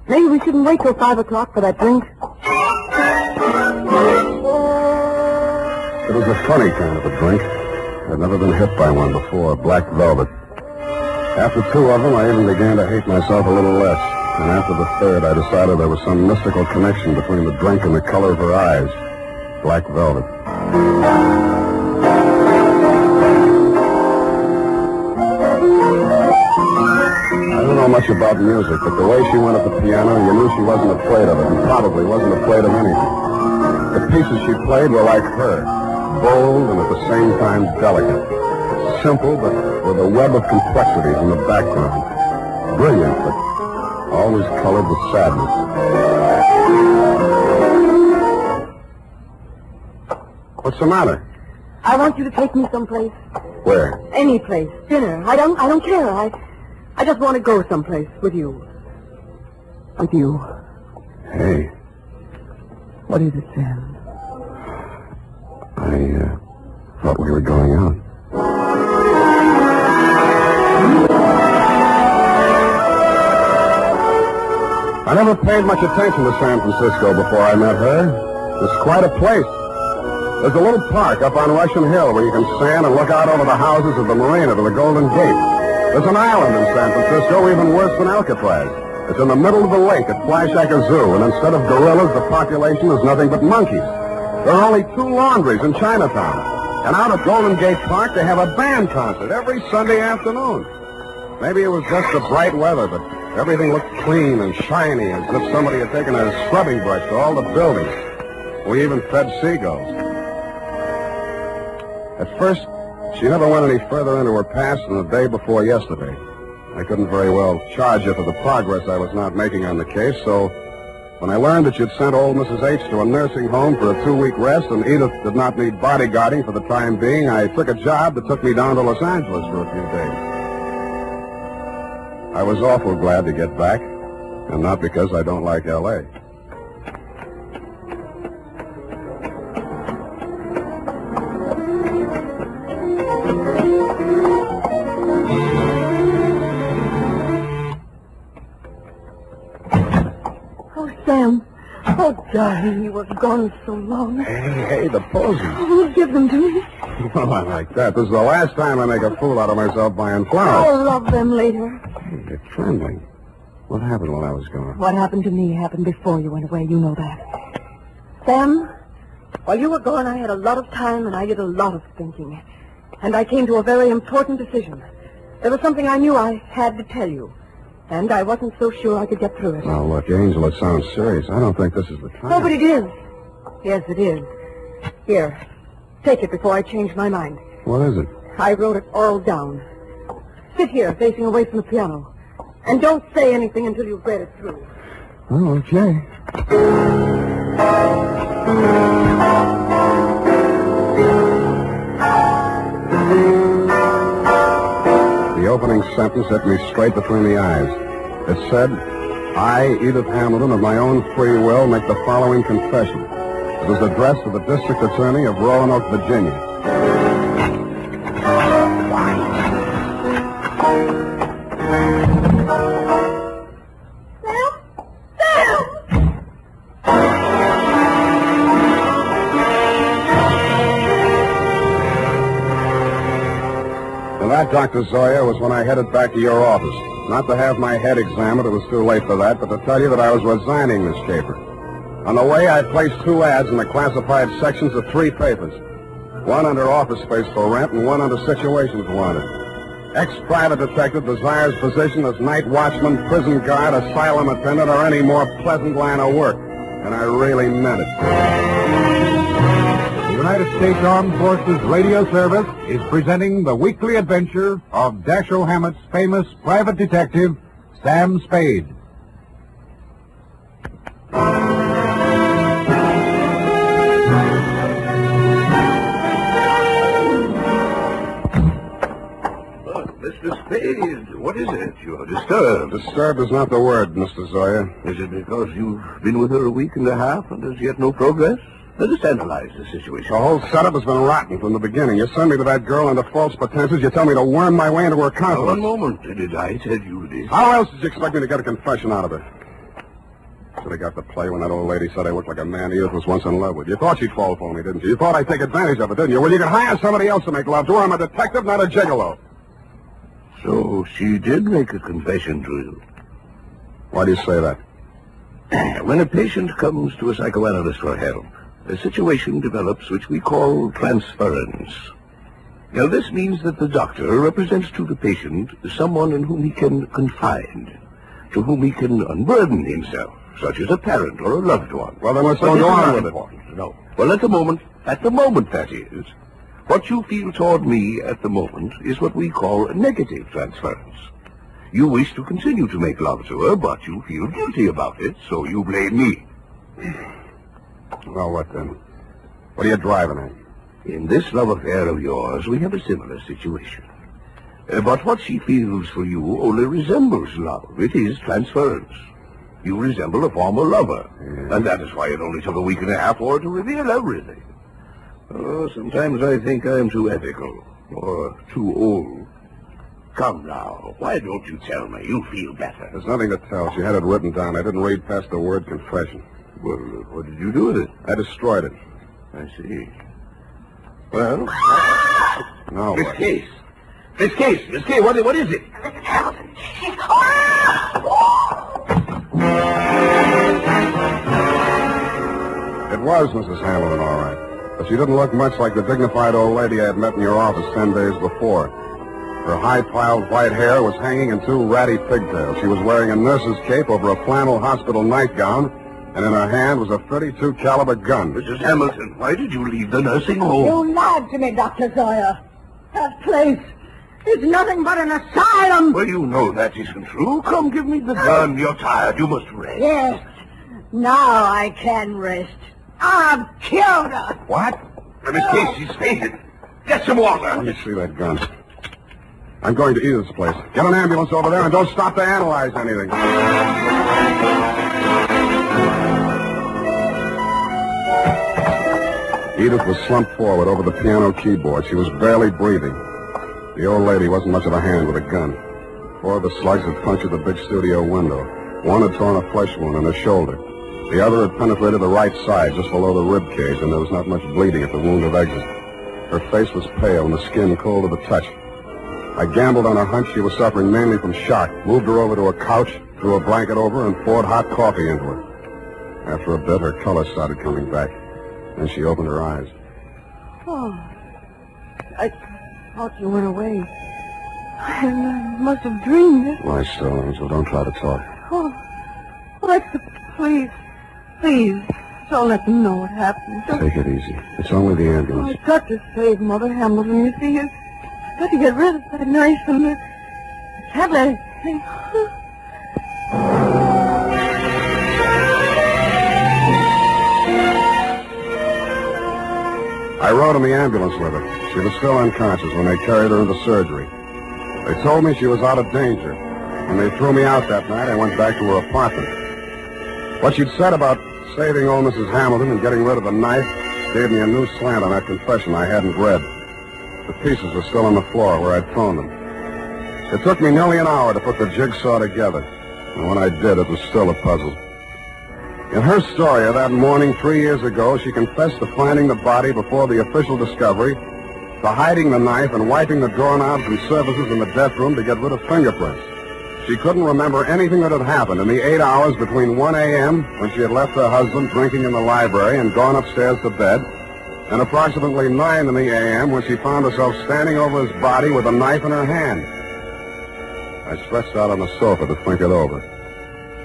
Maybe we shouldn't wait till 5 o'clock for that drink. It was a funny kind of a drink. I'd never been hit by one before, black velvet. After 2 of them, I even began to hate myself a little less. And after the third, I decided there was some mystical connection between the drink and the color of her eyes. Black velvet. I don't know much about music, but the way she went at the piano, you knew she wasn't afraid of it, and probably wasn't afraid of anything. The pieces she played were like her, bold and at the same time delicate. Simple, but with a web of complexities in the background. Brilliant, but always colored with sadness. What's the matter? I want you to take me someplace. Where? Any place. Dinner. I don't care. I just want to go someplace with you. With you. Hey. What is it, Sam? I thought we were going out. I never paid much attention to San Francisco before I met her. It's quite a place. There's a little park up on Russian Hill where you can stand and look out over the houses of the marina to the Golden Gate. There's an island in San Francisco even worse than Alcatraz. It's in the middle of the lake at Flashacre Zoo, and instead of gorillas, the population is nothing but monkeys. There are only 2 laundries in Chinatown. And out at Golden Gate Park, they have a band concert every Sunday afternoon. Maybe it was just the bright weather, but everything looked clean and shiny, as if somebody had taken a scrubbing brush to all the buildings. We even fed seagulls. At first, she never went any further into her past than the day before yesterday. I couldn't very well charge her for the progress I was not making on the case, so when I learned that you'd sent old Mrs. H to a nursing home for a 2-week rest and Edith did not need bodyguarding for the time being, I took a job that took me down to Los Angeles for a few days. I was awful glad to get back, and not because I don't like L.A. Sam. Oh, darling, you were gone so long. Hey, the posies. Oh, give them to me. Well, not like that. This is the last time I make a fool out of myself buying flowers. I'll love them later. Hey, you're trembling. What happened while I was gone? What happened to me happened before you went away. You know that. Sam, while you were gone, I had a lot of time and I did a lot of thinking. And I came to a very important decision. There was something I knew I had to tell you. And I wasn't so sure I could get through it. Now, look, Angel, it sounds serious. I don't think this is the time. Oh, but it is. Yes, it is. Here, take it before I change my mind. What is it? I wrote it all down. Sit here, facing away from the piano. And don't say anything until you've read it through. Oh, okay. The opening sentence hit me straight between the eyes. It said, I, Edith Hamilton, of my own free will, make the following confession. It was addressed to the District Attorney of Roanoke, Virginia. And that, Dr. Zoya, was when I headed back to your office. Not to have my head examined, it was too late for that, but to tell you that I was resigning this caper. On the way, I placed 2 ads in the classified sections of 3 papers. One under office space for rent and one under situations wanted. Ex-private detective desires position as night watchman, prison guard, asylum attendant, or any more pleasant line of work. And I really meant it. The United States Armed Forces Radio Service is presenting the weekly adventure of Dashiell Hammett's famous private detective, Sam Spade. Mr. Spade, what is it? You're disturbed. Disturbed is not the word, Mr. Zoya. Is it because you've been with her a week and a half and there's yet no progress? Let us analyze the situation. The whole setup has been rotten from the beginning. You send me to that girl under false pretenses. You tell me to worm my way into her confidence. One moment. Did I tell you this? How else did you expect me to get a confession out of her? Should have got the play when that old lady said I looked like a man Edith was once in love with. You thought she'd fall for me, didn't you? You thought I'd take advantage of it, didn't you? Well, you could hire somebody else to make love to her. I'm a detective, not a gigolo. So she did make a confession to you. Why do you say that? When a patient comes to a psychoanalyst for help, a situation develops which we call transference. Now, this means that the doctor represents to the patient someone in whom he can confide, to whom he can unburden himself, such as a parent or a loved one. Well, then let's don't go on with it. No. Well, at the moment that is, what you feel toward me at the moment is what we call a negative transference. You wish to continue to make love to her, but you feel guilty about it, so you blame me. Well, what then? What are you driving at? In this love affair of yours, we have a similar situation. But what she feels for you only resembles love. It is transference. You resemble a former lover, and that is why it only took a week and a half for her to reveal everything. Oh, sometimes I think I'm too ethical, or too old. Come now, why don't you tell me? You feel better. There's nothing to tell. She had it written down. I didn't read past the word confession. Well, what did you do with it? I destroyed it. I see. Well, No, Miss what? Case, what is it? Mrs. Hamilton, she's... It was Mrs. Hamilton, all right. But she didn't look much like the dignified old lady I had met in your office 10 days before. Her high-piled white hair was hanging in 2 ratty pigtails. She was wearing a nurse's cape over a flannel hospital nightgown, and in her hand was a .32 caliber gun. Mrs. Hamilton, why did you leave the nursing home? You lied to me, Dr. Zoya. That place is nothing but an asylum. Well, you know that isn't true. Come, give me the gun. You're tired. You must rest. Yes. Now I can rest. I've killed her. What? Miss Case, she's fainted. Get some water. Let me see that gun. I'm going to Edith's place. Get an ambulance over there and don't stop to analyze anything. Edith was slumped forward over the piano keyboard. She was barely breathing. The old lady wasn't much of a hand with a gun. 4 of the slugs had punctured the big studio window. One had torn a flesh wound in her shoulder. The other had penetrated the right side, just below the rib cage, and there was not much bleeding at the wound of exit. Her face was pale and the skin cold to the touch. I gambled on a hunch she was suffering mainly from shock, moved her over to a couch, threw a blanket over her, and poured hot coffee into her. After a bit, her color started coming back. Then she opened her eyes. Oh, I thought you went away. I must have dreamed it. Lie still, Angel. Don't try to talk. Oh, please, don't let them know what happened. Take it easy. It's only the ambulance. I've got to save Mother Hamilton. You see, I've got to get rid of that nurse and I can't let it stay. I rode in the ambulance with her. She was still unconscious when they carried her into surgery. They told me she was out of danger. When they threw me out that night, I went back to her apartment. What she'd said about saving old Mrs. Hamilton and getting rid of the knife gave me a new slant on that confession I hadn't read. The pieces were still on the floor where I'd thrown them. It took me nearly an hour to put the jigsaw together, and when I did, it was still a puzzle. In her story of that morning 3 years ago, she confessed to finding the body before the official discovery, to hiding the knife and wiping the doorknobs and surfaces in the death room to get rid of fingerprints. She couldn't remember anything that had happened in the 8 hours between 1 a.m., when she had left her husband drinking in the library and gone upstairs to bed, and approximately 9 in the a.m. when she found herself standing over his body with a knife in her hand. I stretched out on the sofa to think it over,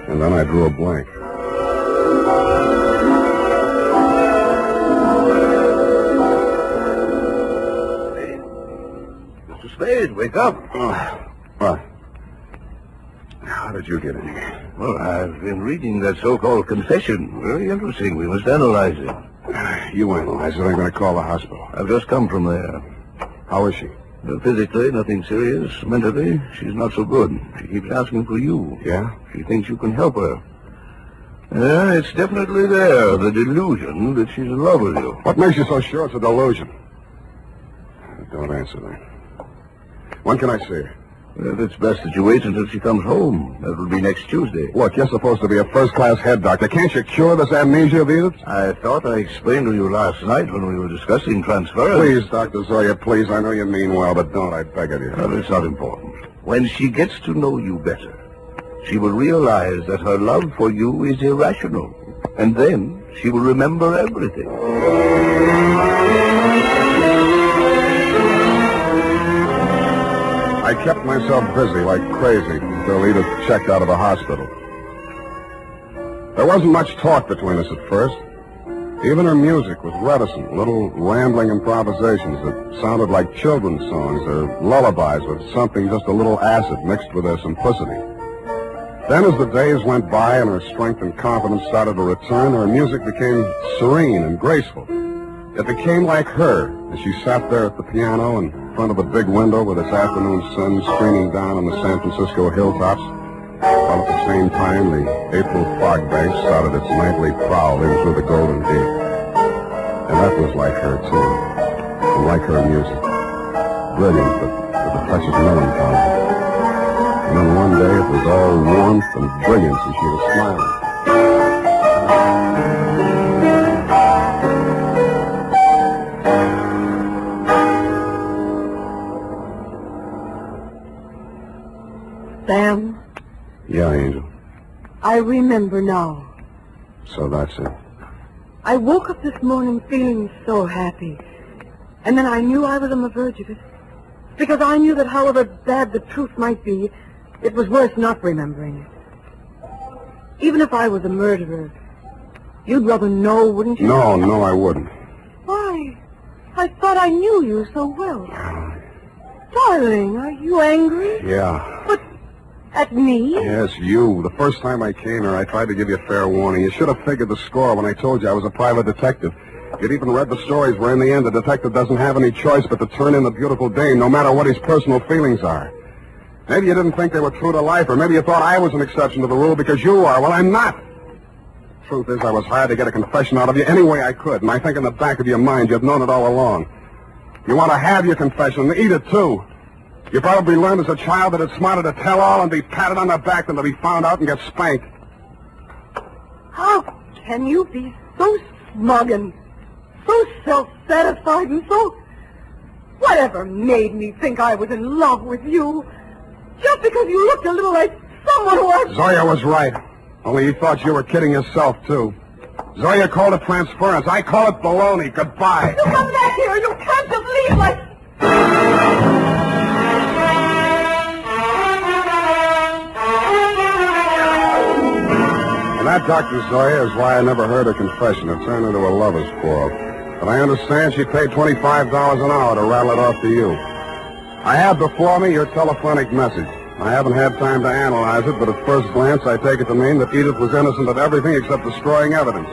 and then I drew a blank. Mr. Spade, wake up. What? How did you get in here? Well, I've been reading that so-called confession. Very interesting. We must analyze it. You analyze it. I'm going to call the hospital. I've just come from there. How is she? Physically, nothing serious. Mentally, she's not so good. She keeps asking for you. Yeah? She thinks you can help her. Yeah, it's definitely there, the delusion that she's in love with you. What makes you so sure it's a delusion? Don't answer that. When can I see her? Well, it's best that you wait until she comes home. That will be next Tuesday. Look, you're supposed to be a first-class head doctor. Can't you cure this amnesia of Edith? I thought I explained to you last night when we were discussing transference. Please, Dr. Zoya, please. I know you mean well, but don't. I beg of you. Well, it's not important. When she gets to know you better, she will realize that her love for you is irrational. And then she will remember everything. I kept myself busy like crazy until Edith checked out of the hospital. There wasn't much talk between us at first. Even her music was reticent, little rambling improvisations that sounded like children's songs or lullabies with something just a little acid mixed with their simplicity. Then as the days went by and her strength and confidence started to return, her music became serene and graceful. It became like her as she sat there at the piano in front of the big window with its afternoon sun streaming down on the San Francisco hilltops, while at the same time the April fog bank started its nightly prowl in through the Golden Gate. And that was like her, too, and like her music. Brilliant, but with a touch of melancholy. And then one day it was all warmth and brilliance and she was smiling. Sam? Yeah, Angel. I remember now. So that's it. I woke up this morning feeling so happy. And then I knew I was on the verge of it. Because I knew that however bad the truth might be, it was worth not remembering it. Even if I was a murderer, you'd rather know, wouldn't you? No, I wouldn't. Why? I thought I knew you so well. Darling, are you angry? Yeah. But at me? Yes, you. The first time I came here, I tried to give you fair warning. You should have figured the score when I told you I was a private detective. You'd even read the stories where in the end the detective doesn't have any choice but to turn in the beautiful dame, no matter what his personal feelings are. Maybe you didn't think they were true to life, or maybe you thought I was an exception to the rule because you are. Well, I'm not. Truth is, I was hired to get a confession out of you any way I could, and I think in the back of your mind you've known it all along. You want to have your confession, and eat it too. You probably learned as a child that it's smarter to tell all and be patted on the back than to be found out and get spanked. How can you be so smug and so self-satisfied and so... Whatever made me think I was in love with you? Just because you looked a little like someone who was... Zoya was right. Only you thought you were kidding yourself, too. Zoya called it transference. I call it baloney. Goodbye. You come back here. You can't just leave like... And that, Dr. Zoya, is why I never heard her confession. It turned into a lover's quarrel. But I understand she paid $25 an hour to rattle it off to you. I have before me your telephonic message. I haven't had time to analyze it, but at first glance I take it to mean that Edith was innocent of everything except destroying evidence.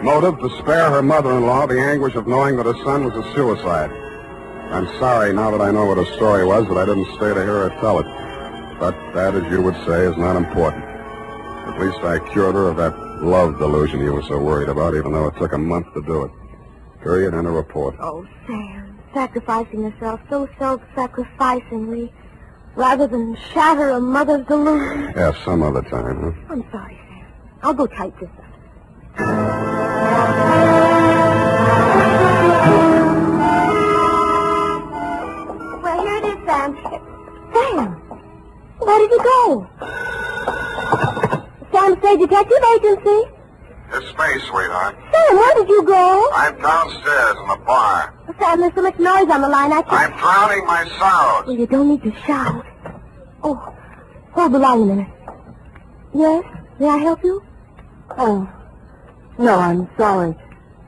Motive to spare her mother-in-law the anguish of knowing that her son was a suicide. I'm sorry, now that I know what her story was, that I didn't stay to hear her tell it. But that, as you would say, is not important. At least I cured her of that love delusion you were so worried about, even though it took a month to do it. Period, and a report. Oh, Sam, sacrificing yourself so self-sacrificingly, rather than shatter a mother's delusion. Yeah, some other time, huh? I'm sorry, Sam. I'll go type this up. Well, here it is, Sam. Sam, where did you go? Sam Spade Detective Agency. It's space, sweetheart. Sam, where did you go? I'm downstairs in the bar. Sam, there's so much noise on the line, I can't... I'm drowning my sorrows. Well, you don't need to shout. Oh, hold the line a minute. Yes? May I help you? Oh, no, I'm sorry.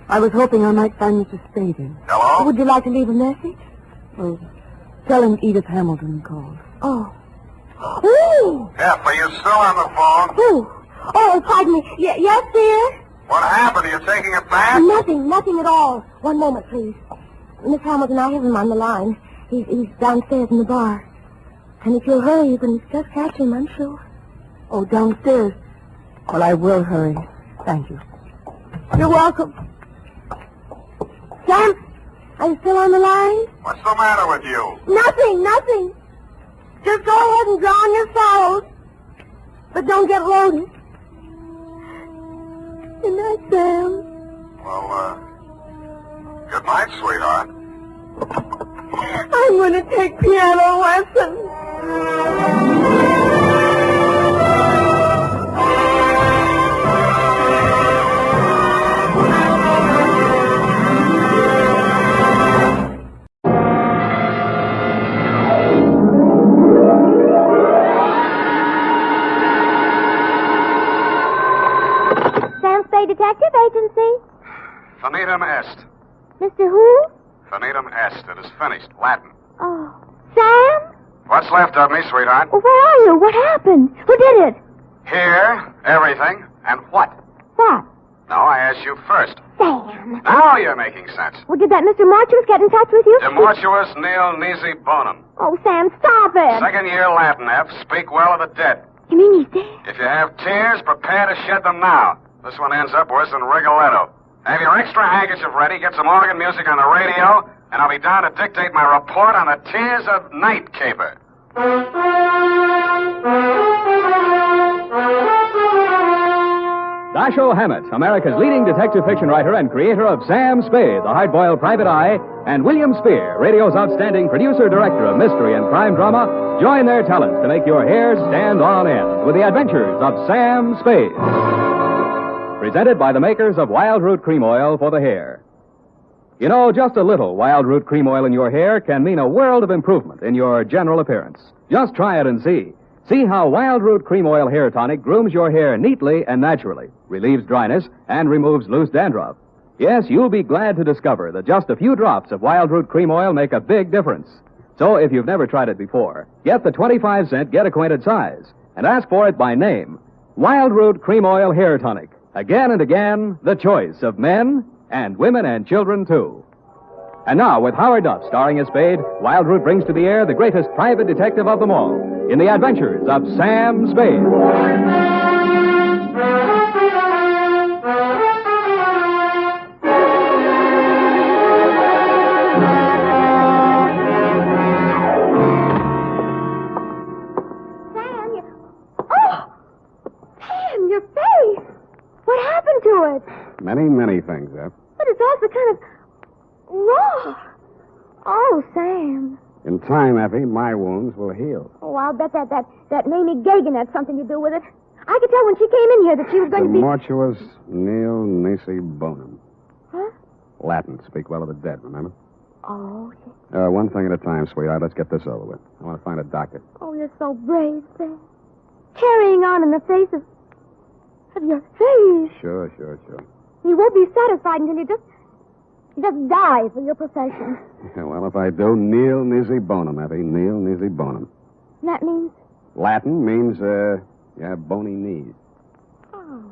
I was hoping I might find Mr. Spade in. Hello? Would you like to leave a message? Oh, tell him Edith Hamilton called. Oh. Ooh! F, are you still on the phone? Ooh. Oh, pardon me. Yes, dear? What happened? Are you taking it back? Nothing at all. One moment, please. Miss Hamilton, I have him on the line. He's downstairs in the bar. And if you'll hurry, you can just catch him, I'm sure. Oh, downstairs. Well, I will hurry. Thank you. You're welcome. Sam, are you still on the line? What's the matter with you? Nothing. Just go ahead and drown your sorrows. But don't get loaded. Good night, Sam. Well, good night, sweetheart. I'm going to take piano lessons. Detective Agency. Finitum est. Mr. Who? Finitum est. It is finished. Latin. Oh. Sam? What's left of me, sweetheart? Well, where are you? What happened? Who did it? Here, everything, and what? What? No, I asked you first. Sam. Now you're making sense. Well, did that Mr. Mortuus get in touch with you? Demortuus nil nisi bonum. Oh, Sam, stop it. Second year Latin, F. Speak well of the dead. You mean he's dead? If you have tears, prepare to shed them now. This one ends up worse than Rigoletto. Have your extra handkerchief ready, get some organ music on the radio, and I'll be down to dictate my report on the tears of Night Caper. Dashiell Hammett, America's leading detective fiction writer and creator of Sam Spade, the hard-boiled private eye, and William Spear, radio's outstanding producer-director of mystery and crime drama, join their talents to make your hair stand on end with the Adventures of Sam Spade. Presented by the makers of Wild Root Cream Oil for the hair. You know, just a little Wild Root Cream Oil in your hair can mean a world of improvement in your general appearance. Just try it and see. See how Wild Root Cream Oil Hair Tonic grooms your hair neatly and naturally, relieves dryness, and removes loose dandruff. Yes, you'll be glad to discover that just a few drops of Wild Root Cream Oil make a big difference. So if you've never tried it before, get the 25-cent Get Acquainted size and ask for it by name. Wild Root Cream Oil Hair Tonic. Again and again, the choice of men and women and children, too. And now, with Howard Duff starring as Spade, Wild Root brings to the air the greatest private detective of them all in the Adventures of Sam Spade. Sam, your face. What happened to it? Many things, F. But it's also kind of raw. Oh, Sam. In time, Effie, my wounds will heal. Oh, I'll bet that Mamie Gagan had something to do with it. I could tell when she came in here that she was going to be... Demortuus nil nisi bonum. Huh? Latin. Speak well of the dead, remember? Oh, One thing at a time, sweetheart. Let's get this over with. I want to find a doctor. oh, you're so brave, Sam. Carrying on in the face of your face. Sure. You won't be satisfied until you just die for your profession. Yeah, well, if I do, nil nisi bonum, Effie. Nil nisi bonum. That means... Latin means, bony knees. Oh.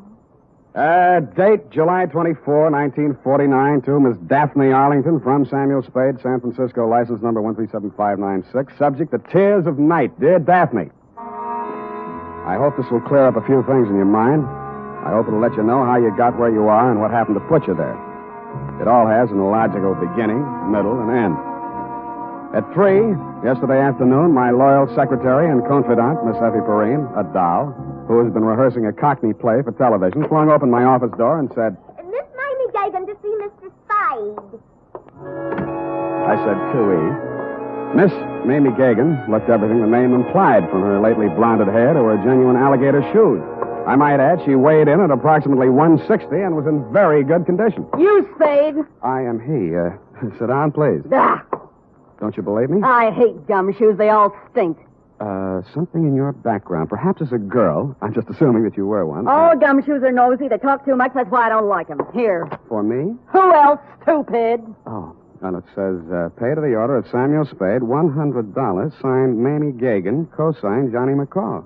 Date July 24, 1949, to Miss Daphne Arlington from Samuel Spade, San Francisco, license number 137596. Subject, The Tears of Night. Dear Daphne, I hope this will clear up a few things in your mind. I hope it'll let you know how you got where you are and what happened to put you there. It all has an illogical beginning, middle, and end. At 3, yesterday afternoon, my loyal secretary and confidant, Miss Effie Perrine, a doll, who has been rehearsing a Cockney play for television, flung open my office door and said, Miss Mamie Gagan to see Mr. Spade. I said, cooey. Miss Mamie Gagan looked everything the name implied, from her lately blonded hair to her genuine alligator shoes. I might add, she weighed in at approximately 160 and was in very good condition. You, Spade. I am he. Sit down, please. Ah, Don't you believe me? I hate gumshoes. They all stink. Something in your background. Perhaps as a girl. I'm just assuming that you were one. All gumshoes are nosy. They talk too much. That's why I don't like them. Here. For me? Who else, stupid? Oh, and it says, pay to the order of Samuel Spade, $100, signed Mamie Gagan, co-signed Johnny McCall.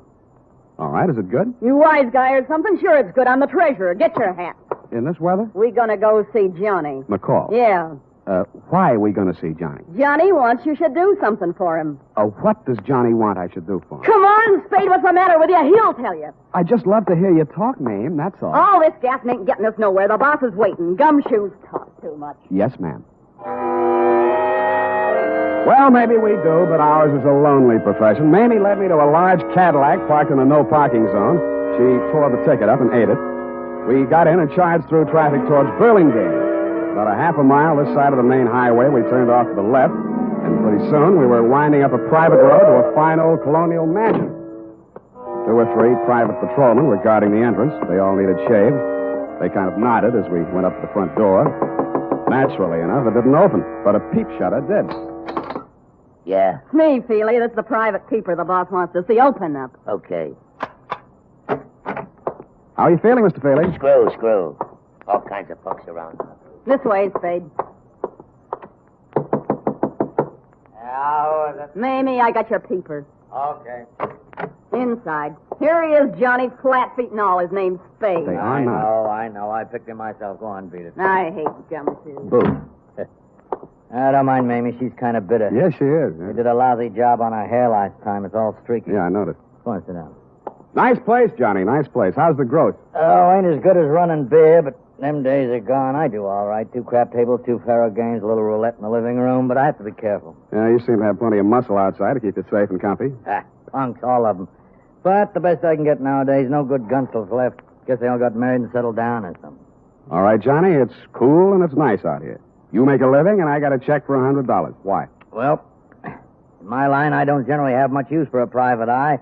All right, is it good? You wise guy or something? Sure it's good. I'm the treasurer. Get your hat. In this weather? We gonna go see Johnny. McCall. Yeah. Why are we going to see Johnny? Johnny wants you should do something for him. What does Johnny want I should do for him? Come on, Spade, what's the matter with you? He'll tell you. I just love to hear you talk, Mame, that's all. All this gassing ain't getting us nowhere. The boss is waiting. Gumshoes talk too much. Yes, ma'am. Well, maybe we do, but ours is a lonely profession. Mamie led me to a large Cadillac parked in a no-parking zone. She tore the ticket up and ate it. We got in and charged through traffic towards Burlingame. About a half a mile this side of the main highway, we turned off to the left, and pretty soon we were winding up a private road to a fine old colonial mansion. 2 or 3 private patrolmen were guarding the entrance. They all needed shaves. They kind of nodded as we went up to the front door. Naturally enough, it didn't open, but a peep shutter did. Yeah. It's me, Feely. That's the private peeper the boss wants to see. Open up. Okay. How are you feeling, Mr. Feely? Screw. All kinds of folks around. This way, Spade. How is it? Mamie, I got your peeper. Okay. Inside. Here he is, Johnny, flat feet and all. His name's Spade. They are not. I know. I picked him myself. Go on, beat it. I hate gumshoes. Boo. Don't mind Mamie. She's kind of bitter. Yes, she is. We did a lousy job on her hair last time. It's all streaky. Yeah, I noticed. Go on, sit down. Nice place, Johnny. Nice place. How's the growth? Oh, ain't as good as running beer, but them days are gone. I do all right. 2 crap tables, 2 faro games, a little roulette in the living room, but I have to be careful. Yeah, you seem to have plenty of muscle outside to keep you safe and comfy. Punks, all of them. But the best I can get nowadays, no good gunsels left. Guess they all got married and settled down or something. All right, Johnny, it's cool and it's nice out here. You make a living, and I got a check for $100. Why? Well, in my line, I don't generally have much use for a private eye.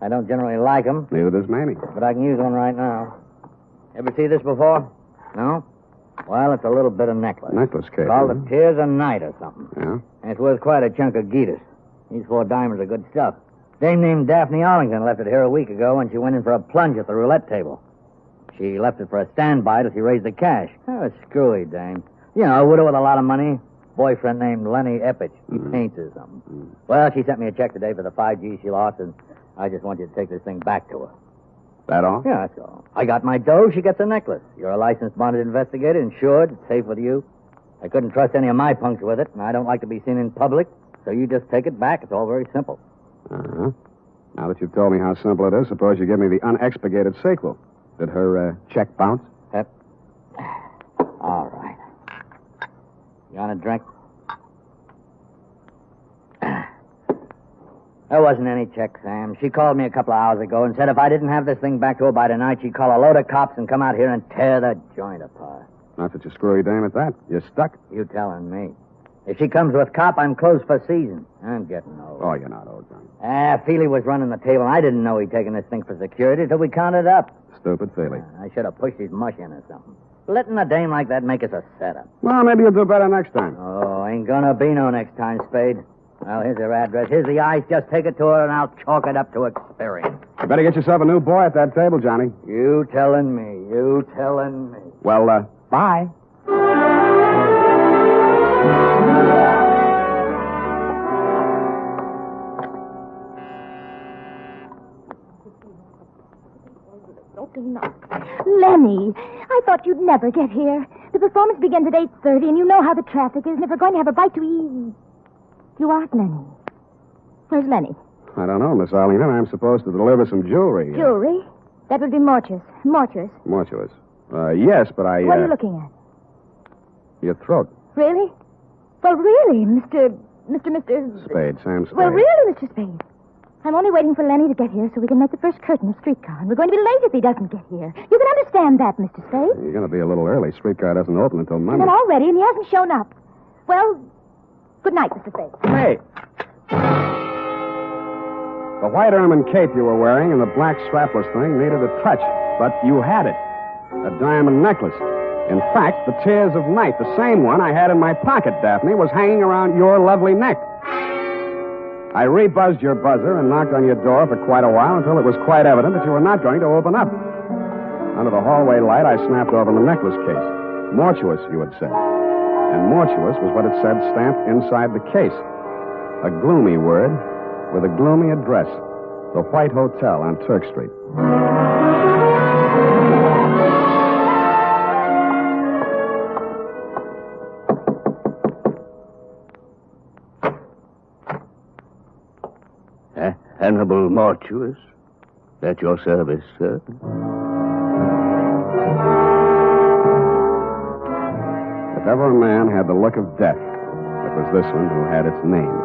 I don't generally like them. Neither does Mamie. But I can use one right now. Ever see this before? No? Well, it's a little bit of necklace. Necklace case. Called the Tears of Night or something. Yeah? And it's worth quite a chunk of Geetus. These 4 diamonds are good stuff. Dame named Daphne Arlington left it here a week ago when she went in for a plunge at the roulette table. She left it for a standby till she raised the cash. Oh, a screwy dame. You know, a widow with a lot of money. Boyfriend named Lenny Eppich. He paints or something. Well, she sent me a check today for the 5 G's she lost, and I just want you to take this thing back to her. That all? Yeah, that's all. I got my dough, she gets a necklace. You're a licensed bonded investigator, insured, safe with you. I couldn't trust any of my punks with it, and I don't like to be seen in public, so you just take it back. It's all very simple. Uh-huh. Now that you've told me how simple it is, suppose you give me the unexpurgated sequel. Did her check bounce? Yep. All right. You want a drink? There wasn't any check, Sam. She called me a couple of hours ago and said if I didn't have this thing back to her by tonight, she'd call a load of cops and come out here and tear the joint apart. Not such a screwy dame at that. You're stuck. You telling me. If she comes with cop, I'm closed for season. I'm getting old. Oh, you're not old, Johnny. Feely was running the table, and I didn't know he'd taken this thing for security till we counted up. Stupid Feely. I should have pushed his mush in or something. Letting a dame like that make us a setup. Well, maybe you'll do better next time. Oh, ain't gonna be no next time, Spade. Well, here's her address. Here's the ice. Just take it to her, and I'll chalk it up to experience. You better get yourself a new boy at that table, Johnny. You telling me. You telling me. Well, bye. Okay, no. Lenny, I thought you'd never get here. The performance begins at 8:30, and you know how the traffic is, and if we're going to have a bite to eat... You aren't Lenny. Where's Lenny? I don't know, Miss Arlington. I'm supposed to deliver some jewelry. Jewelry? That would be mortuous. Mortuous. Mortuous. Yes, but I... What are you looking at? Your throat. Really? Well, really, Mr. Spade, Sam Spade. Well, really, Mr. Spade. I'm only waiting for Lenny to get here so we can make the first curtain of Streetcar. And we're going to be late if he doesn't get here. You can understand that, Mr. Spade. You're going to be a little early. Streetcar doesn't open until Monday. Well, already, and he hasn't shown up. Well, good night, Mr. Spade. Hey! The white ermine cape you were wearing and the black strapless thing needed a touch, but you had it. A diamond necklace. In fact, the Tears of Night, the same one I had in my pocket, Daphne, was hanging around your lovely neck. I rebuzzed your buzzer and knocked on your door for quite a while until it was quite evident that you were not going to open up. Under the hallway light, I snapped over the necklace case. Mortuous, you had said. And mortuous was what it said stamped inside the case. A gloomy word with a gloomy address. The White Hotel on Turk Street. Hannibal Mortuous. At your service, sir. If ever a man had the look of death, it was this one who had its name.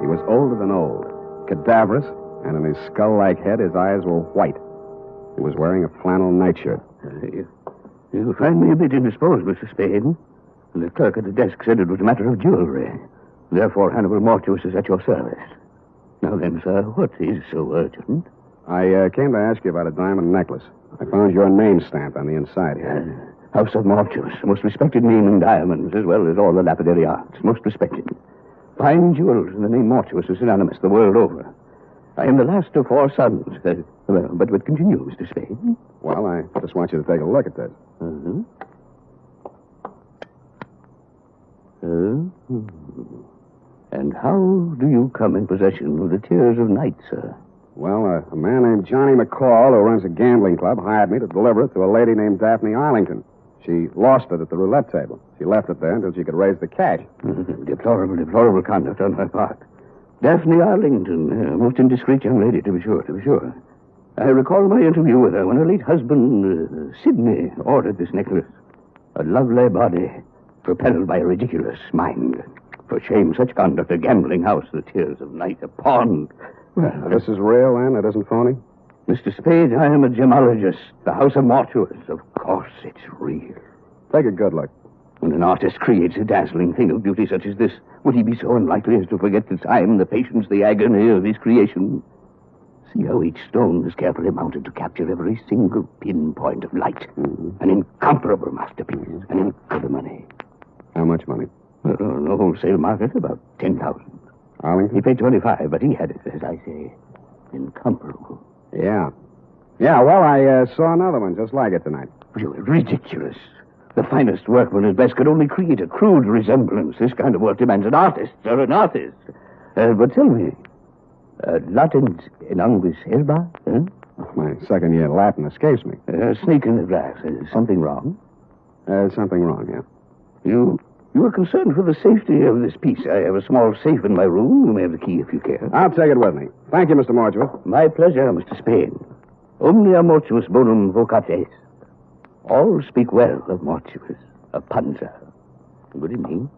He was older than old, cadaverous, and in his skull-like head his eyes were white. He was wearing a flannel nightshirt. You find me a bit indisposed, Mr. Spade. The clerk at the desk said it was a matter of jewelry. Therefore, Hannibal Mortuous is at your service. Now then, sir, what is so urgent? I came to ask you about a diamond necklace. I found your name stamped on the inside here. House of Mortuous, most respected name in diamonds, as well as all the lapidary arts. Most respected. Fine jewels, and the name Mortuous is synonymous the world over. I am the last of 4 sons. But continue, Mr. Spade. Well, I just want you to take a look at this. And how do you come in possession of the Tears of Night, sir? Well, a man named Johnny McCall, who runs a gambling club, hired me to deliver it to a lady named Daphne Arlington. She lost it at the roulette table. She left it there until she could raise the cash. Deplorable conduct on her part. Daphne Arlington, a most indiscreet young lady, to be sure. I recall my interview with her when her late husband, Sidney, ordered this necklace. A lovely body, propelled by a ridiculous mind. For shame, such conduct, a gambling house, the Tears of Night, a pond. Well, this is real, then? It isn't phony? Mr. Spade, I am a gemologist. The House of Mortuous. Of course it's real. Take a good look. When an artist creates a dazzling thing of beauty such as this, would he be so unlikely as to forget the time, the patience, the agony of his creation? See how each stone is carefully mounted to capture every single pinpoint of light. An incomparable masterpiece. An incredible money. How much money? The wholesale market, about 10,000. Arlington? He paid 25, but he had it, as I say, incomparable. Yeah, well, I saw another one just like it tonight. Ridiculous. The finest workman at best could only create a crude resemblance. This kind of work demands an artist, or an artist. But tell me, Latin in Angus Elba? My second-year Latin escapes me. Snake in the glass. Something wrong? Something wrong, yeah. You are concerned for the safety of this piece. I have a small safe in my room. You may have the key if you care. I'll take it with me. Thank you, Mr. Mortuous. My pleasure, Mr. Spade. Omnia mortuus bonum vocates. All speak well of Mortuous, a Panda. Good evening.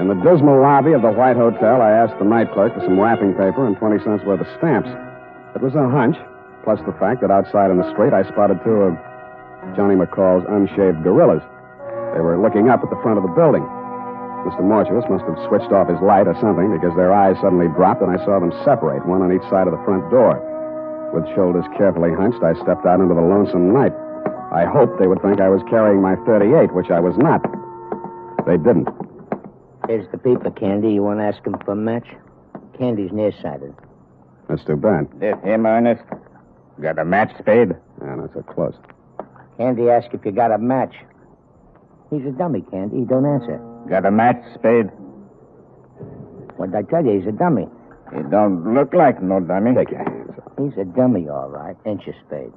In the dismal lobby of the White Hotel, I asked the night clerk for some wrapping paper and 20 cents worth of stamps. It was a hunch, plus the fact that outside in the street I spotted 2 of Johnny McCall's unshaved gorillas. They were looking up at the front of the building. Mr. Mortuous must have switched off his light or something because their eyes suddenly dropped and I saw them separate, one on each side of the front door. With shoulders carefully hunched, I stepped out into the lonesome night. I hoped they would think I was carrying my .38, which I was not. They didn't. Here's the paper, Candy. You want to ask him for a match? Candy's nearsighted. That's too bad. This him, Ernest? Got a match, Spade? Yeah, not so close. Candy asked if you got a match. He's a dummy, Candy. He don't answer. Got a match, Spade? What did I tell you? He's a dummy. He don't look like no dummy. Take your hands up. He's a dummy, all right, ain't you, Spade?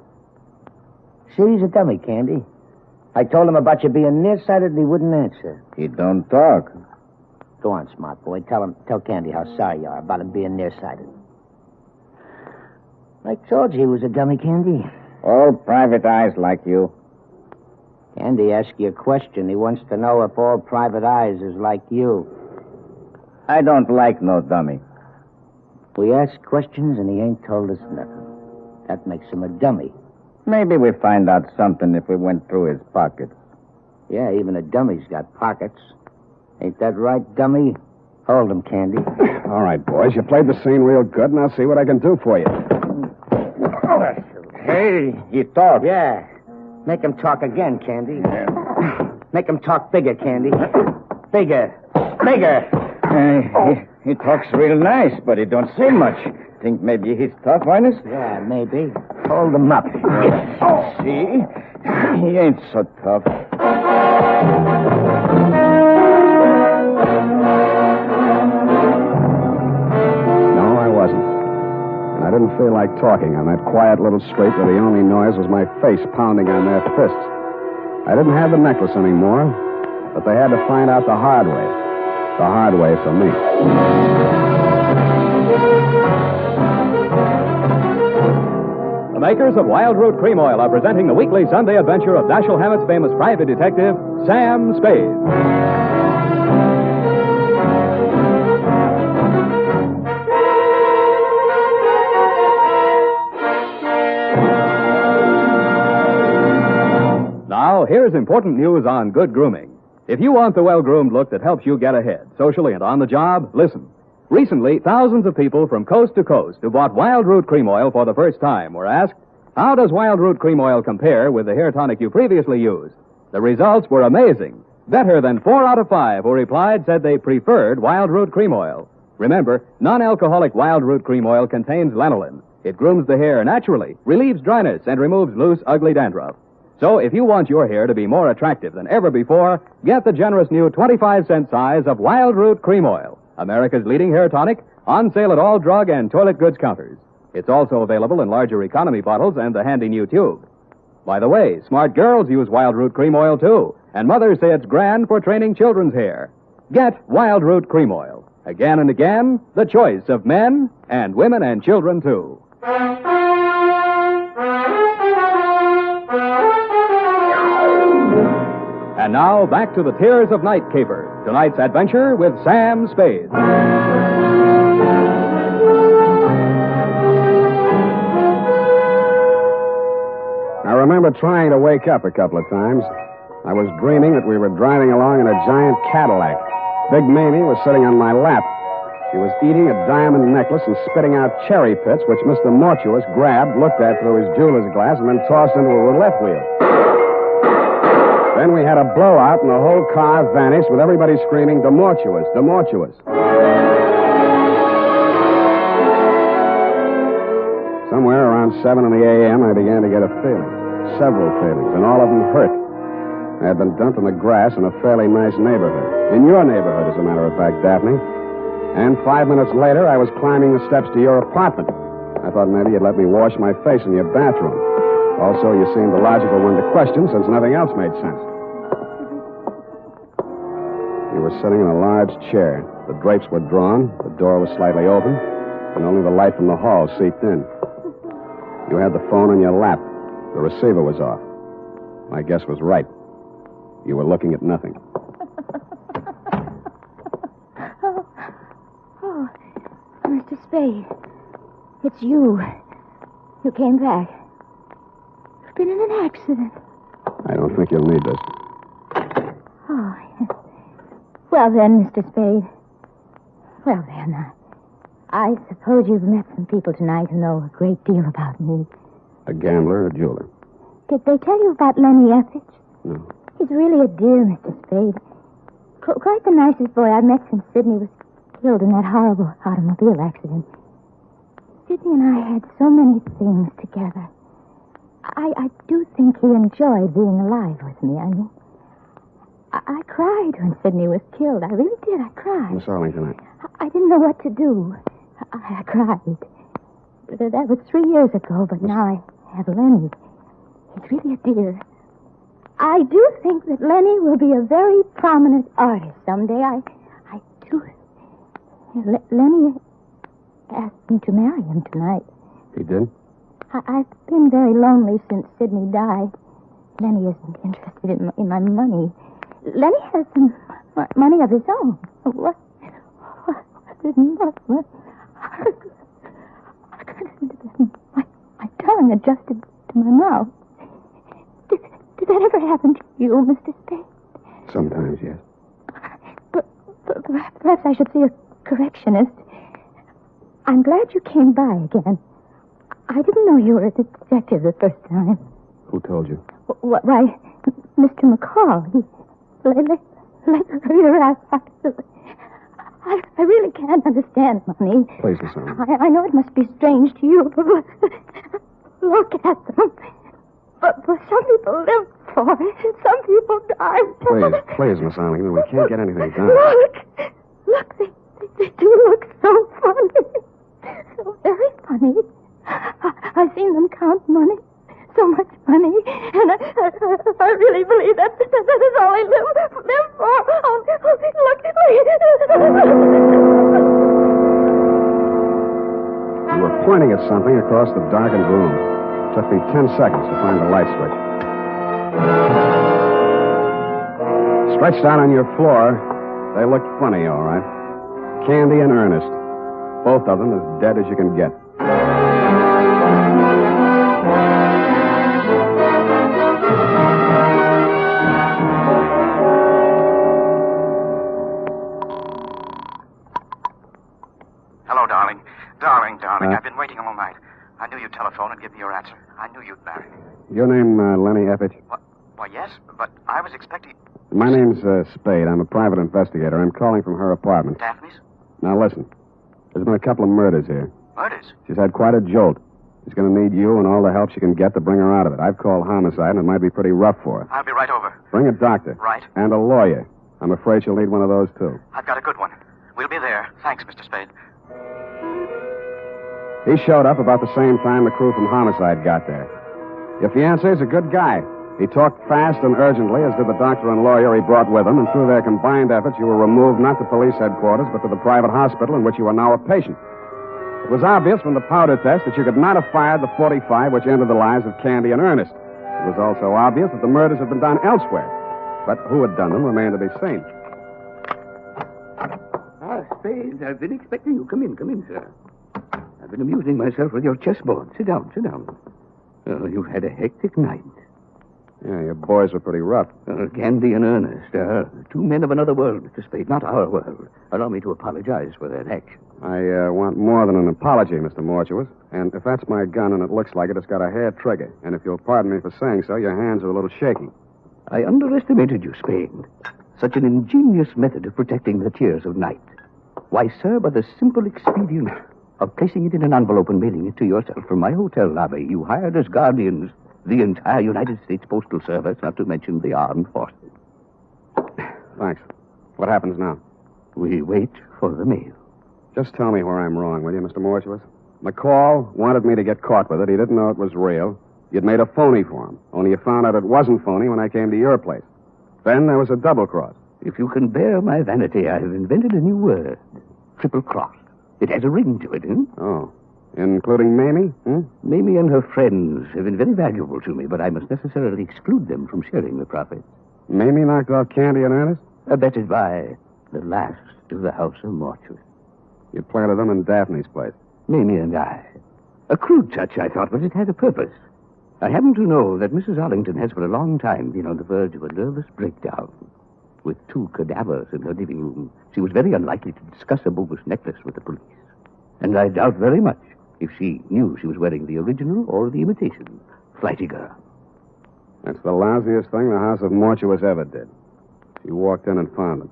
See, he's a dummy, Candy. I told him about you being nearsighted and he wouldn't answer. He don't talk. Go on, smart boy. Tell Candy how sorry you are about him being nearsighted. I told you he was a dummy, Candy. All private eyes like you. Candy asked you a question. He wants to know if all private eyes is like you. I don't like no dummy. We ask questions and he ain't told us nothing. That makes him a dummy. Maybe we find out something if we went through his pockets. Yeah, even a dummy's got pockets. Ain't that right, dummy? Hold him, Candy. All right, boys. You played the scene real good, and I'll see what I can do for you. Hey, he talks. Yeah. Make him talk again, Candy. Make him talk bigger, Candy. Bigger. Bigger. He talks real nice, but he don't say much. Think maybe he's tough, Ernest? Yeah, maybe. Hold him up. See? He ain't so tough. No, I wasn't. And I didn't feel like talking on that quiet little street where the only noise was my face pounding on their fists. I didn't have the necklace anymore, but they had to find out the hard way. The hard way for me. The makers of Wild Root Cream Oil are presenting the weekly Sunday adventure of Dashiell Hammett's famous private detective, Sam Spade. Now, here's important news on good grooming. If you want the well-groomed look that helps you get ahead, socially and on the job, listen. Recently, thousands of people from coast to coast who bought Wild Root Cream Oil for the first time were asked, how does Wild Root Cream Oil compare with the hair tonic you previously used? The results were amazing. Better than 4 out of 5 who replied said they preferred Wild Root Cream Oil. Remember, non-alcoholic Wild Root Cream Oil contains lanolin. It grooms the hair naturally, relieves dryness, and removes loose, ugly dandruff. So if you want your hair to be more attractive than ever before, get the generous new 25-cent size of Wild Root Cream Oil, America's leading hair tonic, on sale at all drug and toilet goods counters. It's also available in larger economy bottles and the handy new tube. By the way, smart girls use Wild Root Cream Oil, too, and mothers say it's grand for training children's hair. Get Wild Root Cream Oil. Again and again, the choice of men and women and children, too. And now, back to the Tears of Night caper. Tonight's adventure with Sam Spade. I remember trying to wake up a couple of times. I was dreaming that we were driving along in a giant Cadillac. Big Mamie was sitting on my lap. She was eating a diamond necklace and spitting out cherry pits, which Mr. Mortuus grabbed, looked at through his jeweler's glass, and then tossed into a roulette wheel. Then we had a blowout, and the whole car vanished with everybody screaming, "Demortuous, Demortuous." Somewhere around 7 in the a.m., I began to get a feeling. Several feelings, and all of them hurt. I had been dumped in the grass in a fairly nice neighborhood. In your neighborhood, as a matter of fact, Daphne. And 5 minutes later, I was climbing the steps to your apartment. I thought maybe you'd let me wash my face in your bathroom. Also, you seemed the logical one to question since nothing else made sense. You were sitting in a large chair. The drapes were drawn, the door was slightly open, and only the light from the hall seeped in. You had the phone in your lap. The receiver was off. My guess was right. You were looking at nothing. Oh, Mr. Spade, it's you. You came back. You've been in an accident. I don't think you'll need this. Oh, yes. Well then, Mr. Spade. Well then, I suppose you've met some people tonight who know a great deal about me. A gambler, a jeweler. Did they tell you about Lenny Etheridge? No. He's really a dear, Mr. Spade. Quite the nicest boy I've met since Sidney was killed in that horrible automobile accident. Sidney and I had so many things together. I do think he enjoyed being alive with me. I mean, I cried when Sidney was killed. I really did. I cried. Miss Arlington, I didn't know what to do. I cried. That was 3 years ago, but now I have Lenny. He's really a dear. I do think that Lenny will be a very prominent artist someday. I do. Lenny asked me to marry him tonight. He did? I've been very lonely since Sidney died. Lenny isn't interested in my money. Lenny has some money of his own. What didn't I my tongue adjusted to my mouth. Did that ever happen to you, Mr. Spade? Sometimes, yes. But perhaps I should see a correctionist. I'm glad you came by again. I didn't know you were a detective the first time. Who told you? Why, Mr. McCall. I really can't understand money. Please, Miss Allen. I know it must be strange to you, but look at them. But some people live for it, and some people die. Please, Miss Allen. We can't get anything done. Look, they do look so funny. So very funny. I've seen them count money. So much money. And I really believe that is all I live for. Oh, look at me. You were pointing at something across the darkened room. It took me 10 seconds to find the light switch. Stretched out on your floor, they looked funny, all right. Candy and Ernest. Both of them as dead as you can get. Hello, darling. Darling. I've been waiting all night. I knew you'd telephone and give me your answer. I knew you'd marry me. Your name, Lenny Eppich? Why, yes, but I was expecting... My name's Spade. I'm a private investigator. I'm calling from her apartment. Daphne's? Now, listen. There's been a couple of murders here. Murders? She's had quite a jolt. She's going to need you and all the help she can get to bring her out of it. I've called homicide, and it might be pretty rough for her. I'll be right over. Bring a doctor. Right. And a lawyer. I'm afraid she'll need one of those, too. I've got a good one. We'll be there. Thanks, Mr. Spade. He showed up about the same time the crew from homicide got there. Your fiancé's a good guy. He talked fast and urgently, as did the doctor and lawyer he brought with him, and through their combined efforts, you were removed not to police headquarters, but to the private hospital in which you are now a patient. It was obvious from the powder test that you could not have fired the .45 which ended the lives of Candy and Ernest. It was also obvious that the murders had been done elsewhere. But who had done them remained to be seen. Spade, I've been expecting you. Come in, sir. I've been amusing myself with your chessboard. Sit down. Oh, you've had a hectic night. Yeah, your boys were pretty rough. Candy and Ernest, two men of another world, Mr. Spade, not our world. Allow me to apologize for that action. I want more than an apology, Mr. Mortuus. And if that's my gun and it looks like it, it's got a hair trigger. And if you'll pardon me for saying so, your hands are a little shaky. I underestimated you, Spade. Such an ingenious method of protecting the tears of night. Why, sir, by the simple expedient of placing it in an envelope and mailing it to yourself from my hotel lobby, you hired as guardians the entire United States Postal Service, not to mention the armed forces. Thanks. What happens now? We wait for the mail. Just tell me where I'm wrong, will you, Mr. Mortuus? McCall wanted me to get caught with it. He didn't know it was real. You'd made a phony for him, only you found out it wasn't phony when I came to your place. Then there was a double cross. If you can bear my vanity, I have invented a new word. Triple cross. It has a ring to it, Oh. Including Mamie? Mamie and her friends have been very valuable to me, but I must necessarily exclude them from sharing the profits. Mamie knocked off Candy and Ernest? That is by the last of the House of Mortuus. You planted them in Daphne's place. Mamie and I. A crude touch, I thought, but it had a purpose. I happen to know that Mrs. Arlington has for a long time been on the verge of a nervous breakdown. With 2 cadavers in her living room, she was very unlikely to discuss a bogus necklace with the police. And I doubt very much if she knew she was wearing the original or the imitation. Flighty girl. That's the lousiest thing the House of Mortuus ever did. She walked in and found it.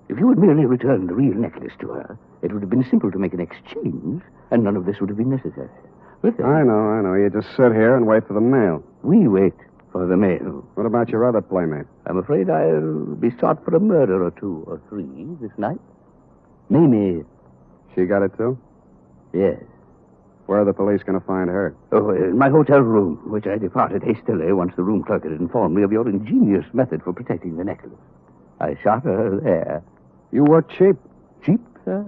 If you had merely returned the real necklace to her, it would have been simple to make an exchange, and none of this would have been necessary. I know. You just sit here and wait for the mail. We wait for the mail. What about your other playmate? I'm afraid I'll be sought for a murder or 2 or 3 this night. Mamie. She got it, too? Yes. Where are the police going to find her? Oh, in my hotel room, which I departed hastily once the room clerk had informed me of your ingenious method for protecting the necklace. I shot her there. You were cheap. Cheap, sir?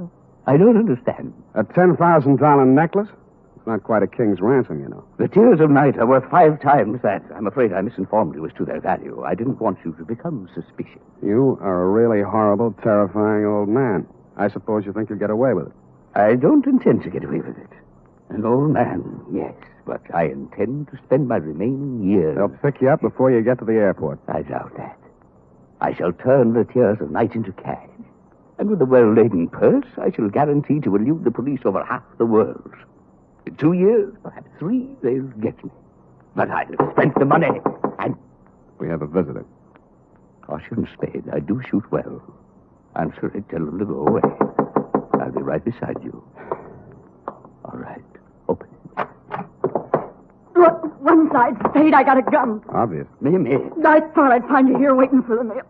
I don't understand. A $10,000 necklace? It's not quite a king's ransom, you know. The tears of night are worth 5 times that. I'm afraid I misinformed you as to their value. I didn't want you to become suspicious. You are a really horrible, terrifying old man. I suppose you think you'll get away with it. I don't intend to get away with it. An old man, yes, but I intend to spend my remaining years... They'll pick you up before you get to the airport. I doubt that. I shall turn the tears of night into cash. And with a well-laden purse, I shall guarantee to elude the police over half the world. In 2 years, perhaps 3, they'll get me. But I'll have spent the money, and... We have a visitor. Caution, Spade. I do shoot well. Answer it, tell them to go away. I'll be right beside you. All right. Open it. Look, one side, Spade, I got a gun. Obvious. Me. I thought I'd find you here waiting for the mail.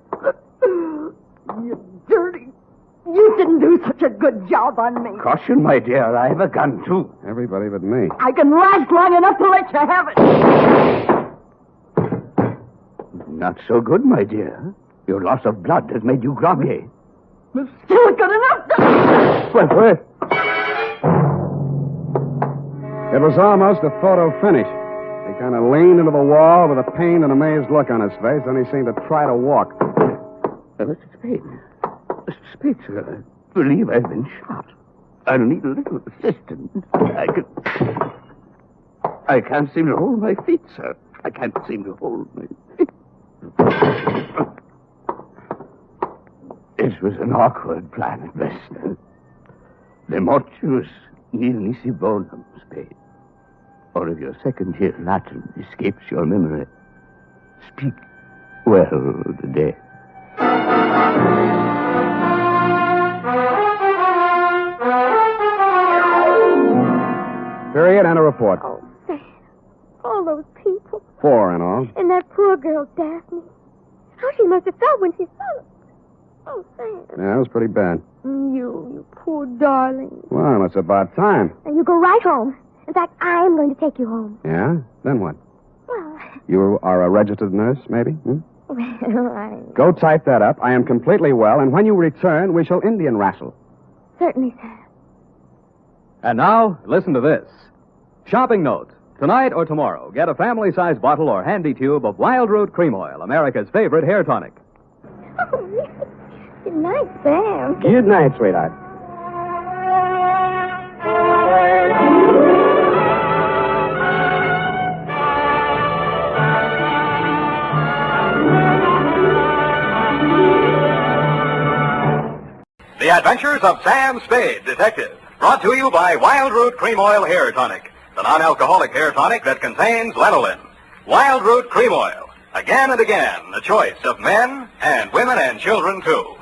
You dirty. You didn't do such a good job on me. Caution, my dear. I have a gun, too. Everybody but me. I can last long enough to let you have it. Not so good, my dear. Your loss of blood has made you groggy. But still good enough to... Well, It was almost a photo finish. He kind of leaned into the wall with a pained and amazed look on his face, then he seemed to try to walk. Mr. Spade. Mr. Spade, sir, I believe I've been shot. I'll need a little assistance. I can't seem to hold my feet, sir. I can't seem to hold my feet. It was an awkward plan at best. The mortuus nil nisi bonum, Spade. Or if your second-year Latin escapes your memory, speak well of the dead. Period and a report. Oh, Sam. All those people. 4 in all. And that poor girl, Daphne. How she must have felt when she saw it. Oh, Sam. Yeah, it was pretty bad. You poor darling. Well, it's about time. And you go right home. In fact, I'm going to take you home. Yeah? Then what? Well, You are a registered nurse, maybe? Hmm? I... Go type that up. I am completely well, and when you return, we shall Indian wrestle. Certainly, sir. And now, listen to this. Shopping note. Tonight or tomorrow, get a family-sized bottle or handy tube of Wild Root Cream Oil, America's favorite hair tonic. Oh, good night, Sam. Good night, sweetheart. The Adventures of Sam Spade, Detective. Brought to you by Wild Root Cream Oil Hair Tonic, the non-alcoholic hair tonic that contains lanolin. Wild Root Cream Oil. Again and again, the choice of men and women and children, too.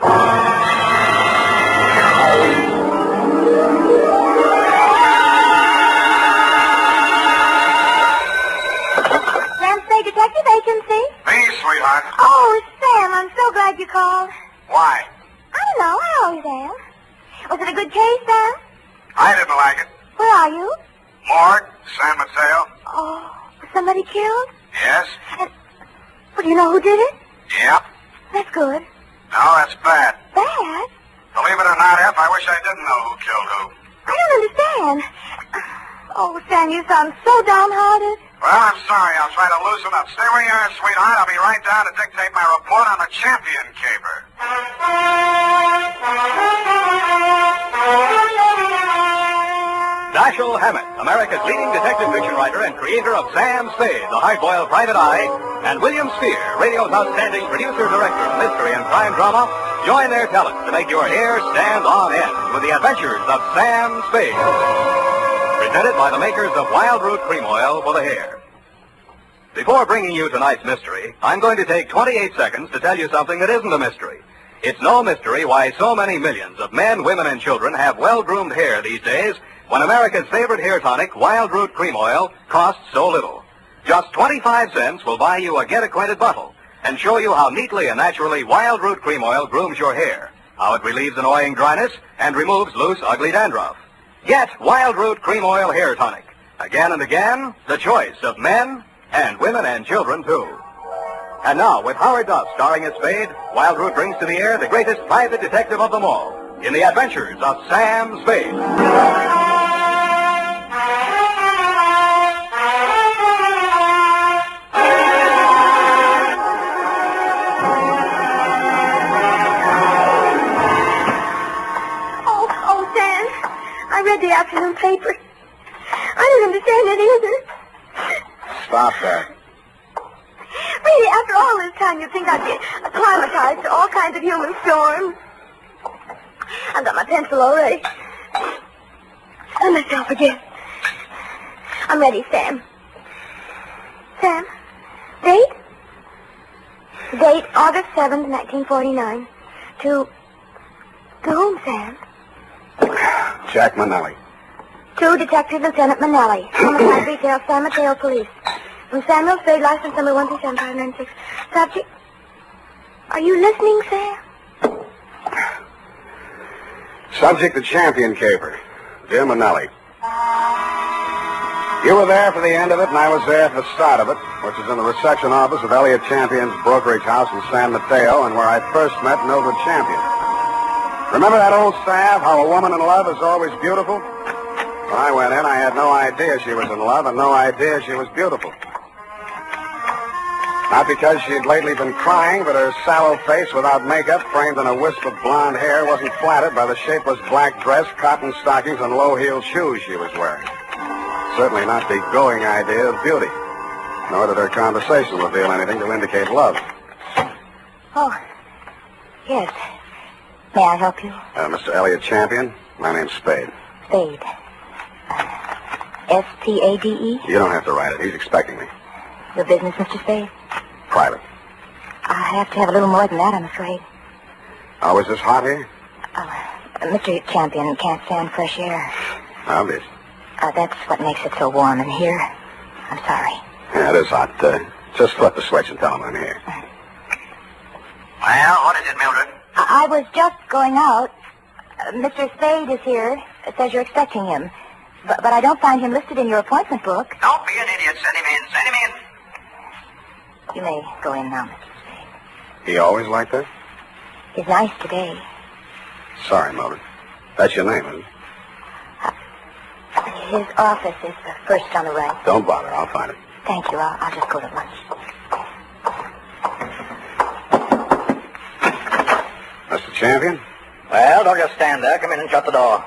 Sam Spade Detective Agency? Me, sweetheart. Oh, Sam, I'm so glad you called. Why? I don't know. I always am. Was it a good case, Sam? I didn't like it. Where are you? Morgue, San Mateo. Oh, was somebody killed? Yes? Well, do you know who did it? Yep. That's good. No, that's bad. Bad? Believe it or not, F, I wish I didn't know who killed who. I don't understand. Oh, Sam, you sound so downhearted. Well, I'm sorry. I'll try to loosen up. Stay where you are, sweetheart. I'll be right down to dictate my report on the champion caper. Dashiell Hammett, America's leading detective fiction writer and creator of Sam Spade, the hard-boiled private eye, and William Spear, radio's outstanding producer-director of mystery and crime drama, join their talents to make your hair stand on end with the Adventures of Sam Spade. Presented by the makers of Wild Root Cream Oil for the hair. Before bringing you tonight's mystery, I'm going to take 28 seconds to tell you something that isn't a mystery. It's no mystery why so many millions of men, women, and children have well-groomed hair these days when America's favorite hair tonic, Wild Root Cream Oil, costs so little. Just 25 cents will buy you a get-acquainted bottle and show you how neatly and naturally Wild Root Cream Oil grooms your hair, how it relieves annoying dryness and removes loose, ugly dandruff. Get Wild Root Cream Oil Hair Tonic. Again and again, the choice of men and women and children, too. And now, with Howard Duff starring as Spade, Wild Root brings to the air the greatest private detective of them all in the Adventures of Sam Spade. Oh, Sam, I read the afternoon paper. I don't understand it either. Stop that. Really, after all this time, you'd think I'd be acclimatized to all kinds of human storms. I've got my pencil already. I must not forget. I'm ready, Sam. Sam, date? Date August 7th, 1949. To whom, Sam? Jack Manelli. To Detective Lieutenant Manelli, Homicide Detail, San Mateo Police. From Samuel Spade, license number 13756. Subject, are you listening, Sam? Subject, the champion caper. Dear Manelli. You were there for the end of it, and I was there for the start of it, which is in the reception office of Elliot Champion's brokerage house in San Mateo, and where I first met Mildred Champion. Remember that old salve, how a woman in love is always beautiful? When I went in, I had no idea she was in love and no idea she was beautiful. Not because she'd lately been crying, but her sallow face without makeup, framed in a wisp of blonde hair, wasn't flattered by the shapeless black dress, cotton stockings, and low-heeled shoes she was wearing. Certainly not the going idea of beauty. Nor did her conversation reveal anything to indicate love. Oh, yes. May I help you? Mr. Elliot Champion, my name's Spade. Spade. S-P-A-D-E? You don't have to write it. He's expecting me. Your business, Mr. Spade? Private. I have to have a little more than that, I'm afraid. Oh, is this hot here? Mr. Champion can't stand fresh air. Obvious. That's what makes it so warm in here. I'm sorry. Yeah, it is hot. Just flip the switch and tell him I'm here. Well, what is it, Mildred? I was just going out. Mr. Spade is here. It says you're expecting him. But I don't find him listed in your appointment book. Don't be an idiot. Send him in. Send him in. You may go in now, Mr. Spade. He always like that? He's nice today. Sorry, Mildred. That's your name, isn't it? His office is the first on the right. Don't bother. I'll find it. Thank you. I'll just go to lunch. Mr. Champion? Well, don't just stand there. Come in and shut the door.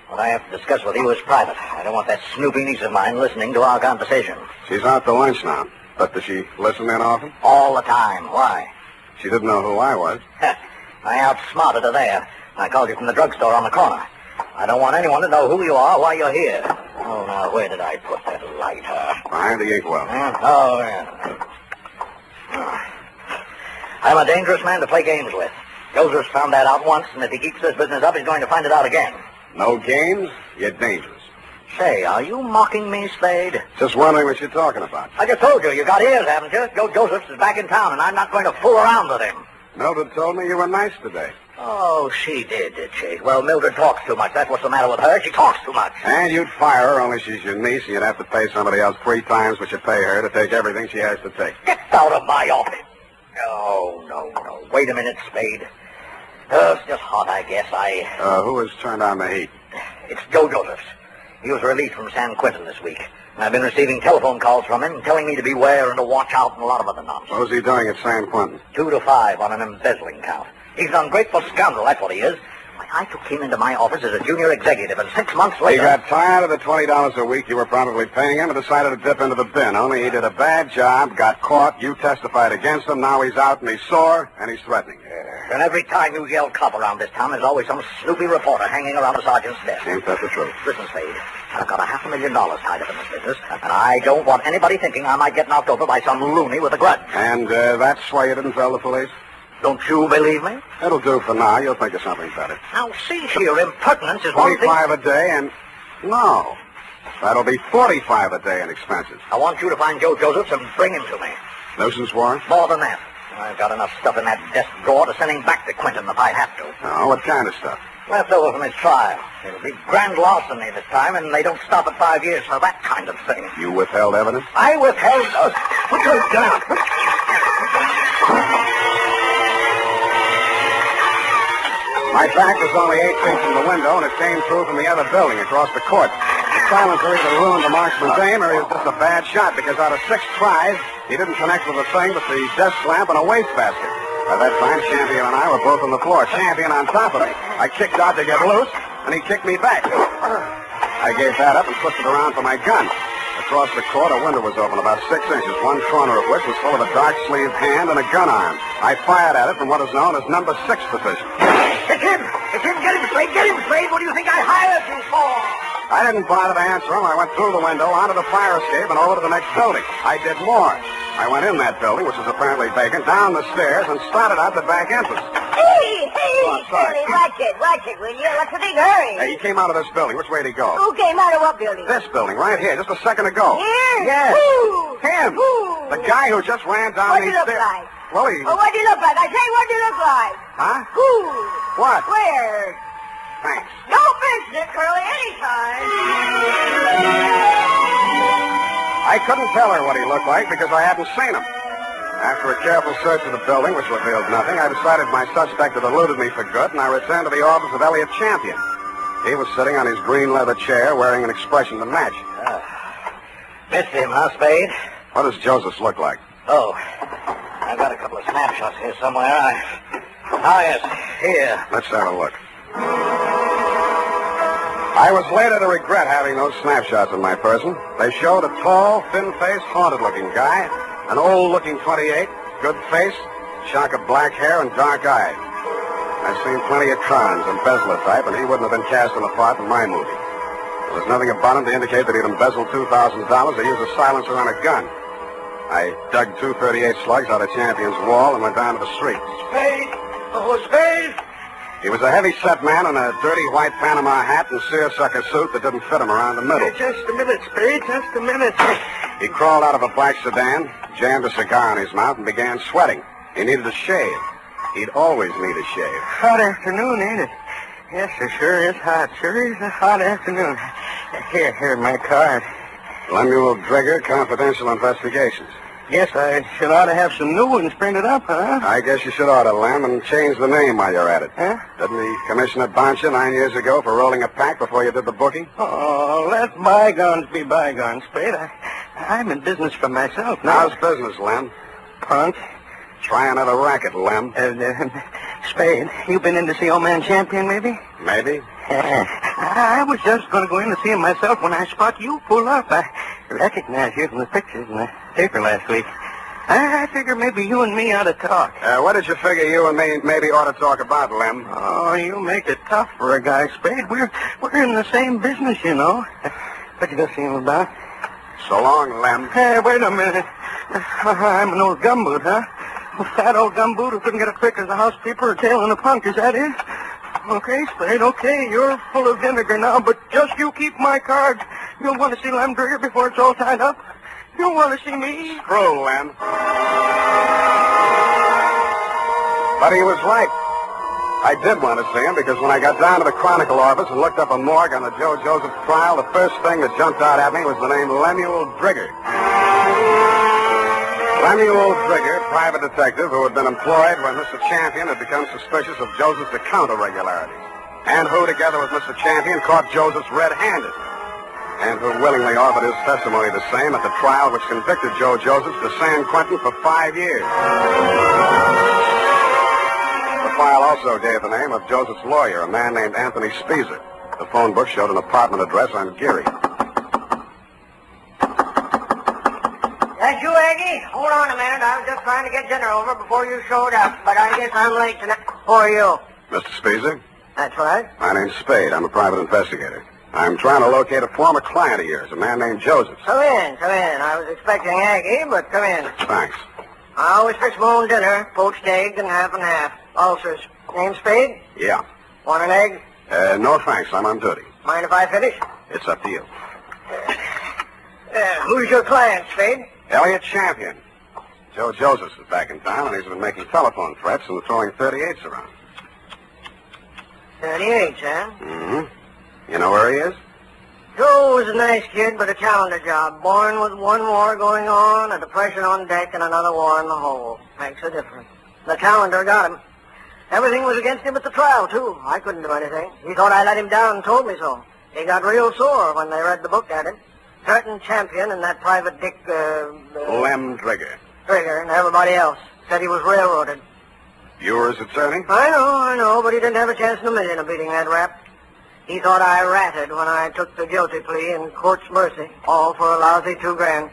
What I have to discuss with you is private. I don't want that snoopy niece of mine listening to our conversation. She's out to lunch now. But does she listen in often? All the time. Why? She didn't know who I was. I outsmarted her there. I called you from the drugstore on the corner. I don't want anyone to know who you are, why you're here. Oh, now, where did I put that lighter? Behind the inkwell. Oh, yeah. I'm a dangerous man to play games with. Joseph's found that out once, and if he keeps this business up, he's going to find it out again. No games, you're dangerous. Say, are you mocking me, Spade? Just wondering what you're talking about. I just told you, you got ears, haven't you? Joe Josephs is back in town, and I'm not going to fool around with him. Mildred told me you were nice today. Oh, she did she? Well, Mildred talks too much. That's what's the matter with her. She talks too much. And you'd fire her, only she's your niece, and you'd have to pay somebody else 3 times what you pay her to take everything she has to take. Get out of my office. No. Wait a minute, Spade. It's just hot, I guess. Who has turned on the heat? It's Joe Josephs. He was released from San Quentin this week. I've been receiving telephone calls from him telling me to beware and to watch out and a lot of other nonsense. What was he doing at San Quentin? 2 to 5 on an embezzling count. He's an ungrateful scoundrel, that's what he is. I took him into my office as a junior executive, and 6 months later... He got tired of the $20 a week you were probably paying him and decided to dip into the bin. Only he did a bad job, got caught, you testified against him, now he's out and he's sore, and he's threatening. And every time you yell cop around this town, there's always some snoopy reporter hanging around the sergeant's desk. Ain't that the truth? Listen, Spade, I've got $500,000 tied up in this business, and I don't want anybody thinking I might get knocked over by some loony with a grudge. And that's why you didn't tell the police? Don't you believe me? It'll do for now. You'll think of something better. Now, see here, impertinence is one thing... 25 a day and... No. That'll be 45 a day in expenses. I want you to find Joe Josephs and bring him to me. Nuisance warrant? More than that. I've got enough stuff in that desk drawer to send him back to Quentin if I have to. Oh, what kind of stuff? Left over from his trial. It'll be grand larceny this time, and they don't stop at 5 years for that kind of thing. You withheld evidence? I withheld... Put your gun. My back was only 8 feet from the window, and it came through from the other building across the court. The silencer either ruined the marksman's aim, or he was just a bad shot, because out of 6 tries, he didn't connect with a thing but the desk lamp and a wastebasket. By that time, Champion and I were both on the floor, Champion on top of me. I kicked out to get loose, and he kicked me back. I gave that up and twisted around for my gun. Across the court, a window was open about 6 inches, one corner of which was full of a dark-sleeved hand and a gun arm. I fired at it from what is known as number 6 position. It's him! It's him! Get him, Spade! Get him, Spade! What do you think I hired you for? I didn't bother to answer him. I went through the window, onto the fire escape, and over to the next building. I did more. I went in that building, which was apparently vacant, down the stairs, and started out the back entrance. Hey, Curly, watch it, will you? What's the big hurry? Hey, he came out of this building. Which way did he go? Who came out of what building? This building, right here, just a second ago. Here? Yes. Who? Him. Who? The guy who just ran down these stairs. What did he look like? Well, he... Oh, what did he look like? I say, what did he look like? Huh? Who? What? Where? Thanks. Don't mention it, Curly, anytime. I couldn't tell her what he looked like because I hadn't seen him. After a careful search of the building, which revealed nothing, I decided my suspect had eluded me for good, and I returned to the office of Elliot Champion. He was sitting on his green leather chair, wearing an expression to match. Missed him, huh, Spade? What does Joseph look like? Oh, I've got a couple of snapshots here somewhere. Yes, here. Let's have a look. I was later to regret having those snapshots of my person. They showed a tall, thin-faced, haunted-looking guy, an old-looking 28, good face, shock of black hair, and dark eyes. I've seen plenty of Trons and Bezzler type, and he wouldn't have been cast in a part in my movie. There was nothing about him to indicate that he'd embezzled $2,000 or used a silencer on a gun. I dug 2 .38 slugs out of Champion's wall and went down to the street. Spade! Oh, Spade! He was a heavy-set man in a dirty white Panama hat and seersucker suit that didn't fit him around the middle. Hey, just a minute, Spade, just a minute. He crawled out of a black sedan, jammed a cigar in his mouth, and began sweating. He needed a shave. He'd always need a shave. Hot afternoon, ain't it? Yes, it sure is hot. Sure is a hot afternoon. Here, my card. Lemuel Drigger, Confidential Investigations. Guess I should ought to have some new ones printed up, huh? I guess you should ought to, Lem, and change the name while you're at it. Huh? Didn't the commissioner bounce you 9 years ago for rolling a pack before you did the booking? Oh, let bygones be bygones, Spade. I'm in business for myself now. How's business, Lem? Punk. Try another racket, Lem. Spade, you been in to see old man Champion, maybe? Maybe. I was just going to go in to see him myself when I spot you pull up. I recognize you from the pictures in the paper last week. I figure maybe you and me ought to talk. What did you figure you and me maybe ought to talk about, Lem? Oh, you make it tough for a guy, Spade. We're in the same business, you know. What you gonna see him about? So long, Lem. Hey, wait a minute. I'm an old gumboot, huh? A fat old gumboot who couldn't get a trick as a housekeeper or tailing a punk, is that it? Okay, Spade, okay. You're full of vinegar now, but just you keep my card. You'll want to see Lem Drigger before it's all tied up. You'll want to see me. Screw, Lem. But he was right. I did want to see him because when I got down to the Chronicle office and looked up a morgue on the Joe Joseph trial, the first thing that jumped out at me was the name Lemuel Drigger. Lemuel Drigger, private detective who had been employed when Mr. Champion had become suspicious of Joseph's account irregularities, and who, together with Mr. Champion, caught Joseph's red-handed, and who willingly offered his testimony the same at the trial which convicted Joe Joseph to San Quentin for 5 years. The file also gave the name of Joseph's lawyer, a man named Anthony Speezer. The phone book showed an apartment address on Geary. That's you, Aggie? Hold on a minute. I was just trying to get dinner over before you showed up, but I guess I'm late tonight. Who are you? Mr. Speezer? That's right. My name's Spade. I'm a private investigator. I'm trying to locate a former client of yours, a man named Joseph. Come in. I was expecting Aggie, but come in. Thanks. I always fix my own dinner, poached egg and half and half. Ulcers. Name Spade? Yeah. Want an egg? No thanks. I'm on duty. Mind if I finish? It's up to you. Who's your client, Spade? Elliot Champion. Joe Josephs is back in town, and he's been making telephone threats and throwing 38s around. 38, huh? Mm-hmm. You know where he is? Joe was a nice kid, but a calendar job. Born with one war going on, a depression on deck, and another war in the hole. Makes a difference. The calendar got him. Everything was against him at the trial, too. I couldn't do anything. He thought I let him down and told me so. He got real sore when they read the book at him. Certain champion and that private Dick, Lem Trigger. Trigger and everybody else said he was railroaded. You were his attorney? I know, but he didn't have a chance in a million of beating that rap. He thought I ratted when I took the guilty plea in court's mercy, all for a lousy $2,000.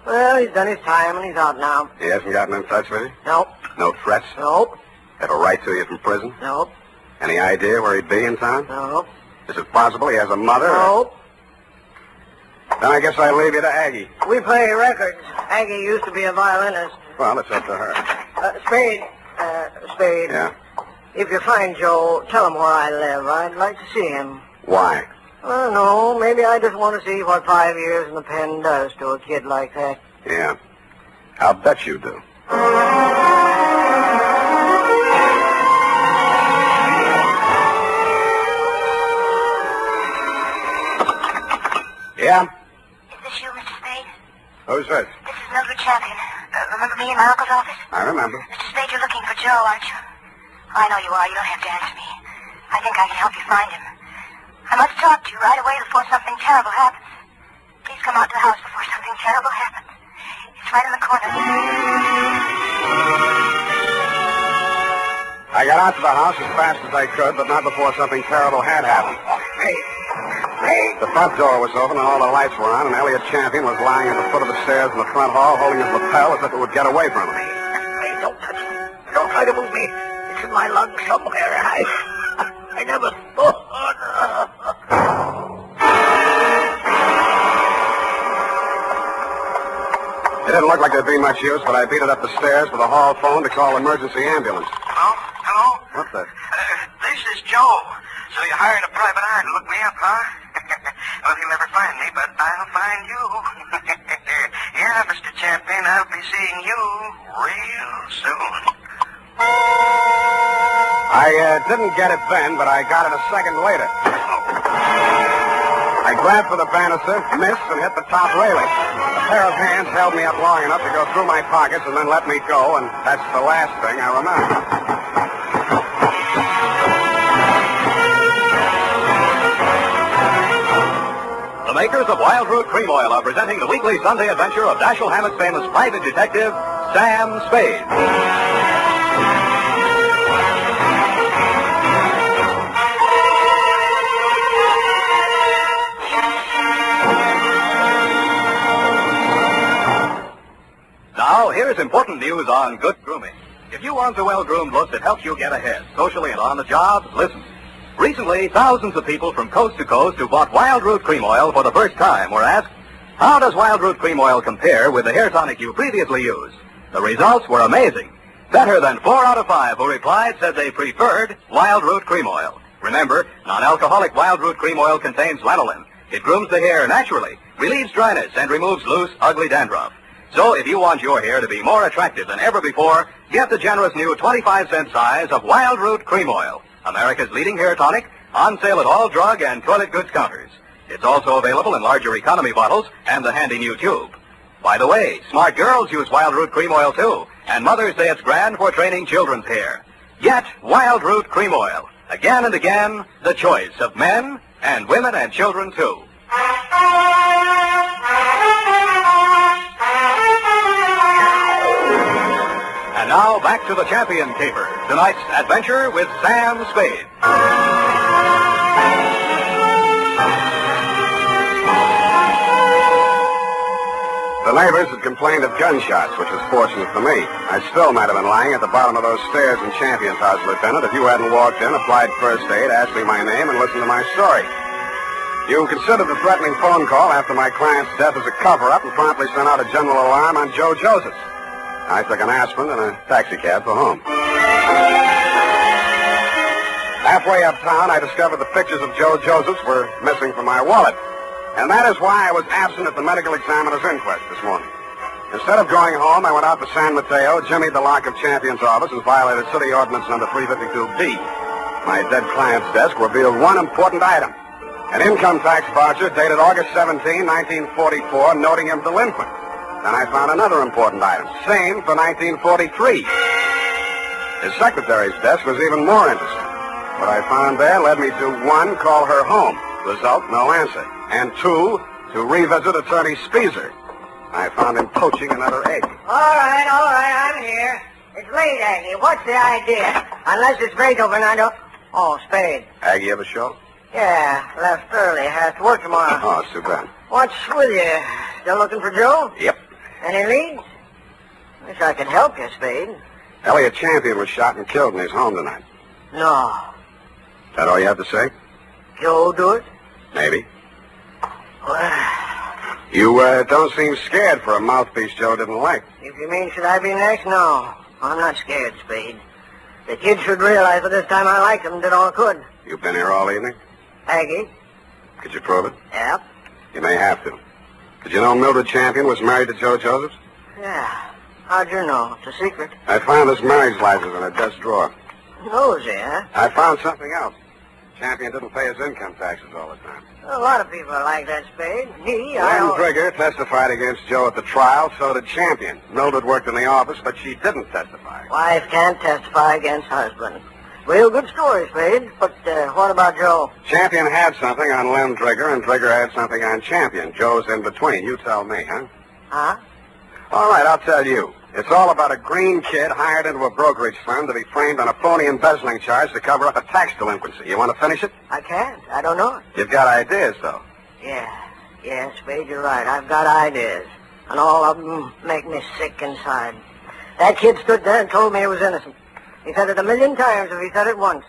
Well, he's done his time and he's out now. He hasn't gotten in touch with you? Nope. No threats? Nope. Have a right to you from prison? Nope. Any idea where he'd be in town? Nope. Is it possible he has a mother? Nope. Then I guess I leave you to Aggie. We play records. Aggie used to be a violinist. Well, it's up to her. Spade. Spade. Yeah? If you find Joe, tell him where I live. I'd like to see him. Why? I don't know. Maybe I just want to see what 5 years in the pen does to a kid like that. Yeah. I'll bet you do. Yeah? Is this you, Mr. Spade? Who's this? This is Mildred Champion. Remember me in my uncle's office? I remember. Mr. Spade, you're looking for Joe, aren't you? I know you are. You don't have to answer me. I think I can help you find him. I must talk to you right away before something terrible happens. Please come out to the house before something terrible happens. It's right in the corner. I got out to the house as fast as I could, but not before something terrible had happened. Hey. The front door was open and all the lights were on, and Elliot Champion was lying at the foot of the stairs in the front hall, holding his lapel as if it would get away from him. Hey, don't touch me. Don't try to move me. It's in my lungs somewhere, and I never thought. It didn't look like there'd be much use, but I beat it up the stairs with a hall phone to call emergency ambulance. Hello? What the? This is Joe. So you hired a private eye to look me up, huh? Well, you'll never find me, but I'll find you. Yeah, Mr. Champion, I'll be seeing you real soon. I didn't get it then, but I got it a second later. I grabbed for the banister, missed, and hit the top railing. A pair of hands held me up long enough to go through my pockets and then let me go, and that's the last thing I remember. The makers of Wild Root Cream Oil are presenting the weekly Sunday adventure of Dashiell Hammett's famous private detective, Sam Spade. Now, here's important news on good grooming. If you want a well-groomed look that helps you get ahead, socially and on the job, listen. Recently, thousands of people from coast to coast who bought Wild Root Cream Oil for the first time were asked, how does Wild Root Cream Oil compare with the hair tonic you previously used? The results were amazing. Better than 4 out of 5 who replied said they preferred Wild Root Cream Oil. Remember, non-alcoholic Wild Root Cream Oil contains lanolin. It grooms the hair naturally, relieves dryness, and removes loose, ugly dandruff. So if you want your hair to be more attractive than ever before, get the generous new 25-cent size of Wild Root Cream Oil, America's leading hair tonic, on sale at all drug and toilet goods counters. It's also available in larger economy bottles and the handy new tube. By the way, smart girls use Wild Root Cream Oil too, and mothers say it's grand for training children's hair. Get Wild Root Cream Oil. Again and again, the choice of men and women and children too. And now, back to the Champion Caper. Tonight's adventure with Sam Spade. The neighbors had complained of gunshots, which was fortunate for me. I still might have been lying at the bottom of those stairs in Champion's house, Lieutenant, if you hadn't walked in, applied first aid, asked me my name, and listened to my story. You considered the threatening phone call after my client's death as a cover-up and promptly sent out a general alarm on Joe Joseph. I took an aspirin and a taxicab for home. Halfway uptown, I discovered the pictures of Joe Josephs were missing from my wallet. And that is why I was absent at the medical examiner's inquest this morning. Instead of going home, I went out to San Mateo, jimmied the lock of Champion's office, and violated City Ordinance number 352B. My dead client's desk revealed one important item. An income tax voucher dated August 17, 1944, noting him delinquent. Then I found another important item, same for 1943. His secretary's desk was even more interesting. What I found there led me to, 1, call her home. Result, no answer. And 2, to revisit Attorney Speezer. I found him poaching another egg. All right, I'm here. It's late, Aggie. What's the idea? Unless it's Beethoven, I don't... Oh, Spade. Aggie ever show? Yeah, left early. Has to work tomorrow. Oh, it's too bad. What's with you? Still looking for Joe? Yep. Any leads? Wish I could help you, Spade. Elliot Champion was shot and killed in his home tonight. No. That all you have to say? Joe do it? Maybe. Well, You don't seem scared for a mouthpiece Joe didn't like. if you mean should I be next, no. I'm not scared, Spade. The kid should realize that this time I liked him and did all I could. You've been here all evening? Aggie? Could you prove it? Yep. You may have to. Did you know Mildred Champion was married to Joe Josephs? Yeah. How'd you know? It's a secret. I found his marriage license in a desk drawer. Nosy, huh? I found something else. Champion didn't pay his income taxes all the time. A lot of people are like that, Spade. Lynn Trigger testified against Joe at the trial, so did Champion. Mildred worked in the office, but she didn't testify. Wife can't testify against husband. Real good story, Spade. But what about Joe? Champion had something on Lynn Trigger, and Trigger had something on Champion. Joe's in between. You tell me, huh? Huh? All right, I'll tell you. It's all about a green kid hired into a brokerage firm to be framed on a phony embezzling charge to cover up a tax delinquency. You want to finish it? I can't. I don't know it. You've got ideas, though. Yeah, Spade, you're right. I've got ideas. And all of them make me sick inside. That kid stood there and told me he was innocent. He said it 1,000,000 times if he said it once.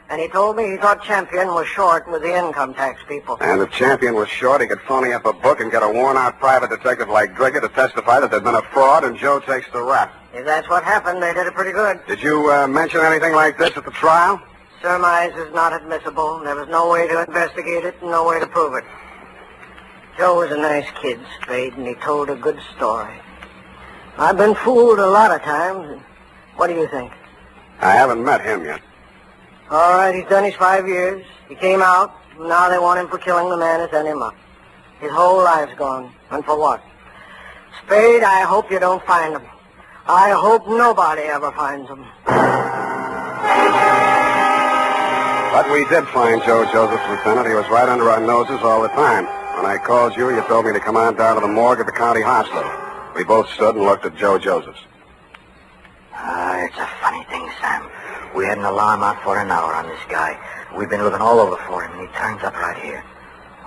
And he told me he thought Champion was short with the income tax people. And if Champion was short, he could phony up a book and get a worn-out private detective like Drigger to testify that there'd been a fraud, and Joe takes the rap. If that's what happened, they did it pretty good. Did you mention anything like this at the trial? Surmise is not admissible. There was no way to investigate it and no way to prove it. Joe was a nice kid, Spade, and he told a good story. I've been fooled a lot of times. What do you think? I haven't met him yet. All right, he's done his 5 years. He came out, and now they want him for killing the man who sent him up. His whole life's gone. And for what? Spade, I hope you don't find him. I hope nobody ever finds him. But we did find Joe Josephs, Lieutenant. He was right under our noses all the time. When I called you, you told me to come on down to the morgue at the county hospital. We both stood and looked at Joe Josephs. It's a funny thing, Sam. We had an alarm out for an hour on this guy. We've been looking all over for him, and he turns up right here.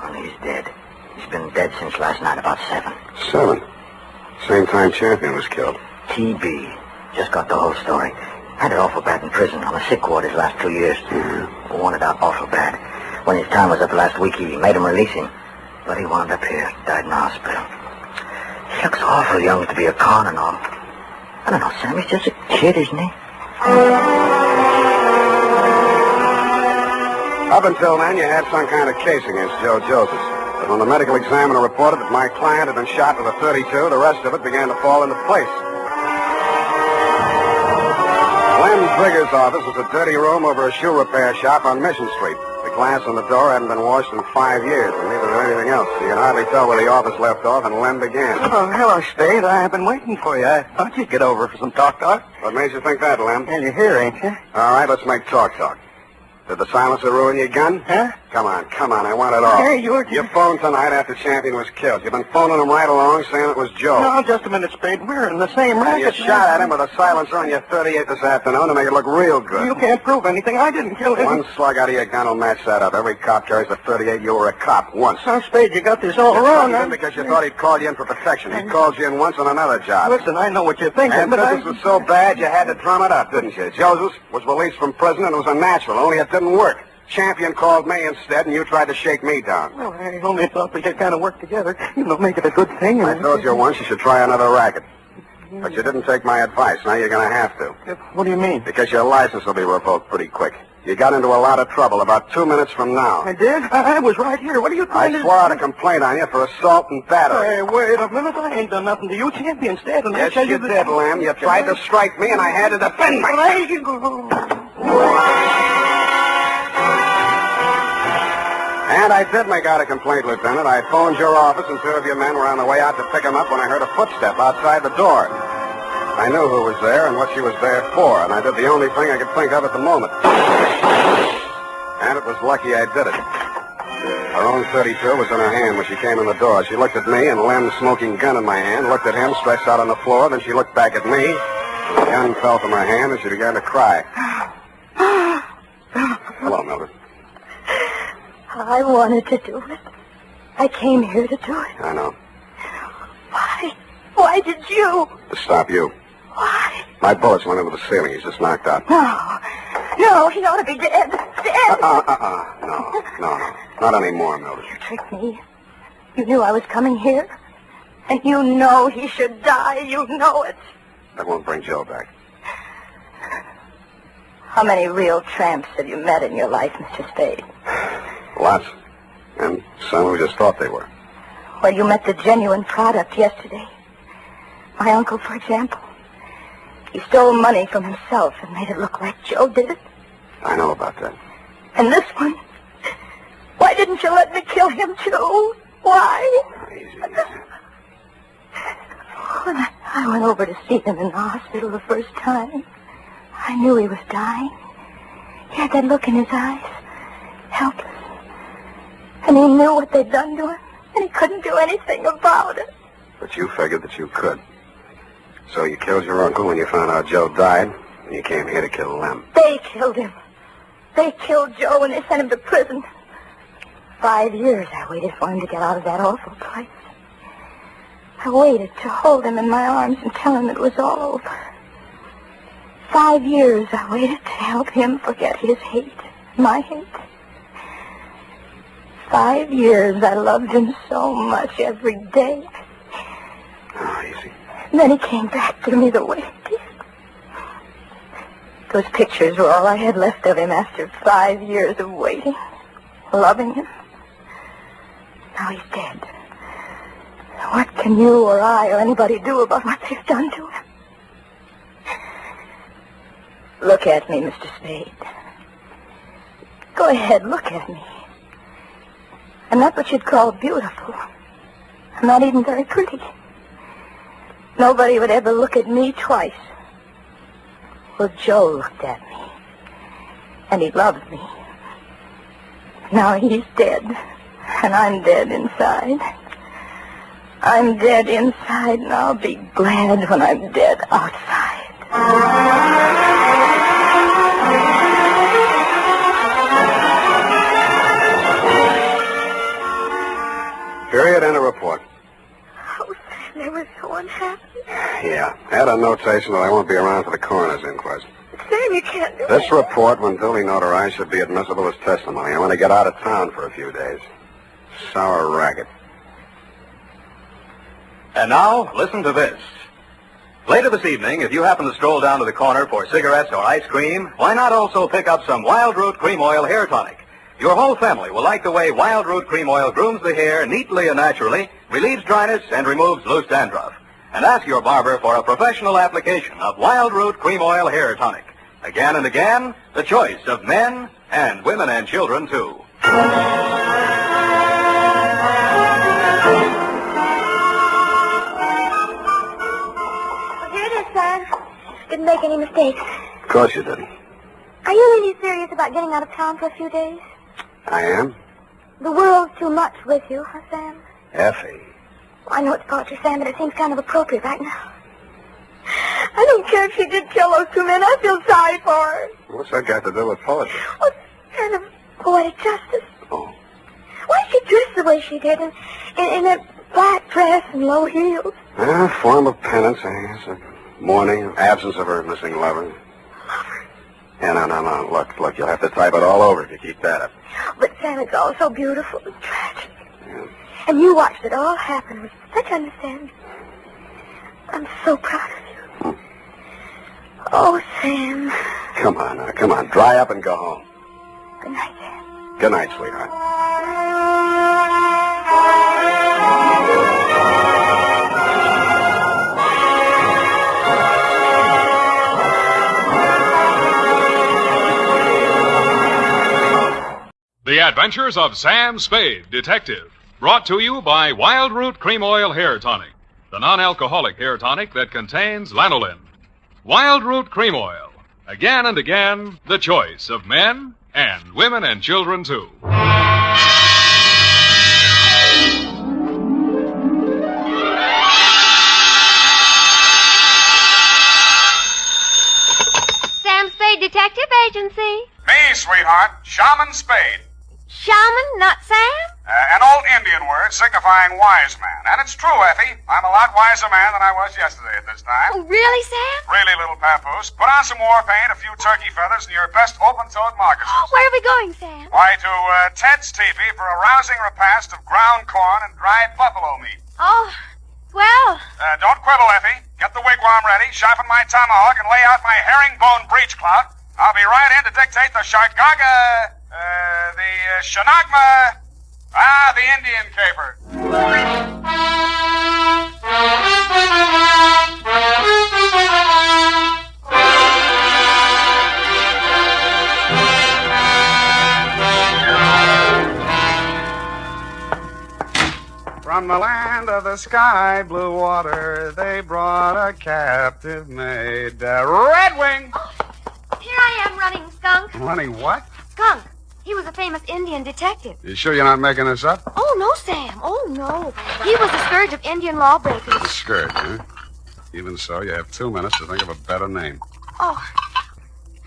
Only he's dead. He's been dead since last night about 7. 7? Same time Champion was killed. TB. Just got the whole story. Had it awful bad in prison on a sick ward his last 2 years. Wanted out awful bad. When his time was up last week, he made him release him. But he wound up here, died in the hospital. He looks awful young to be a con and all. I don't know, Sam, he's just a kid, isn't he? Up until then, you had some kind of case against Joe Josephs. But when the medical examiner reported that my client had been shot with a .32, the rest of it began to fall into place. Lynn Trigger's office was a dirty room over a shoe repair shop on Mission Street. The glass on the door hadn't been washed in 5 years, and neither did anything else. You can hardly tell where the office left off and Lynn began. Oh, hello, Spade. I've been waiting for you. I thought you'd get over for some talk. What made you think that, Lynn? Well, you're here, ain't you? All right, let's make talk. Did the silencer ruin your gun? Huh? Come on, I want it all. Hey, you phoned tonight after Champion was killed. You've been phoning him right along saying it was Joe. No, just a minute, Spade. We're in the same racket. You shot at him with a silencer on your .38 this afternoon to make it look real good. You can't prove anything. I didn't kill him. One slug out of your gun will match that up. Every cop carries a .38. You were a cop once. Oh, Spade, you got this all wrong. Because you thought he'd called you in for protection. He called you in once on another job. Listen, I know what you're thinking, and but business was so bad you had to drum it up, didn't you? Joseph was released from prison and it was a natural, only it didn't work. Champion called me instead, and you tried to shake me down. Well, I only thought we could kind of work together. Make it a good thing. I told you once you should try another racket. But you didn't take my advice. Now you're going to have to. What do you mean? Because your license will be revoked pretty quick. You got into a lot of trouble about 2 minutes from now. I did? I was right here. What are you trying to do? I swore out a complaint on you for assault and battery. Hey, wait a minute. I ain't done nothing to you. Champion's dead. And yes, you did, Lamb. You tried to strike me, and I had to defend myself. And I did make out a complaint, Lieutenant. I phoned your office, and 2 of your men were on the way out to pick him up when I heard a footstep outside the door. I knew who was there and what she was there for, and I did the only thing I could think of at the moment. And it was lucky I did it. Her own .32 was in her hand when she came in the door. She looked at me, and Lem's smoking gun in my hand, looked at him stretched out on the floor, then she looked back at me. The gun fell from her hand, and she began to cry. Hello, Mildred. I wanted to do it. I came here to do it. I know. Why? Why did you? To stop you. Why? My bullets went into the ceiling. He's just knocked out. No, he ought to be dead. Dead. No. Not anymore, Mildred. You tricked me. You knew I was coming here. And you know he should die. You know it. That won't bring Joe back. How many real tramps have you met in your life, Mr. Spade? Lots. And some who just thought they were. Well, you met the genuine product yesterday. My uncle, for example. He stole money from himself and made it look like Joe did it. I know about that. And this one? Why didn't you let me kill him, too? Why? Easy. When I went over to see him in the hospital the first time, I knew he was dying. He had that look in his eyes, helpless. And he knew what they'd done to him, and he couldn't do anything about it. But you figured that you could. So you killed your uncle when you found out Joe died, and you came here to kill Lem. They killed him. They killed Joe, and they sent him to prison. 5 years I waited for him to get out of that awful place. I waited to hold him in my arms and tell him it was all over. 5 years I waited to help him forget his hate, my hate. 5 years I loved him so much every day. Oh, easy. And then he came back to me the way he did. Those pictures were all I had left of him after 5 years of waiting, loving him. Now he's dead. What can you or I or anybody do about what they've done to him? Look at me, Mr. Spade. Go ahead, look at me. I'm not what you'd call beautiful. I'm not even very pretty. Nobody would ever look at me twice. Well, Joe looked at me. And he loved me. Now he's dead. And I'm dead inside. I'm dead inside, and I'll be glad when I'm dead outside. Period and a report. Oh, they were so unhappy. Yeah. Add a notation that I won't be around for the coroner's inquest. Sam, you can't do This report, when duly notarized, should be admissible as testimony. I want to get out of town for a few days. Sour racket. And now, listen to this. Later this evening, if you happen to stroll down to the corner for cigarettes or ice cream, why not also pick up some Wild Root Cream Oil Hair Tonic? Your whole family will like the way Wild Root Cream Oil grooms the hair neatly and naturally, relieves dryness, and removes loose dandruff. And ask your barber for a professional application of Wild Root Cream Oil Hair Tonic. Again and again, the choice of men and women and children, too. Here it is, Sam. Didn't make any mistakes. Of course you didn't. Are you really serious about getting out of town for a few days? I am? The world's too much with you, huh, Sam? Effie. I know it's poetry, Sam, but it seems kind of appropriate right now. I don't care if she did kill those 2 men. I feel sorry for her. What's that got to do with poetry? Well, it's kind of poetic justice. Oh. Why did she dress the way she did in that black dress and low heels? A form of penance, I guess. A mourning, absence of her missing lover. Lover? Yeah, no. Look, you'll have to type it all over if you keep that up. But, Sam, it's all so beautiful and tragic. Yeah. And you watched it all happen with such understanding. I'm so proud of you. Oh, Sam. Come on now, come on. Dry up and go home. Good night, Sam. Good night, sweetheart. The Adventures of Sam Spade, Detective. Brought to you by Wild Root Cream Oil Hair Tonic, the non-alcoholic hair tonic that contains lanolin. Wild Root Cream Oil. Again and again, the choice of men and women and children, too. Sam Spade Detective Agency. Me, sweetheart, Shaman Spade. Shaman, not Sam? An old Indian word signifying wise man. And it's true, Effie. I'm a lot wiser man than I was yesterday at this time. Oh, really, Sam? Really, little papoose. Put on some war paint, a few turkey feathers, and your best open-toed moccasins. Where are we going, Sam? Why, to Ted's teepee for a rousing repast of ground corn and dried buffalo meat. Oh, well. Don't quibble, Effie. Get the wigwam ready, sharpen my tomahawk, and lay out my herringbone breech clout. I'll be right in to dictate the Shargaga, the Shanagma, the Indian caper. From the land of the sky blue water, they brought a captive maid, Red Wing. Here I am running, Skunk. Running what? Skunk. He was a famous Indian detective. You sure you're not making this up? Oh, no, Sam. Oh, no. He was the scourge of Indian lawbreakers. The scourge, huh? Even so, you have 2 minutes to think of a better name. Oh.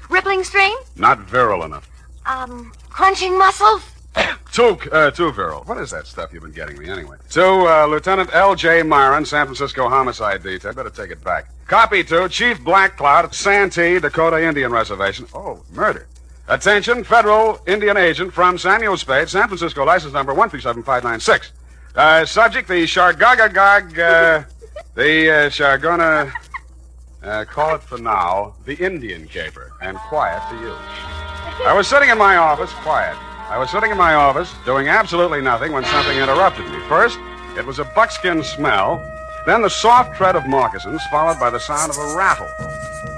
Rippling stream? Not virile enough. Crunching muscles? Too virile. What is that stuff you've been getting me anyway? To Lieutenant L.J. Myron, San Francisco Homicide Detail. Better take it back. Copy to Chief Black Cloud at Santee, Dakota Indian Reservation. Oh, murder. Attention, federal Indian agent from Samuel Spade, San Francisco, license number 137596. Subject, the Shargagagag, the Shargona, call it for now, the Indian caper, and quiet to you. I was sitting in my office, doing absolutely nothing when something interrupted me. First, it was a buckskin smell, then the soft tread of moccasins, followed by the sound of a rattle.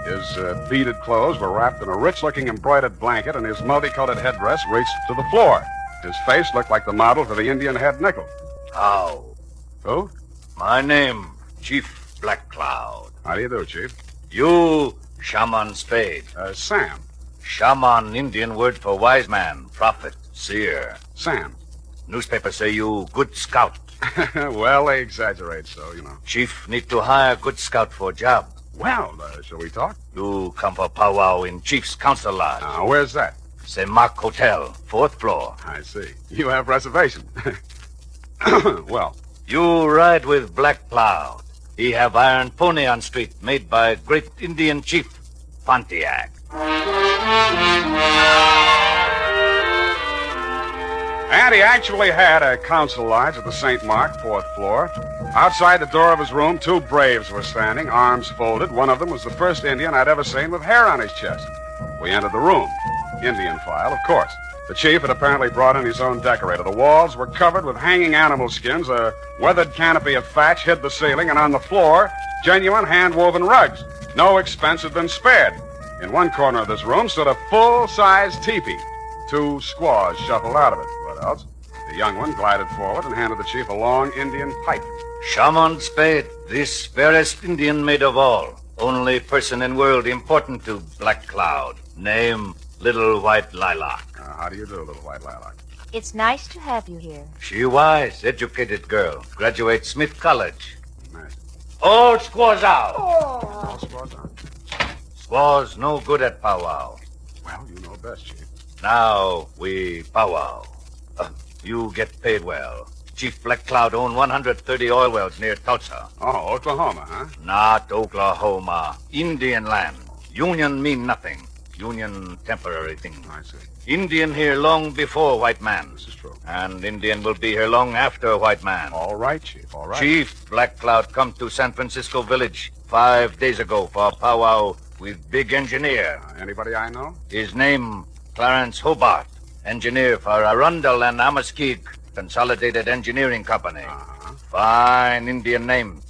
His beaded clothes were wrapped in a rich-looking embroidered blanket, and his multicolored headdress reached to the floor. His face looked like the model for the Indian head nickel. How? Who? My name, Chief Black Cloud. How do you do, Chief? You, Shaman Spade. Sam. Shaman, Indian word for wise man, prophet, seer. Sam. Newspapers say you good scout. Well, they exaggerate so, you know. Chief need to hire good scout for job. Well, shall we talk? You come for powwow in Chief's council lodge. Where's that? St. Mark Hotel, 4th floor. I see. You have reservation. Well. You ride with Black Cloud. He have iron pony on street made by great Indian chief, Pontiac. And he actually had a council lodge at the St. Mark, 4th floor. Outside the door of his room, 2 braves were standing, arms folded. One of them was the first Indian I'd ever seen with hair on his chest. We entered the room. Indian file, of course. The chief had apparently brought in his own decorator. The walls were covered with hanging animal skins. A weathered canopy of thatch hid the ceiling, and on the floor, genuine hand-woven rugs. No expense had been spared. In one corner of this room stood a full-size teepee. 2 squaws shuffled out of it. What else? The young one glided forward and handed the chief a long Indian pipe. Shaman Spade, this fairest Indian maid of all. Only person in world important to Black Cloud. Name, Little White Lilac. How do you do, Little White Lilac? It's nice to have you here. She wise, educated girl. Graduate Smith College. Nice. All squaws out. All squaws out. Squaws no good at powwow. Well, you know best, Chief. Now we powwow. You get paid well. Chief Black Cloud own 130 oil wells near Tulsa. Oh, Oklahoma, huh? Not Oklahoma. Indian land. Union mean nothing. Union temporary thing. I see. Indian here long before white man. This is true. And Indian will be here long after white man. All right, Chief, all right. Chief Black Cloud come to San Francisco Village 5 days ago for a powwow with big engineer. Anybody I know? His name, Clarence Hobart. Engineer for Arundel and Amaskig Consolidated Engineering Company. Fine Indian name.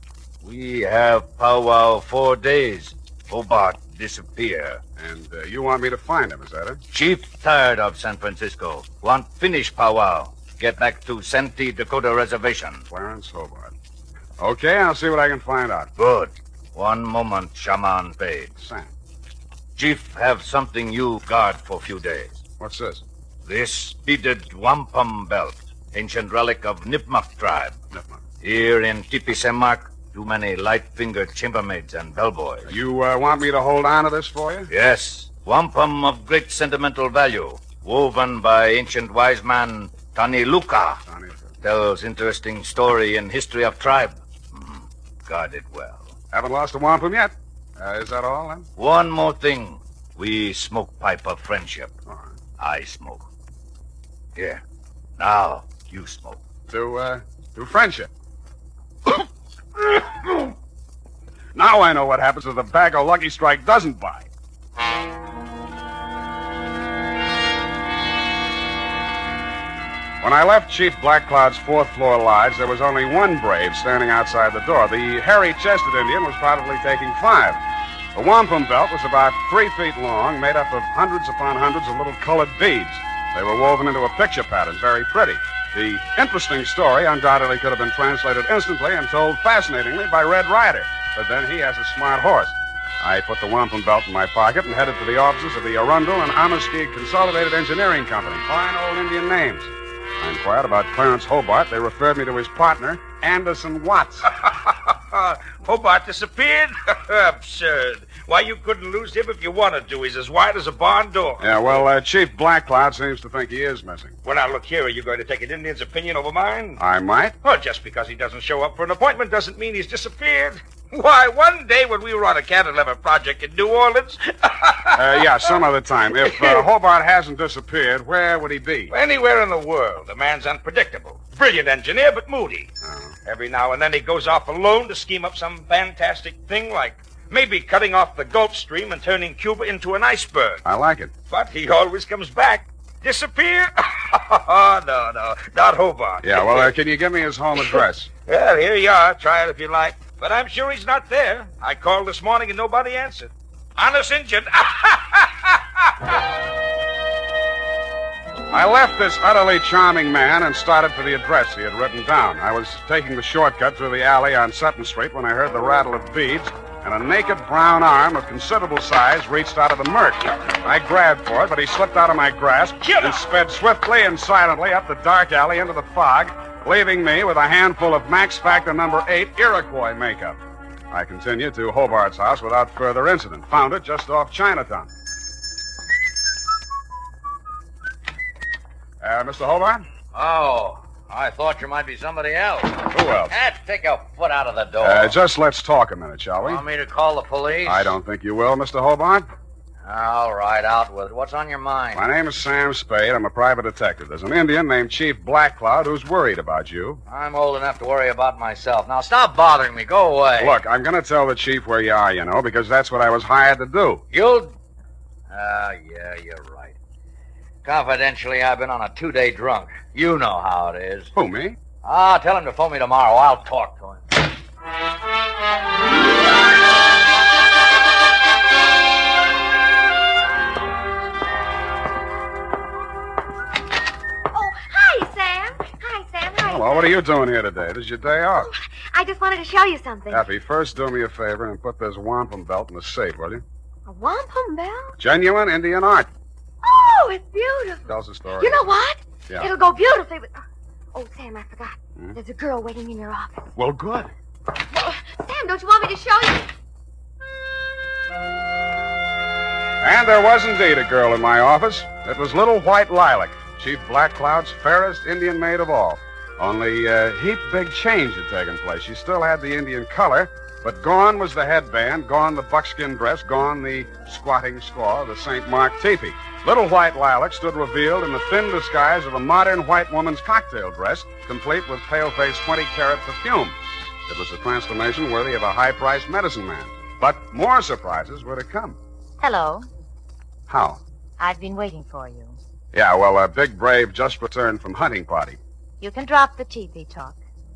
We have powwow 4 days. Hobart disappear. And you want me to find him, is that it? Chief tired of San Francisco. Want finish powwow. Get back to Santee Dakota Reservation. Clarence Hobart. Okay, I'll see what I can find out. Good. One moment, Shaman Spade. Sam. Chief have something you guard for a few days. What's this? This beaded wampum belt. Ancient relic of Nipmuc tribe. Nipmuc. Here in Tipi Semak, too many light-fingered chambermaids and bellboys. You want me to hold on to this for you? Yes. Wampum of great sentimental value. Woven by ancient wise man Tani Luka. Tells interesting story in history of tribe. Guard it well. Haven't lost a wampum yet. Is that all, then? One more thing. We smoke pipe of friendship. All right. I smoke. Here. Now, you smoke. To friendship. Now I know what happens if the bag of Lucky Strike doesn't buy. When I left Chief Black Cloud's fourth-floor lodge, there was only one brave standing outside the door. The hairy-chested Indian was probably taking 5. The wampum belt was about 3 feet long, made up of hundreds upon hundreds of little colored beads. They were woven into a picture pattern, very pretty. The interesting story undoubtedly could have been translated instantly and told fascinatingly by Red Ryder, but then he has a smart horse. I put the wampum belt in my pocket and headed for the offices of the Arundel and Amistad Consolidated Engineering Company. Fine old Indian names. I inquired about Clarence Hobart. They referred me to his partner, Anderson Watts. Hobart disappeared? Absurd. Why, you couldn't lose him if you wanted to. He's as wide as a barn door. Yeah, well, Chief Black Cloud seems to think he is missing. Well, now, look here. Are you going to take an Indian's opinion over mine? I might. Well, just because he doesn't show up for an appointment doesn't mean he's disappeared. Why, one day when we were on a cantilever project in New Orleans... Yeah, some other time. If Hobart hasn't disappeared, where would he be? Anywhere in the world. The man's unpredictable. Brilliant engineer, but moody. Oh. Every now and then he goes off alone to scheme up some fantastic thing like maybe cutting off the Gulf Stream and turning Cuba into an iceberg. I like it. But he always comes back. Disappear? No, not Hobart. Yeah, well, can you give me his home address? Well, here you are. Try it if you like. But I'm sure he's not there. I called this morning and nobody answered. Honest Injun. I left this utterly charming man and started for the address he had written down. I was taking the shortcut through the alley on Sutton Street when I heard the rattle of beads, and a naked brown arm of considerable size reached out of the murk. I grabbed for it, but he slipped out of my grasp and sped swiftly and silently up the dark alley into the fog, leaving me with a handful of Max Factor number 8 Iroquois makeup. I continued to Hobart's house without further incident. Found it just off Chinatown. Mr. Hobart? Oh, I thought you might be somebody else. Who else? Take your foot out of the door. Just let's talk a minute, shall we? Want me to call the police? I don't think you will, Mr. Hobart. All right, out with it. What's on your mind? My name is Sam Spade. I'm a private detective. There's an Indian named Chief Black Cloud who's worried about you. I'm old enough to worry about myself. Now, stop bothering me. Go away. Look, I'm going to tell the chief where you are, you know, because that's what I was hired to do. You'll... yeah, you're right. Confidentially, I've been on a 2-day drunk. You know how it is. Who, me? Tell him to phone me tomorrow. I'll talk to him. Hello, what are you doing here today? This is your day off. I just wanted to show you something. Effie, first do me a favor and put this wampum belt in the safe, will you? A wampum belt? Genuine Indian art. Oh, it's beautiful. Tell us a story. You know what? Yeah. It'll go beautifully with... Oh, Sam, I forgot. There's a girl waiting in your office. Well, good. Sam, don't you want me to show you? And there was indeed a girl in my office. It was Little White Lilac, Chief Black Cloud's fairest Indian maid of all. Only a heap big change had taken place. She still had the Indian color, but gone was the headband, gone the buckskin dress, gone the squatting squaw, the St. Mark teepee. Little White Lilac stood revealed in the thin disguise of a modern white woman's cocktail dress, complete with pale-faced 20-carat perfume. It was a transformation worthy of a high-priced medicine man. But more surprises were to come. Hello. How? I've been waiting for you. Yeah, well, a big brave just returned from hunting party. You can drop the teepee talk.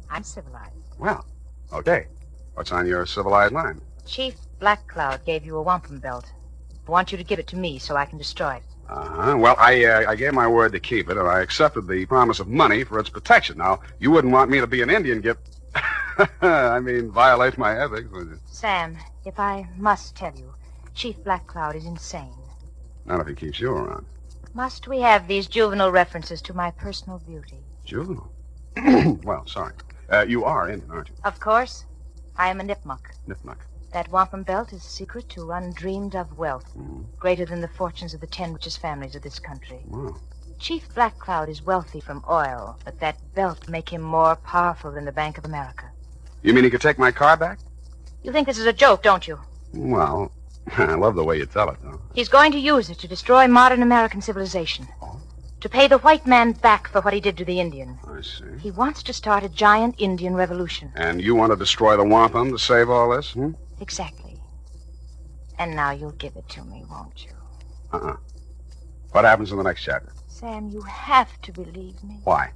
I'm civilized. Well, okay. What's on your civilized mind? Chief Black Cloud gave you a wampum belt. I want you to give it to me so I can destroy it. Uh-huh. Well, I gave my word to keep it, and I accepted the promise of money for its protection. Now, you wouldn't want me to be an Indian violate my ethics, would you? Sam, if I must tell you, Chief Black Cloud is insane. Not if he keeps you around. Must we have these juvenile references to my personal beauty? Juvenile? Well, sorry. You are Indian, aren't you? Of course. I am a Nipmuc. Nipmuc. That wampum belt is secret to undreamed-of wealth, greater than the fortunes of the 10 richest families of this country. Wow. Chief Black Cloud is wealthy from oil, but that belt make him more powerful than the Bank of America. You mean he could take my car back? You think this is a joke, don't you? Well, I love the way you tell it, though. He's going to use it to destroy modern American civilization. Oh? To pay the white man back for what he did to the Indian. I see. He wants to start a giant Indian revolution. And you want to destroy the wampum to save all this, Exactly. And now you'll give it to me, won't you? Uh-uh. What happens in the next chapter? Sam, you have to believe me. Why?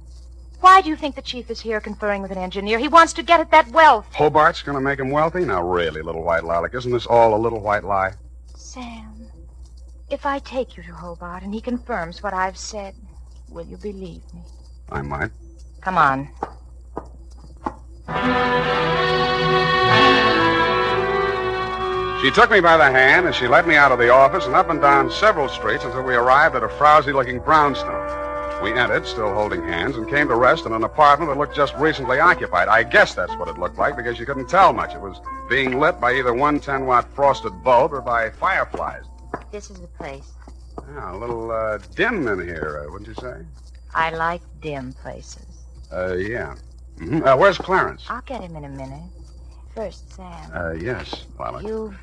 Why do you think the chief is here conferring with an engineer? He wants to get at that wealth. Hobart's going to make him wealthy? Now, really, little white lilac, isn't this all a little white lie? Sam, if I take you to Hobart and he confirms what I've said, will you believe me? I might. Come on. She took me by the hand, and she led me out of the office and up and down several streets until we arrived at a frowsy-looking brownstone. We entered, still holding hands, and came to rest in an apartment that looked just recently occupied. I guess that's what it looked like, because you couldn't tell much. It was being lit by either one 10-watt frosted bulb or by fireflies. This is the place. Yeah, a little dim in here, wouldn't you say? I like dim places. Yeah. Mm-hmm. Where's Clarence? I'll get him in a minute. First, Sam. Yes, Lilac. You've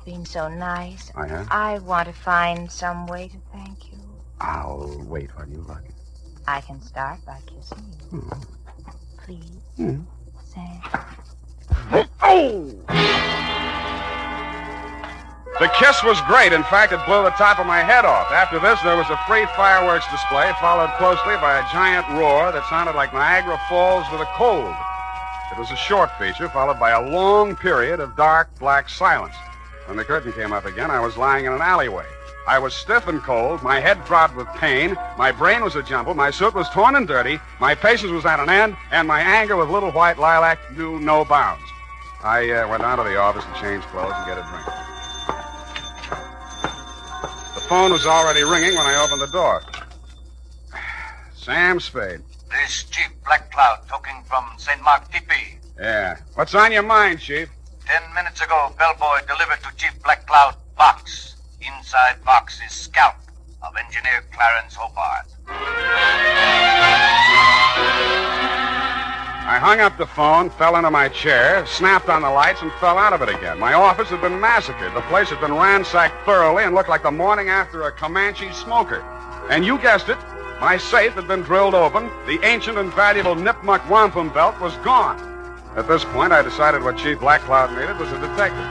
been so nice. I have? I want to find some way to thank you. I'll wait while you look. I can start by kissing you. Please, Sam. Oh! The kiss was great. In fact, it blew the top of my head off. After this, there was a free fireworks display, followed closely by a giant roar that sounded like Niagara Falls with a cold. It was a short feature, followed by a long period of dark, black silence. When the curtain came up again, I was lying in an alleyway. I was stiff and cold, my head throbbed with pain, my brain was a jumble, my suit was torn and dirty, my patience was at an end, and my anger with little white lilac knew no bounds. I went down to the office and changed clothes and get a drink. The phone was already ringing when I opened the door. Sam Spade. This Chief Black Cloud talking from St. Mark Tipi. Yeah. What's on your mind, Chief? 10 minutes ago, bellboy delivered to Chief Black Cloud box. Inside box is scalp of engineer Clarence Hobart. I hung up the phone, fell into my chair, snapped on the lights, and fell out of it again. My office had been massacred. The place had been ransacked thoroughly and looked like the morning after a Comanche smoker. And you guessed it, my safe had been drilled open. The ancient and valuable Nipmuc wampum belt was gone. At this point, I decided what Chief Black Cloud needed was a detective.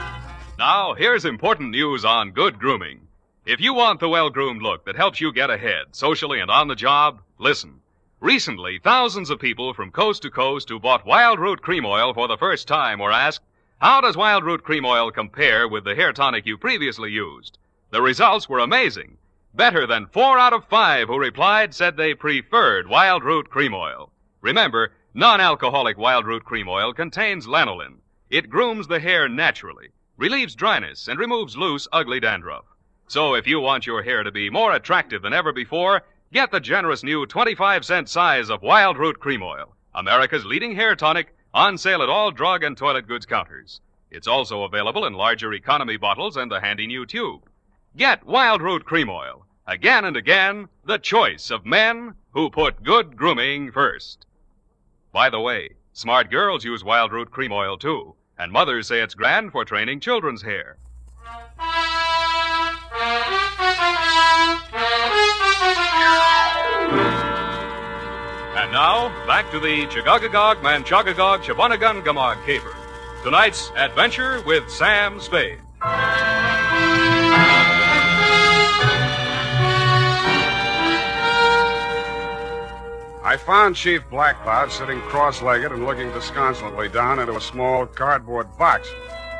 Now, here's important news on good grooming. If you want the well-groomed look that helps you get ahead, socially and on the job, listen. Recently, thousands of people from coast to coast who bought Wild Root Cream Oil for the first time were asked, how does Wild Root Cream Oil compare with the hair tonic you previously used? The results were amazing. Better than 4 out of 5 who replied said they preferred Wild Root Cream Oil. Remember, non-alcoholic Wild Root Cream Oil contains lanolin. It grooms the hair naturally, relieves dryness, and removes loose, ugly dandruff. So if you want your hair to be more attractive than ever before, get the generous new 25-cent size of Wild Root Cream Oil, America's leading hair tonic, on sale at all drug and toilet goods counters. It's also available in larger economy bottles and the handy new tube. Get Wild Root Cream Oil. Again and again, the choice of men who put good grooming first. By the way, smart girls use Wild Root Cream Oil, too, and mothers say it's grand for training children's hair. And now, back to the Chagagagog Manchagagog Chabunagun Gamog caper. Tonight's adventure with Sam Spade. I found Chief Black Cloud sitting cross-legged and looking disconsolately down into a small cardboard box.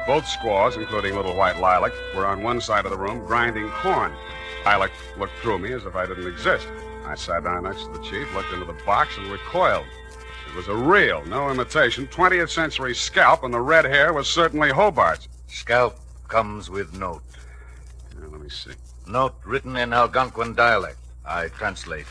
Both squaws, including little white Lilac, were on one side of the room grinding corn. Lilac looked through me as if I didn't exist. I sat down next to the chief, looked into the box, and recoiled. It was a real, no imitation, 20th century scalp, and the red hair was certainly Hobart's. Scalp comes with note. Let me see. Note written in Algonquin dialect. I translate.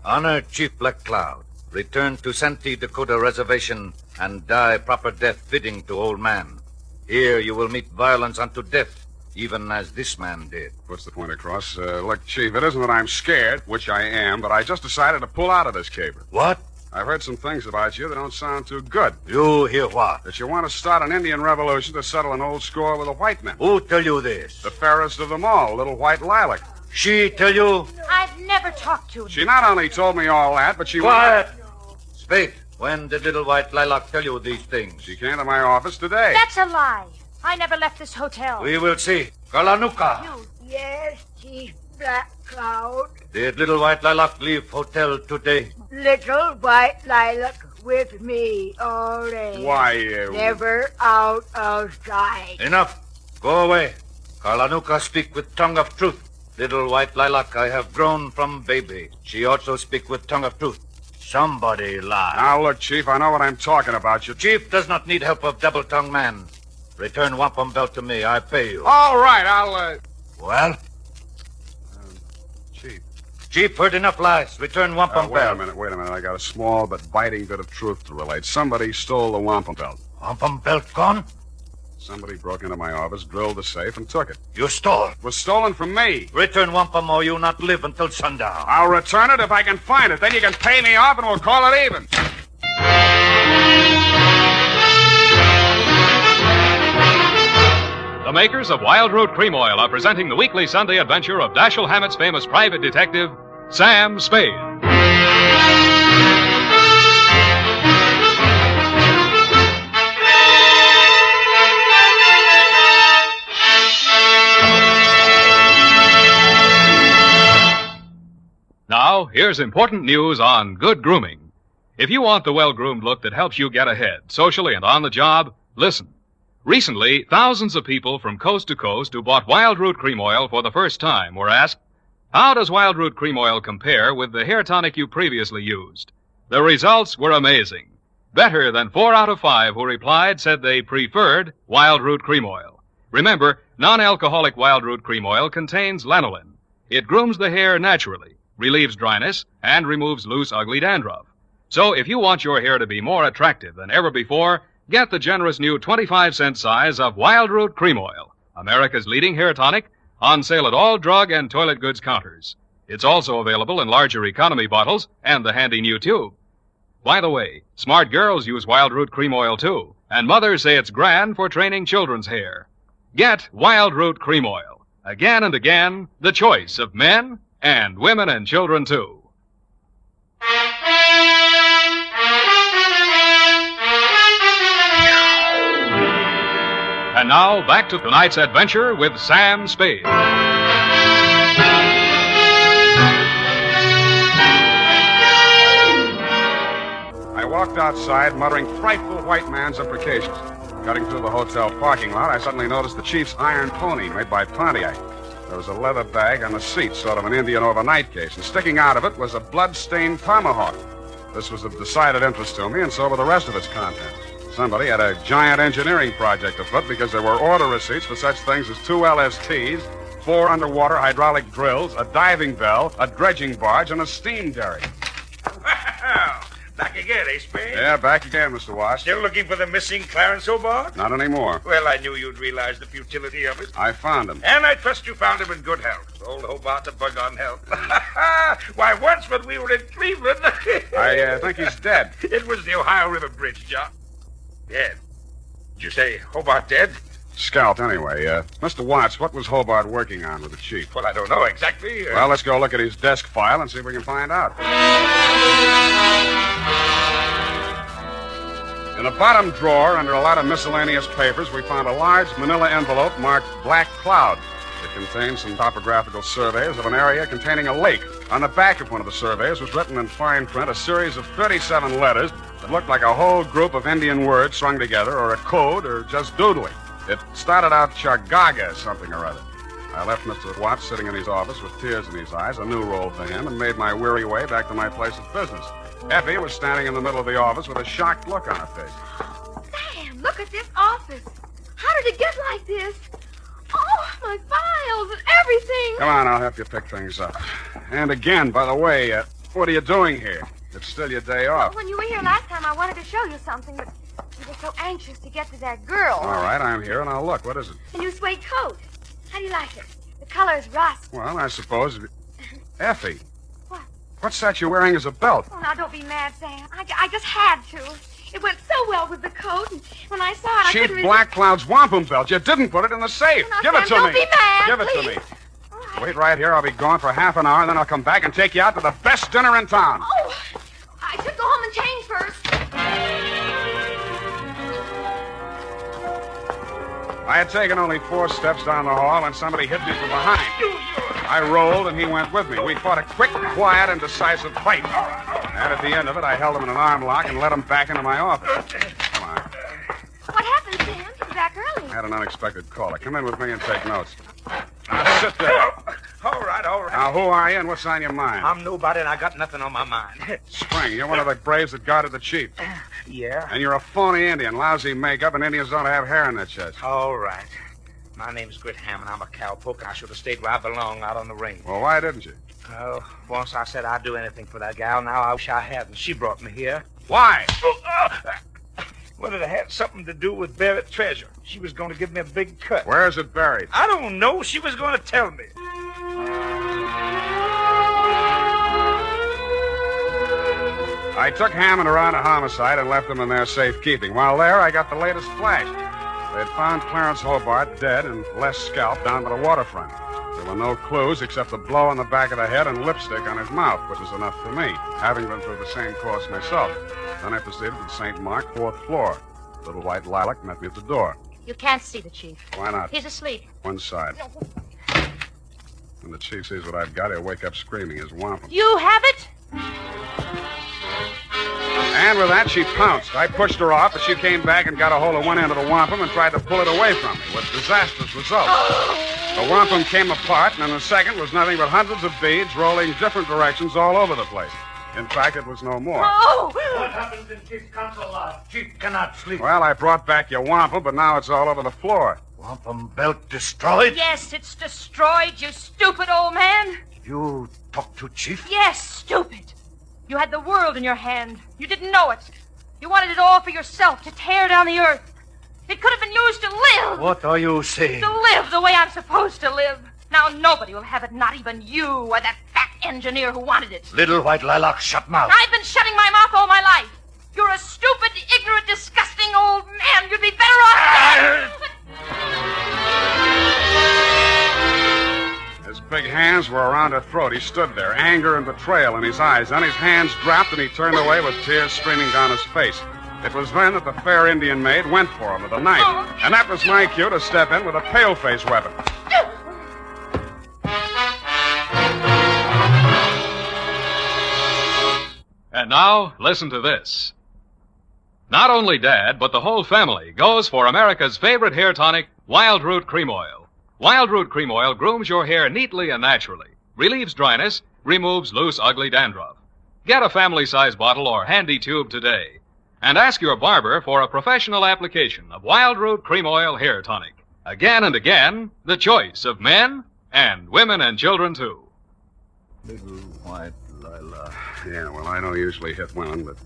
Honor Chief Black Cloud. Return to Santee Dakota Reservation and die proper death fitting to old man. Here you will meet violence unto death, even as this man did. Puts the point across. Look, Chief, it isn't that I'm scared, which I am, but I just decided to pull out of this caper. What? I've heard some things about you that don't sound too good. You hear what? That you want to start an Indian revolution to settle an old score with the white men. Who tell you this? The fairest of them all, little white Lilac. She tell you? I've never talked to him. She not only told me all that, but she... Quiet! Spade, when did little white Lilac tell you these things? She came to my office today. That's a lie. I never left this hotel. We will see. Kalanuka. Yes, Chief Black Cloud. Did little white Lilac leave hotel today? Little white Lilac with me all day. Why, Never out of sight. Enough. Go away. Kalanuka speak with tongue of truth. Little white Lilac I have grown from baby. She also speak with tongue of truth. Somebody lie. Now, look, Chief, I know what I'm talking about. You... Chief does not need help of double-tongued man. Return wampum belt to me. I pay you. All right, I'll, Well? Chief. Chief heard enough lies. Return wampum belt. Wait a minute. I got a small but biting bit of truth to relate. Somebody stole the wampum belt. Wampum belt gone? Somebody broke into my office, drilled the safe, and took it. You stole? It was stolen from me. Return wampum or you not live until sundown. I'll return it if I can find it. Then you can pay me off and we'll call it even. The makers of Wild Root Cream Oil are presenting the weekly Sunday adventure of Dashiell Hammett's famous private detective, Sam Spade. Now, here's important news on good grooming. If you want the well-groomed look that helps you get ahead, socially and on the job, listen. Recently, thousands of people from coast to coast who bought Wild Root Cream Oil for the first time were asked, how does Wild Root Cream Oil compare with the hair tonic you previously used? The results were amazing. Better than 4 out of 5 who replied said they preferred Wild Root Cream Oil. Remember, non-alcoholic Wild Root Cream Oil contains lanolin. It grooms the hair naturally, relieves dryness, and removes loose, ugly dandruff. So if you want your hair to be more attractive than ever before, get the generous new 25-cent size of Wild Root Cream Oil, America's leading hair tonic, on sale at all drug and toilet goods counters. It's also available in larger economy bottles and the handy new tube. By the way, smart girls use Wild Root Cream Oil too, and mothers say it's grand for training children's hair. Get Wild Root Cream Oil. Again and again, the choice of men and women and children too. And now, back to tonight's adventure with Sam Spade. I walked outside, muttering frightful white man's imprecations. Cutting through the hotel parking lot, I suddenly noticed the chief's iron pony made by Pontiac. There was a leather bag on the seat, sort of an Indian overnight case, and sticking out of it was a blood-stained tomahawk. This was of decided interest to me, and so were the rest of its contents. Somebody had a giant engineering project afoot because there were order receipts for such things as 2 LSTs, 4 underwater hydraulic drills, a diving bell, a dredging barge, and a steam derrick. Back again, eh, Spade? Yeah, back again, Mr. Watts. Still looking for the missing Clarence Hobart? Not anymore. Well, I knew you'd realize the futility of it. I found him. And I trust you found him in good health. Old Hobart's a bug on health. Why, once when we were in Cleveland... I think he's dead. It was the Ohio River Bridge, John. Dead? Did you say Hobart dead? Scalped, anyway. Mr. Watts, what was Hobart working on with the chief? Well, I don't know exactly. Well, let's go look at his desk file and see if we can find out. In the bottom drawer, under a lot of miscellaneous papers, we found a large manila envelope marked Black Cloud. It contained some topographical surveys of an area containing a lake. On the back of one of the surveys was written in fine print a series of 37 letters It looked like a whole group of Indian words strung together, or a code, or just doodling. It started out Chagaga something or other. I left Mr. Watts sitting in his office with tears in his eyes, a new role for him, and made my weary way back to my place of business. Effie was standing in the middle of the office with a shocked look on her face. Sam, look at this office. How did it get like this? Oh, my files and everything. Come on, I'll help you pick things up. And again, by the way, what are you doing here? It's still your day off. When you were here last time, I wanted to show you something, but you were so anxious to get to that girl. All right, I'm here, and I'll look. What is it? A new suede coat. How do you like it? The color is rust. Well, I suppose... Effie. What? What's that you're wearing as a belt? Oh, now, don't be mad, Sam. I just had to. It went so well with the coat, and when I saw it, I Cheap couldn't Black Cloud's wampum belt. You didn't put it in the safe. Now, Give Sam, it to don't me. be mad, Give it please. to me. Wait right here. I'll be gone for half an hour, and then I'll come back and take you out to the best dinner in town. Oh, I should go home and change first. I had taken only 4 steps down the hall when somebody hit me from behind. I rolled, and he went with me. We fought a quick, quiet, and decisive fight. And at the end of it, I held him in an arm lock and led him back into my office. Come on. What happened, Sam? You're back early. I had an unexpected caller. Come in with me and take notes. Now, sit there. All right, all right. Now, who are you and what's on your mind? I'm nobody, and I got nothing on my mind. Spring, you're one of the braves that guarded the chief. Yeah? And you're a phony Indian, lousy makeup, and Indians don't have hair in their chest. All right. My name's Grit Hammond. I'm a cowpoke, and I should have stayed where I belong, out on the range. Well, why didn't you? Well, once I said I'd do anything for that gal. Now I wish I hadn't. She brought me here. Why? Well, it had something to do with buried treasure. She was going to give me a big cut. Where is it buried? I don't know. She was going to tell me. I took Hammond around to homicide and left them in their safekeeping. While there, I got the latest flash. They had found Clarence Hobart dead and Les scalped down by the waterfront. There were no clues except a blow on the back of the head and lipstick on his mouth, which was enough for me, having been through the same course myself. Then I proceeded to the St. Mark, 4th floor. Little white lilac met me at the door. You can't see the chief. Why not? He's asleep. One side. When the chief sees what I've got, he'll wake up screaming his wampum. You have it? And with that, she pounced. I pushed her off, but she came back and got a hold of one end of the wampum and tried to pull it away from me, with disastrous results. The wampum came apart, and in a second was nothing but hundreds of beads rolling different directions all over the place. In fact, it was no more. Oh! What happens in Chief's council lodge? Chief cannot sleep. Well, I brought back your wampum, but now it's all over the floor. Wampum belt destroyed? Yes, it's destroyed, you stupid old man. You talked to Chief? Yes, stupid. You had the world in your hand. You didn't know it. You wanted it all for yourself, to tear down the earth. It could have been used to live. What are you saying? To live the way I'm supposed to live. Now nobody will have it, not even you or that fat engineer who wanted it. Little white lilac, shut mouth. I've been shutting my mouth all my life. You're a stupid, ignorant, disgusting old man. You'd be better off... His big hands were around her throat. He stood there, anger and betrayal in his eyes. Then his hands dropped and he turned away with tears streaming down his face. It was then that the fair Indian maid went for him with a knife. And that was my cue to step in with a pale-face weapon. And now, listen to this. Not only Dad, but the whole family goes for America's favorite hair tonic, Wild Root Cream Oil. Wild Root Cream Oil grooms your hair neatly and naturally, relieves dryness, removes loose, ugly dandruff. Get a family-size bottle or handy tube today. And ask your barber for a professional application of Wild Root Cream Oil Hair Tonic. Again and again, the choice of men and women and children, too. Little white lilac. Yeah, well, I don't usually hit women, but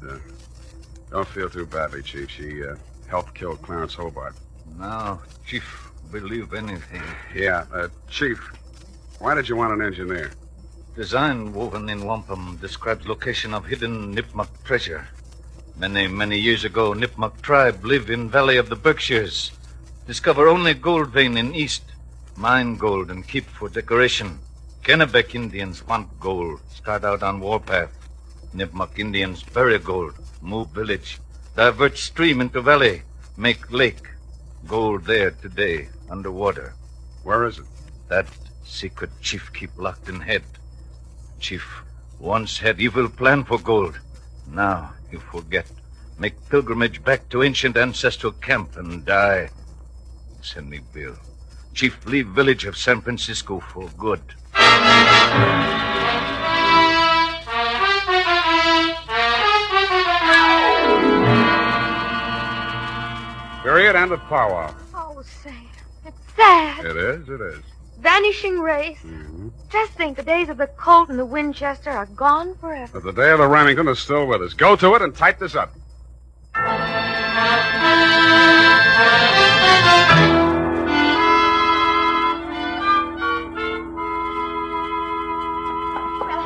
don't feel too badly, Chief. She helped kill Clarence Hobart. Now, Chief, believe anything. Yeah, Chief, why did you want an engineer? Design woven in wampum describes location of hidden Nipmuc treasure. Many, many years ago, Nipmuc tribe live in valley of the Berkshires. Discover only gold vein in east. Mine gold and keep for decoration. Kennebec Indians want gold. Start out on warpath. Nipmuc Indians bury gold. Move village. Divert stream into valley. Make lake. Gold there today, underwater. Where is it? That secret chief keep locked in head. Chief once had evil plan for gold. Now you forget. make pilgrimage back to ancient ancestral camp and die. Send me bill. Chief, leave village of San Francisco for good. Period, end of powwow. Oh, Sam, it's sad. It is. Vanishing race. Mm-hmm. Just think, the days of the Colt and the Winchester are gone forever. But the day of the Remington is still with us. Go to it and type this up. Well,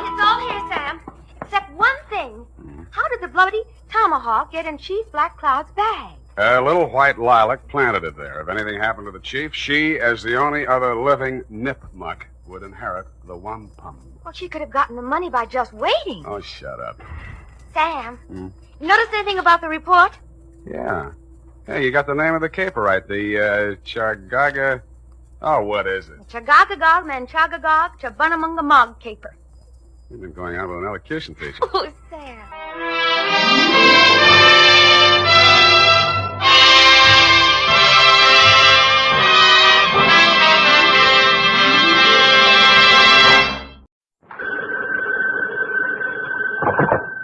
it's all here, Sam. Except one thing. How did the bloody tomahawk get in Chief Black Cloud's bag? A little white lilac planted it there. If anything happened to the chief, she, as the only other living nipmuck, would inherit the wampum. Well, she could have gotten the money by just waiting. Oh, shut up. Sam, you noticed anything about the report? Yeah. Hey, you got the name of the caper right. The, Chargaga... Oh, what is it? Chagagagog, Manchagagog, Chabunamungamog caper. You've been going out with an elocution teacher. Oh, Sam.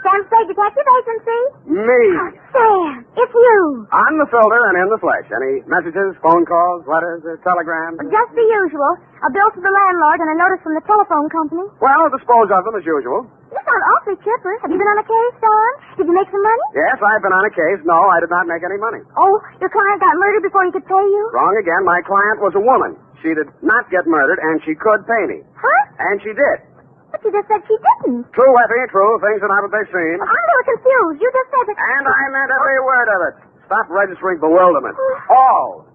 Sam Spade Detective Agency? Me. Sam, it's you. On the filter and in the flesh. Any messages, phone calls, letters, telegrams? Just the usual. A bill to the landlord and a notice from the telephone company. Well, dispose of them as usual. You sound awfully chipper. Have you been on a case, Sam? Did you make some money? Yes, I've been on a case. No, I did not make any money. Oh, your client got murdered before he could pay you? Wrong again. My client was a woman. She did not get murdered, and she could pay me. Huh? And she did. But you just said she didn't. True, Effie, true. Things are not what they seem. I'm a little confused. You just said that... And I meant every word of it. Stop registering bewilderment. All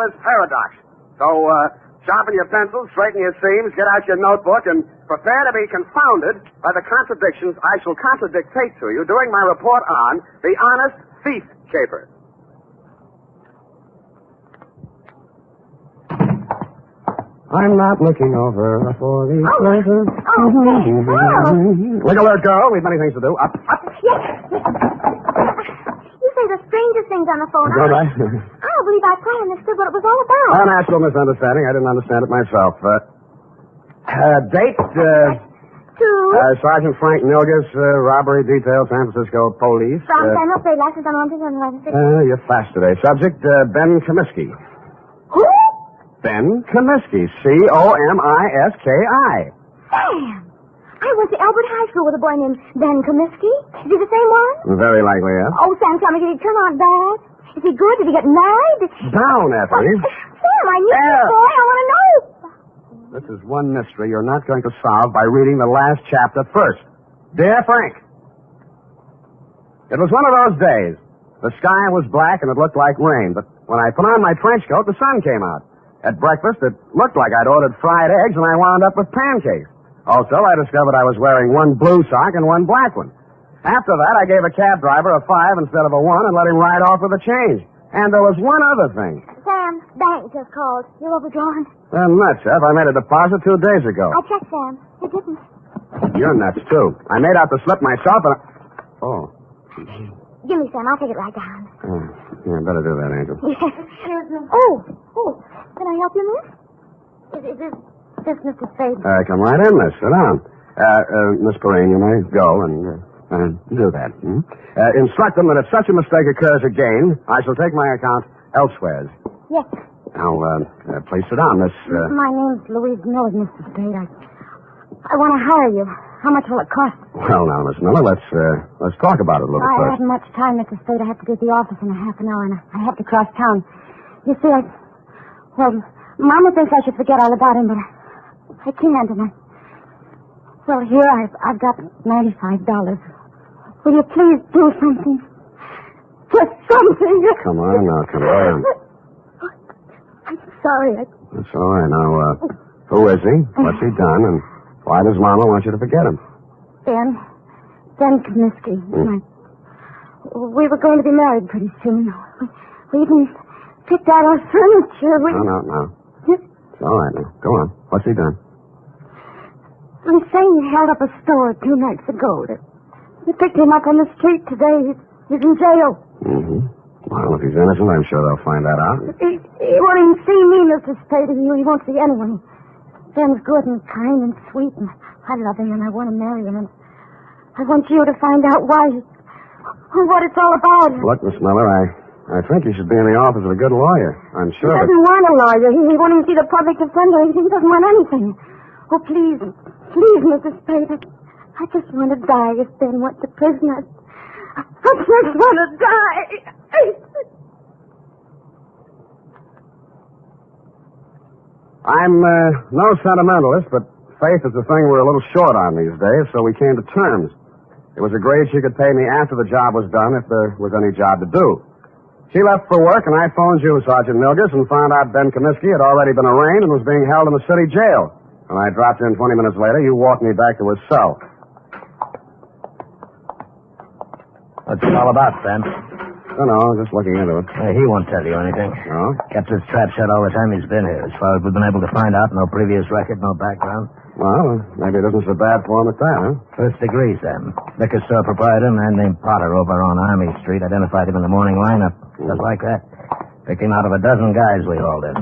is paradox. So, sharpen your pencils, straighten your seams, get out your notebook, and prepare to be confounded by the contradictions I shall contradictate to you during my report on the honest thief caper. I'm not looking over for the pleasure. Look alert, girl. We've many things to do. Up. Yes. You say the strangest things on the phone. All right. I don't believe I quite understood what it was all about. A natural misunderstanding. I didn't understand it myself. Date, Sergeant Frank Milgus, robbery detail, San Francisco police. From San Jose, license on 111. You're fast today. Subject, Ben Comiskey. Who? Ben Comiskey. Comiski. Sam! I went to Albert High School with a boy named Ben Comiskey. Is he the same one? Very likely, yes. Oh, Sam, tell me, did he turn out bad? Is he good? Did he get married? Down, Effie. Sam, I knew this boy. I want to know. This is one mystery you're not going to solve by reading the last chapter first. Dear Frank, it was one of those days. The sky was black and it looked like rain, but when I put on my trench coat, the sun came out. At breakfast, it looked like I'd ordered fried eggs, and I wound up with pancakes. Also, I discovered I was wearing one blue sock and one black one. After that, I gave a cab driver a 5 instead of a 1 and let him ride off with a change. And there was one other thing. Sam, bank just called. You're overdrawn. Nuts, Jeff. I made a deposit 2 days ago. I checked, Sam. It didn't. You're nuts, too. I made out the slip myself, and Oh. Give me, Sam. I'll take it right down. Yeah, better do that, Angel. Yes. Oh. Can I help you, miss? Is this Mr. Spade? Come right in, miss. Sit down. Miss Perrine, you may go and do that. Instruct them that if such a mistake occurs again, I shall take my account elsewhere. Yes. Now, please sit down, Miss... My name's Louise Miller, Mr. Spade. I want to hire you. How much will it cost? Well, now, Miss Miller, let's talk about it a little I first. haven't much time, Mr. Spade. I have to be at the office in a half an hour, and I have to cross town. You see, Mama thinks I should forget all about him, but I can't, and Well, here I've got $95. Will you please do something? Just something. Come on now, come on. I'm sorry. That's all right. Now, who is he? What's he done? And why does Mama want you to forget him? Ben Comiskey. We were going to be married pretty soon. We even picked out our furniture. No. It's all right now. Go on. What's he done? I'm saying he held up a store 2 nights ago. We picked him up on the street today. He's in jail. Mm-hmm. Well, if he's innocent, I'm sure they'll find that out. He won't even see me, Mr. Spade. He won't see anyone. Ben's good and kind and sweet, and I love him, and I want to marry him, and I want you to find out why, what it's all about. Look, Miss Miller, I think you should be in the office of a good lawyer. I'm sure He doesn't want a lawyer. He won't even see the public defender. He doesn't want anything. Oh, please, Mr. Spade. I just want to die if Ben went to prison. I just want to die. I'm no sentimentalist, but faith is the thing we're a little short on these days, so we came to terms. It was agreed she could pay me after the job was done if there was any job to do. She left for work, and I phoned you, Sergeant Milgus, and found out Ben Comiskey had already been arraigned and was being held in the city jail. When I dropped in 20 minutes later, you walked me back to his cell. What's it all about, Ben? Don't know, just looking into it. He won't tell you anything. No? Kept his trap shut all the time he's been here. As far as we've been able to find out, no previous record, no background. Well, maybe it isn't so bad for him at that, huh? First degree, Sam. Liquor store proprietor, a man named Potter over on Army Street, identified him in the morning lineup. Just like that. Picked him out of a dozen guys we hauled in.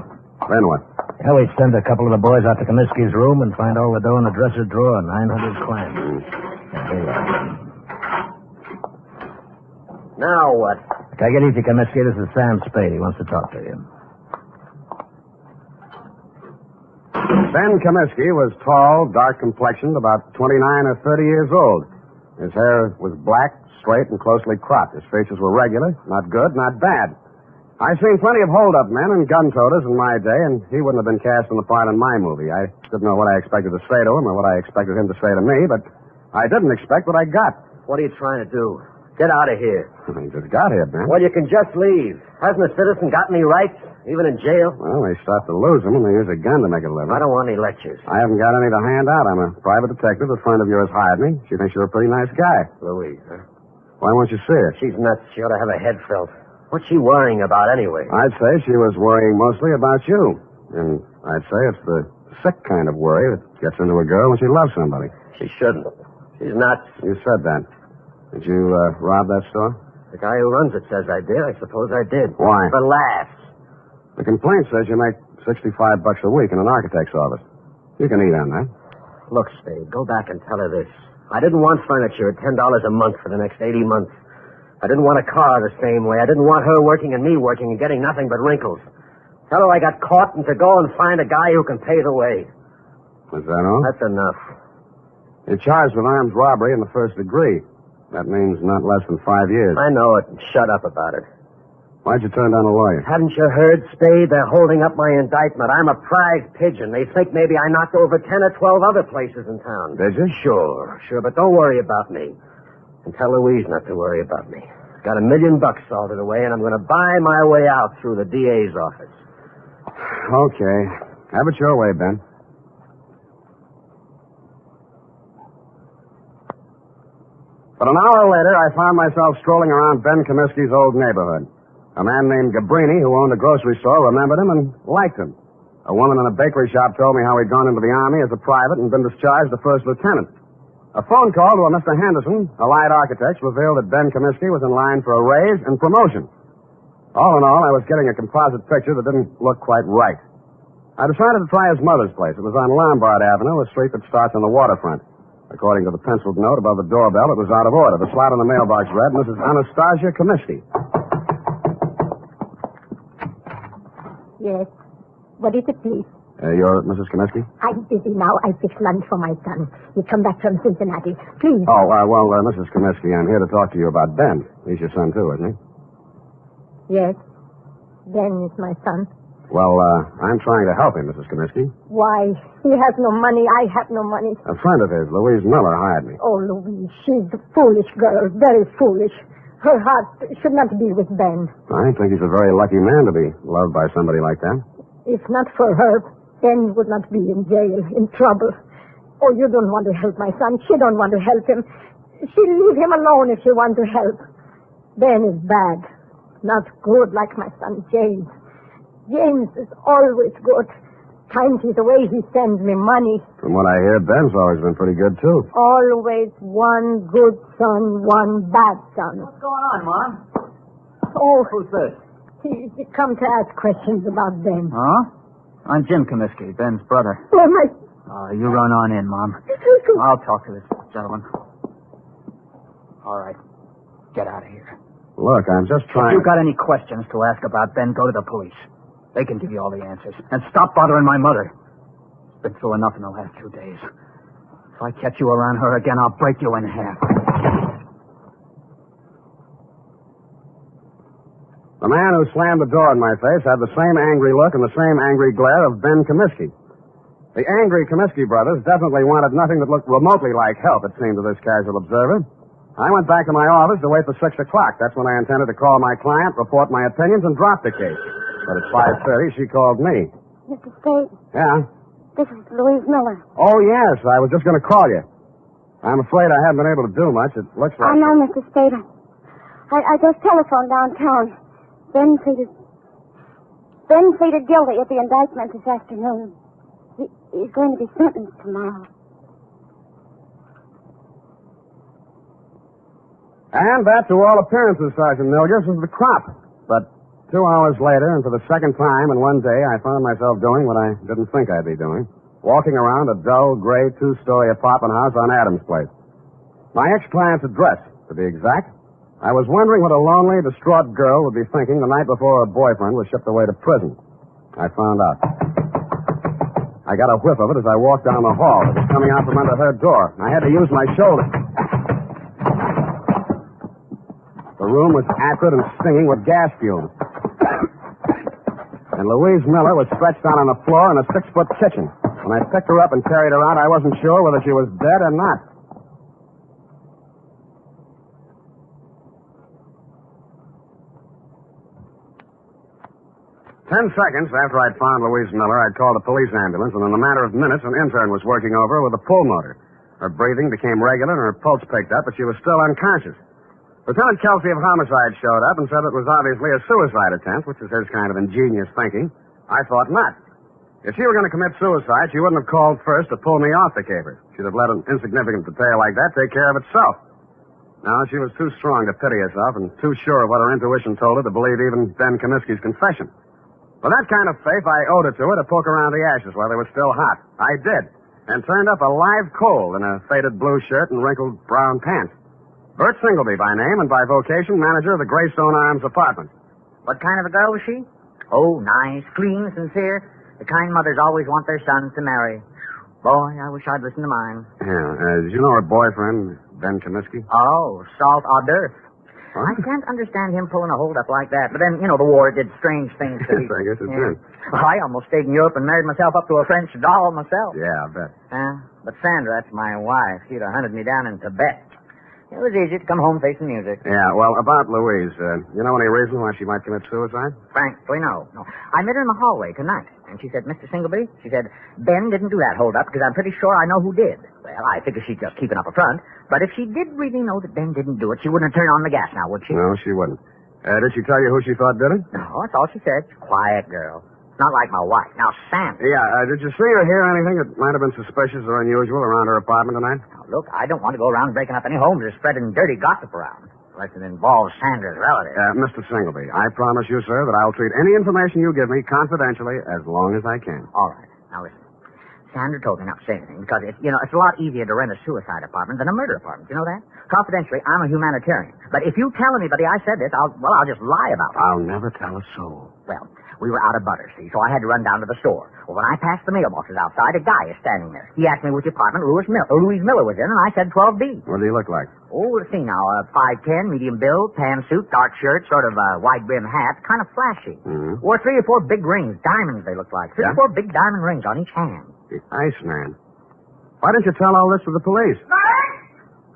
Then what? Yeah, we send a couple of the boys out to Comiskey's room and find all the dough in the dresser drawer, 900 clams. There you are. Now what? Take it easy, Comiskey. This is Sam Spade. He wants to talk to you. Ben Comiskey was tall, dark-complexioned, about 29 or 30 years old. His hair was black, straight, and closely cropped. His features were regular, not good, not bad. I've seen plenty of hold-up men and gun-toters in my day, and he wouldn't have been cast in the part in my movie. I didn't know what I expected to say to him or what I expected him to say to me, but I didn't expect what I got. What are you trying to do? Get out of here. He just got here, Ben. Well, you can just leave. Hasn't a citizen got any rights, even in jail? Well, they start to lose them, and they use a gun to make a living. I don't want any lectures. I haven't got any to hand out. I'm a private detective. A friend of yours hired me. She thinks you're a pretty nice guy. Louise, huh? Why won't you see her? She's nuts. She ought to have a head felt. What's she worrying about anyway? I'd say she was worrying mostly about you. And I'd say it's the sick kind of worry that gets into a girl when she loves somebody. She shouldn't. She's nuts. You said that. Did you rob that store? The guy who runs it says I did. I suppose I did. Why? For laughs. The complaint says you make $65 a week in an architect's office. You can eat on that. Look, Spade, go back and tell her this. I didn't want furniture at $10 a month for the next 80 months. I didn't want a car the same way. I didn't want her working and me working and getting nothing but wrinkles. Tell her I got caught and to go and find a guy who can pay the way. Is that all? That's enough. You're charged with armed robbery in the first degree. That means not less than 5 years. I know it. Shut up about it. Why'd you turn down a lawyer? Hadn't you heard, Spade? They're holding up my indictment. I'm a prize pigeon. They think maybe I knocked over 10 or 12 other places in town. Did you? Sure, but don't worry about me. And tell Louise not to worry about me. Got $1 million salted away, and I'm going to buy my way out through the DA's office. Okay. Have it your way, Ben. But an hour later, I found myself strolling around Ben Comiskey's old neighborhood. A man named Gabrini, who owned a grocery store, remembered him and liked him. A woman in a bakery shop told me how he'd gone into the Army as a private and been discharged a first lieutenant. A phone call to a Mr. Henderson, Allied Architects, revealed that Ben Comiskey was in line for a raise and promotion. All in all, I was getting a composite picture that didn't look quite right. I decided to try his mother's place. It was on Lombard Avenue, a street that starts on the waterfront. According to the penciled note above the doorbell, it was out of order. The slot on the mailbox read, Mrs. Anastasia Comiskey. Yes. What is it, please? You're Mrs. Comiskey? I'm busy now. I fixed lunch for my son. He come back from Cincinnati. Please. Oh, Mrs. Comiskey, I'm here to talk to you about Ben. He's your son, too, isn't he? Yes. Ben is my son. Well, I'm trying to help him, Mrs. Comiskey. Why? He has no money. I have no money. A friend of his, Louise Miller, hired me. Oh, Louise, she's a foolish girl. Very foolish. Her heart should not be with Ben. I think he's a very lucky man to be loved by somebody like that. If not for her, Ben would not be in jail, in trouble. Oh, you don't want to help my son. She don't want to help him. She leave him alone if she want to help. Ben is bad. Not good like my son James. James is always good. Times the way he sends me money. From what I hear, Ben's always been pretty good, too. Always one good son, one bad son. What's going on, Mom? Oh. Who's this? He come to ask questions about Ben. Huh? I'm Jim Comiskey, Ben's brother. Oh, my... You run on in, Mom. I'll talk to this gentleman. All right. Get out of here. Look, I'm just trying... If you've got any questions to ask about Ben, go to the police. They can give you all the answers. And stop bothering my mother. She's been through enough in the last 2 days. If I catch you around her again, I'll break you in half. The man who slammed the door in my face had the same angry look and the same angry glare of Ben Comiskey. The angry Comiskey brothers definitely wanted nothing that looked remotely like help, it seemed to this casual observer. I went back to my office to wait for 6 o'clock. That's when I intended to call my client, report my opinions, and drop the case. But at 5:30, she called me. Mr. Spade, Yeah? this is Louise Miller. Oh, yes. I was just going to call you. I'm afraid I haven't been able to do much. It looks like... I know, Mr. Spade. I just telephoned downtown. Ben pleaded guilty at the indictment this afternoon. He's going to be sentenced tomorrow. And that, to all appearances, Sergeant Milgers, was the crop. But 2 hours later, and for the second time in one day, I found myself doing what I didn't think I'd be doing. Walking around a dull, gray, 2-story apartment house on Adams Place. My ex-client's address, to be exact. I was wondering what a lonely, distraught girl would be thinking the night before her boyfriend was shipped away to prison. I found out. I got a whiff of it as I walked down the hall. It was coming out from under her door. I had to use my shoulder. The room was acrid and stinging with gas fumes. And Louise Miller was stretched out on the floor in a 6-foot kitchen. When I picked her up and carried her out, I wasn't sure whether she was dead or not. Ten seconds after I'd found Louise Miller, I'd called a police ambulance, and in a matter of minutes, an intern was working over her with a pull motor. Her breathing became regular, and her pulse picked up, but she was still unconscious. Lieutenant Kelsey of Homicide showed up and said it was obviously a suicide attempt, which is his kind of ingenious thinking. I thought not. If she were going to commit suicide, she wouldn't have called first to pull me off the caper. She'd have let an insignificant detail like that take care of itself. No, she was too strong to pity herself and too sure of what her intuition told her to believe even Ben Comiskey's confession. With that kind of faith, I owed it to her to poke around the ashes while they were still hot. I did, and turned up a live coal in a faded blue shirt and wrinkled brown pants. Bert Singleby by name and by vocation, manager of the Greystone Arms apartment. What kind of a girl was she? Oh, nice, clean, sincere. The kind mothers always want their sons to marry. Boy, I wish I'd listened to mine. Yeah, did you know her boyfriend, Ben Comiskey? Oh, salt hors d'oeuvre. Huh? I can't understand him pulling a hold-up like that. But then, the war did strange things to me. I guess it did. Well, I almost stayed in Europe and married myself up to a French doll myself. Yeah, I bet. But Sandra, that's my wife. She'd have hunted me down in Tibet. It was easy to come home facing music. Yeah, well, about Louise, you know any reason why she might commit suicide? Frankly, no. I met her in the hallway tonight, and she said, Mr. Singleby, she said, Ben didn't do that hold-up because I'm pretty sure I know who did. Well, I figure she's just keeping up a front. But if she did really know that Ben didn't do it, she wouldn't have turned on the gas now, would she? No, she wouldn't. Did she tell you who she thought did it? No, that's all she said. Quiet girl. Not like my wife. Now, Sam. Yeah, did you see or hear anything that might have been suspicious or unusual around her apartment tonight? Now, look, I don't want to go around breaking up any homes or spreading dirty gossip around. Unless it involves Sandra's relatives. Mr. Singleby, I promise you, sir, that I'll treat any information you give me confidentially as long as I can. All right. Now, listen. Sandra told me not to say anything because it's a lot easier to rent a suicide apartment than a murder apartment. You know that? Confidentially, I'm a humanitarian. But if you tell anybody I said this, I'll just lie about it. I'll never tell a soul. Well, we were out of butter, see, so I had to run down to the store. Well, when I passed the mailboxes outside, a guy is standing there. He asked me which apartment Louise Miller was in, and I said 12B. What do you look like? Oh, let's see now. 5'10", medium build, tan suit, dark shirt, sort of wide brim hat, kind of flashy. Mm-hmm. Wore 3 or 4 big rings, diamonds they looked like. 3 or 4 big diamond rings on each hand. The Iceman. Why didn't you tell all this to the police? Bert,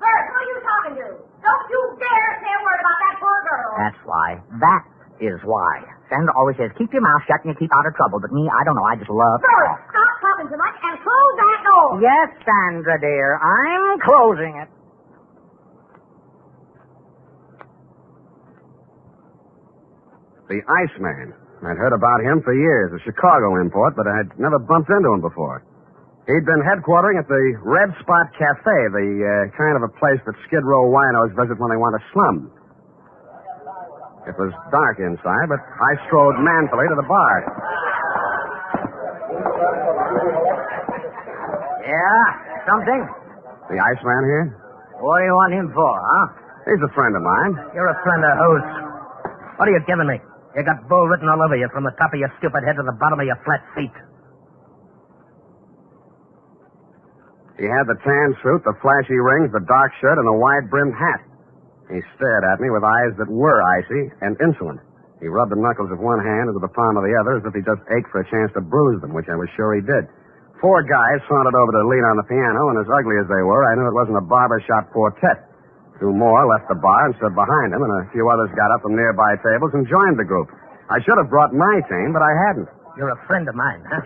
who are you talking to? Don't you dare say a word about that poor girl. That's why. That is why. Sandra always says, keep your mouth shut and you keep out of trouble. But me, I don't know. I just love... Bert, stop talking too much and close that door. Yes, Sandra, dear. I'm closing it. The Iceman. I'd heard about him for years, a Chicago import, but I'd never bumped into him before. He'd been headquartering at the Red Spot Cafe, the kind of a place that Skid Row winos visit when they want to slum. It was dark inside, but I strode manfully to the bar. Yeah? Something? The Iceman here? What do you want him for, huh? He's a friend of mine. You're a friend of whose? What are you giving me? You got bull written all over you from the top of your stupid head to the bottom of your flat feet. He had the tan suit, the flashy rings, the dark shirt, and the wide-brimmed hat. He stared at me with eyes that were icy and insolent. He rubbed the knuckles of one hand into the palm of the other as if he just ached for a chance to bruise them, which I was sure he did. 4 guys sauntered over to lean on the piano, and as ugly as they were, I knew it wasn't a barbershop quartet. 2 more left the bar and stood behind him, and a few others got up from nearby tables and joined the group. I should have brought my team, but I hadn't. You're a friend of mine, huh?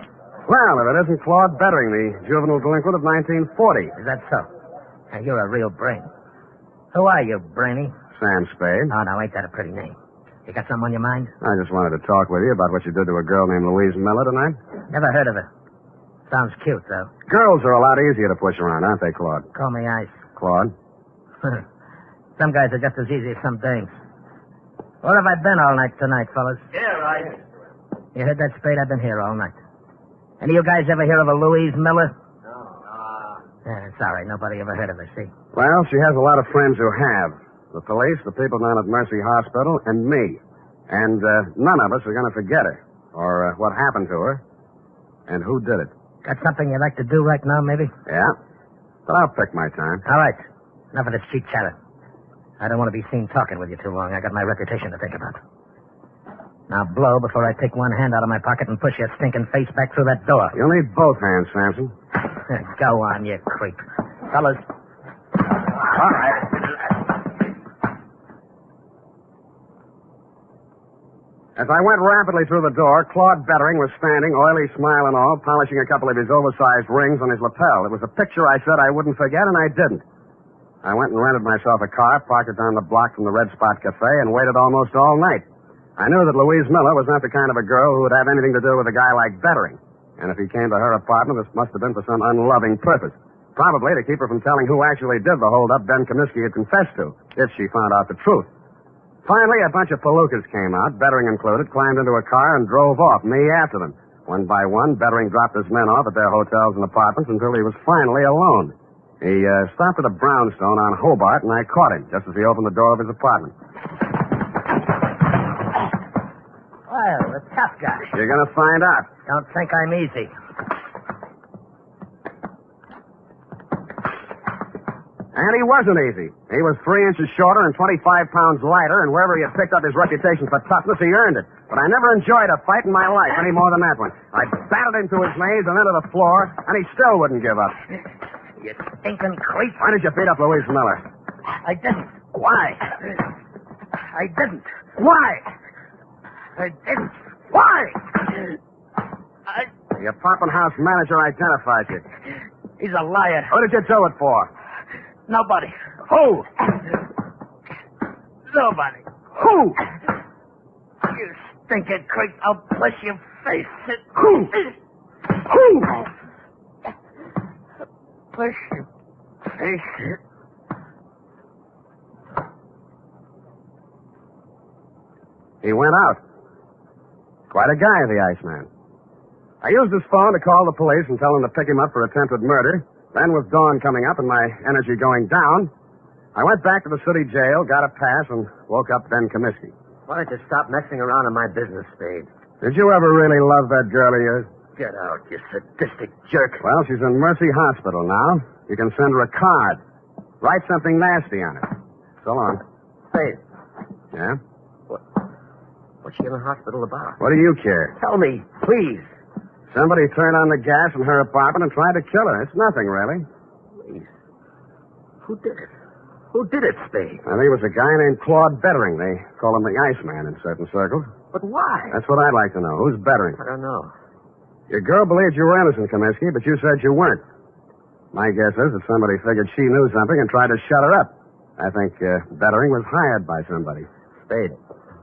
Well, if it isn't Claude Bettering, the juvenile delinquent of 1940. Is that so? Now, you're a real brain. Who are you, Brainy? Sam Spade. Oh, no, ain't that a pretty name? You got something on your mind? I just wanted to talk with you about what you did to a girl named Louise Miller tonight. Never heard of her. Sounds cute, though. Girls are a lot easier to push around, aren't they, Claude? Call me Ice. Claude? Some guys are just as easy as some dames. Where have I been all night tonight, fellas? Here, Ice. You heard that, Spade? I've been here all night. Any of you guys ever hear of a Louise Miller? No. Yeah, it's all right. Nobody ever heard of her, see? Well, she has a lot of friends who have. The police, the people down at Mercy Hospital, and me. And none of us are going to forget her. Or what happened to her. And who did it. Got something you'd like to do right now, maybe? Yeah. But I'll pick my time. All right. Enough of this cheap chatter. I don't want to be seen talking with you too long. I got my reputation to think about. Now blow before I take one hand out of my pocket and push your stinking face back through that door. You'll need both hands, Samson. Go on, you creep. Fellas. All right. As I went rapidly through the door, Claude Bettering was standing, oily smile and all, polishing a couple of his oversized rings on his lapel. It was a picture I said I wouldn't forget, and I didn't. I went and rented myself a car, parked it down the block from the Red Spot Cafe, and waited almost all night. I knew that Louise Miller was not the kind of a girl who would have anything to do with a guy like Bettering. And if he came to her apartment, this must have been for some unloving purpose. Probably to keep her from telling who actually did the holdup Ben Comiskey had confessed to, if she found out the truth. Finally, a bunch of palookas came out, Bettering included, climbed into a car and drove off, me after them. One by one, Bettering dropped his men off at their hotels and apartments until he was finally alone. He stopped at a brownstone on Hobart, and I caught him just as he opened the door of his apartment. Well, the tough guy. You're going to find out. Don't think I'm easy. And he wasn't easy. He was 3 inches shorter and 25 pounds lighter, and wherever he had picked up his reputation for toughness, he earned it. But I never enjoyed a fight in my life any more than that one. I battered him to his knees and into the floor, and he still wouldn't give up. You stinking creep. Why did you beat up Louise Miller? I didn't. Why? I didn't. Why? I didn't. Why? Your Poppin' House manager identified you. He's a liar. Who did you do it for? Nobody. Who? Nobody. Who? You stinking creep. I'll push your face. Who? Who? Push your face. He went out. Quite a guy, the Iceman. I used his phone to call the police and tell them to pick him up for attempted murder. Then, with dawn coming up and my energy going down, I went back to the city jail, got a pass, and woke up Ben Comiskey. Why don't you stop messing around in my business, Spade? Did you ever really love that girl of yours? Get out, you sadistic jerk. Well, she's in Mercy Hospital now. You can send her a card. Write something nasty on it. So long. Spade. Yeah? What's she in the hospital about? What do you care? Tell me, please. Somebody turned on the gas in her apartment and tried to kill her. It's nothing, really. Please. Who did it? Who did it, Spade? I think it was a guy named Claude Bettering. They call him the Iceman in certain circles. But why? That's what I'd like to know. Who's Bettering? I don't know. Your girl believed you were innocent, Comiskey, but you said you weren't. My guess is that somebody figured she knew something and tried to shut her up. I think Bettering was hired by somebody. Spade,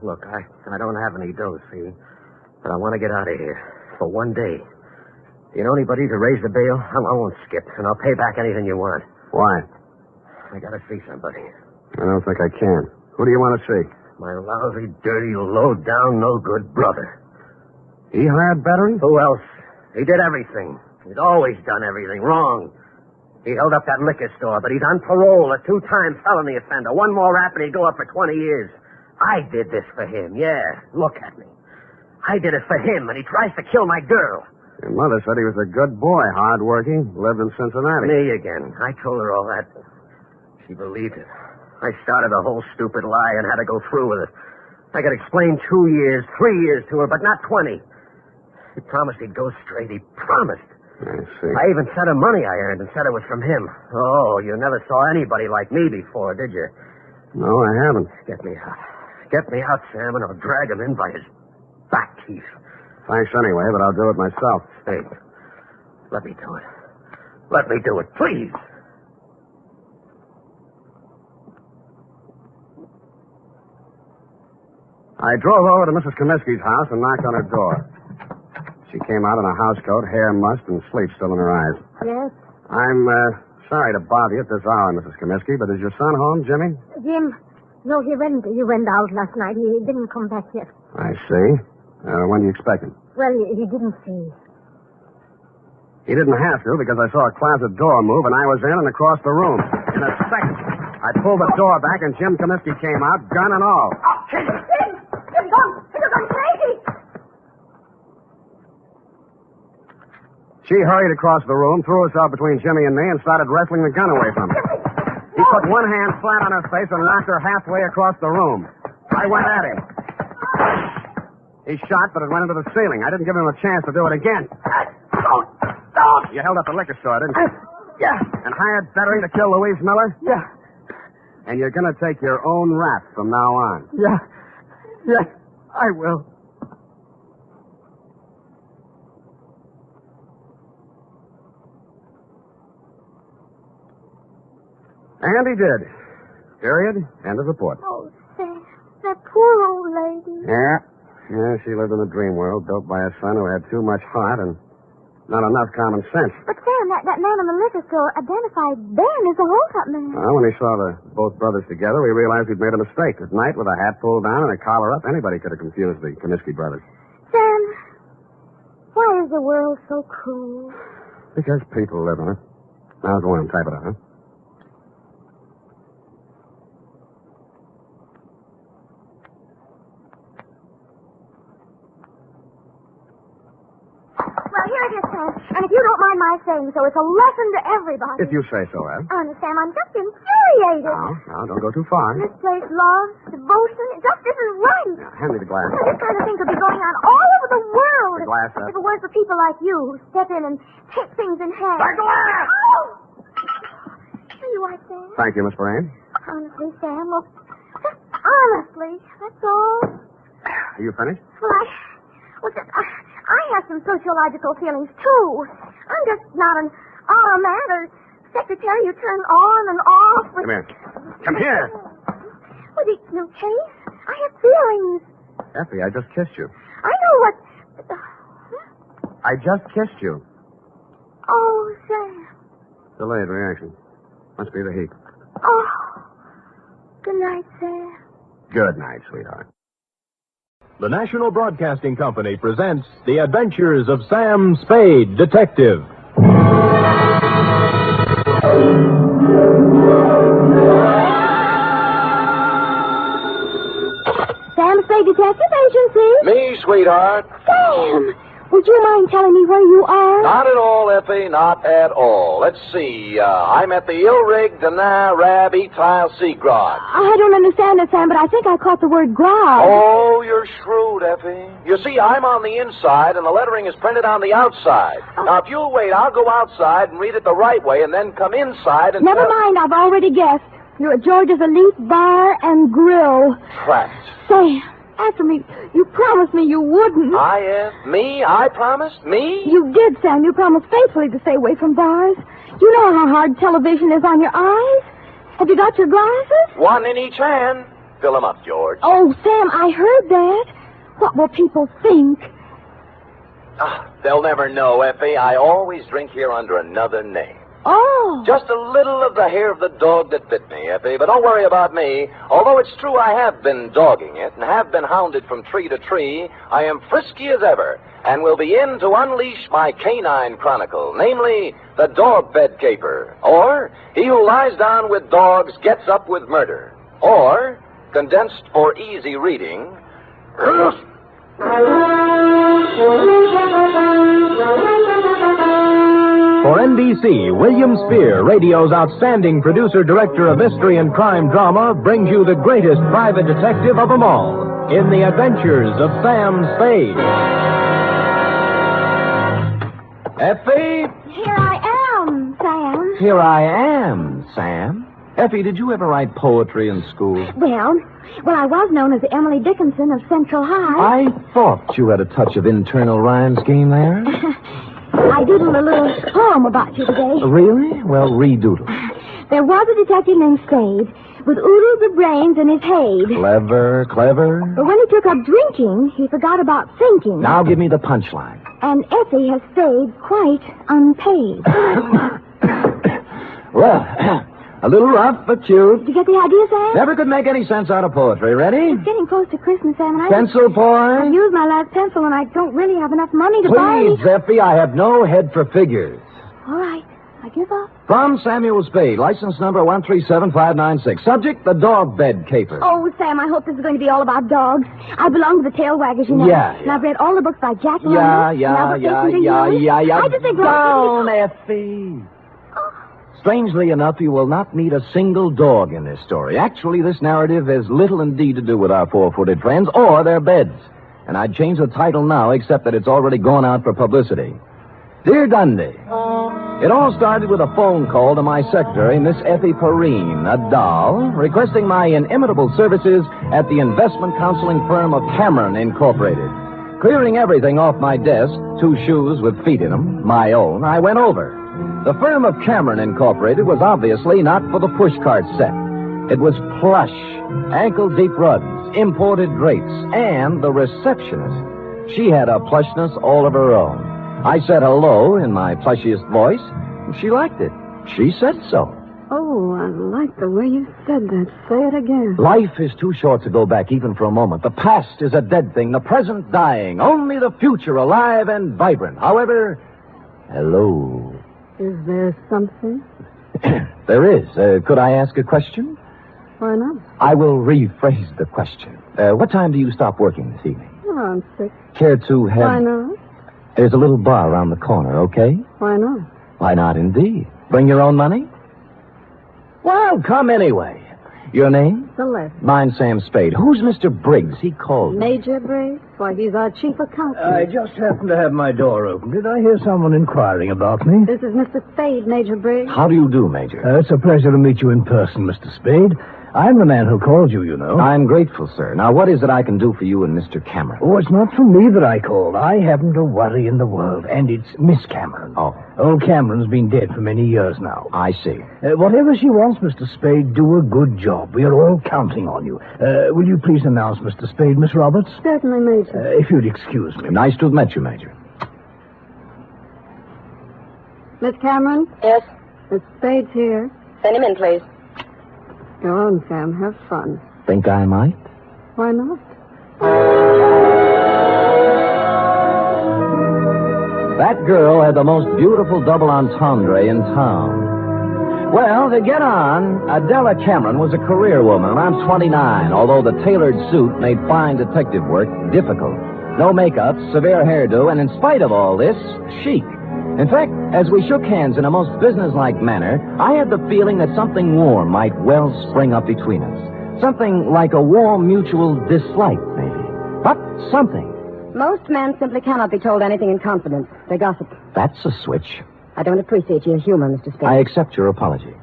look, I don't have any dough, see? But I want to get out of here for one day. Do you know anybody to raise the bail? I won't skip, and I'll pay back anything you want. Why? I got to see somebody. I don't think I can. Who do you want to see? My lousy, dirty, low-down, no-good brother. He hired veterans? Who else? He did everything. He's always done everything wrong. He held up that liquor store, but he's on parole, a 2-time felony offender. One more rap and he'd go up for 20 years. I did this for him, yeah. Look at me. I did it for him, and he tries to kill my girl. Your mother said he was a good boy, hard-working, lived in Cincinnati. Me again. I told her all that. She believed it. I started a whole stupid lie and had to go through with it. I could explain 2 years, 3 years to her, but not 20. He promised he'd go straight. He promised. I see. I even sent him money I earned and said it was from him. Oh, you never saw anybody like me before, did you? No, I haven't. Get me out. Get me out, Sam, and I'll drag him in by his back teeth. Thanks anyway, but I'll do it myself. Hey, let me do it. Let me do it, please. I drove over to Mrs. Comiskey's house and knocked on her door. She came out in a housecoat, hair mussed, and sleep still in her eyes. Yes? I'm sorry to bother you at this hour, Mrs. Comiskey, but is your son home, Jimmy? Jim, no, he went out last night. He didn't come back yet. I see. When do you expect him? Well, he didn't say. He didn't have to, because I saw a closet door move, and I was in and across the room. In a second, I pulled the door back, and Jim Comiskey came out, gun and all. Jim, you're gone crazy. She hurried across the room, threw herself between Jimmy and me, and started wrestling the gun away from him. He put one hand flat on her face and knocked her halfway across the room. I went at him. He shot, but it went into the ceiling. I didn't give him a chance to do it again. Don't. You held up the liquor store, didn't you? Yeah. And hired veteran to kill Louise Miller? Yeah. And you're going to take your own rap from now on? Yeah. Yes, I will. And he did. Period. End of report. Oh, Sam, that poor old lady. Yeah, she lived in a dream world built by a son who had too much heart and not enough common sense. But, Sam, that man in the liquor store identified Ben as the hold-up man. Well, when he saw both brothers together, we realized we'd made a mistake. At night, with a hat pulled down and a collar up, anybody could have confused the Comiskey brothers. Sam, why is the world so cruel? Because people live in it. Now go on, type it up, huh? Well, here it is, Sam. And if you don't mind my saying so, it's a lesson to everybody. If you say so, Ed. Honest, Sam, I'm just infuriated. Now, don't go too far. Misplaced love, devotion, it just isn't right. Now, hand me the glass. This kind of thing could be going on all over the world. The glass, If it weren't for people like you who step in and take things in hand. The glass! Oh! Here you are, Sam. Thank you, Miss Brain. Honestly, Sam, look, just honestly, that's all. Are you finished? Well, I have some sociological feelings, too. I'm just not an automat or secretary you turn on and off. Come here. Come here. With each new case, I have feelings. Effie, I just kissed you. I know what... I just kissed you. Oh, Sam. Delayed reaction. Must be the heat. Oh. Good night, Sam. Good night, sweetheart. The National Broadcasting Company presents The Adventures of Sam Spade, Detective. Sam Spade Detective Agency. Me, sweetheart. Sam, would you mind telling me where you are? Not at all, Effie, not at all. Let's see. I'm at the Ilrig Dana Rab Etile Seagrod. I don't understand it, Sam, but I think I caught the word grog. Oh, you're shrewd, Effie. You see, I'm on the inside, and the lettering is printed on the outside. Now, if you'll wait, I'll go outside and read it the right way, and then come inside and... Never mind, I've already guessed. You're at George's Elite Bar and Grill. Trapped. Sam, answer me. You promised me you wouldn't. Me? I promised? Me? You did, Sam. You promised faithfully to stay away from bars. You know how hard television is on your eyes. Have you got your glasses? One in each hand. Fill 'em up, George. Oh, Sam, I heard that. What will people think? They'll never know, Effie. I always drink here under another name. Oh. Just a little of the hair of the dog that bit me, Effie. But don't worry about me. Although it's true I have been dogging it and have been hounded from tree to tree, I am frisky as ever and will be in to unleash my canine chronicle, namely the dog bed caper, or he who lies down with dogs gets up with murder, or, condensed for easy reading, For NBC, William Spear, radio's outstanding producer-director of mystery and crime drama, brings you the greatest private detective of them all in The Adventures of Sam Spade. Effie? Here I am, Sam. Here I am, Sam. Effie, did you ever write poetry in school? Well, I was known as Emily Dickinson of Central High. I thought you had a touch of internal rhyme scheme there. I doodled a little poem about you today. Really? Well, redoodle. There was a detective named Spade with oodles of brains in his head. Clever, clever. But when he took up drinking, he forgot about thinking. Now give me the punchline. And Effie has stayed quite unpaid. Well, a little rough, but cute. Did you get the idea, Sam? Never could make any sense out of poetry. Ready? It's getting close to Christmas, Sam, and Pencil point? I've used my last pencil, and I don't really have enough money to buy... Please, Effie, I have no head for figures. All right, I give up. From Samuel Spade, license number 137596. Subject, the dog bed caper. Oh, Sam, I hope this is going to be all about dogs. I belong to the tail waggers, you know. Yeah. And I've read all the books by Jack London. Yeah. I just think... Down, Effie. Strangely enough, you will not meet a single dog in this story. Actually, this narrative has little indeed to do with our four-footed friends or their beds. And I'd change the title now, except that it's already gone out for publicity. Dear Dundee, it all started with a phone call to my secretary, Miss Effie Perrine, a doll, requesting my inimitable services at the investment counseling firm of Cameron Incorporated. Clearing everything off my desk, 2 shoes with feet in them, my own, I went over. The firm of Cameron Incorporated was obviously not for the pushcart set. It was plush, ankle-deep rugs, imported drapes, and the receptionist. She had a plushness all of her own. I said hello in my plushiest voice, and she liked it. She said so. Oh, I like the way you said that. Say it again. Life is too short to go back even for a moment. The past is a dead thing, the present dying, only the future alive and vibrant. However, hello. Is there something? There is. Could I ask a question? Why not? I will rephrase the question. What time do you stop working this evening? Around 6. Care to have... Why not? There's a little bar around the corner, okay? Why not? Why not, indeed? Bring your own money? Well, come anyway. Your name? Celeste. Mine's Sam Spade. Who's Mr. Briggs? He called me. Major Briggs? Why, he's our chief accountant. I just happened to have my door open. Did I hear someone inquiring about me? This is Mr. Spade, Major Briggs. How do you do, Major? It's a pleasure to meet you in person, Mr. Spade. I'm the man who called you, you know. I'm grateful, sir. Now, what is it I can do for you and Mr. Cameron? Oh, it's not for me that I called. I haven't a worry in the world, and it's Miss Cameron. Oh. Old Cameron's been dead for many years now. I see. Whatever she wants, Mr. Spade, do a good job. We are all counting on you. Will you please announce Mr. Spade, Miss Roberts? Certainly, Major. If you'd excuse me. Nice to have met you, Major. Miss Cameron? Yes? Miss Spade's here. Send him in, please. Go on, Sam. Have fun. Think I might? Why not? That girl had the most beautiful double entendre in town. Well, to get on, Adela Cameron was a career woman, around 29, although the tailored suit made fine detective work difficult. No makeup, severe hairdo, and in spite of all this, chic. In fact, as we shook hands in a most businesslike manner, I had the feeling that something warm might well spring up between us. Something like a warm mutual dislike, maybe. But something. Most men simply cannot be told anything in confidence. They gossip. That's a switch. I don't appreciate your humor, Mr. Spade. I accept your apology.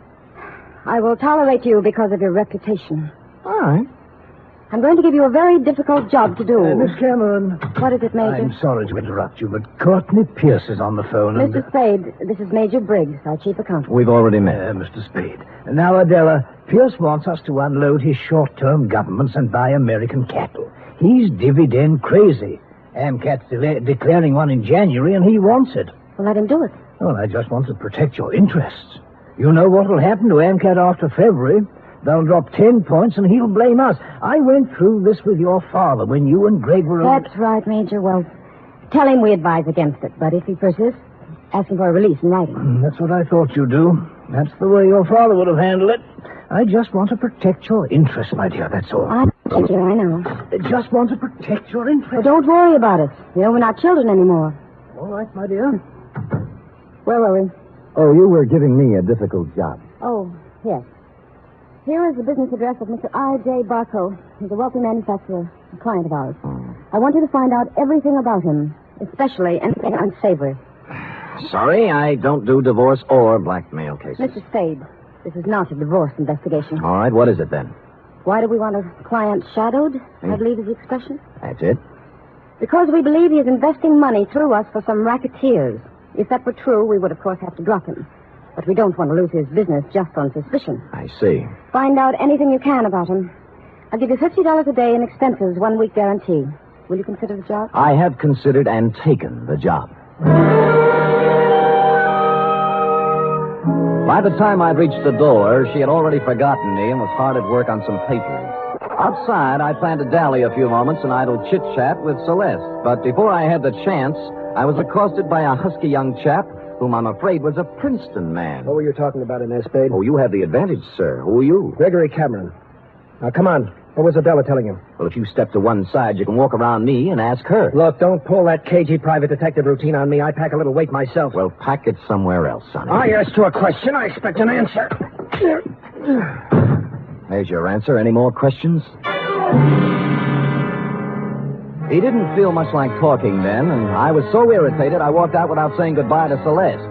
I will tolerate you because of your reputation. All right. I'm going to give you a very difficult job to do. Miss Cameron. What is it, Major? I'm sorry to interrupt you, but Courtney Pierce is on the phone. Mr. Spade, this is Major Briggs, our chief accountant. We've already met. Mr. Spade. Now, Adela, Pierce wants us to unload his short-term governments and buy American cattle. He's dividend crazy. Amcat's declaring one in January, and he wants it. Well, let him do it. Well, I just want to protect your interests. You know what will happen to Amcat after February. They'll drop 10 points, and he'll blame us. I went through this with your father when you and Greg were... That's right, Major. Well, tell him we advise against it. But if he persists, ask him for a release in writing. That's what I thought you'd do. That's the way your father would have handled it. I just want to protect your interests, my dear, that's all. I know. Just want to protect your interests. Well, don't worry about us. We're not children anymore. All right, my dear. Where were we? Oh, you were giving me a difficult job. Oh, yes. Here is the business address of Mr. I.J. Barco. He's a wealthy manufacturer, a client of ours. I want you to find out everything about him, especially anything unsavory. Sorry, I don't do divorce or blackmail cases. Mr. Spade, this is not a divorce investigation. All right, what is it then? Why do we want a client shadowed, I believe is the expression? That's it? Because we believe he is investing money through us for some racketeers. If that were true, we would, of course, have to drop him. But we don't want to lose his business just on suspicion. I see. Find out anything you can about him. I'll give you $50 a day in expenses, 1 week guarantee. Will you consider the job? I have considered and taken the job. By the time I'd reached the door, she had already forgotten me and was hard at work on some papers. Outside, I planned to dally a few moments in idle chit-chat with Celeste. But before I had the chance, I was accosted by a husky young chap whom I'm afraid was a Princeton man. What were you talking about in there, Spade? Oh, you have the advantage, sir. Who are you? Gregory Cameron. Now, come on. What was Adela telling him? Well, if you step to one side, you can walk around me and ask her. Look, don't pull that cagey private detective routine on me. I pack a little weight myself. Well, pack it somewhere else, sonny. I asked you a question. I expect an answer. There's your answer. Any more questions? He didn't feel much like talking then, and I was so irritated I walked out without saying goodbye to Celeste.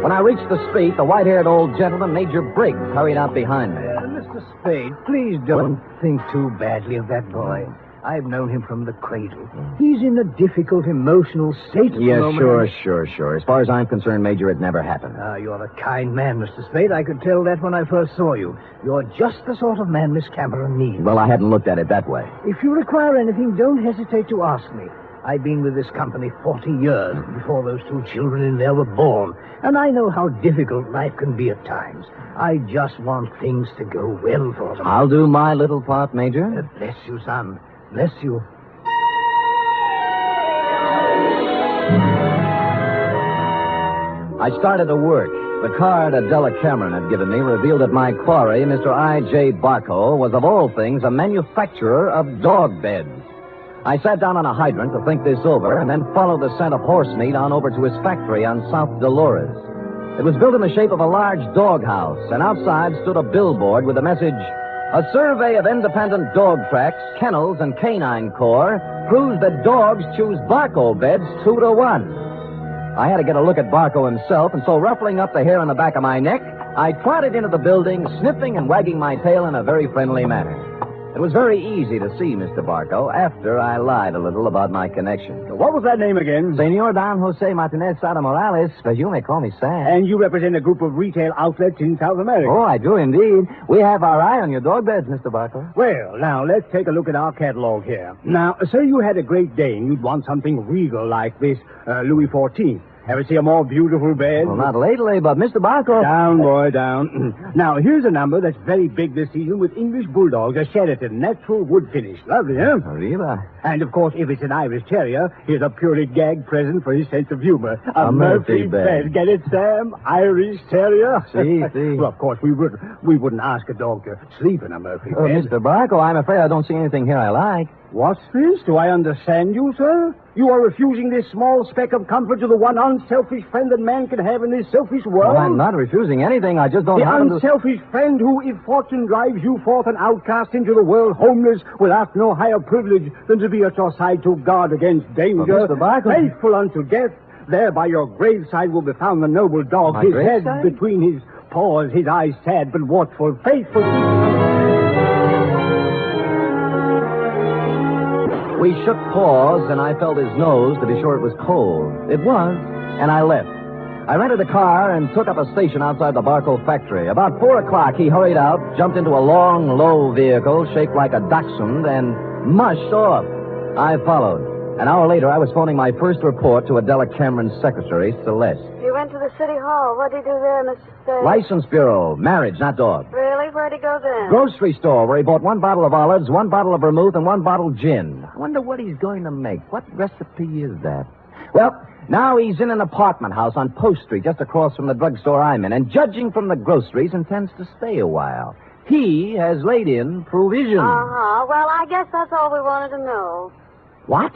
When I reached the street, the white-haired old gentleman, Major Briggs, hurried out behind me. Mr. Spade, please don't think too badly of that boy. I've known him from the cradle. He's in a difficult emotional state at the moment. Sure. As far as I'm concerned, Major, it never happened. You're a kind man, Mr. Spade. I could tell that when I first saw you. You're just the sort of man Miss Cameron needs. Well, I hadn't looked at it that way. If you require anything, don't hesitate to ask me. I've been with this company 40 years before those two children in there were born, and I know how difficult life can be at times. I just want things to go well for them. I'll do my little part, Major. Bless you, son. Bless you. I started to work. The card Adela Cameron had given me revealed that my quarry, Mr. I.J. Barco, was of all things a manufacturer of dog beds. I sat down on a hydrant to think this over and then followed the scent of horse meat on over to his factory on South Dolores. It was built in the shape of a large doghouse, and outside stood a billboard with the message, "A survey of independent dog tracks, kennels, and canine corps proves that dogs choose Barco beds 2-1. I had to get a look at Barco himself, and so ruffling up the hair on the back of my neck, I trotted into the building, sniffing and wagging my tail in a very friendly manner. It was very easy to see Mr. Barco after I lied a little about my connection. What was that name again? Senor Don Jose Martinez Sada Morales, but you may call me Sam. And you represent a group of retail outlets in South America. Oh, I do indeed. We have our eye on your dog beds, Mr. Barco. Well, now, let's take a look at our catalog here. Now, say you had a Great Dane. You'd want something regal like this Louis XIV. Ever see a more beautiful bed? Well, not lately, but Mr. Barco... Down, boy, down. Now, here's a number that's very big this season with English Bulldogs, a Sheraton, natural wood finish. Lovely, huh? Arriba. And, of course, if it's an Irish Terrier, here's a purely gag present for his sense of humor. A Murphy bed. Get it, Sam? Irish Terrier? See. Well, of course, we wouldn't ask a dog to sleep in a Murphy bed. Mr. Barco, I'm afraid I don't see anything here I like. What's this? Do I understand you, sir? You are refusing this small speck of comfort to the one unselfish friend that man can have in this selfish world? Well, I'm not refusing anything. I just don't happen The unselfish friend who, if fortune drives you forth an outcast into the world, homeless, without no higher privilege than to be at your side to guard against danger, Mr. Barco, faithful unto death, there by your graveside will be found the noble dog, his head between his paws, his eyes sad but watchful, faithful... We shook paws, and I felt his nose to be sure it was cold. It was, and I left. I rented a car and took up a station outside the Barco factory. About 4 o'clock, he hurried out, jumped into a long, low vehicle shaped like a dachshund, and mushed off. I followed. An hour later, I was phoning my first report to Adela Cameron's secretary, Celeste. He went to the city hall. What'd he do there, Mr. Spade? License Bureau. Marriage, not dog. Really? Where'd he go then? Grocery store, where he bought 1 bottle of olives, 1 bottle of vermouth, and 1 bottle gin. I wonder what he's going to make. What recipe is that? Well, now he's in an apartment house on Post Street, just across from the drugstore I'm in, and judging from the groceries, intends to stay a while. He has laid in provision. Uh-huh. Well, I guess that's all we wanted to know. What?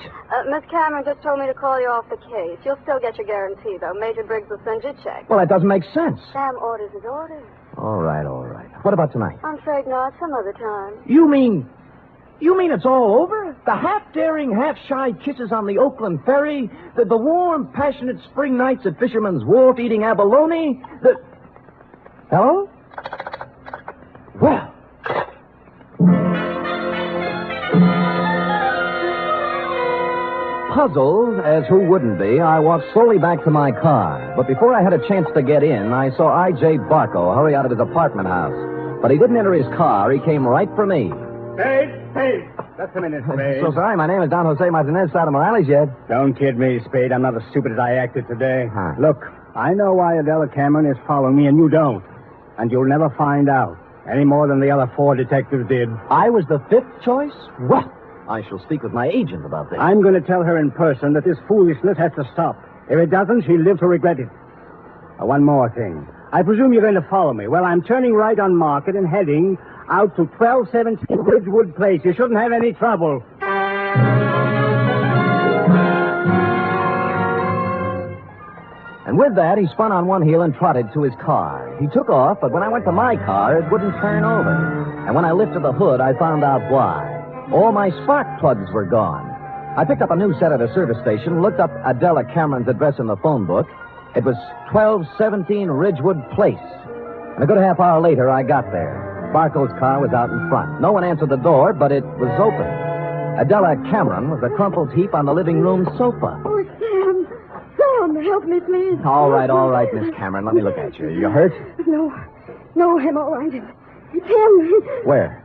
Miss Cameron just told me to call you off the case. You'll still get your guarantee, though. Major Briggs will send you a check. Well, that doesn't make sense. Sam orders his orders. All right. What about tonight? I'm afraid not. Some other time. You mean it's all over? The half-daring, half-shy kisses on the Oakland ferry? The warm, passionate spring nights at Fisherman's Wharf eating abalone? Hello? Well. Puzzled, as who wouldn't be, I walked slowly back to my car. But before I had a chance to get in, I saw I.J. Barco hurry out of his apartment house. But he didn't enter his car. He came right for me. Spade! Just a minute, Spade. So sorry, my name is Don Jose Martinez Sada Morales yet. Don't kid me, Spade. I'm not as stupid as I acted today. Huh. Look, I know why Adela Cameron is following me, and you don't. And you'll never find out. Any more than the other 4 detectives did. I was the 5th choice? Well, I shall speak with my agent about this. I'm going to tell her in person that this foolishness has to stop. If it doesn't, she'll live to regret it. One more thing. I presume you're going to follow me. Well, I'm turning right on Market and heading out to 1217 Ridgewood Place. You shouldn't have any trouble. And with that, he spun on one heel and trotted to his car. He took off, but when I went to my car, it wouldn't turn over. And when I lifted the hood, I found out why. All my spark plugs were gone. I picked up a new set at a service station, looked up Adela Cameron's address in the phone book. It was 1217 Ridgewood Place. And a good half hour later, I got there. Barco's car was out in front. No one answered the door, but it was open. Adela Cameron was a crumpled heap on the living room sofa. Oh, Sam, help me, please. All right, Miss Cameron. Let me look at you. You hurt? No, I'm all right. It's him. Where?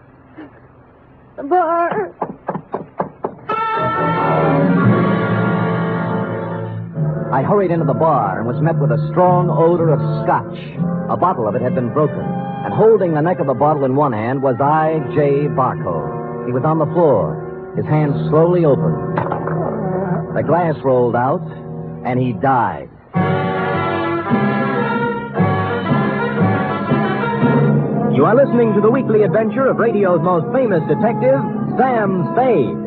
The bar. I hurried into the bar and was met with a strong odor of scotch. A bottle of it had been broken, and holding the neck of the bottle in one hand was I.J. Barco. He was on the floor, his hands slowly opened. The glass rolled out, and he died. You are listening to the weekly adventure of radio's most famous detective, Sam Spade.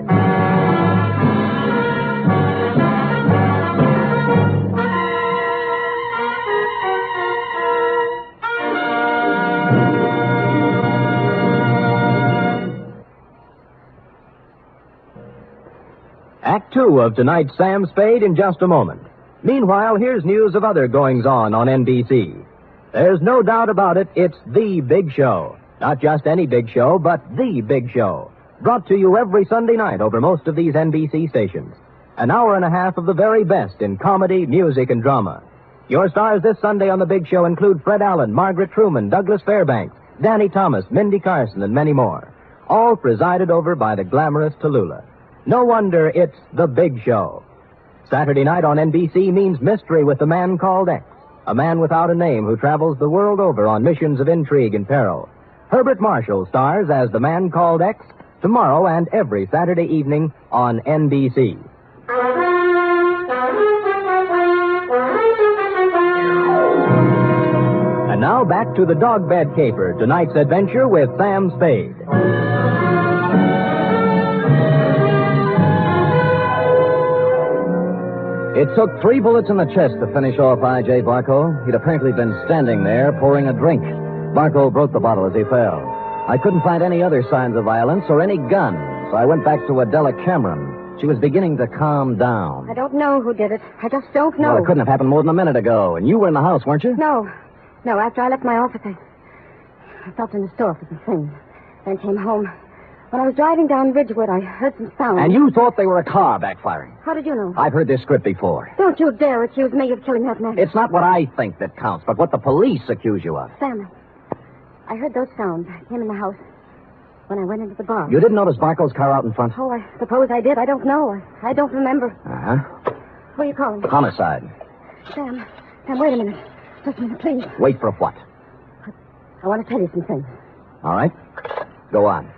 Act 2 of tonight's Sam Spade in just a moment. Meanwhile, here's news of other goings-on on NBC. There's no doubt about it, it's the big show. Not just any big show, but the big show. Brought to you every Sunday night over most of these NBC stations. An hour and a half of the very best in comedy, music, and drama. Your stars this Sunday on the big show include Fred Allen, Margaret Truman, Douglas Fairbanks, Danny Thomas, Mindy Carson, and many more. All presided over by the glamorous Tallulah. No wonder it's the big show. Saturday night on NBC means mystery with the man called X. A man without a name who travels the world over on missions of intrigue and peril. Herbert Marshall stars as the man called X tomorrow and every Saturday evening on NBC. And now back to the dog bed caper, tonight's adventure with Sam Spade. It took 3 bullets in the chest to finish off I.J. Barco. He'd apparently been standing there pouring a drink. Barco broke the bottle as he fell. I couldn't find any other signs of violence or any gun, so I went back to Adela Cameron. She was beginning to calm down. I don't know who did it. I just don't know. Well, it couldn't have happened more than a minute ago, and you were in the house, weren't you? No, after I left my office, I stopped in the store for some things, then came home. When I was driving down Ridgewood, I heard some sound. And you thought they were a car backfiring? How did you know? I've heard this script before. Don't you dare accuse me of killing that man. It's not what I think that counts, but what the police accuse you of. Sam, I heard those sounds. I came in the house. when I went into the bar. You didn't notice Barco's car out in front? Oh, I suppose I did. I don't know. I don't remember. Uh-huh. Who are you calling? Homicide. Sam, wait a minute. Just a minute, please. Wait for what? I want to tell you some things. All right. Go on.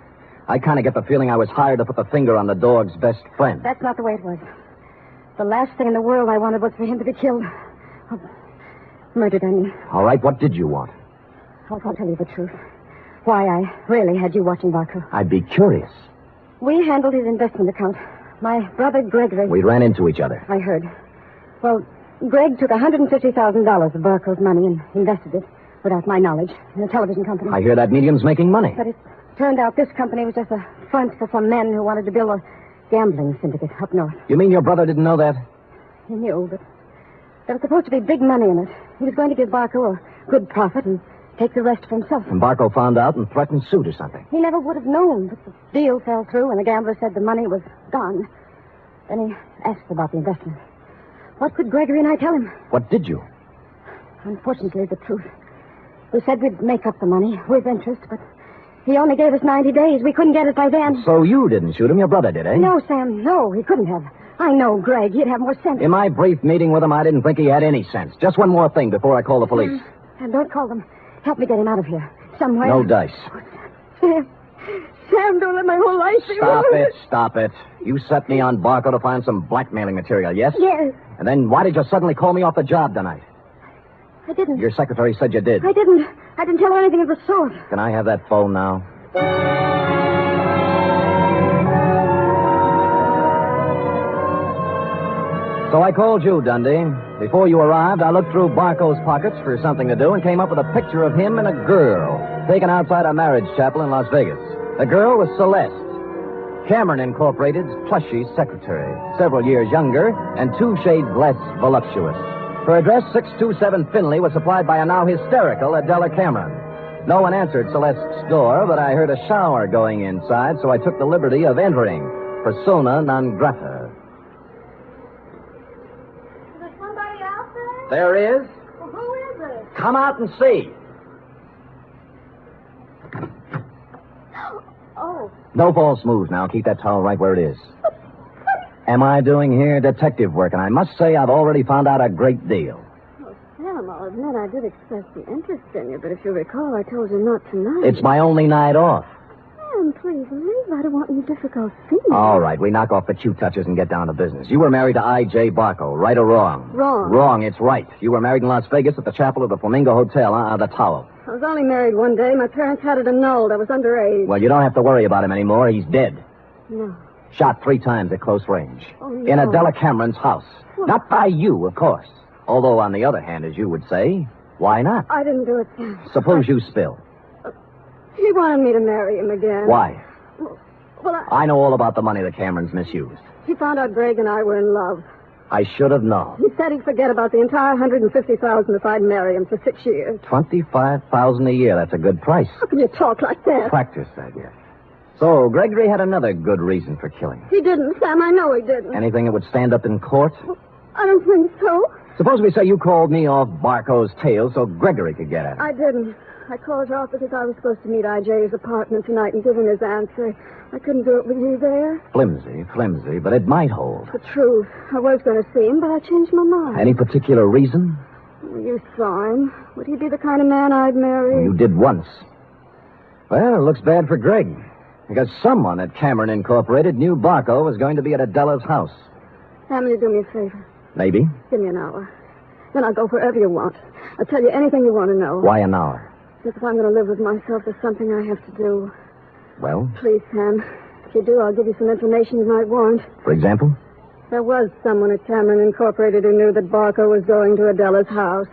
I kind of get the feeling I was hired to put the finger on the dog's best friend. That's not the way it was. The last thing in the world I wanted was for him to be killed. Oh, murdered, I mean. All right, what did you want? I'll tell you the truth. Why I really had you watching Barco. I'd be curious. We handled his investment account. My brother Gregory... We ran into each other. I heard. Well, Greg took $150,000 of Barco's money and invested it, without my knowledge, in a television company. I hear that medium's making money. But it turned out this company was just a front for some men who wanted to build a gambling syndicate up north. You mean your brother didn't know that? He knew, but there was supposed to be big money in it. He was going to give Barco a good profit and take the rest for himself. And Barco found out and threatened suit or something. He never would have known, but the deal fell through and the gambler said the money was gone. Then he asked about the investment. What could Gregory and I tell him? What did you? Unfortunately, the truth. We said we'd make up the money with interest, but he only gave us 90 days. We couldn't get it by then. So you didn't shoot him, your brother did, eh? No, Sam, no, he couldn't have. I know Greg. He'd have more sense. In my brief meeting with him, I didn't think he had any sense. Just one more thing before I call the police. And don't call them. Help me get him out of here. Somewhere. No dice. Sam, don't let my whole life be Stop it. You set me on Barco to find some blackmailing material, yes? Yes. And then why did you suddenly call me off the job tonight? I didn't. Your secretary said you did. I didn't tell her anything of the sort. Can I have that phone now? So I called you, Dundee. Before you arrived, I looked through Barco's pockets for something to do and came up with a picture of him and a girl taken outside a marriage chapel in Las Vegas. The girl was Celeste, Cameron Incorporated's plushy secretary, several years younger and 2 shades less voluptuous. Her address, 627 Finley, was supplied by a now hysterical Adela Cameron. No one answered Celeste's door, but I heard a shower going inside, so I took the liberty of entering. Persona non grata. There is. Well, who is it? Come out and see. Oh. No false moves now. Keep that towel right where it is. Am I doing here detective work? And I must say I've already found out a great deal. Oh, Sam, I'll admit I did express some interest in you, but if you recall, I told you not tonight. It's my only night off. Sam, please leave. I don't want any difficult scenes. All right, we knock off the cute touches and get down to business. You were married to I.J. Barco, right or wrong? Wrong. Wrong, it's right. You were married in Las Vegas at the chapel of the Flamingo Hotel, the Tower. I was only married one day. My parents had it annulled. I was underage. Well, you don't have to worry about him anymore. He's dead. No. Shot 3 times at close range. Oh, no. In Adela Cameron's house. What? Not by you, of course. Although, on the other hand, as you would say, why not? I didn't do it, Sam. Suppose you spill. He wanted me to marry him again. Why? Well, I know all about the money the Camerons misused. He found out Greg and I were in love. I should have known. He said he'd forget about the entire $150,000 if I'd marry him for 6 years. $25,000 a year. That's a good price. How can you talk like that? Practice, I guess. So, Gregory had another good reason for killing. He didn't, Sam. I know he didn't. Anything that would stand up in court? I don't think so. Suppose we say you called me off Barco's tail so Gregory could get at him. I didn't. I called you off because I was supposed to meet I.J.'s apartment tonight and give him his answer. I couldn't do it with you there. Flimsy, but it might hold. The truth. I was going to see him, but I changed my mind. Any particular reason? You saw him. Would he be the kind of man I'd marry? You did once. Well, it looks bad for Greg. Because someone at Cameron Incorporated knew Barco was going to be at Adela's house. Sam, will you do me a favor? Maybe. Give me an hour. Then I'll go wherever you want. I'll tell you anything you want to know. Why an hour? Because if I'm going to live with myself, there's something I have to do. Well? Please, Sam. If you do, I'll give you some information you might want. For example? There was someone at Cameron Incorporated who knew that Barco was going to Adela's house.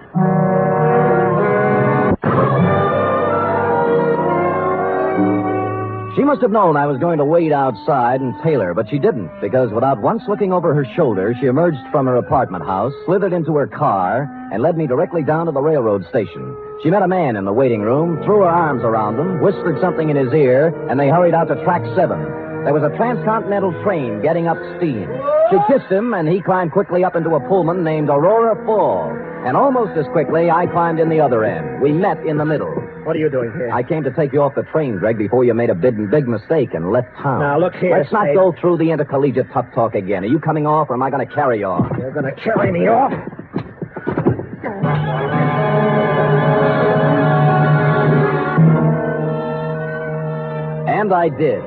She must have known I was going to wait outside and tail her, but she didn't, because without once looking over her shoulder, she emerged from her apartment house, slithered into her car, and led me directly down to the railroad station. She met a man in the waiting room, threw her arms around him, whispered something in his ear, and they hurried out to track 7. There was a transcontinental train getting up steam. She kissed him, and he climbed quickly up into a Pullman named Aurora Fall. And almost as quickly, I climbed in the other end. We met in the middle. What are you doing here? I came to take you off the train, Greg, before you made a big mistake and left town. Now, look here, Let's not Spade. go through the intercollegiate tough talk again. Are you coming off, or am I going to carry you off? You're going to carry me off? And I did.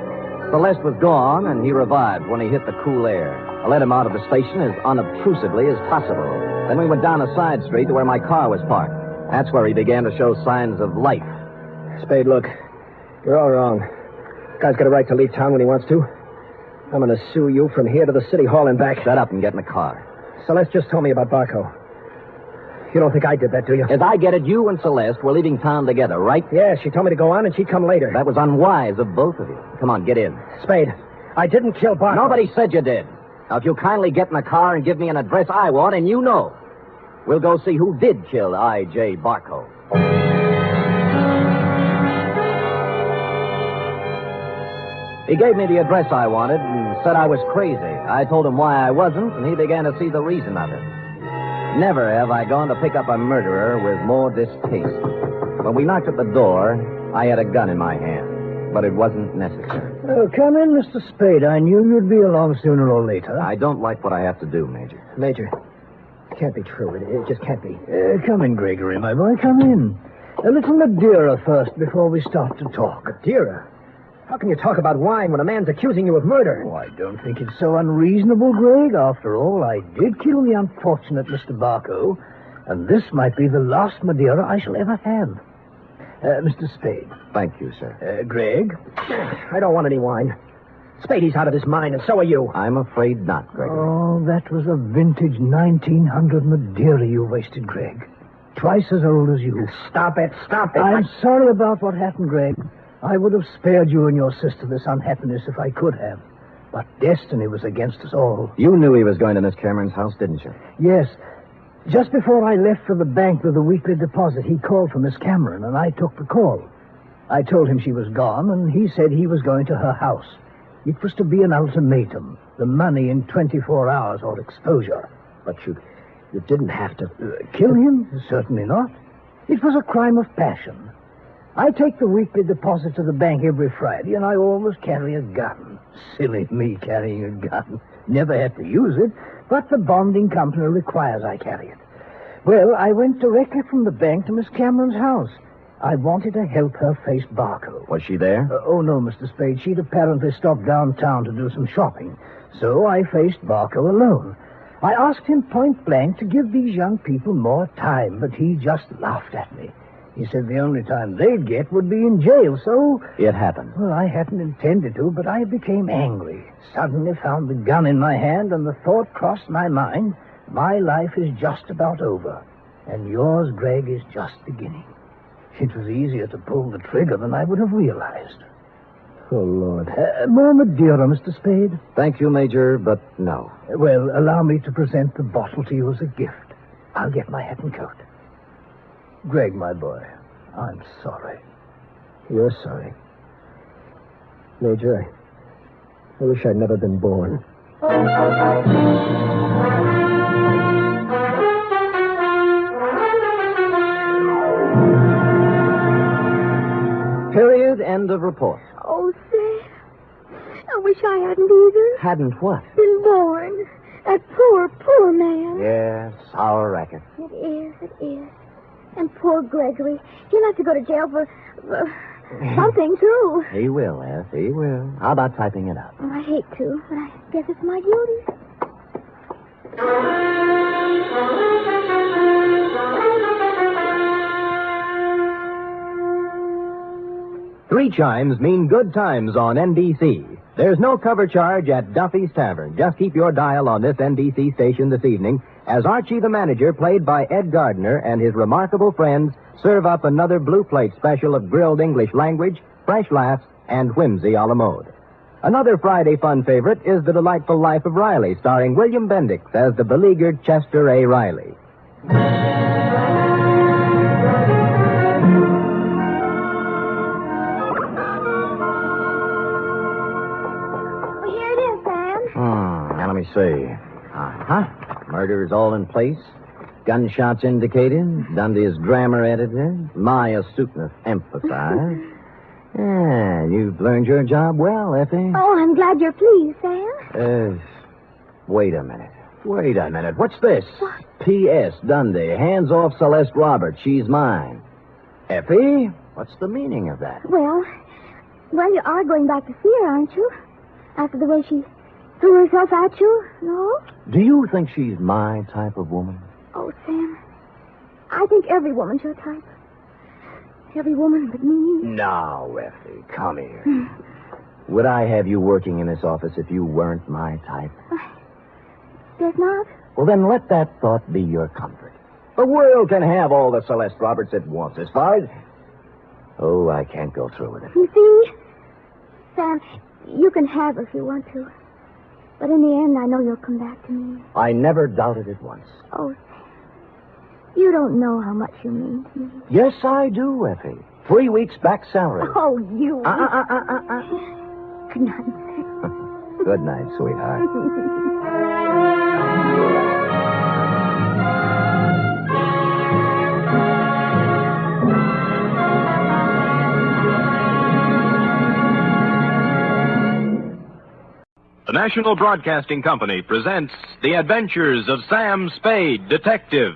Celeste was gone, and he revived when he hit the cool air. I let him out of the station as unobtrusively as possible. Then we went down a side street to where my car was parked. That's where he began to show signs of life. Spade, look. You're all wrong. Guy's got a right to leave town when he wants to. I'm going to sue you from here to the city hall and back. Shut up and get in the car. Celeste just told me about Barco. You don't think I did that, do you? As I get it, you and Celeste were leaving town together, right? Yeah, she told me to go on and she'd come later. That was unwise of both of you. Come on, get in. Spade, I didn't kill Barco. Nobody said you did. Now, if you'll kindly get in the car and give me an address I want, and you know, we'll go see who did kill I.J. Barco. He gave me the address I wanted and said I was crazy. I told him why I wasn't, and he began to see the reason of it. Never have I gone to pick up a murderer with more distaste. When we knocked at the door, I had a gun in my hand, but it wasn't necessary. Oh, come in, Mr. Spade. I knew you'd be along sooner or later. I don't like what I have to do, Major. Major, it can't be true. It just can't be. Come in, Gregory, my boy. Come in. A little Madeira first before we start to talk. Madeira? How can you talk about wine when a man's accusing you of murder? Oh, I don't think it's so unreasonable, Greg. After all, I did kill the unfortunate Mr. Barco, and this might be the last Madeira I shall ever have. Mr. Spade. Thank you, sir. Greg? I don't want any wine. Spadey's out of his mind, and so are you. I'm afraid not, Gregory. Oh, that was a vintage 1900 Madeira you wasted, Greg. Twice as old as you. Stop it. I'm sorry about what happened, Greg. I would have spared you and your sister this unhappiness if I could have. But destiny was against us all. You knew he was going to Miss Cameron's house, didn't you? Yes. Just before I left for the bank with the weekly deposit, he called for Miss Cameron, and I took the call. I told him she was gone, and he said he was going to her house. It was to be an ultimatum. The money in 24 hours or exposure. But you didn't have to... kill him? Certainly not. It was a crime of passion. I take the weekly deposit to the bank every Friday, and I always carry a gun. Silly me carrying a gun. Never had to use it, but the bonding company requires I carry it. Well, I went directly from the bank to Miss Cameron's house. I wanted to help her face Barco. Was she there? Oh, no, Mr. Spade. She'd apparently stopped downtown to do some shopping. So I faced Barco alone. I asked him point blank to give these young people more time, but he just laughed at me. He said the only time they'd get would be in jail, so... It happened. Well, I hadn't intended to, but I became angry. Suddenly found the gun in my hand, and the thought crossed my mind, my life is just about over, and yours, Greg, is just beginning. It was easier to pull the trigger than I would have realized. Oh, Lord. More Madeira, Mr. Spade? Thank you, Major, but no. Well, allow me to present the bottle to you as a gift. I'll get my hat and coat. Greg, my boy, I'm sorry. You're sorry. Major, I wish I'd never been born. Period. End of report. Oh, Sam. I wish I hadn't either. Hadn't what? Been born. That poor man. Yes, sour racket. It is. And poor Gregory. He'll have to go to jail for something, too. He will, yes, he will. How about typing it up? Oh, I hate to, but I guess it's my duty. Three chimes mean good times on NBC. There's no cover charge at Duffy's Tavern. Just keep your dial on this NBC station this evening as Archie the Manager, played by Ed Gardner, and his remarkable friends serve up another Blue Plate special of grilled English language, fresh laughs, and whimsy a la mode. Another Friday fun favorite is The Delightful Life of Riley, starring William Bendix as the beleaguered Chester A. Riley. Well, here it is, Sam. Now let me see. Murder is all in place. Gunshots indicated, Dundee's grammar edited, my astuteness emphasized. Yeah, you've learned your job well, Effie. Oh, I'm glad you're pleased, Sam. Wait a minute. What's this? What? P.S. Dundee, hands off Celeste Roberts. She's mine. Effie, what's the meaning of that? Well, you are going back to see her, aren't you? After the way she threw herself at you, no? Do you think she's my type of woman? Oh, Sam, I think every woman's your type. Every woman but me. Now, Effie, come here. Would I have you working in this office if you weren't my type? Guess not. Well, then let that thought be your comfort. The world can have all the Celeste Roberts it wants. As far as... Oh, I can't go through with it. You see, Sam, you can have her if you want to. But in the end, I know you'll come back to me. I never doubted it once. Oh, Sam, you don't know how much you mean to me. Yes, I do, Effie. 3 weeks back salary. Oh, you. Good night, Sam. Good night, sweetheart. The National Broadcasting Company presents The Adventures of Sam Spade, Detective.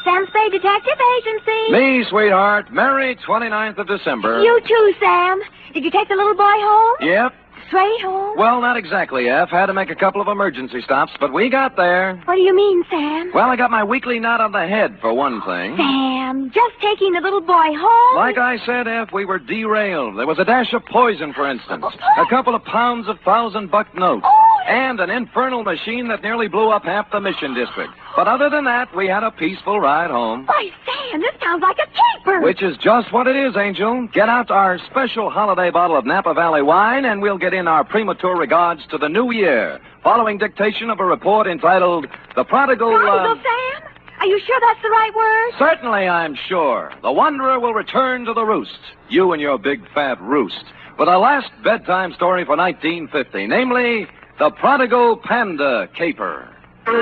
Sam Spade Detective Agency. Me, sweetheart. Merry 29th of December. You too, Sam. Did you take the little boy home? Yep. Straight home? Well, not exactly, F. Had to make a couple of emergency stops, but we got there. What do you mean, Sam? Well, I got my weekly knot on the head, for one thing. Sam, just taking the little boy home? Like I said, F, we were derailed. There was a dash of poison, for instance. A couple of pounds of $1,000 notes. And an infernal machine that nearly blew up half the Mission District. But other than that, we had a peaceful ride home. Why, Sam, this sounds like a caper. Which is just what it is, Angel. Get out our special holiday bottle of Napa Valley wine, and we'll get in our premature regards to the new year, following dictation of a report entitled The Prodigal... Prodigal, Sam? Are you sure that's the right word? Certainly, I'm sure. The Wanderer will return to the roost. You and your big fat roost. With our last bedtime story for 1950, namely... The Prodigal Panda Caper. For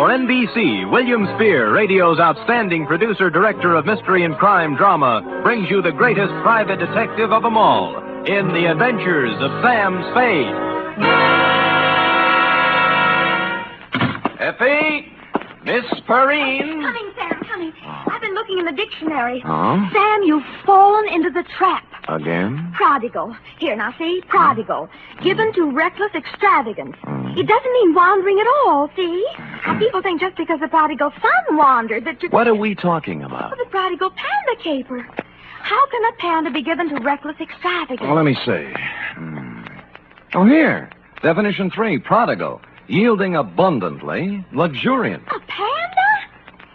NBC, William Spear, radio's outstanding producer-director of mystery and crime drama, brings you the greatest private detective of them all in The Adventures of Sam Spade. Effie! Miss Perrine! Coming, Sam, coming. I've been looking in the dictionary. Huh? Sam, you've fallen into the trap. Again? Prodigal. Here, now see? Prodigal. Given to reckless extravagance. It doesn't mean wandering at all, see? Now, people think just because the prodigal son wandered that you... What are we talking about? Oh, the prodigal panda caper. How can a panda be given to reckless extravagance? Well, let me see. Oh, here. Definition 3, prodigal. Yielding abundantly, luxuriant. A panda?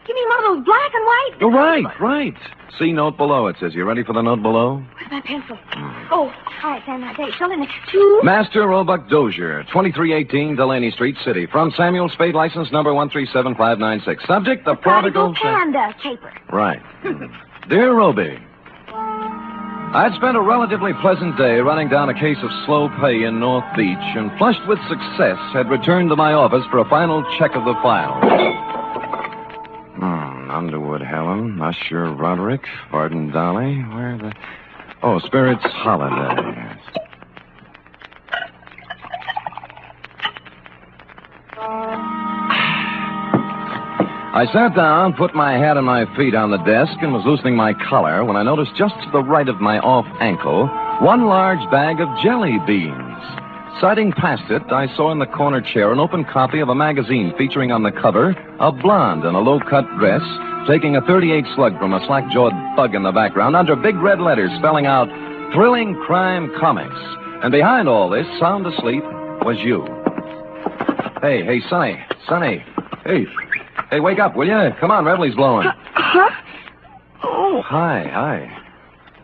You mean one of those black and white? Oh, right. See note below, it says. You ready for the note below? Where's my pencil? Oh, all right, Sam, that date. Show me 2. Master Roebuck Dozier, 2318 Delaney Street, City. From Samuel Spade, license number 137596. Subject, the prodigal panda caper. Right. Dear Roby, I'd spent a relatively pleasant day running down a case of slow pay in North Beach and, flushed with success, had returned to my office for a final check of the file. Underwood, Helen, Usher, Roderick, Barton, Dolly. Where the... Oh, Spirits Holiday. I sat down, put my hat and my feet on the desk, and was loosening my collar when I noticed just to the right of my off ankle one large bag of jelly beans. Sighting past it, I saw in the corner chair an open copy of a magazine featuring on the cover a blonde in a low-cut dress taking a .38 slug from a slack-jawed thug in the background under big red letters spelling out Thrilling Crime Comics. And behind all this, sound asleep, was you. Hey, Sonny. Hey, wake up, will you? Come on, Revelie's blowing. Huh? Oh. Hi.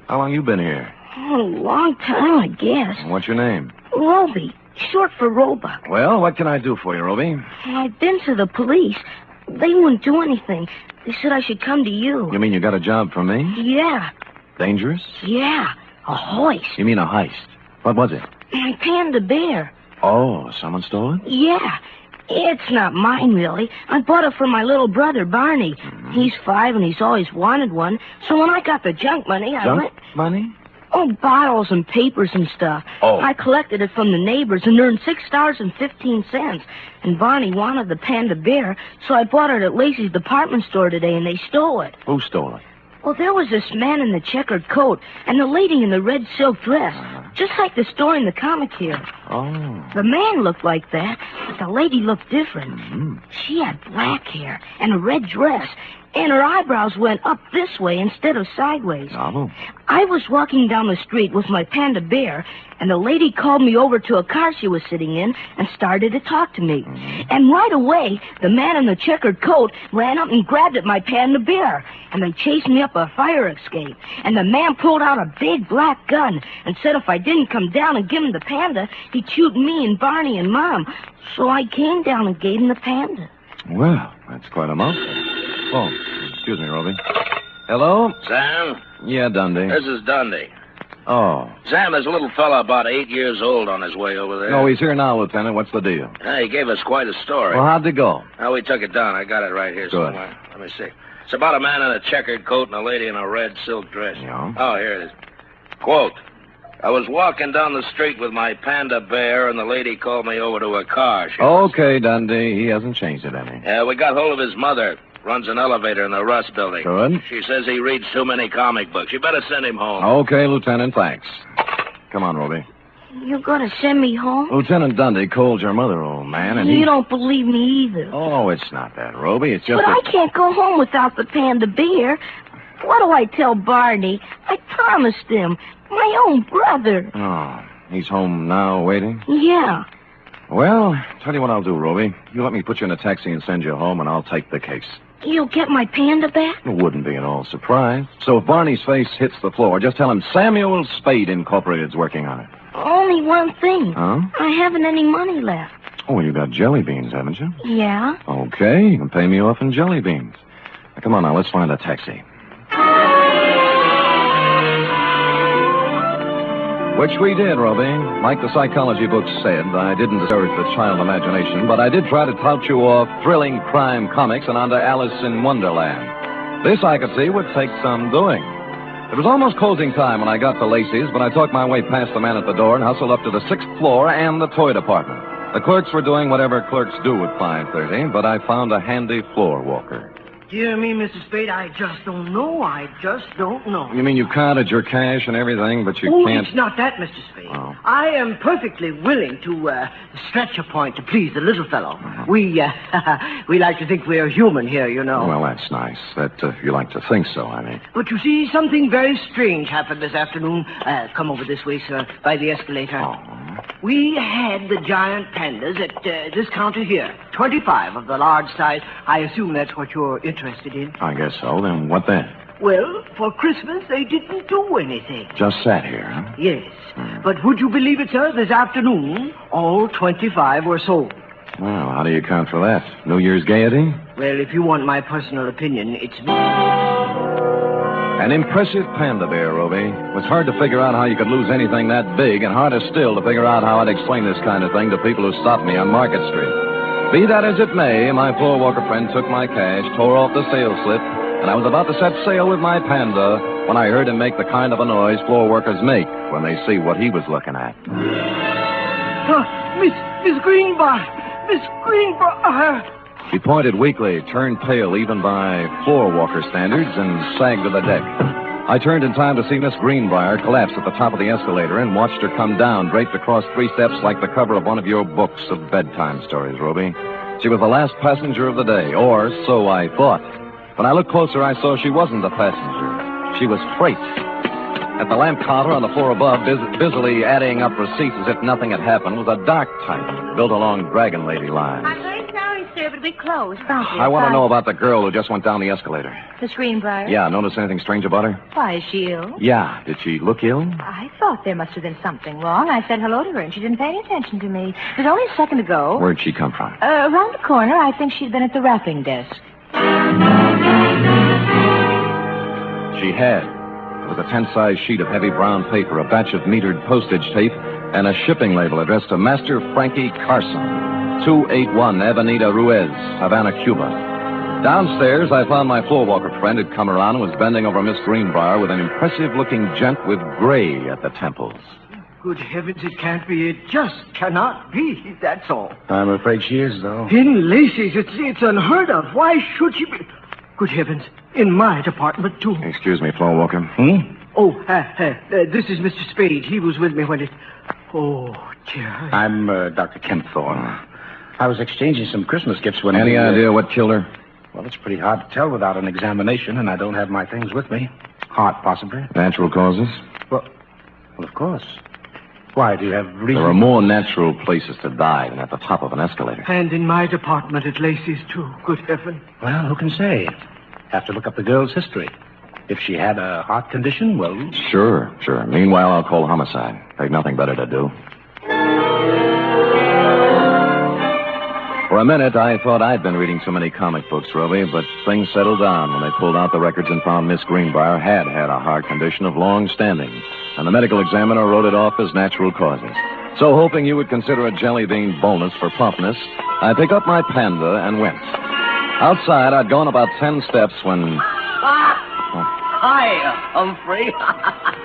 How long you been here? Oh, a long time, I guess. What's your name? Roby. Short for Roebuck. Well, what can I do for you, Roby? I've been to the police. They wouldn't do anything. They said I should come to you. You mean you got a job for me? Yeah. Dangerous? Yeah. A hoist. You mean a heist? What was it? My Panda bear. Oh, someone stole it? Yeah. It's not mine, really. I bought it for my little brother, Barney. Mm-hmm. He's 5 and he's always wanted one. So when I got the junk money, I went... money? Oh, bottles and papers and stuff. Oh. I collected it from the neighbors and earned $6.15. And Barney wanted the Panda bear, so I bought it at Lacey's department store today, and they stole it. Who stole it? Well, there was this man in the checkered coat and the lady in the red silk dress, just like the story in the comic here. Oh. The man looked like that, but the lady looked different. Mm-hmm. She had black hair and a red dress, and her eyebrows went up this way instead of sideways. Novel. I was walking down the street with my Panda bear, and the lady called me over to a car she was sitting in and started to talk to me. And right away, the man in the checkered coat ran up and grabbed at my Panda bear, and they chased me up a fire escape. And the man pulled out a big black gun and said if I didn't come down and give him the Panda, he'd shoot me and Barney and Mom. So I came down and gave him the Panda. Well, that's quite a mouthful. Oh, excuse me, Roby. Hello? Sam? Yeah, Dundee. This is Dundee. Oh. Sam, there's a little fella about 8 years old on his way over there. No, he's here now, Lieutenant. What's the deal? He gave us quite a story. Well, how'd it go? Now, we took it down. I got it right here Good. somewhere. Let me see. It's about a man in a checkered coat and a lady in a red silk dress. Yeah. Oh, here it is. Quote, I was walking down the street with my Panda bear, and the lady called me over to her car. Okay, Dundee. He hasn't changed it any. Yeah, we got hold of his mother. Runs an elevator in the Russ building. Good. She says he reads too many comic books. You better send him home. Okay, Lieutenant, thanks. Come on, Roby. You're going to send me home? Lieutenant Dundee called your mother, old man, and You don't believe me either. Oh, it's not that, Roby. It's just But I can't go home without the Panda bear. What do I tell Barney? I promised him. My own brother. Oh, he's home now, waiting? Yeah. Well, tell you what I'll do, Roby. You let me put you in a taxi and send you home, and I'll take the case. You'll get my Panda back? It wouldn't be at all surprised. So if Barney's face hits the floor, just tell him Samuel Spade Incorporated's working on it. Only one thing. Huh? I haven't any money left. Oh, well, you got jelly beans, haven't you? Yeah? Okay, you can pay me off in jelly beans. Now, come on now, let's find a taxi. Which we did, Roby. Like the psychology books said, I didn't discourage the child imagination, but I did try to tout you off thrilling crime comics and onto Alice in Wonderland. This, I could see, would take some doing. It was almost closing time when I got to Lacey's, but I talked my way past the man at the door and hustled up to the 6th floor and the toy department. The clerks were doing whatever clerks do at 5:30, but I found a handy floor walker. Dear me, Mr. Spade, I just don't know. I just don't know. You mean you counted your cash and everything, but you can't... It's not that, Mr. Spade. Oh. I am perfectly willing to stretch a point to please the little fellow. We like to think we're human here, you know. Well, that's nice. That you like to think so, I mean. But you see, something very strange happened this afternoon. Come over this way, sir, by the escalator. Oh. We had the giant pandas at this counter here. 25 of the large size. I assume that's what you're interested in. I guess so. Then what then? Well, for Christmas, they didn't do anything. Just sat here, huh? Yes. But would you believe it, sir? This afternoon, all 25 were sold. Well, how do you account for that? New Year's gaiety? Well, if you want my personal opinion, it's me. An impressive panda bear, Roby. It was hard to figure out how you could lose anything that big, and harder still to figure out how I'd explain this kind of thing to people who stopped me on Market Street. Be that as it may, my floor walker friend took my cash, tore off the sales slip, and I was about to set sail with my Panda when I heard him make the kind of a noise floor workers make when they see what he was looking at. Miss Greenbar! Miss Greenbar! He pointed weakly, turned pale even by floor walker standards, and sagged to the deck. I turned in time to see Miss Greenbrier collapse at the top of the escalator and watched her come down, draped across 3 steps like the cover of one of your books of bedtime stories, Roby. She was the last passenger of the day, or so I thought. When I looked closer, I saw she wasn't a passenger. She was freight. At the lamp counter on the floor above, busily adding up receipts as if nothing had happened, was a dark type built along Dragon Lady lines. I'm very sorry, sir, but but we closed promptly. I want to know about the girl who just went down the escalator. The Greenbrier? Yeah, notice anything strange about her? Why, is she ill? Yeah. Did she look ill? I thought there must have been something wrong. I said hello to her, and she didn't pay any attention to me. It was only a second ago. Where'd she come from? Around the corner. I think she'd been at the wrapping desk. She had. With a 10-size sheet of heavy brown paper, a batch of metered postage tape, and a shipping label addressed to Master Frankie Carson, 281 Avenida Ruiz, Havana, Cuba. Downstairs, I found my floorwalker friend had come around and was bending over Miss Greenbrier with an impressive-looking gent with gray at the temples. Good heavens, it can't be. It just cannot be. That's all. I'm afraid she is, though. In Lacey's, it's unheard of. Why should she be? Good heavens, in my department, too. Excuse me, floorwalker. Oh, this is Mr. Spade. He was with me when it... Oh, dear. I'm Dr. Kempthorne. I was exchanging some Christmas gifts when... Any idea what killed her? Well, it's pretty hard to tell without an examination, and I don't have my things with me. Heart, possibly. Natural causes? Well, of course. Why, do you have reason? There are more natural places to die than at the top of an escalator. And in my department at Lacey's, too. Good heaven. Well, who can say? Have to look up the girl's history. If she had a heart condition, well... Sure. Meanwhile, I'll call homicide. They've nothing better to do. For a minute, I thought I'd been reading too many comic books, Roby, but things settled down when they pulled out the records and found Miss Greenbrier had a heart condition of long standing, and the medical examiner wrote it off as natural causes. So, hoping you would consider a jelly bean bonus for promptness, I picked up my Panda and went. Outside, I'd gone about 10 steps when... Hi, Humphrey.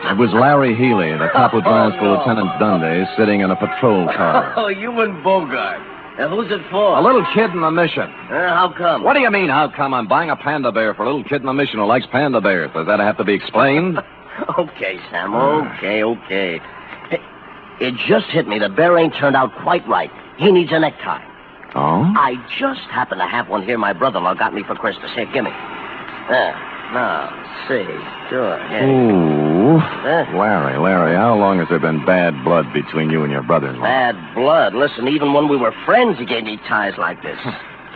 It was Larry Healy, the cop who drives for Lieutenant Dundee, sitting in a patrol car. Oh, you and Bogart. Who's it for? A little kid in the mission. How come? What do you mean, how come? I'm buying a panda bear for a little kid in the mission who likes panda bears. Does that have to be explained? Okay, Sam, okay. Hey, it just hit me. The bear ain't turned out quite right. He needs a necktie. Oh? I just happen to have one here my brother-in-law got me for Christmas. Here, gimme. Now, see. Sure. Here. Ooh. Larry, how long has there been bad blood between you and your brother-in-law? Bad blood? Listen, even when we were friends, he gave me ties like this.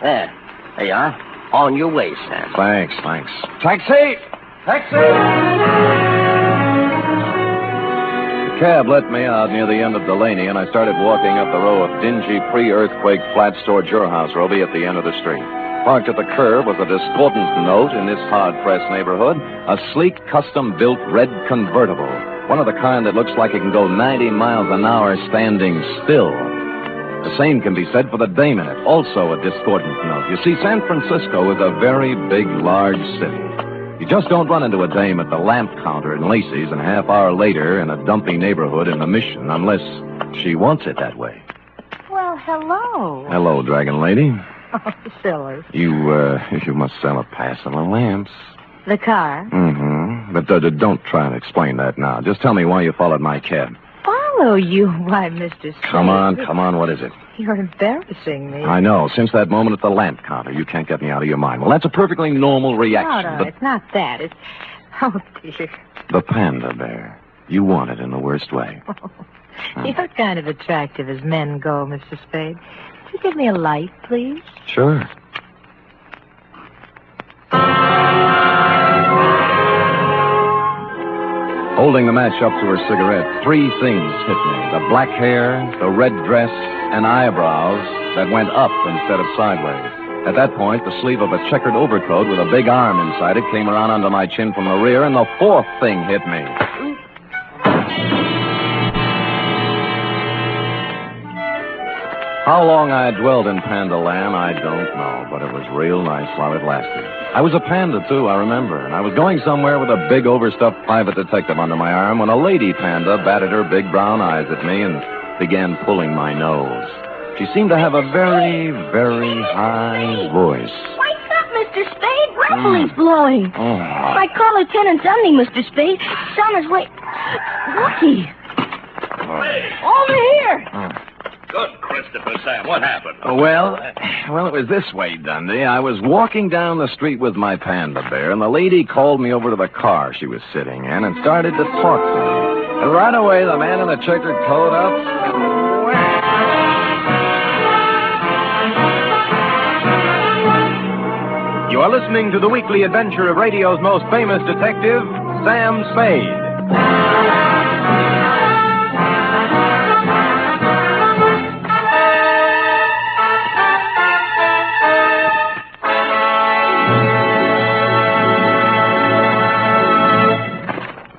There you are. On your way, Sam. Thanks. Taxi! The cab let me out near the end of Delaney, and I started walking up the row of dingy pre-earthquake flats toward your house, Roby, at the end of the street. Parked at the curb was a discordant note in this hard-pressed neighborhood, a sleek, custom-built red convertible, one of the kind that looks like it can go 90 miles an hour standing still. The same can be said for the dame in it, also a discordant note. You see, San Francisco is a very big, large city. You just don't run into a dame at the lamp counter in Lacey's and a half hour later in a dumpy neighborhood in the Mission, unless she wants it that way. Well, hello. Hello, Dragon Lady. Oh, silly. You must sell a pass of the lamps. The car? Mm-hmm. But don't try and explain that now. Just tell me why you followed my cab. Follow you? Why, Mr. Spade. Come on, what is it? You're embarrassing me. I know. Since that moment at the lamp counter, you can't get me out of your mind. Well, that's a perfectly normal reaction. No, it's not that. It's... Oh, dear. The panda bear. You want it in the worst way. You're kind of attractive as men go, Mr. Spade. Could you give me a light, please? Sure. Holding the match up to her cigarette, three things hit me. The black hair, the red dress, and eyebrows that went up instead of sideways. At that point, the sleeve of a checkered overcoat with a big arm inside it came around under my chin from the rear, and the fourth thing hit me. How long I dwelled in Panda Land, I don't know, but it was real nice while it lasted. I was a panda, too, I remember, and I was going somewhere with a big overstuffed private detective under my arm when a lady panda batted her big brown eyes at me and began pulling my nose. She seemed to have a very, very high voice. Wake up, Mr. Spade. Rifle is blowing. Oh. I call Lieutenant Dundee, Mr. Spade. He's on his way. Lucky. Over here. Good, Christopher, Sam. What happened? Well, it was this way, Dundee. I was walking down the street with my panda bear, and the lady called me over to the car she was sitting in and started to talk to me. And right away, the man in the checkered coat up... are listening to the weekly adventure of radio's most famous detective, Sam Spade.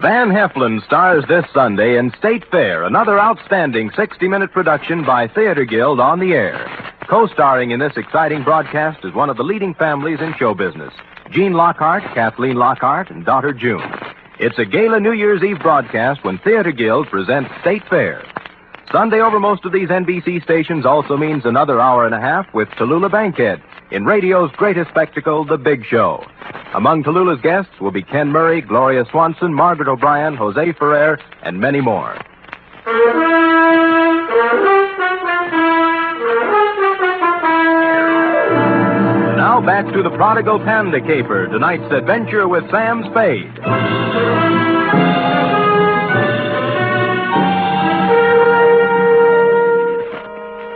Van Heflin stars this Sunday in State Fair, another outstanding 60-minute production by Theater Guild on the air. Co-starring in this exciting broadcast is one of the leading families in show business, Gene Lockhart, Kathleen Lockhart, and daughter June. It's a gala New Year's Eve broadcast when Theater Guild presents State Fair. Sunday over most of these NBC stations also means another hour and a half with Tallulah Bankhead in radio's greatest spectacle, The Big Show. Among Tallulah's guests will be Ken Murray, Gloria Swanson, Margaret O'Brien, Jose Ferrer, and many more. Now back to the Prodigal Panda caper, tonight's adventure with Sam Spade.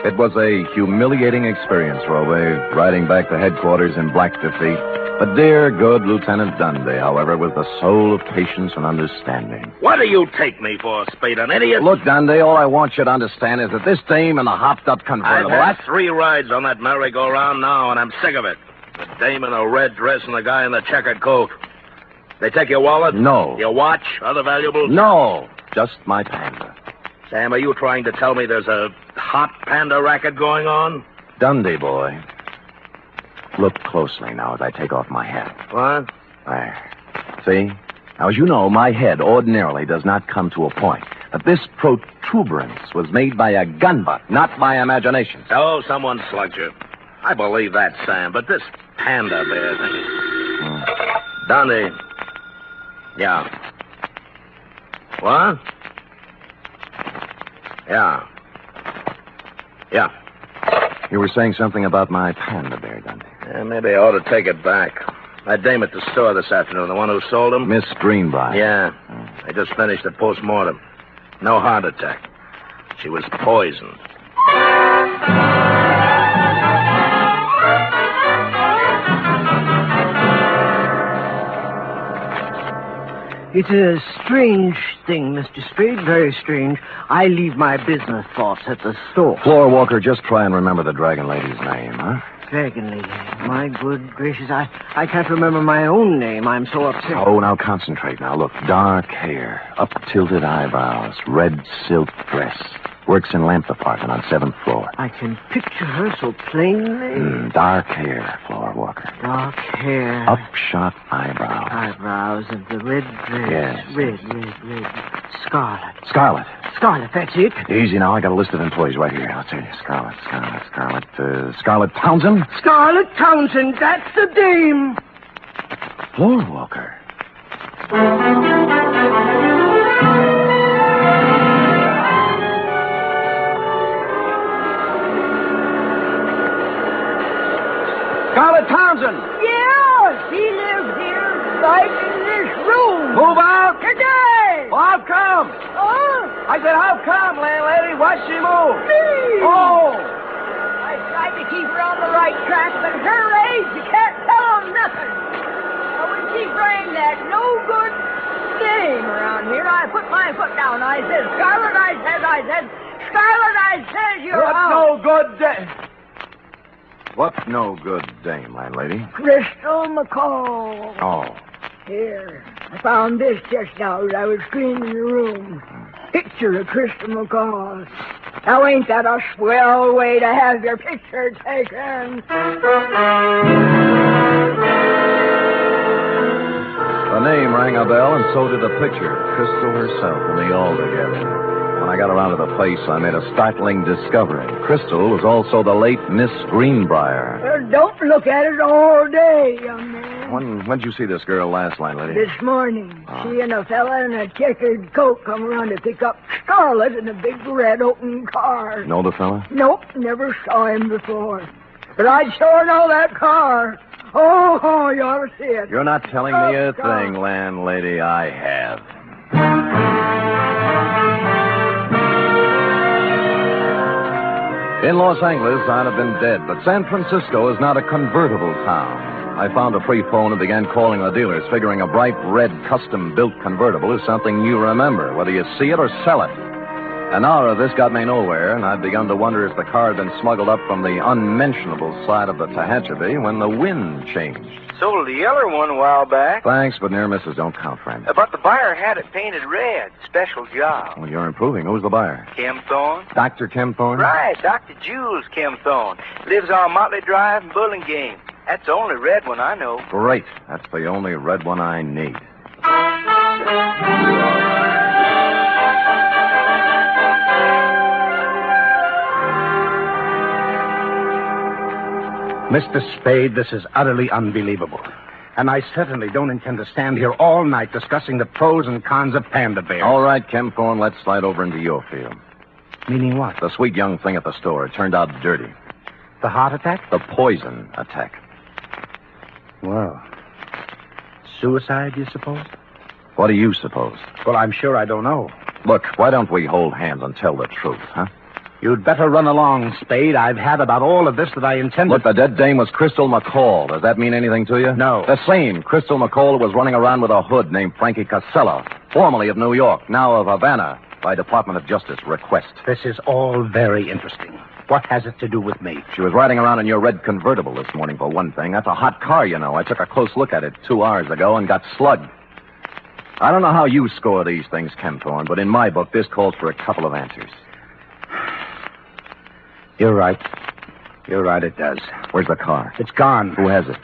It was a humiliating experience, Robe, riding back to headquarters in black defeat. But dear, good Lieutenant Dundee, however, was the soul of patience and understanding. What do you take me for, Spade, an idiot? Look, Dundee, all I want you to understand is that this dame in the hopped-up convertible... I've had 3 rides on that merry-go-round now, and I'm sick of it. The dame in a red dress and the guy in the checkered coat. They take your wallet? No. Your watch? Other valuables? No. Just my Panda. Sam, are you trying to tell me there's a hot Panda racket going on? Dundee, boy. Look closely now as I take off my hat. What? There. See? Now, as you know, my head ordinarily does not come to a point. But this protuberance was made by a gun butt, not by imagination. Oh, someone slugged you. I believe that, Sam, but this Panda bear thing... Dundee. Yeah. What? Yeah. Yeah. You were saying something about my Panda bear, Dundee. Yeah, maybe I ought to take it back. That dame at the store this afternoon, the one who sold him? Miss Greenbrier. Yeah. I just finished the post-mortem. No heart attack. She was poisoned. It's a strange thing, Mr. Spade, very strange. I leave my business thoughts at the store. Floor Walker, just try and remember the Dragon Lady's name, huh? Dragon Lady. My good gracious, I can't remember my own name. I'm so upset. Oh, now concentrate. Now, look, dark hair, up-tilted eyebrows, red silk dress. Works in lamp department on 7th floor. I can picture her so plainly. Dark hair, Floor Walker. Dark hair. Upshot eyebrows. Eyebrows and the red dress. Yes. Red. Scarlet. Scarlet, that's it. Easy now. I got a list of employees right here. I'll tell you. Scarlet. Scarlet Townsend? Scarlet Townsend, that's the dame. Floor Walker. Scarlet Townsend. Yeah, he lives here, right in this room. Move out. Today. Well, how come? I said, how come, landlady? Why'd she move? Me. Oh. I tried to keep her on the right track, but at her age, you can't tell them nothing. Now, when she bring that no good dame around here, I put my foot down. I said, Scarlet, Scarlet, you're What's out. no good dame? What's no good dame, landlady? Crystal McCall. Oh. Here, I found this just now as I was cleaning the room. Picture of Crystal McCall. Now, ain't that a swell way to have your picture taken? The name rang a bell, and so did the picture. Crystal herself and me all together. When I got around to the place, I made a startling discovery. Crystal was also the late Miss Greenbrier. Well, don't look at it all day, young man. When'd you see this girl last, landlady? This morning, she and a fella in a checkered coat come around to pick up Scarlet in a big red open car. Know the fella? Nope, never saw him before. But I'd sure know that car. Oh, you ought to see it. You're not telling me a thing, landlady. I have. In Los Angeles, I'd have been dead, but San Francisco is not a convertible town. I found a free phone and began calling the dealers, figuring a bright red custom-built convertible is something you remember, whether you see it or sell it. An hour of this got me nowhere, and I'd begun to wonder if the car had been smuggled up from the unmentionable side of the Tehachapi when the wind changed. Sold the yeller one a while back. Thanks, but near misses don't count, friend. But the buyer had it painted red. Special job. Well, you're improving. Who's the buyer? Kempthorne. Dr. Kempthorne? Right, Dr. Jules Kempthorne. Lives on Motley Drive in Burlingame. That's the only red one I know. Great. That's the only red one I need. Mr. Spade, this is utterly unbelievable. And I certainly don't intend to stand here all night discussing the pros and cons of panda bears. All right, Kempthorne, let's slide over into your field. Meaning what? The sweet young thing at the store. It turned out dirty. The heart attack? The poison attack. Well, suicide, you suppose? What do you suppose? Well, I'm sure I don't know. Look, why don't we hold hands and tell the truth, huh? You'd better run along, Spade. I've had about all of this that I intended. Look, the dead dame was Crystal McCall. Does that mean anything to you? No. The same Crystal McCall was running around with a hood named Frankie Casella, formerly of New York, now of Havana, by Department of Justice request. This is all very interesting. What has it to do with me? She was riding around in your red convertible this morning, for one thing. That's a hot car, you know. I took a close look at it 2 hours ago and got slugged. I don't know how you score these things, Kempthorne, but in my book, this calls for a couple of answers. You're right. You're right, it does. Where's the car? It's gone. Who has it?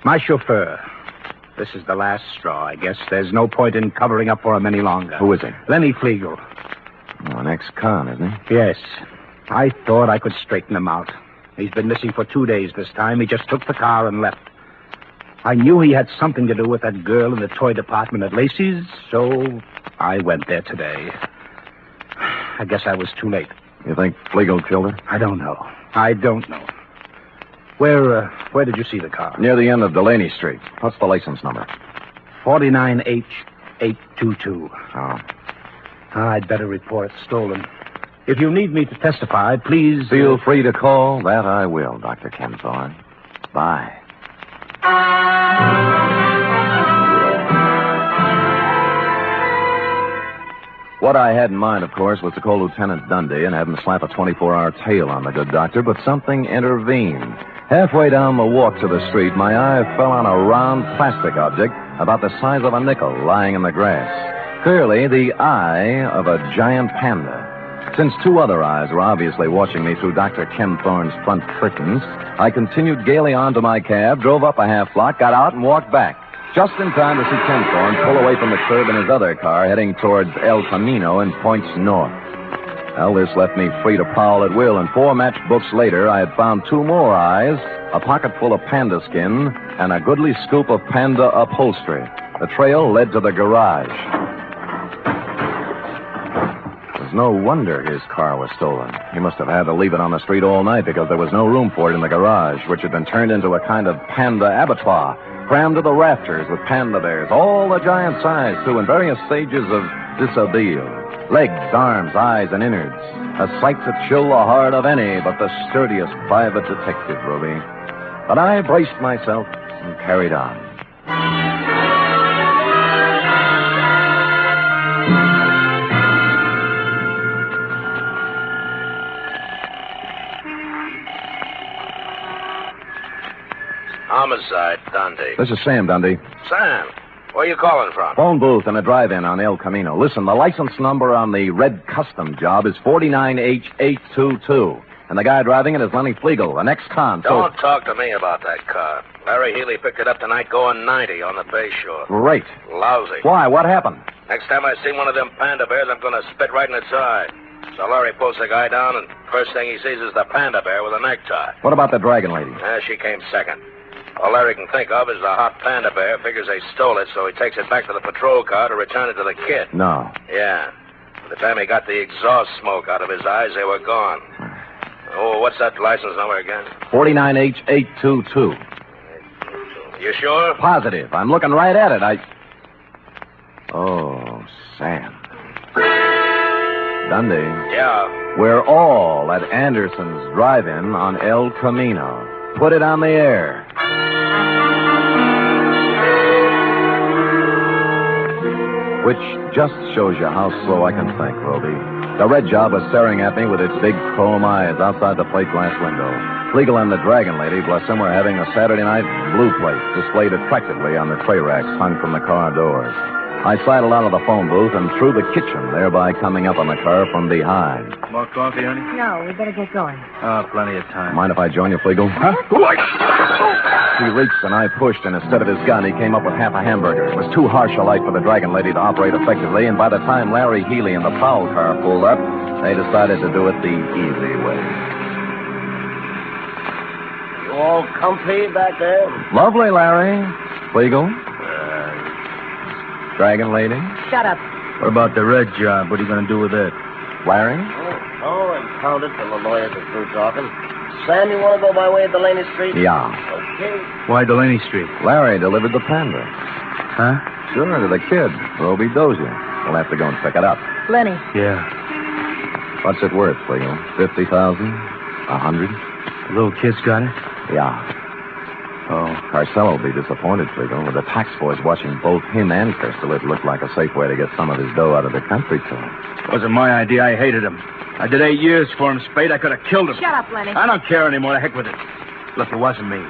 My chauffeur. This is the last straw, I guess. There's no point in covering up for him any longer. Who is he? Lenny Flegel. Oh, an ex-con, isn't he? Yes. I thought I could straighten him out. He's been missing for 2 days this time. He just took the car and left. I knew he had something to do with that girl in the toy department at Lacey's, so I went there today. I guess I was too late. You think Flegel killed her? I don't know. I don't know. Where did you see the car? Near the end of Delaney Street. What's the license number? 49H822. Oh. I'd better report it stolen. If you need me to testify, please... Feel free to call. That I will, Dr. Kempthorne. Bye. What I had in mind, of course, was to call Lieutenant Dundee and have him slap a 24-hour tail on the good doctor, but something intervened. Halfway down the walk to the street, my eye fell on a round plastic object about the size of a nickel lying in the grass. Clearly, the eye of a giant panda. Since 2 other eyes were obviously watching me through Dr. Kempthorne's front curtains, I continued gaily on to my cab, drove up a half block, got out, and walked back. Just in time to see Kempthorne pull away from the curb in his other car, heading towards El Camino and points north. Well, this left me free to prowl at will, and 4 matchbooks later, I had found 2 more eyes, a pocket full of panda skin, and a goodly scoop of panda upholstery. The trail led to the garage. It was no wonder his car was stolen. He must have had to leave it on the street all night because there was no room for it in the garage, which had been turned into a kind of panda abattoir. Crammed to the rafters with panda bears, all the giant size, too, in various stages of dishabille. Legs, arms, eyes, and innards. A sight to chill the heart of any but the sturdiest private detective, Ruby. But I braced myself and carried on. Homicide, Dundee. This is Sam, Dundee. Sam, where you calling from? Phone booth in a drive-in on El Camino. Listen, the license number on the red custom job is 49H822. And the guy driving it is Lenny Flegel, an ex-con. Don't talk to me about that car. Larry Healy picked it up tonight going 90 on the Bay Shore. Great. Lousy. Why? What happened? Next time I see one of them panda bears, I'm going to spit right in its eye. So Larry pulls the guy down, and first thing he sees is the panda bear with a necktie. What about the dragon lady? She came second. All Larry can think of is the hot panda bear. Figures they stole it, so he takes it back to the patrol car to return it to the kid. No. Yeah. By the time he got the exhaust smoke out of his eyes, they were gone. Oh, what's that license number again? 49H822. You sure? Positive. I'm looking right at it. Oh, Sam. Dundee. Yeah? We're all at Anderson's drive-in on El Camino. Put it on the air. Which just shows you how slow I can think, Roby. The red job was staring at me with its big chrome eyes outside the plate glass window. Flegel and the Dragon Lady, bless them, were having a Saturday night blue plate displayed attractively on the tray racks hung from the car doors. I sidled out of the phone booth and through the kitchen, thereby coming up on the car from behind. More coffee, honey? No, we better get going. Oh, plenty of time. Mind if I join you, Flegel? Huh? He reached and I pushed, and instead of his gun, he came up with half a hamburger. It was too harsh a light for the Dragon Lady to operate effectively, and by the time Larry Healy and the prowl car pulled up, they decided to do it the easy way. You all comfy back there? Lovely, Larry. Flegel? Dragon Lady? Shut up. What about the red job? What are you going to do with it? Larry? Oh, and pound it till the lawyers are through talking. Sam, you want to go by way of Delaney Street? Yeah. Okay. Why Delaney Street? Larry delivered the Panda. Huh? Sure, to the kid, Roby Dozier. We'll have to go and pick it up. Lenny. Yeah. What's it worth, Flegel? 50,000? 100? The little kid's got it? Yeah. Oh, Carcel will be disappointed, Flegel. With the tax boys watching both him and Crystal, it looked like a safe way to get some of his dough out of the country club. Wasn't my idea. I hated him. I did 8 years for him, Spade. I could have killed him. Shut up, Lenny. I don't care anymore. The heck with it. Look, it wasn't me.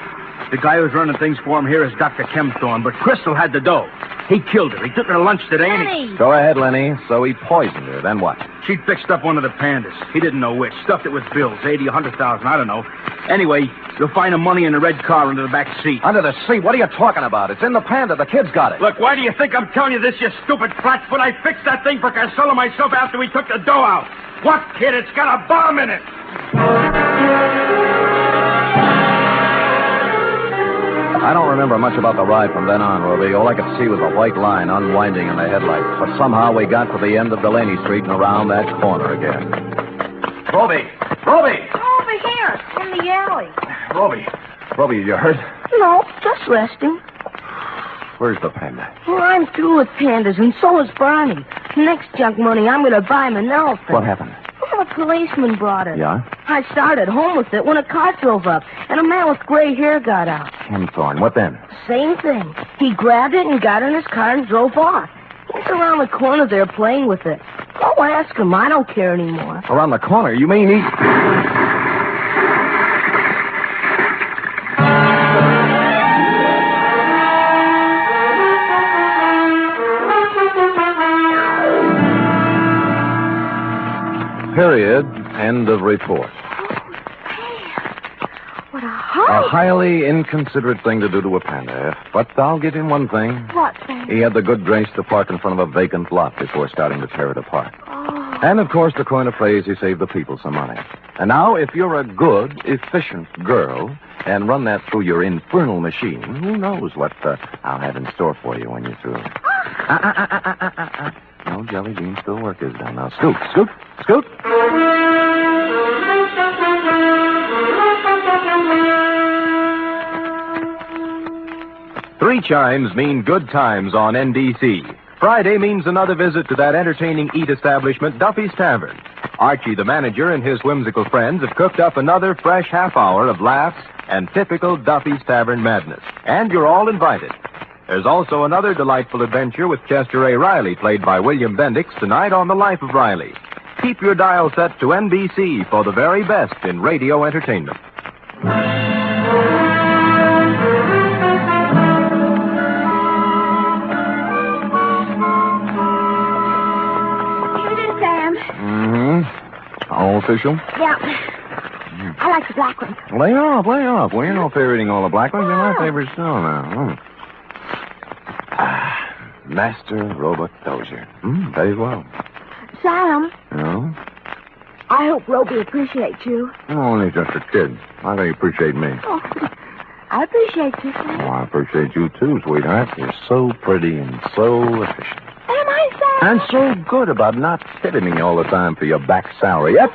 The guy who's running things for him here is Dr. Kempthorne, but Crystal had the dough. He killed her. He took her to lunch today, and he... Go ahead, Lenny. So he poisoned her. Then what? She fixed up one of the Pandas. He didn't know which. Stuffed it with bills, 80, 100,000, I don't know. Anyway, you'll find the money in the red car under the back seat. Under the seat? What are you talking about? It's in the Panda. The kid's got it. Look, why do you think I'm telling you this, you stupid flatfoot? I fixed that thing for Carcel myself after we took the dough out. What, kid? It's got a bomb in it. I don't remember much about the ride from then on, Roby. All I could see was a white line unwinding in the headlights. But somehow we got to the end of Delaney Street and around that corner again. Roby! Roby! Over here, in the alley. Roby, you hurt? No, just resting. Where's the Panda? Well, I'm through with pandas, and so is Barney. Next junk money, I'm going to buy him an elephant. What happened? Well, a policeman brought it. Yeah? I started home with it when a car drove up, and a man with gray hair got out. Kempthorne. What then? Same thing. He grabbed it and got in his car and drove off. He's around the corner there playing with it. Go ask him. I don't care anymore. Around the corner? You mean he... Period. End of report. What a A highly inconsiderate thing to do to a panda. But I'll give him one thing. What thing? He had the good grace to park in front of a vacant lot before starting to tear it apart. Oh. And, of course, to coin a phrase, he saved the people some money. And now, if you're a good, efficient girl and run that through your infernal machine, who knows what I'll have in store for you when you're through. No, Jelly Bean, still work is done. Now, scoot, scoot, scoot. Three chimes mean good times on NBC. Friday means another visit to that entertaining eat establishment, Duffy's Tavern. Archie, the manager, and his whimsical friends have cooked up another fresh half hour of laughs and typical Duffy's Tavern madness. And you're all invited. There's also another delightful adventure with Chester A. Riley, played by William Bendix, tonight on The Life of Riley. Keep your dial set to NBC for the very best in radio entertainment. Here's it, Sam. Mm-hmm. All official? Yeah. I like the black one. Lay off, lay off. Well, you're no fair eating all the black ones. You're my favorite still now. Master Robot Dozier. Very well. Sam, No? I hope Roby appreciates you. Only just a kid. How can he appreciate me? Oh, I appreciate you, Sam. Oh, I appreciate you too, sweetheart. You're so pretty and so efficient. Am I, Sam? And so good about not tipping me all the time for your back salary. Yep.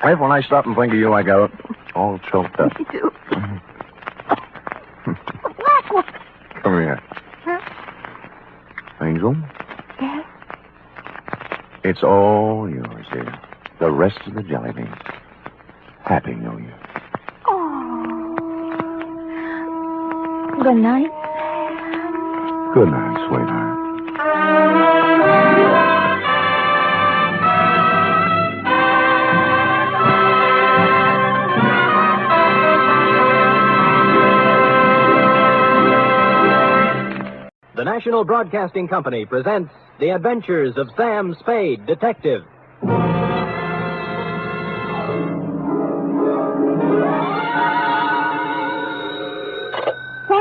If when I stop and think of you, I go all choked up. Me too. Black one. Come here. Huh? Angel, Yes? it's all yours here. The rest of the jelly beans. Happy New Year. Oh. Good night. Good night, sweetheart. National Broadcasting Company presents The Adventures of Sam Spade, Detective. Sam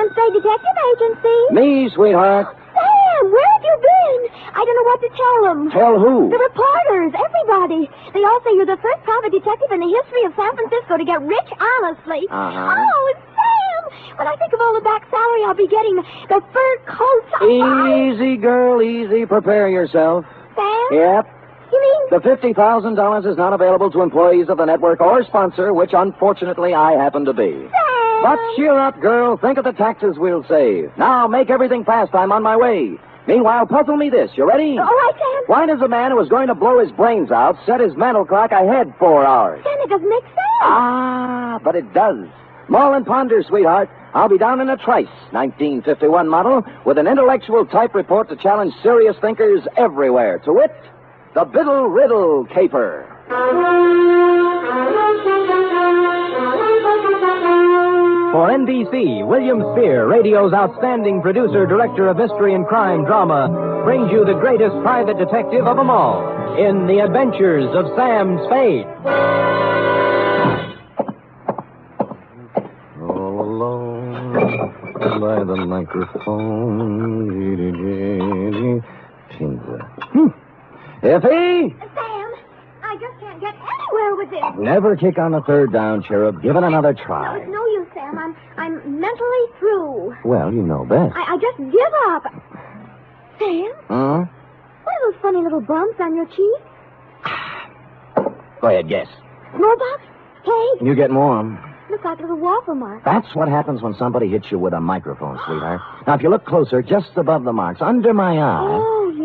Spade Detective Agency. Me, sweetheart. Sam, where have you been? I don't know what to tell them. Tell who? The reporters, everybody. They all say you're the first private detective in the history of San Francisco to get rich honestly. Uh-huh. Oh, Sam! When I think of all the back salary I'll be getting, the fur coats... Easy, girl, easy. Prepare yourself. Sam? Yep. You mean... The $50,000 is not available to employees of the network or sponsor, which unfortunately I happen to be. Sam! But cheer up, girl. Think of the taxes we'll save. Now, make everything fast. I'm on my way. Meanwhile, puzzle me this. You ready? All right, Sam. Why does a man who is going to blow his brains out set his mental clock ahead 4 hours? Sam, it doesn't make sense. Ah, but it does. Mull and ponder, sweetheart. I'll be down in a trice, 1951 model, with an intellectual type report to challenge serious thinkers everywhere. To wit, the Biddle Riddle caper. For NBC, William Spear, radio's outstanding producer, director of mystery and crime drama, brings you the greatest private detective of them all in The Adventures of Sam Spade. All alone by the microphone. Effie? Sam, I just can't get anywhere with this. Never kick on the third down, cherub. Give it another try. No, it's no use, Sam. I'm mentally through. Well, you know best. I just give up. Sam? Huh? What are those funny little bumps on your cheek? Go ahead, guess. Smallpox? Cake? You get warm. Look like little waffle marks. That's what happens when somebody hits you with a microphone, sweetheart. Now, if you look closer, just above the marks, under my eye,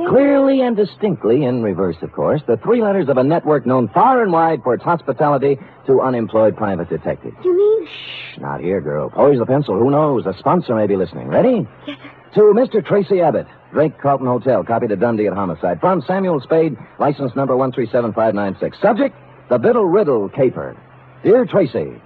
clearly and distinctly, in reverse, of course, the 3 letters of a network known far and wide for its hospitality to unemployed private detectives. You mean? Shh, not here, girl. Poise the pencil. Who knows? A sponsor may be listening. Ready? Yes, To Mr. Tracy Abbott, Drake Carlton Hotel, copy to Dundee at homicide. From Samuel Spade, license number 137596. Subject, the Biddle Riddle caper. Dear Tracy,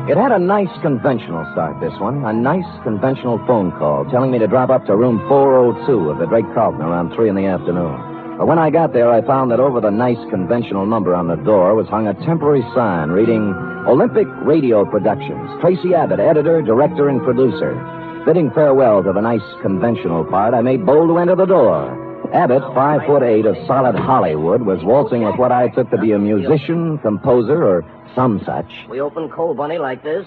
it had a nice conventional start, this one. A nice conventional phone call telling me to drop up to room 402 of the Drake Carlton around 3 in the afternoon. But when I got there, I found that over the nice conventional number on the door was hung a temporary sign reading Olympic Radio Productions. Tracy Abbott, editor, director, and producer. Bidding farewell to the nice conventional part, I made bold to enter the door. Abbott, 5'8" of solid Hollywood, was waltzing with what I took to be a musician, composer, or some such. We open Cold Bunny like this.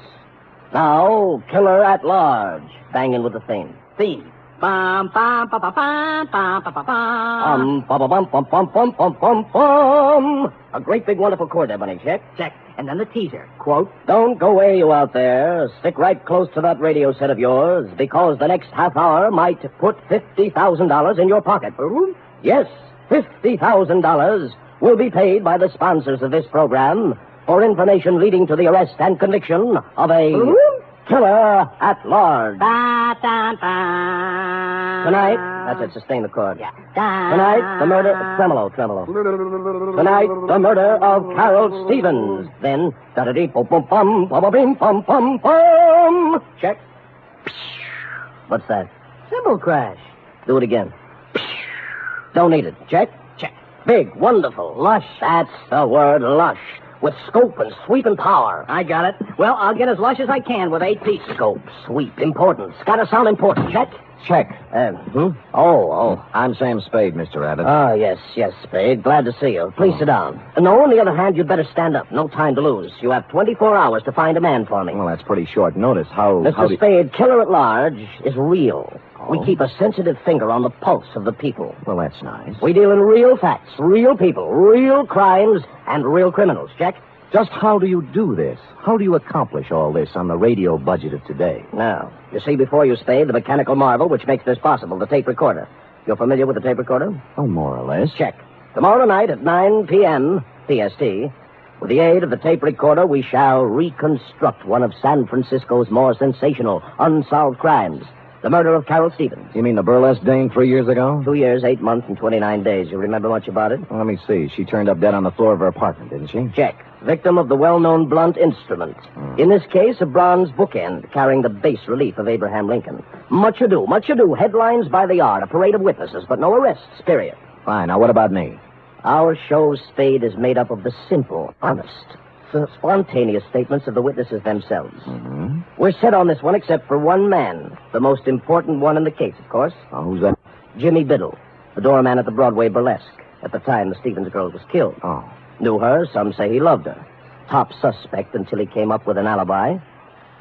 Now, Killer at Large. Banging with the theme. Theme. Bum, bum, bum, bum, bum, bum, bum, bum, bum. Bum, bum, bum, bum, bum, bum, bum, bum, bum. A great big wonderful chord there, Bunny. Check. Check. And then the teaser. Quote, don't go away, you out there. Stick right close to that radio set of yours, because the next half hour might put $50,000 in your pocket. Yes, $50,000 will be paid by the sponsors of this program for information leading to the arrest and conviction of a killer at large. Tonight, that's it, sustain the chord. Yeah. Tonight, the murder, tremolo. Tonight, the murder of Carol Stevens. Then, da-da-dee-bum-bum-bum-bum-bum-bum. Check. What's that? Cymbal crash. Do it again. Don't need it. Check. Check. Big, wonderful, lush. That's the word, lush. With scope and sweep and power. I got it. Well, I'll get as lush as I can with 8 pieces. Scope, sweep, importance. Gotta sound important. Check. Check. Oh, I'm Sam Spade, Mr. Abbott. Ah, yes, Spade. Glad to see you. Please sit down. No, on the other hand, you'd better stand up. No time to lose. You have 24 hours to find a man for me. Well, that's pretty short notice. Mr. Spade, Killer at Large is real. We keep a sensitive finger on the pulse of the people. Well, that's nice. We deal in real facts, real people, real crimes, and real criminals. Check. Just how do you do this? How do you accomplish all this on the radio budget of today? Now, you see before you, Spade, the mechanical marvel which makes this possible, the tape recorder. You're familiar with the tape recorder? Oh, more or less. Check. Tomorrow night at 9 p.m. PST, with the aid of the tape recorder, we shall reconstruct one of San Francisco's more sensational, unsolved crimes. The murder of Carol Stevens. You mean the burlesque dame 3 years ago? 2 years, 8 months, and 29 days. You remember much about it? Well, let me see. She turned up dead on the floor of her apartment, didn't she? Check. victim of the well-known blunt instrument. In this case, a bronze bookend carrying the bas relief of Abraham Lincoln. Much ado, headlines by the hour, a parade of witnesses, but no arrests, period. Fine. Now, what about me? Our show, Spade, is made up of the simple, honest, spontaneous statements of the witnesses themselves. Mm-hmm. We're set on this one except for one man, the most important one in the case, of course. Oh, who's that? Jimmy Biddle, the doorman at the Broadway Burlesque, at the time the Stevens girl was killed. Oh. Knew her, some say he loved her. Top suspect until he came up with an alibi.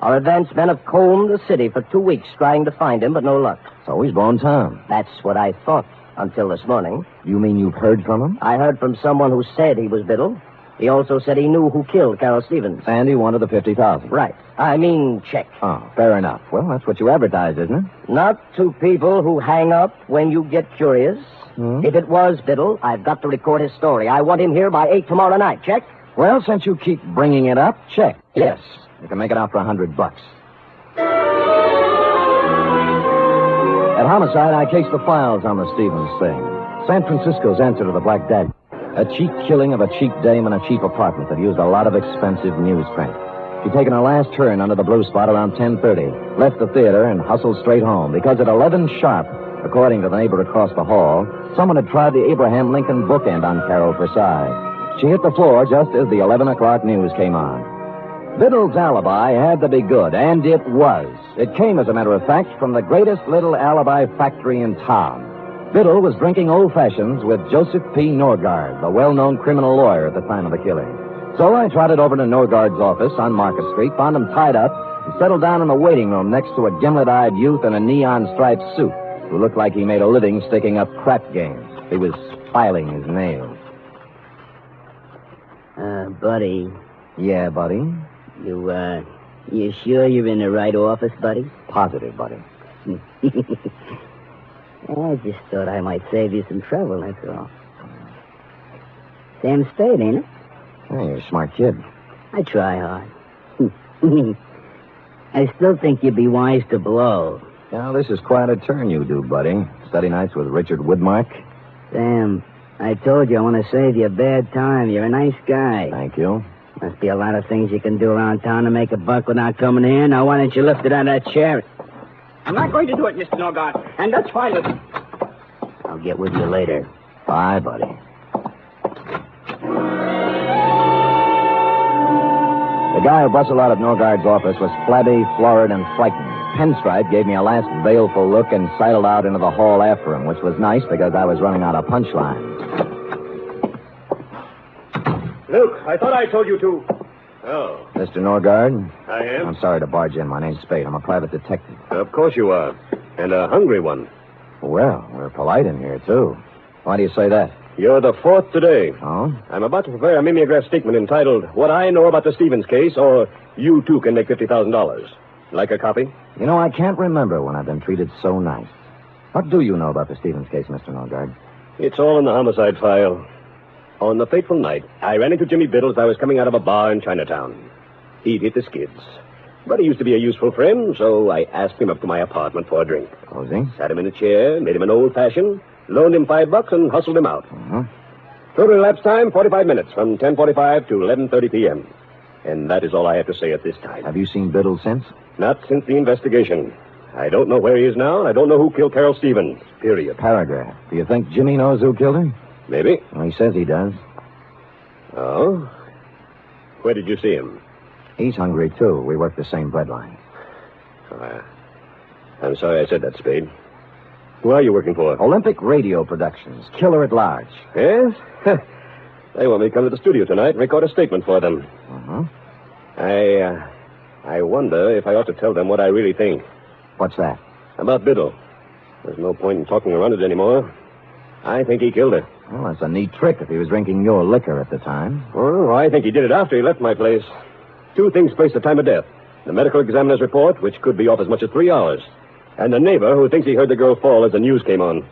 Our advance men have combed the city for 2 weeks trying to find him, but no luck. So he's blown town. That's what I thought until this morning. You mean you've heard from him? I heard from someone who said he was Biddle. He also said he knew who killed Carol Stevens. And he wanted the $50,000. Right. I mean, check. Oh, fair enough. Well, that's what you advertised, isn't it? Not to people who hang up when you get curious. If it was Biddle, I've got to record his story. I want him here by 8 tomorrow night. Check? Well, since you keep bringing it up, check. Yes. You can make it out for $100. At Homicide, I cased the files on the Stevens thing. San Francisco's answer to the Black Dagger. A cheap killing of a cheap dame in a cheap apartment that used a lot of expensive newsprint. She'd taken her last turn under the blue spot around 10:30, left the theater, and hustled straight home, because at 11 sharp, according to the neighbor across the hall, someone had tried the Abraham Lincoln bookend on Carol for size. She hit the floor just as the 11 o'clock news came on. Biddle's alibi had to be good, and it was. It came, as a matter of fact, from the greatest little alibi factory in town. Biddle was drinking old fashions with Joseph P. Norgard, the well-known criminal lawyer at the time of the killing. So I trotted over to Norgard's office on Market Street, found him tied up, and settled down in the waiting room next to a gimlet-eyed youth in a neon-striped suit who looked like he made a living sticking up crap games. He was filing his nails. Buddy. Yeah, buddy? You sure you're in the right office, buddy? Positive, buddy. I just thought I might save you some trouble, that's all. Sam Spade, ain't it? Hey, you're a smart kid. I try hard. I still think you'd be wise to blow. Now, this is quite a turn you do, buddy. Study nights with Richard Woodmark. Sam, I told you I want to save you a bad time. You're a nice guy. Thank you. Must be a lot of things you can do around town to make a buck without coming here. Now, why don't you lift it out of that chair? I'm not going to do it, Mr. Norgard, and that's fine with me. I'll get with you later. Bye, buddy. The guy who bustled out of Norgard's office was flabby, florid, and frightened. Pinstripe gave me a last baleful look and sidled out into the hall after him, which was nice because I was running out of punchlines. Luke, I thought I told you to. Oh. Mr. Norgard? I am? I'm sorry to barge in. My name's Spade. I'm a private detective. Of course you are. And a hungry one. Well, we're polite in here, too. Why do you say that? You're the fourth today. Oh? I'm about to prepare a mimeograph statement entitled, What I Know About the Stevens Case, or You Too Can Make $50,000. Like a copy? You know, I can't remember when I've been treated so nice. What do you know about the Stevens case, Mr. Norgard? It's all in the homicide file. On the fateful night, I ran into Jimmy Biddle as I was coming out of a bar in Chinatown. He'd hit the skids. But he used to be a useful friend, so I asked him up to my apartment for a drink. Cozy? Sat him in a chair, made him an old-fashioned, loaned him $5, and hustled him out. Uh-huh. Total elapsed time, 45 minutes, from 10:45 to 11:30 p.m. And that is all I have to say at this time. Have you seen Biddle since? Not since the investigation. I don't know where he is now, and I don't know who killed Carol Stevens, period. Paragraph. Do you think Jimmy knows who killed her? Maybe. Well, he says he does. Oh? Where did you see him? He's hungry, too. We work the same breadline. I'm sorry I said that, Spade. Who are you working for? Olympic Radio Productions. Killer at Large. Yes? They want me to come to the studio tonight and record a statement for them. Uh-huh. I wonder if I ought to tell them what I really think. What's that? About Biddle. There's no point in talking around it anymore. I think he killed her. Well, that's a neat trick if he was drinking your liquor at the time. Oh, I think he did it after he left my place. Two things place the time of death. The medical examiner's report, which could be off as much as 3 hours. And the neighbor who thinks he heard the girl fall as the news came on.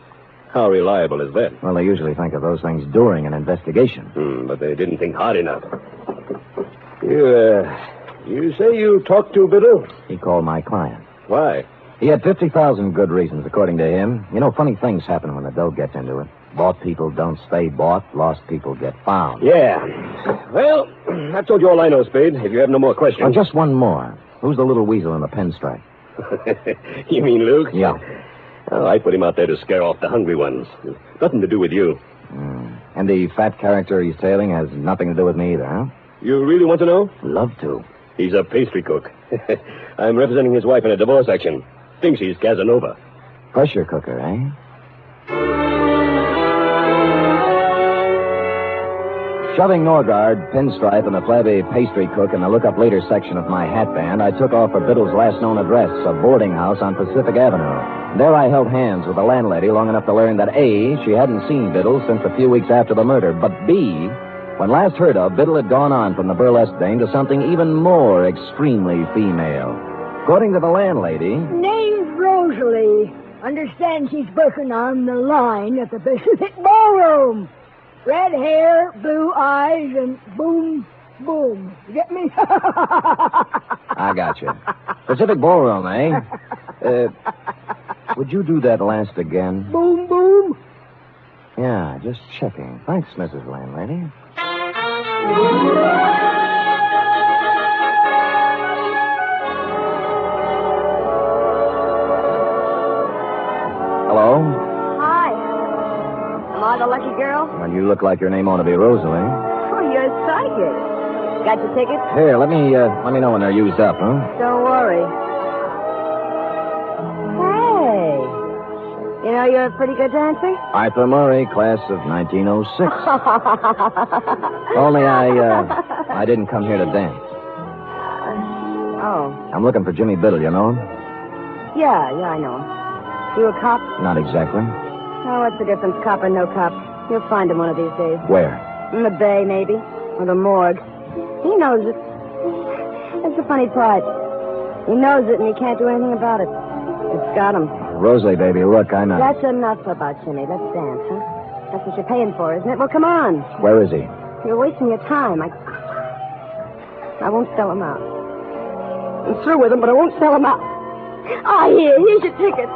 How reliable is that? Well, they usually think of those things during an investigation. But they didn't think hard enough. You say you talked to Biddle? He called my client. Why? He had 50,000 good reasons, according to him. You know, funny things happen when the dough gets into it. Bought people don't stay bought. Lost people get found. Yeah. Well, I've told you all I know, Spade. If you have no more questions. Oh, just one more. Who's the little weasel in the pinstripe? You mean Luke? Yeah. Oh, I put him out there to scare off the hungry ones. Nothing to do with you. And the fat character he's tailing has nothing to do with me either, huh? You really want to know? Love to. He's a pastry cook. I'm representing his wife in a divorce action. Thinks he's Casanova. Pressure cooker, eh? Shoving Norgard, Pinstripe, and a flabby pastry cook in the look-up later section of my hat band, I took off for Biddle's last known address, a boarding house on Pacific Avenue. There I held hands with the landlady long enough to learn that A, she hadn't seen Biddle since a few weeks after the murder, but B, when last heard of, Biddle had gone on from the burlesque dame to something even more extremely female. According to the landlady... Name's Rosalie. Understand she's working on the line at the Pacific Ballroom. Red hair, blue eyes, and boom, boom. You get me? I got you. Pacific Ballroom, eh? Would you do that last again? Boom, boom. Yeah, just checking. Thanks, Mrs. Landlady. Hello? Hi. Am I the lucky girl? Well, you look like your name ought to be Rosalie. Oh, you're psychic. Got your tickets? Here, let me know when they're used up, huh? Don't worry. Hey. You know you're a pretty good dancer? Arthur Murray, class of 1906. Only I didn't come here to dance. Oh. I'm looking for Jimmy Biddle, you know him? Yeah, I know him. You a cop? Not exactly. Oh, what's the difference, cop or no cop? You'll find him one of these days. Where? In the bay, maybe. Or the morgue. He knows it. That's the funny part. He knows it, and he can't do anything about it. It's got him. Rosalie, baby, look, I know. That's enough about Jimmy. Let's dance, huh? That's what you're paying for, isn't it? Well, come on. Where is he? You're wasting your time. I won't sell him out. I'm through with him, but I won't sell him out. Here's your ticket.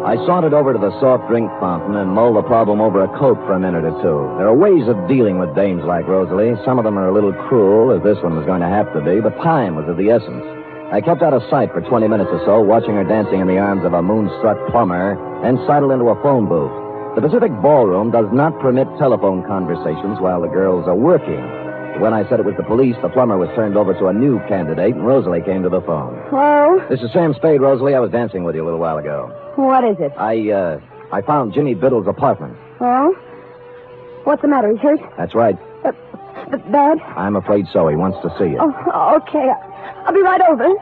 I sauntered over to the soft drink fountain and mulled the problem over a Coke for a minute or two. There are ways of dealing with dames like Rosalie. Some of them are a little cruel, as this one was going to have to be, but time was of the essence. I kept out of sight for 20 minutes or so, watching her dancing in the arms of a moonstruck plumber, and sidled into a phone booth. The Pacific Ballroom does not permit telephone conversations while the girls are working. When I said it was the police, the plumber was turned over to a new candidate, and Rosalie came to the phone. Hello? This is Sam Spade, Rosalie. I was dancing with you a little while ago. What is it? I found Jimmy Biddle's apartment. Oh? What's the matter? He's hurt? That's right. Bad? I'm afraid so. He wants to see you. Oh, okay. I'll be right over.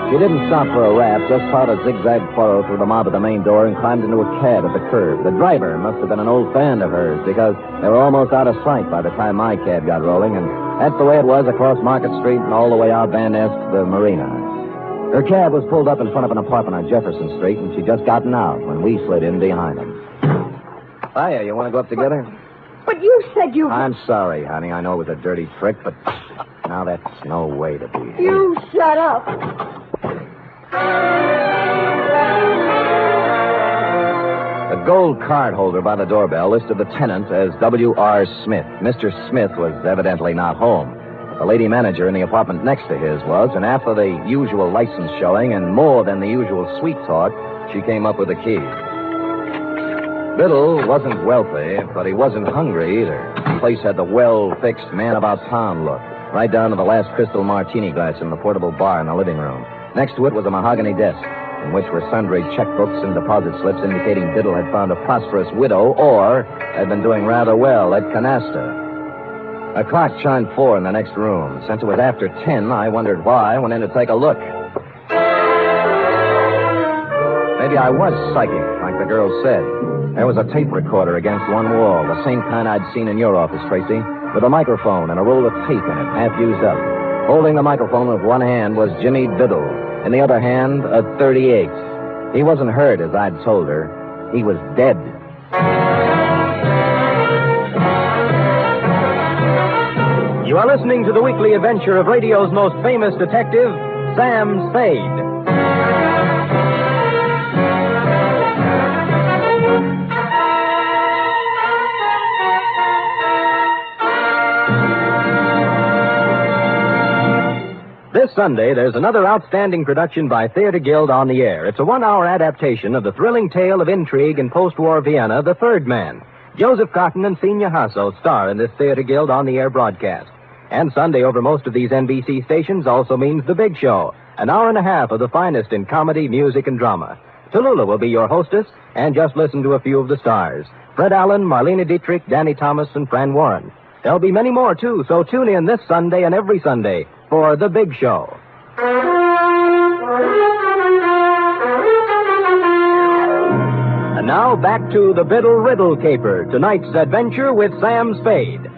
She didn't stop for a rap, just plowed a zigzag furrow through the mob at the main door and climbed into a cab at the curb. The driver must have been an old fan of hers, because they were almost out of sight by the time my cab got rolling, and that's the way it was across Market Street and all the way out Van Ness to the marina. Her cab was pulled up in front of an apartment on Jefferson Street, and she'd just gotten out when we slid in behind them. Hiya, you want to go up together? But you said you... I'm sorry, honey. I know it was a dirty trick, but now that's no way to be. You shut up. The gold card holder by the doorbell listed the tenant as W.R. Smith. Mr. Smith was evidently not home. The lady manager in the apartment next to his was, and after the usual license showing and more than the usual sweet talk, she came up with the key. Biddle wasn't wealthy, but he wasn't hungry either. The place had the well-fixed man-about-town look, right down to the last crystal martini glass in the portable bar in the living room. Next to it was a mahogany desk, in which were sundry checkbooks and deposit slips indicating Biddle had found a prosperous widow or had been doing rather well at canasta. A clock chimed 4 in the next room. Since it was after 10, I wondered why I went in to take a look. Maybe I was psychic, like the girl said. There was a tape recorder against one wall, the same kind I'd seen in your office, Tracy, with a microphone and a roll of tape in it, half used up. Holding the microphone with one hand was Jimmy Biddle. In the other hand, a .38. He wasn't hurt, as I'd told her. He was dead. You are listening to the weekly adventure of radio's most famous detective, Sam Spade. This Sunday, there's another outstanding production by Theater Guild on the air. It's a 1-hour adaptation of the thrilling tale of intrigue in post-war Vienna, The Third Man. Joseph Cotton and Senior Hasso star in this Theater Guild on the air broadcast. And Sunday over most of these NBC stations also means The Big Show, an hour and a half of the finest in comedy, music, and drama. Tallulah will be your hostess, and just listen to a few of the stars. Fred Allen, Marlena Dietrich, Danny Thomas, and Fran Warren. There'll be many more, too, so tune in this Sunday and every Sunday for The Big Show. And now back to the Biddle Riddle caper, tonight's adventure with Sam Spade.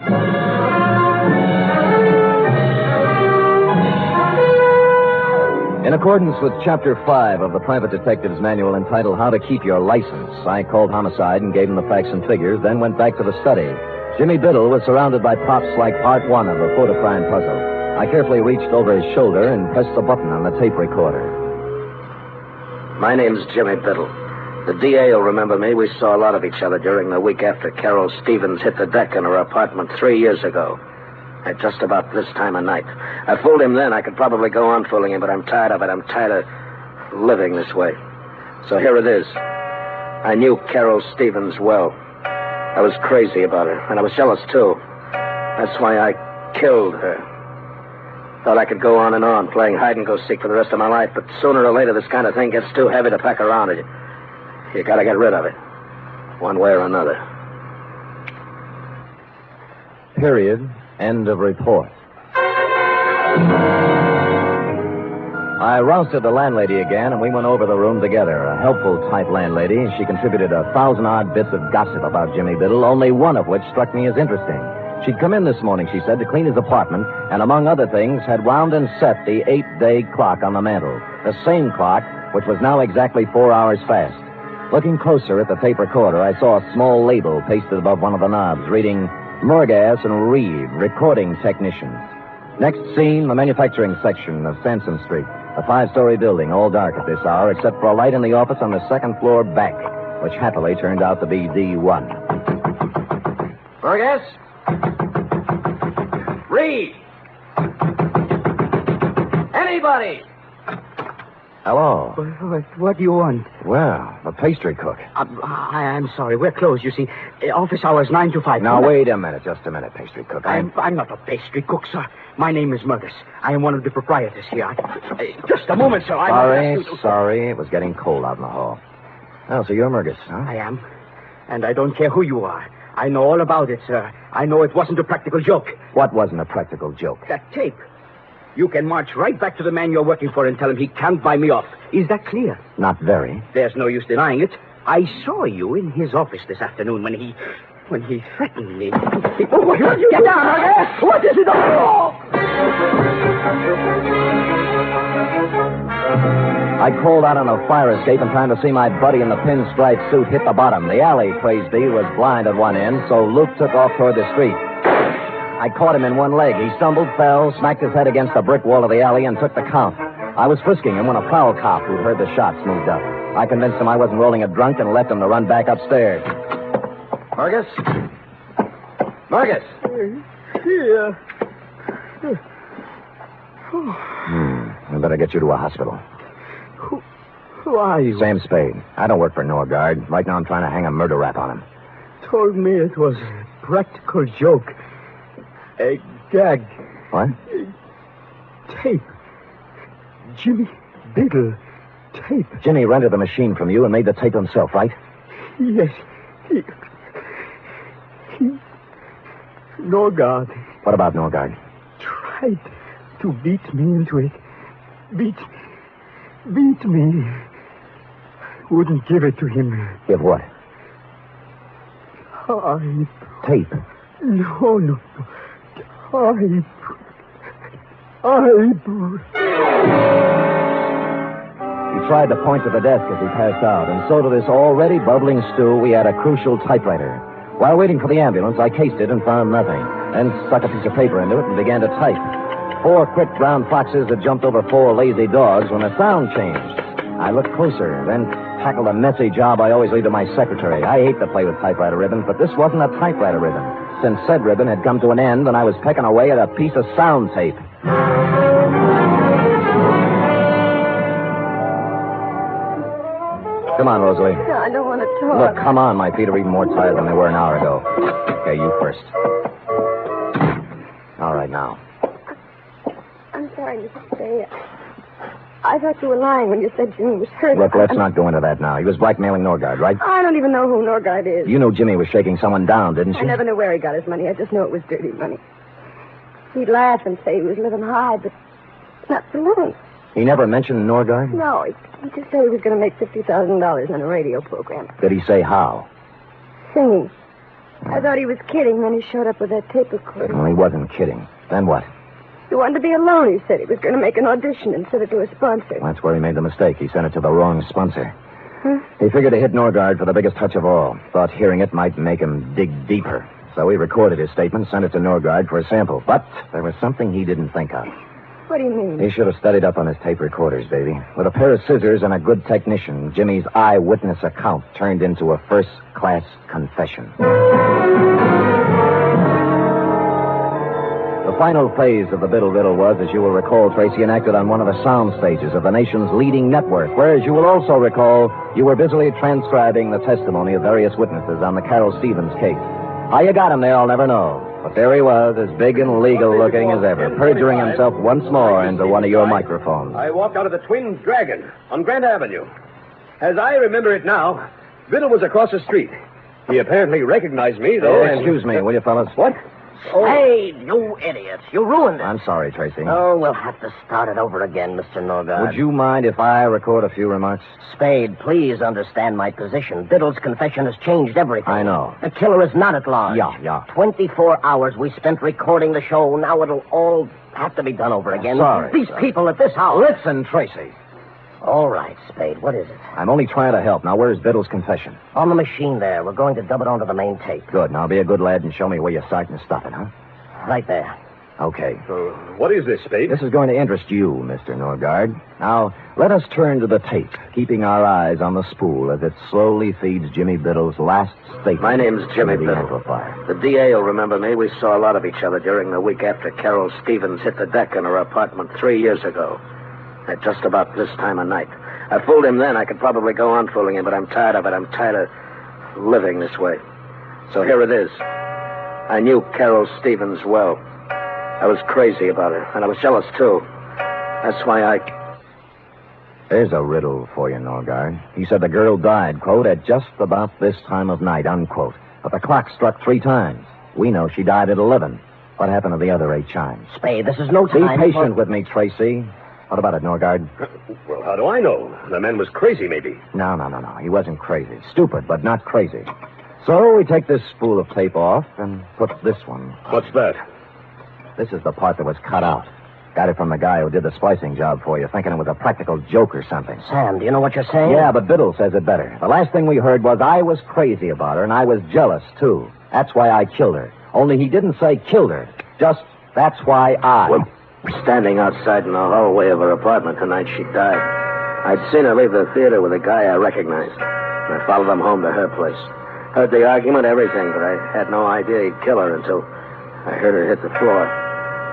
In accordance with Chapter 5 of the Private Detective's Manual entitled How to Keep Your License, I called Homicide and gave him the facts and figures, then went back to the study. Jimmy Biddle was surrounded by props like Part 1 of a photo-crime puzzle. I carefully reached over his shoulder and pressed the button on the tape recorder. My name's Jimmy Biddle. The DA will remember me. We saw a lot of each other during the week after Carol Stevens hit the deck in her apartment 3 years ago. At just about this time of night. I fooled him then. I could probably go on fooling him, but I'm tired of it. I'm tired of living this way. So here it is. I knew Carol Stevens well. I was crazy about her, and I was jealous, too. That's why I killed her. Thought I could go on and on, playing hide-and-go-seek for the rest of my life, but sooner or later this kind of thing gets too heavy to pack around. You gotta get rid of it, one way or another. Period. End of report. I rousted the landlady again, and we went over the room together. A helpful type landlady. She contributed 1,000-odd bits of gossip about Jimmy Biddle, only one of which struck me as interesting. She'd come in this morning, she said, to clean his apartment, and among other things, had wound and set the 8-day clock on the mantel. The same clock, which was now exactly 4 hours fast. Looking closer at the tape recorder, I saw a small label pasted above one of the knobs, reading, Murgas and Reed, recording technicians. Next scene, the manufacturing section of Sansom Street. A 5-story building, all dark at this hour, except for a light in the office on the second floor back, which happily turned out to be D1. Murgas? Reed! Anybody! Hello. What do you want? Well, the pastry cook. I'm sorry. We're closed, you see. Office hours 9 to 5. Now, wait a minute. Just a minute, pastry cook. I'm not a pastry cook, sir. My name is Murgas. I am one of the proprietors here. Just a moment, sir. Sorry. It was getting cold out in the hall. Oh, so you're Murgas, huh? I am. And I don't care who you are. I know all about it, sir. I know it wasn't a practical joke. What wasn't a practical joke? That tape. You can march right back to the man you're working for and tell him he can't buy me off. Is that clear? Not very. There's no use denying it. I saw you in his office this afternoon when he threatened me. Get down, Murgas! What is it? I crawled out on a fire escape in time to see my buddy in the pinstripe suit hit the bottom. The alley, praise be, was blind at one end, so Luke took off toward the street. I caught him in one leg. He stumbled, fell, smacked his head against the brick wall of the alley, and took the count. I was frisking him when a prowl cop who heard the shots moved up. I convinced him I wasn't rolling a drunk and left him to run back upstairs. Murgas? Here. I better get you to a hospital. Who are you? Sam Spade. I don't work for Norgard. Right now I'm trying to hang a murder rap on him. Told me it was a practical joke. A gag. What? Tape. Jimmy Biddle. Tape. Jimmy rented the machine from you and made the tape himself, right? Yes. He... Norgard. What about Norgard? Tried to beat me into it. Beat me. Wouldn't give it to him. Give what? Tape. No. He tried to point to the desk as he passed out, and so to this already bubbling stew, we had a crucial typewriter. While waiting for the ambulance, I cased it and found nothing. then stuck a piece of paper into it and began to type. 4 quick brown foxes had jumped over 4 lazy dogs when the sound changed. I looked closer, then tackled a messy job I always leave to my secretary. I hate to play with typewriter ribbons, but this wasn't a typewriter ribbon, since said ribbon had come to an end and I was pecking away at a piece of sound tape. Come on, Rosalie. No, I don't want to talk. Look, come on. My feet are even more tired than they were an hour ago. Okay, you first. All right, now. I'm sorry, Mr. Spade. I thought you were lying when you said Jimmy was hurt. Look, let's not go into that now. He was blackmailing Norgard, right? I don't even know who Norgard is. You knew Jimmy was shaking someone down, didn't you? I never knew where he got his money. I just know it was dirty money. He'd laugh and say he was living high, but not for long. He never mentioned Norgard? No, he just said he was going to make $50,000 on a radio program. Did he say how? Singing. I thought he was kidding, then he showed up with that tape recorder. Well, he wasn't kidding. Then what? He wanted to be alone, he said. He was going to make an audition and send it to a sponsor. That's where he made the mistake. He sent it to the wrong sponsor. Huh? He figured to hit Norgard for the biggest touch of all. Thought hearing it might make him dig deeper. So he recorded his statement, sent it to Norgard for a sample. But there was something he didn't think of. What do you mean? He should have studied up on his tape recorders, baby. With a pair of scissors and a good technician, Jimmy's eyewitness account turned into a first-class confession. The final phase of the Biddle Riddle was, as you will recall, Tracy, enacted on one of the sound stages of the nation's leading network, where, as you will also recall, you were busily transcribing the testimony of various witnesses on the Carol Stevens case. How you got him there, I'll never know. But there he was, as big and legal-looking as ever, perjuring himself once more into one of your microphones. I walked out of the Twin Dragon on Grand Avenue. As I remember it now, Biddle was across the street. He apparently recognized me, though. Excuse me, will you, fellas? What? Oh. Hey, you idiots. You ruined it. I'm sorry, Tracy. Oh, we'll have to start it over again, Mr. Norgard. Would you mind if I record a few remarks? Spade, please understand my position. Biddle's confession has changed everything. I know. The killer is not at large. Yeah. 24 hours we spent recording the show. Now it'll all have to be done over again. Sorry. These people at this house. Listen, Tracy. All right, Spade. What is it? I'm only trying to help. Now, where's Biddle's confession? On the machine there. We're going to dub it onto the main tape. Good. Now, be a good lad and show me where you're starting to stop it, huh? Right there. Okay. What is this, Spade? This is going to interest you, Mr. Norgard. Now, let us turn to the tape, keeping our eyes on the spool as it slowly feeds Jimmy Biddle's last statement. My name's Jimmy the Biddle. amplifier. The DA will remember me. We saw a lot of each other during the week after Carol Stevens hit the deck in her apartment 3 years ago. At just about this time of night. I fooled him then. I could probably go on fooling him, but I'm tired of it. I'm tired of living this way. So here it is. I knew Carol Stevens well. I was crazy about her, and I was jealous, too. That's why There's a riddle for you, Norgard. He said the girl died, quote, at just about this time of night, unquote. But the clock struck 3 times. We know she died at 11. What happened to the other 8 chimes? Spade, this is no Be time. patient with me, Tracy. What about it, Norgard? Well, how do I know? The man was crazy, maybe. No. He wasn't crazy. Stupid, but not crazy. So we take this spool of tape off and put this one. What's that? This is the part that was cut out. Got it from the guy who did the splicing job for you, thinking it was a practical joke or something. Sam, do you know what you're saying? Yeah, but Biddle says it better. The last thing we heard was I was crazy about her, and I was jealous, too. That's why I killed her. Only he didn't say killed her. Just, that's why I... Well, standing outside in the hallway of her apartment the night she died. I'd seen her leave the theater with a guy I recognized. And I followed him home to her place. Heard the argument, everything, but I had no idea he'd kill her until I heard her hit the floor.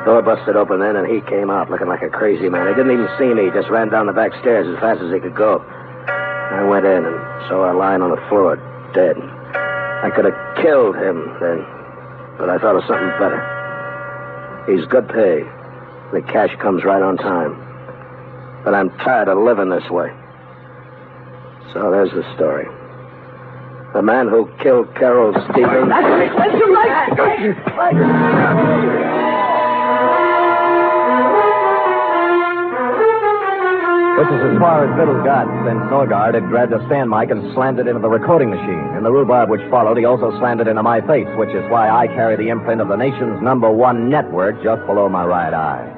Door busted open then, and he came out looking like a crazy man. He didn't even see me. He just ran down the back stairs as fast as he could go. I went in and saw her lying on the floor, dead. I could have killed him then, but I thought of something better. He's good pay. The cash comes right on time. But I'm tired of living this way. So there's the story. The man who killed Carol Stevens... That's your right. This is as far as Biddle got, since Norgard had grabbed a stand mic and slammed it into the recording machine. In the rhubarb which followed, he also slammed it into my face, which is why I carry the imprint of the nation's #1 network just below my right eye.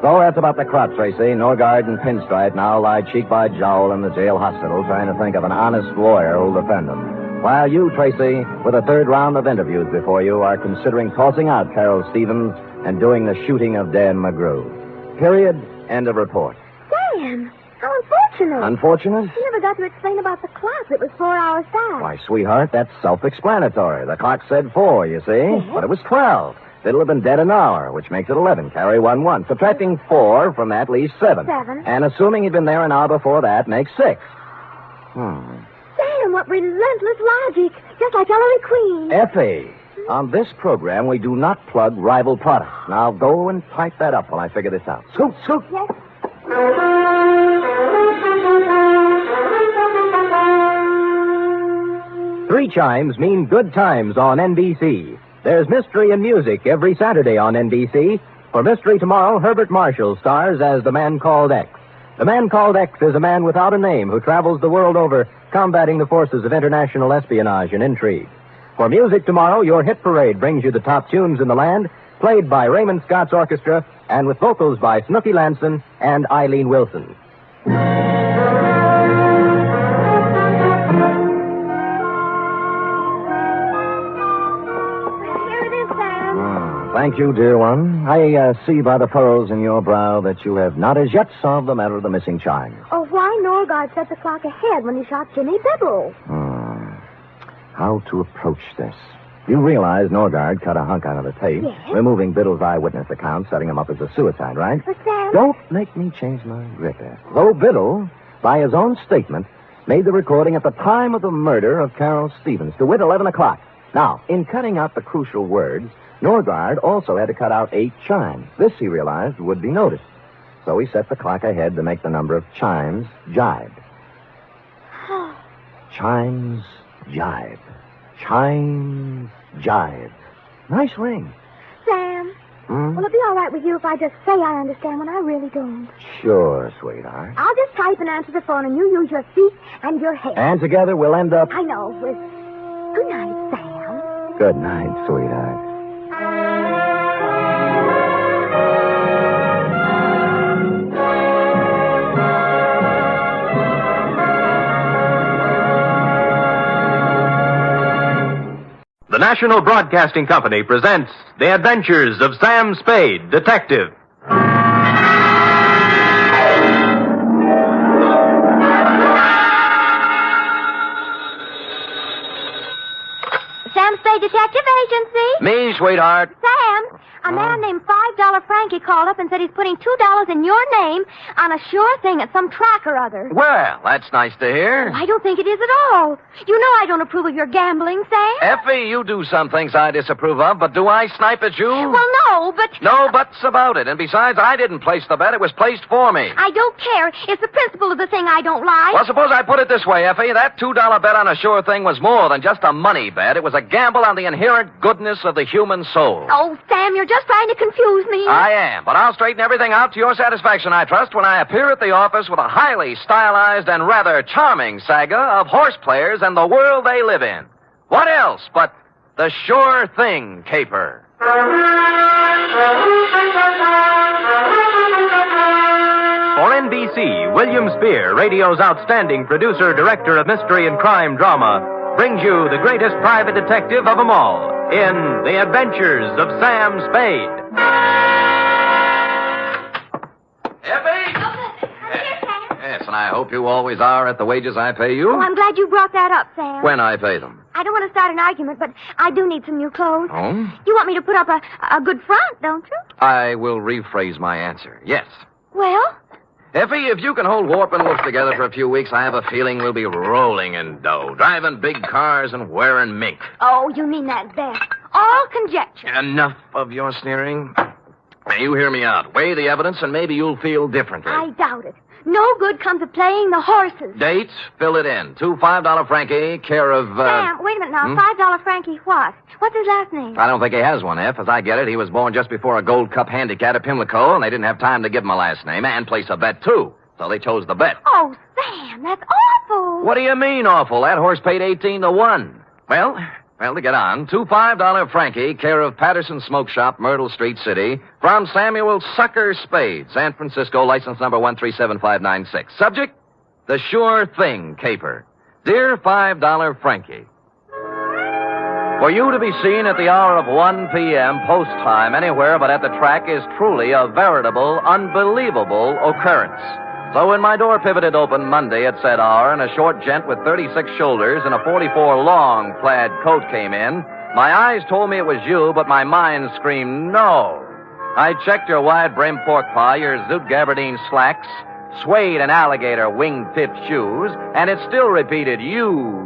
So that's about the crop, Tracy. Norgard and Pinstripe now lie cheek by jowl in the jail hospital trying to think of an honest lawyer who'll defend them. While you, Tracy, with a third round of interviews before you, are considering tossing out Carol Stevens and doing the shooting of Dan McGrew. Period. End of report. Sam, how unfortunate. Unfortunate? You never got to explain about the clock. It was 4 hours back. Why, sweetheart, that's self-explanatory. The clock said 4, you see? Yes. But it was 12. Biddle have been dead an hour, which makes it 11. Carry 1. Subtracting 4 from that leaves 7. 7. And assuming he'd been there an hour before that makes 6. Sam, what relentless logic. Just like Ellery Queen. Effie, on this program, we do not plug rival products. Now go and type that up while I figure this out. Scoot, scoot. Yes. 3 chimes mean good times on NBC. There's mystery and music every Saturday on NBC. For Mystery tomorrow, Herbert Marshall stars as the Man Called X. The Man Called X is a man without a name who travels the world over combating the forces of international espionage and intrigue. For music tomorrow, your hit parade brings you the top tunes in the land, played by Raymond Scott's orchestra and with vocals by Snooky Lanson and Eileen Wilson. Thank you, dear one. I see by the furrows in your brow that you have not as yet solved the matter of the missing chime. Oh, why Norgard set the clock ahead when he shot Jimmy Biddle? How to approach this? You realize Norgard cut a hunk out of the tape, Yes. removing Biddle's eyewitness account, setting him up as a suicide, right? But Sam... Don't make me change my grip, Ed. Though Biddle, by his own statement, made the recording at the time of the murder of Carol Stevens, to wit 11 o'clock. Now, in cutting out the crucial words, Norgard also had to cut out 8 chimes. This, he realized, would be noticed. So he set the clock ahead to make the number of chimes jibe. Chimes jibe. Chimes jibe. Nice ring. Sam, will it be all right with you if I just say I understand when I really don't? Sure, sweetheart. I'll just type and answer the phone, and you use your feet and your head. And together we'll end up... I know, with... Good night, Sam. Good night, sweetheart. The National Broadcasting Company presents The Adventures of Sam Spade, Detective. Sam Spade Detective Agency. Me, sweetheart. Sam, a man named $5 Frankie called up and said he's putting $2 in your name on a sure thing at some track or other. Well, that's nice to hear. I don't think it is at all. You know I don't approve of your gambling, Sam. Effie, you do some things I disapprove of, but do I snipe at you? Well, no, but... No buts about it. And besides, I didn't place the bet. It was placed for me. I don't care. It's the principle of the thing I don't like. Well, suppose I put it this way, Effie. That $2 bet on a sure thing was more than just a money bet. It was a gamble on the inherent goodness of the human soul. Oh, Sam, you're just trying to confuse me. I am, but I'll straighten everything out to your satisfaction, I trust, when I appear at the office with a highly stylized and rather charming saga of horse players and the world they live in. What else but the sure thing caper? For NBC, William Spear, radio's outstanding producer, director of mystery and crime drama, brings you the greatest private detective of them all in The Adventures of Sam Spade. Yes, and I hope you always are at the wages I pay you. Oh, I'm glad you brought that up, Sam. When I pay them. I don't want to start an argument, but I do need some new clothes. Oh? You want me to put up a good front, don't you? I will rephrase my answer. Yes. Well? Effie, if you can hold Warp and Wolf together for a few weeks, I have a feeling we'll be rolling in dough, driving big cars and wearing mink. Oh, you mean that best. All conjecture. Enough of your sneering. Now, you hear me out. Weigh the evidence, and maybe you'll feel differently. I doubt it. No good comes of playing the horses. Dates? Fill it in. 2 $5 Frankie, care of... Sam, wait a minute now. $5 Frankie what? What's his last name? I don't think he has one, F. As I get it, he was born just before a Gold Cup handicap at Pimlico, and they didn't have time to give him a last name and place a bet, too. So they chose the bet. Oh, Sam, that's awful. What do you mean, awful? That horse paid 18 to 1. Well, to get on, 2 $5 Frankie, care of Patterson Smoke Shop, Myrtle Street City, from Samuel Sucker Spade, San Francisco, license number 1375596. Subject, the sure thing caper. Dear $5 Frankie, For you to be seen at the hour of 1 p.m. post time anywhere but at the track is truly a veritable, unbelievable occurrence. So when my door pivoted open Monday at said hour and a short gent with 36 shoulders and a 44 long plaid coat came in, my eyes told me it was you, but my mind screamed no. I checked your wide-brimmed pork pie, your zoot gabardine slacks, suede and alligator wing-tipped shoes, and it still repeated, you.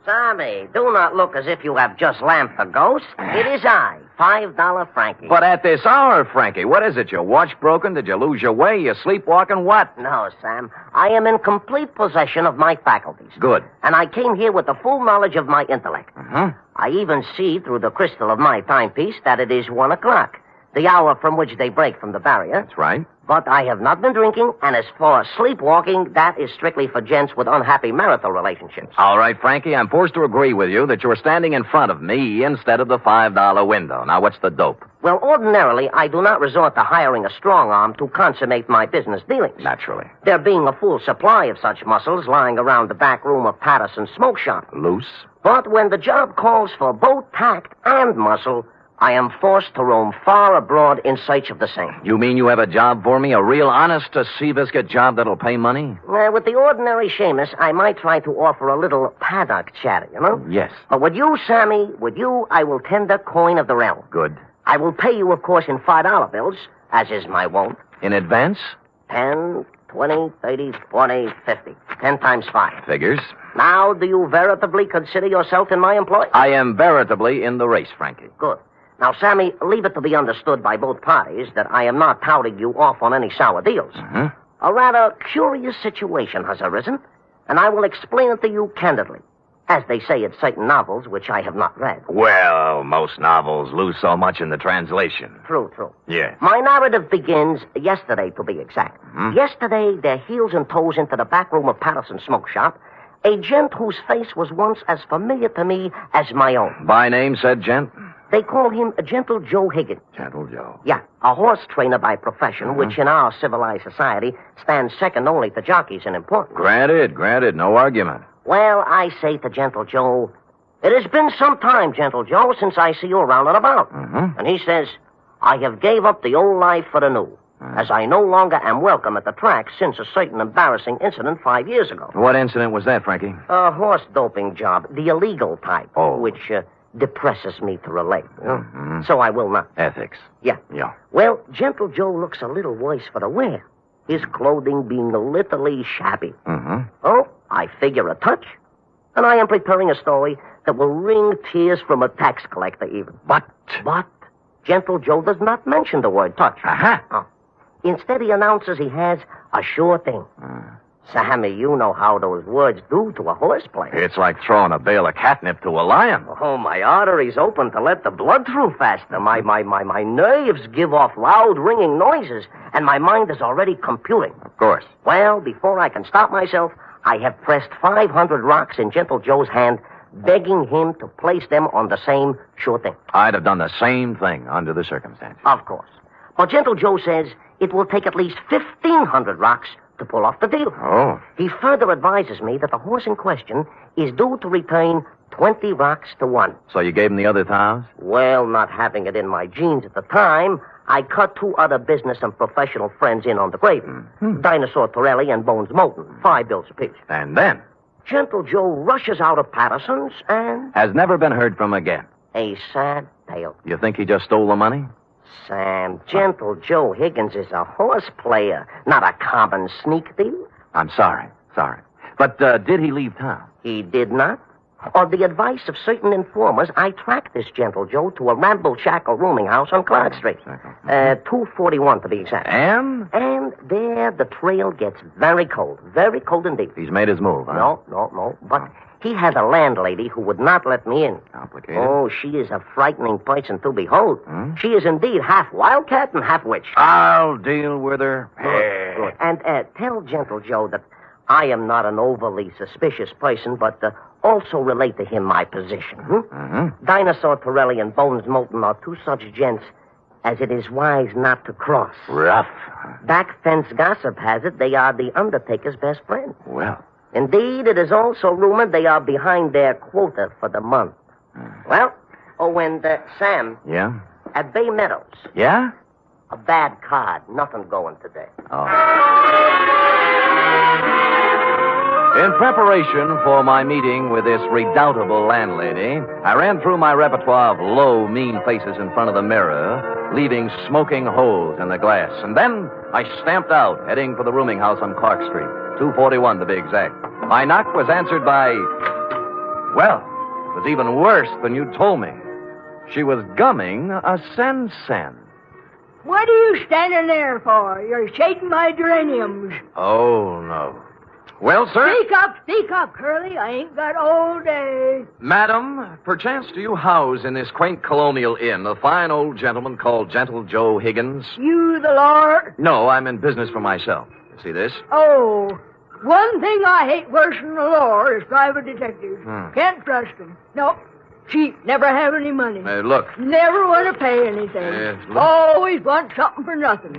Sammy, do not look as if you have just lamped the ghost. It is I, $5 Frankie. But at this hour, Frankie, what is it? Your watch broken? Did you lose your way? You sleepwalking? What? No, Sam. I am in complete possession of my faculties. Good. And I came here with the full knowledge of my intellect. I even see through the crystal of my timepiece that it is 1 o'clock, the hour from which they break from the barrier. That's right. But I have not been drinking, and as for sleepwalking, that is strictly for gents with unhappy marital relationships. All right, Frankie, I'm forced to agree with you that you're standing in front of me instead of the $5 window. Now, what's the dope? Well, ordinarily, I do not resort to hiring a strong arm to consummate my business dealings. Naturally. There being a full supply of such muscles lying around the back room of Patterson's smoke shop. Loose? But when the job calls for both tact and muscle, I am forced to roam far abroad in search of the same. You mean you have a job for me? A real honest-to-Seabiscuit job that'll pay money? With the ordinary Seamus, I might try to offer a little paddock chatter, you know? Yes. But with you, Sammy, I will tender coin of the realm. Good. I will pay you, of course, in $5 bills, as is my wont. In advance? 10, 20, 30, 40, 50. 10 times 5. Figures. Now, do you veritably consider yourself in my employ? I am veritably in the race, Frankie. Good. Now, Sammy, leave it to be understood by both parties that I am not touting you off on any sour deals. A rather curious situation has arisen, and I will explain it to you candidly, as they say in certain novels which I have not read. Well, most novels lose so much in the translation. True. Yes. My narrative begins yesterday, to be exact. Yesterday, their heels and toes into the back room of Patterson's smoke shop, a gent whose face was once as familiar to me as my own. By name, said gent? They call him Gentle Joe Higgins. Gentle Joe. Yeah, a horse trainer by profession, which in our civilized society stands second only to jockeys in importance. Granted, no argument. Well, I say to Gentle Joe, it has been some time, Gentle Joe, since I see you around and about. And he says, I have gave up the old life for the new, as I no longer am welcome at the track since a certain embarrassing incident 5 years ago. What incident was that, Frankie? A horse doping job, the illegal type, which depresses me to relate. So I will not. Ethics. Yeah. Well, Gentle Joe looks a little worse for the wear, his clothing being literally shabby. Oh, I figure a touch, and I am preparing a story that will wring tears from a tax collector even. But Gentle Joe does not mention the word touch. Instead, he announces he has a sure thing. Sammy, you know how those words do to a horse player. It's like throwing a bale of catnip to a lion. Oh, my arteries open to let the blood through faster. My nerves give off loud ringing noises, and my mind is already computing. Of course. Well, before I can stop myself, I have pressed 500 rocks in Gentle Joe's hand, begging him to place them on the same sure thing. I'd have done the same thing under the circumstances. Of course. But Gentle Joe says it will take at least 1,500 rocks to pull off the deal. Oh. He further advises me that the horse in question is due to return 20 rocks to 1. So you gave him the other 1,000? Well, not having it in my genes at the time, I cut 2 other business and professional friends in on the gravy. Dinosaur Torelli and Bones Moulton, 5 bills apiece. And then? Gentle Joe rushes out of Patterson's and... has never been heard from again. A sad tale. You think he just stole the money? Sam, Gentle Joe Higgins is a horse player, not a common sneak thief. I'm sorry. But did he leave town? He did not. On the advice of certain informers, I tracked this Gentle Joe to a ramble-shackle rooming house on Clark Street. 241 to be exact. And? And there the trail gets very cold indeed. He's made his move, huh? No. But he had a landlady who would not let me in. Complicated. Oh, she is a frightening person to behold. She is indeed half wildcat and half witch. I'll deal with her. Good. And tell Gentle Joe that I am not an overly suspicious person, but also relate to him my position. Dinosaur Torelli and Bones Moulton are 2 such gents as it is wise not to cross. Rough. Back fence gossip has it they are the Undertaker's best friend. Well. Indeed, it is also rumored they are behind their quota for the month. Well, and Sam, Yeah? at Bay Meadows, Yeah? a bad card. Nothing going today. Oh. In preparation for my meeting with this redoubtable landlady, I ran through my repertoire of low, mean faces in front of the mirror, leaving smoking holes in the glass. And then I stamped out, heading for the rooming house on Clark Street, 241 to be exact. My knock was answered by, well, it was even worse than you told me. She was gumming a sen-sen. What are you standing there for? You're shading my geraniums. Oh, no. Well, sir? Speak up, Curly. I ain't got all day. Madam, perchance do you house in this quaint colonial inn a fine old gentleman called Gentle Joe Higgins? You the Lord? No, I'm in business for myself. You see this? Oh, one thing I hate worse than the law is private detectives. Can't trust them. Nope. Cheap. Never have any money. Look. Never want to pay anything. Look. Always want something for nothing.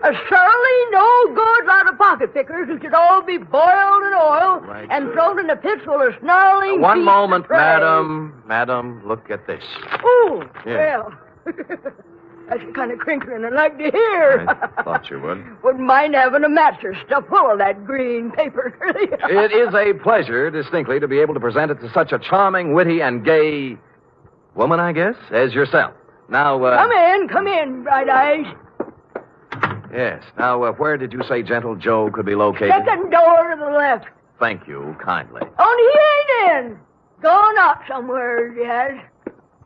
A surly, no good lot of pocket pickers who should all be boiled in oil and thrown in a pit full of snarling One beasts moment, of prey. madam. Madam, look at this. Oh, Yeah. well. That's the kind of crinkling I like to hear. I thought you would. Wouldn't mind having a mattress stuffed full of that green paper. It is a pleasure, distinctly, to be able to present it to such a charming, witty, and gay woman, I guess, as yourself. Now, Come in, Bright Eyes. Yes. Now, where did you say Gentle Joe could be located? Second door to the left. Thank you, kindly. Only he ain't in. Gone out somewhere, he has.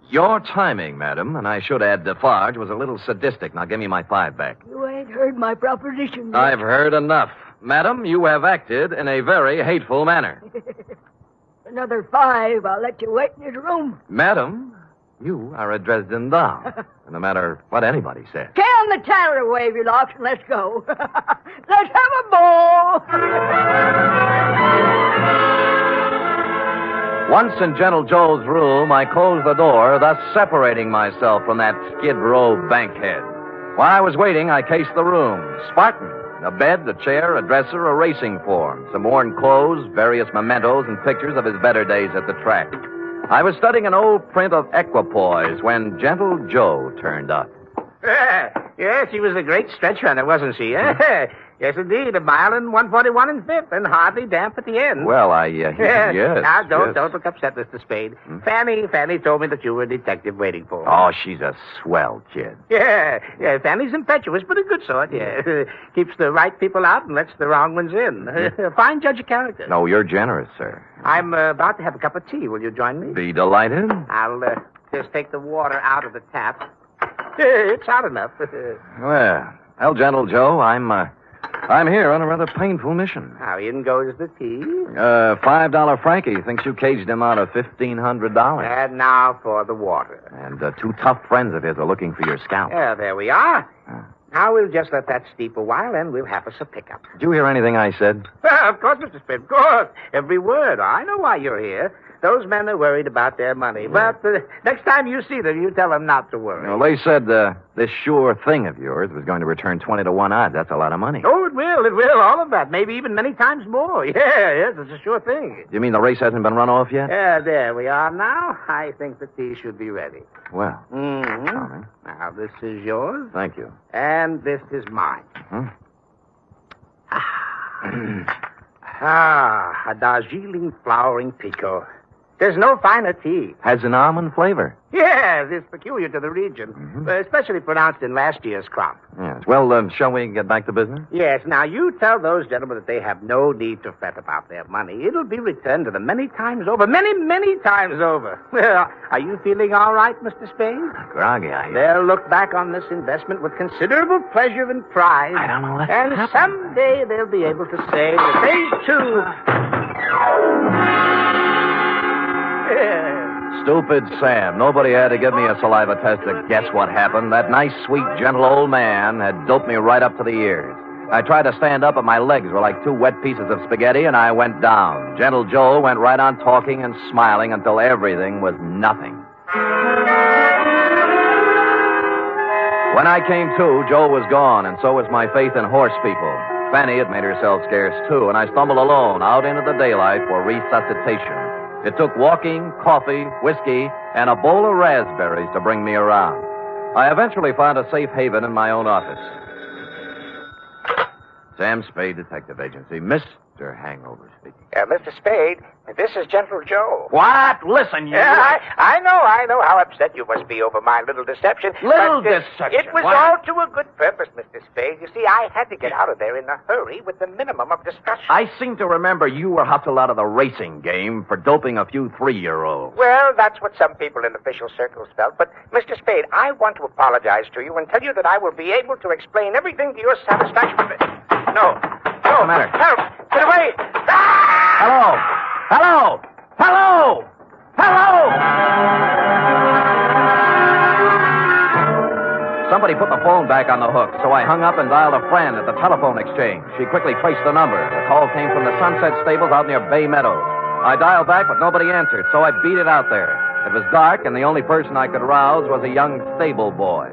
Your timing, madam, and I should add Defarge, was a little sadistic. Now, give me my 5 back. You ain't heard my proposition yet. I've heard enough. Madam, you have acted in a very hateful manner. Another 5, I'll let you wait in his room. Madam, you are a Dresden doll. No matter what anybody says. Can the tanner wave your locks and let's go. Let's have a ball. Once in Gentle Joe's room, I closed the door, thus separating myself from that skid row bankhead. While I was waiting, I cased the room. Spartan. A bed, a chair, a dresser, a racing form, some worn clothes, various mementos, and pictures of his better days at the track. I was studying an old print of Equipoise when Gentle Joe turned up. Yes, she was a great stretch runner, wasn't she? Yes, indeed. 1 mile and 141 and 5th, and hardly damp at the end. Well, yes. Now, don't yes. look upset, Mr. Spade. Fanny told me that you were a detective waiting for her. Oh, she's a swell kid. Yeah, Fanny's impetuous, but a good sort, yeah. Keeps the right people out and lets the wrong ones in. A fine judge of character. No, you're generous, sir. I'm about to have a cup of tea. Will you join me? Be delighted. I'll just take the water out of the tap. It's hot enough. Well, Gentle Joe, I'm here on a rather painful mission. How in goes the tea? $5 Frankie thinks you caged him out of $1,500. And now for the water. And 2 tough friends of his are looking for your scalp. Yeah, there we are. Now we'll just let that steep a while, and we'll have us a pickup. Did you hear anything I said? Of course, Mr. Spade, of course. Every word. I know why you're here. Those men are worried about their money. But next time you see them, you tell them not to worry. Well, they said this sure thing of yours was going to return 20 to 1 odds. That's a lot of money. Oh, it will. All of that. Maybe even many times more. Yes, it's a sure thing. You mean the race hasn't been run off yet? Yeah, there we are now. I think the tea should be ready. Well. Mm-hmm. Now, this is yours. Thank you. And this is mine. A Darjeeling flowering pekoe. There's no finer tea. Has an almond flavor. Yes, it's peculiar to the region, especially pronounced in last year's crop. Yes. Well, shall we get back to business? Yes. Now, you tell those gentlemen that they have no need to fret about their money. It'll be returned to them many times over. Many, many times over. Well, are you feeling all right, Mr. Spade? Groggy, They'll look back on this investment with considerable pleasure and pride. I don't know what And someday they'll be able to say that they, too... Stupid Sam. Nobody had to give me a saliva test to guess what happened. That nice, sweet, gentle old man had doped me right up to the ears. I tried to stand up, but my legs were like 2 wet pieces of spaghetti, and I went down. Gentle Joe went right on talking and smiling until everything was nothing. When I came to, Joe was gone, and so was my faith in horse people. Fanny had made herself scarce, too, and I stumbled alone out into the daylight for resuscitation. It took walking, coffee, whiskey, and a bowl of raspberries to bring me around. I eventually found a safe haven in my own office. Sam Spade Detective Agency. Mr. Hangover speaking. Mr. Spade, this is Gentle Joe. What? Listen, you... Yeah, I know how upset you must be over my little deception. Deception? It was all to a good purpose, Mr. Spade. You see, I had to get out of there in a hurry with the minimum of discussion. I seem to remember you were hustled out of the racing game for doping a few 3-year-olds. Well, that's what some people in official circles felt. But, Mr. Spade, I want to apologize to you and tell you that I will be able to explain everything to your satisfaction. No. What's the matter? Help! Get away! Hello! Hello! Hello! Hello! Somebody put the phone back on the hook, so I hung up and dialed a friend at the telephone exchange. She quickly traced the number. The call came from the Sunset Stables out near Bay Meadows. I dialed back, but nobody answered, so I beat it out there. It was dark, and the only person I could rouse was a young stable boy.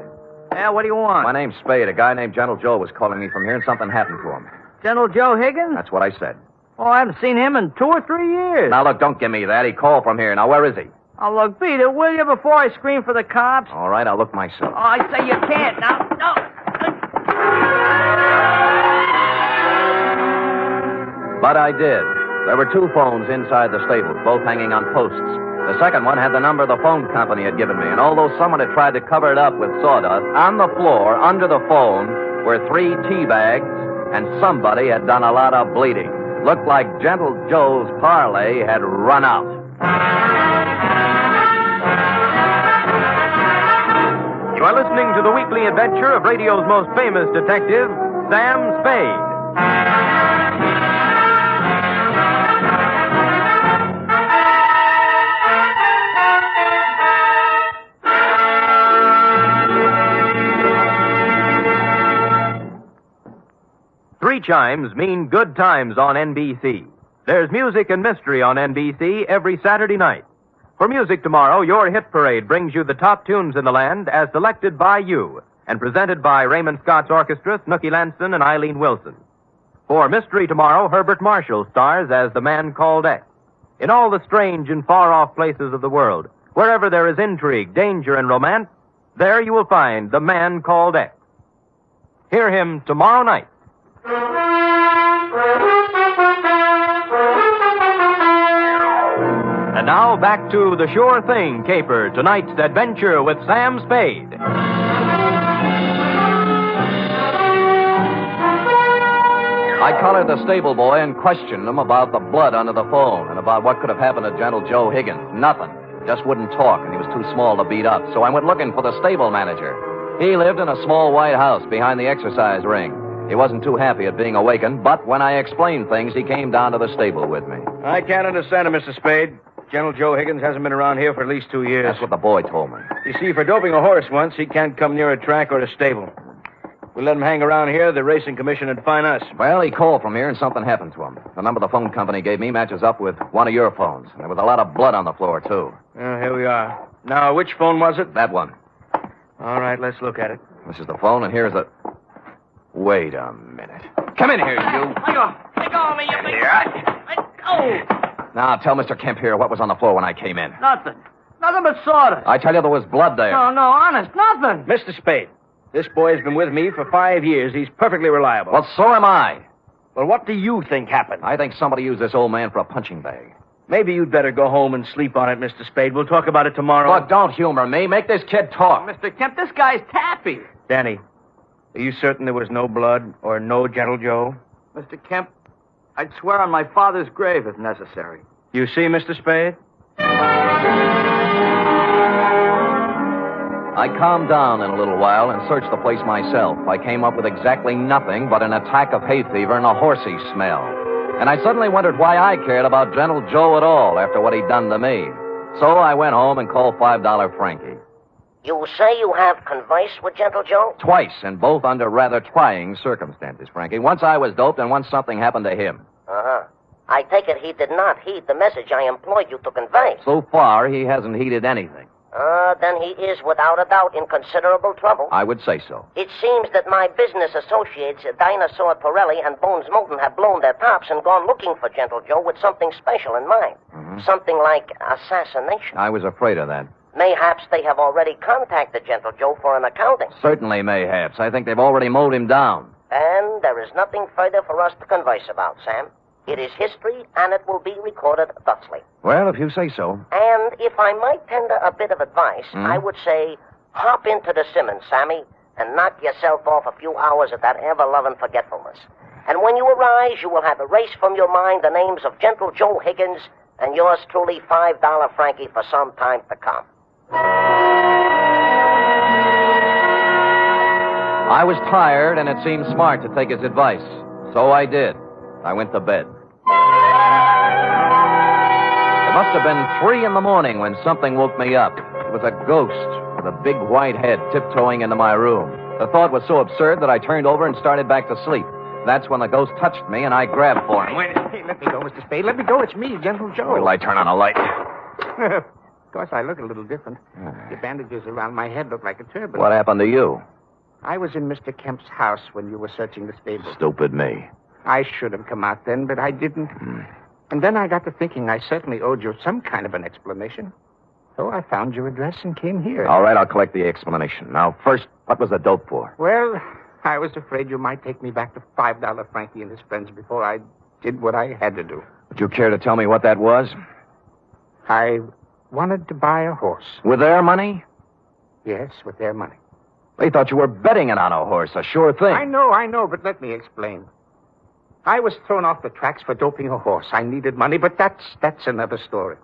Yeah, what do you want? My name's Spade. A guy named Gentle Joe was calling me from here, and something happened to him. Gentle Joe Higgins? That's what I said. Oh, I haven't seen him in 2 or 3 years. Now, look, don't give me that. He called from here. Now, where is he? Oh, look, beat it, will you, before I scream for the cops? All right, I'll look myself. Oh, I say you can't. Now, no. But I did. There were 2 phones inside the stables, both hanging on posts. The second one had the number the phone company had given me, and although someone had tried to cover it up with sawdust, on the floor, under the phone, were 3 tea bags, and somebody had done a lot of bleeding. Looked like Gentle Joe's parlay had run out. You are listening to the weekly adventure of radio's most famous detective, Sam Spade. 3 chimes mean good times on NBC. There's music and mystery on NBC every Saturday night. For music tomorrow, your hit parade brings you the top tunes in the land as selected by you and presented by Raymond Scott's Orchestra, Snooky Lanson, and Eileen Wilson. For mystery tomorrow, Herbert Marshall stars as the man called X. In all the strange and far-off places of the world, wherever there is intrigue, danger, and romance, there you will find the man called X. Hear him tomorrow night. And now back to the Sure Thing caper, tonight's adventure with Sam Spade. I collared the stable boy and questioned him about the blood under the phone and about what could have happened to Gentle Joe Higgins. Nothing. Just wouldn't talk, and he was too small to beat up. So I went looking for the stable manager. He lived in a small white house behind the exercise ring. He wasn't too happy at being awakened, but when I explained things, he came down to the stable with me. I can't understand it, Mr. Spade. Gentle Joe Higgins hasn't been around here for at least 2 years. That's what the boy told me. You see, for doping a horse once, he can't come near a track or a stable. If we let him hang around here, the racing commission would fine us. Well, he called from here and something happened to him. The number the phone company gave me matches up with one of your phones. There was a lot of blood on the floor, too. Here we are. Now, which phone was it? That one. All right, let's look at it. This is the phone, and here's the... Wait a minute. Come in here, you. Let go of me, you big... Let go. Now, tell Mr. Kemp here what was on the floor when I came in. Nothing. Nothing but sawdust. I tell you, there was blood there. No, honest, nothing. Mr. Spade, this boy's been with me for 5 years. He's perfectly reliable. Well, so am I. Well, what do you think happened? I think somebody used this old man for a punching bag. Maybe you'd better go home and sleep on it, Mr. Spade. We'll talk about it tomorrow. Look, don't humor me. Make this kid talk. Mr. Kemp, this guy's tappy. Denny, are you certain there was no blood or no Gentle Joe? Mr. Kemp, I'd swear on my father's grave if necessary. You see, Mr. Spade? I calmed down in a little while and searched the place myself. I came up with exactly nothing but an attack of hay fever and a horsey smell. And I suddenly wondered why I cared about Gentle Joe at all after what he'd done to me. So I went home and called $5 Frankie. You say you have conversed with Gentle Joe? Twice, and both under rather trying circumstances, Frankie. Once I was doped, and once something happened to him. Uh-huh. I take it he did not heed the message I employed you to convey. So far, he hasn't heeded anything. Then he is, without a doubt, in considerable trouble. I would say so. It seems that my business associates, Dinosaur Pirelli and Bones Moulton, have blown their tops and gone looking for Gentle Joe with something special in mind. Something like assassination. I was afraid of that. Mayhaps they have already contacted Gentle Joe for an accounting. Certainly, mayhaps. I think they've already mowed him down. And there is nothing further for us to converse about, Sam. It is history, and it will be recorded thusly. Well, if you say so. And if I might tender a bit of advice, I would say, hop into the Simmons, Sammy, and knock yourself off a few hours of that ever-loving forgetfulness. And when you arise, you will have erased from your mind the names of Gentle Joe Higgins and yours truly, $5 Frankie, for some time to come. I was tired, and it seemed smart to take his advice. So I did. I went to bed. It must have been 3 a.m. when something woke me up. It was a ghost with a big white head tiptoeing into my room. The thought was so absurd that I turned over and started back to sleep. That's when the ghost touched me, and I grabbed for him. Hey, let me go, Mr. Spade. Let me go. It's me, Gentle Joe. Will I turn on a light? Of course, I look a little different. The bandages around my head look like a turban. What happened to you? I was in Mr. Kemp's house when you were searching the stable. Stupid me. I should have come out then, but I didn't. And then I got to thinking I certainly owed you some kind of an explanation. So I found your address and came here. All right, I'll collect the explanation. Now, first, what was the dope for? Well, I was afraid you might take me back to $5 Frankie and his friends before I did what I had to do. Would you care to tell me what that was? I wanted to buy a horse. With their money? Yes, with their money. They thought you were betting it on a horse, a sure thing. I know, but let me explain. I was thrown off the tracks for doping a horse. I needed money, but that's another story.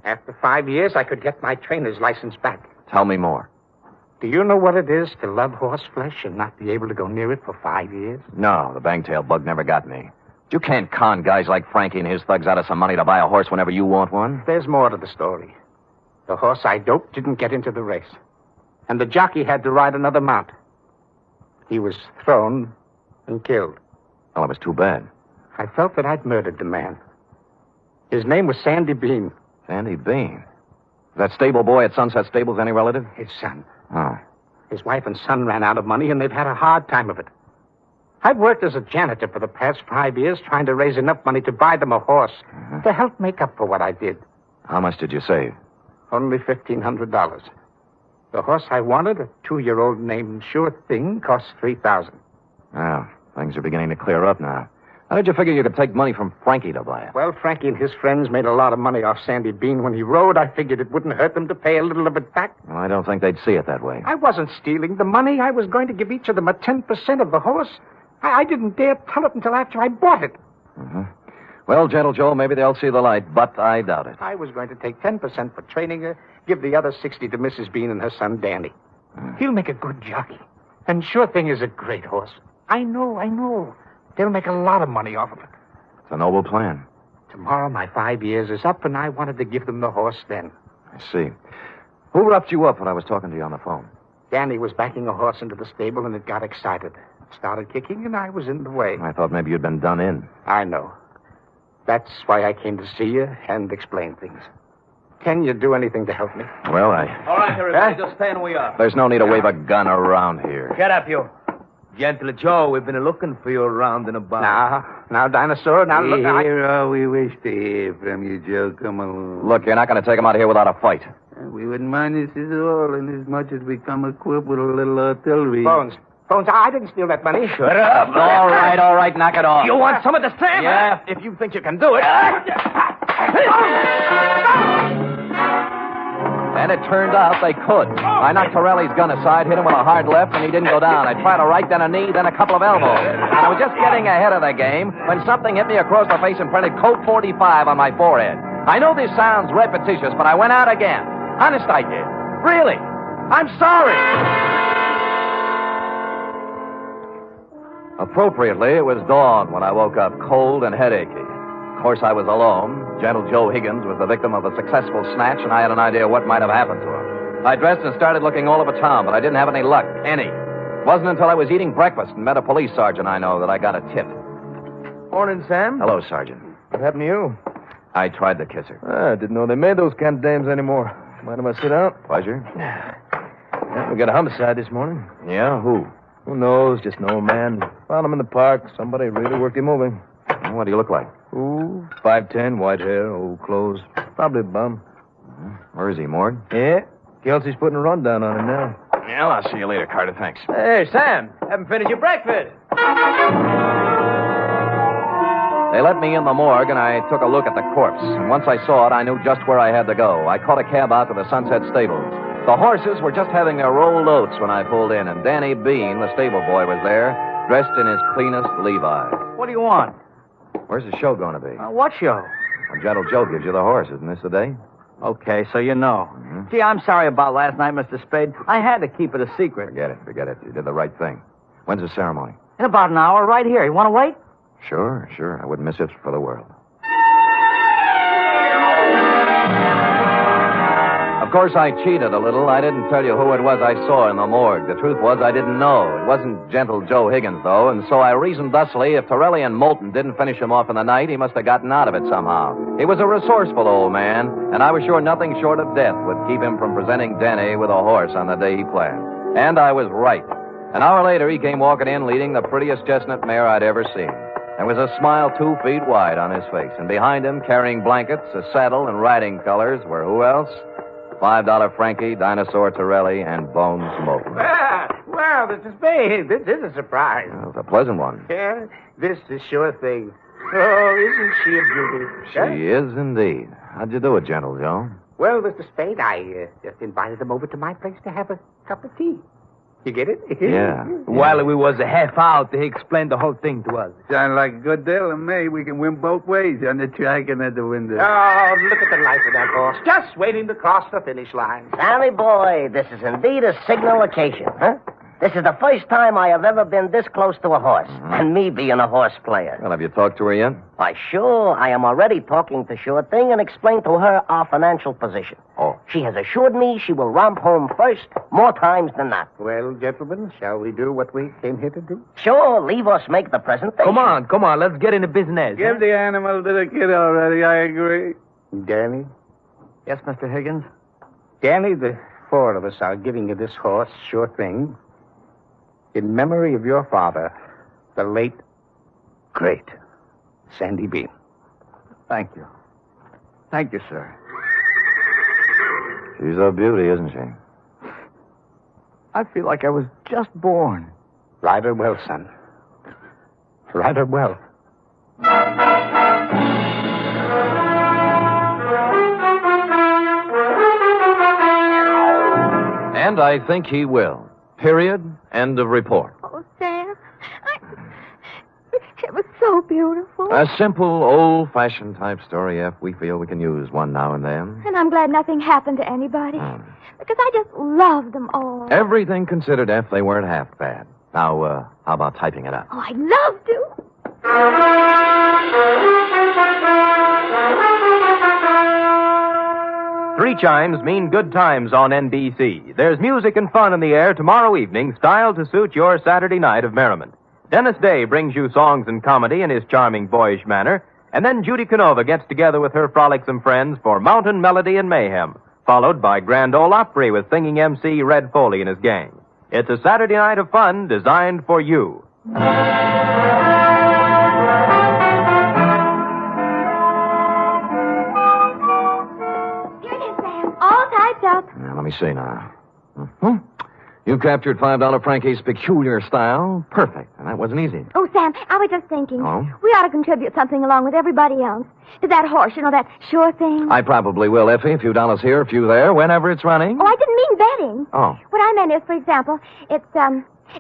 After 5 years, I could get my trainer's license back. Tell me more. Do you know what it is to love horse flesh and not be able to go near it for 5 years? No, the bangtail bug never got me. You can't con guys like Frankie and his thugs out of some money to buy a horse whenever you want one. There's more to the story. The horse I doped didn't get into the race. And the jockey had to ride another mount. He was thrown and killed. Well, it was too bad. I felt that I'd murdered the man. His name was Sandy Bean. Sandy Bean? That stable boy at Sunset Stables any relative? His son. Oh. His wife and son ran out of money, and they've had a hard time of it. I've worked as a janitor for the past 5 years trying to raise enough money to buy them a horse to help make up for what I did. How much did you save? Only $1,500. The horse I wanted, a 2-year-old named Sure Thing, cost $3,000. Well, things are beginning to clear up now. How did you figure you could take money from Frankie to buy it? Well, Frankie and his friends made a lot of money off Sandy Bean when he rode. I figured it wouldn't hurt them to pay a little of it back. Well, I don't think they'd see it that way. I wasn't stealing the money. I was going to give each of them a 10% of the horse. I didn't dare tell it until after I bought it. Well, Gentle Joe, maybe they'll see the light, but I doubt it. I was going to take 10% for training her, give the other 60 to Mrs. Bean and her son, Danny. He'll make a good jockey. And Sure Thing is a great horse. I know. They'll make a lot of money off of it. It's a noble plan. Tomorrow my 5 years is up, and I wanted to give them the horse then. I see. Who roughed you up when I was talking to you on the phone? Danny was backing a horse into the stable, and it got excited. Started kicking, and I was in the way. I thought maybe you'd been done in. I know. That's why I came to see you and explain things. Can you do anything to help me? Well, All right, everybody, just stand where you are. There's no need to wave a gun around here. Get up, you. Gentle Joe, we've been looking for you around and about. Now, Dinosaur, now look. Here all we wish to hear from you, Joe. Come along. Look, you're not going to take him out of here without a fight. We wouldn't mind this at all, inasmuch as we come equipped with a little artillery. Bones, I didn't steal that money. Shut up. All right, knock it off. You want some of the Sam? Yeah, if you think you can do it. And it turned out they could. I knocked Pirelli's gun aside, hit him with a hard left, and he didn't go down. I tried a right, then a knee, then a couple of elbows. And I was just getting ahead of the game when something hit me across the face and printed Colt 45 on my forehead. I know this sounds repetitious, but I went out again. Honest, I did. Really. I'm sorry. Appropriately, it was dawn when I woke up cold and headachy. Of course, I was alone. Gentle Joe Higgins was the victim of a successful snatch, and I had an idea what might have happened to him. I dressed and started looking all over town, but I didn't have any luck. Any. It wasn't until I was eating breakfast and met a police sergeant I know that I got a tip. Morning, Sam. Hello, Sergeant. What happened to you? I tried to kiss her. I didn't know they made those kind of dames anymore. Mind if I sit down? Pleasure. Yeah, we got a homicide this morning. Yeah, who? Who knows? Just an old man. Found him in the park. Somebody really worked him over. What do you look like? Ooh, 5'10", white hair, old clothes. Probably a bum. Where is he, Morg? Yeah. Kelsey's putting a rundown on him now. Well, I'll see you later, Carter. Thanks. Hey, Sam. Haven't finished your breakfast. They let me in the morgue, and I took a look at the corpse. And once I saw it, I knew just where I had to go. I caught a cab out to the Sunset Stables. The horses were just having their rolled oats when I pulled in, and Danny Bean, the stable boy, was there, dressed in his cleanest Levi's. What do you want? Where's the show going to be? What show? When Gentle Joe gives you the horse. Isn't this the day? Okay, so you know. Gee, I'm sorry about last night, Mr. Spade. I had to keep it a secret. Forget it. You did the right thing. When's the ceremony? In about an hour, right here. You want to wait? Sure. I wouldn't miss it for the world. Of course, I cheated a little. I didn't tell you who it was I saw in the morgue. The truth was I didn't know. It wasn't Gentle Joe Higgins, though, and so I reasoned thusly if Torelli and Moulton didn't finish him off in the night, he must have gotten out of it somehow. He was a resourceful old man, and I was sure nothing short of death would keep him from presenting Denny with a horse on the day he planned. And I was right. An hour later, he came walking in leading the prettiest chestnut mare I'd ever seen. There was a smile 2 feet wide on his face, and behind him, carrying blankets, a saddle, and riding colors, were who else? $5 Frankie, Dinosaur Torelli, and Bones Moulton. Well, Mr. Spade, this is a surprise. It was a pleasant one. Yeah, this is sure thing. Oh, isn't she a beauty? She is indeed. How'd you do it, Gentle Joe? Well, Mr. Spade, I just invited them over to my place to have a cup of tea. You get it? Yeah. While we was half out, he explained the whole thing to us. Sounds like a good deal to me. We can win both ways on the track and at the window. Oh, look at the life of that horse. Just waiting to cross the finish line. Sammy boy, this is indeed a signal occasion, huh? This is the first time I have ever been this close to a horse, and me being a horse player. Well, have you talked to her yet? Why, sure. I am already talking to Sure Thing and explained to her our financial position. Oh. She has assured me she will romp home first more times than not. Well, gentlemen, shall we do what we came here to do? Sure, leave us make the presentation. Come on, let's get into business. Give the animal to the kid already, I agree. Danny? Yes, Mr. Higgins? Danny, the four of us are giving you this horse, Sure Thing, in memory of your father, the late, great Sandy Bean. Thank you. Thank you, sir. She's a beauty, isn't she? I feel like I was just born. Ride her well, son. Ride her well. And I think he will. Period. End of report. Oh, Sam, it was so beautiful. A simple, old-fashioned type story, F. We feel we can use one now and then. And I'm glad nothing happened to anybody. Because I just love them all. Everything considered, F, they weren't half bad. Now, how about typing it up? Oh, I'd love to. 3 chimes mean good times on NBC. There's music and fun in the air tomorrow evening, styled to suit your Saturday night of merriment. Dennis Day brings you songs and comedy in his charming, boyish manner, and then Judy Canova gets together with her frolicsome friends for Mountain Melody and Mayhem, followed by Grand Ole Opry with singing MC Red Foley and his gang. It's a Saturday night of fun designed for you. All typed up. Now, let me see now. You captured $5 Frankie's peculiar style. Perfect. And that wasn't easy. Oh, Sam, I was just thinking. Oh? We ought to contribute something along with everybody else. To that horse, that Sure Thing. I probably will, Effie. A few dollars here, a few there, whenever it's running. Oh, I didn't mean betting. Oh. What I meant is, for example, it's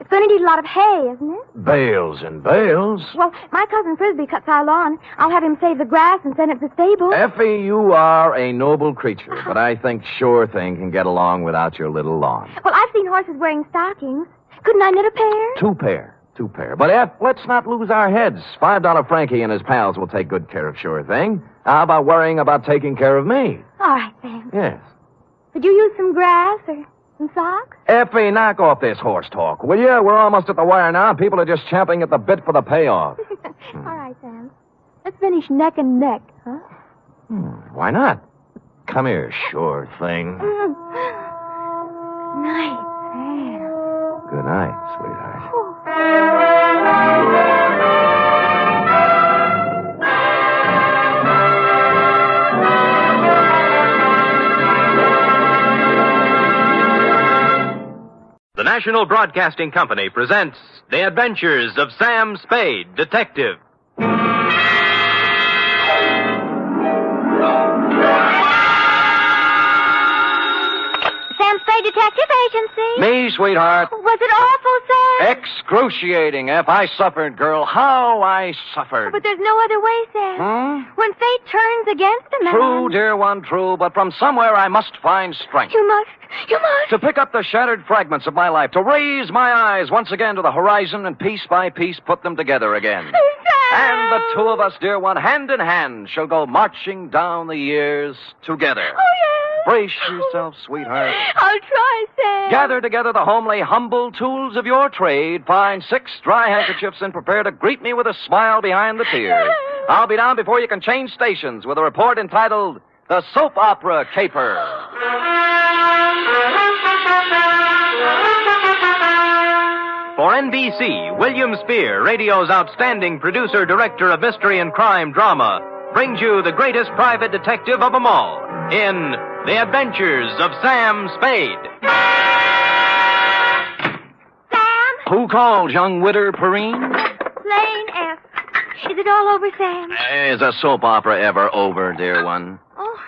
going to need a lot of hay, isn't it? Bales and bales. Well, my cousin Frisbee cuts our lawn. I'll have him save the grass and send it to the stable. Effie, you are a noble creature, but I think Sure Thing can get along without your little lawn. Well, I've seen horses wearing stockings. Couldn't I knit a pair? Two pair. But, Eff, let's not lose our heads. $5 Frankie and his pals will take good care of Sure Thing. How about worrying about taking care of me? All right, Sam. Yes. Could you use some grass or some socks? Effie, knock off this horse talk, will you? We're almost at the wire now. People are just champing at the bit for the payoff. All right, Sam. Let's finish neck and neck, huh? Why not? Come here, sure thing. Night, Sam. Good night, sweetheart. The National Broadcasting Company presents The Adventures of Sam Spade, Detective. Sam Spade Detective Agency. Me, sweetheart. Was it awful, Sam? Excruciating, F. I suffered, girl. How I suffered. But there's no other way, Sam. When fate turns against a man. True, dear one, true. But from somewhere I must find strength. You must. To pick up the shattered fragments of my life, to raise my eyes once again to the horizon and piece by piece put them together again. And the two of us, dear one, hand in hand, shall go marching down the years together. Oh, yes. Brace yourself, sweetheart. I'll try, Sam. Gather together the homely, humble tools of your trade. Find 6 dry handkerchiefs and prepare to greet me with a smile behind the tears. I'll be down before you can change stations with a report entitled The Soap Opera Caper. For NBC, William Spear, radio's outstanding producer-director of mystery and crime drama, brings you the greatest private detective of them all in The Adventures of Sam Spade. Sam? Who called, young widder Perrine? Lane F. Is it all over, Sam? Is a soap opera ever over, dear one? Oh,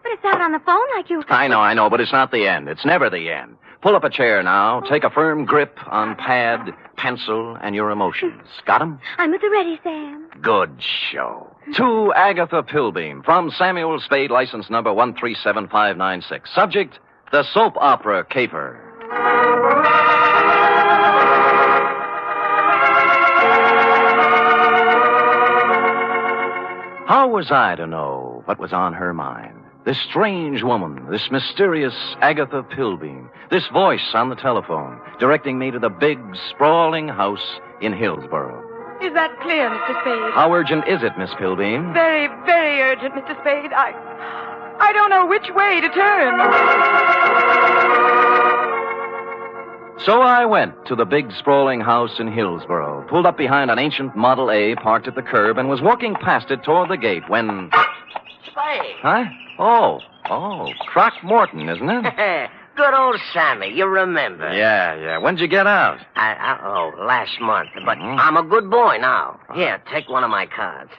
but it's out on the phone like you... I know, but it's not the end. It's never the end. Pull up a chair now. Take a firm grip on pad, pencil, and your emotions. Got 'em? I'm at the ready, Sam. Good show. To Agatha Pilbeam, from Samuel Spade, license number 137596. Subject, the soap opera caper. How was I to know what was on her mind? This strange woman, this mysterious Agatha Pilbeam, this voice on the telephone, directing me to the big, sprawling house in Hillsborough. Is that clear, Mr. Spade? How urgent is it, Miss Pilbeam? Very, very urgent, Mr. Spade. I don't know which way to turn. So I went to the big, sprawling house in Hillsborough, pulled up behind an ancient Model A parked at the curb, and was walking past it toward the gate when... Spade. Huh? Oh, Croc Morton, isn't it? Good old Sammy, you remember. Yeah. When'd you get out? Last month. But I'm a good boy now. Here, take one of my cards.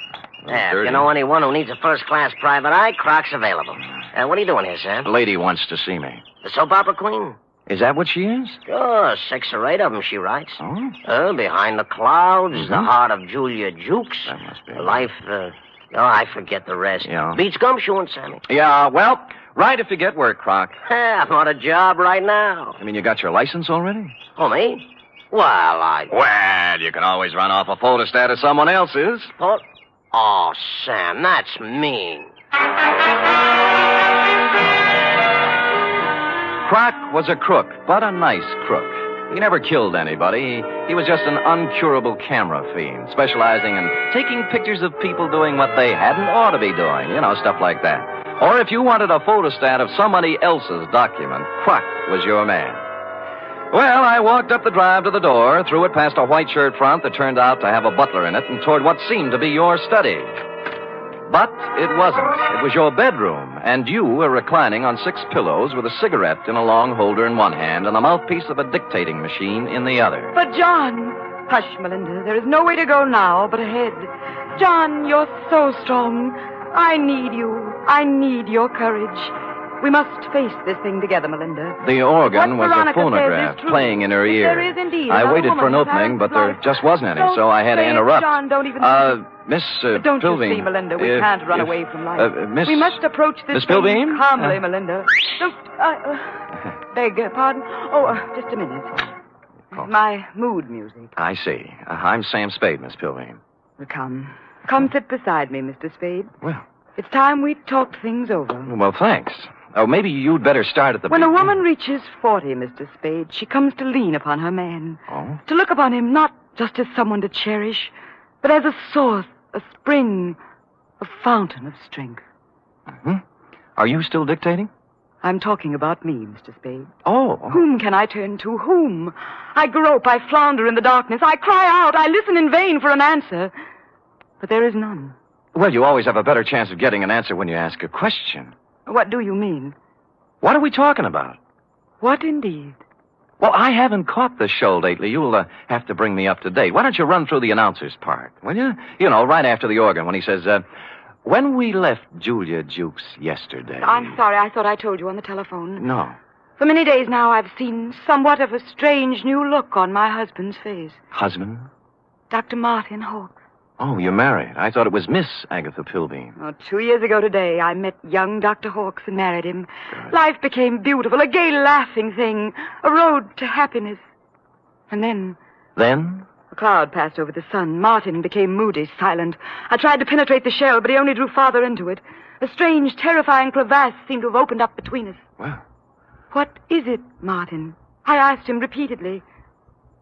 If you know anyone who needs a first-class private eye, Croc's available. What are you doing here, Sam? A lady wants to see me. The soap opera queen? Is that what she is? Sure, 6 or 8 of them, she writes. Behind the Clouds, The Heart of Julia Jukes. That must be Life, I forget the rest. Yeah. Beats gumshoeing, Sammy. Yeah, well, right if you get work, Croc. I'm on a job right now. I mean, you got your license already? Oh, me? Well, you can always run off a photostat of someone else's. Oh, Sam, that's mean. Croc was a crook, but a nice crook. He never killed anybody. He was just an uncurable camera fiend, specializing in taking pictures of people doing what they hadn't ought to be doing. Stuff like that. Or if you wanted a photostat of somebody else's document, Croc was your man. Well, I walked up the drive to the door, threw it past a white shirt front that turned out to have a butler in it, and toward what seemed to be your study. But it wasn't. It was your bedroom, and you were reclining on 6 pillows with a cigarette in a long holder in one hand and the mouthpiece of a dictating machine in the other. But, John... Hush, Melinda. There is no way to go now but ahead. John, you're so strong. I need you. I need your courage. We must face this thing together, Melinda. The organ What was a Veronica phonograph says is true. playing in her If ear. there is indeed I another waited for an woman who opening, has but there life. just wasn't any, Don't so I had to say it, interrupt. John, don't even... Miss Don't Pilbeam. you see, Melinda? We can't run away from life. Miss... We must approach this Miss thing Pilbeam? calmly, Melinda. Don't... beg pardon? Just a minute. My mood music. I see. I'm Sam Spade, Miss Pilbeam. Come sit beside me, Mr. Spade. Well... It's time we talked things over. Well, thanks. Maybe you'd better start at the When beginning. a woman reaches 40, Mr. Spade, she comes to lean upon her man. Oh? To look upon him not just as someone to cherish, but as a source, a spring, a fountain of strength. Mm-hmm. Are you still dictating? I'm talking about me, Mr. Spade. Oh. Whom can I turn to? Whom? I grope, I flounder in the darkness. I cry out, I listen in vain for an answer. But there is none. Well, you always have a better chance of getting an answer when you ask a question. What do you mean? What are we talking about? What indeed? Well, I haven't caught the show lately. You'll have to bring me up to date. Why don't you run through the announcer's part, will you? You know, right after the organ when he says, when we left Julia Jukes yesterday... I'm sorry, I thought I told you on the telephone. No. For many days now, I've seen somewhat of a strange new look on my husband's face. Husband? Dr. Martin Hawks. Oh, you're married. I thought it was Miss Agatha Pilbeam. Oh, 2 years ago today, I met young Dr. Hawks and married him. Good. Life became beautiful, a gay, laughing thing, a road to happiness. And then... Then? A cloud passed over the sun. Martin became moody, silent. I tried to penetrate the shell, but he only drew farther into it. A strange, terrifying crevasse seemed to have opened up between us. Well... What is it, Martin? I asked him repeatedly.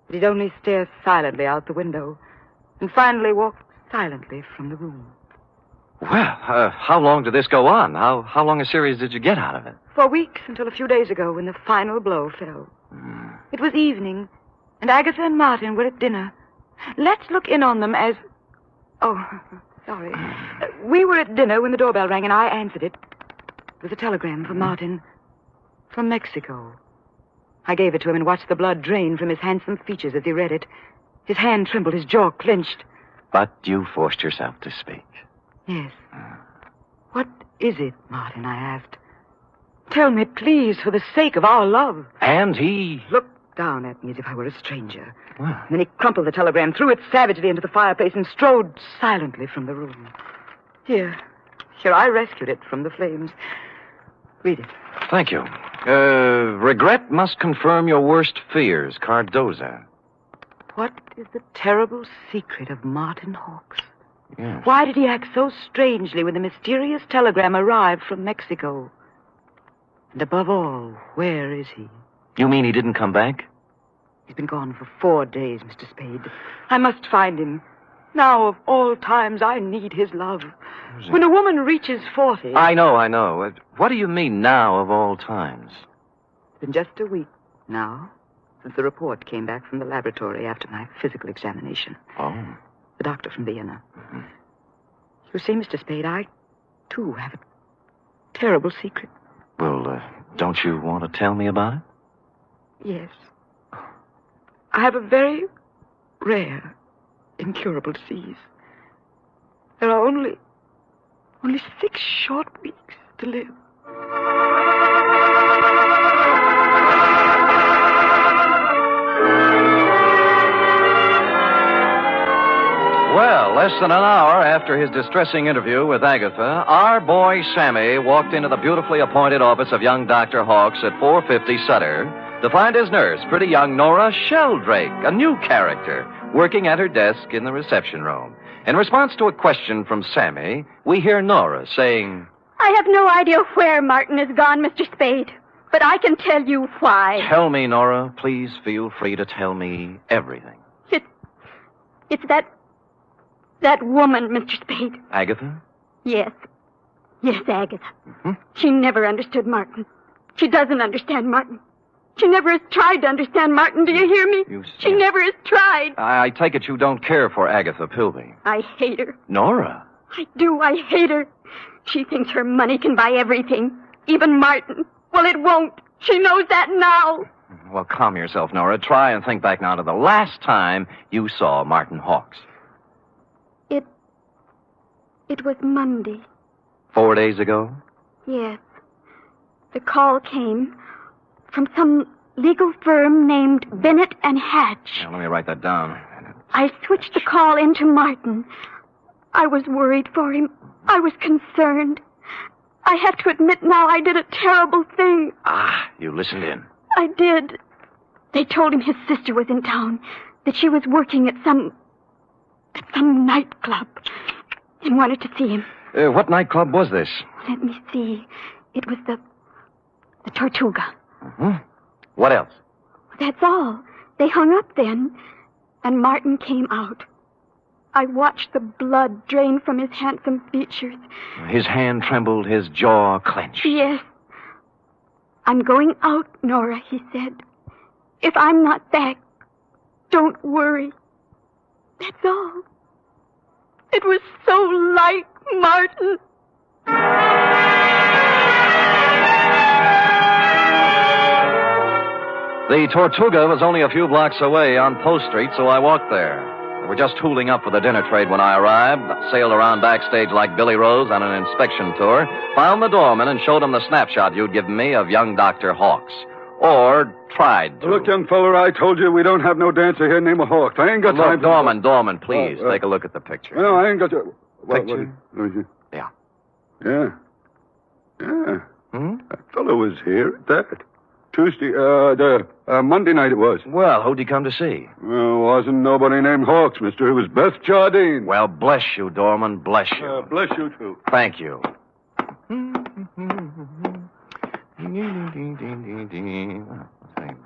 But he'd only stare silently out the window, and finally walked silently from the room. Well, how long did this go on? How long a series did you get out of it? For weeks, until a few days ago, when the final blow fell. It was evening, and Agatha and Martin were at dinner. Let's look in on them as... Oh, sorry. We were at dinner when the doorbell rang, and I answered it. It was a telegram from Martin. From Mexico. I gave it to him and watched the blood drain from his handsome features as he read it. His hand trembled, his jaw clenched. But you forced yourself to speak. Yes. What is it, Martin? I asked. Tell me, please, for the sake of our love. And he... Looked down at me as if I were a stranger. Well. Then he crumpled the telegram, threw it savagely into the fireplace, and strode silently from the room. Here, I rescued it from the flames. Read it. Thank you. Regret must confirm your worst fears, Cardoza. What is the terrible secret of Martin Hawks? Yes. Why did he act so strangely when the mysterious telegram arrived from Mexico? And above all, where is he? You mean he didn't come back? He's been gone for 4 days, Mr. Spade. I must find him. Now, of all times, I need his love. When a woman reaches 40... I know. What do you mean, now of all times? It's been just a week now since the report came back from the laboratory after my physical examination. Oh. The doctor from Vienna. Mm-hmm. You see, Mr. Spade, I, too, have a terrible secret. Well, don't you want to tell me about it? Yes. I have a very rare, incurable disease. There are only 6 short weeks to live. Well, less than an hour after his distressing interview with Agatha, our boy Sammy walked into the beautifully appointed office of young Dr. Hawks at 450 Sutter to find his nurse, pretty young Nora Sheldrake, a new character, working at her desk in the reception room. In response to a question from Sammy, we hear Nora saying... I have no idea where Martin has gone, Mr. Spade, but I can tell you why. Tell me, Nora. Please feel free to tell me everything. It's that woman, Mr. Spade. Agatha? Yes, Agatha. Mm-hmm. She never understood Martin. She doesn't understand Martin. She never has tried to understand Martin. Do you hear me? She never has tried. I take it you don't care for Agatha Pilbeam. I hate her. Nora? I do. I hate her. She thinks her money can buy everything, even Martin. Well, it won't. She knows that now. Well, calm yourself, Nora. Try and think back now to the last time you saw Martin Hawks. It was Monday. 4 days ago? Yes. The call came from some legal firm named Bennett and Hatch. Now, let me write that down. I switched the call into Martin. I was worried for him. I was concerned. I have to admit now I did a terrible thing. Ah, you listened in. I did. They told him his sister was in town, that she was working at some nightclub, and wanted to see him. What nightclub was this? Let me see. It was the Tortuga. Mm-hmm. What else? That's all. They hung up then, and Martin came out. I watched the blood drain from his handsome features. His hand trembled, his jaw clenched. Yes. I'm going out, Nora, he said. If I'm not back, don't worry. That's all. It was so like Martin. The Tortuga was only a few blocks away on Post Street, so I walked there. We were just tooling up for the dinner trade when I arrived, sailed around backstage like Billy Rose on an inspection tour, found the doorman and showed him the snapshot you'd given me of young Dr. Hawks. Or tried to. Look, young feller, I told you we don't have no dancer here named Hawks. I ain't got time for... Doorman, please, take a look at the picture. No, I ain't got to... Picture? Yeah. Yeah. Yeah. That fellow was here at that. Tuesday, Monday night it was. Well, who'd he come to see? Well, wasn't nobody named Hawks, mister. It was Beth Jardine. Well, bless you, Doorman, bless you. Bless you, too. Thank you.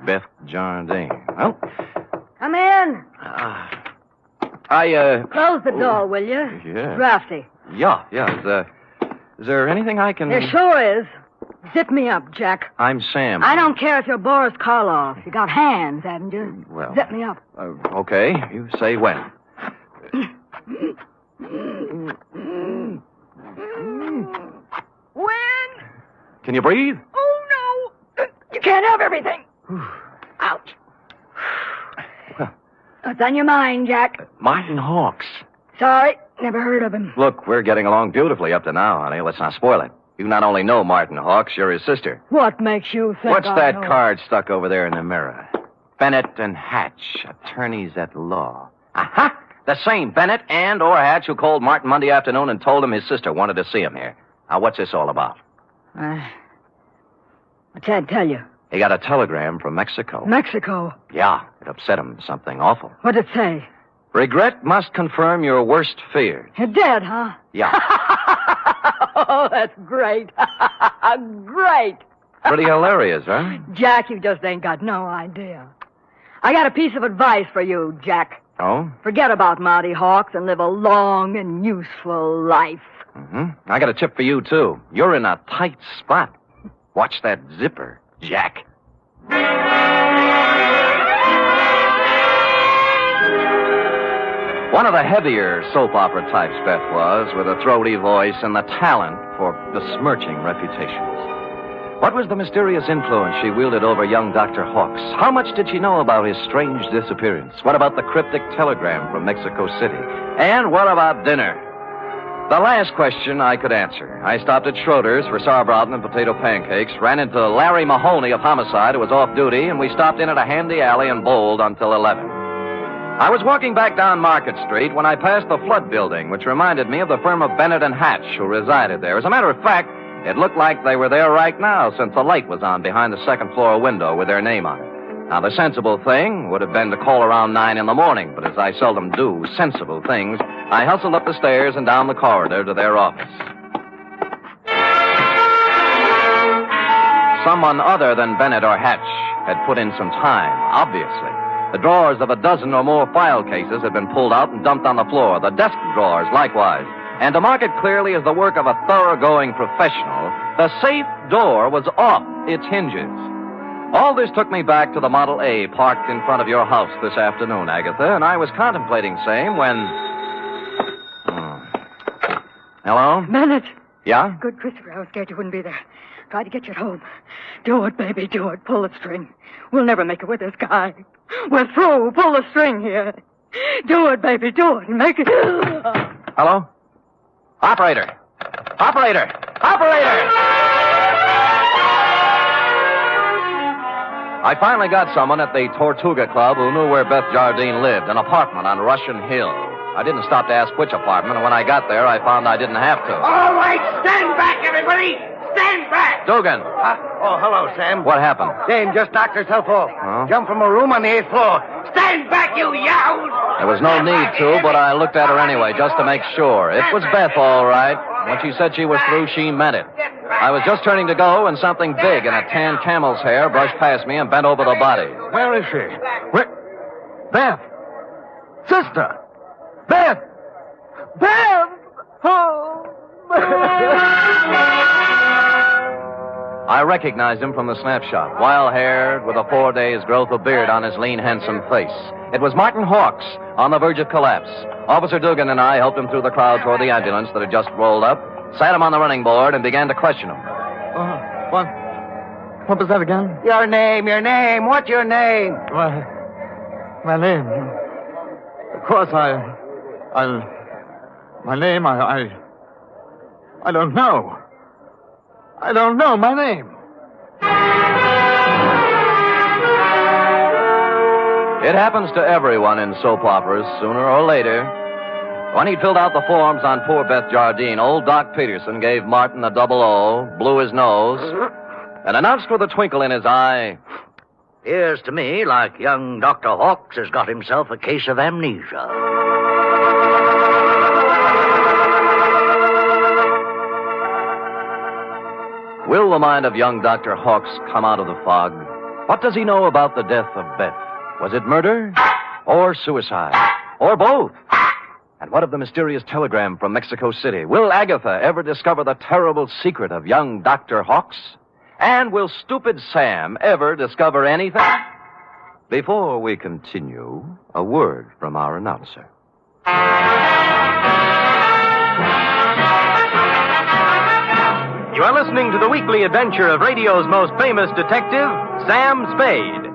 Beth Jardine. Well, Come in. Close the door, will you? Yeah. Drafty. Yeah. Is there anything I can... There sure is. Zip me up, Jack. I'm Sam. I don't care if you're Boris Karloff. You got hands, haven't you? Well... Zip me up. Okay. You say when. When? Can you breathe? Oh, no. You can't have everything. Ouch. What's on your mind, Jack? Martin Hawks. Sorry, never heard of him. Look, we're getting along beautifully up to now, honey. Let's not spoil it. You not only know Martin Hawks, you're his sister. What makes you think What's I that know? card stuck over there in the mirror? Bennett and Hatch, attorneys at law. Aha! The same Bennett and or Hatch who called Martin Monday afternoon and told him his sister wanted to see him here. Now, what's this all about? I can't tell you. He got a telegram from Mexico. Mexico? Yeah, it upset him. Something awful. What'd it say? Regret must confirm your worst fears. You're dead, huh? Yeah. Oh, that's great. Great. Pretty hilarious, huh? Jack, you just ain't got no idea. I got a piece of advice for you, Jack. Oh? Forget about Marty Hawks and live a long and useful life. Mm-hmm. I got a tip for you, too. You're in a tight spot. Watch that zipper, Jack. One of the heavier soap opera types, Beth was, with a throaty voice and the talent for besmirching reputations. What was the mysterious influence she wielded over young Dr. Hawks? How much did she know about his strange disappearance? What about the cryptic telegram from Mexico City? And what about dinner? The last question I could answer. I stopped at Schroeder's for sauerbraten and potato pancakes, ran into Larry Mahoney of Homicide, who was off duty, and we stopped in at a handy alley and bowled until 11. I was walking back down Market Street when I passed the Flood Building, which reminded me of the firm of Bennett and Hatch, who resided there. As a matter of fact, it looked like they were there right now, since the light was on behind the second-floor window with their name on it. Now, the sensible thing would have been to call around 9 in the morning, but as I seldom do sensible things, I hustled up the stairs and down the corridor to their office. Someone other than Bennett or Hatch had put in some time, obviously. The drawers of a dozen or more file cases had been pulled out and dumped on the floor, the desk drawers likewise. And to mark it clearly as the work of a thoroughgoing professional, the safe door was off its hinges. All this took me back to the Model A parked in front of your house this afternoon, Agatha, and I was contemplating same when... Hello? Bennett. Yeah? Good, Christopher. I was scared you wouldn't be there. Tried to get you at home. Do it, baby, do it. Pull the string. We'll never make it with this guy. We're through. Pull the string here. Do it, baby, do it. Make it... Hello? Operator! Operator! Operator! I finally got someone at the Tortuga Club who knew where Beth Jardine lived, an apartment on Russian Hill. I didn't stop to ask which apartment, and when I got there, I found I didn't have to. All right, stand back, everybody! Stand back! Dugan! Hello, Sam. What happened? Dame just knocked herself off. Huh? Jumped from a room on the 8th floor. Stand back, you yahoos! There was no need to, but I looked at her anyway, just to make sure. It was Beth, all right. When she said she was through, she meant it. I was just turning to go, and something big in a tan camel's hair brushed past me and bent over the body. Where is she? Where? Beth! Sister! Beth! Pam! Oh! I recognized him from the snapshot. Wild-haired, with a 4 days' growth of beard on his lean, handsome face. It was Martin Hawks, on the verge of collapse. Officer Dugan and I helped him through the crowd toward the ambulance that had just rolled up, sat him on the running board, and began to question him. What was that again? Your name. What's your name? My name. Of course, my name, I don't know. I don't know my name. It happens to everyone in soap operas, sooner or later. When he filled out the forms on poor Beth Jardine, old Doc Peterson gave Martin a double O, blew his nose, and announced with a twinkle in his eye, Appears to me like young Dr. Hawks has got himself a case of amnesia. Will the mind of young Dr. Hawks come out of the fog? What does he know about the death of Beth? Was it murder? Or suicide? Or both? And what of the mysterious telegram from Mexico City? Will Agatha ever discover the terrible secret of young Dr. Hawks? And will stupid Sam ever discover anything? Before we continue, a word from our announcer. You are listening to the weekly adventure of radio's most famous detective, Sam Spade.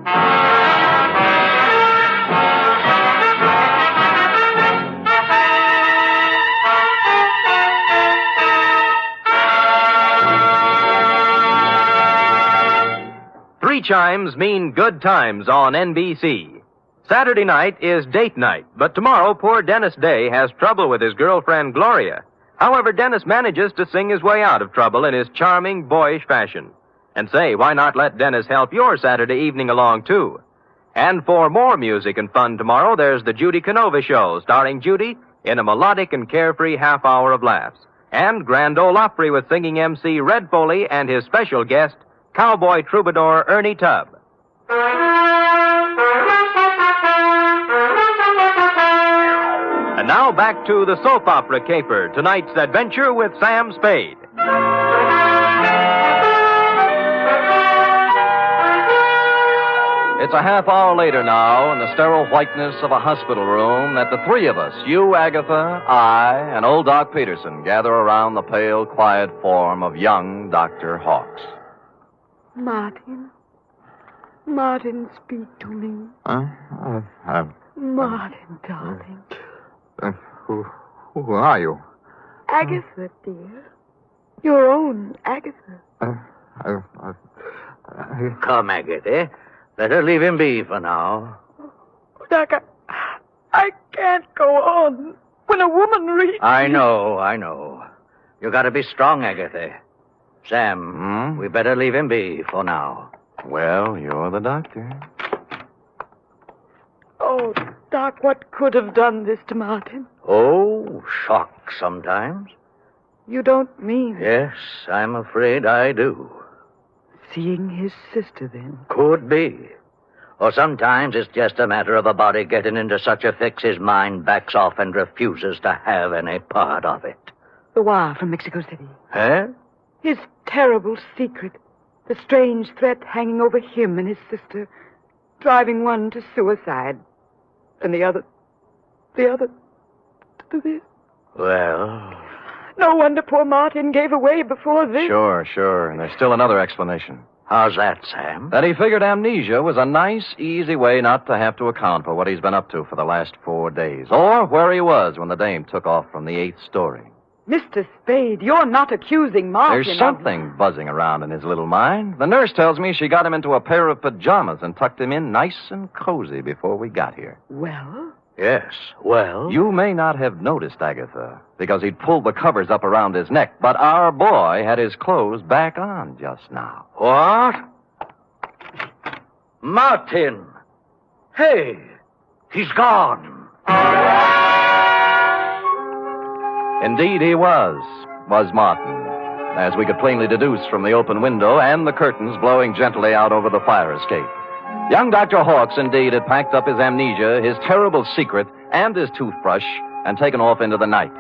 Three chimes mean good times on NBC. Saturday night is date night, but tomorrow poor Dennis Day has trouble with his girlfriend Gloria. However, Dennis manages to sing his way out of trouble in his charming, boyish fashion. And say, why not let Dennis help your Saturday evening along, too? And for more music and fun tomorrow, there's the Judy Canova Show, starring Judy in a melodic and carefree half hour of laughs. And Grand Ole Opry with singing MC Red Foley and his special guest, cowboy troubadour Ernie Tubb. And now back to the soap opera caper, tonight's adventure with Sam Spade. It's a half hour later now, in the sterile whiteness of a hospital room, that the three of us, you, Agatha, I, and old Doc Peterson, gather around the pale, quiet form of young Dr. Hawks. Martin, speak to me. Martin, darling. Who are you? Agatha, dear. Your own Agatha. Come, Agatha. Better leave him be for now. Doc, I can't go on. When a woman reads... I know. You gotta be strong, Agatha. Sam, we better leave him be for now. Well, you're the doctor. Oh, Doc, what could have done this to Martin? Oh, shock sometimes. You don't mean... Yes, I'm afraid I do. Seeing his sister, then? Could be. Or sometimes it's just a matter of a body getting into such a fix his mind backs off and refuses to have any part of it. The wire from Mexico City. Huh? His terrible secret. The strange threat hanging over him and his sister. Driving one to suicide. And the other to this. Well... No wonder poor Martin gave away before this. Sure. And there's still another explanation. How's that, Sam? That he figured amnesia was a nice, easy way not to have to account for what he's been up to for the last 4 days. Or where he was when the dame took off from the 8th story. Mr. Spade, you're not accusing Martin. There's something buzzing around in his little mind. The nurse tells me she got him into a pair of pajamas and tucked him in nice and cozy before we got here. Well? Yes, well? You may not have noticed, Agatha, because he'd pulled the covers up around his neck, but our boy had his clothes back on just now. What? Martin! Hey, he's gone. Indeed he was Martin, as we could plainly deduce from the open window and the curtains blowing gently out over the fire escape. Young Dr. Hawks, indeed, had packed up his amnesia, his terrible secret, and his toothbrush, and taken off into the night.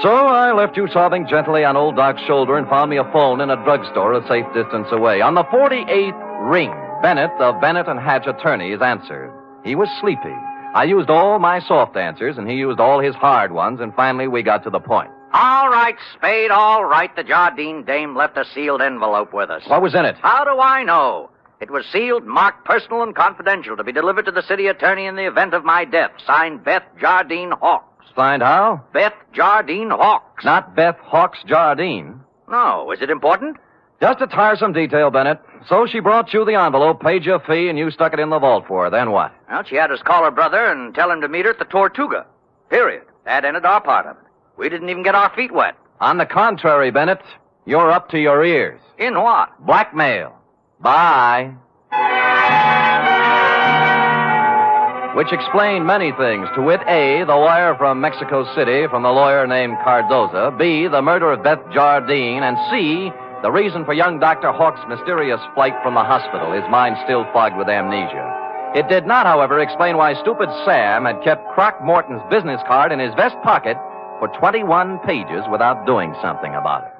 So I left you sobbing gently on old Doc's shoulder and found me a phone in a drugstore a safe distance away. On the 48th ring, Bennett of Bennett and Hatch attorneys answered. He was sleepy. I used all my soft answers, and he used all his hard ones, and finally we got to the point. All right, Spade, all right. The Jardine dame left a sealed envelope with us. What was in it? How do I know? It was sealed, marked personal and confidential, to be delivered to the city attorney in the event of my death. Signed Beth Jardine Hawks. Signed how? Beth Jardine Hawks. Not Beth Hawks Jardine. No, is it important? Just a tiresome detail, Bennett. So she brought you the envelope, paid you a fee, and you stuck it in the vault for her. Then what? Well, she had us call her brother and tell him to meet her at the Tortuga. Period. That ended our part of it. We didn't even get our feet wet. On the contrary, Bennett, you're up to your ears. In what? Blackmail. Bye. Which explained many things. To wit, A, the wire from Mexico City from the lawyer named Cardoza. B, the murder of Beth Jardine. And C, the reason for young Dr. Hawk's mysterious flight from the hospital, his mind still fogged with amnesia. It did not, however, explain why stupid Sam had kept Croc Morton's business card in his vest pocket for 21 pages without doing something about it.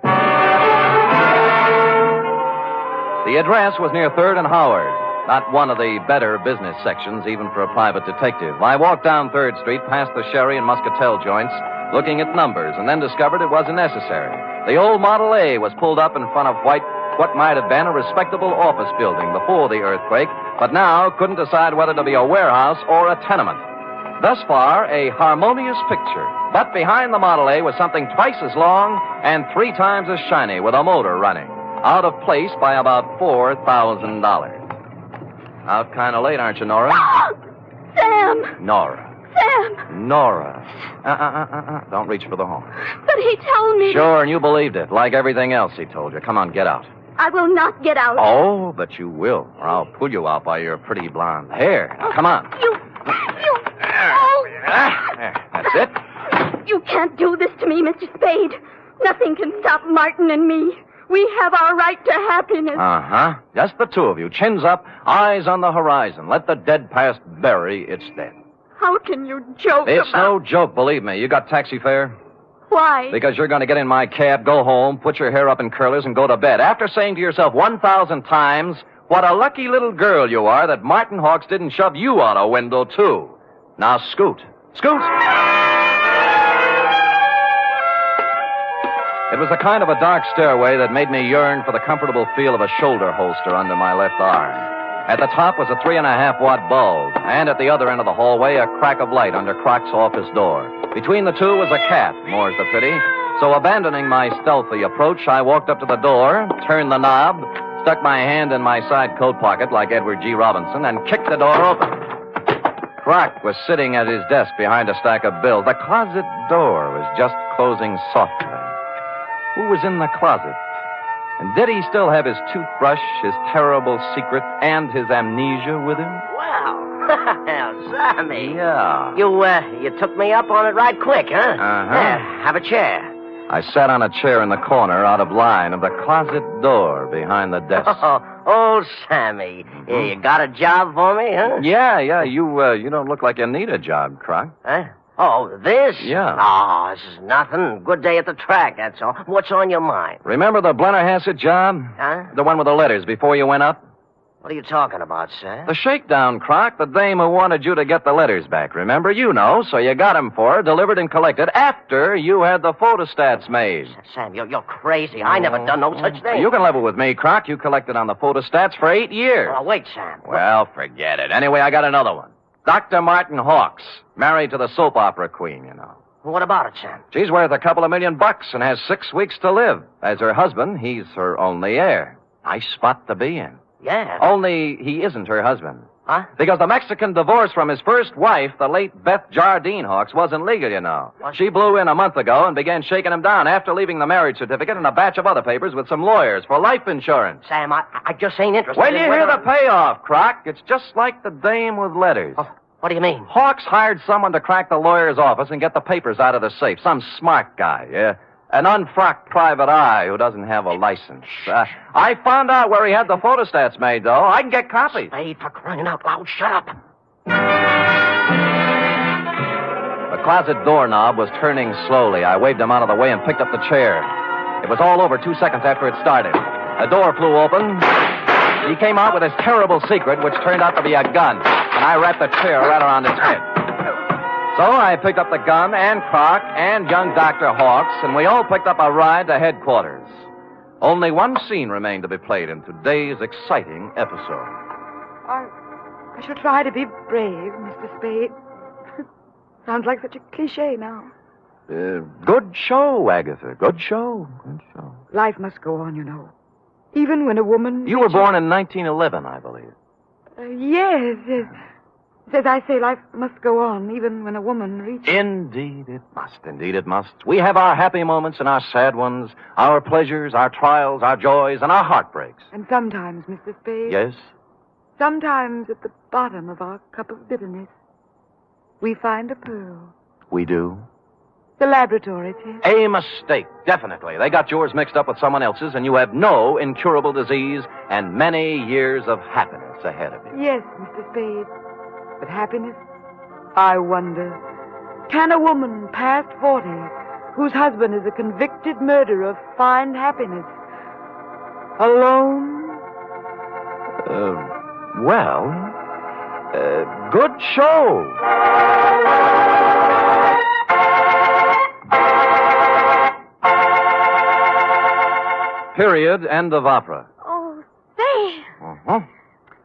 The address was near 3rd and Howard, not one of the better business sections, even for a private detective. I walked down 3rd Street, past the sherry and muscatel joints, looking at numbers, and then discovered it wasn't necessary. The old Model A was pulled up in front of what might have been a respectable office building before the earthquake, but now couldn't decide whether to be a warehouse or a tenement. Thus far, a harmonious picture. But behind the Model A was something twice as long and 3 times as shiny, with a motor running. Out of place by about $4,000. Out kind of late, aren't you, Nora? Sam! Nora. Sam! Nora. Don't reach for the horn. But he told me... Sure, and you believed it, like everything else he told you. Come on, get out. I will not get out. Oh, but you will, or I'll pull you out by your pretty blonde hair. Now, come on. You... Oh! There, that's it. You can't do this to me, Mr. Spade. Nothing can stop Martin and me. We have our right to happiness. Uh-huh. Just the two of you. Chins up, eyes on the horizon. Let the dead past bury its dead. How can you joke It's about... no joke, believe me. You got taxi fare? Why? Because you're going to get in my cab, go home, put your hair up in curlers, and go to bed. After saying to yourself 1,000 times, what a lucky little girl you are that Martin Hawks didn't shove you out a window, too. Now scoot. Scoot! It was a kind of a dark stairway that made me yearn for the comfortable feel of a shoulder holster under my left arm. At the top was a 3.5-watt bulb, and at the other end of the hallway, a crack of light under Croc's office door. Between the two was a cat, more's the pity. So abandoning my stealthy approach, I walked up to the door, turned the knob, stuck my hand in my side coat pocket like Edward G. Robinson, and kicked the door open. Croc was sitting at his desk behind a stack of bills. The closet door was just closing softly. Who was in the closet? And did he still have his toothbrush, his terrible secret, and his amnesia with him? Wow. Sammy. Yeah. You took me up on it right quick, huh? Uh-huh. Yeah, have a chair. I sat on a chair in the corner out of line of the closet door behind the desk. Oh, Sammy. Yeah, you got a job for me, huh? Yeah. You don't look like you need a job, Croc. Huh? Oh, this? Yeah. Oh, this is nothing. Good day at the track, that's all. What's on your mind? Remember the Blennerhassett job? Huh? The one with the letters before you went up? What are you talking about, sir? The shakedown, Croc. The dame who wanted you to get the letters back. Remember? You know, so you got 'em for her, delivered and collected after you had the photostats made. Sam, you're crazy. I never done no such thing. You can level with me, Croc. You collected on the photostats for 8 years. Oh, wait, Sam. Well, forget it. Anyway, I got another one. Dr. Martin Hawks, married to the soap opera queen, you know. What about it, Sam? She's worth a couple of $1 million and has 6 weeks to live. As her husband, he's her only heir. Nice spot to be in. Yeah. Only he isn't her husband. Huh? Because the Mexican divorce from his first wife, the late Beth Jardine Hawks, wasn't legal, you know. What? She blew in a month ago and began shaking him down after leaving the marriage certificate and a batch of other papers with some lawyers for life insurance. Sam, I just ain't interested When in you hear whether... the payoff, Croc, it's just like the dame with letters. Oh, what do you mean? Hawks hired someone to crack the lawyer's office and get the papers out of the safe. Some smart guy, yeah. An unfrocked private eye who doesn't have a license. I found out where he had the photostats made, though. I can get copies. Spade, for crying out loud, shut up. The closet doorknob was turning slowly. I waved him out of the way and picked up the chair. It was all over 2 seconds after it started. A door flew open. He came out with his terrible secret, which turned out to be a gun, and I wrapped the chair right around his head. So I picked up the gun and Croc and young Dr. Hawks, and we all picked up a ride to headquarters. Only one scene remained to be played in today's exciting episode. I shall try to be brave, Mr. Spade. Sounds like such a cliche now. Good show, Agatha. Good show. Good show. Life must go on, you know. Even when a woman... You were born in 1911, I believe. Yes. As I say, life must go on, even when a woman reaches... Indeed it must. Indeed it must. We have our happy moments and our sad ones, our pleasures, our trials, our joys, and our heartbreaks. And sometimes, Mr. Spade... Yes? Sometimes at the bottom of our cup of bitterness, we find a pearl. We do? The laboratory test. A mistake, definitely. They got yours mixed up with someone else's, and you have no incurable disease and many years of happiness ahead of you. Yes, Mr. Spade. But happiness? I wonder. Can a woman past 40, whose husband is a convicted murderer, find happiness? Alone? Good show. Period. End of opera. Oh, Sam. Uh-huh.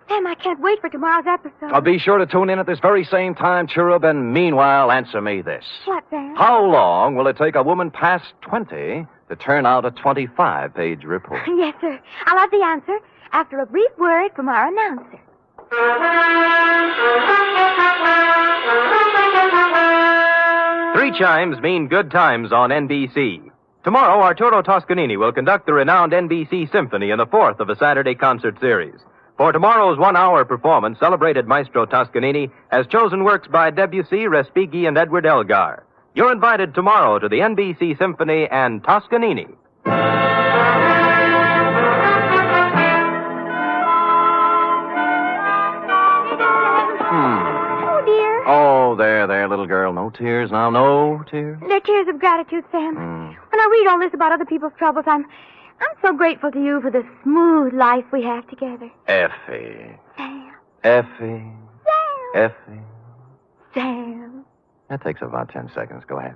Sam, I can't wait for tomorrow's episode. Be sure to tune in at this very same time, Cherub, and meanwhile, answer me this. What, Sam? How long will it take a woman past 20 to turn out a 25-page report? Yes, sir. I'll have the answer after a brief word from our announcer. 3 chimes mean good times on NBC. Tomorrow, Arturo Toscanini will conduct the renowned NBC Symphony in the 4th of a Saturday concert series. For tomorrow's 1-hour performance, celebrated Maestro Toscanini has chosen works by Debussy, Respighi, and Edward Elgar. You're invited tomorrow to the NBC Symphony and Toscanini. Oh, dear. Oh, there, little girl. No tears now. No tears. They're tears of gratitude, Sam. When I read all this about other people's troubles, I'm so grateful to you for the smooth life we have together. Effie. Sam. Effie. Sam. Effie. Sam. That takes about 10 seconds. Go ahead.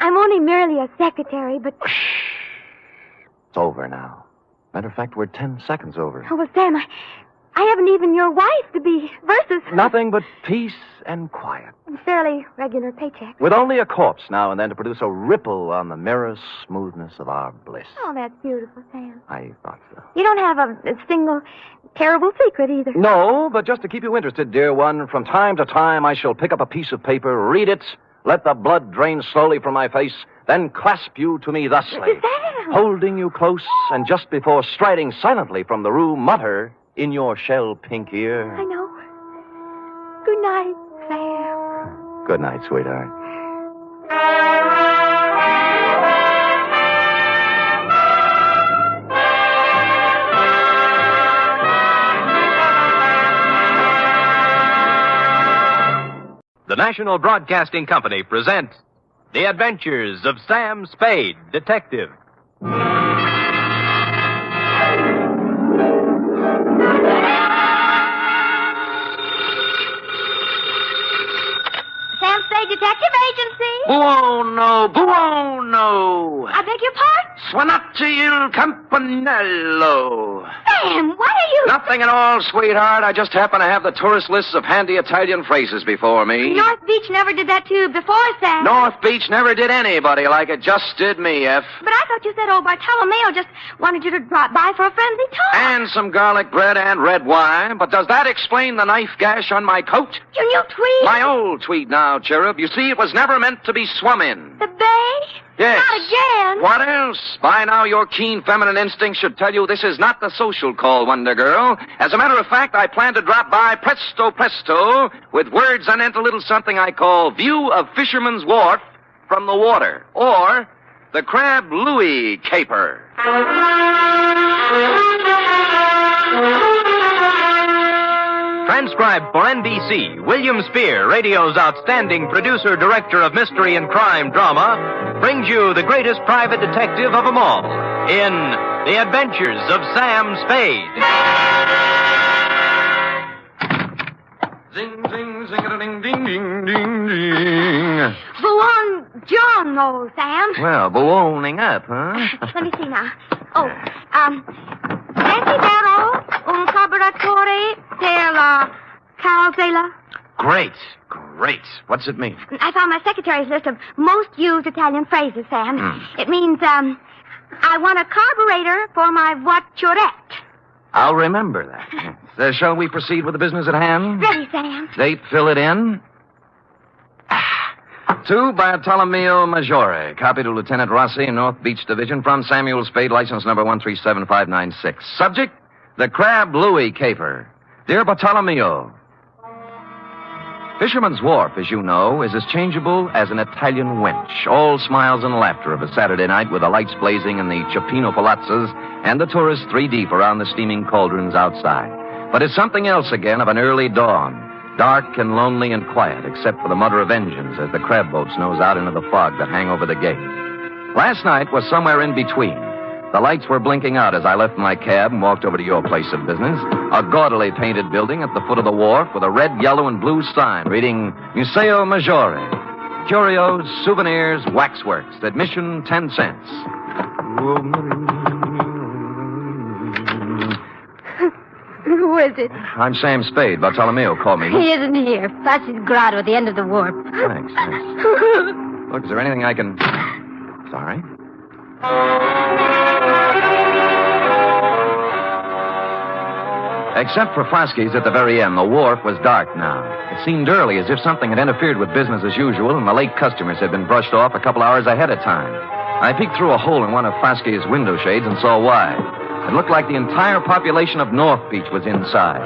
I'm only merely a secretary, but... It's over now. Matter of fact, we're 10 seconds over. Oh, well, Sam, I haven't even your wife to be versus... Nothing but peace and quiet. Fairly regular paycheck. With only a corpse now and then to produce a ripple on the mirror smoothness of our bliss. Oh, that's beautiful, Sam. I thought so. You don't have a single terrible secret either. No, but just to keep you interested, dear one, from time to time I shall pick up a piece of paper, read it, let the blood drain slowly from my face, then clasp you to me thusly, Sam! Holding you close, and just before striding silently from the room, mutter in your shell-pink ear. I know. Good night, Sam. Good night, sweetheart. The National Broadcasting Company presents The Adventures of Sam Spade, Detective. Sam Spade Detective Agency. Buono, buono. I beg your pardon? Suonate il campanello. Sam, what are you... Nothing at all, sweetheart. I just happen to have the tourist lists of handy Italian phrases before me. North Beach never did that to you before, Sam. North Beach never did anybody like it. Just did me, F. But I thought you said old Bartolomeo just wanted you to drop by for a friendly talk. And some garlic bread and red wine. But does that explain the knife gash on my coat? Your new tweed? My old tweed now, Cherub. You see, it was never meant to be swum in. The bay? Yes. Not again. What else? By now, your keen feminine instinct should tell you this is not the social call, Wonder Girl. As a matter of fact, I plan to drop by presto presto with words anent a little something I call View of Fisherman's Wharf from the Water, or the Crab Louis Caper. Transcribed for NBC, William Spear, radio's outstanding producer, director of mystery and crime drama, brings you the greatest private detective of them all in The Adventures of Sam Spade. Zing, zing, zing-a-ding-ding-ding-ding-ding. Buongiorno, Sam. Well, ballooning up, huh? Let me see now. Oh, desidero un carburatore per la carrozzella. Great. What's it mean? I found my secretary's list of most used Italian phrases, Sam. It means, I want a carburetor for my voiturette. I'll remember that. Shall we proceed with the business at hand? Ready, Sam. Date, fill it in. To Bartolomeo Maggiore, copy to Lieutenant Rossi, North Beach Division, from Samuel Spade, license number 137596. Subject, the Crab Louis caper. Dear Bartolomeo, Fisherman's Wharf, as you know, is as changeable as an Italian wench. All smiles and laughter of a Saturday night with the lights blazing in the Cioppino palazzas and the tourists 3 deep around the steaming cauldrons outside. But it's something else again of an early dawn. Dark and lonely and quiet, except for the mutter of engines as the crab boats nose out into the fog that hang over the gate. Last night was somewhere in between. The lights were blinking out as I left my cab and walked over to your place of business, a gaudily painted building at the foot of the wharf with a red, yellow, and blue sign reading Museo Maggiore. Curios, souvenirs, waxworks. Admission 10 cents. Who is it? I'm Sam Spade. Bartolomeo called me. He isn't here. Flashes grotto at the end of the wharf. Thanks. Look, is there anything I can... Sorry. Except for Flaskies at the very end, the wharf was dark now. It seemed early, as if something had interfered with business as usual, and the late customers had been brushed off a couple hours ahead of time. I peeked through a hole in one of Flaskies' window shades and saw why. It looked like the entire population of North Beach was inside.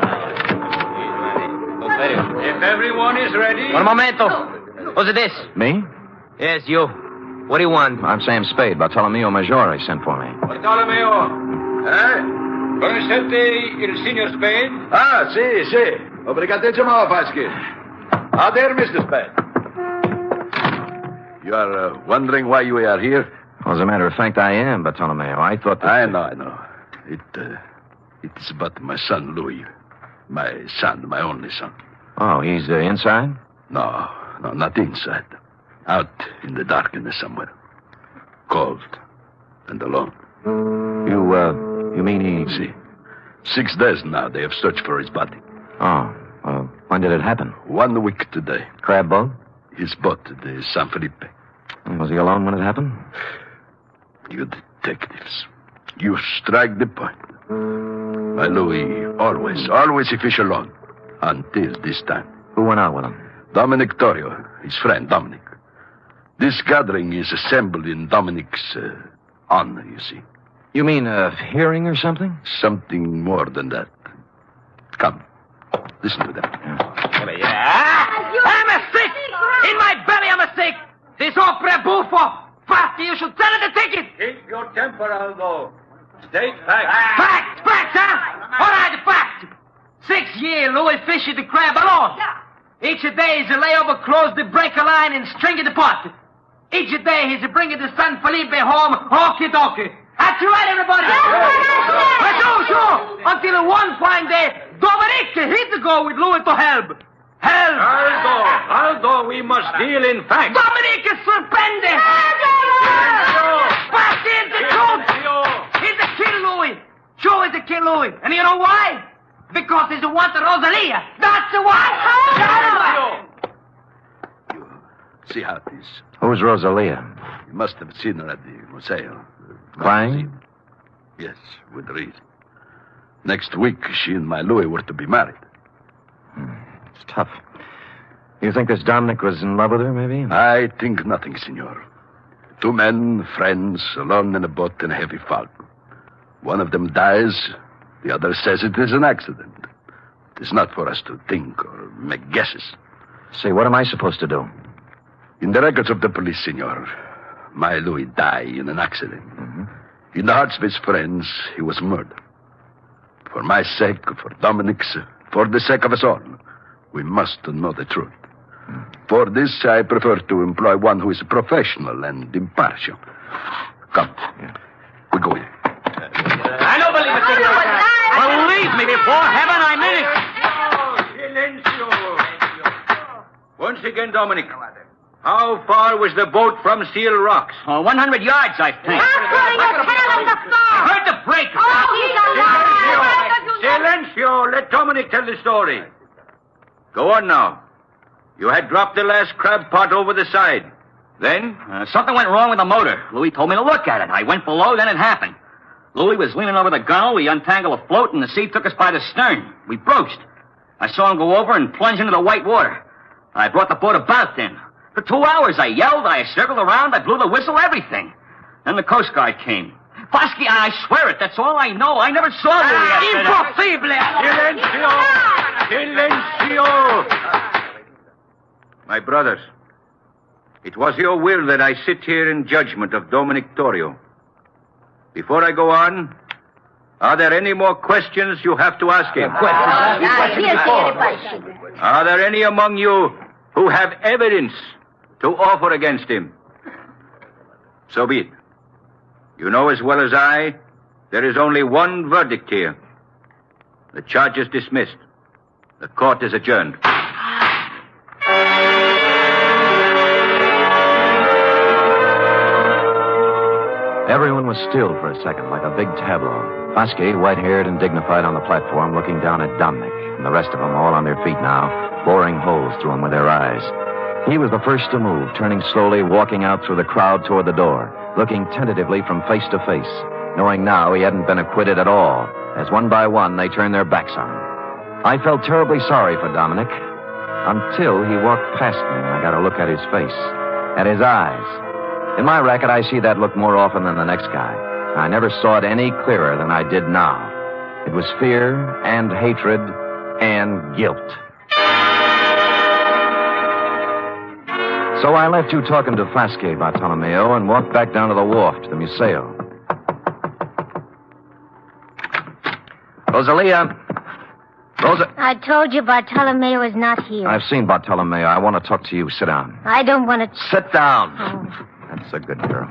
If everyone is ready... Un momento. Who's this? Me? Yes, you. What do you want? I'm Sam Spade. Bartolomeo Maggiore sent for me. Bartolomeo. Conoscete il signor Spade? Ah, sì. Obrigatissimo, Vasquez. Ah, there, Mr. Spade. You are wondering why you are here? Well, as a matter of fact, I am, Bartolomeo. I thought that... I know. It's about my son, Louis. My son, my only son. Oh, he's inside? No, not inside. Out in the darkness somewhere. Cold and alone. You mean he... See. 6 days now they have searched for his body. Oh, when did it happen? 1 week today. Crab boat? His boat, the San Felipe. Was he alone when it happened? You detectives. You strike the point. My Louis always he fish alone. Until this time. Who went out with him? Dominic Torrio, his friend Dominic. This gathering is assembled in Dominic's honor, you see. You mean a hearing or something? Something more than that. Come, listen to them. I'm a sick! In my belly, I'm a sick! This opera buffo! Fasti, you should sell it a ticket! Keep your temper, Aldo. State facts. Facts, huh? All right, fact. 6 years, Louis fished the crab alone. Each day he's a layover, close the breaker line, and string the pot. Each day he's bringing the San Felipe home, okie-dokie. That's right, everybody. Sure. Until one fine day, Dominic hit the go with Louis to help. Aldo, we must deal in facts. Dominic is suspended. Fast is the truth. He's a kill Louis. Sure he's a kill Louis. And you know why? Because he's the one to Rosalia. That's the one. See how it is. Who's Rosalia? You must have seen her at the museo. Crying? Yes, with reason. Next week, she and my Louis were to be married. It's tough. You think this Dominic was in love with her, maybe? I think nothing, senor. 2 men, friends, alone in a boat in a heavy fog. One of them dies. The other says it is an accident. It is not for us to think or make guesses. Say, what am I supposed to do? In the records of the police, senor, my Louis died in an accident. Mm-hmm. In the hearts of his friends, he was murdered. For my sake, for Dominic's, For the sake of us all, we must know the truth. For this, I prefer to employ one who is professional and impartial. Come. We go in. I don't believe it. Believe me, before heaven, I mean it. Silencio. Once again, Dominic. How far was the boat from Seal Rocks? 100 yards, I think. I heard the break. Silencio. Let Dominic tell the story. Go on now. You had dropped the last crab pot over the side. Then? Something went wrong with the motor. Louis told me to look at it. I went below, then it happened. Louis was leaning over the gunwale. We untangled a float, and the sea took us by the stern. We broached. I saw him go over and plunge into the white water. I brought the boat about then. For 2 hours, I yelled, I circled around, I blew the whistle, everything. Then the Coast Guard came. Fosky, I swear it, that's all I know. I never saw Louis after that. Silencio! My brothers, it was your will that I sit here in judgment of Dominic Torrio. Before I go on, are there any more questions you have to ask him? Are there any among you who have evidence to offer against him? So be it. You know as well as I, there is only one verdict here. The charge is dismissed. The court is adjourned. Everyone was still for a second, like a big tableau. Fosky, white-haired and dignified on the platform, looking down at Dominic, and the rest of them all on their feet now, boring holes through them with their eyes. He was the first to move, turning slowly, walking out through the crowd toward the door, looking tentatively from face to face, knowing now he hadn't been acquitted at all, as one by one they turned their backs on him. I felt terribly sorry for Dominic, until he walked past me and I got a look at his face, at his eyes. In my racket, I see that look more often than the next guy. I never saw it any clearer than I did now. It was fear and hatred and guilt. So I left you talking to Fosky, Bartolomeo, and walked back down to the wharf to the Museo. Rosalia. I told you Bartolomeo is not here. I've seen Bartolomeo. I want to talk to you. Sit down. I don't want to... Sit down. Oh. That's a good girl.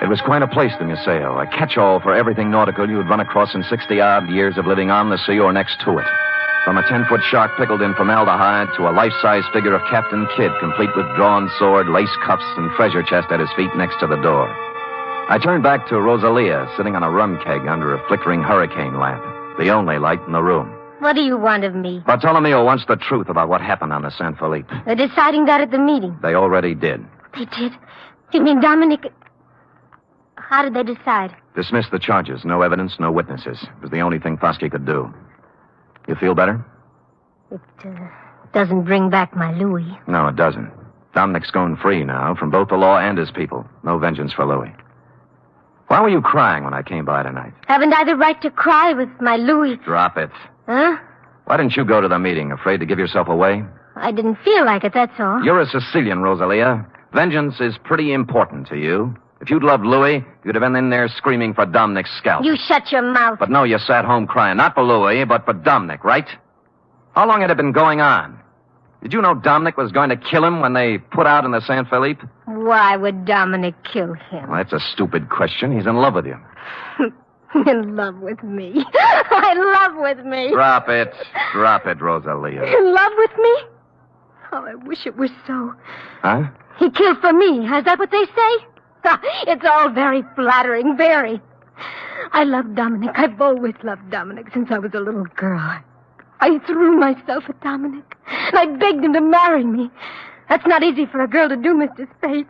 It was quite a place, the Museo. A catch-all for everything nautical you'd run across in 60-odd years of living on the sea or next to it. From a 10-foot shark pickled in formaldehyde to a life-size figure of Captain Kidd, complete with drawn sword, lace cuffs, and treasure chest at his feet next to the door. I turned back to Rosalia, sitting on a rum keg under a flickering hurricane lamp, the only light in the room. What do you want of me? Bartolomeo wants the truth about what happened on the San Felipe. They're deciding that at the meeting. They already did. They did? You mean Dominic... How did they decide? Dismiss the charges. No evidence, no witnesses. It was the only thing Fosky could do. You feel better? It doesn't bring back my Louis. No, it doesn't. Dominic's going free now, from both the law and his people. No vengeance for Louis. Why were you crying when I came by tonight? Haven't I the right to cry with my Louis? Drop it. Huh? Why didn't you go to the meeting? Afraid to give yourself away? I didn't feel like it, that's all. You're a Sicilian, Rosalia. Vengeance is pretty important to you. If you'd loved Louis, you'd have been in there screaming for Dominic's scalp. You shut your mouth. But no, you sat home crying. Not for Louis, but for Dominic, right? How long had it been going on? Did you know Dominic was going to kill him when they put out in the San Felipe? Why would Dominic kill him? Well, that's a stupid question. He's in love with you. In love with me. In love with me. Drop it. Drop it, Rosalia. In love with me? Oh, I wish it were so. Huh? He killed for me. Is that what they say? It's all very flattering, very. I love Dominic. I've always loved Dominic since I was a little girl. I threw myself at Dominic, and I begged him to marry me. That's not easy for a girl to do, Mr. Spade.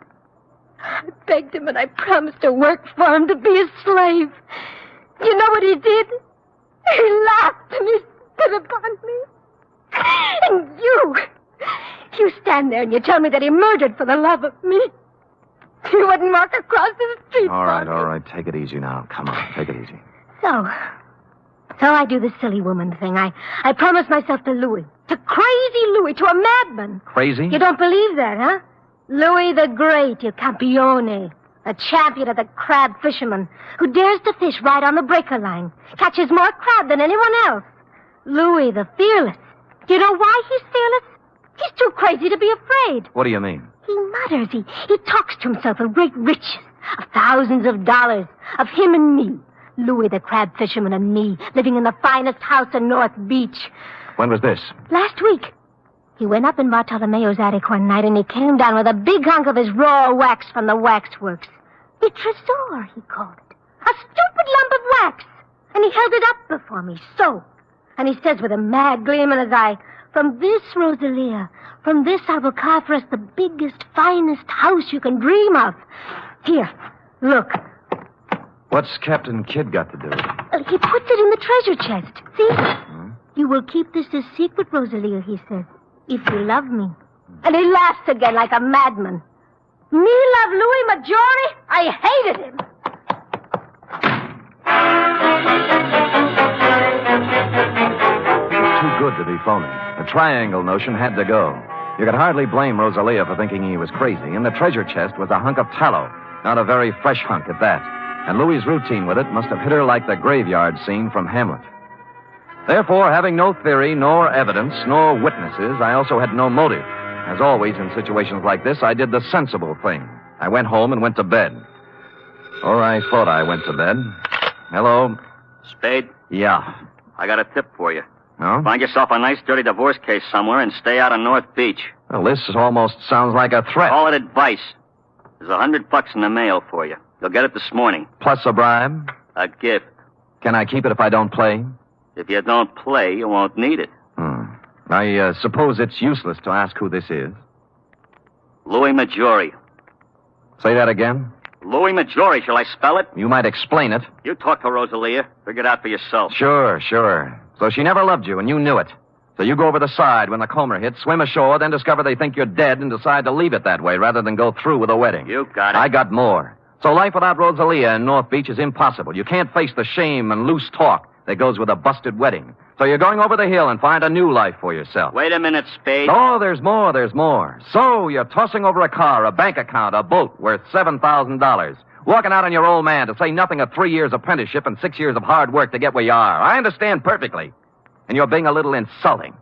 I begged him, and I promised to work for him, to be his slave. You know what he did? He laughed and he spit upon me. And you stand there and you tell me that he murdered for the love of me. You wouldn't walk across the street. All right. Take it easy now. Come on, take it easy. So I do the silly woman thing. I promise myself to Louis. To crazy Louis, to a madman. Crazy? You don't believe that, huh? Louis the Great, il Campione. A champion of the crab fisherman who dares to fish right on the breaker line. Catches more crab than anyone else. Louis the Fearless. Do you know why he's fearless? He's too crazy to be afraid. What do you mean? He mutters. He talks to himself of great riches, of thousands of dollars, of him and me. Louis the crab fisherman and me, living in the finest house in North Beach. When was this? Last week. He went up in Bartolomeo's attic one night, and he came down with a big hunk of his raw wax from the waxworks. A tresor, he called it. A stupid lump of wax. And he held it up before me, so. And he says with a mad gleam in his eye, "From this, Rosalia, from this I will carve for us the biggest, finest house you can dream of. Here, look." What's Captain Kidd got to do with it? He puts it in the treasure chest. See? You will keep this a secret, Rosalia, he says, if you love me. And he laughs again like a madman. Me love Louis Maggiore? I hated him. Too good to be phony. The triangle notion had to go. You could hardly blame Rosalia for thinking he was crazy. And the treasure chest was a hunk of tallow. Not a very fresh hunk at that. And Louis's routine with it must have hit her like the graveyard scene from Hamlet. Therefore, having no theory, nor evidence, nor witnesses, I also had no motive. As always in situations like this, I did the sensible thing. I went home and went to bed. Or I thought I went to bed. Hello? Spade? Yeah. I got a tip for you. No? Find yourself a nice, dirty divorce case somewhere and stay out of North Beach. Well, this almost sounds like a threat. Call it advice. There's $100 in the mail for you. You'll get it this morning. Plus a bribe? A gift. Can I keep it if I don't play? If you don't play, you won't need it. I suppose it's useless to ask who this is. Louis Maggiore. Say that again? Louis Maggiore, shall I spell it? You might explain it. You talk to Rosalia. Figure it out for yourself. Sure. So she never loved you, and you knew it. So you go over the side when the comber hits, swim ashore, then discover they think you're dead and decide to leave it that way rather than go through with a wedding. You got it. I got more. So life without Rosalia in North Beach is impossible. You can't face the shame and loose talk that goes with a busted wedding. So you're going over the hill and find a new life for yourself. Wait a minute, Spade. Oh, there's more. So you're tossing over a car, a bank account, a boat worth $7,000. Walking out on your old man, to say nothing of 3 years apprenticeship and 6 years of hard work to get where you are. I understand perfectly. And you're being a little insulting.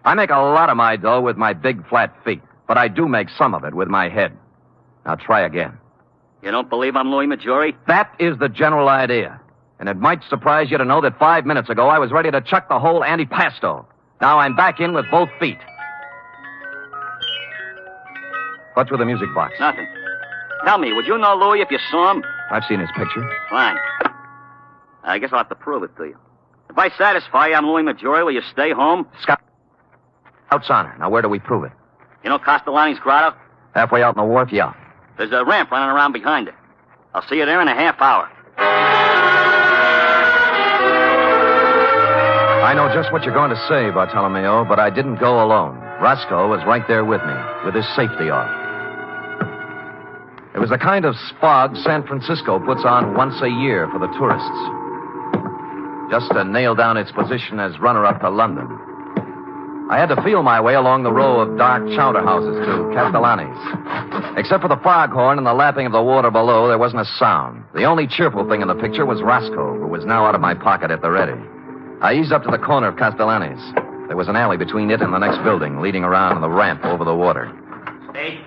I make a lot of my dough with my big flat feet, but I do make some of it with my head. Now try again. You don't believe I'm Louis Maggiore? That is the general idea. And it might surprise you to know that 5 minutes ago I was ready to chuck the whole antipasto. Now I'm back in with both feet. What's with the music box? Nothing. Tell me, would you know Louis if you saw him? I've seen his picture. Fine. I guess I'll have to prove it to you. If I satisfy you I'm Louis Maggiore, will you stay home? Scout's honor. Now where do we prove it? You know Castellani's grotto? Halfway out in the wharf, yeah. There's a ramp running around behind it. I'll see you there in a half hour. I know just what you're going to say, Bartolomeo, but I didn't go alone. Roscoe was right there with me, with his safety off. It was the kind of spog San Francisco puts on once a year for the tourists. Just to nail down its position as runner-up to London. I had to feel my way along the row of dark chowder houses to Castellani's. Except for the foghorn and the lapping of the water below, there wasn't a sound. The only cheerful thing in the picture was Roscoe, who was now out of my pocket at the ready. I eased up to the corner of Castellani's. There was an alley between it and the next building, leading around the ramp over the water. Spade?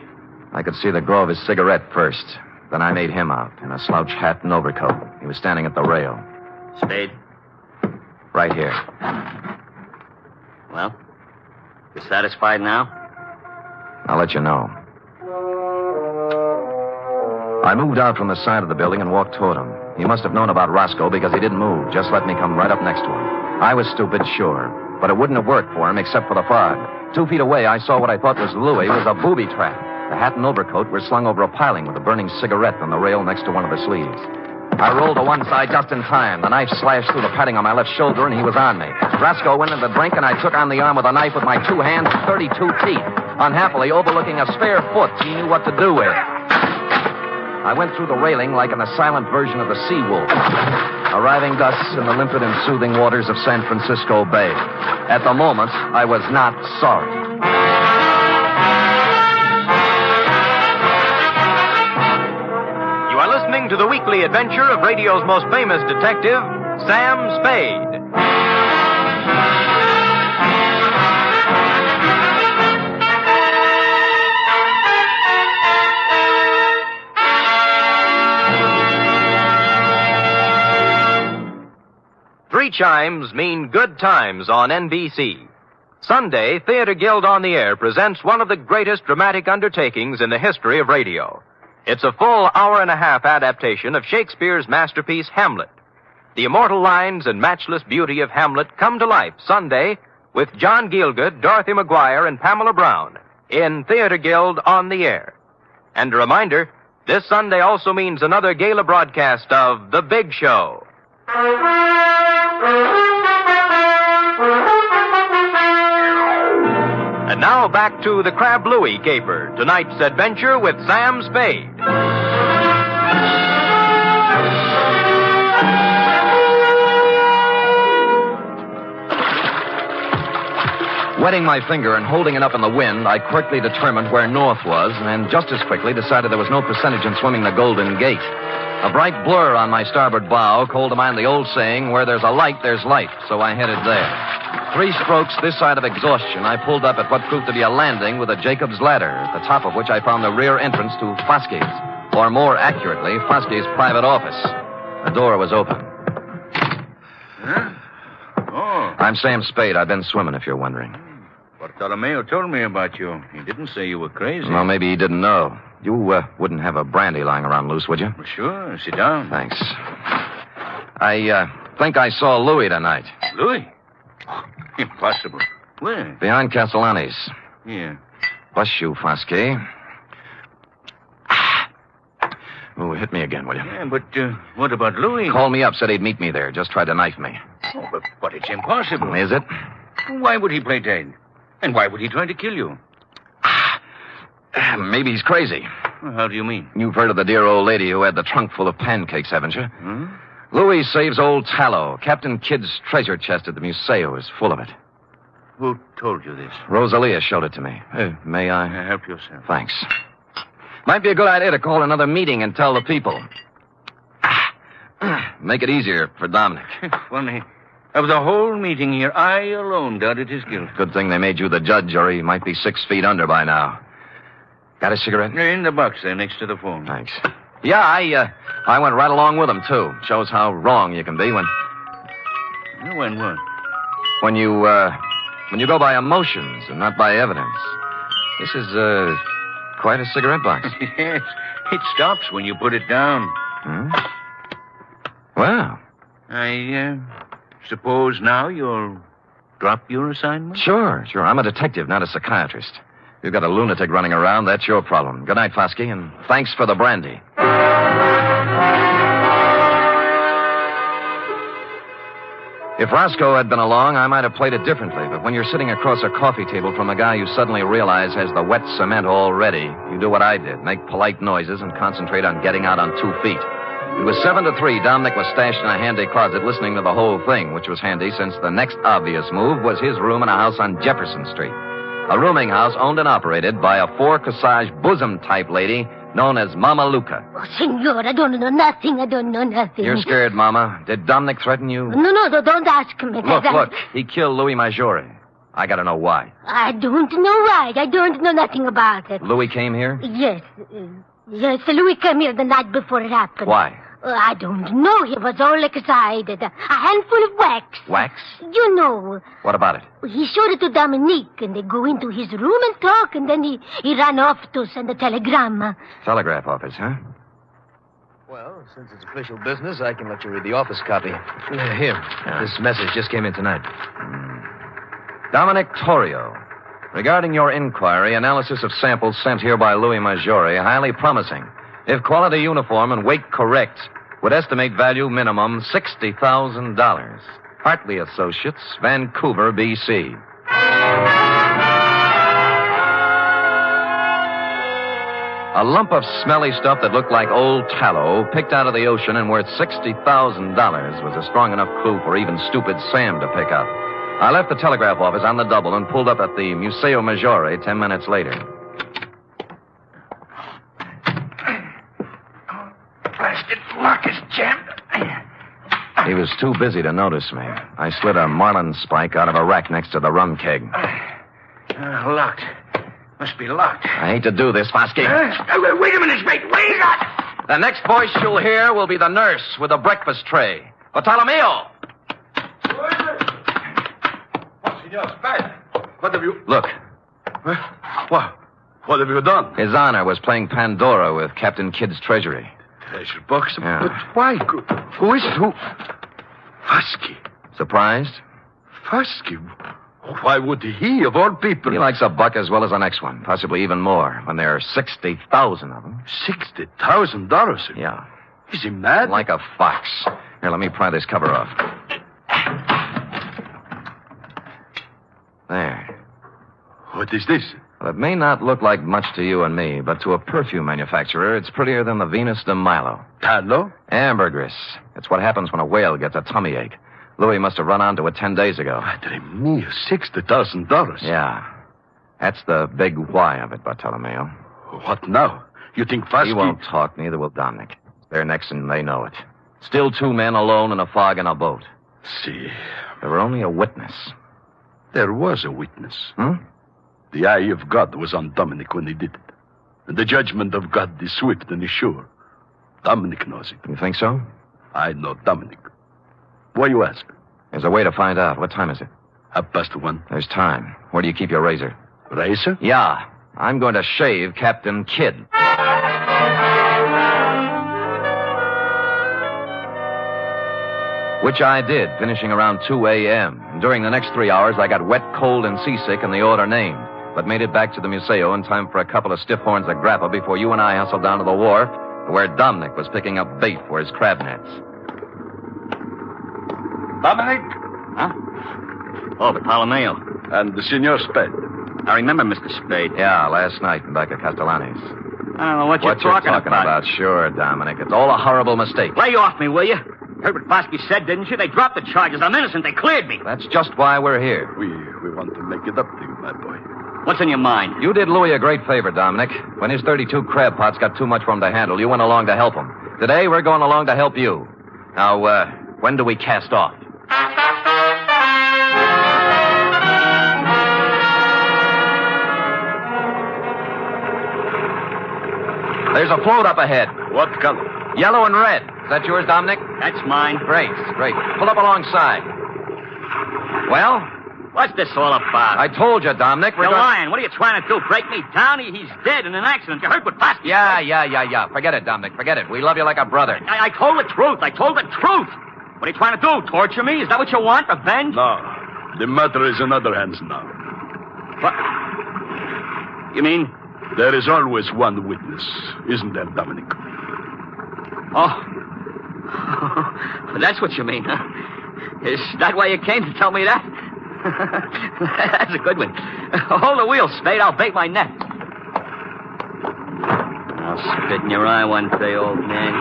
I could see the glow of his cigarette first. Then I made him out, in a slouch hat and overcoat. He was standing at the rail. Spade? Right here. Well, you satisfied now? I'll let you know. I moved out from the side of the building and walked toward him. He must have known about Roscoe because he didn't move, just let me come right up next to him. I was stupid, sure, but it wouldn't have worked for him except for the fog. 2 feet away, I saw what I thought was Louis was a booby trap. The hat and overcoat were slung over a piling with a burning cigarette on the rail next to one of the sleeves. I rolled to one side just in time. The knife slashed through the padding on my left shoulder, and he was on me. Roscoe went into the drink, and I took on the arm with a knife with my 2 hands and 32 teeth. Unhappily, overlooking a spare foot he knew what to do with. I went through the railing like in a silent version of the Sea Wolf, arriving thus in the limpid and soothing waters of San Francisco Bay. At the moment, I was not sorry. You listening to the weekly adventure of radio's most famous detective, Sam Spade. Three chimes mean good times on NBC. Sunday, Theater Guild on the Air presents one of the greatest dramatic undertakings in the history of radio. It's a full hour-and-a-half adaptation of Shakespeare's masterpiece, Hamlet. The immortal lines and matchless beauty of Hamlet come to life Sunday with John Gielgud, Dorothy McGuire, and Pamela Brown in Theater Guild on the Air. And a reminder, this Sunday also means another gala broadcast of The Big Show. And now back to the Crab Louie caper, tonight's adventure with Sam Spade. Wetting my finger and holding it up in the wind, I quickly determined where north was, and just as quickly decided there was no percentage in swimming the Golden Gate. A bright blur on my starboard bow called to mind the old saying, where there's a light, there's life, so I headed there. 3 strokes this side of exhaustion, I pulled up at what proved to be a landing with a Jacob's ladder, at the top of which I found the rear entrance to Foskey's, or more accurately, Foskey's private office. The door was open. Huh? Oh. I'm Sam Spade. I've been swimming, if you're wondering. Bartolomeo told me about you. He didn't say you were crazy. Well, maybe he didn't know. You wouldn't have a brandy lying around loose, would you? Sure. Sit down. Thanks. I think I saw Louis tonight. Louis? Impossible. Where? Behind Castellani's. Yeah. Bless you, Foskey. Oh, hit me again, will you? Yeah, but what about Louis? Called me up, said he'd meet me there. Just tried to knife me. Oh, but it's impossible. Is it? Why would he play dead? And why would he try to kill you? Maybe he's crazy. Well, how do you mean? You've heard of the dear old lady who had the trunk full of pancakes, haven't you? Hmm? Louis saves old tallow. Captain Kidd's treasure chest at the Museo is full of it. Who told you this? Rosalia showed it to me. May I? Help yourself. Thanks. Might be a good idea to call another meeting and tell the people. Make it easier for Dominic. Funny. Of the whole meeting here, I alone doubted his guilt. Good thing they made you the judge, or he might be 6 feet under by now. Got a cigarette? In the box there, next to the phone. Thanks. Yeah, I went right along with him, too. Shows how wrong you can be when... When what? When you go by emotions and not by evidence. This is, quite a cigarette box. Yes, it stops when you put it down. Hmm? Well. I suppose now you'll drop your assignment? Sure. I'm a detective, not a psychiatrist. You've got a lunatic running around, that's your problem. Good night, Foskey, and thanks for the brandy. If Roscoe had been along, I might have played it differently, but when you're sitting across a coffee table from a guy you suddenly realize has the wet cement all ready, you do what I did, make polite noises and concentrate on getting out on 2 feet. It was 7-3. Dominic was stashed in a handy closet listening to the whole thing, which was handy since the next obvious move was his room in a house on Jefferson Street. A rooming house owned and operated by a 4-corsage bosom-type lady known as Mama Luca. Oh, senor, I don't know nothing. You're scared, Mama. Did Dominic threaten you? No, don't ask me. Look. He killed Louis Maggiore. I gotta know why. I don't know why. I don't know nothing about it. Louis came here? Yes, Louis came here the night before it happened. Why? I don't know. He was all excited. A handful of wax. Wax? You know. What about it? He showed it to Dominique, and they go into his room and talk, and then he ran off to send a telegram. Telegraph office, huh? Well, since it's official business, I can let you read the office copy. Here. This message just came in tonight. Dominic Torrio. Regarding your inquiry, analysis of samples sent here by Louis Maggiore, highly promising. If quality uniform and weight correct, would estimate value minimum $60,000. Hartley Associates, Vancouver, B.C. A lump of smelly stuff that looked like old tallow, picked out of the ocean and worth $60,000, was a strong enough clue for even stupid Sam to pick up. I left the telegraph office on the double and pulled up at the Museo Maggiore 10 minutes later. Blasted He was too busy to notice me. I slid a marlin spike out of a rack next to the rum keg. Locked. Must be locked. I hate to do this, Fosky. Wait a minute, Spade. Wait up! The next voice you'll hear will be the nurse with the breakfast tray. Bartolomeo! Senor Spade, what have you... Look. What have you done? His Honor was playing Pandora with Captain Kidd's treasury. Treasure box? Yeah. But why? Who is it? Who? Fosky. Surprised? Fosky? Why would he, of all people? He likes a buck as well as the next one, possibly even more, when there are 60,000 of them. $60,000? Yeah. Is he mad? Like a fox. Here, let me pry this cover off. There. What is this? Well, it may not look like much to you and me, but to a perfume manufacturer, it's prettier than the Venus de Milo. Tallow? Ambergris. It's what happens when a whale gets a tummy ache. Louis must have run onto it 10 days ago. Padre mio, $60,000. Yeah. That's the big why of it, Bartolomeo. What now? You think Fosky... He won't talk, neither will Dominic. They're next and they know it. Still 2 men alone in a fog in a boat. See. There were only a witness. There was a witness. The eye of God was on Dominic when he did it. And the judgment of God is swift and is sure. Dominic knows it. You think so? I know Dominic. Why you ask? There's a way to find out. What time is it? 1:30. There's time. Where do you keep your razor? Razor? Yeah. I'm going to shave Captain Kidd. Which I did, finishing around 2 a.m. During the next 3 hours, I got wet, cold, and seasick in the order named, but made it back to the Museo in time for a couple of stiff horns of grappa before you and I hustled down to the wharf, where Dominic was picking up bait for his crab nets. Dominic? Huh? Oh, Bartolomeo. And the Senor Spade. I remember Mr. Spade. Yeah, last night back at Castellani's. I don't know what you're talking about. Sure, Dominic. It's all a horrible mistake. Lay off me, will you? Heard what Fosky said, didn't you? They dropped the charges. I'm innocent. They cleared me. That's just why we're here. We want to make it up to you, my boy. What's in your mind? You did Louis a great favor, Dominic. When his 32 crab pots got too much for him to handle, you went along to help him. Today, we're going along to help you. Now, when do we cast off? There's a float up ahead. What color? Yellow and red. Is that yours, Dominic? That's mine. Great. Pull up alongside. Well? What's this all about? I told you, Dominic. You're lying. What are you trying to do? Break me down? He's dead in an accident. You heard what Fosky said? Yeah. Forget it, Dominic. Forget it. We love you like a brother. I told the truth. What are you trying to do? Torture me? Is that what you want? Revenge? No. The matter is in other hands now. What? You mean? There is always one witness, isn't there, Dominic? Oh. That's what you mean, huh? Is that why you came to tell me that? That's a good one. Hold the wheel, Spade. I'll bait my net. I'll spit in your eye one day, old man.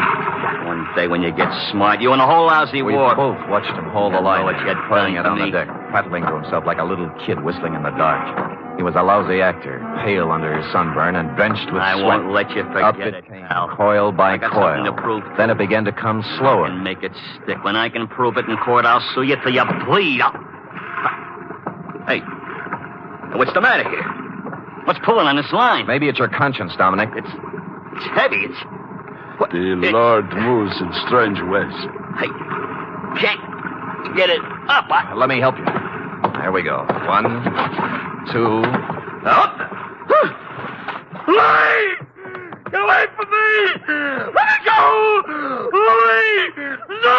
One day when you get smart. You and the whole lousy we war. We both watched him hold the line, playing it on the me. deck, prattling to himself like a little kid whistling in the dark. He was a lousy actor, pale under his sunburn and drenched with I sweat. won't let you forget Up it came, coil by coil. To prove. Then it began to come slower. And make it stick. When I can prove it in court, I'll sue you till you bleed. Hey, what's the matter here? What's pulling on this line? Maybe it's your conscience, Dominic. It's heavy. The Lord moves in strange ways. Hey, can't get it up. Let me help you. There we go. 1, 2... Up! Louis! Get away from me! Let me go! Louis! No!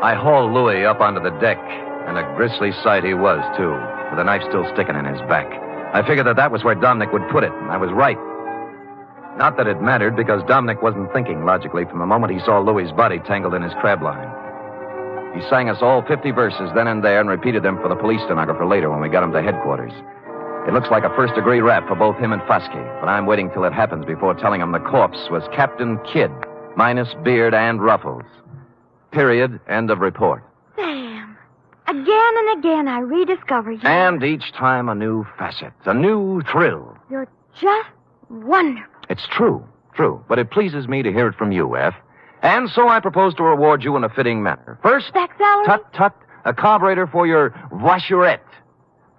I hauled Louis up onto the deck, and a grisly sight he was, too, with a knife still sticking in his back. I figured that was where Dominic would put it, and I was right. Not that it mattered, because Dominic wasn't thinking logically from the moment he saw Louis's body tangled in his crab line. He sang us all 50 verses then and there and repeated them for the police stenographer later when we got him to headquarters. It looks like a first-degree rap for both him and Fosky, but I'm waiting till it happens before telling him the corpse was Captain Kidd, minus beard and ruffles. Period. End of report. Sam, again and again I rediscover you. And each time a new facet, a new thrill. You're just wonderful. It's true. But it pleases me to hear it from you, F. And so I propose to reward you in a fitting manner. First, Back salary? Tut, a carburetor for your voiturette.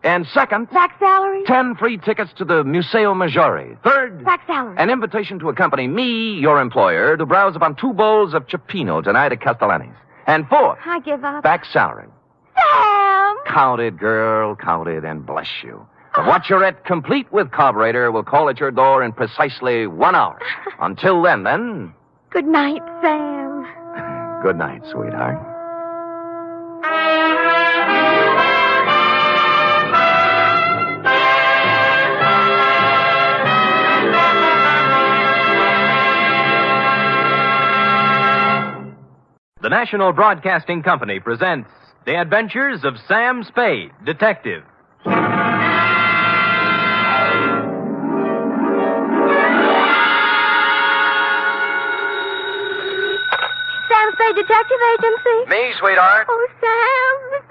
And second, Back salary? 10 free tickets to the Museo Maggiore. Third, Back salary. an invitation to accompany me, your employer, to browse upon 2 bowls of cioppino tonight at Castellani's. And fourth, I give up. back salary. Sam! Count it, girl, count it, and bless you. The voiturette, complete with carburetor, will call at your door in precisely 1 hour. Until then... Good night, Sam. Good night, sweetheart. The National Broadcasting Company presents The Adventures of Sam Spade, Detective. Sam Spade Detective Agency? Me, sweetheart. Oh, Sam!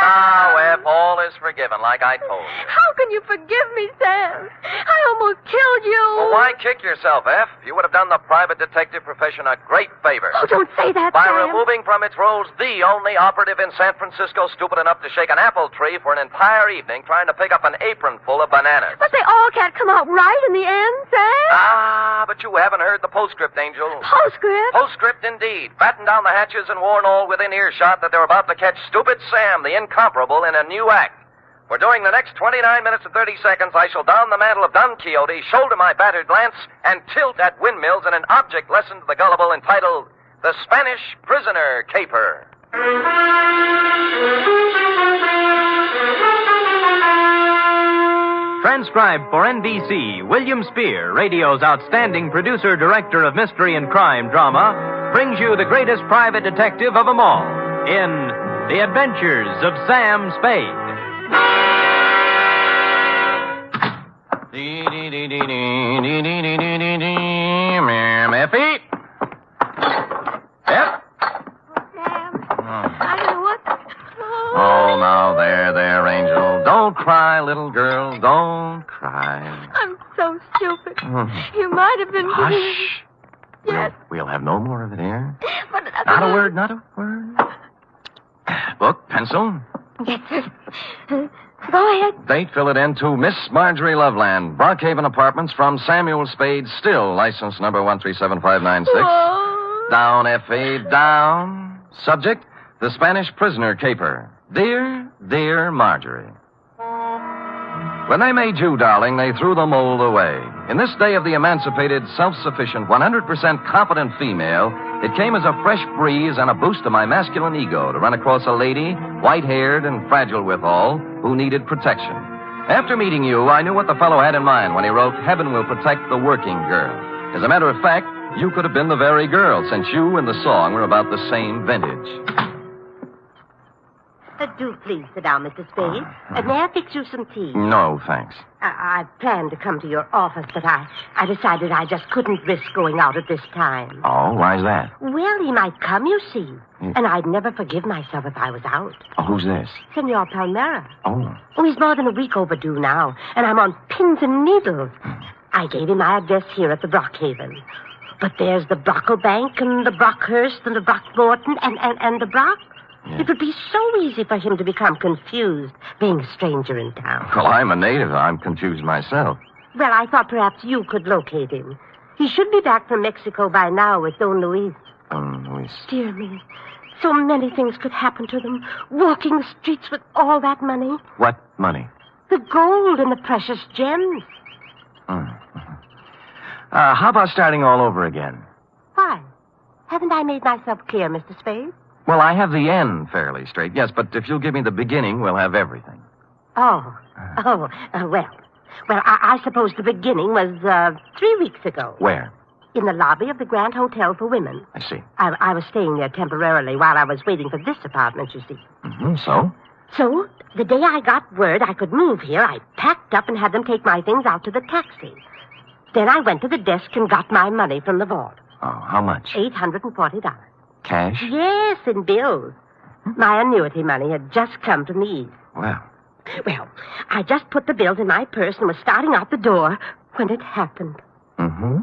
Now, F, all is forgiven, like I told you. How can you forgive me, Sam? I almost killed you. Well, why kick yourself, F? You would have done the private detective profession a great favor. Oh, don't say that, By Sam. removing from its rolls the only operative in San Francisco stupid enough to shake an apple tree for an entire evening trying to pick up an apron full of bananas. But they all can't come out right in the end, Sam. Ah, but you haven't heard the postscript, Angel. Postscript? Postscript, indeed. Batten down the hatches and warn all within earshot that they're about to catch Stupid Sam, the incomparable, in a new act. For during the next 29 minutes and 30 seconds, I shall don the mantle of Don Quixote, shoulder my battered lance, and tilt at windmills in an object lesson to the gullible entitled The Spanish Prisoner Caper. Transcribed for NBC, William Spear, radio's outstanding producer-director of mystery and crime drama, brings you the greatest private detective of them all in The Adventures of Sam Spade. Effie? Yep. I don't know what... Oh, now, there, Angel. Don't cry, little girl. Don't cry. I'm so stupid. You might have been... Hush. Yes. We'll have no more of it here. But... Not a word, not a word. Book, pencil. Yes, sir. Go ahead. Date, fill it in to Miss Marjorie Loveland, Brockhaven Apartments, from Samuel Spade, still license number 1375596. Whoa. Down, F.A., down. Subject, the Spanish prisoner caper. Dear Marjorie. When they made you, darling, they threw the mold away. In this day of the emancipated, self-sufficient, 100% competent female, it came as a fresh breeze and a boost to my masculine ego to run across a lady, white-haired and fragile withal, who needed protection. After meeting you, I knew what the fellow had in mind when he wrote, "Heaven will protect the working girl." As a matter of fact, you could have been the very girl, since you and the song were about the same vintage. Do please sit down, Mr. Spade. May I fix you some tea? No, thanks. I planned to come to your office, but I decided I just couldn't risk going out at this time. Oh, why's that? Well, he might come, you see. And I'd never forgive myself if I was out. Oh, who's this? Senor Palmera. Oh. Oh, he's more than a week overdue now, and I'm on pins and needles. I gave him my address here at the Brockhaven. But there's the Brocklebank and the Brockhurst and the Brockmorton and the Brock. Yeah. It would be so easy for him to become confused, being a stranger in town. Well, I'm a native. I'm confused myself. Well, I thought perhaps you could locate him. He should be back from Mexico by now with Don Luis. Luis. Dear me. So many things could happen to them. Walking the streets with all that money. What money? The gold and the precious gems. How about starting all over again? Why? Haven't I made myself clear, Mr. Spade? Well, I have the end fairly straight, yes, but if you'll give me the beginning, we'll have everything. Well, I suppose the beginning was 3 weeks ago. Where? In the lobby of the Grand Hotel for Women. I see. I was staying there temporarily while I was waiting for this apartment, you see. So? So, the day I got word I could move here, I packed up and had them take my things out to the taxi. Then I went to the desk and got my money from the vault. Oh, how much? $840. Cash? Yes, in bills. My annuity money had just come from the East. Well, I just put the bills in my purse and was starting out the door when it happened. Mm-hmm.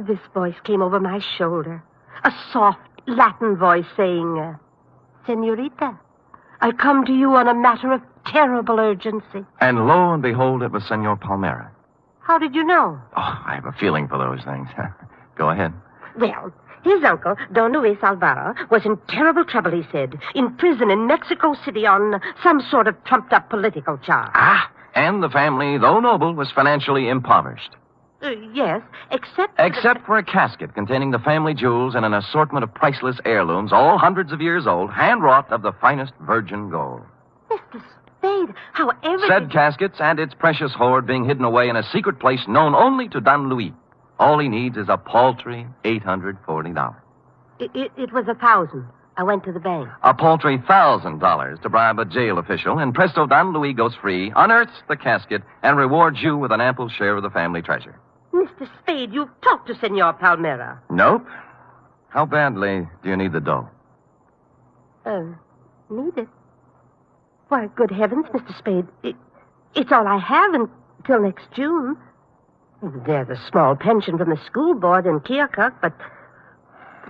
This voice came over my shoulder. A soft Latin voice saying, Senorita, I come to you on a matter of terrible urgency. And lo and behold, it was Senor Palmera. How did you know? Oh, I have a feeling for those things. Go ahead. Well, his uncle, Don Luis Alvaro, was in terrible trouble, he said. In prison in Mexico City on some sort of trumped-up political charge. Ah, and the family, though noble, was financially impoverished. Yes, except... Except for a casket containing the family jewels and an assortment of priceless heirlooms, all hundreds of years old, hand-wrought of the finest virgin gold. Mr. Spade, however... Said caskets and its precious hoard being hidden away in a secret place known only to Don Luis. All he needs is a paltry $840. It was 1,000. I went to the bank. A paltry $1,000 to bribe a jail official, and presto, Don Luis goes free, unearths the casket, and rewards you with an ample share of the family treasure. Mr. Spade, you've talked to Senor Palmera. Nope. How badly do you need the dough? Need it? Why, good heavens, Mr. Spade. It's all I have until next June. There's a small pension from the school board in Keokuk, but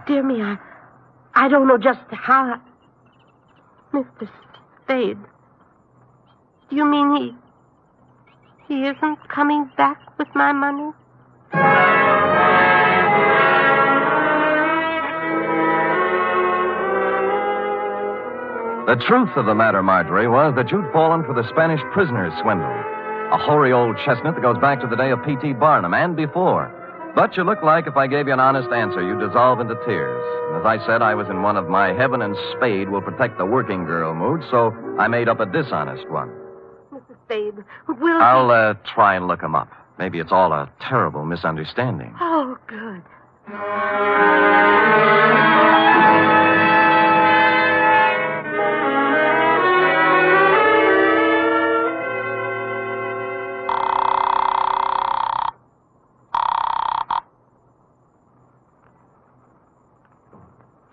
dear me, I don't know just how... Mr. Spade, do you mean he isn't coming back with my money? The truth of the matter, Marjorie, was that you'd fallen for the Spanish prisoner's swindle. A hoary old chestnut that goes back to the day of P.T. Barnum and before. But you looked like if I gave you an honest answer, you'd dissolve into tears. And as I said, I was in one of my heaven and Spade will protect the working girl moods, so I made up a dishonest one. Mr. Spade, will... I'll try and look him up. Maybe it's all a terrible misunderstanding. Oh, good.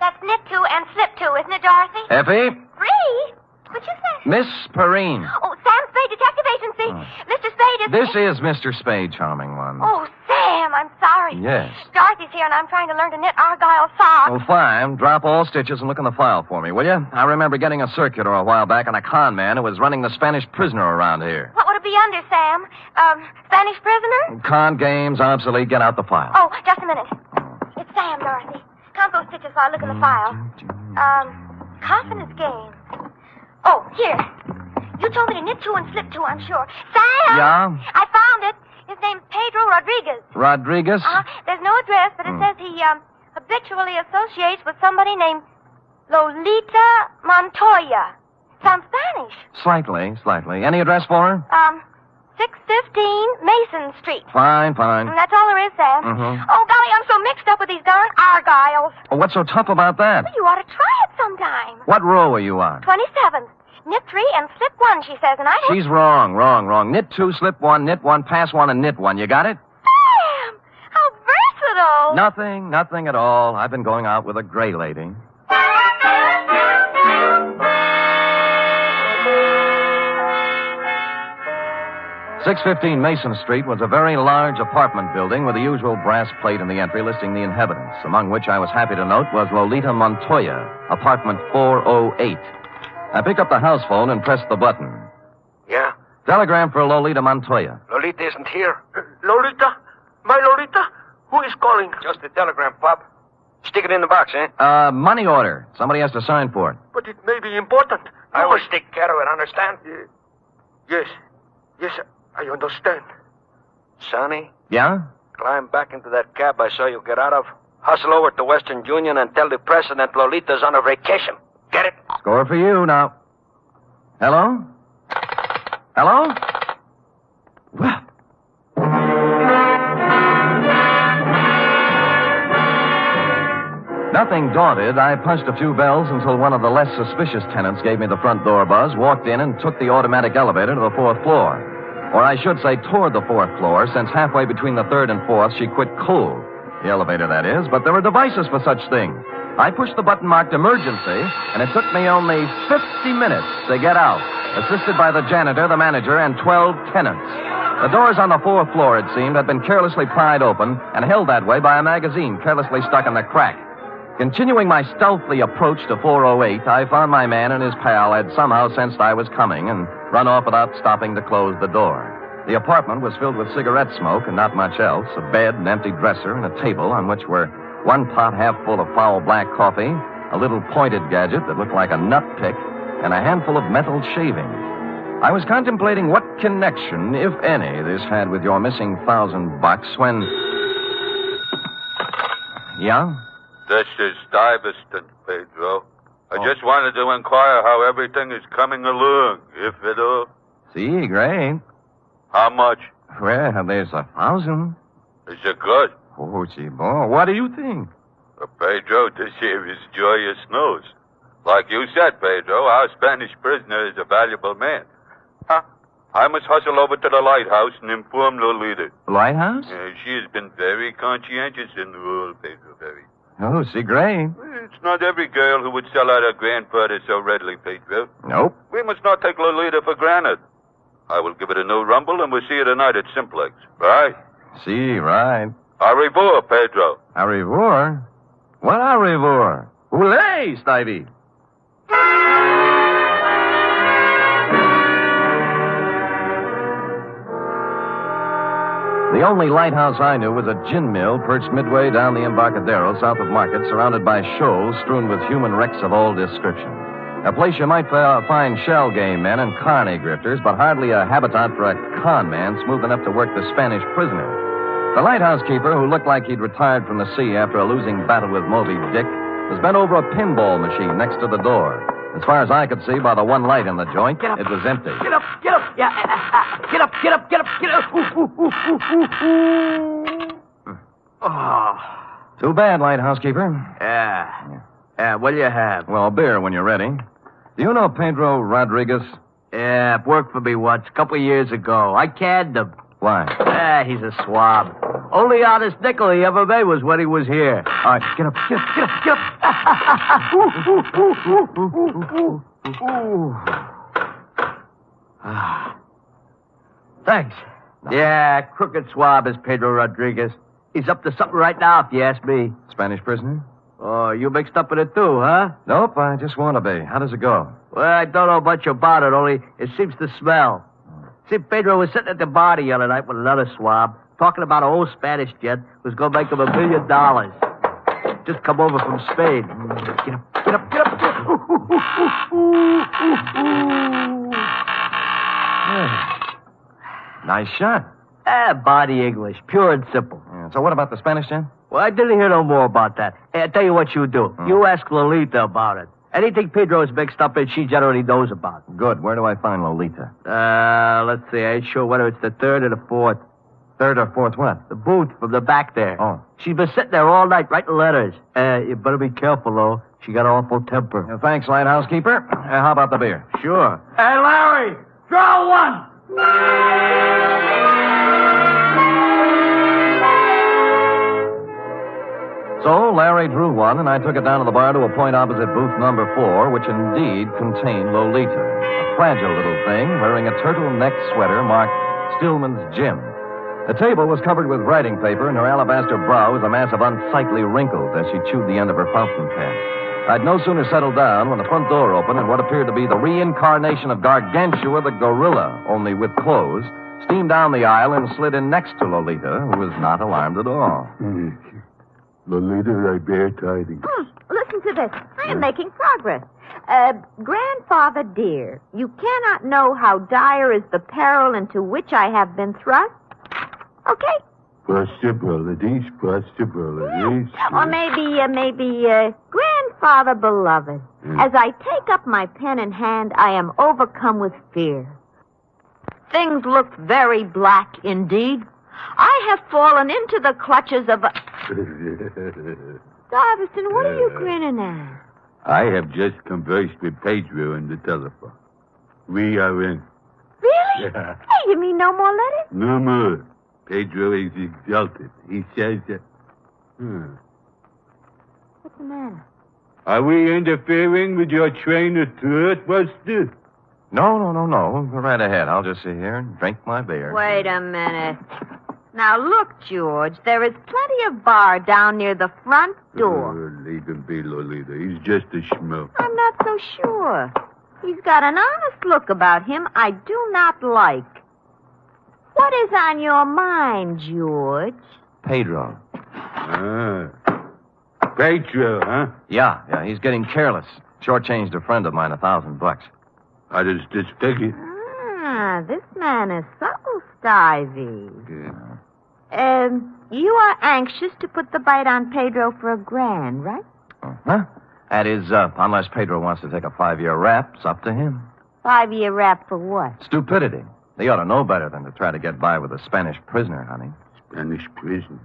That's knit two and slip two, isn't it, Dorothy? Effie? Free? What'd you say? Miss Perrine. Oh, Sam Spade, Detective Agency. Mr. Spade is... This is Mr. Spade, charming one. Oh, Sam, I'm sorry. Yes. Dorothy's here, and I'm trying to learn to knit argyle socks. Oh, fine. Drop all stitches and look in the file for me, will you? I remember getting a circular a while back on a con man who was running the Spanish prisoner around here. What would it be under, Sam? Spanish prisoner? Con games, obsolete. Get out the file. Oh, just a minute. It's Sam, Dorothy. Count those stitches while I look in the file. Confidence game. Oh, here. You told me to knit two and slip two, I'm sure. Sam! Yeah? I found it. His name's Pedro Rodriguez. Rodriguez? There's no address, but it says he habitually associates with somebody named Lolita Montoya. Sounds Spanish. Slightly. Any address for her? 615 Mason Street. Fine. And that's all there is, Sam. Mm-hmm. Oh, golly, I'm so mixed up with these darn argyles. Oh, what's so tough about that? Well, you ought to try it sometime. What row are you on? 27th. Knit three and slip one, she says, and I don't... She's wrong. Knit two, slip one, knit one, pass one, and knit one. You got it? Sam! How versatile! Nothing at all. I've been going out with a gray lady. 615 Mason Street was a very large apartment building with the usual brass plate in the entry listing the inhabitants, among which I was happy to note was Lolita Montoya, apartment 408. I picked up the house phone and pressed the button. Yeah? Telegram for Lolita Montoya. Lolita isn't here. Lolita? My Lolita? Who is calling? Just a telegram, Pop. Stick it in the box, eh? Money order. Somebody has to sign for it. But it may be important. I will take care of it, understand? Yes, I understand. Sonny? Yeah? Climb back into that cab I saw you get out of. Hustle over to Western Union and tell the president Lolita's on a vacation. Get it? Score for you now. Hello? Hello? Well. Nothing daunted, I punched a few bells until one of the less suspicious tenants gave me the front door buzz, walked in, and took the automatic elevator to the fourth floor. Or I should say toward the fourth floor, since halfway between the third and fourth, she quit cold. The elevator, that is, but there are devices for such things. I pushed the button marked emergency, and it took me only 50 minutes to get out, assisted by the janitor, the manager, and 12 tenants. The doors on the fourth floor, it seemed, had been carelessly pried open and held that way by a magazine carelessly stuck in the crack. Continuing my stealthy approach to 408, I found my man and his pal had somehow sensed I was coming and run off without stopping to close the door. The apartment was filled with cigarette smoke and not much else, a bed, an empty dresser, and a table on which were one pot half full of foul black coffee, a little pointed gadget that looked like a nut pick, and a handful of metal shavings. I was contemplating what connection, if any, this had with your missing $1,000 when... Yeah? This is Stuyvesant, Pedro. I just wanted to inquire how everything is coming along, if at all. See, great. How much? Well, there's 1,000. Is it good? Oh, gee, boy, what do you think? Pedro, this here is joyous news. Like you said, Pedro, our Spanish prisoner is a valuable man. Huh? I must hustle over to the lighthouse and inform Lolita. Lighthouse? She has been very conscientious in the role, Pedro, very. Oh, see, great. It's not every girl who would sell out her grandfather so readily, Pedro. Nope. We must not take Lolita for granted. I will give it a new rumble, and we'll see you tonight at Simplex. Right? See, right. Au revoir, Pedro. Au revoir? What au revoir? Oulay, Stevie. The only lighthouse I knew was a gin mill perched midway down the Embarcadero south of Market, surrounded by shoals strewn with human wrecks of all description. A place you might find shell game men and carny grifters, but hardly a habitat for a con man smooth enough to work the Spanish prisoner. The lighthouse keeper, who looked like he'd retired from the sea after a losing battle with Moby Dick, was bent over a pinball machine next to the door. As far as I could see by the one light in the joint, it was empty. Get up, get up. Yeah, get up, get up, get up, get up. Oh. Too bad, lighthouse keeper. Yeah, what do you have? Well, beer when you're ready. Do you know Pedro Rodriguez? Yeah, worked for me once, a couple of years ago. I canned him. Why? He's a swab. Only honest nickel he ever made was when he was here. All right, get up, get up, get up, get up. Thanks. Yeah, crooked swab is Pedro Rodriguez. He's up to something right now, if you ask me. Spanish prisoner? Oh, you mixed up in it too, huh? Nope, I just want to be. How does it go? Well, I don't know much about it, only it seems to smell. See, Pedro was sitting at the bar the other night with another swab, talking about an old Spanish gent who's going to make him $1 million. Just come over from Spain. Get up, get up, get up, get up. Nice shot. Body English, pure and simple. Yeah, so what about the Spanish gent? Well, I didn't hear no more about that. Hey, I'll tell you what you do. You ask Lolita about it. Anything Pedro is mixed up in, she generally knows about. Good. Where do I find Lolita? Let's see. I ain't sure whether it's the third or the fourth. Third or fourth what? The booth from the back there. Oh. She's been sitting there all night writing letters. You better be careful, though. She got an awful temper. Thanks, lighthouse keeper. How about the beer? Sure. Hey, Larry, draw one. So Larry drew one, and I took it down to the bar to a point opposite booth number 4, which indeed contained Lolita, a fragile little thing wearing a turtleneck sweater marked Stillman's Gym. The table was covered with writing paper, and her alabaster brow was a mass of unsightly wrinkles as she chewed the end of her fountain pen. I'd no sooner settled down when the front door opened and what appeared to be the reincarnation of Gargantua the gorilla, only with clothes, steamed down the aisle and slid in next to Lolita, who was not alarmed at all. Lolita, I bear tidings. Listen to this. I am making progress. Grandfather dear, you cannot know how dire is the peril into which I have been thrust. Okay? Possibilities. Or maybe, Grandfather beloved. As I take up my pen in hand, I am overcome with fear. Things look very black indeed. I have fallen into the clutches of a... Stuyvesant, what are you grinning at? I have just conversed with Pedro on the telephone. We are in. Really? Yeah. Hey, you mean no more letters? No more. Pedro is exalted. He says that... What's the matter? Are we interfering with your train of thought, Buster? No. Go right ahead. I'll just sit here and drink my beer. Wait a minute. Now, look, George, there is plenty of bar down near the front door. Leave him be, Lolita. He's just a schmuck. I'm not so sure. He's got an honest look about him I do not like. What is on your mind, George? Pedro. Pedro, huh? Yeah, he's getting careless. Shortchanged a friend of mine $1,000. How does this figure? This man is subtle, Stivey. Yeah. You are anxious to put the bite on Pedro for $1,000, right? Huh? That is, unless Pedro wants to take a 5-year rap, it's up to him. 5-year rap for what? Stupidity. They ought to know better than to try to get by with a Spanish prisoner, honey. Spanish prisoner?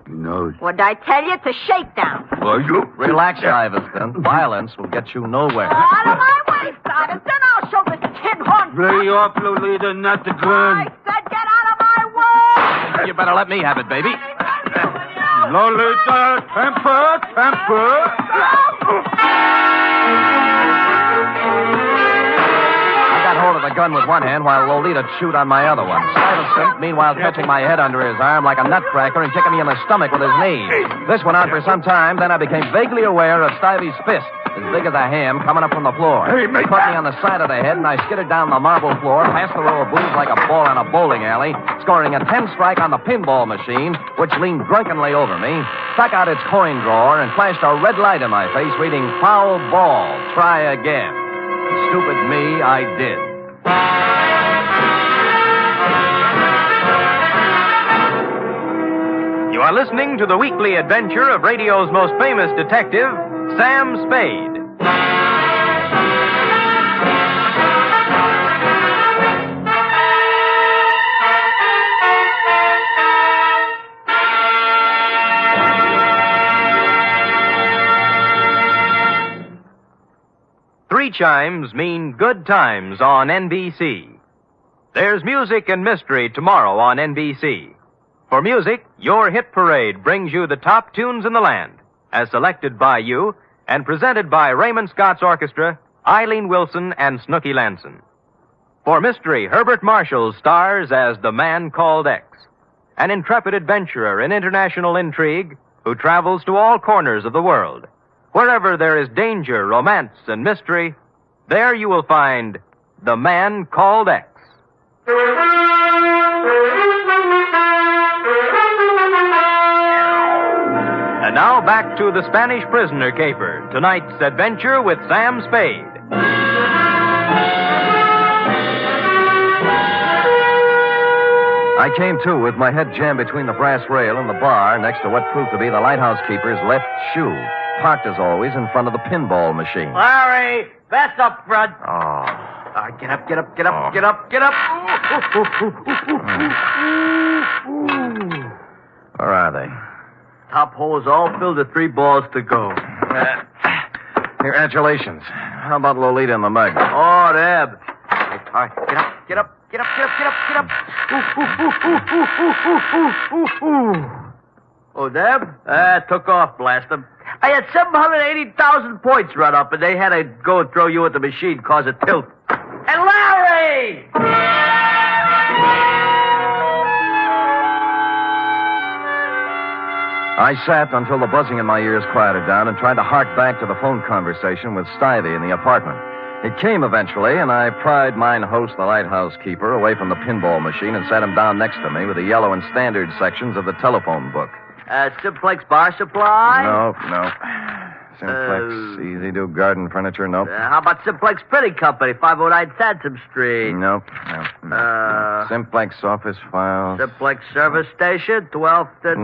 He knows. What'd I tell you? It's a shakedown. Are you? Relax, Iverson. Violence will get you nowhere. Out of my way, Iverson. I'll show this tin horn. Lay off, Lolita, not the gun. I said get out of my way. You better let me have it, baby. Lolita, temper. I got hold of the gun with one hand while Lolita chewed on my other one. Stuyvesant, meanwhile, catching my head under his arm like a nutcracker and kicking me in the stomach with his knee. This went on for some time, then I became vaguely aware of Stuyvesant's fist, as big as a ham, coming up from the floor. He put me on the side of the head, and I skidded down the marble floor, past the row of booths like a ball on a bowling alley, scoring a 10-strike on the pinball machine, which leaned drunkenly over me, stuck out its coin drawer, and flashed a red light in my face, reading, "Foul ball, try again." Stupid me, I did. You are listening to the weekly adventure of radio's most famous detective, Sam Spade. Three chimes mean good times on NBC. There's music and mystery tomorrow on NBC. For music, your hit parade brings you the top tunes in the land, as selected by you and presented by Raymond Scott's Orchestra, Eileen Wilson, and Snooky Lanson. For mystery, Herbert Marshall stars as the Man Called X, an intrepid adventurer in international intrigue who travels to all corners of the world. Wherever there is danger, romance, and mystery, there you will find the Man Called X. And now back to the Spanish Prisoner Caper, tonight's adventure with Sam Spade. I came to with my head jammed between the brass rail and the bar next to what proved to be the lighthouse keeper's left shoe, parked as always in front of the pinball machine. Larry, that's up front. Oh. Get up. Where are they? Top hole's all filled with 3 balls to go. Congratulations. How about Lolita and the mug? Oh, Deb. All right, get up. Oh, Deb? Took off, blast them. I had 780,000 points run up, and they had to go and throw you at the machine, cause a tilt. And Larry! I sat until the buzzing in my ears quieted down and tried to hark back to the phone conversation with Stivey in the apartment. It came eventually, and I pried mine host, the lighthouse keeper, away from the pinball machine and sat him down next to me with the yellow and standard sections of the telephone book. Simplex Bar Supply? No. Simplex, Easy Do Garden Furniture, nope. How about Simplex Printing Company, 509 Sansom Street? Nope. Simplex Office Files. Simplex Service Station, 12th and...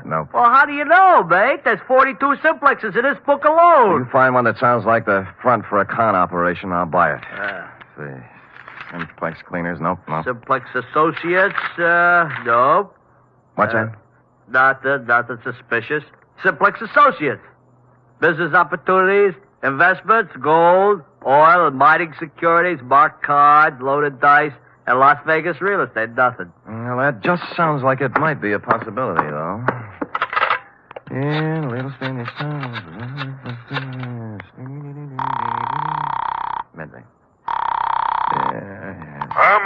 Nope. Well, how do you know, mate? There's 42 Simplexes in this book alone. You find one that sounds like the front for a con operation, I'll buy it. Let's see. Simplex Cleaners, nope. Simplex Associates, nope. What's that? Nothing suspicious. Simplex Associates. Business opportunities, investments, gold, oil, and mining securities, marked cards, loaded dice, and Las Vegas real estate. Nothing. Well, that just sounds like it might be a possibility, though. Yeah, little Spanish town. Midway.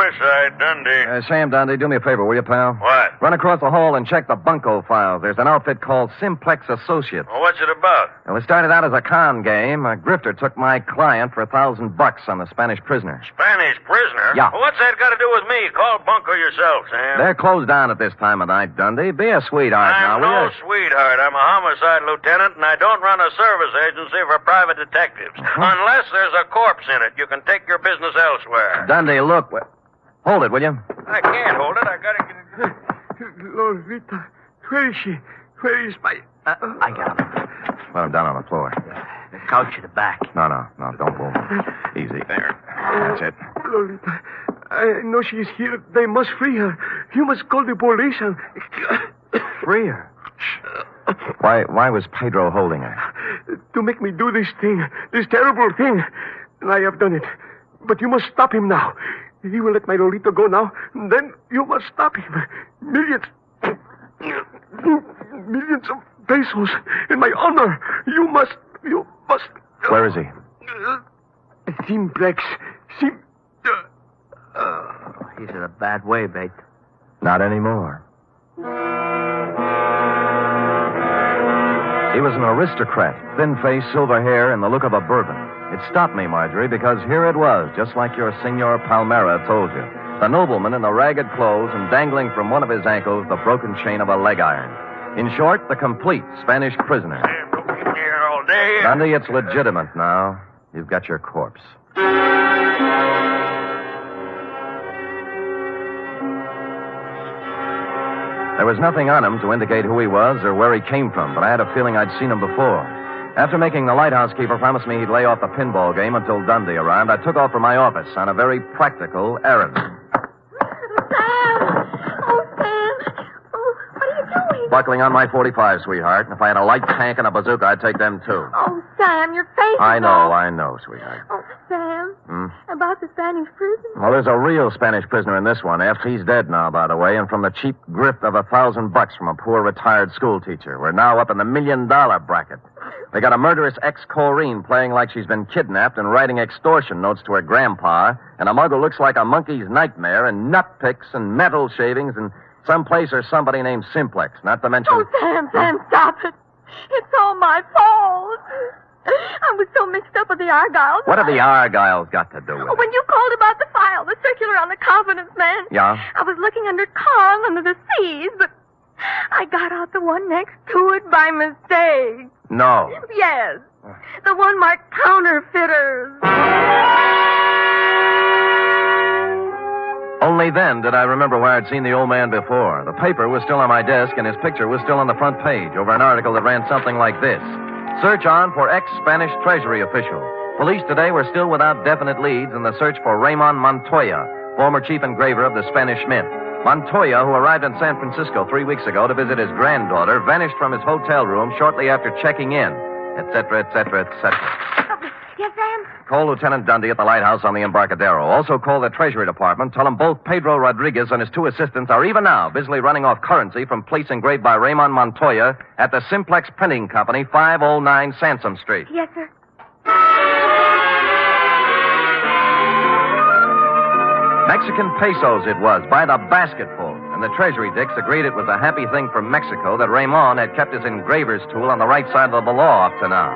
homicide, Dundee. Sam Dundee, do me a favor, will you, pal? What? Run across the hall and check the bunco files. There's an outfit called Simplex Associates. Well, what's it about? Well, it started out as a con game. A grifter took my client for $1,000 on the Spanish prisoner. Spanish prisoner? Yeah. Well, what's that got to do with me? Call Bunko yourself, Sam. They're closed down at this time of night, Dundee. Be a sweetheart now, I'm will no you? sweetheart. I'm a homicide lieutenant, and I don't run a service agency for private detectives. Unless there's a corpse in it, you can take your business elsewhere. Dundee, look. Hold it, will you? I can't hold it. I gotta get it. Lolita, where is she? Where is my... I got him. Put him down on the floor. The couch at the back. No, don't move. Easy. There. That's it. Lolita, I know she is here. They must free her. You must call the police and... Free her? Why was Pedro holding her? To make me do this thing, this terrible thing. And I have done it. But you must stop him now. He will let my Lolita go now. Then you must stop him. Millions of pesos in my honor. You must. Where is he? Simplex. He's in a bad way, Bate. Not anymore. He was an aristocrat, thin face, silver hair, and the look of a bourbon. It stopped me, Marjorie, because here it was, just like your Senor Palmera told you. The nobleman in the ragged clothes and dangling from one of his ankles the broken chain of a leg iron. In short, the complete Spanish prisoner. Here all day. Dundee, it's legitimate now. You've got your corpse. There was nothing on him to indicate who he was or where he came from, but I had a feeling I'd seen him before. After making the lighthouse keeper promise me he'd lay off the pinball game until Dundee arrived, I took off for my office on a very practical errand. Buckling on my 45, sweetheart. And if I had a light tank and a bazooka, I'd take them, too. Oh, Sam, your face I is know, sweetheart. Oh, Sam. About the Spanish prison? Well, there's a real Spanish prisoner in this one, F. He's dead now, by the way, and from the cheap grift of $1,000 from a poor retired school teacher. We're now up in the $1 million bracket. They got a murderous ex-Corrine playing like she's been kidnapped and writing extortion notes to her grandpa, and a mug who looks like a monkey's nightmare, and nut picks and metal shavings, and someplace or somebody named Simplex, not to mention... Oh, Sam, stop it. It's all my fault. I was so mixed up with the Argyles. What have the Argyles got to do with it? When you called about the file, the circular on the confidence man. Yeah? I was looking under Kong under the C's, but I got out the one next to it by mistake. No. Yes. The one marked counterfeiters. Only then did I remember where I'd seen the old man before. The paper was still on my desk, and his picture was still on the front page over an article that ran something like this. Search on for ex-Spanish Treasury official. Police today were still without definite leads in the search for Ramon Montoya, former chief engraver of the Spanish Mint. Montoya, who arrived in San Francisco 3 weeks ago to visit his granddaughter, vanished from his hotel room shortly after checking in, etc., etc., etc. Yes, Sam? Call Lieutenant Dundee at the lighthouse on the Embarcadero. Also call the Treasury Department. Tell them both Pedro Rodriguez and his 2 assistants are even now busily running off currency from plates engraved by Ramon Montoya at the Simplex Printing Company, 509 Sansom Street. Yes, sir. Mexican pesos it was, by the basketful. And the Treasury dicks agreed it was a happy thing for Mexico that Ramon had kept his engraver's tool on the right side of the law up to now.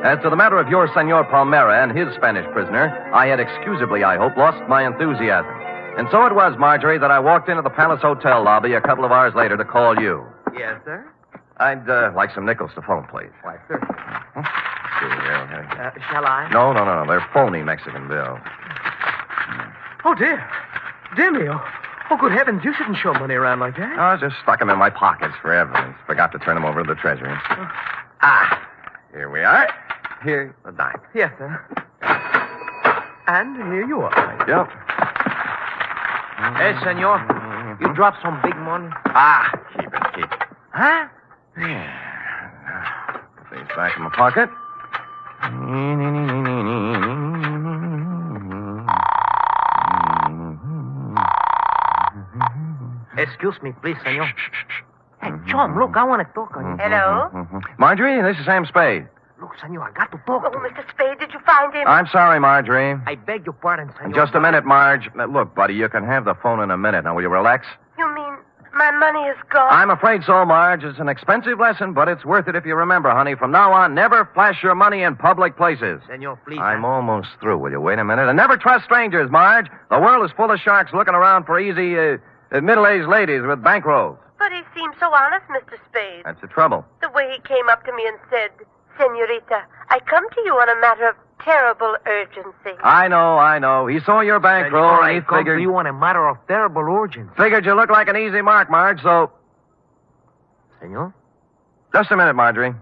As to the matter of your Senor Palmera and his Spanish prisoner, I had excusably, I hope, lost my enthusiasm. And so it was, Marjorie, that I walked into the Palace Hotel lobby a couple of hours later to call you. Yes, sir? I'd like some nickels to phone, please. Why, sir. Shall I? No. They're phony Mexican bills. Oh, dear. Dear me. Oh, good heavens, you shouldn't show money around like that. I just stuck them in my pockets for evidence. Forgot to turn them over to the Treasury. Here we are. Here's the dime. Yes, sir. And here you are. Thank you. Hey, senor, you dropped some big money. Keep it. Huh? Yeah. Put these back in my pocket. Excuse me, please, senor. Hey, Chum, look, I want to talk on you. Hello? Marjorie, this is Sam Spade. Look, senor, I got to talk to you. Mr. Spade, did you find him? I'm sorry, Marjorie. I beg your pardon, senor. Just a minute, Marge. Look, buddy, you can have the phone in a minute. Now, will you relax? You mean my money is gone? I'm afraid so, Marge. It's an expensive lesson, but it's worth it if you remember, honey. From now on, never flash your money in public places. Senor, please. I'm almost through. Will you wait a minute? And never trust strangers, Marge. The world is full of sharks looking around for easy, middle-aged ladies with bankrolls. But he seemed so honest, Mr. Spade. That's the trouble. The way he came up to me and said, Senorita, I come to you on a matter of terrible urgency. I know. He saw your bankroll, and he figured... you on a matter of terrible urgency. Figured you look like an easy mark, Marge, so... Senor? Just a minute, Marjorie.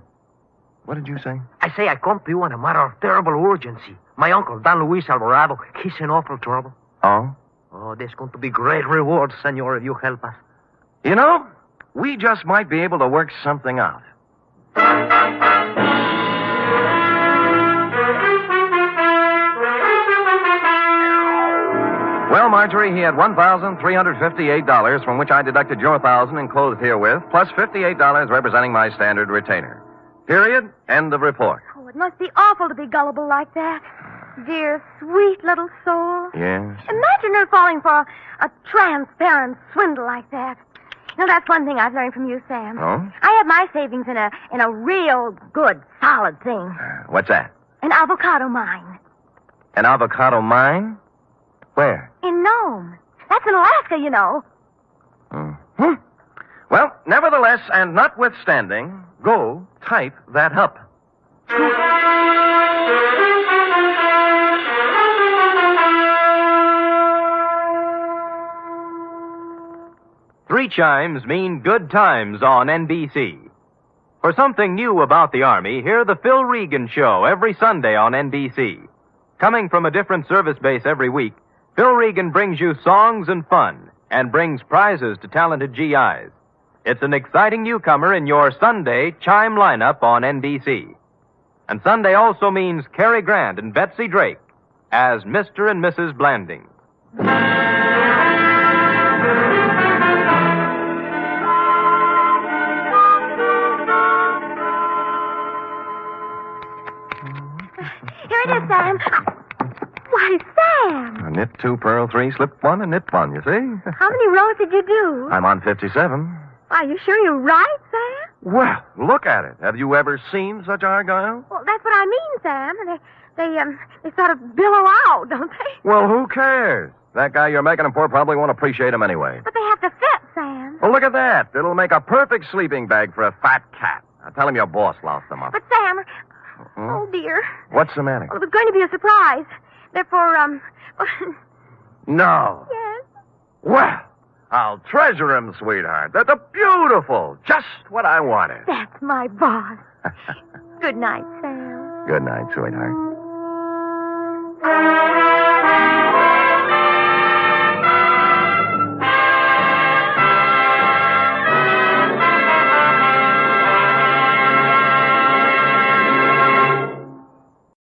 What did you say? I say I come to you on a matter of terrible urgency. My uncle, Don Luis Alvarado, he's in awful trouble. Oh? Oh, there's going to be great rewards, senor, if you help us. You know, we just might be able to work something out. Well, Marjorie, he had $1,358, from which I deducted your $1,000 enclosed herewith, plus $58 representing my standard retainer. Period. End of report. Oh, it must be awful to be gullible like that. Dear, sweet little soul. Yes. Imagine her falling for a transparent swindle like that. You know, that's one thing I've learned from you, Sam. Oh? I have my savings in a real good, solid thing. What's that? An avocado mine. An avocado mine? Where? In Nome. That's in Alaska, you know. Mm-hmm. Well, nevertheless, and notwithstanding, go type that up. 3 chimes mean good times on NBC. For something new about the Army, hear the Phil Regan Show every Sunday on NBC. Coming from a different service base every week, Phil Regan brings you songs and fun and brings prizes to talented GIs. It's an exciting newcomer in your Sunday chime lineup on NBC. And Sunday also means Cary Grant and Betsy Drake as Mr. and Mrs. Blanding. Here it is, Sam. Why, Sam. Knit 2, purl 3, slip 1, and knit 1, you see? How many rows did you do? I'm on 57. Are you sure you're right, Sam? Well, look at it. Have you ever seen such argyle? Well, that's what I mean, Sam. They sort of billow out, don't they? Well, who cares? That guy you're making them for probably won't appreciate them anyway. But they have to fit, Sam. Well, look at that. It'll make a perfect sleeping bag for a fat cat. Now, tell him your boss lost them up. But, Sam... Oh, dear. What's the matter? Well, it was going to be a surprise. Therefore, No. Yes? Well, I'll treasure him, sweetheart. That's beautiful. Just what I wanted. That's my boss. Good night, Sam. Good night, sweetheart.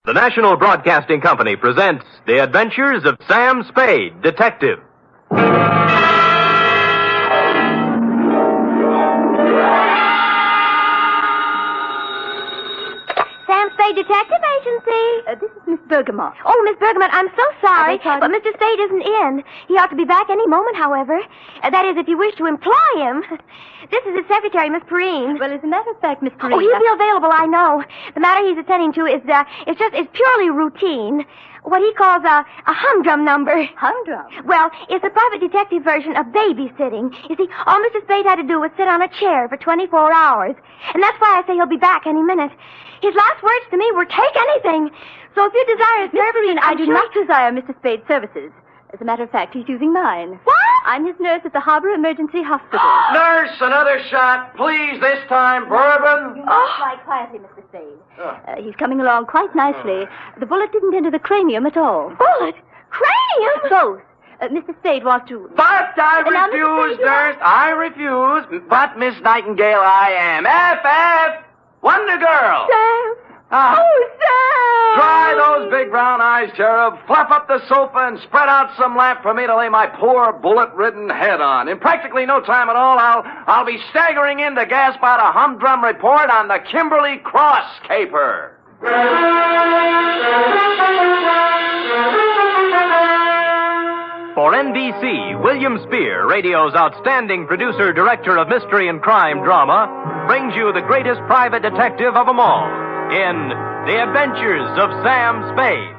The National Broadcasting Company presents The Adventures of Sam Spade, Detective. Sam Spade Detective Agency. This is Miss Bergamot. Oh, Miss Bergamot, I'm so sorry, but Mr. Spade isn't in. He ought to be back any moment, however. That is, if you wish to employ him. This is his secretary, Miss Perrine. Well, as a matter of fact, Miss Perrine... Oh, he'll be available, I know. The matter he's attending to is purely routine. What he calls a humdrum number. Humdrum? Well, it's a private detective version of babysitting. You see, all Mr. Spade had to do was sit on a chair for 24 hours. And that's why I say he'll be back any minute. His last words to me were, take anything. So if you desire his services... I do not desire Mr. Spade's services. As a matter of fact, he's using mine. What? I'm his nurse at the Harbor Emergency Hospital. Nurse, another shot. Please, this time, bourbon. You must lie quietly, Mr. Spade. He's coming along quite nicely. The bullet didn't enter the cranium at all. Bullet? Cranium? Both. Mr. Spade wants to... But I refuse, nurse. I refuse. But, Miss Nightingale, I am. F. Wonder Girl. Sam. Ah. Oh, Sam. Dry those big brown eyes, Cherub. Fluff up the sofa and spread out some lamp for me to lay my poor bullet-ridden head on. In practically no time at all, I'll be staggering in to gasp out a humdrum report on the Kimberley Cross Caper. William Spear, radio's outstanding producer, director of mystery and crime drama, brings you the greatest private detective of them all in The Adventures of Sam Spade.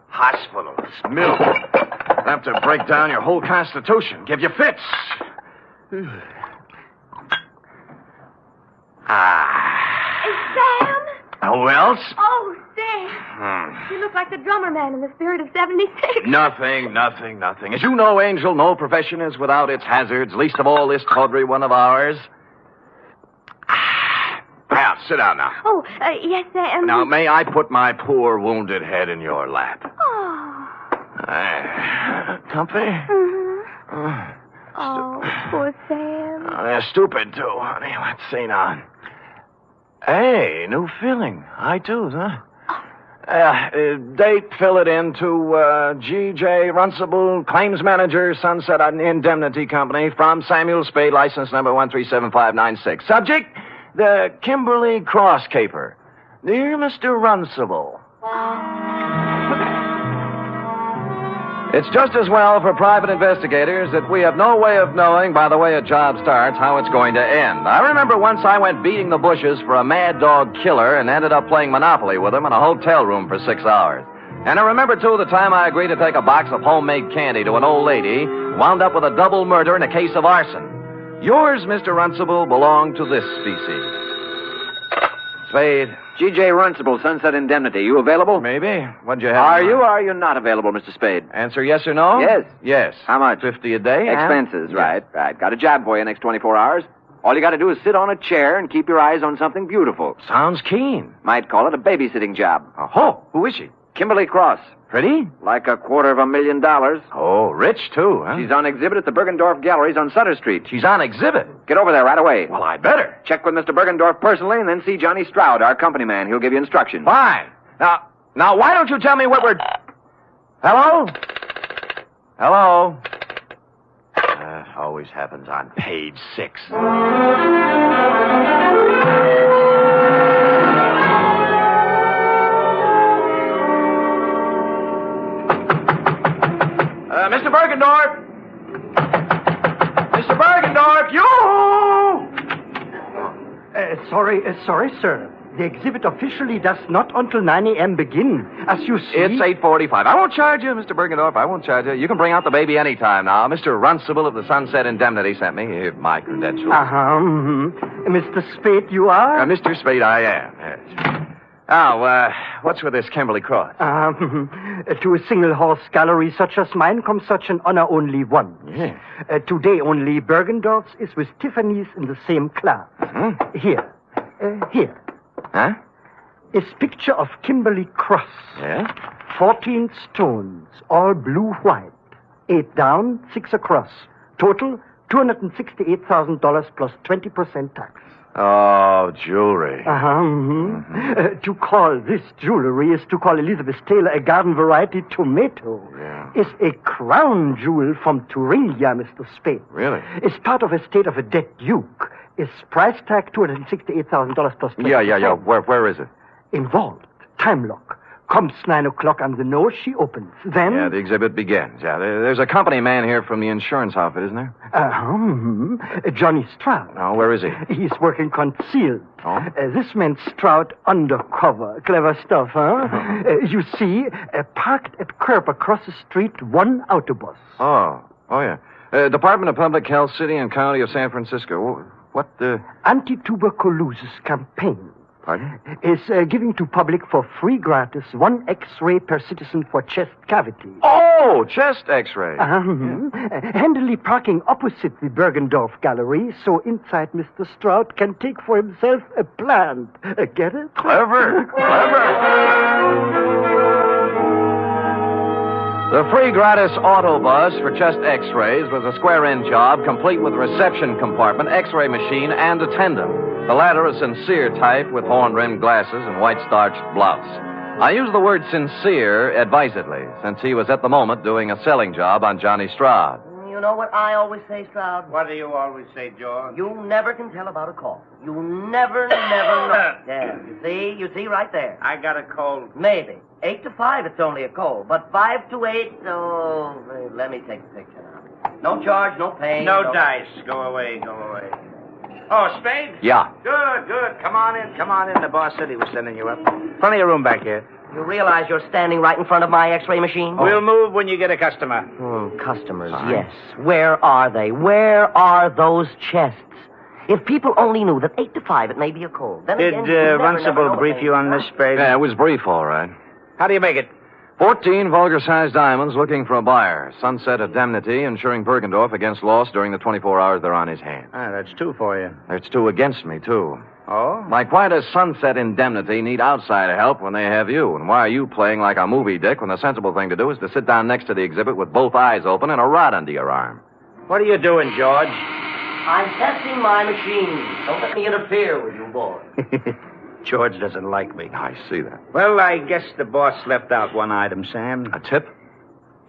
Hospitals, milk. Have to break down your whole constitution, give you fits. Sam? Who else? Oh, Sam. You look like the drummer man in the Spirit of 76. Nothing. As you know, Angel, no profession is without its hazards, least of all this tawdry one of ours. Now, sit down now. Oh, yes, Sam. Now, may I put my poor wounded head in your lap? Oh. Comfy? Mm-hmm. Oh, poor Sam. They're stupid, too, honey. Let's see now. Hey, new feeling. High twos, huh? Date, fill it in to G.J. Runcible, claims manager, Sunset Indemnity Company, from Samuel Spade, license number 137596. Subject, the Kimberley Cross Caper. Dear Mr. Runcible. It's just as well for private investigators that we have no way of knowing, by the way a job starts, how it's going to end. I remember once I went beating the bushes for a mad dog killer and ended up playing Monopoly with him in a hotel room for 6 hours. And I remember, too, the time I agreed to take a box of homemade candy to an old lady, wound up with a double murder and a case of arson. Yours, Mr. Runcible, belong to this species. Spade. G.J. Runcible, Sunset Indemnity. You available? Maybe. What'd you have? Are you or are you not available, Mr. Spade? Answer yes or no? Yes. Yes. How much? $50 a day. Expenses, right. Got a job for you next 24 hours. All you got to do is sit on a chair and keep your eyes on something beautiful. Sounds keen. Might call it a babysitting job. Oh, who is she? Kimberley Cross. Pretty? Like $250,000. Oh, rich, too, huh? She's on exhibit at the Bergendorf Galleries on Sutter Street. She's on exhibit? Get over there right away. Well, I'd better. Check with Mr. Bergendorf personally and then see Johnny Stroud, our company man. He'll give you instructions. Fine. Now, why don't you tell me what we're... Hello? Hello? Always happens on page 6. Mr. Bergendorf! Mr. Bergendorf, you! Sorry, sir. The exhibit officially does not until 9 a.m. begin. As you see... It's 8:45. I won't charge you, Mr. Bergendorf. I won't charge you. You can bring out the baby any time now. Mr. Runcible of the Sunset Indemnity sent me. Here's my credentials. Mr. Spade, you are? Mr. Spade, I am, yes. Now, what's with this Kimberley Cross? To a single-horse gallery such as mine comes such an honor only once. Yeah. Today only Bergendorf's is with Tiffany's in the same class. Mm-hmm. Here. Huh? Is picture of Kimberley Cross. Yeah? 14 stones, all blue-white. 8 down, 6 across. Total, $268,000 plus 20% tax. Oh, jewelry. To call this jewelry is to call Elizabeth Taylor a garden variety tomato. Yeah. Is a crown jewel from Thuringia, Mr. Spade. Really? Is part of estate of a dead duke. Is price tag $268,000 plus 20%. Yeah. Where is it? Involved. Time lock. Comes 9 o'clock on the nose, she opens. Then... Yeah, the exhibit begins. Yeah, there's a company man here from the insurance outfit, isn't there? Johnny Stroud. Oh, where is he? He's working concealed. Oh? This man Stroud undercover. Clever stuff, huh? You see, parked at curb across the street, one autobus. Oh, yeah. Department of Public Health, City and County of San Francisco. What, Anti-tuberculosis campaign. Pardon? Is giving to public for free gratis 1 X-ray per citizen for chest cavity. Oh, chest X-ray. Handily parking opposite the Bergendorf Gallery, so inside Mr. Stroud can take for himself a plant. Get it? Clever. The free gratis autobus for chest X-rays was a square-end job, complete with reception compartment, X-ray machine, and attendant. The latter a sincere type with horn-rimmed glasses and white-starched blouse. I use the word sincere advisedly, since he was at the moment doing a selling job on Johnny Stroud. You know what I always say, Stroud? What do you always say, George? You never can tell about a call. You never know. Yeah, you see right there. I got a cold. Maybe. 8 to 5, it's only a cold. But 5 to 8, oh, let me take a picture now. No charge, no pain. No dice. Go away. Oh, Spade? Yeah. Good. Come on in. The boss said he was sending you up. Plenty of room back here. You realize you're standing right in front of my X-ray machine? We'll move when you get a customer. Customers, yes. Where are they? Where are those chests? If people only knew that 8 to 5, it may be a cold. Then Did Runcible brief you on this, Spade? Yeah, it was brief, all right. How do you make it? 14 vulgar-sized diamonds looking for a buyer. Sunset indemnity insuring Bergendorf against loss during the 24 hours they're on his hands. That's 2 for you. There's 2 against me, too. Oh? Like, why does Sunset indemnity need outside help when they have you? And why are you playing like a movie dick when the sensible thing to do is to sit down next to the exhibit with both eyes open and a rod under your arm? What are you doing, George? I'm testing my machine. Don't let me interfere with you, boy. George doesn't like me. I see that. Well, I guess the boss left out one item, Sam. A tip?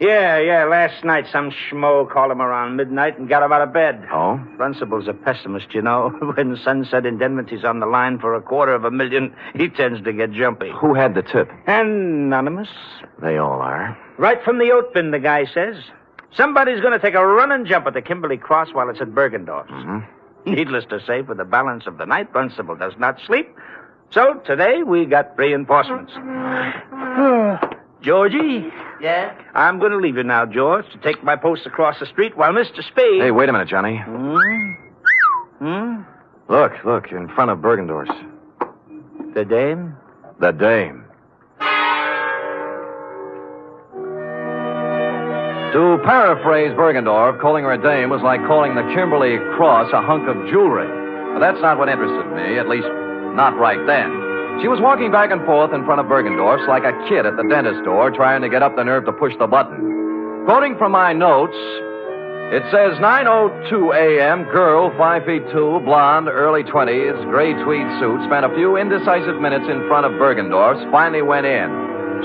Yeah. Last night, some schmo called him around midnight and got him out of bed. Oh? Runcible's a pessimist, you know. When Sunset Indemnity's on the line for $250,000, he tends to get jumpy. Who had the tip? Anonymous. They all are. Right from the oat bin, the guy says. Somebody's going to take a running jump at the Kimberley Cross while it's at Bergendorf's. Mm-hmm. Needless to say, for the balance of the night, Runcible does not sleep. So today we got reinforcements. Georgie? Yes? I'm going to leave you now, George, to take my post across the street while Mr. Spade... Hey, wait a minute, Johnny. Look, in front of Bergendorf's. The dame? The dame. To paraphrase Bergendorf, calling her a dame was like calling the Kimberley Cross a hunk of jewelry. But that's not what interested me, at least not right then. She was walking back and forth in front of Bergendorf's like a kid at the dentist door trying to get up the nerve to push the button. Quoting from my notes, it says 9:02 a.m., girl, 5'2", blonde, early 20s, gray tweed suit, spent a few indecisive minutes in front of Bergendorf's, finally went in.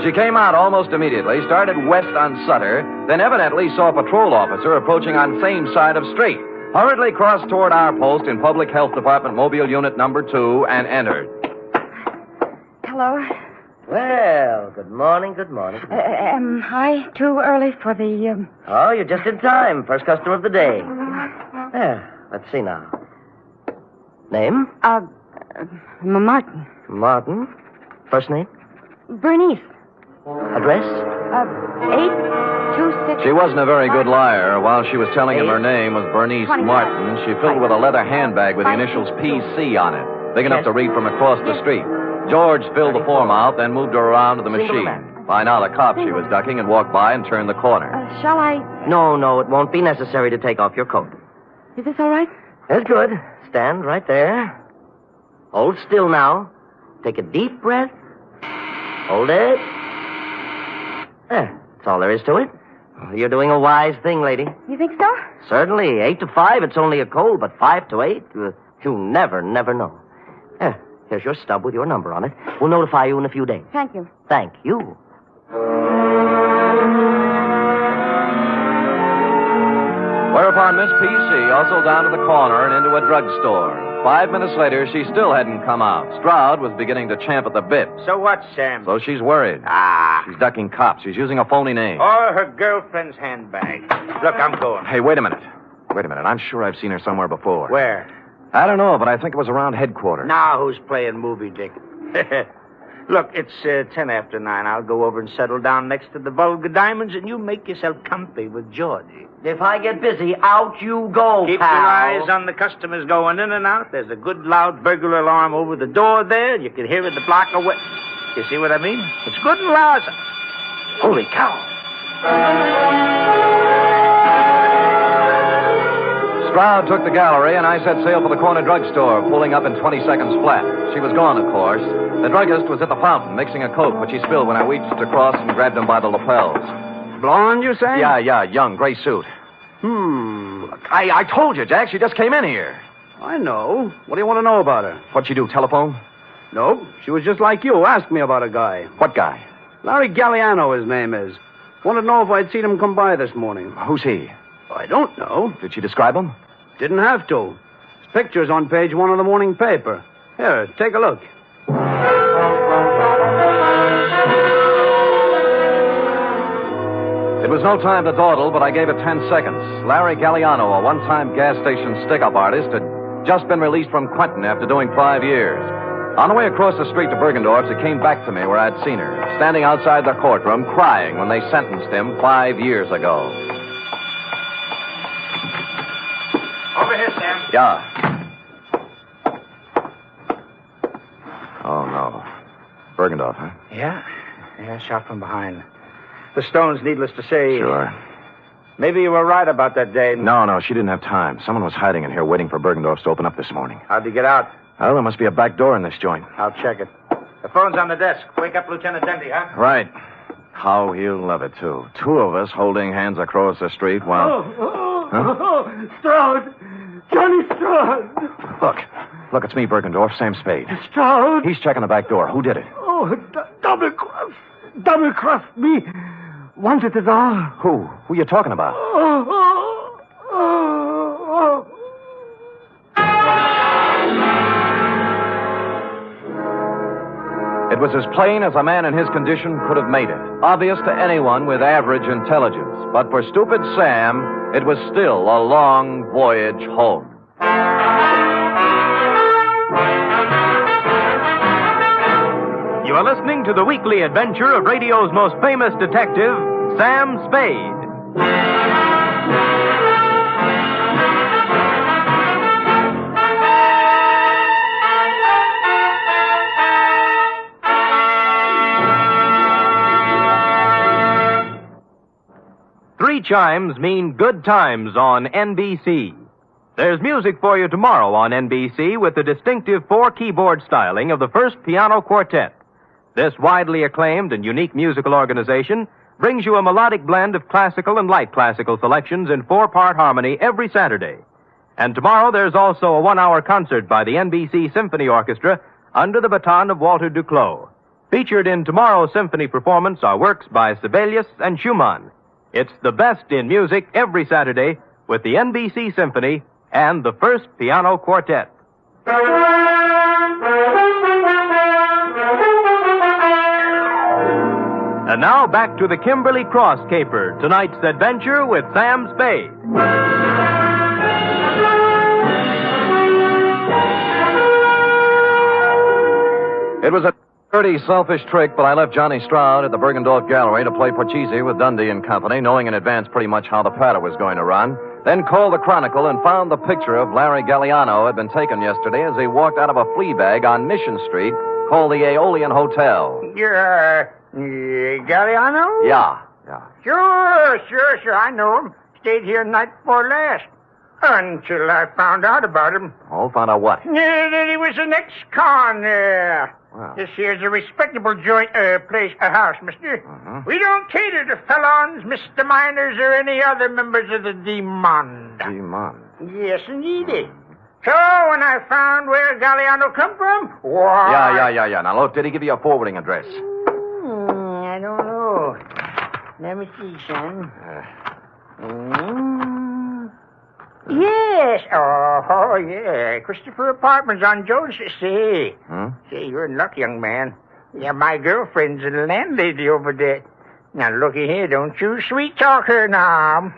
She came out almost immediately, started west on Sutter, then evidently saw a patrol officer approaching on same side of street, hurriedly crossed toward our post in Public Health Department Mobile Unit number 2 and entered. Hello. Well, good morning. Am I too early for the... Oh, you're just in time. First customer of the day. Yeah, let's see now. Name? Martin. Martin. First name? Bernice. Address? 826... She wasn't a very good liar. While she was telling him her name was Bernice Martin, she filled with a leather handbag with the initials PC on it, big enough to read from across the street. George filled the form out, then moved her around to the machine. By now, the cop she was ducking had walked by and turned the corner. Shall I... No, it won't be necessary to take off your coat. Is this all right? That's good. Stand right there. Hold still now. Take a deep breath. Hold it. There. That's all there is to it. You're doing a wise thing, lady. You think so? Certainly. 8 to 5, it's only a cold, but 5 to 8, you never know. Here's your stub with your number on it. We'll notify you in a few days. Thank you. Thank you. Whereupon Miss PC hustled down to the corner and into a drugstore. 5 minutes later, she still hadn't come out. Stroud was beginning to champ at the bit. So what, Sam? So she's worried. She's ducking cops. She's using a phony name. Or her girlfriend's handbag. Look, I'm going. Hey, wait a minute. I'm sure I've seen her somewhere before. Where? I don't know, but I think it was around headquarters. Now who's playing movie dick? Look, it's 10 after 9. I'll go over and settle down next to the vulgar diamonds, and you make yourself comfy with Georgie. If I get busy, out you go, Keep pal. your eyes on the customers going in and out. There's a good loud burglar alarm over the door there. You can hear it a block away. You see what I mean? It's good and loud. Holy cow. Stroud took the gallery, and I set sail for the corner drugstore, pulling up in 20 seconds flat. She was gone, of course. The druggist was at the fountain, mixing a Coke, which he spilled when I reached across and grabbed him by the lapels. Blonde, you say? Yeah, young, gray suit. I told you, Jack, she just came in here. I know. What do you want to know about her? What'd she do, telephone? No, she was just like you. Asked me about a guy. What guy? Larry Galliano, his name is. Wanted to know if I'd seen him come by this morning. Who's he? I don't know. Did she describe him? Didn't have to. His picture's on page 1 of the morning paper. Here, take a look. It was no time to dawdle, but I gave it 10 seconds. Larry Galliano, a one-time gas station stick-up artist, had just been released from Quentin after doing 5 years. On the way across the street to Bergendorf's, it came back to me where I'd seen her, standing outside the courtroom, crying when they sentenced him 5 years ago. Over here, Sam. Yeah. Oh, no. Bergendorf, huh? Yeah, shot from behind. The stones, needless to say. Sure. Maybe you were right about that day. No, she didn't have time. Someone was hiding in here waiting for Bergendorf's to open up this morning. How'd you get out? Well, there must be a back door in this joint. I'll check it. The phone's on the desk. Wake up Lieutenant Denny, huh? Right. How he'll love it, too. 2 of us holding hands across the street while... Stroud! Johnny Stroud! Look, it's me, Bergendorf, Sam Spade. Stroud! He's checking the back door. Who did it? Oh, double-crossed me. Once it is all. Who? Who you talking about? It was as plain as a man in his condition could have made it. Obvious to anyone with average intelligence. But for stupid Sam, it was still a long voyage home. You are listening to the weekly adventure of radio's most famous detective, Sam Spade. Three chimes mean good times on NBC. There's music for you tomorrow on NBC with the distinctive 4-keyboard styling of the First Piano Quartet. This widely acclaimed and unique musical organization brings you a melodic blend of classical and light classical selections in 4-part harmony every Saturday. And tomorrow there's also a 1-hour concert by the NBC Symphony Orchestra under the baton of Walter Duclos. Featured in tomorrow's symphony performance are works by Sibelius and Schumann. It's the best in music every Saturday with the NBC Symphony and the First Piano Quartet. And now back to the Kimberley Cross Caper, tonight's adventure with Sam Spade. It was a pretty selfish trick, but I left Johnny Stroud at the Bergendorf Gallery to play Porchese with Dundee and Company, knowing in advance pretty much how the patter was going to run. Then called the Chronicle and found the picture of Larry Galliano had been taken yesterday as he walked out of a flea bag on Mission Street called the Aeolian Hotel. Galliano? Yeah. Sure. I know him. Stayed here night before last. Until I found out about him. Oh, found out what? That he was an ex-con. Wow. This here's a respectable joint, house, mister. We don't cater to felons, misdemeanors, or any other members of the Demon. Demon? Yes, indeed. So, when I found where Galliano come from, why... Yeah. Now, look, did he give you a forwarding address? I don't know. Let me see, son. Yes. Oh, yeah. Christopher Apartments on Jones. See. See, you're in luck, young man. Yeah, my girlfriend's a landlady over there. Now, looky here. Don't you sweet talk her now.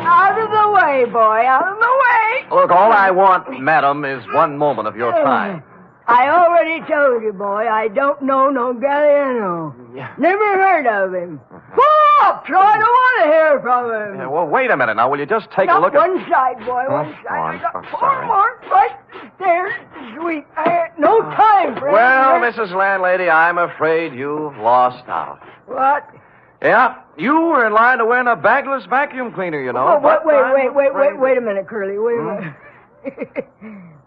Out of the way, boy. Out of the way. Look, all I want, madam, is 1 moment of your time. I already told you, boy, I don't know no Galliano. Never heard of him. Go up, Troy. I don't want to hear from him. Yeah, well, wait a minute now. Will you just take a Not look one at... side, boy, one side. I'm I got sorry. 4 more right there. Sweet. I had no time for Well, it. Mrs. Landlady, I'm afraid you've lost out. What? Yeah, you were in line to win a bagless vacuum cleaner, you know. Oh, but wait a minute, Curly. Wait a minute.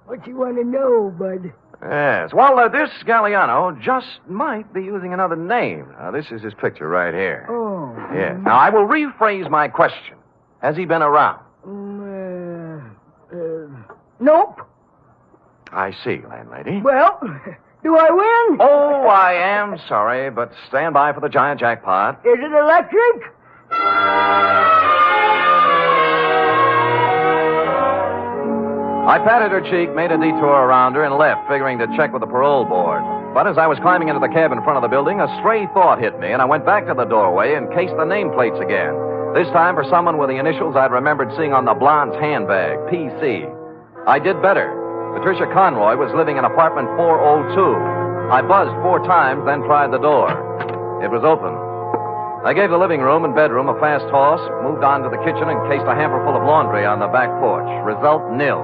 What you want to know, bud? Yes. Well, this Galliano just might be using another name. Now, this is his picture right here. Oh. Yes. Now, I will rephrase my question. Has he been around? Nope. I see, landlady. Well, Do I win? Oh, I am sorry, but stand by for the giant jackpot. Is it electric? I patted her cheek, made a detour around her, and left, figuring to check with the parole board. But as I was climbing into the cab in front of the building, a stray thought hit me, and I went back to the doorway and cased the nameplates again. This time for someone with the initials I'd remembered seeing on the blonde's handbag, PC. I did better. Patricia Conroy was living in apartment 402. I buzzed 4 times, then tried the door. It was open. I gave the living room and bedroom a fast toss, moved on to the kitchen, and cased a hamper full of laundry on the back porch. Result, nil.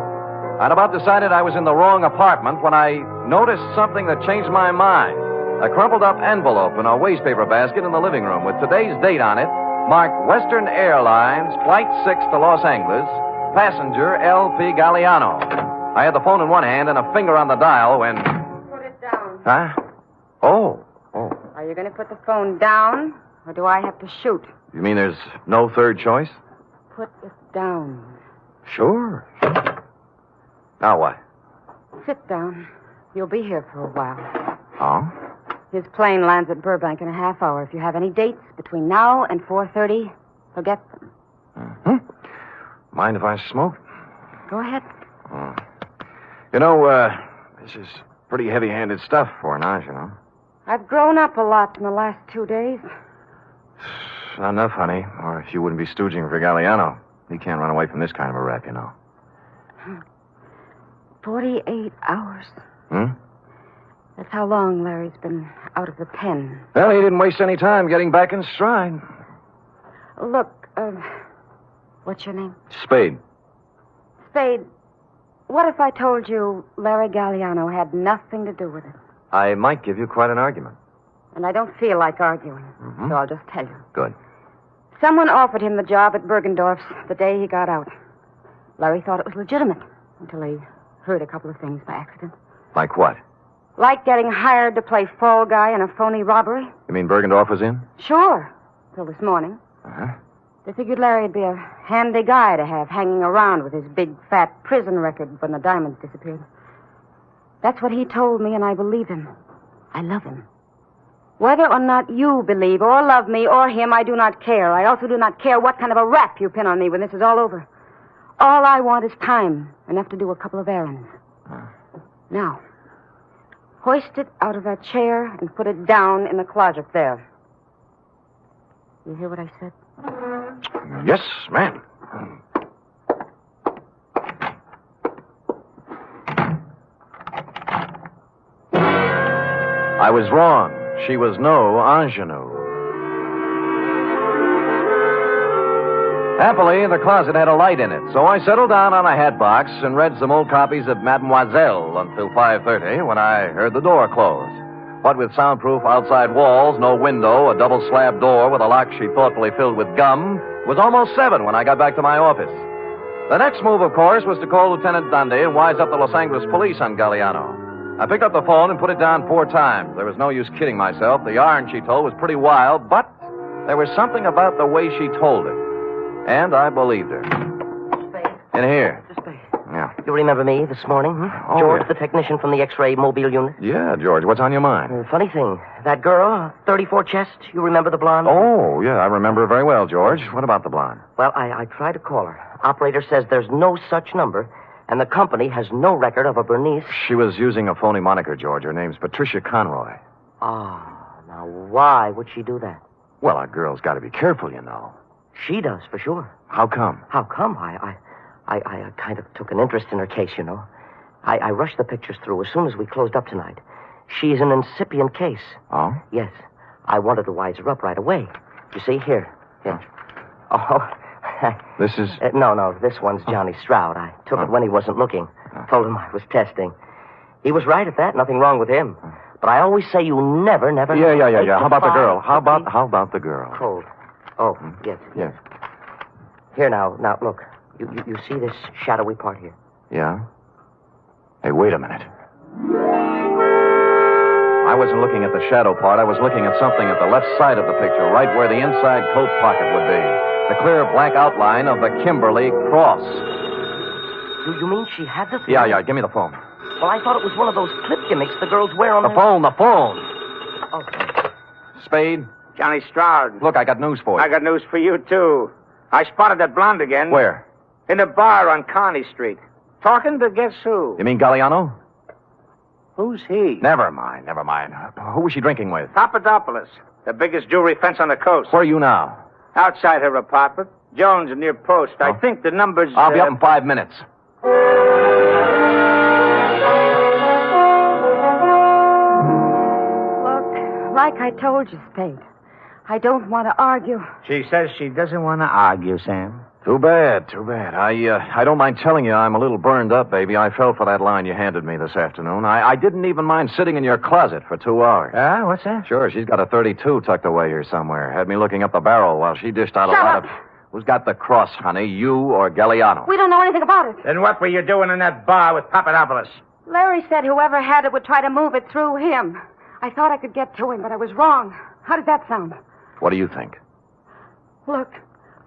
I'd about decided I was in the wrong apartment when I noticed something that changed my mind. A crumpled up envelope in a wastepaper basket in the living room with today's date on it, marked Western Airlines, Flight 6 to Los Angeles, passenger L.P. Galliano. I had the phone in one hand and a finger on the dial when... Put it down. Huh? Oh. Are you going to put the phone down, or do I have to shoot? You mean there's no third choice? Put it down. Sure. Now what? Sit down. You'll be here for a while. Oh? His plane lands at Burbank in a half hour. If you have any dates between now and 4:30, forget them. Mm-hmm. Mind if I smoke? Go ahead. Oh. You know, this is pretty heavy-handed stuff for an you know. I've grown up a lot in the last 2 days. Not enough, honey, or you wouldn't be stooging for Galliano. He can't run away from this kind of a rap, you know. 48 hours. Hmm? That's how long Larry's been out of the pen. Well, he didn't waste any time getting back in stride. Look, what's your name? Spade. Spade, what if I told you Larry Galliano had nothing to do with it? I might give you quite an argument. And I don't feel like arguing, Mm-hmm. so I'll just tell you. Good. Someone offered him the job at Bergendorf's the day he got out. Larry thought it was legitimate until he heard a couple of things by accident. Like what? Like getting hired to play fall guy in a phony robbery. You mean Bergendorf was in? Sure, till this morning. Uh-huh. They figured Larry'd be a handy guy to have hanging around with his big, fat prison record when the diamonds disappeared. That's what he told me, and I believe him. I love him. Whether or not you believe or love me or him, I do not care. I also do not care what kind of a rap you pin on me when this is all over. All I want is time, enough to do a couple of errands. Now, hoist it out of that chair and put it down in the closet there. You hear what I said? Yes, ma'am. I was wrong. She was no ingenue. Happily, the closet had a light in it, so I settled down on a hat box and read some old copies of Mademoiselle until 5:30 when I heard the door close. What with soundproof outside walls, no window, a double slab door with a lock she thoughtfully filled with gum, it was almost 7 when I got back to my office. The next move, of course, was to call Lieutenant Dundee and wise up the Los Angeles police on Galliano. I picked up the phone and put it down 4 times. There was no use kidding myself. The yarn she told was pretty wild, but there was something about the way she told it. And I believed her. In here. Yeah. You remember me this morning? Oh, George, yeah. the technician from the X-ray mobile unit? Yeah, George, what's on your mind? Funny thing, that girl, 34 chest, you remember the blonde? Oh, yeah, I remember her very well, George. What about the blonde? Well, I tried to call her. Operator says there's no such number, and the company has no record of a Bernice. She was using a phony moniker, George. Her name's Patricia Conroy. Now why would she do that? Well, a girl's got to be careful, you know. She does, for sure. How come? How come? I kind of took an interest in her case, you know. I rushed the pictures through as soon as we closed up tonight. She's an incipient case. Oh? Yes. I wanted to wise her up right away. You see, here. Oh. This is... No, this one's Johnny Stroud. I took it when he wasn't looking. Told him I was testing. He was right at that. Nothing wrong with him. But I always say you never... Yeah. How about the girl? How about the girl? Cold. Oh, yes. Yes. Here, now, look. You see this shadowy part here? Yeah? Hey, wait a minute. I wasn't looking at the shadow part. I was looking at something at the left side of the picture, right where the inside coat pocket would be. The clear black outline of the Kimberley cross. You mean she had the... Yeah, give me the phone. Well, I thought it was one of those clip gimmicks the girls wear on The phone. Oh. Spade, Johnny Stroud. look, I got news for you. I got news for you, too. I spotted that blonde again. Where? In a bar on Kearney Street. Talking to guess who? You mean Galliano? Who's he? Never mind. Who was she drinking with? Papadopoulos, the biggest jewelry fence on the coast. Where are you now? Outside her apartment. Jones near Post. I think the number's... I'll be up in 5 minutes. Look, like I told you, Spade, I don't want to argue. She says she doesn't want to argue, Sam. Too bad. I don't mind telling you I'm a little burned up, baby. I fell for that line you handed me this afternoon. I didn't even mind sitting in your closet for 2 hours. What's that? Sure, she's got a 32 tucked away here somewhere. Had me looking up the barrel while she dished out a lot of... Who's got the cross, honey, you or Galliano? We don't know anything about it. Then what were you doing in that bar with Papadopoulos? Larry said whoever had it would try to move it through him. I thought I could get to him, but I was wrong. How does that sound? What do you think? Look,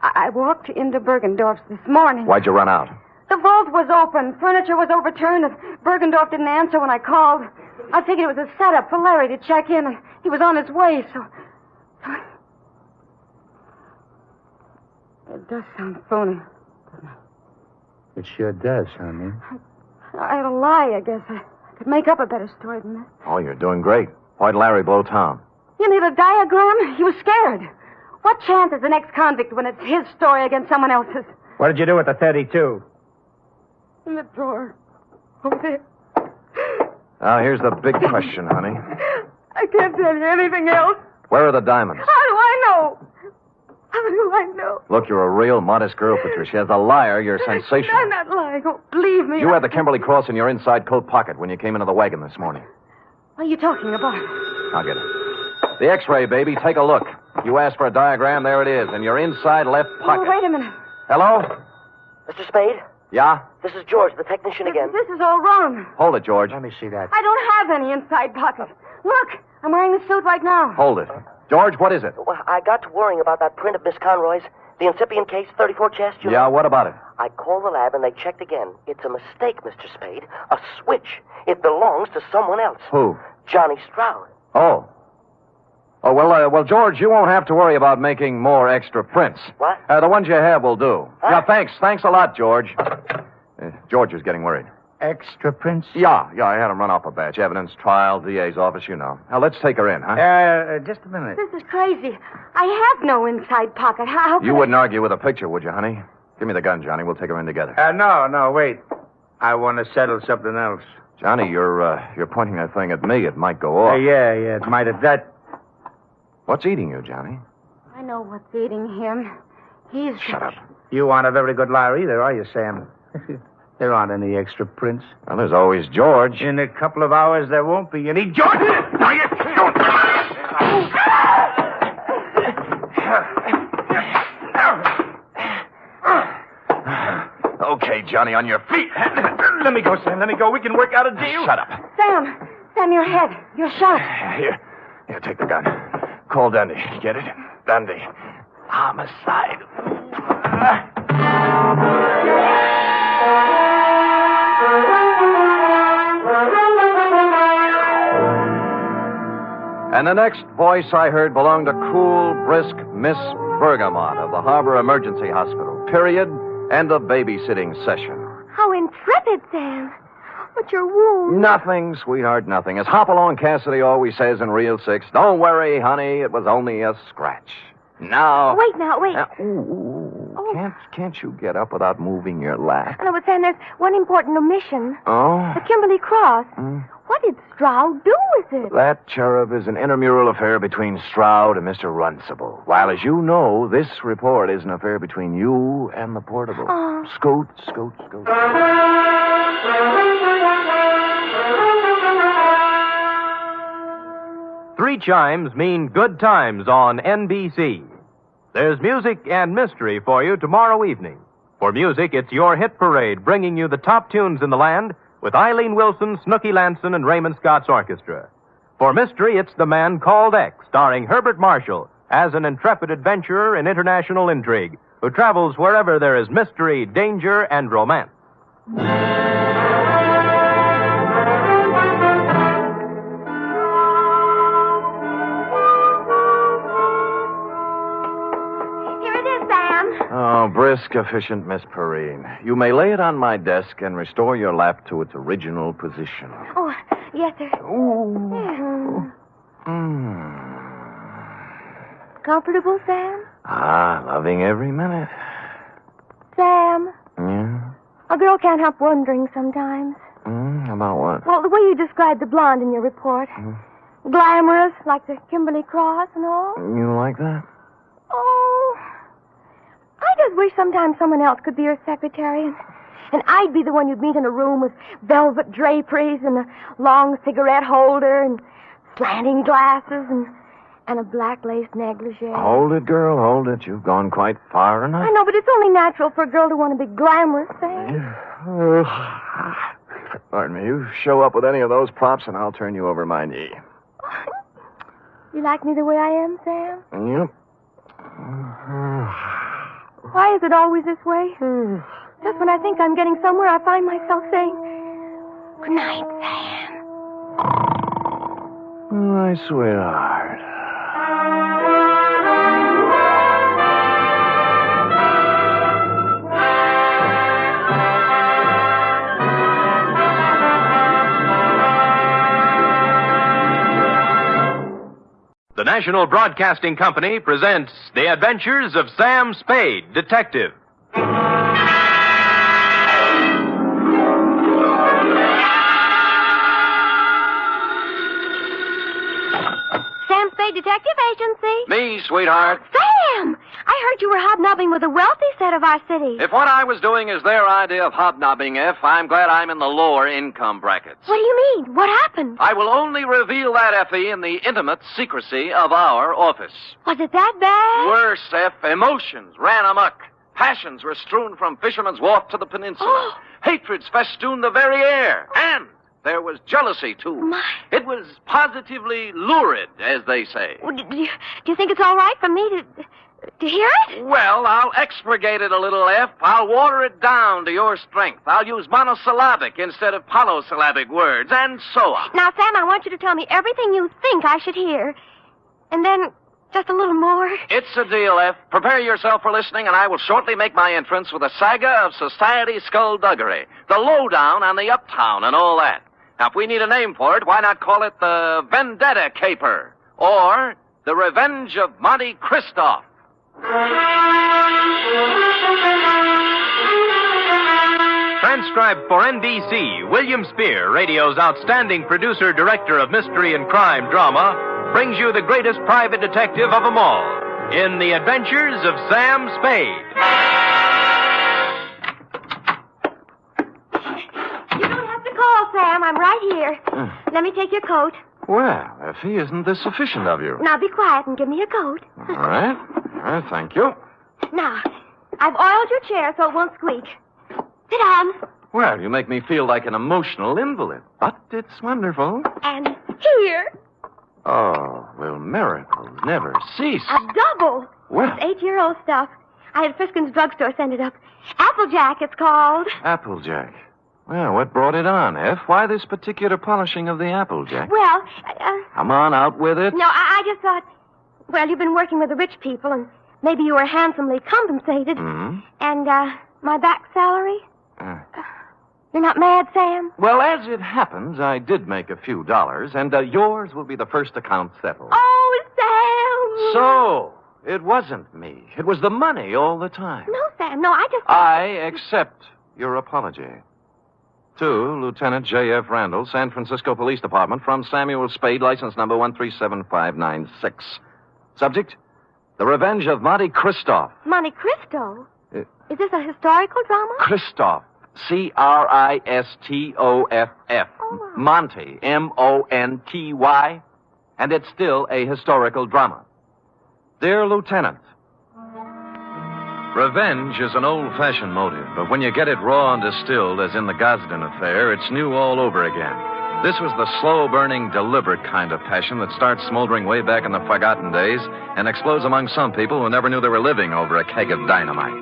I walked into Bergendorf's this morning. Why'd you run out? The vault was open. Furniture was overturned, and Bergendorf didn't answer when I called. I figured it was a setup for Larry to check in, and he was on his way, so... It does sound phony. It sure does, honey. I had a lie, I guess. I could make up a better story than that. Oh, you're doing great. Why'd Larry blow Tom? You need a diagram? He was scared. What chance is an ex-convict when it's his story against someone else's? What did you do with the 32? In the drawer. Over there. Now, here's the big question, honey. I can't tell you anything else. Where are the diamonds? How do I know? How do I know? Look, you're a real modest girl, Patricia. As a liar, you're sensational. I'm not lying. Oh, believe me. You had the Kimberley cross in your inside coat pocket when you came into the wagon this morning. What are you talking about? I'll get it. The X-ray, baby. Take a look. You asked for a diagram. There it is. In your inside left pocket. Oh, wait a minute. Hello? Mr. Spade? Yeah? This is George, the technician again. This is all wrong. Hold it, George. Let me see that. I don't have any inside pocket. Look, I'm wearing the suit right now. Hold it. George, what is it? Well, I got to worrying about that print of Miss Conroy's. The incipient case, 34 chest, you know? Yeah, what about it? I called the lab and they checked again. It's a mistake, Mr. Spade. A switch. It belongs to someone else. Who? Johnny Stroud. Oh. Oh, well, George, you won't have to worry about making more extra prints. What? The ones you have will do. Huh? Yeah, thanks. Thanks a lot, George. George is getting worried. Extra prints? Yeah, I had him run off a batch. Evidence, trial, DA's office, you know. Now, let's take her in, huh? Just a minute. This is crazy. I have no inside pocket. How You wouldn't argue with a picture, would you, honey? Give me the gun, Johnny. We'll take her in together. No, wait. I want to settle something else. Johnny, you're pointing that thing at me. It might go off. Yeah, it might have that. What's eating you, Johnny? I know what's eating him. He's... Shut up. You aren't a very good liar either, are you, Sam? There aren't any extra prints. Well, there's always George. In a couple of hours, there won't be any George. Now you don't. Okay, Johnny, on your feet. Let me go, Sam. Let me go. We can work out a deal. Shut up. Sam, your head. You're shot. Here, take the gun. Call Denny. Get it? Denny. Homicide. And the next voice I heard belonged to cool, brisk Miss Bergamot of the Harbor Emergency Hospital. Period. End of babysitting session. How intrepid, Sam. What's your wound? Nothing, sweetheart, nothing. As Hopalong Cassidy always says in Reel 6, don't worry, honey, it was only a scratch. Now... Wait. Can't you get up without moving your lap? No, but Sam, there's one important omission. Oh? The Kimberley cross. What did Stroud do with it? That cherub is an intramural affair between Stroud and Mr. Runcible. While, as you know, this report is an affair between you and the portable. Scoot. 3 chimes mean good times on NBC. There's music and mystery for you tomorrow evening. For music, it's your hit parade bringing you the top tunes in the land with Eileen Wilson, Snooky Lanson, and Raymond Scott's orchestra. For mystery, it's The Man Called X, starring Herbert Marshall as an intrepid adventurer in international intrigue who travels wherever there is mystery, danger, and romance. brisk, efficient Miss Perrine. You may lay it on my desk and restore your lap to its original position. Oh, yes, sir. Ooh. Comfortable, Sam? Loving every minute. Sam, Yeah? a girl can't help wondering sometimes. About what? Well, the way you described the blonde in your report. Glamorous, like the Kimberley cross and all. You like that? Oh, I just wish sometimes someone else could be her secretary, and I'd be the one you'd meet in a room with velvet draperies and a long cigarette holder and slanting glasses and a black lace negligee. Hold it, girl, hold it. You've gone quite far enough. I know, but it's only natural for a girl to want to be glamorous, Sam. Pardon me. You show up with any of those props, and I'll turn you over my knee. You like me the way I am, Sam? Yep. Why is it always this way? Just when I think I'm getting somewhere, I find myself saying, "Good night, Sam." My sweetheart. The National Broadcasting Company presents The Adventures of Sam Spade, Detective. Sam Spade Detective Agency. Me, sweetheart. Sam! I heard you were hobnobbing with a wealthy set of our city. If what I was doing is their idea of hobnobbing, I'm glad I'm in the lower income brackets. What do you mean? What happened? I will only reveal that, Effie, in the intimate secrecy of our office. Was it that bad? Worse, F. Emotions ran amok. Passions were strewn from Fisherman's Wharf to the peninsula. Hatreds festooned the very air. And there was jealousy, too. It was positively lurid, as they say. Well, do you think it's all right for me to hear it? Well, I'll expurgate it a little, F. I'll water it down to your strength. I'll use monosyllabic instead of polysyllabic words, and so on. Now, Sam, I want you to tell me everything you think I should hear. And then just a little more. It's a deal, F. Prepare yourself for listening, and I will shortly make my entrance with a saga of society skullduggery, the lowdown on the uptown and all that. Now, if we need a name for it, why not call it the Vendetta Caper or the Revenge of Monte Cristo? Transcribed for NBC, William Spear, radio's outstanding producer, director of mystery and crime drama, brings you the greatest private detective of them all in The Adventures of Sam Spade. You don't have to call, Sam. I'm right here. Let me take your coat. Well, Effie, isn't this sufficient of you? Now be quiet and give me your coat. All right. Thank you. Now, I've oiled your chair so it won't squeak. Sit down. Well, you make me feel like an emotional invalid, but it's wonderful. And here, Oh, well, miracles never cease. a double. Well. It's 8-year-old stuff. I had Friskin's drugstore send it up. Applejack, it's called. Applejack. Well, what brought it on, F? Why this particular polishing of the Applejack? Well, Come on, out with it. no, I just thought, well, you've been working with the rich people, and maybe you were handsomely compensated. Hmm? And, my back salary? You're not mad, Sam? Well, as it happens, I did make a few dollars, and yours will be the first account settled. Oh, Sam! So, it wasn't me. It was the money all the time. No, Sam, no, I just... I accept your apology. To Lieutenant J.F. Randall, San Francisco Police Department, from Samuel Spade, license number 137596. Subject, The Revenge of Monte Cristo. Monte Cristo? Is this a historical drama? Christoph. Cristoff. Monty. Monty. And it's still a historical drama. Dear Lieutenant, revenge is an old-fashioned motive, but when you get it raw and distilled, as in the Gosden affair, it's new all over again. This was the slow-burning, deliberate kind of passion that starts smoldering way back in the forgotten days and explodes among some people who never knew they were living over a keg of dynamite.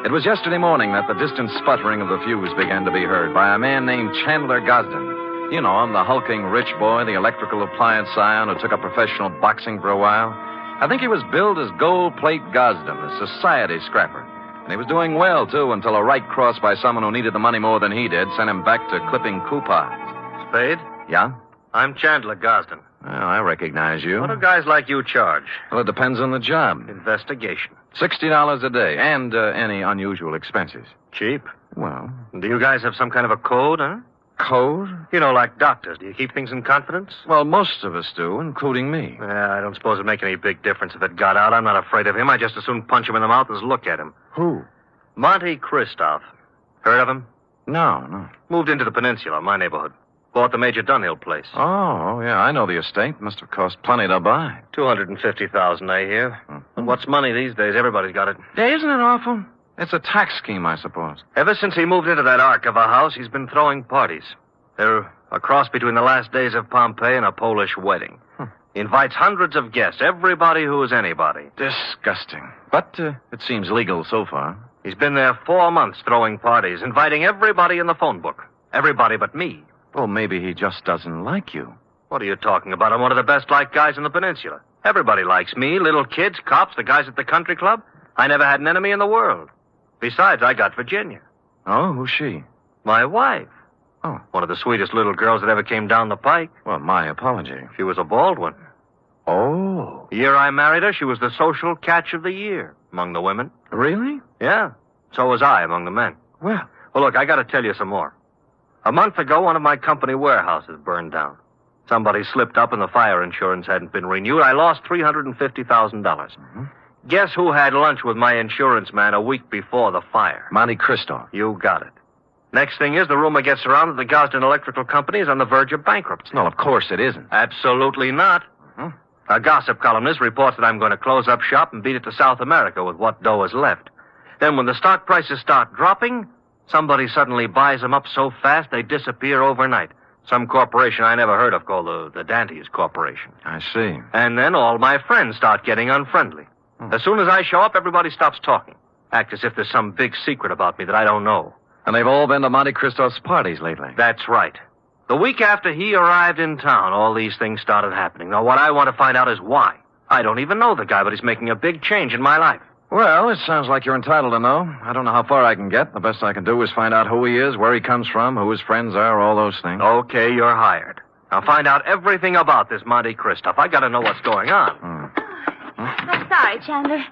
It was yesterday morning that the distant sputtering of the fuse began to be heard by a man named Chandler Gosden. You know him, the hulking rich boy, the electrical appliance scion who took up professional boxing for a while. I think he was billed as Gold Plate Gosden, a society scrapper. And he was doing well, too, until a right cross by someone who needed the money more than he did sent him back to clipping coupons. Spade? Yeah? I'm Chandler Gosden. Well, I recognize you. What do guys like you charge? Well, it depends on the job. Investigation. $60 a day, and any unusual expenses. Cheap? Well. Do you guys have some kind of a code, huh? Code? You know, like doctors. Do you keep things in confidence? Well, most of us do, including me. Yeah, I don't suppose it'd make any big difference if it got out. I'm not afraid of him. I'd just as soon punch him in the mouth as look at him. Who? Monte Christoph. Heard of him? No. Moved into the peninsula, my neighborhood. Bought the Major Dunhill place. Oh, yeah, I know the estate. Must have cost plenty to buy. $250,000, I hear. And what's money these days? Everybody's got it. Yeah, isn't it awful? It's a tax scheme, I suppose. Ever since he moved into that ark of a house, he's been throwing parties. They're a cross between the last days of Pompeii and a Polish wedding. He invites hundreds of guests, everybody who is anybody. Disgusting. But it seems legal so far. He's been there 4 months throwing parties, inviting everybody in the phone book. Everybody but me. Well, maybe he just doesn't like you. What are you talking about? I'm one of the best-liked guys in the peninsula. Everybody likes me, little kids, cops, the guys at the country club. I never had an enemy in the world. Besides, I got Virginia. Oh, who's she? My wife. Oh. One of the sweetest little girls that ever came down the pike. Well, my apology. She was a bald one. Oh. The year I married her, she was the social catch of the year among the women. Really? Yeah. So was I among the men. Well, look, I got to tell you some more. A month ago, one of my company warehouses burned down. Somebody slipped up and the fire insurance hadn't been renewed. I lost $350,000. Guess who had lunch with my insurance man a week before the fire? Monte Christoph. You got it. Next thing is, the rumor gets around that the Gosden Electrical Company is on the verge of bankruptcy. No, of course it isn't. Absolutely not. A gossip columnist reports that I'm going to close up shop and beat it to South America with what dough is left. Then when the stock prices start dropping, somebody suddenly buys them up so fast they disappear overnight. Some corporation I never heard of called the Dantes Corporation. I see. And then all my friends start getting unfriendly. As soon as I show up, everybody stops talking. Act as if there's some big secret about me that I don't know. And they've all been to Monte Christoph's parties lately. That's right. The week after he arrived in town, all these things started happening. Now, what I want to find out is why. I don't even know the guy, but he's making a big change in my life. Well, it sounds like you're entitled to know. I don't know how far I can get. The best I can do is find out who he is, where he comes from, who his friends are, all those things. Okay, you're hired. Now find out everything about this Monte Christoph. I gotta know what's going on. I'm sorry, Chandler.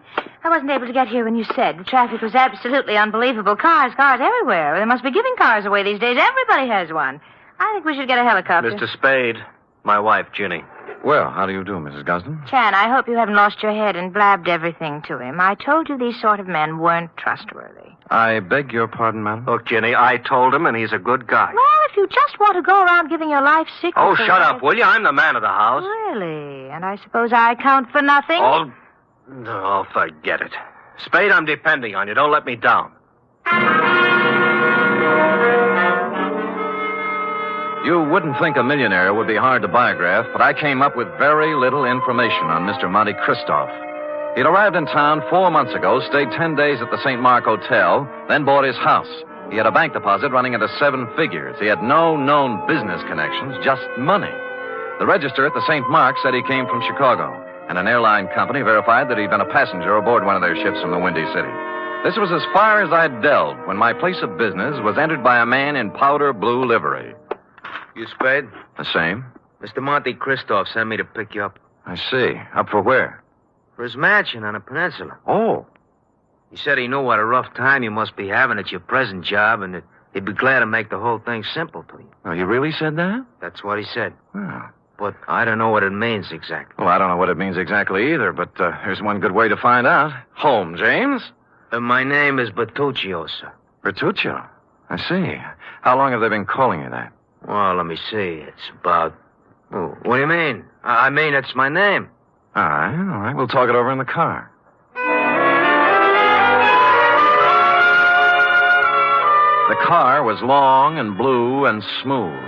I wasn't able to get here when you said. The traffic was absolutely unbelievable. Cars everywhere. They must be giving cars away these days. Everybody has one. I think we should get a helicopter. Mr. Spade, my wife, Ginny. Well, how do you do, Mrs. Gosden? Chan, I hope you haven't lost your head and blabbed everything to him. I told you these sort of men weren't trustworthy. I beg your pardon, ma'am? Look, Ginny, I told him, and he's a good guy. Well, if you just want to go around giving your life secrets... Oh, shut up, will you? I'm the man of the house. Really? And I suppose I count for nothing? Oh, no, forget it. Spade, I'm depending on you. Don't let me down. You wouldn't think a millionaire would be hard to biograph, but I came up with very little information on Mr. Monte Christoph. He'd arrived in town 4 months ago, stayed 10 days at the St. Mark Hotel, then bought his house. He had a bank deposit running into 7 figures. He had no known business connections, just money. The register at the St. Mark said he came from Chicago, and an airline company verified that he'd been a passenger aboard one of their ships from the Windy City. This was as far as I'd delved when my place of business was entered by a man in powder blue livery. You Spade? The same. Mr. Monte Christoph sent me to pick you up. I see. Up for where? For his mansion on a peninsula. Oh. He said he knew what a rough time you must be having at your present job, and that he'd be glad to make the whole thing simple to you. Oh, you really said that? That's what he said. Oh. But I don't know what it means exactly. Well, I don't know what it means exactly either, but there's one good way to find out. Home, James? My name is Bertuccio, sir. Bertuccio? I see. How long have they been calling you that? Well, let me see. It's about... Oh, what do you mean? I mean, it's my name. All right. We'll talk it over in the car. The car was long and blue and smooth.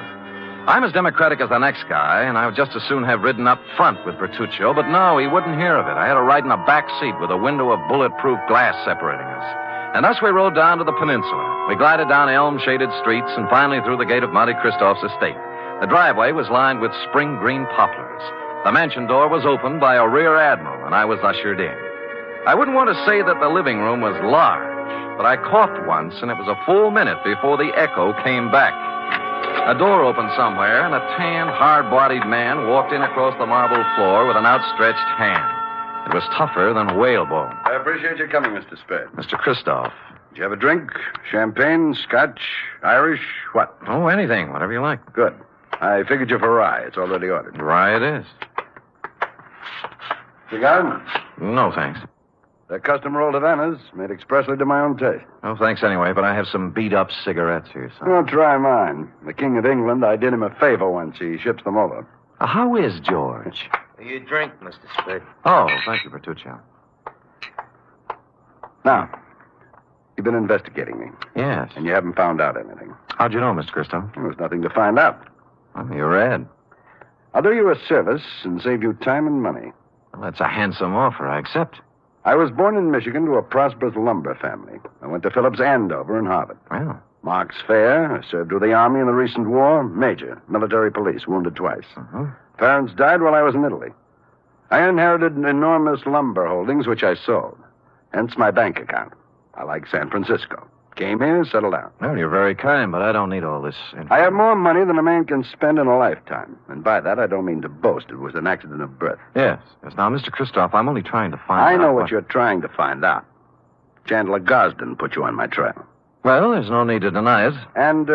I'm as democratic as the next guy, and I would just as soon have ridden up front with Bertuccio, but no, he wouldn't hear of it. I had to ride in a back seat with a window of bulletproof glass separating us. And thus we rode down to the peninsula. We glided down elm-shaded streets and finally through the gate of Monte Christoph's estate. The driveway was lined with spring green poplars. The mansion door was opened by a rear admiral, and I was ushered in. I wouldn't want to say that the living room was large, but I coughed once, and it was a full minute before the echo came back. A door opened somewhere, and a tan, hard-bodied man walked in across the marble floor with an outstretched hand. It was tougher than whalebone. I appreciate your coming, Mr. Spade. Mr. Christoph. Did you have a drink? Champagne, scotch, Irish, what? Oh, anything, whatever you like. Good. I figured you for rye. It's already ordered. Rye it is. Cigar? No, thanks. They're custom rolled Havanas, made expressly to my own taste. No, thanks anyway, but I have some beat-up cigarettes here, son. Oh, try mine. The King of England, I did him a favor once. He ships them over. How is George? You drink, Mr. Spade. Oh, thank you, Bertuccio. Now, you've been investigating me. Yes. And you haven't found out anything. How'd you know, Mr. Christo? There was nothing to find out. Well, you read. I'll do you a service and save you time and money. Well, that's a handsome offer. I accept. I was born in Michigan to a prosperous lumber family. I went to Phillips Andover and Harvard. Well. Marks Fair. I served with the Army in the recent war. Major. Military police. Wounded twice. Parents died while I was in Italy. I inherited enormous lumber holdings, which I sold. Hence my bank account. I like San Francisco. Came here, settled down. Well, you're very kind, but I don't need all this I have more money than a man can spend in a lifetime. And by that, I don't mean to boast. It was an accident of birth. Yes. Now, Mr. Christoph, I'm only trying to find I out know what you're trying to find out. Chandler Gosden put you on my trail. Well, there's no need to deny it. And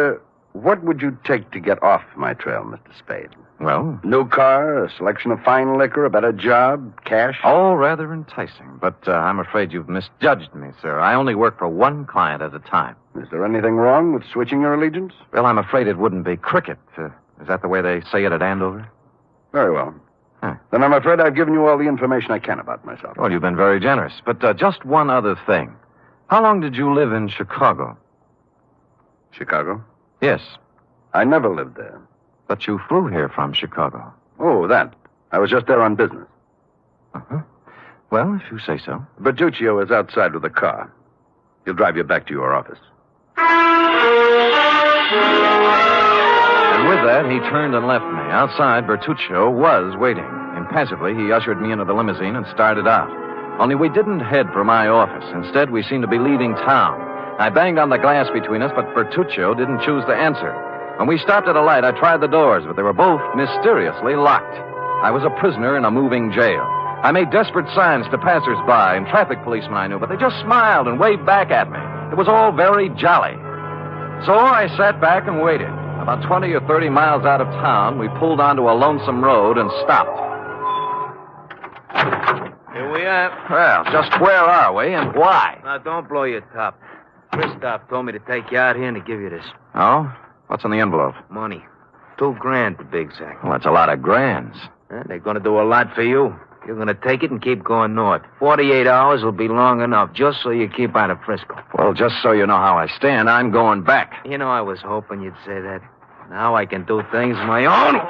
what would you take to get off my trail, Mr. Spade? Well? New car, a selection of fine liquor, a better job, cash? All rather enticing, but I'm afraid you've misjudged me, sir. I only work for one client at a time. Is there anything wrong with switching your allegiance? Well, I'm afraid it wouldn't be cricket. Is that the way they say it at Andover? Very well. Then I'm afraid I've given you all the information I can about myself. Well, you've been very generous. But just one other thing. How long did you live in Chicago? Chicago? Yes. I never lived there. But you flew here from Chicago. Oh, that. I was just there on business. Well, if you say so. Bertuccio is outside with a car. He'll drive you back to your office. And with that, he turned and left me. Outside, Bertuccio was waiting. Impassively, he ushered me into the limousine and started out. Only we didn't head for my office. Instead, we seemed to be leaving town. I banged on the glass between us, but Bertuccio didn't choose to answer. When we stopped at a light, I tried the doors, but they were both mysteriously locked. I was a prisoner in a moving jail. I made desperate signs to passers-by and traffic policemen I knew, but they just smiled and waved back at me. It was all very jolly. So I sat back and waited. About 20 or 30 miles out of town, we pulled onto a lonesome road and stopped. Here we are. Well, just where are we and why? Now, don't blow your top. Christoph told me to take you out here and to give you this. Oh? What's in the envelope? Money. $2,000 to be exact. Well, that's a lot of grands. They're going to do a lot for you. You're going to take it and keep going north. 48 hours will be long enough, just so you keep out of Frisco. Well, just so you know how I stand, I'm going back. You know, I was hoping you'd say that. Now I can do things my own.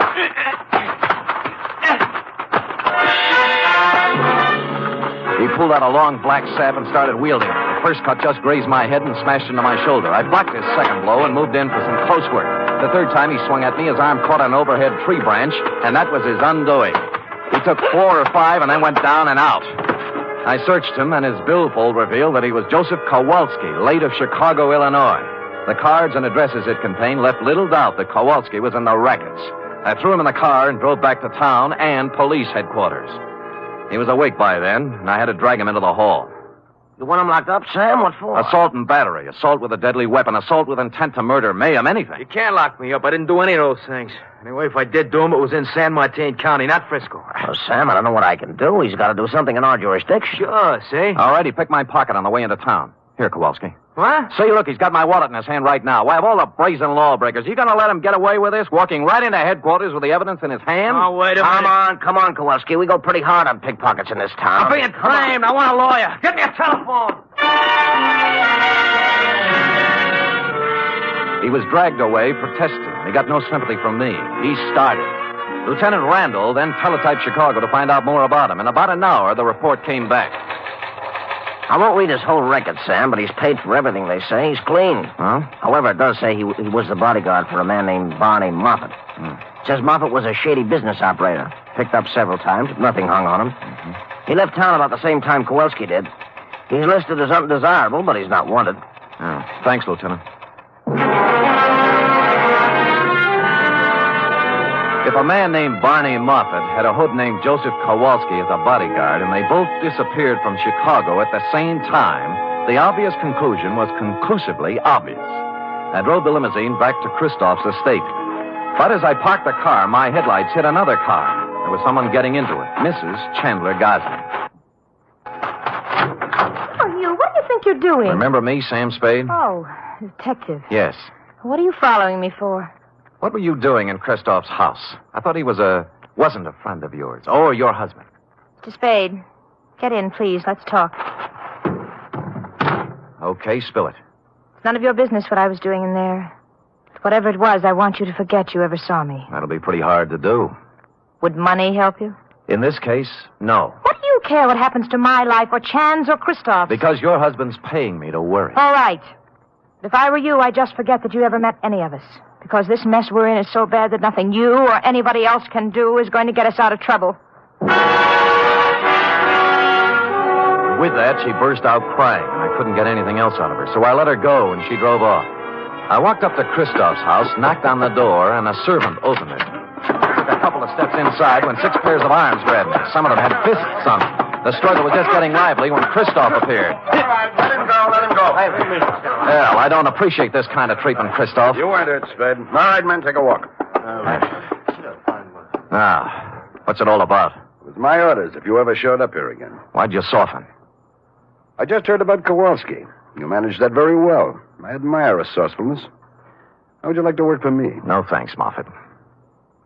He pulled out a long black sab and started wielding it. The first cut just grazed my head and smashed into my shoulder. I blocked his second blow and moved in for some close work. The third time he swung at me, his arm caught an overhead tree branch, and that was his undoing. He took 4 or 5 and then went down and out. I searched him, and his billfold revealed that he was Joseph Kowalski, late of Chicago, Illinois. The cards and addresses it contained left little doubt that Kowalski was in the rackets. I threw him in the car and drove back to town and police headquarters. He was awake by then, and I had to drag him into the hall. You want him locked up, Sam? What for? Assault and battery, assault with a deadly weapon, assault with intent to murder, mayhem, anything. You can't lock me up. I didn't do any of those things. Anyway, if I did do them, it was in San Martin County, not Frisco. Well, Sam, I don't know what I can do. He's got to do something in our jurisdiction. Sure, see? All right, he picked my pocket on the way into town. Here, Kowalski. What? See, look, he's got my wallet in his hand right now. Why, of all the brazen lawbreakers, you gonna let him get away with this, walking right into headquarters with the evidence in his hand? Oh, wait a minute. Come on, Kowalski. We go pretty hard on pickpockets in this town. I'm being framed. I want a lawyer. Get me a telephone. He was dragged away, protesting. He got no sympathy from me. He started. Lieutenant Randall then teletyped Chicago to find out more about him. In about an hour, the report came back. I won't read his whole record, Sam, but he's paid for everything, they say. He's clean. Huh? However, it does say he was the bodyguard for a man named Barney Moffat. It says Moffat was a shady business operator. Picked up several times, but nothing hung on him. He left town about the same time Kowalski did. He's listed as undesirable, but he's not wanted. Oh, thanks, Lieutenant. If a man named Barney Moffat had a hood named Joseph Kowalski as a bodyguard, and they both disappeared from Chicago at the same time, the obvious conclusion was conclusively obvious. I drove the limousine back to Christoph's estate. But as I parked the car, my headlights hit another car. There was someone getting into it, Mrs. Chandler Gosling. Oh, you, what do you think you're doing? Remember me, Sam Spade? Oh, detective. Yes. What are you following me for? What were you doing in Christoph's house? I thought he wasn't a friend of yours, or your husband. Mr. Spade, get in, please. Let's talk. Okay, spill it. It's none of your business what I was doing in there. Whatever it was, I want you to forget you ever saw me. That'll be pretty hard to do. Would money help you? In this case, no. What do you care what happens to my life or Chan's or Christoph's? Because your husband's paying me to worry. All right. But if I were you, I'd just forget that you ever met any of us. Because this mess we're in is so bad that nothing you or anybody else can do is going to get us out of trouble. With that, she burst out crying, and I couldn't get anything else out of her, so I let her go, and she drove off. I walked up to Christoph's house, knocked on the door, and a servant opened it. Took a couple of steps inside when 6 pairs of arms grabbed me. Some of them had fists on them. The struggle was just getting lively when Christoph appeared. All right, let him go, let him go. Well, I don't appreciate this kind of treatment, Christoph. You earned it, Spade. All right, men, take a walk. Now, what's it all about? It was my orders if you ever showed up here again. Why'd you soften? I just heard about Kowalski. You managed that very well. I admire resourcefulness. How would you like to work for me? No thanks, Moffat.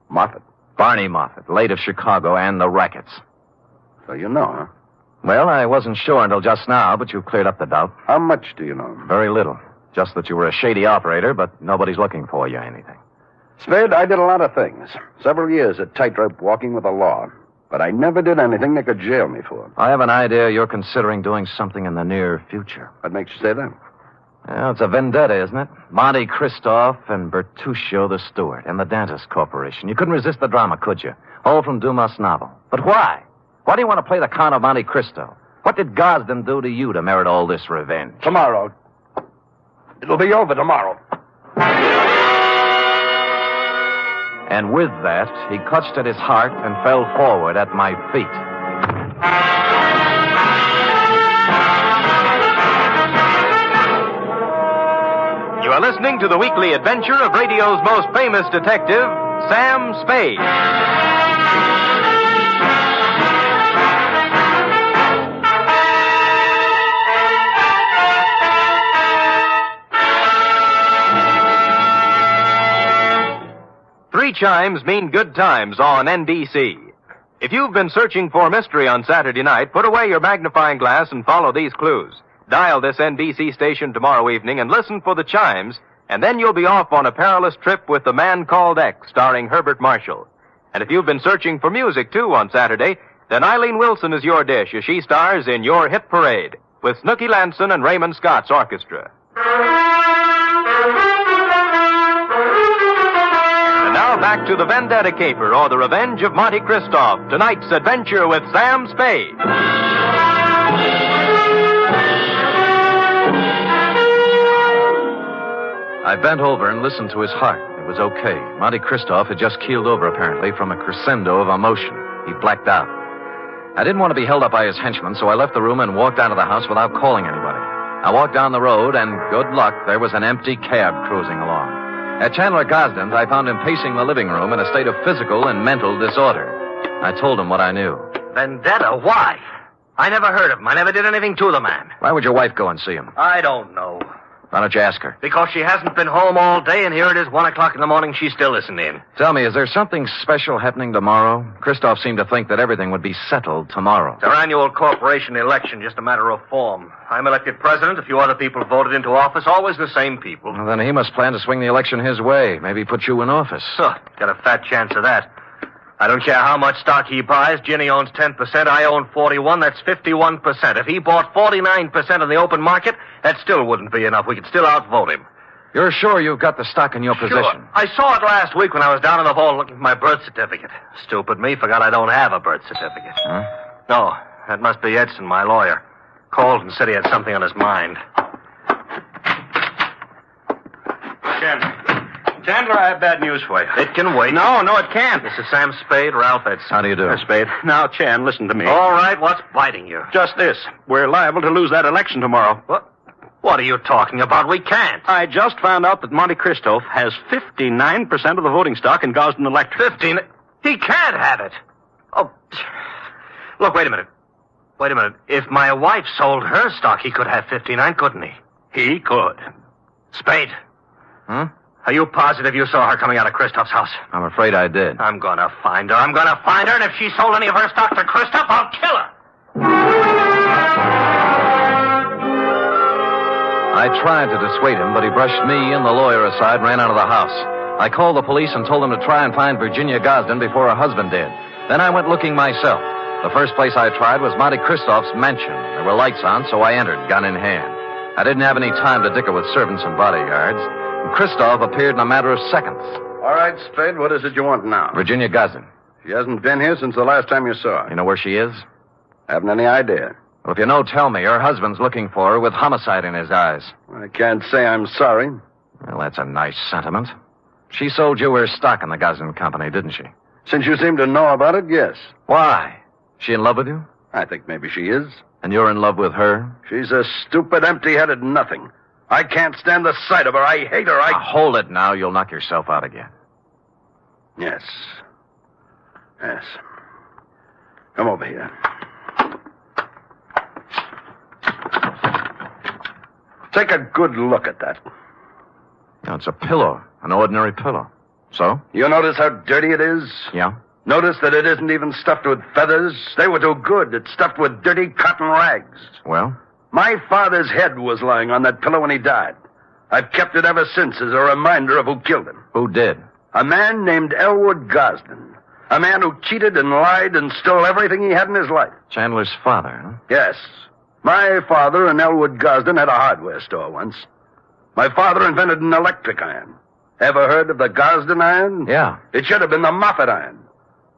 Moffat? Barney Moffat, late of Chicago and the rackets. So you know, huh? Well, I wasn't sure until just now, but you've cleared up the doubt. How much do you know? Very little. Just that you were a shady operator, but nobody's looking for you or anything. Spade, I did a lot of things. Several years at tightrope walking with the law. But I never did anything they could jail me for. I have an idea you're considering doing something in the near future. What makes you say that? Well, it's a vendetta, isn't it? Monte Christoph and Bertuccio the steward and the Dantas Corporation. You couldn't resist the drama, could you? All from Dumas' novel. But why? Why do you want to play the Count of Monte Cristo? What did Gosden do to you to merit all this revenge? Tomorrow. It'll be over tomorrow. And with that, he clutched at his heart and fell forward at my feet. You are listening to the weekly adventure of radio's most famous detective, Sam Spade. Three chimes mean good times on NBC. If you've been searching for mystery on Saturday night, put away your magnifying glass and follow these clues. Dial this NBC station tomorrow evening and listen for the chimes, and then you'll be off on a perilous trip with The Man Called X, starring Herbert Marshall. And if you've been searching for music, too, on Saturday, then Eileen Wilson is your dish as she stars in Your Hit Parade with Snooky Lanson and Raymond Scott's orchestra. And now back to the Vendetta Caper, or The Revenge of Monte Christoph, tonight's adventure with Sam Spade. I bent over and listened to his heart. It was okay. Monte Christoph had just keeled over, apparently, from a crescendo of emotion. He blacked out. I didn't want to be held up by his henchmen, so I left the room and walked out of the house without calling anybody. I walked down the road, and good luck, there was an empty cab cruising along. At Chandler Gosden's, I found him pacing the living room in a state of physical and mental disorder. I told him what I knew. Vendetta? Why? I never heard of him. I never did anything to the man. Why would your wife go and see him? I don't know. Why don't you ask her? Because she hasn't been home all day, and here it is 1 o'clock in the morning. She's still listening. Tell me, is there something special happening tomorrow? Christoph seemed to think that everything would be settled tomorrow. It's our annual corporation election, just a matter of form. I'm elected president. A few other people voted into office, always the same people. Well, then he must plan to swing the election his way. Maybe put you in office. Huh, got a fat chance of that. I don't care how much stock he buys. Ginny owns 10%. I own 41. That's 51%. If he bought 49% in the open market, that still wouldn't be enough. We could still outvote him. You're sure you've got the stock in your possession? Sure. I saw it last week when I was down in the vault looking for my birth certificate. Stupid me, forgot I don't have a birth certificate. Huh? No, that must be Edson, my lawyer. Called and said he had something on his mind. Chandler, I have bad news for you. It can wait. No, it can't. This is Sam Spade, Ralph Edson. How do you do? Spade. Now, Chan, listen to me. All right, what's biting you? Just this. We're liable to lose that election tomorrow. What are you talking about? We can't. I just found out that Monte Cristo has 59% of the voting stock in Gosden Electric. 15? He can't have it. Oh, look, wait a minute. If my wife sold her stock, he could have 59, couldn't he? He could. Spade. Are you positive you saw her coming out of Christoph's house? I'm afraid I did. I'm gonna find her, and if she sold any of her stock to Christoph, I'll kill her. I tried to dissuade him, but he brushed me and the lawyer aside and ran out of the house. I called the police and told them to try and find Virginia Gosden before her husband did. Then I went looking myself. The first place I tried was Monte Cristoph's mansion. There were lights on, so I entered, gun in hand. I didn't have any time to dicker with servants and bodyguards. Christoph appeared in a matter of seconds. All right, Spade, what is it you want now? Virginia Gosden. She hasn't been here since the last time you saw her. You know where she is? Haven't any idea. Well, if you know, tell me. Her husband's looking for her with homicide in his eyes. I can't say I'm sorry. Well, that's a nice sentiment. She sold you her stock in the Gosden Company, didn't she? Since you seem to know about it, yes. Why? She in love with you? I think maybe she is. And you're in love with her? She's a stupid, empty-headed nothing. I can't stand the sight of her. I hate her. Now, hold it now. You'll knock yourself out again. Yes. Come over here. Take a good look at that. No, it's a pillow. An ordinary pillow. So? You notice how dirty it is? Yeah. Notice that it isn't even stuffed with feathers. They were too good. It's stuffed with dirty cotton rags. Well? My father's head was lying on that pillow when he died. I've kept it ever since as a reminder of who killed him. Who did? A man named Elwood Gosden. A man who cheated and lied and stole everything he had in his life. Chandler's father, huh? Yes. My father and Elwood Gosden had a hardware store once. My father invented an electric iron. Ever heard of the Gosden iron? Yeah. It should have been the Moffat iron.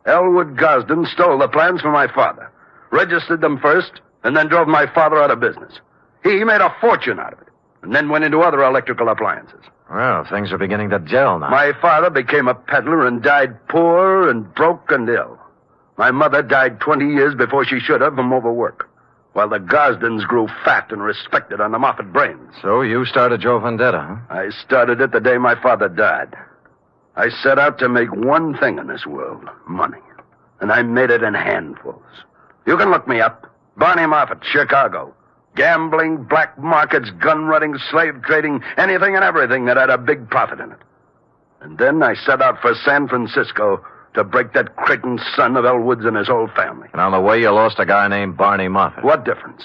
Elwood Gosden stole the plans from my father, registered them first, and then drove my father out of business. He made a fortune out of it, and then went into other electrical appliances. Well, things are beginning to gel now. My father became a peddler and died poor and broke and ill. My mother died 20 years before she should have from overwork, while the Gosdens grew fat and respected on the Moffat brains. So you started your vendetta, huh? I started it the day my father died. I set out to make one thing in this world, money. And I made it in handfuls. You can look me up. Barney Moffat, Chicago. Gambling, black markets, gun running, slave trading, anything and everything that had a big profit in it. And then I set out for San Francisco to break that Creighton son of Elwood's and his whole family. And on the way, you lost a guy named Barney Moffat. What difference?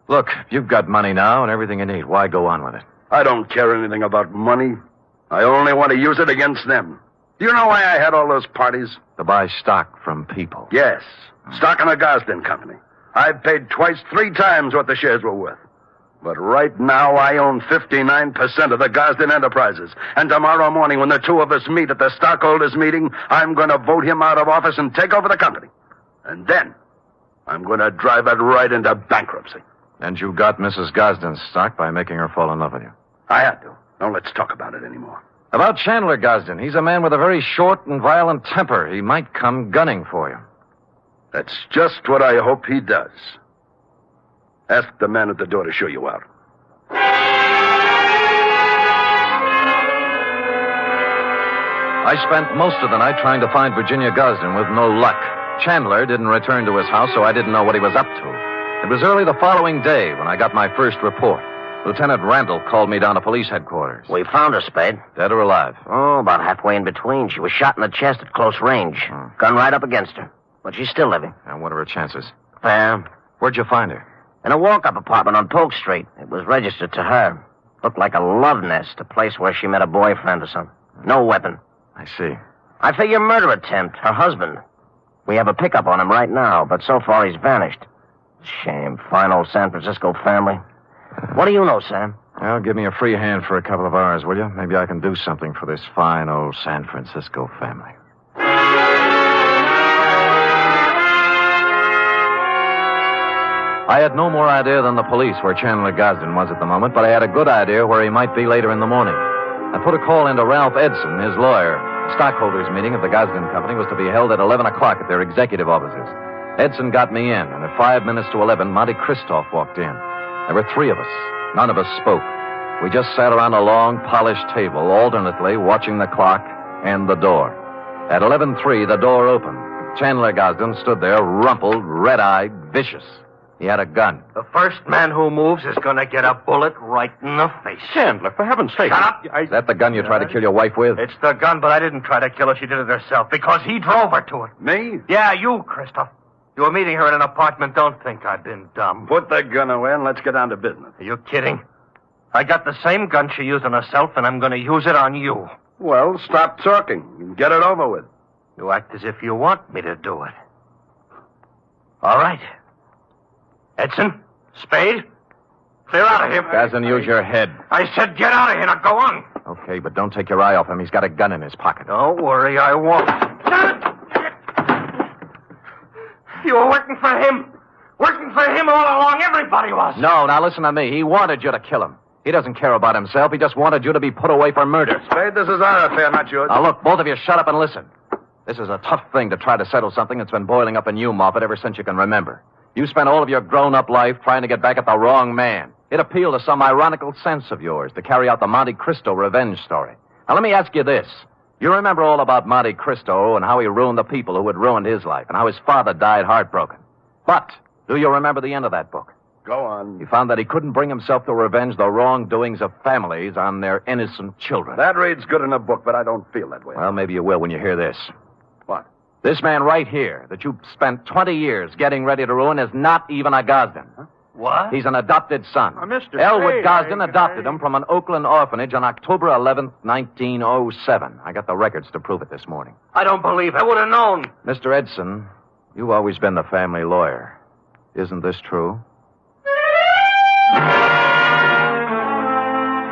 Look, you've got money now and everything you need. Why go on with it? I don't care anything about money. I only want to use it against them. Do you know why I had all those parties? To buy stock from people. Yes. Stock in the Gosden Company. I've paid twice, 3 times what the shares were worth. But right now, I own 59% of the Gosden Enterprises. And tomorrow morning, when the two of us meet at the stockholders' meeting, I'm going to vote him out of office and take over the company. And then, I'm going to drive it right into bankruptcy. And you got Mrs. Gosden's stock by making her fall in love with you. I had to. Now, let's talk about it anymore. About Chandler Gosden. He's a man with a very short and violent temper. He might come gunning for you. That's just what I hope he does. Ask the man at the door to show you out. I spent most of the night trying to find Virginia Gosden with no luck. Chandler didn't return to his house, so I didn't know what he was up to. It was early the following day when I got my first report. Lieutenant Randall called me down to police headquarters. We found her, Spade. Dead or alive? Oh, about halfway in between. She was shot in the chest at close range. Gun right up against her. But she's still living. And what are her chances? Fair. Where'd you find her? In a walk-up apartment on Polk Street. It was registered to her. Looked like a love nest, a place where she met a boyfriend or something. No weapon. I see. I figure murder attempt, her husband. We have a pickup on him right now, but so far he's vanished. Shame, fine old San Francisco family. What do you know, Sam? Well, give me a free hand for a couple of hours, will you? Maybe I can do something for this fine old San Francisco family. I had no more idea than the police where Chandler Gosden was at the moment, but I had a good idea where he might be later in the morning. I put a call into Ralph Edson, his lawyer. The stockholders' meeting of the Gosden Company was to be held at 11 o'clock at their executive offices. Edson got me in, and at 5 minutes to 11, Monte Christoph walked in. There were 3 of us. None of us spoke. We just sat around a long, polished table, alternately watching the clock and the door. At 11:03, the door opened. Chandler Gosden stood there, rumpled, red-eyed, vicious. He had a gun. The first man who moves is going to get a bullet right in the face. Chandler, for heaven's sake. Shut up! Is that the gun you tried to kill your wife with? It's the gun, but I didn't try to kill her. She did it herself because he drove her to it. Me? Yeah, you, Christoph. You were meeting her in an apartment. Don't think I've been dumb. Put the gun away and let's get down to business. Are you kidding? I got the same gun she used on herself, and I'm going to use it on you. Well, stop talking and get it over with. You act as if you want me to do it. All right. Edson, Spade, clear out of here. Gosden, use your head. I said get out of here. Now go on. Okay, but don't take your eye off him. He's got a gun in his pocket. Don't worry, I won't. You were working for him. Working for him all along. Everybody was. No, now listen to me. He wanted you to kill him. He doesn't care about himself. He just wanted you to be put away for murder. Spade, this is our affair, not yours. Now, look, both of you shut up and listen. This is a tough thing to try to settle something that's been boiling up in you, Moffat, ever since you can remember. You spent all of your grown-up life trying to get back at the wrong man. It appealed to some ironical sense of yours to carry out the Monte Cristo revenge story. Now, let me ask you this. You remember all about Monte Cristo and how he ruined the people who had ruined his life and how his father died heartbroken. But do you remember the end of that book? Go on. He found that he couldn't bring himself to revenge the wrongdoings of families on their innocent children. That reads good in a book, but I don't feel that way. Well, maybe you will when you hear this. What? This man right here that you spent 20 years getting ready to ruin is not even a Gosden. Huh? What? He's an adopted son. Mr. Elwood Spade, Gosden adopted him from an Oakland orphanage on October 11th, 1907. I got the records to prove it this morning. I don't believe. I would have known. Mr. Edson, you've always been the family lawyer. Isn't this true?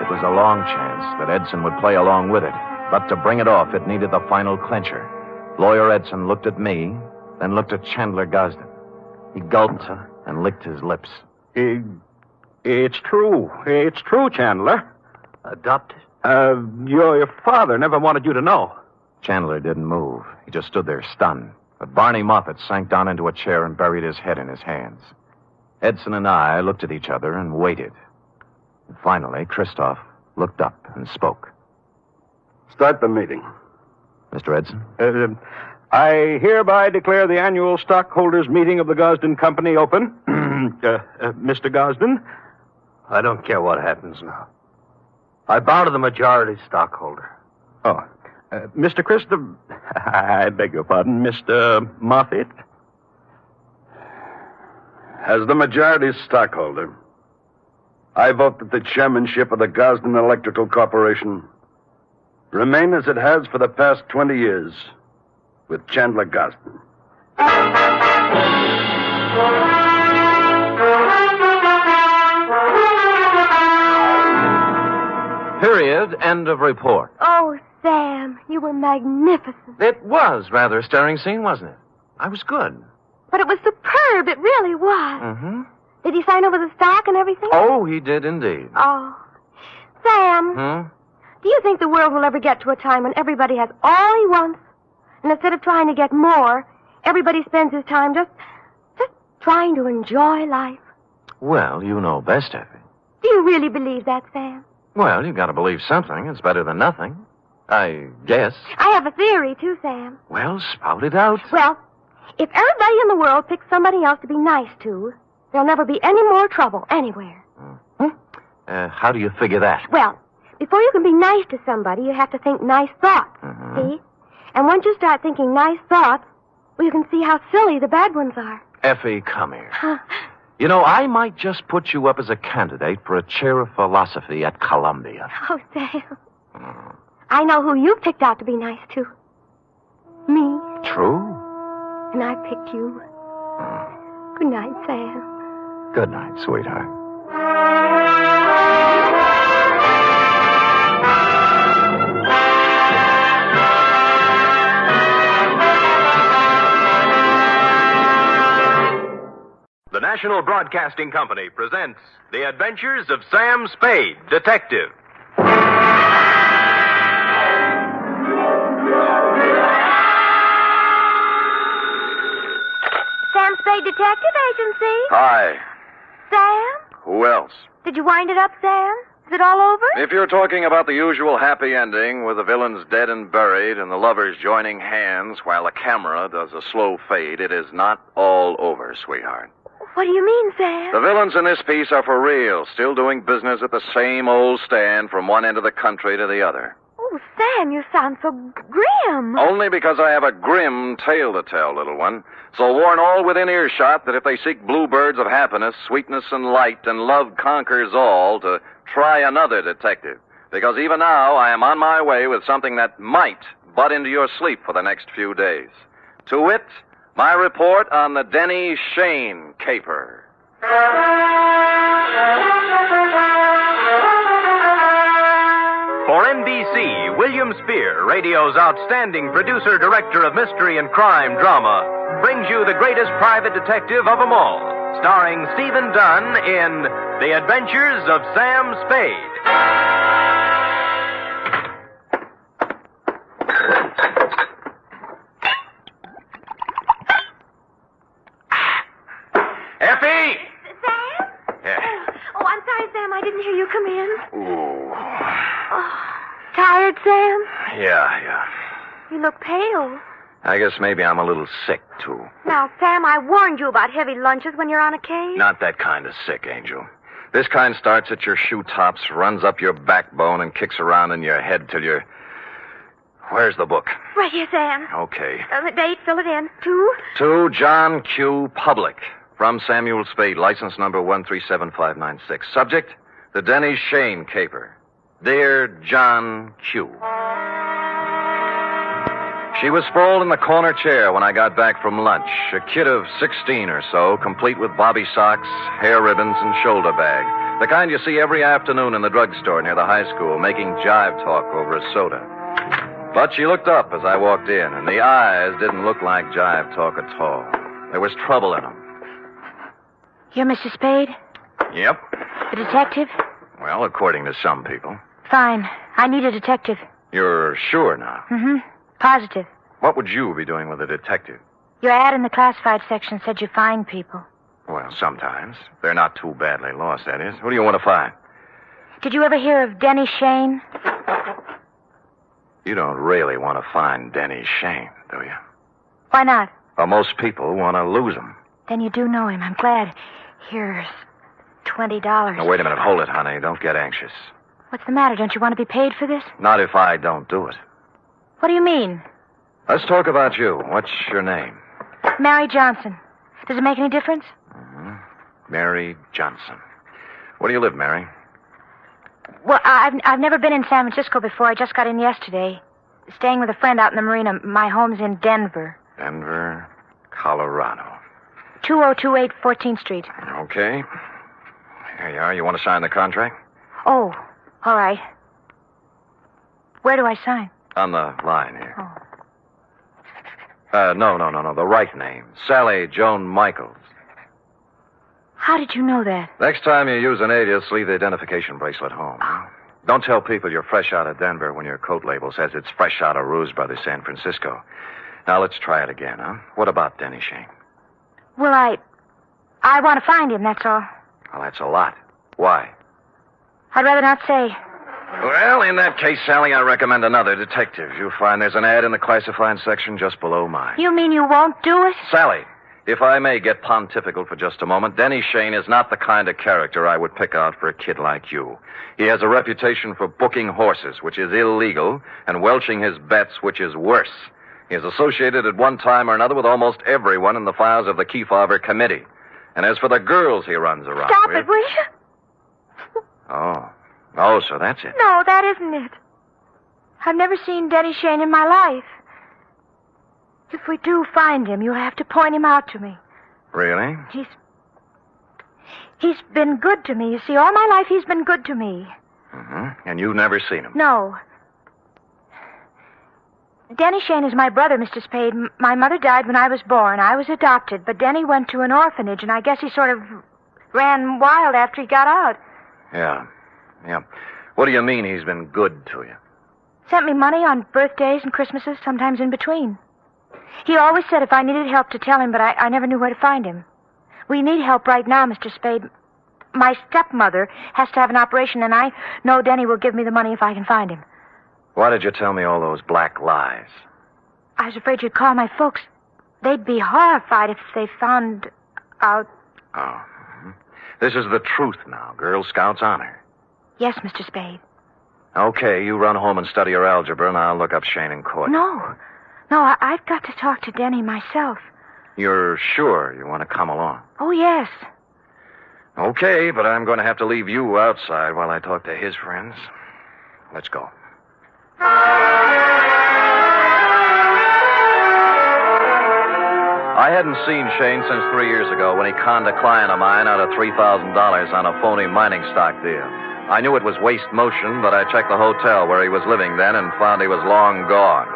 It was a long chance that Edson would play along with it, but to bring it off, it needed the final clincher. Lawyer Edson looked at me, then looked at Chandler Gosden. He gulped and licked his lips. It's true. It's true, Chandler. Adopted? Your father never wanted you to know. Chandler didn't move. He just stood there stunned. But Barney Moffat sank down into a chair and buried his head in his hands. Edson and I looked at each other and waited. And finally, Christoph looked up and spoke. Start the meeting. Mr. Edson? I hereby declare the annual stockholders' meeting of the Gosden Company open. Mr. Gosden? I don't care what happens now. I bow to the majority stockholder. Oh, Mr. Christopher... I beg your pardon, Mr. Moffat? As the majority stockholder, I vote that the chairmanship of the Gosden Electrical Corporation remain as it has for the past 20 years with Chandler Gosden. Period. End of report. Oh, Sam, you were magnificent. It was rather a stirring scene, wasn't it? I was good. But it was superb. It really was. Mm-hmm. Did he sign over the stock and everything? Oh, he did indeed. Oh. Sam, do you think the world will ever get to a time when everybody has all he wants? And instead of trying to get more, everybody spends his time just trying to enjoy life? Well, you know best, Effie. Do you really believe that, Sam? Well, you've got to believe something. It's better than nothing. I guess. I have a theory, too, Sam. Well, spout it out. Well, if everybody in the world picks somebody else to be nice to, there'll never be any more trouble anywhere. How do you figure that? Well, before you can be nice to somebody, you have to think nice thoughts, see? And once you start thinking nice thoughts, well, you can see how silly the bad ones are. Effie, come here. You know, I might just put you up as a candidate for a chair of philosophy at Columbia. Oh, Sam. I know who you picked out to be nice to. Me. True? And I picked you. Good night, Sam. Good night, sweetheart. The National National Broadcasting Company presents The Adventures of Sam Spade, Detective. Sam Spade Detective Agency. Hi. Sam? Who else? Did you wind it up, Sam? Is it all over? If you're talking about the usual happy ending with the villains dead and buried and the lovers joining hands while the camera does a slow fade, it is not all over, sweetheart. What do you mean, Sam? The villains in this piece are for real, still doing business at the same old stand from one end of the country to the other. Oh, Sam, you sound so grim. Only because I have a grim tale to tell, little one. So warn all within earshot that if they seek bluebirds of happiness, sweetness and light, and love conquers all, to try another detective. Because even now, I am on my way with something that might butt into your sleep for the next few days. To wit, my report on the Denny Shane caper. For NBC, William Spear, radio's outstanding producer-director of mystery and crime drama, brings you the greatest private detective of them all, starring Stephen Dunn in The Adventures of Sam Spade. Effie! Sam? Yeah. Oh, I'm sorry, Sam. I didn't hear you come in. Ooh. Oh, tired, Sam? Yeah. You look pale. I guess maybe I'm a little sick, too. Now, Sam, I warned you about heavy lunches when you're on a case. Not that kind of sick, Angel. This kind starts at your shoe tops, runs up your backbone, and kicks around in your head till you're... Where's the book? Right here, Sam. Okay. The date, fill it in. 2? To John Q. Public. From Samuel Spade, license number 137596. Subject, the Denny Shane caper. Dear John Q. She was sprawled in the corner chair when I got back from lunch. A kid of 16 or so, complete with bobby socks, hair ribbons, and shoulder bag. The kind you see every afternoon in the drugstore near the high school, making jive talk over a soda. But she looked up as I walked in, and the eyes didn't look like jive talk at all. There was trouble in them. You're Mr. Spade? Yep. The detective? Well, according to some people. Fine. I need a detective. You're sure now? Mm-hmm. Positive. What would you be doing with a detective? Your ad in the classified section said you find people. Well, sometimes. They're not too badly lost, that is. Who do you want to find? Did you ever hear of Denny Shane? You don't really want to find Denny Shane, do you? Why not? Well, most people want to lose him. Then you do know him. I'm glad. Here's $20. Now, wait a minute. Hold it, honey. Don't get anxious. What's the matter? Don't you want to be paid for this? Not if I don't do it. What do you mean? Let's talk about you. What's your name? Mary Johnson. Does it make any difference? Mm-hmm. Mary Johnson. Where do you live, Mary? Well, I've never been in San Francisco before. I just got in yesterday. Staying with a friend out in the marina. My home's in Denver. Denver, Colorado. 2028 14th Street. Okay. Here you are. You want to sign the contract? Oh, all right. Where do I sign? On the line here. Oh. No. The right name. Sally Joan Michaels. How did you know that? Next time you use an alias, leave the identification bracelet home. Don't tell people you're fresh out of Denver when your coat label says it's fresh out of Ruse Brothers, San Francisco. Now, let's try it again, huh? What about Denny Shane? Well, I want to find him, that's all. Well, that's a lot. Why? I'd rather not say. Well, in that case, Sally, I recommend another detective. You'll find there's an ad in the classified section just below mine. You mean you won't do it? Sally, if I may get pontifical for just a moment, Denny Shane is not the kind of character I would pick out for a kid like you. He has a reputation for booking horses, which is illegal, and welching his bets, which is worse. He is associated at one time or another with almost everyone in the files of the Kefauver Committee. And as for the girls he runs around Stop with... it, will you? Oh, so that's it. No, that isn't it. I've never seen Denny Shane in my life. If we do find him, you'll have to point him out to me. Really? He's been good to me. You see, all my life he's been good to me. Mm-hmm. And you've never seen him? No. Denny Shane is my brother, Mr. Spade. My mother died when I was born. I was adopted, but Denny went to an orphanage, and I guess he sort of ran wild after he got out. Yeah. What do you mean he's been good to you? Sent me money on birthdays and Christmases, sometimes in between. He always said if I needed help to tell him, but I never knew where to find him. We need help right now, Mr. Spade. My stepmother has to have an operation, and I know Denny will give me the money if I can find him. Why did you tell me all those black lies? I was afraid you'd call my folks. They'd be horrified if they found out. Oh. This is the truth now. Girl Scouts honor. Yes, Mr. Spade. Okay, you run home and study your algebra, and I'll look up Shane in court. No, I've got to talk to Denny myself. You're sure you want to come along? Oh, yes. Okay, but I'm going to have to leave you outside while I talk to his friends. Let's go. I hadn't seen Shane since 3 years ago when he conned a client of mine out of $3,000 on a phony mining stock deal. I knew it was waste motion, but I checked the hotel where he was living then and found he was long gone.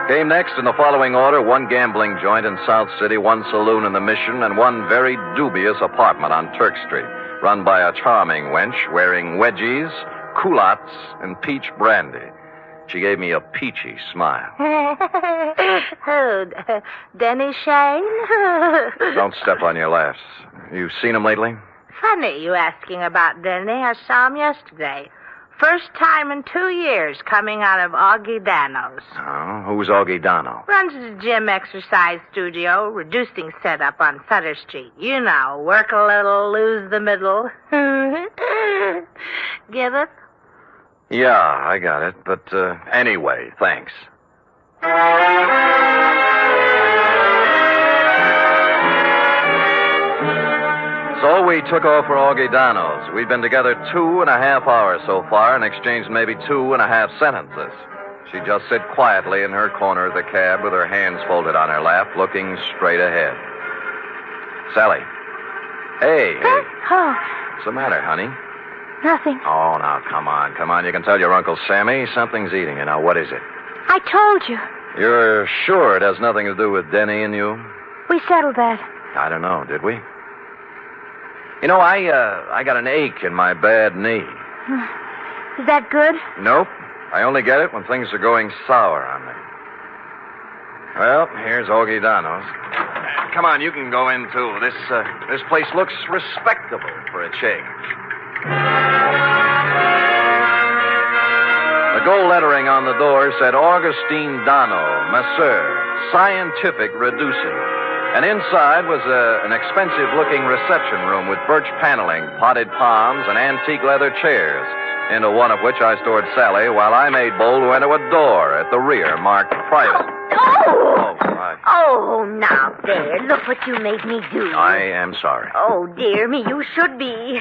Came next in the following order: one gambling joint in South City, one saloon in the Mission, and one very dubious apartment on Turk Street, run by a charming wench wearing wedgies, culottes, and peach brandy. She gave me a peachy smile. Oh, Denny Shane? Don't step on your laughs. You seen him lately? Funny you asking about Denny. I saw him yesterday. First time in 2 years coming out of Augie Dano's. Oh, who's Augie Dano? Runs a gym exercise studio, reducing setup on Sutter Street. You know, work a little, lose the middle. Get it? Yeah, I got it. But anyway, thanks. So we took off for Augie Dano's. We'd been together 2.5 hours so far and exchanged maybe 2.5 sentences. She just sit quietly in her corner of the cab with her hands folded on her lap, looking straight ahead. Sally. Hey. Oh, What's the matter, honey? nothing. Oh, now, come on. You can tell your Uncle Sammy something's eating you. Now, what is it? I told you. You're sure it has nothing to do with Denny and you? We settled that. I don't know, did we? You know, I got an ache in my bad knee. Is that good? Nope. I only get it when things are going sour on me. Well, here's Augie Dano's. Come on, you can go in, too. This place looks respectable for a change. The gold lettering on the door said Augustine Dano, Masseur, Scientific Reducing. And inside was an expensive-looking reception room with birch paneling, potted palms, and antique leather chairs, into one of which I stored Sally while I made bold to enter a door at the rear marked private. Oh, now there. Look what you made me do. I am sorry. Oh, dear me, you should be.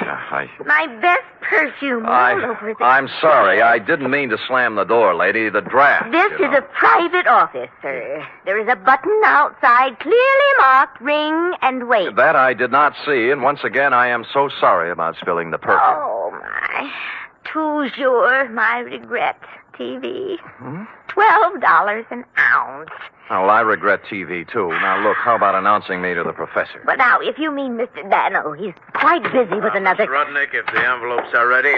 My best perfume all over the... I'm sorry. I didn't mean to slam the door, lady. The draft. This is a private office, sir. There is a button outside clearly marked ring and wait. That I did not see, and once again, I am so sorry about spilling the perfume. Oh, my. Toujours, my regret. TV. $12 an ounce. Oh, well, I regret TV, too. Now, look, how about announcing me to the professor? But now, if you mean Mr. Dano, he's quite busy with another... Miss Rudnick, if the envelopes are ready,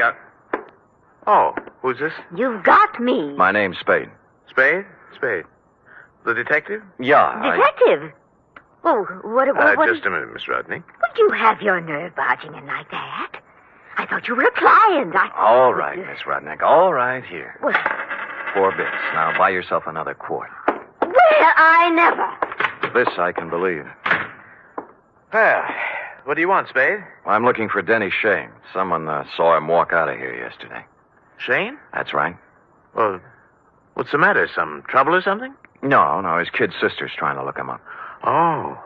Oh, who's this? You've got me. My name's Spade. Spade? Spade. The detective? Yeah. Detective? Oh, what... Just a minute, Miss Rudnick. Would you have your nerve barging in like that? I thought you were a client. All right, Miss Rudnick. All right, here. Well, 4 bits. Now, buy yourself another quart. well, I never. This I can believe. Well, what do you want, Spade? I'm looking for Denny Shane. Someone saw him walk out of here yesterday. Shane? That's right. Well, what's the matter? Some trouble or something? No, his kid sister's trying to look him up. Oh.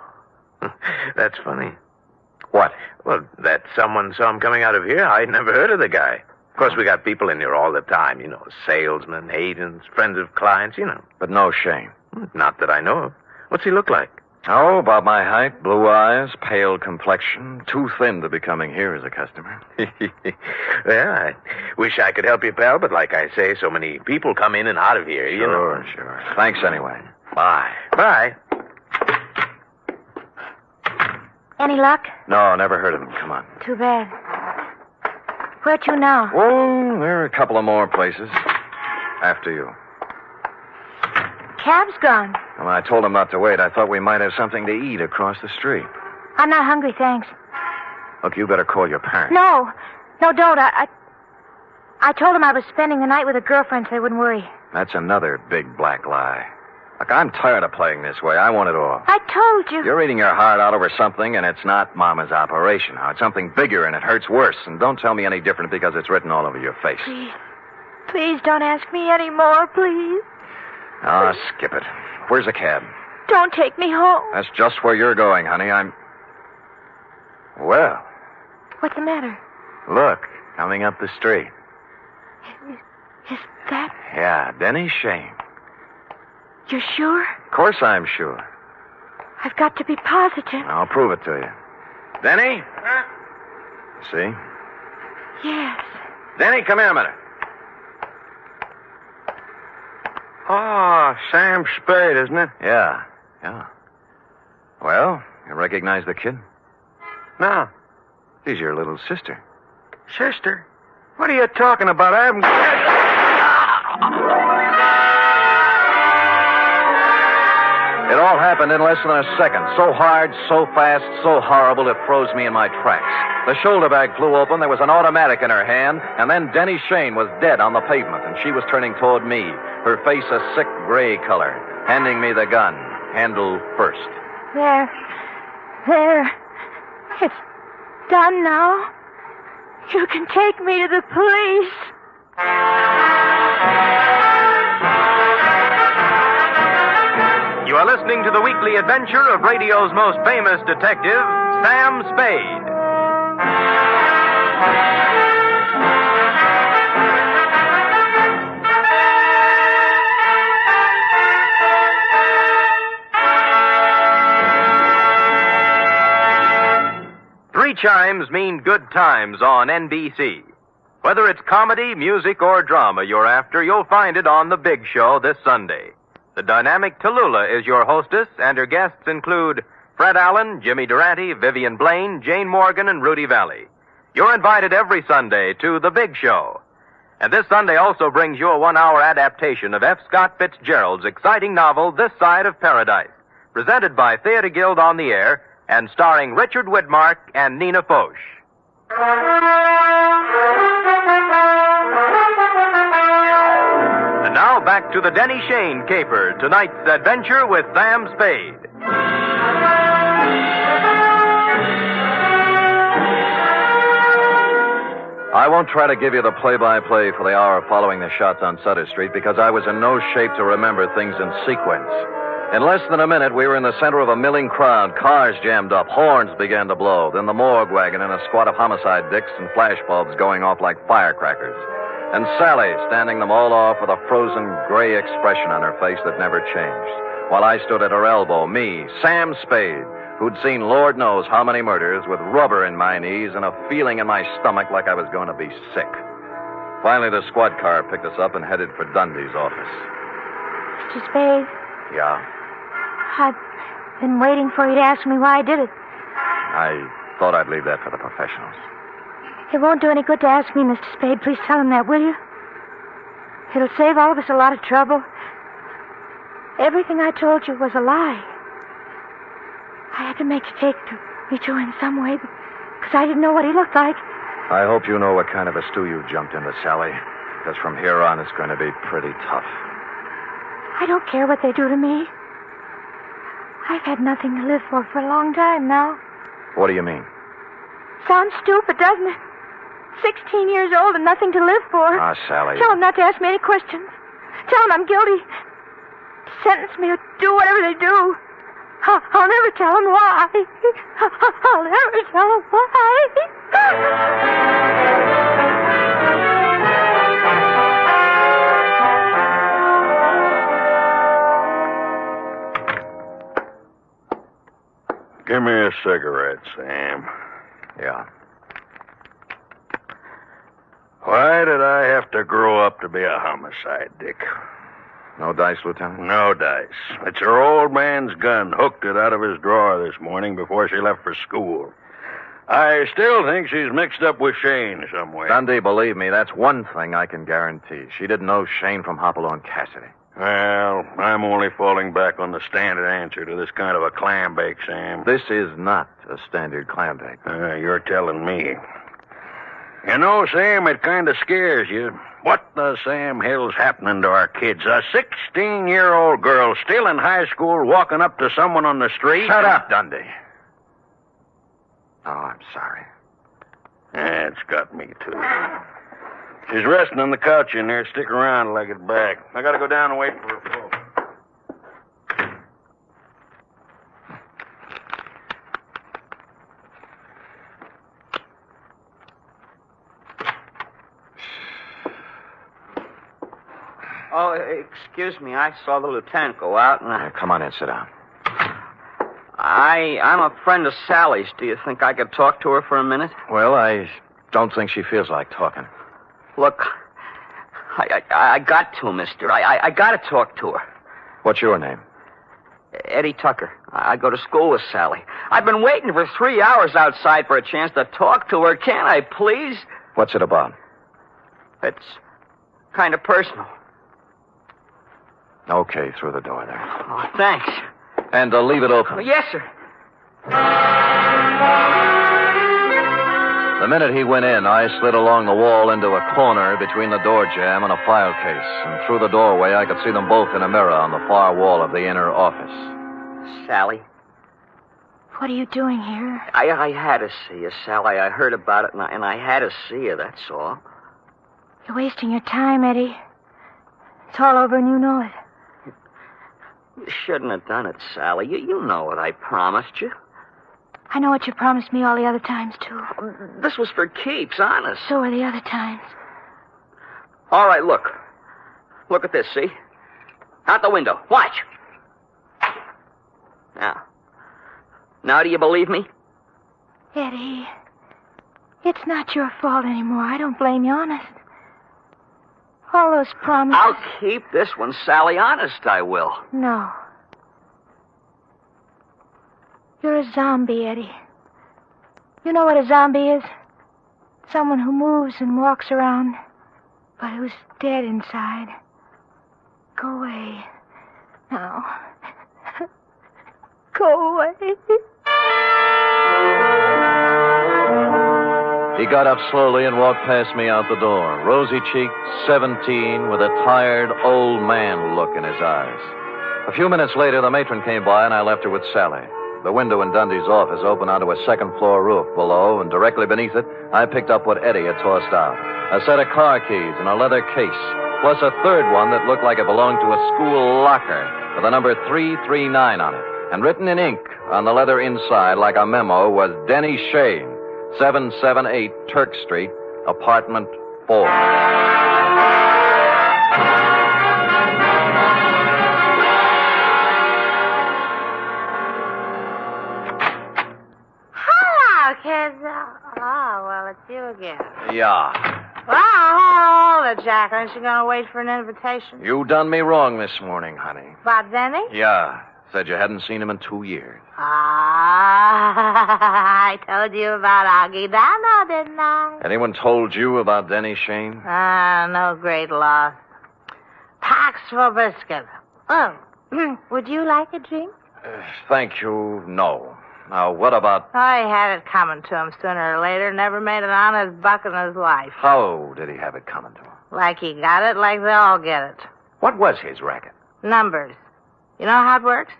That's funny. What? Well, that someone saw him coming out of here. I'd never heard of the guy. Of course, we got people in here all the time, salesmen, agents, friends of clients, But no Shane. Not that I know of. What's he look like? Oh, about my height, blue eyes, pale complexion, too thin to be coming here as a customer. Well, I wish I could help you, pal, but like I say, so many people come in and out of here, you know. Sure. Thanks anyway. Bye. Bye. Any luck? No, never heard of him. Come on. Too bad. Where to now? Oh, there are a couple of more places. After you. Cab's gone. Well, I told him not to wait. I thought we might have something to eat across the street. I'm not hungry, thanks. Look, you better call your parents. No, don't. I told them I was spending the night with a girlfriend so they wouldn't worry. That's another big black lie. Look, I'm tired of playing this way. I want it all. I told you. You're eating your heart out over something, and it's not Mama's operation. Now, it's something bigger, and it hurts worse. And don't tell me any different because it's written all over your face. Please don't ask me any more, please. Oh, skip it. Where's the cab? Don't take me home. That's just where you're going, honey. Well, What's the matter? look, coming up the street. Is that... Yeah, Denny Shane. You're sure? Of course I'm sure. I've got to be positive. I'll prove it to you. Denny? See? Yes. Denny, come here a minute. Oh, Sam Spade, isn't it? Yeah. Well, you recognize the kid? No. She's your little sister. Sister? What are you talking about? I haven't... It all happened in less than a second. So hard, so fast, so horrible, it froze me in my tracks. The shoulder bag flew open, there was an automatic in her hand, and then Denny Shane was dead on the pavement, and she was turning toward me, her face a sick gray color, handing me the gun, handle first. There. It's done now. You can take me to the police. You are listening to the weekly adventure of radio's most famous detective, Sam Spade. 3 chimes mean good times on NBC. Whether it's comedy, music, or drama you're after, you'll find it on The Big Show this Sunday. The dynamic Tallulah is your hostess, and her guests include Fred Allen, Jimmy Durante, Vivian Blaine, Jane Morgan, and Rudy Valley. You're invited every Sunday to The Big Show. And this Sunday also brings you a 1-hour adaptation of F. Scott Fitzgerald's exciting novel, This Side of Paradise, presented by Theater Guild on the Air and starring Richard Widmark and Nina Foch. And now back to the Denny Shane caper, tonight's adventure with Sam Spade. I won't try to give you the play-by-play for the hour following the shots on Sutter Street because I was in no shape to remember things in sequence. In less than a minute, we were in the center of a milling crowd. Cars jammed up. Horns began to blow. Then the morgue wagon and a squad of homicide dicks and flashbulbs going off like firecrackers. And Sally standing them all off with a frozen gray expression on her face that never changed. While I stood at her elbow, me, Sam Spade, who'd seen Lord knows how many murders, with rubber in my knees and a feeling in my stomach like I was going to be sick. Finally, the squad car picked us up and headed for Dundee's office. Mr. Spade, Yeah? I've been waiting for you to ask me why I did it. I thought I'd leave that for the professionals. It won't do any good to ask me, Mr. Spade. Please tell him that, will you? It'll save all of us a lot of trouble. Everything I told you was a lie. I had to make a cake to meet you in some way because I didn't know what he looked like. I hope you know what kind of a stew you jumped into, Sally, because from here on it's going to be pretty tough. I don't care what they do to me. I've had nothing to live for a long time now. What do you mean? Sounds stupid, doesn't it? 16 years old and nothing to live for. Ah, Sally. Tell them not to ask me any questions. Tell them I'm guilty. Sentence me or do whatever they do. I'll never tell them why. I'll never tell them why. Give me a cigarette, Sam. Yeah. Why did I have to grow up to be a homicide, Dick? No dice, Lieutenant? No dice. It's her old man's gun. Hooked it out of his drawer this morning before she left for school. I still think she's mixed up with Shane somewhere. Dundee, believe me, that's one thing I can guarantee. She didn't know Shane from Hopalong Cassidy. Well, I'm only falling back on the standard answer to this kind of a clam bake, Sam. This is not a standard clam bake. You're telling me. You know, Sam, it kind of scares you. What the Sam hell's happening to our kids? A 16-year-old girl still in high school walking up to someone on the street? Shut up, Dundee. Oh, I'm sorry. It's got me, too. She's resting on the couch in there. Stick around till I get back. I gotta go down and wait for her folks. Oh, excuse me. I saw the lieutenant go out, and Come on in, sit down. I'm a friend of Sally's. Do you think I could talk to her for a minute? Well, I don't think she feels like talking. Look, I got to, mister. I got to talk to her. What's your name? Eddie Tucker. I go to school with Sally. I've been waiting for 3 hours outside for a chance to talk to her. Can't I, please? What's it about? It's kind of personal. Okay, through the door there. Oh, thanks. And leave it open. Yes, sir. The minute he went in, I slid along the wall into a corner between the door jamb and a file case. And through the doorway, I could see them both in a mirror on the far wall of the inner office. Sally. What are you doing here? I had to see you, Sally. I heard about it, and I had to see you, that's all. You're wasting your time, Eddie. It's all over and you know it. You shouldn't have done it, Sally. You know what I promised you. I know what you promised me all the other times, too. This was for keeps, honest. So are the other times. All right, look. Look at this, see? Out the window. Watch. Now do you believe me? Eddie, it's not your fault anymore. I don't blame you, honest. All those promises... I'll keep this one, Sally. Honest, I will. No. You're a zombie, Eddie. You know what a zombie is? Someone who moves and walks around, but who's dead inside. Go away. Now. Go away. He got up slowly and walked past me out the door, rosy-cheeked, 17, with a tired, old man look in his eyes. A few minutes later, the matron came by, and I left her with Sally. The window in Dundee's office opened onto a second-floor roof below, and directly beneath it, I picked up what Eddie had tossed out. A set of car keys in a leather case, plus a third one that looked like it belonged to a school locker with the number 339 on it. And written in ink on the leather inside, like a memo, was Denny Shane, 778 Turk Street, apartment 4. Hello, kids. Oh, well, it's you again. Yeah. Well, hold it, Jack. Aren't you going to wait for an invitation? You done me wrong this morning, honey. About Denny? Yeah. Said you hadn't seen him in 2 years. I told you about Augie Dano, didn't I? Anyone told you about Denny Shane? No great loss. Pax for biscuit. Oh, would you like a drink? Thank you, no. Now, what about... I had it coming to him sooner or later. Never made an honest buck in his life. How did he have it coming to him? Like he got it, like they all get it. What was his racket? Numbers. You know how it works?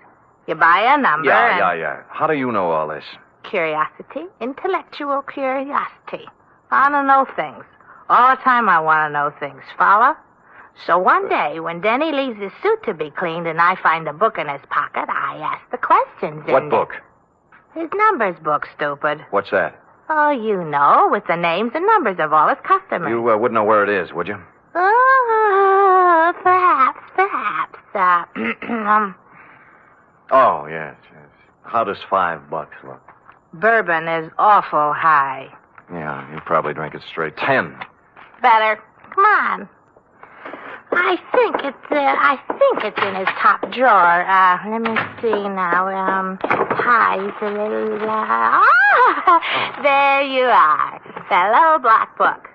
You buy a number Yeah. How do you know all this? Curiosity. Intellectual curiosity. I want to know things. All the time I want to know things. Follow? So one day, when Denny leaves his suit to be cleaned and I find a book in his pocket, I ask the questions. What book? His numbers book, stupid. What's that? Oh, you know, with the names and numbers of all his customers. You wouldn't know where it is, would you? Perhaps. Oh, yes. How does $5 look? Bourbon is awful high. Yeah, you probably drink it straight. 10. Better. Come on. I think it's in his top drawer. Let me see now. Pies. There you are. That little black book.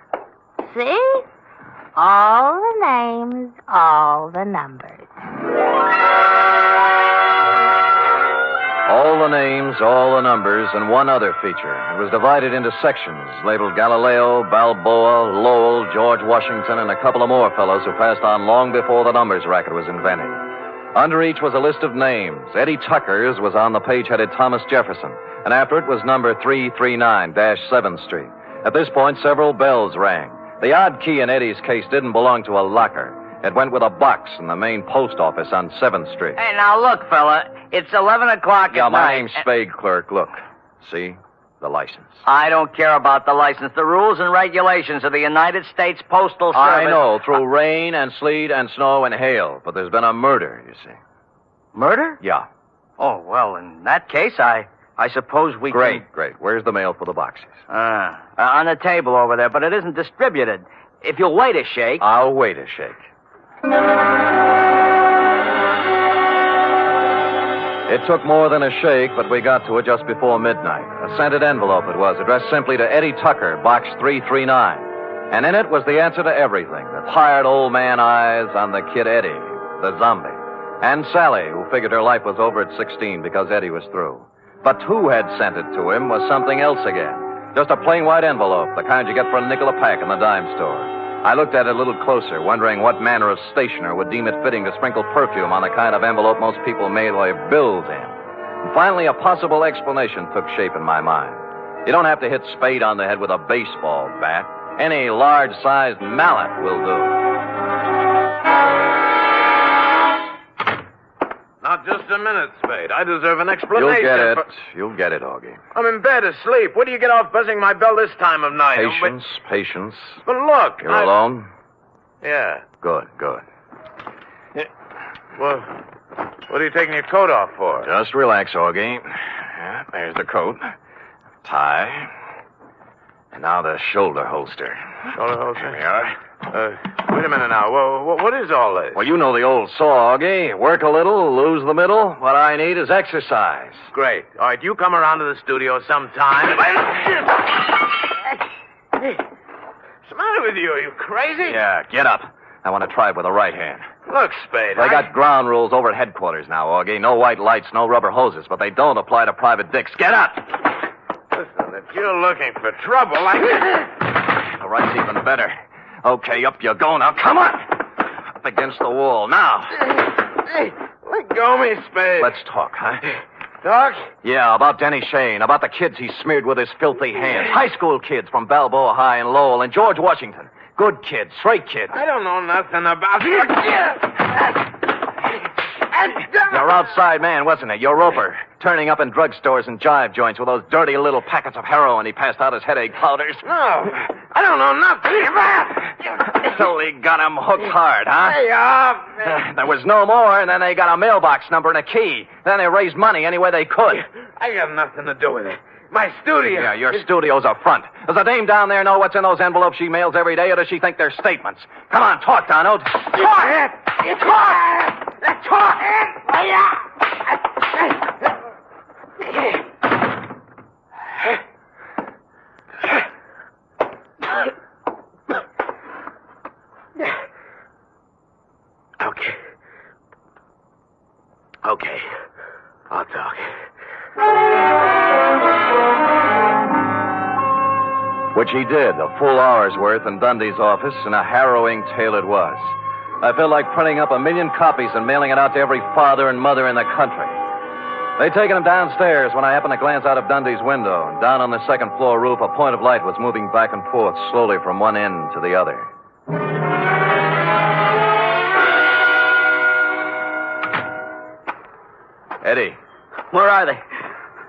See? All the names, all the numbers. All the names, all the numbers, and one other feature. It was divided into sections, labeled Galileo, Balboa, Lowell, George Washington, and a couple of more fellows who passed on long before the numbers racket was invented. Under each was a list of names. Eddie Tucker's was on the page headed Thomas Jefferson, and after it was number 339-7th Street. At this point, several bells rang. The odd key in Eddie's case didn't belong to a locker. It went with a box in the main post office on 7th Street. Hey, now look, fella. It's 11 o'clock Yeah, at night. my name's Spade, clerk. Look. See? The license. I don't care about the license. The rules and regulations of the United States Postal Service. I know, through rain and sleet and snow and hail. But there's been a murder, you see. Murder? Yeah. Oh, well, in that case, I suppose we can... Great. Where's the mail for the boxes? On the table over there, but it isn't distributed. If you'll wait a shake... I'll wait a shake. It took more than a shake, but we got to it just before midnight. A scented envelope it was, addressed simply to Eddie Tucker, Box 339. And in it was the answer to everything. The tired old man eyes on the kid Eddie, the zombie. And Sally, who figured her life was over at 16 because Eddie was through. But who had sent it to him was something else again. Just a plain white envelope, the kind you get for a nickel a pack in the dime store. I looked at it a little closer, wondering what manner of stationer would deem it fitting to sprinkle perfume on the kind of envelope most people mail their bills in. And finally, a possible explanation took shape in my mind. You don't have to hit Spade on the head with a baseball bat. Any large-sized mallet will do. Not just a minute, Spade. I deserve an explanation. You'll get it, Augie. I'm in bed asleep. What do you get off buzzing my bell this time of night? Patience. But look. You're alone? Yeah. Good. Yeah. Well, what are you taking your coat off for? Just relax, Augie. Yeah, there's the coat. Tie. And now the shoulder holster. Shoulder holster? Here we are. Wait a minute now. What is all this? Well, you know the old saw, Augie. Work a little, lose the middle. What I need is exercise. Great. All right, you come around to the studio sometime. What's the matter with you? Are you crazy? Yeah, get up. I want to try it with the right hand. Look, Spade, They got ground rules over at headquarters now, Augie. No white lights, no rubber hoses, but they don't apply to private dicks. Get up! Listen, if you're looking for trouble, The right's even better. Okay, up you go now. Come on! Up against the wall. Now. Hey, let go of me, Spade. Let's talk, huh? Talk? Yeah, about Denny Shane, about the kids he smeared with his filthy hands. High school kids from Balboa High and Lowell and George Washington. Good kids, straight kids. I don't know nothing about you. Your outside man, wasn't it? Your roper. Turning up in drugstores and jive joints with those dirty little packets of heroin he passed out as headache powders. No, I don't know nothing about. So he got him hooked hard, huh? Hey, off. There was no more, and then they got a mailbox number and a key. Then they raised money any way they could. I got nothing to do with it. My studio. Yeah, your studio's a front. Does the dame down there know what's in those envelopes she mails every day, or does she think they're statements? Come on, talk, Donald. Talk! Talk! Okay. I'll talk. Which he did, a full hour's worth in Dundee's office, and a harrowing tale it was. I felt like printing up 1 million copies and mailing it out to every father and mother in the country. They'd taken him downstairs when I happened to glance out of Dundee's window, and down on the second floor roof, a point of light was moving back and forth slowly from one end to the other. Eddie. Where are they?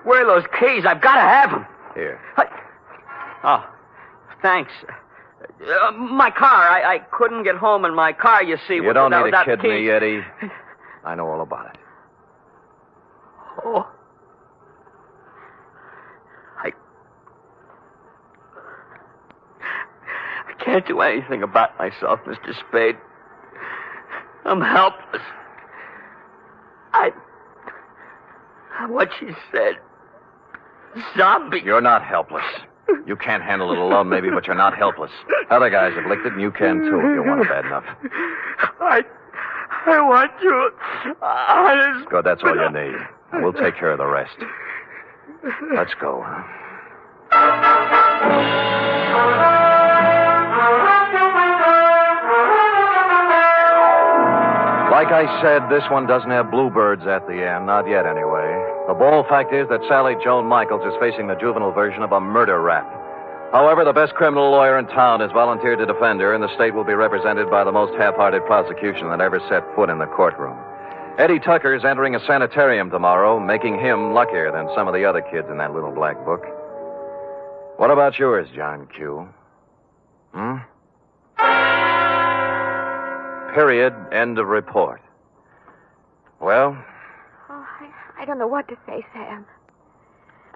Where are those keys? I've got to have them. Here. Oh, thanks. My car. I couldn't get home in my car, you see. You don't need to without kid the me, Eddie. I know all about it. Oh, can't do anything about myself, Mr. Spade. I'm helpless. What she said. Zombie. You're not helpless. You can't handle it alone, maybe, but you're not helpless. Other guys have licked it, and you can, too, if you want it bad enough. I want you. Honest. Good, that's all you need. We'll take care of the rest. Let's go, huh? Like I said, this one doesn't have bluebirds at the end. Not yet, anyway. The bold fact is that Sally Joan Michaels is facing the juvenile version of a murder rap. However, the best criminal lawyer in town has volunteered to defend her, and the state will be represented by the most half-hearted prosecution that ever set foot in the courtroom. Eddie Tucker's entering a sanitarium tomorrow, making him luckier than some of the other kids in that little black book. What about yours, John Q? Period. End of report. Well? Oh, I don't know what to say, Sam.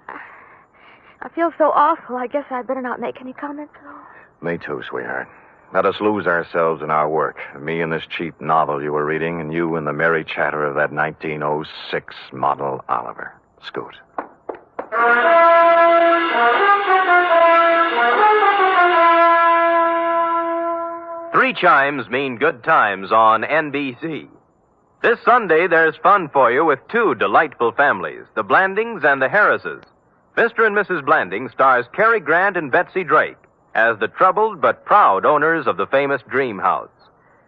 I feel so awful. I guess I'd better not make any comments at all. Me too, sweetheart. Let us lose ourselves in our work. Me in this cheap novel you were reading, and you in the merry chatter of that 1906 model Oliver. Scoot. 3 chimes mean good times on NBC. This Sunday, there's fun for you with 2 delightful families, the Blandings and the Harrises. Mr. and Mrs. Blanding stars Cary Grant and Betsy Drake as the troubled but proud owners of the famous Dream House.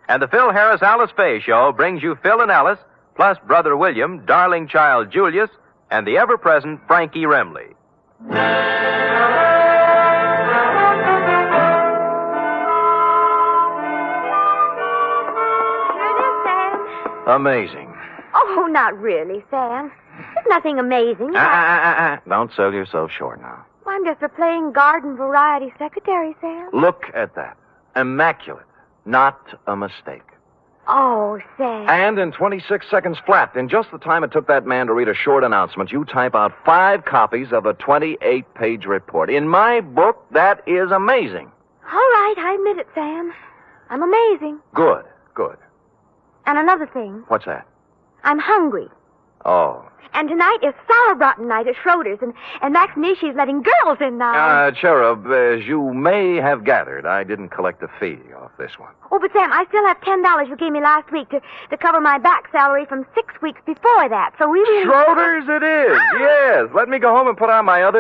And the Phil Harris Alice Faye Show brings you Phil and Alice, plus Brother William, darling child Julius, and the ever-present Frankie Remley. Amazing. Oh, not really, Sam. There's nothing amazing. Don't sell yourself short now. I'm just a plain garden variety secretary, Sam. Look at that. Immaculate. Not a mistake. Oh, Sam. And in 26 seconds flat, in just the time it took that man to read a short announcement, you type out 5 copies of a 28-page report. In my book, that is amazing. All right, I admit it, Sam. I'm amazing. Good. And another thing. What's that? I'm hungry. Oh. And tonight is sauerbraten night at Schroeder's, and Max Nishi's letting girls in now. Cherub, as you may have gathered, I didn't collect a fee off this one. Oh, but Sam, I still have $10 you gave me last week to cover my back salary from 6 weeks before that, so we really... Schroeder's it is, yes. Let me go home and put on my other